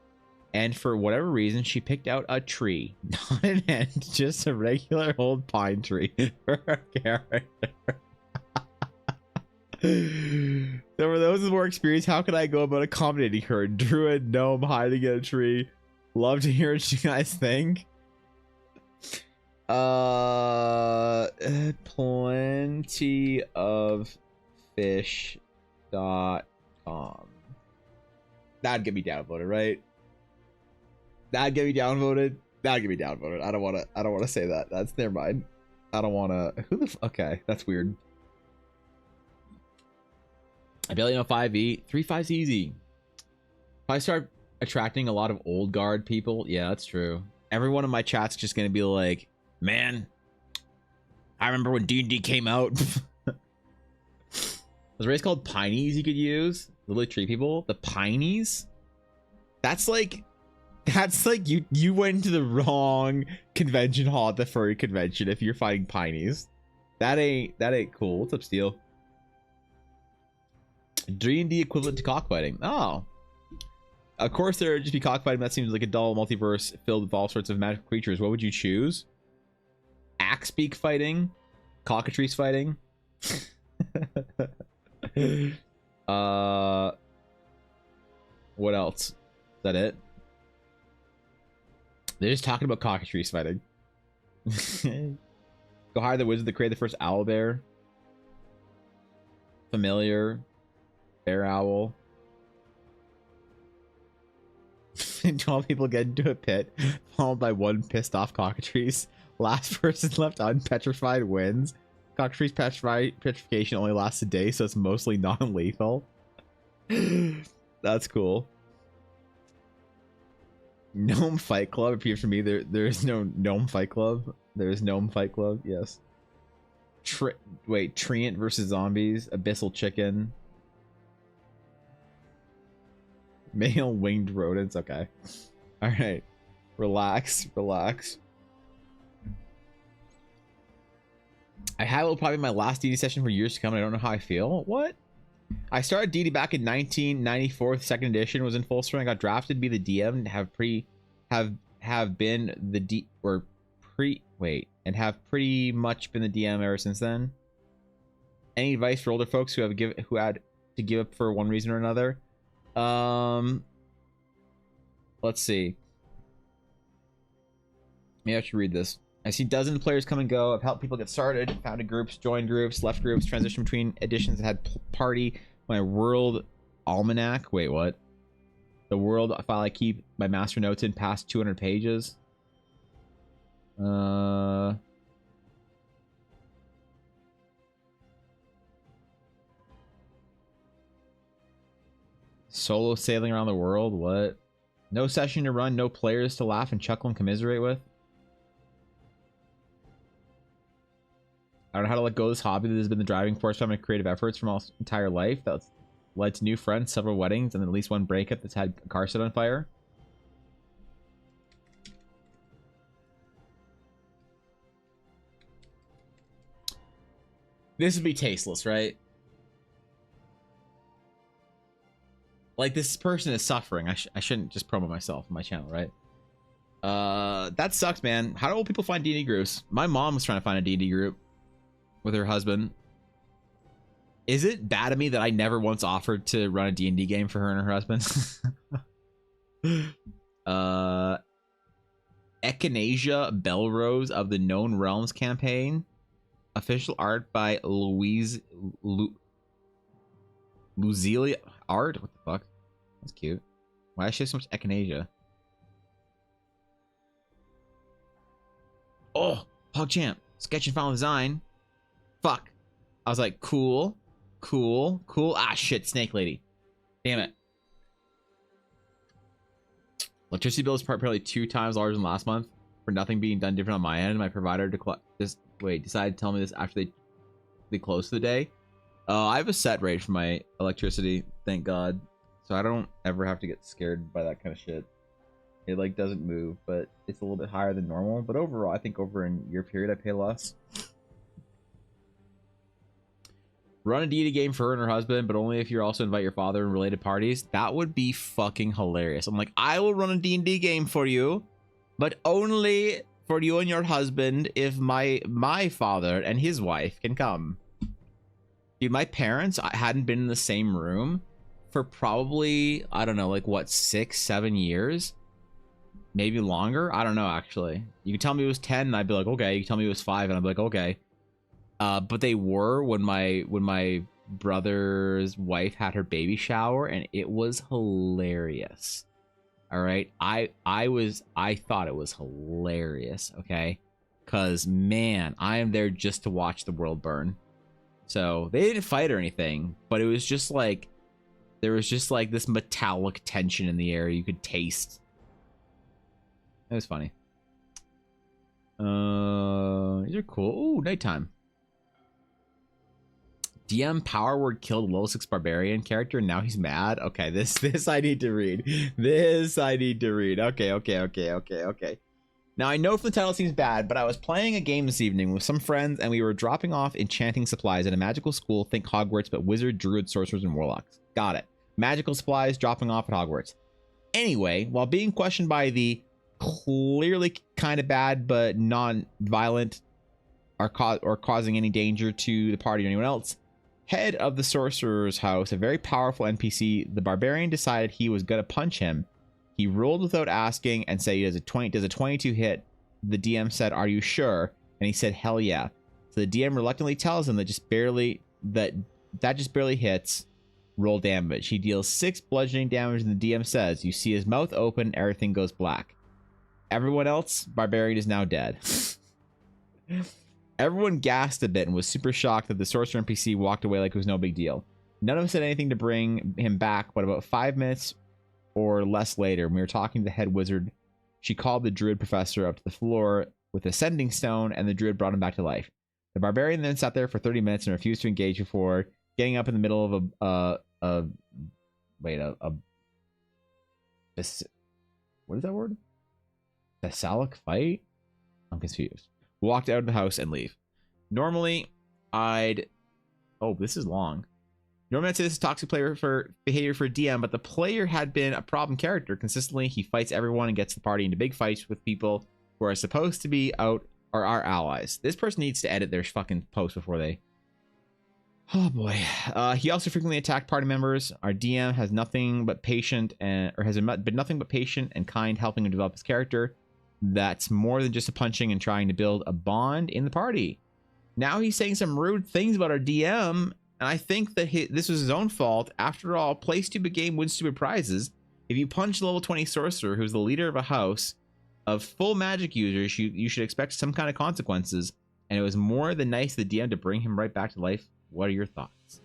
And for whatever reason, she picked out a tree. Not an end, just a regular old pine tree for her character. So for those with more experience, how can I go about accommodating her? Druid, gnome, hiding in a tree. Love to hear what you guys think. Plenty of fish.com. That'd get me downvoted, right? That'd get me downvoted. That'd get me downvoted. I don't want to say that. That's never mind. I don't want to. Okay, that's weird. I barely know 5e. 3.5's easy. If I start attracting a lot of old guard people, yeah, that's true. Everyone in my chat's just gonna be like, man, I remember when D&D came out. There's a race called Pineys you could use. Literally tree people. The Pineys? That's like you went to the wrong convention hall at the furry convention if you're fighting Pineys. That ain't cool. What's up, Steel? D&D equivalent to cockfighting. Oh. Of course there would just be cockfighting. That seems like a dull multiverse filled with all sorts of magical creatures. What would you choose? Axebeak fighting? Cockatrice fighting? What else? Is that it? They're just talking about cockatrice fighting. Go hire the wizard to create the first owlbear. Familiar. Bear owl. 12 people get into a pit, followed by one pissed off cockatrice. Last person left unpetrified wins. Cockatrice petrification only lasts a day, so it's mostly non-lethal. That's cool. Gnome Fight Club appears for me. There is no Gnome Fight Club. There is Gnome Fight Club. Yes. Wait, Treant versus zombies. Abyssal chicken. Male winged rodents. Okay. All right. Relax. Relax. I have will probably be my last DD session for years to come. And I don't know how I feel. What? I started DD back in 1994. Second edition was in full swing. I got drafted to be the DM and have been the and have pretty much been the DM ever since then. Any advice for older folks who had to give up for one reason or another? Let's see. Maybe I should read this. I see dozens of players come and go. I've helped people get started, founded groups, joined groups, left groups, transitioned between editions, and had party. My world almanac. Wait, what? The world file I keep my master notes in past 200 pages. Solo sailing around the world. What? No session to run. No players to laugh and chuckle and commiserate with. I don't know how to let go of this hobby that has been the driving force for my creative efforts from my entire life. That's led to new friends, several weddings, and then at least one breakup that's had a car set on fire. This would be tasteless, right? Like, this person is suffering. I shouldn't just promo myself on my channel, right? That sucks, man. How do old people find D&D groups? My mom was trying to find a D&D group with her husband. Is it bad of me that I never once offered to run a D&D game for her and her husband? Echinacea Belrose of the Known Realms campaign. Official art by Luzelia art? What the fuck? That's cute. Why does she have so much echinacea? Oh, PogChamp. Sketch and final design. Fuck. I was like, cool. Cool. Cool. Ah, shit. Snake lady. Damn it. Electricity bill is probably 2 times larger than last month for nothing being done different on my end. My provider decided to tell me this after they closed for the day. I have a set rate for my electricity, thank God. So I don't ever have to get scared by that kind of shit. It like doesn't move, but it's a little bit higher than normal. But overall, I think over a year period, I pay less. Run a D&D game for her and her husband, but only if you also invite your father and related parties. That would be fucking hilarious. I'm like, I will run a D&D game for you, but only for you and your husband if my father and his wife can come. Dude, my parents hadn't been in the same room for probably, I don't know, like what, 6-7 years? Maybe longer? I don't know, actually. You can tell me it was 10 and I'd be like, okay. You can tell me it was 5 and I'd be like, okay. But they were when my brother's wife had her baby shower, and it was hilarious. All right, I thought it was hilarious. Okay, cause man, I am there just to watch the world burn. So they didn't fight or anything, but it was just like there was just like this metallic tension in the air you could taste. It was funny. These are cool. Ooh, nighttime. DM Power Word killed level 6 barbarian character and now he's mad. Okay, this I need to read. This I need to read. Okay. Now I know from the title it seems bad, but I was playing a game this evening with some friends and we were dropping off enchanting supplies at a magical school. Think Hogwarts, but wizard, druid, sorcerers, and warlocks. Got it. Magical supplies dropping off at Hogwarts. Anyway, while being questioned by the clearly kind of bad but non-violent or causing any danger to the party or anyone else, head of the sorcerer's house, a very powerful NPC, the barbarian decided he was gonna punch him He rolled without asking and said, does a 22 hit? The DM said, are you sure? And he said, hell yeah. So the DM reluctantly tells him that just barely hits. Roll damage. He deals 6 bludgeoning damage, and the DM says, you see his mouth open, everything goes black. Everyone else, Barbarian is now dead. Everyone gasped a bit and was super shocked that the sorcerer NPC walked away like it was no big deal. None of us said anything to bring him back, but about 5 minutes or less later, when we were talking to the head wizard, she called the druid professor up to the floor with a sending stone, and the druid brought him back to life. The barbarian then sat there for 30 minutes and refused to engage before getting up in the middle of what is that word? Thessalic fight? I'm confused. Walked out of the house and leave. Normally, oh, this is long. Normally, I'd say this is toxic player for behavior for DM, but the player had been a problem character. Consistently, he fights everyone and gets the party into big fights with people who are supposed to be out or our allies. This person needs to edit their fucking post before they... Oh boy. He also frequently attacked party members. Our DM has nothing but patient and been nothing but patient and kind, helping him develop his character. That's more than just a punching and trying to build a bond in the party. Now he's saying some rude things about our DM, and I think that this was his own fault. After all, play stupid game, win stupid prizes. If you punch a level 20 sorcerer who's the leader of a house of full magic users, you should expect some kind of consequences. And it was more than nice of the DM to bring him right back to life. What are your thoughts?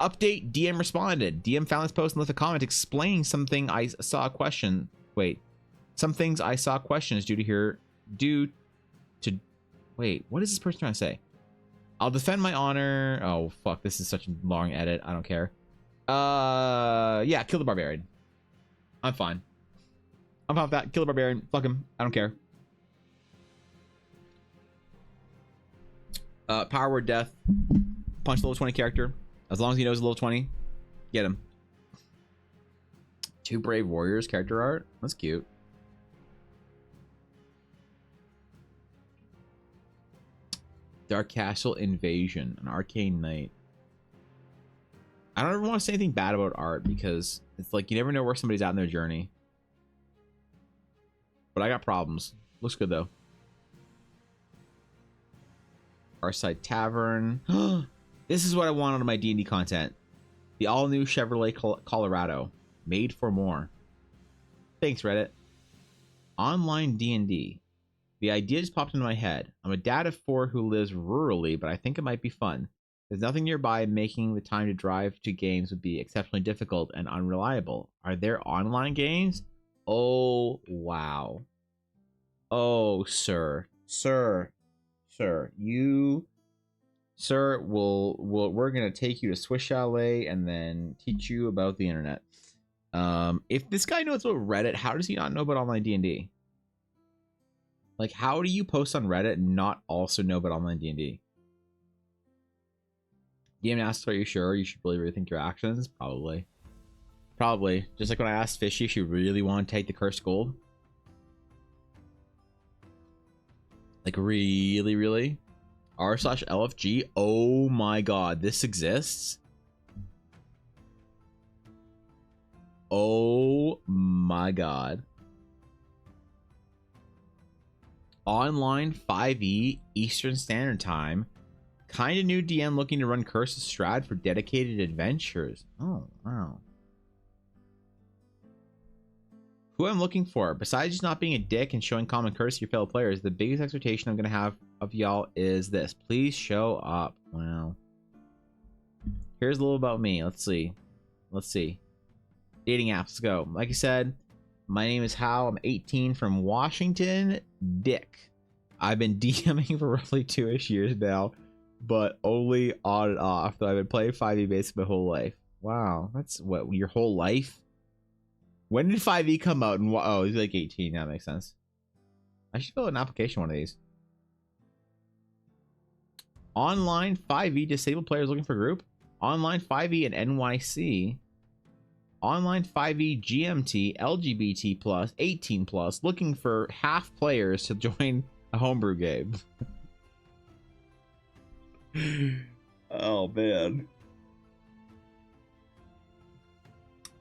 Update, DM responded. DM found this post and left a comment explaining something I saw question. Wait. Some things I saw questions due to wait, what is this person trying to say? I'll defend my honor. Oh fuck, this is such a long edit. I don't care. Yeah, kill the barbarian. I'm fine. I'm fine with that. Kill the barbarian. Fuck him. I don't care. Power word death. Punch the level 20 character. As long as he knows level 20, get him. 2 brave warriors character art. That's cute. Dark Castle Invasion, an arcane knight. I don't ever want to say anything bad about art because it's like you never know where somebody's at in their journey. But I got problems. Looks good though. Farside Tavern. This is what I want out of my D&D content. The all-new Chevrolet Colorado. Made for more. Thanks, Reddit. Online D&D. The idea just popped into my head. I'm a dad of 4 who lives rurally, but I think it might be fun. There's nothing nearby, making the time to drive to games would be exceptionally difficult and unreliable. Are there online games? Oh, wow. Oh, sir. Sir. You... Sir, we're going to take you to Swiss Chalet and then teach you about the internet. If this guy knows about Reddit, how does he not know about online D&D? Like, how do you post on Reddit and not also know about online D&D? DM asks, are you sure? You should really rethink your actions. Probably. Just like when I asked Fishy if she really wanted to take the cursed gold. Like, really? r/LFG. Oh my god, this exists. Oh my god. Online 5e Eastern Standard Time. Kind of new DM looking to run Curse of Strahd for dedicated adventures. Oh, wow. Who I'm looking for, besides just not being a dick and showing common courtesy to your fellow players, the biggest expectation I'm going to have of y'all is this. Please show up. Wow. Here's a little about me. Let's see. Dating apps. Let's go. Like I said, my name is Hal. I'm 18 from Washington. Dick. I've been DMing for roughly 2-ish years now, but only on and off. Though I've been playing 5e basically my whole life. Wow. That's what, your whole life? When did 5e come out? And oh, he's like 18. That makes sense. I should fill out an application one of these. Online 5e disabled players looking for group. Online 5e and NYC. Online 5e GMT LGBT plus 18 plus looking for half players to join a homebrew game. Oh man.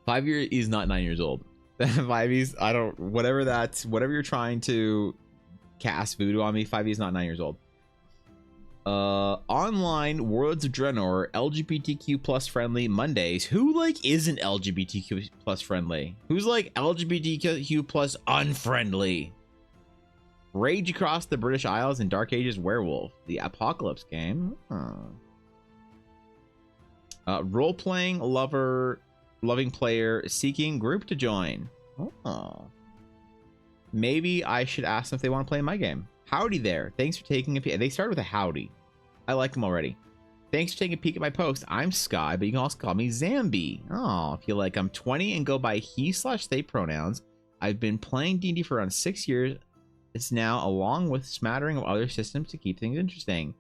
5 years is not 9 years old. 5e's, I don't, whatever you're trying to cast voodoo on me, 5e's not 9 years old. Online Worlds of Draenor, LGBTQ plus friendly Mondays. Who like isn't LGBTQ plus friendly? Who's like LGBTQ plus unfriendly? Rage Across the British Isles and Dark Ages Werewolf, the Apocalypse game. Role-playing loving player seeking group to join. Oh. Maybe I should ask them if they want to play my game. Howdy there. Thanks for taking a peek. They started with a howdy. I like them already. Thanks for taking a peek at my post. I'm Sky, but you can also call me Zambi. Oh, I feel like I'm 20 and go by he/they pronouns. I've been playing D&D for around 6 years. It's now, along with smattering of other systems to keep things interesting.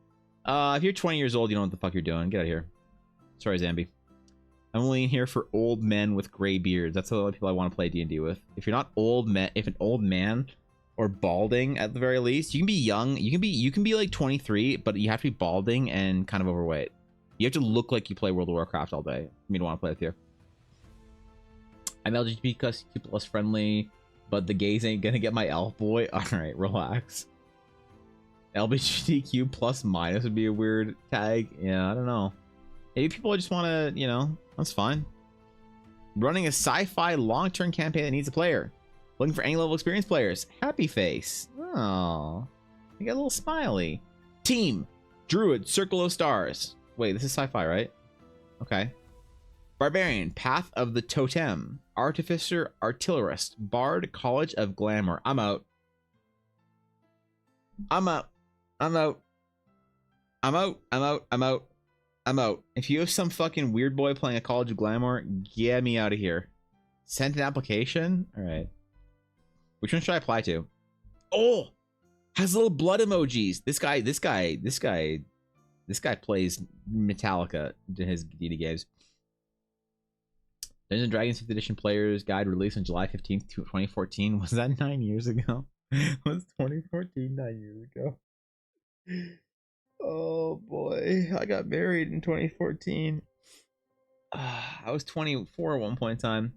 If you're 20 years old, you don't know what the fuck you're doing. Get out of here. Sorry, Zambi. I'm only in here for old men with gray beards. That's the only people I want to play D&D with. If you're not old man, if an old man or balding at the very least, you can be young. You can be like 23, but you have to be balding and kind of overweight. You have to look like you play World of Warcraft all day for me to want to play with you. I'm LGBTQ plus friendly, but the gays ain't gonna get my elf boy. All right, relax. LGBTQ plus minus would be a weird tag. Yeah, I don't know. Maybe people just want to, you know, that's fine. Running a sci-fi long-term campaign that needs a player. Looking for any level experienced players. Happy face. Oh, you got a little smiley. Team Druid Circle of Stars. Wait, this is sci-fi, right? Okay. Barbarian Path of the Totem. Artificer Artillerist. Bard College of Glamour. I'm out. I'm out. I'm out. I'm out. I'm out. I'm out. I'm out. If you have some fucking weird boy playing a College of Glamour, get me out of here. Sent an application? All right. Which one should I apply to? Oh, has little blood emojis. This guy plays Metallica in his D&D games. Dungeons & Dragons 5th edition players guide released on July 15th, 2014. Was that 9 years ago? Was 2014 9 years ago? Oh boy, I got married in 2014. I was 24 at one point in time.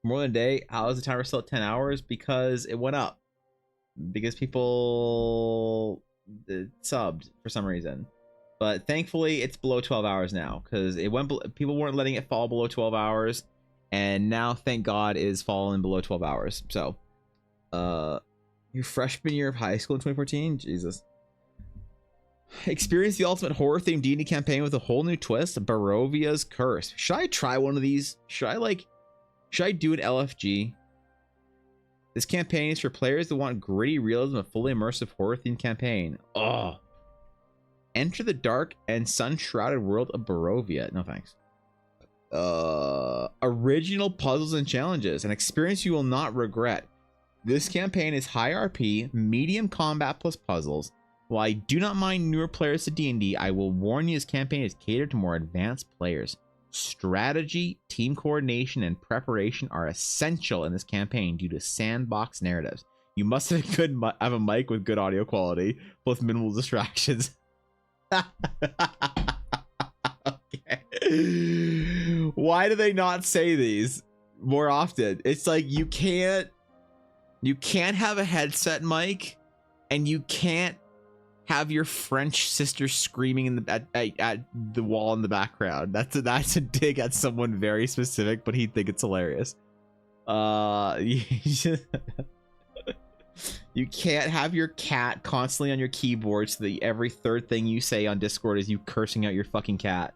More than a day. How is the timer still at 10 hours? Because it went up. Because people subbed for some reason. But thankfully, it's below 12 hours now. Because it went. People weren't letting it fall below 12 hours. And now, thank God, it is falling below 12 hours. So, your freshman year of high school in 2014? Jesus. Experience the ultimate horror themed D&D campaign with a whole new twist. Barovia's Curse. Should I try one of these? Should I do an LFG? This campaign is for players that want gritty realism, a fully immersive horror themed campaign. Oh. Enter the dark and sun-shrouded world of Barovia. No thanks. Original puzzles and challenges. An experience you will not regret. This campaign is high RP, medium combat plus puzzles. While I do not mind newer players to D&D, I will warn you this campaign is catered to more advanced players. Strategy, team coordination, and preparation are essential in this campaign due to sandbox narratives. You must have a mic with good audio quality, with minimal distractions. Okay. Why do they not say these more often? It's like you can't have a headset mic, and you can't have your French sister screaming in the at the wall in the background. That's a dig at someone very specific, but he'd think it's hilarious. You can't have your cat constantly on your keyboard so that every third thing you say on Discord is you cursing out your fucking cat.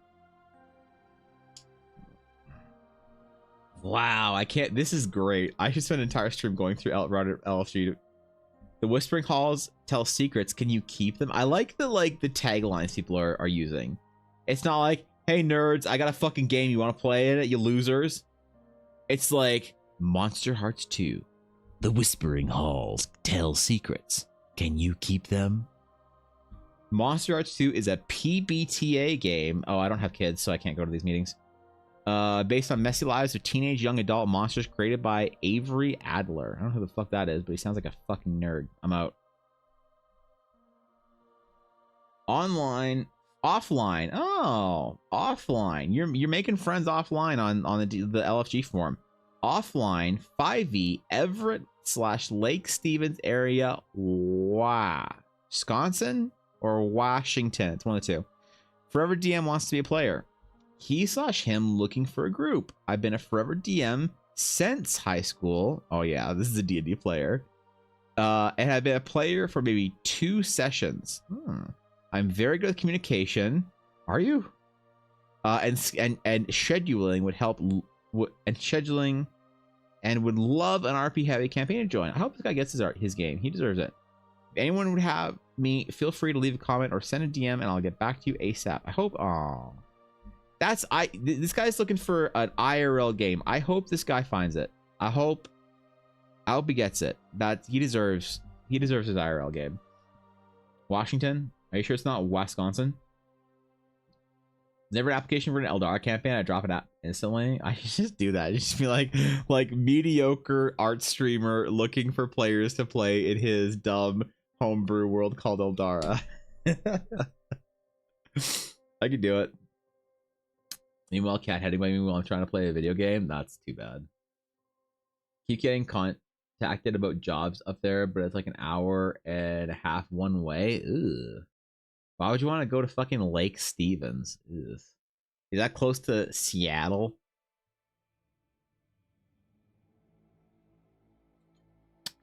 Wow, I can't. This is great. I should spend an entire stream going through LFG. The Whispering Halls tell secrets. Can you keep them? I like the taglines people are using. It's not like, hey nerds, I got a fucking game. You want to play it, you losers? It's like Monster Hearts 2. The Whispering Halls tell secrets. Can you keep them? Monster Hearts 2 is a PBTA game. Oh, I don't have kids, so I can't go to these meetings. Based on messy lives of teenage young adult monsters created by Avery Adler. I don't know who the fuck that is, but he sounds like a fucking nerd. I'm out. Online, offline. Oh, offline. You're making friends offline on the LFG forum. offline 5e Everett / Lake Stevens area. Wisconsin or Washington? It's one of the two. Forever DM wants to be a player. He/him looking for a group. I've been a Forever DM since high school. Oh yeah, this is a D&D player. And I've been a player for maybe 2 sessions. I'm very good at communication. Are you? And scheduling would help. And scheduling, and would love an RP heavy campaign to join. I hope this guy gets his game. He deserves it. If anyone would have me, feel free to leave a comment or send a DM, and I'll get back to you ASAP. I hope. Oh, this guy's looking for an IRL game. I hope this guy finds it. I hope he gets it. That he deserves his IRL game. Washington? Are you sure it's not Wisconsin? Never an application for an Eldar campaign. I drop it out instantly. I just do that. I just be like mediocre art streamer looking for players to play in his dumb homebrew world called Eldara. I could do it. Meanwhile, cat heading by me while I'm trying to play a video game. That's too bad. Keep getting contacted about jobs up there, but it's like an hour and a half one way. Ugh. Why would you want to go to fucking Lake Stevens? Ugh. Is that close to Seattle?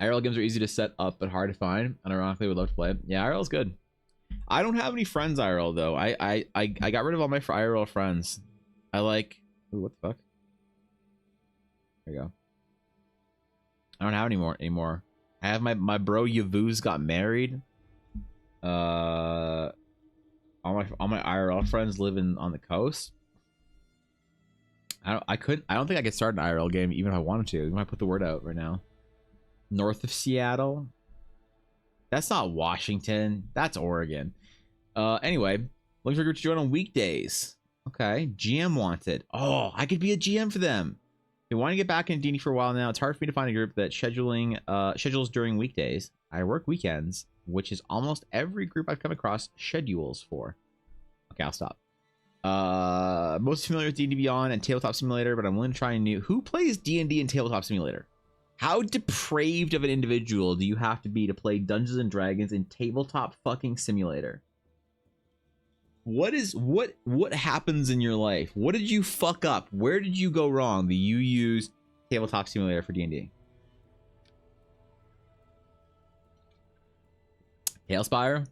IRL games are easy to set up, but hard to find. And ironically, would love to play. Yeah, IRL is good. I don't have any friends IRL though. I got rid of all my IRL friends. I like. Ooh, what the fuck? There you go. I don't have any more anymore. I have my bro Yavuz got married. All my IRL friends live on the coast. I don't think I could start an IRL game even if I wanted to. Even if I put the word out right now. North of Seattle. That's not Washington. That's Oregon. Anyway, looking for a group to join on weekdays. Okay, GM wanted. Oh, I could be a GM for them. They want to get back in D&D for a while now. It's hard for me to find a group that schedules during weekdays. I work weekends, which is almost every group I've come across schedules for. Okay, I'll stop. Most familiar with D&D Beyond and Tabletop Simulator, but I'm willing to try a new. Who plays D&D and Tabletop Simulator? How depraved of an individual do you have to be to play Dungeons and Dragons in Tabletop fucking Simulator? What happens in your life? What did you fuck up? Where did you go wrong that you use Tabletop Simulator for D&D? Tailspire.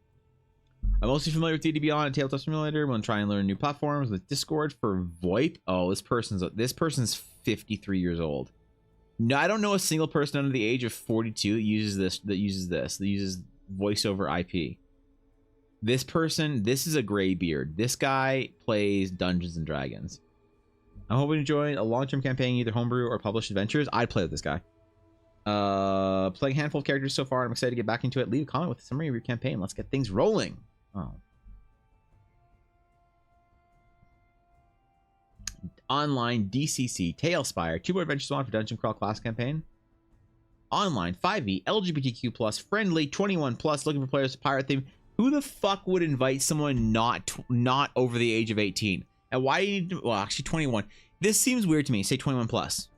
I'm mostly familiar with D&D Beyond and Tabletop Simulator. When trying to learn new platforms with Discord for VoIP. Oh, this person's 53 years old. No, I don't know a single person under the age of 42 that uses voice over IP. This is a gray beard. This guy plays Dungeons and Dragons. I'm hoping to join a long-term campaign, either homebrew or published adventures. I'd play with this guy. Playing a handful of characters so far. I'm excited to get back into it. Leave a comment with a summary of your campaign. Let's get things rolling. Oh. Online DCC Tailspire 2 more adventures on for Dungeon Crawl class campaign. Online 5e LGBTQ+ friendly 21+ looking for players to pirate theme. Who the fuck would invite someone not over the age of 18? And why do you need to, well, actually 21. This seems weird to me. Say 21+.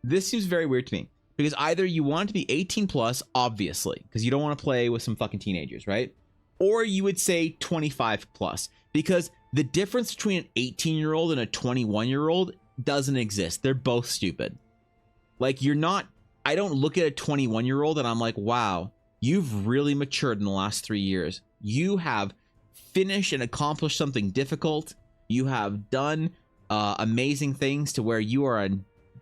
This seems very weird to me because either you want to be 18+, obviously, because you don't want to play with some fucking teenagers, right? Or you would say 25+, because the difference between an 18-year-old and a 21-year-old doesn't exist. They're both stupid. Like, you're not, I don't look at a 21-year-old and I'm like, wow, you've really matured in the last 3 years. You have finished and accomplished something difficult. You have done amazing things to where you are a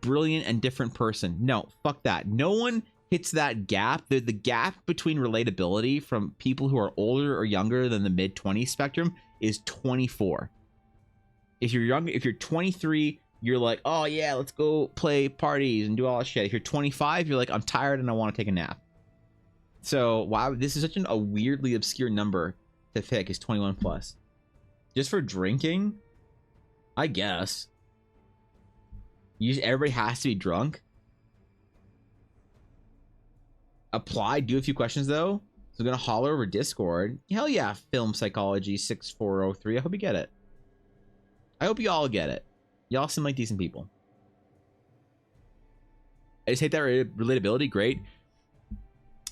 brilliant and different person. No, fuck that. No one hits that gap. The gap between relatability from people who are older or younger than the mid-20s spectrum is 24. If you're young, if you're 23, you're like, oh yeah, let's go play parties and do all that shit. If you're 25, you're like, I'm tired and I want to take a nap. So wow, this is such a weirdly obscure number to pick, is 21+. Just for drinking, I guess. Everybody has to be drunk. Apply, do a few questions though. So I'm gonna holler over Discord. Hell yeah, Film Psychology 6403. I hope you get it. I hope you all get it. Y'all seem like decent people. I just hate that relatability. Great.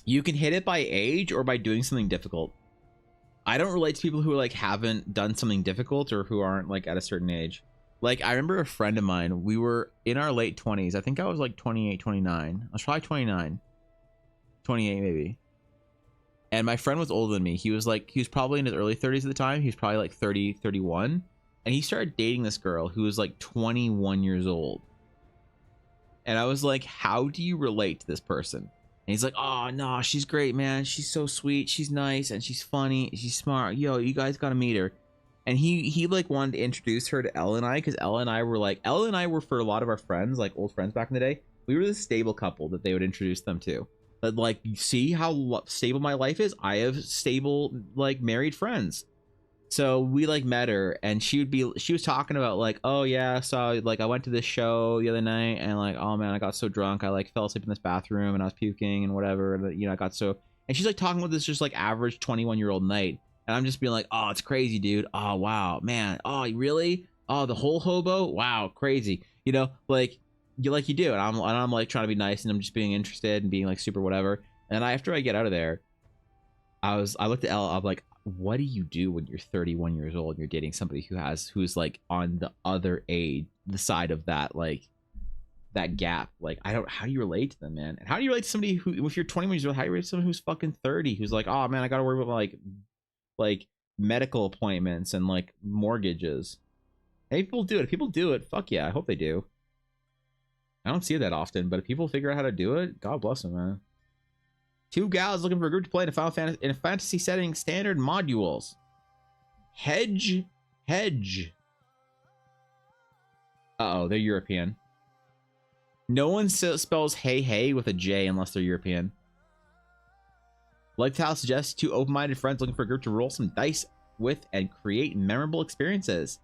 You can hit it by age or by doing something difficult. I don't relate to people who like haven't done something difficult or who aren't like at a certain age. Like I remember a friend of mine, we were in our late 20s. I think I was like 28, 29. I was probably 29, 28 maybe. And my friend was older than me. He was probably in his early 30s at the time. He was probably like 30, 31. And he started dating this girl who was like 21 years old. And I was like, how do you relate to this person? And he's like, oh, no, she's great, man. She's so sweet. She's nice. And she's funny. She's smart. Yo, you guys got to meet her. And he like wanted to introduce her to Elle and I, because Elle and I were for a lot of our friends, like old friends back in the day, we were the stable couple that they would introduce them to. But like, you see how stable my life is? I have stable, like, married friends. So we like met her, and she was talking about like, oh yeah, so like I went to this show the other night, and like, oh man, I got so drunk, I like fell asleep in this bathroom, and I was puking and whatever, and, you know, I got so, and she's like talking about this just like average 21-year-old night, and I'm just being like, oh, it's crazy, dude. Oh wow, man. Oh really? Oh, the whole hobo? Wow, crazy. You know, like you do, and I'm like trying to be nice, and I'm just being interested and being like super whatever. And after I get out of there, I looked at Elle, I'm like, what do you do when you're 31 years old and you're dating somebody who's like on the other age, the side of that, like that gap? Like, how do you relate to them, man? And how do you relate to somebody who, if you're 21 years old, how do you relate to someone who's fucking 30, who's like, oh man, I gotta worry about like medical appointments and like mortgages? Hey, people do it. If people do it, fuck yeah, I hope they do. I don't see it that often, but if people figure out how to do it, God bless them, man. 2 gals looking for a group to play in a fantasy setting, standard modules. Hedge. Uh-oh, they're European. No one spells hey with a J unless they're European. Like to suggest 2 open-minded friends looking for a group to roll some dice with and create memorable experiences.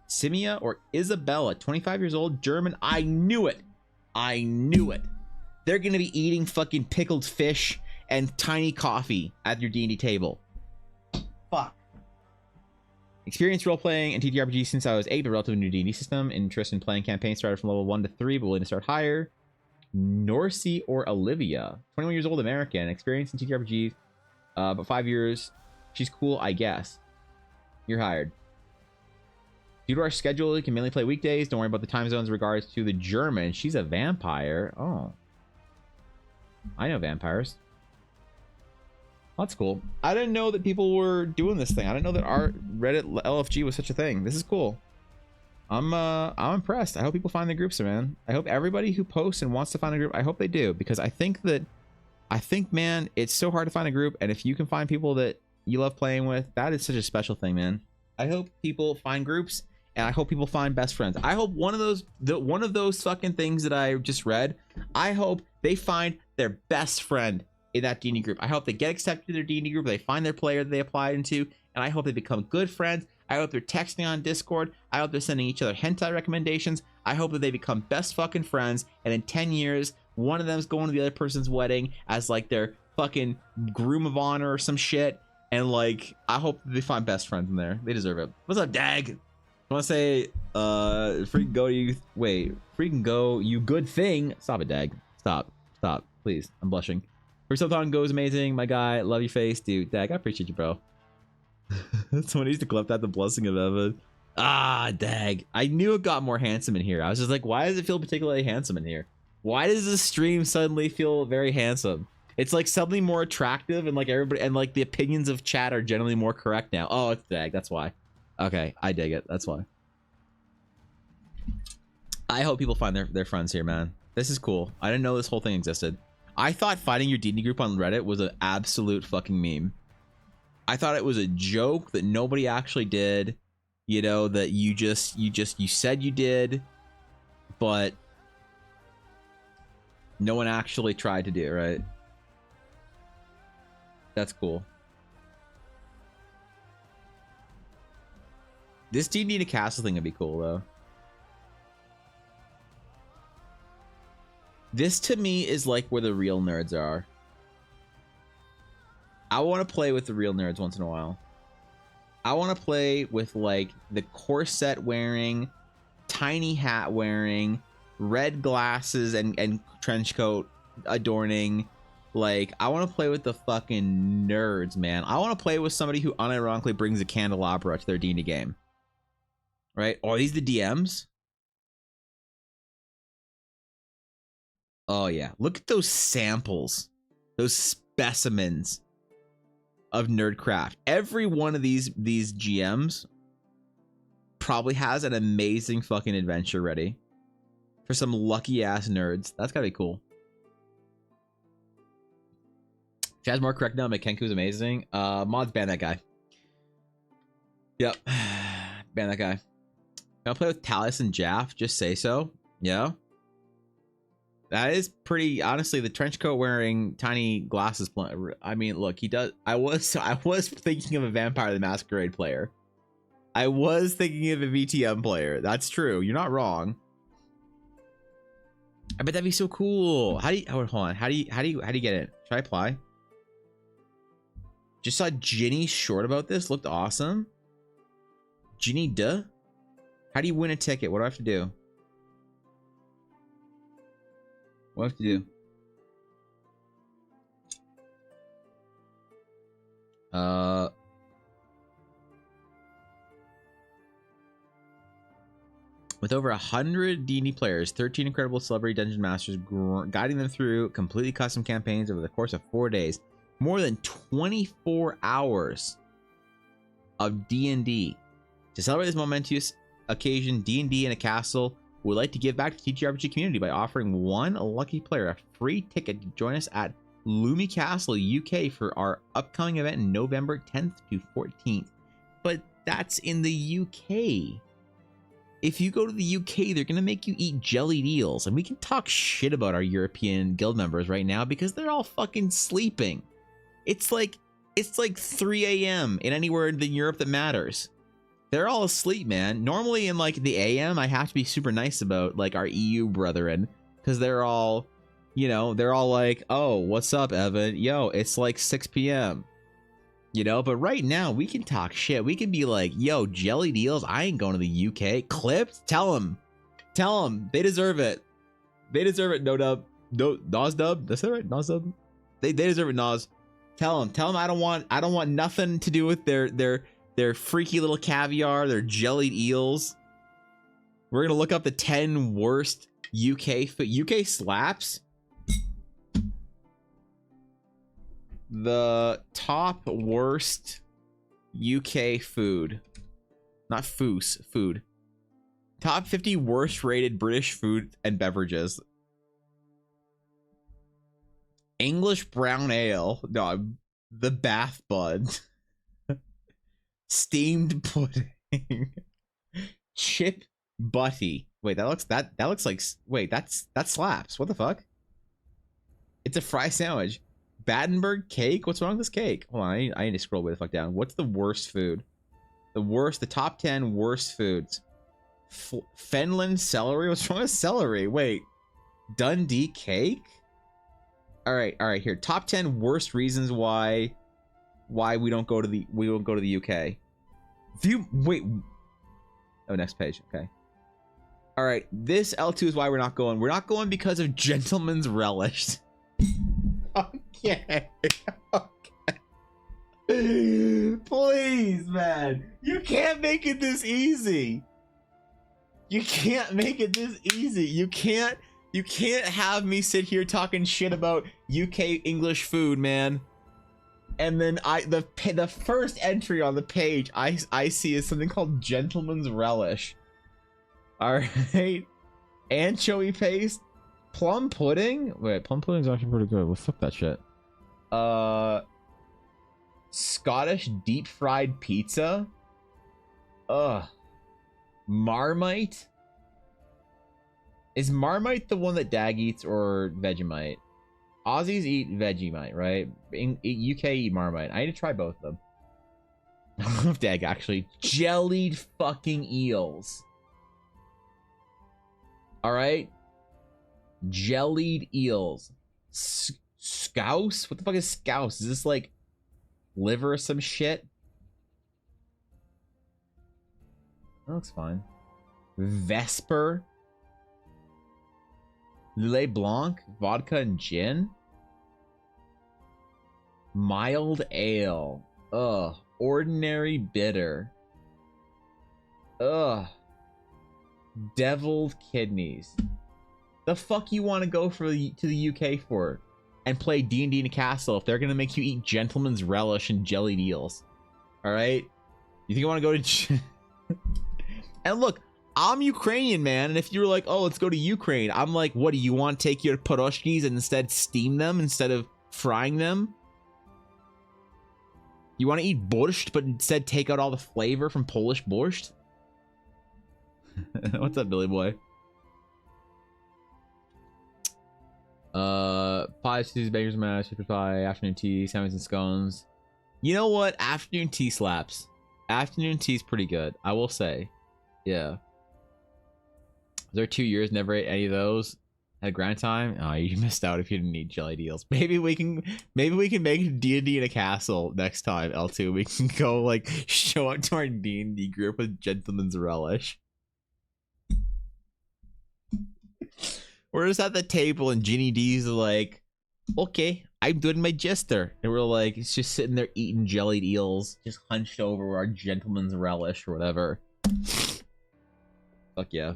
Simia or Isabella, 25 years old, German. I knew it. They're gonna be eating fucking pickled fish and tiny coffee at your D&D table. Fuck. Experienced role-playing and TTRPG since I was 8, but relatively new D&D system. Interest in playing campaigns started from level 1 to 3, but willing to start higher. Norcy or Olivia, 21 years old, American. Experience in TTRPGs, but 5 years. She's cool, I guess. You're hired. Due to our schedule, you can mainly play weekdays. Don't worry about the time zones in regards to the German. She's a vampire. Oh. I know vampires. That's cool. I didn't know that people were doing this thing. I didn't know that our Reddit LFG was such a thing. This is cool. I'm impressed. I hope people find the groups, man. I hope everybody who posts and wants to find a group, I hope they do, because I think, man, it's so hard to find a group, and if you can find people that you love playing with, that is such a special thing, man. I hope people find groups, and I hope people find best friends. I hope one of those fucking things that I just read, I hope they find their best friend in that D&D group. I hope they get accepted to their D&D group, they find their player that they apply into, and I hope they become good friends. I hope they're texting on Discord. I hope they're sending each other hentai recommendations. I hope that they become best fucking friends, and in 10 years, one of them's going to the other person's wedding as like their fucking groom of honor or some shit, and like, I hope they find best friends in there. They deserve it. What's up, Dag? I want to say, freaking go, you good thing. Stop it, Dag. Stop, please. I'm blushing. SUBATHON goes amazing, my guy. Love your face, dude. Dag, I appreciate you, bro. Someone needs to clip that, the blessing of Evan. Ah, Dag. I knew it got more handsome in here. I was just like, why does it feel particularly handsome in here? Why does this stream suddenly feel very handsome? It's like suddenly more attractive, and like everybody, and like the opinions of chat are generally more correct now. Oh, it's Dag. That's why. Okay, I dig it. That's why. I hope people find their friends here, man. This is cool. I didn't know this whole thing existed. I thought finding your D&D group on Reddit was an absolute fucking meme. I thought it was a joke that nobody actually did. You know, that you said you did, but no one actually tried to do it, right? That's cool. This D&D in a castle thing would be cool, though. This, to me, is like where the real nerds are. I want to play with the real nerds once in a while. I want to play with, like, the corset wearing, tiny hat wearing, red glasses and trench coat adorning. Like, I want to play with the fucking nerds, man. I want to play with somebody who unironically brings a candelabra to their D&D game. Right? Are these the DMs? Oh, yeah. Look at those samples. Those specimens of Nerdcraft. Every one of these GMs probably has an amazing fucking adventure ready for some lucky ass nerds. That's gotta be cool. Chad's more correct now. McKenku's amazing. Mods, ban that guy. Yep. Ban that guy. Can I play with Talus and Jaff? Just say so. Yeah. That is pretty, honestly, the trench coat wearing tiny glasses. I mean, look, he does. I was thinking of a Vampire the Masquerade player. I was thinking of a VTM player. That's true. You're not wrong. I bet that'd be so cool. How do you, hold on. How do you get it? Should I apply? Just saw Ginny short about this. Looked awesome. Ginny, duh. How do you win a ticket? What do I have to do? What do I have to do? With over 100 D&D players, 13 incredible celebrity dungeon masters guiding them through completely custom campaigns over the course of 4 days, more than 24 hours of D&D. To celebrate this momentous occasion, D&D in a Castle would like to give back to the TTRPG community by offering one lucky player a free ticket to join us at Lumi Castle, UK for our upcoming event in November 10th to 14th. But that's in the UK. If you go to the UK, they're going to make you eat jellied eels. And we can talk shit about our European guild members right now because they're all fucking sleeping. It's like 3 a.m. in anywhere in Europe that matters. They're all asleep, man. Normally in like the AM, I have to be super nice about like our EU brethren because they're all, you know, they're all like, oh, what's up, Evan? Yo, it's like 6 p.m. You know, but right now we can talk shit. We can be like, yo, jellied eels, I ain't going to the UK. Clipped? Tell them. They deserve it. They deserve it, no dub. No, Nos dub? That's that right? Nos dub? They deserve it, Nos. Tell them I don't want nothing to do with their freaky little caviar, their jellied eels. We're gonna look up the 10 worst UK slaps. The top worst UK food. Not foos, food. Top 50 worst rated British food and beverages. English brown ale. No, the Bath Bud. Steamed pudding. Chip butty. Wait, that looks like, wait, that slaps. What the fuck? It's a fry sandwich. Battenberg cake? What's wrong with this cake? Hold on, I need to scroll way the fuck down. What's the worst food? The top 10 worst foods. Fenland celery? What's wrong with celery? Wait. Dundee cake? Alright, here. Top 10 worst reasons why we don't go to the UK. Wait. Oh, next page. Okay. Alright, this L2 is why we're not going. We're not going because of Gentleman's Relish. Okay. Please, man. You can't make it this easy. You can't make it this easy. You can't have me sit here talking shit about UK English food, man. And then the first entry on the page I see is something called Gentleman's Relish. All right. Anchovy paste. Plum pudding? Wait, plum pudding's actually pretty good. Well, fuck that shit. Scottish deep fried pizza? Ugh. Marmite? Is Marmite the one that Dag eats or Vegemite? Aussies eat Vegemite, right? UK eat Marmite. I need to try both of them. I love Dag, actually. Jellied fucking eels. Alright? Jellied eels. Scouse? What the fuck is scouse? Is this like liver or some shit? That looks fine. Vesper? Lillet Blanc, vodka and gin. Mild ale. Ugh. Ordinary bitter. Ugh. Deviled kidneys. The fuck you want to go to the UK for? And play D&D in a castle if they're gonna make you eat gentleman's relish and jellied eels. Alright? You think I want to go to... And look, I'm Ukrainian, man, and if you were like, oh, let's go to Ukraine, I'm like, what, do you want to take your pierogies and instead steam them instead of frying them? You want to eat borscht, but instead take out all the flavor from Polish borscht? What's up, Billy boy? Pie, Susie, Baker's Mash, super pie, afternoon tea, sandwiches and scones. You know what? Afternoon tea slaps. Afternoon tea is pretty good, I will say. Yeah. Was there 2 years never ate any of those at grind time? Oh, you missed out if you didn't eat jelly deals. Maybe we can make D&D in a castle next time, L2. We can go like show up to our D&D group with gentleman's relish. We're just at the table and Ginny D's like, okay, I'm doing my jester. And we're like, it's just sitting there eating jellied eels, just hunched over our gentleman's relish or whatever. Fuck yeah.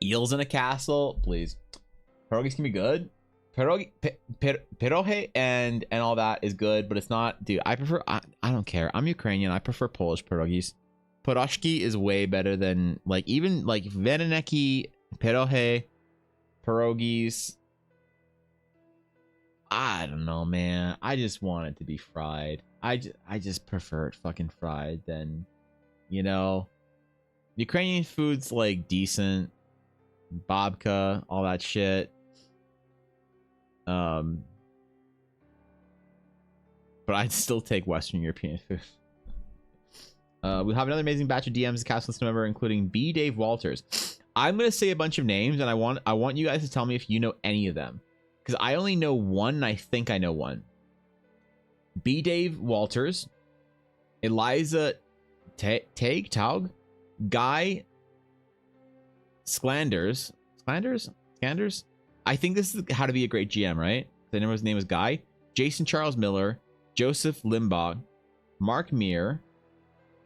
Eels in a castle, please. Pierogies can be good. Pierogi and all that is good, but it's not, dude. I don't care. I'm Ukrainian. I prefer Polish pierogies. Pierogi is way better than like even like Veneneki, pierogies. I don't know, man. I just want it to be fried. I just prefer it fucking fried than, you know, Ukrainian food's like decent, babka, all that shit. But I'd still take Western European food. We have another amazing batch of DMs cast list member, including B. Dave Walters. I'm gonna say a bunch of names, and I want you guys to tell me if you know any of them, because I only know one. And I think I know one. B. Dave Walters, Eliza Taug, Guy Sklanders. I think this is how to be a great GM, right? The his name is Guy. Jason Charles Miller, Joseph Limbaugh, Mark Meir,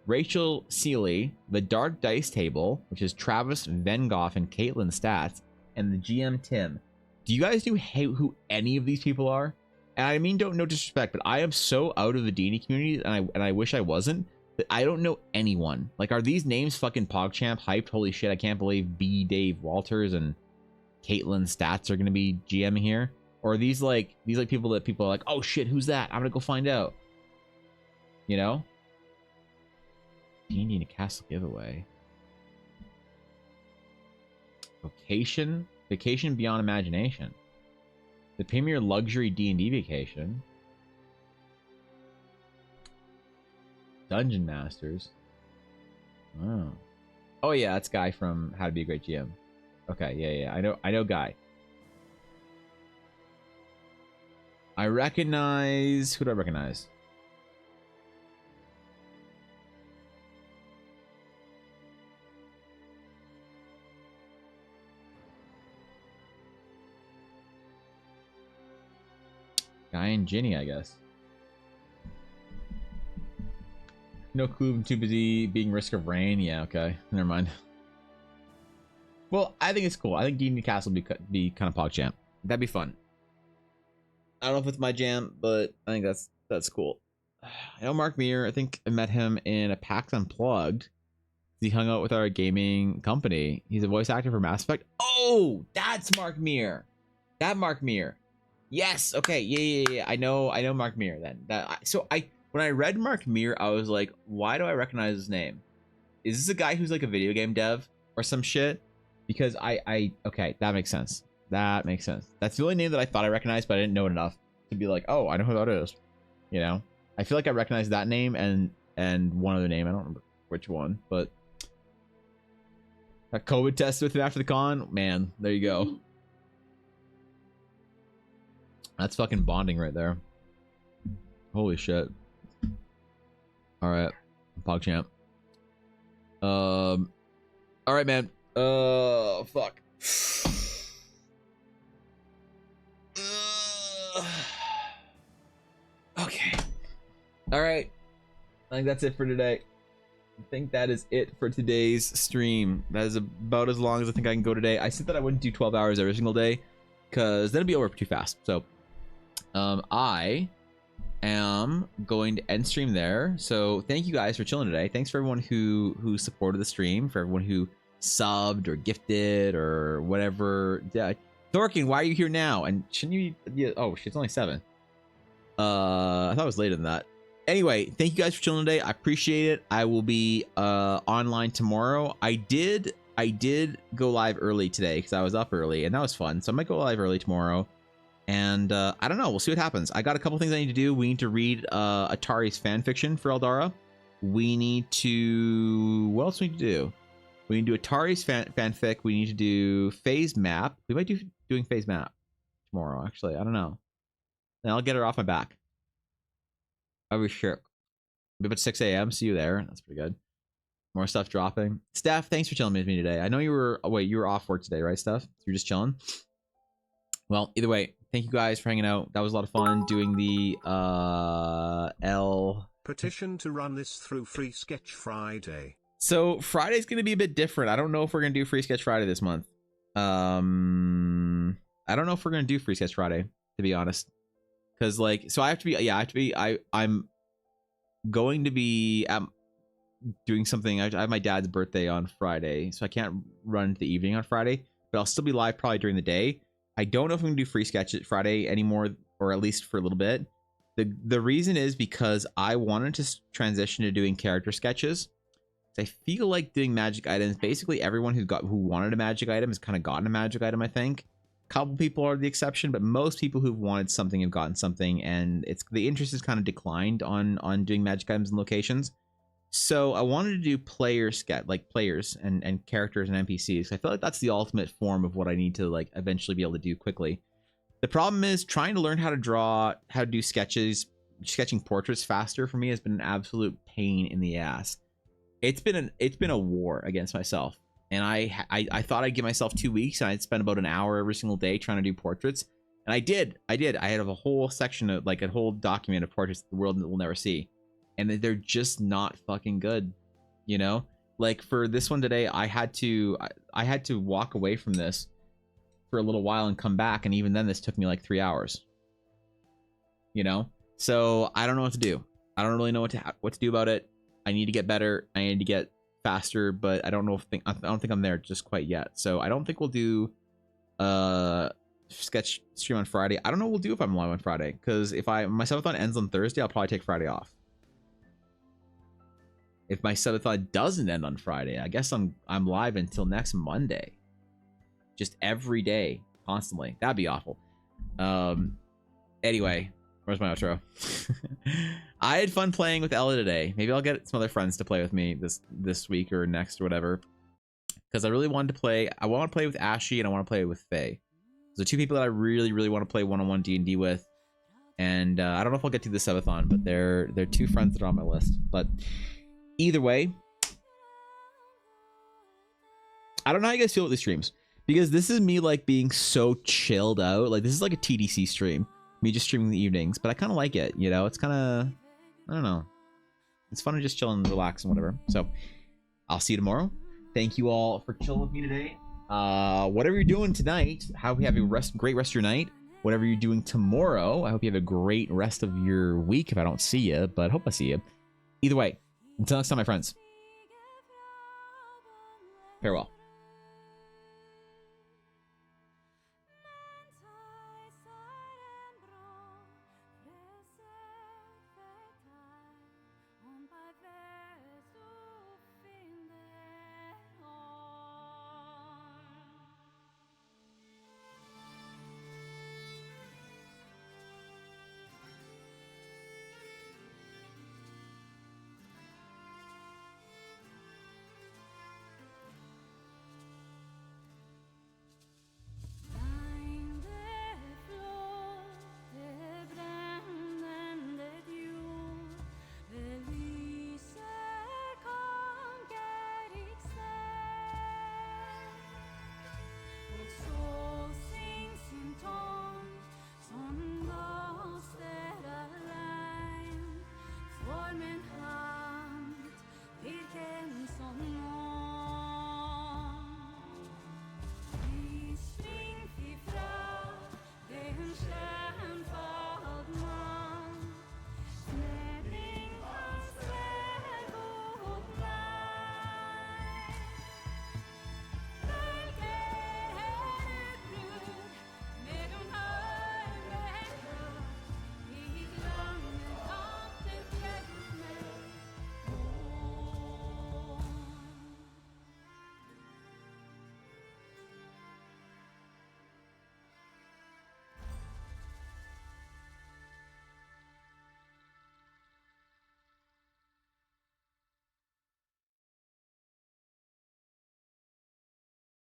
Rachel Seeley, the Dark Dice Table, which is Travis Vengoff and Caitlin Stats, and the GM Tim. Do you guys know who any of these people are? And I mean, no disrespect, but I am so out of the D&D community, and I wish I wasn't, that I don't know anyone. Like, are these names fucking PogChamp hyped? Holy shit, I can't believe B. Dave Walters and Caitlin Stats are gonna be GMing here. Or are these like people that people are like, oh shit, who's that? I'm gonna go find out. You know? D&D in a castle giveaway. Vacation beyond imagination. The premier luxury D&D vacation. Dungeon Masters. Oh yeah, that's Guy from How to Be a Great GM. Okay, yeah, I know Guy. I recognize, who do I recognize? Guy and Ginny, I guess. No clue, I'm too busy being Risk of Rain. Yeah, okay, never mind. Well, I think it's cool. I think D&D Castle would be kind of PogChamp. That'd be fun. I don't know if it's my jam, but I think that's cool. I know Mark Meir. I think I met him in a PAX Unplugged. He hung out with our gaming company. He's a voice actor for Mass Effect. Oh, that's Mark Meir. That Mark Meir. Yes. Okay. Yeah. I know Mark Meir then. When I read Mark Meir, I was like, why do I recognize his name? Is this a guy who's like a video game dev or some shit? Because okay, that makes sense. That makes sense. That's the only name that I thought I recognized, but I didn't know it enough to be like, oh, I know who that is. You know, I feel like I recognize that name and one other name. I don't remember which one, but a COVID test with him after the con. Man, there you go. That's fucking bonding right there. Holy shit. All right, PogChamp. All right, man. Fuck. Okay. All right. I think that's it for today. I think that is it for today's stream. That is about as long as I think I can go today. I said that I wouldn't do 12 hours every single day because then it'd be over too fast. So I am going to end stream there. So thank you guys for chilling today. Thanks for everyone who supported the stream, for everyone who subbed or gifted or whatever. Yeah. Thorkin, why are you here now? And shouldn't you be, yeah, oh shit, it's only 7. I thought it was later than that. Anyway, thank you guys for chilling today. I appreciate it. I will be online tomorrow. I did go live early today because I was up early and that was fun. So I might go live early tomorrow. And I don't know. We'll see what happens. I got a couple things I need to do. We need to read Atari's fan fiction for Eldara. We need to... What else do we need to do? We need to do Atari's fanfic. We need to do phase map. We might do doing phase map tomorrow, actually. I don't know. Then I'll get her off my back. I'll be sure. Maybe at 6 a.m. See you there. That's pretty good. More stuff dropping. Steph, thanks for chilling with me today. I know you were... Oh, wait, you were off work today, right, Steph? You're just chilling? Well, either way, thank you guys for hanging out. That was a lot of fun doing the petition to run this through Free Sketch Friday. So Friday's going to be a bit different. I don't know if we're going to do Free Sketch Friday this month. I don't know if we're going to do Free Sketch Friday, to be honest. Because, like, so I have to be, I'm going to be doing something. I have my dad's birthday on Friday, so I can't run the evening on Friday, but I'll still be live probably during the day. I don't know if I'm going to do Free Sketch Friday anymore, or at least for a little bit. The reason is because I wanted to transition to doing character sketches. I feel like doing magic items, basically everyone who wanted a magic item has kind of gotten a magic item, I think. A couple people are the exception, but most people who've wanted something have gotten something, and the interest has kind of declined on doing magic items and locations. So I wanted to do players and characters and NPCs. I feel like that's the ultimate form of what I need to like eventually be able to do quickly. The problem is trying to learn how to do sketching portraits faster for me has been an absolute pain in the ass. It's been a war against myself, and I thought I'd give myself 2 weeks and I'd spend about an hour every single day trying to do portraits, and I did. I had a whole section of like a whole document of portraits the world will never see. And they're just not fucking good, you know? Like for this one today, I had to walk away from this for a little while and come back, and even then this took me like 3 hours. You know? So I don't know what to do. I don't really know what to do about it. I need to get better. I need to get faster, but I don't think I'm there just quite yet. So I don't think we'll do sketch stream on Friday. I don't know what we'll do if I'm live on Friday, because if my subathon ends on Thursday, I'll probably take Friday off. If my subathon doesn't end on Friday, I guess I'm live until next Monday. Just every day, constantly. That'd be awful. Anyway, where's my outro? I had fun playing with Ella today. Maybe I'll get some other friends to play with me this week or next or whatever. Because I really wanted to play. I want to play with Ashy and I want to play with Faye. Those are 2 people that I really, really want to play one-on-one D&D with. And I don't know if I'll get to the subathon, but they're 2 friends that are on my list. But either way, I don't know how you guys feel with these streams, because this is me like being so chilled out. Like this is like a TDC stream, me just streaming in the evenings, but I kind of like it, you know? It's kind of, I don't know, it's fun to just chill and relax and whatever. So I'll see you tomorrow. Thank you all for chilling with me today. Whatever you're doing tonight, I hope you have a great rest of your night. Whatever you're doing tomorrow, I hope you have a great rest of your week if I don't see you, but I hope I see you. Either way, until next time, my friends. Farewell.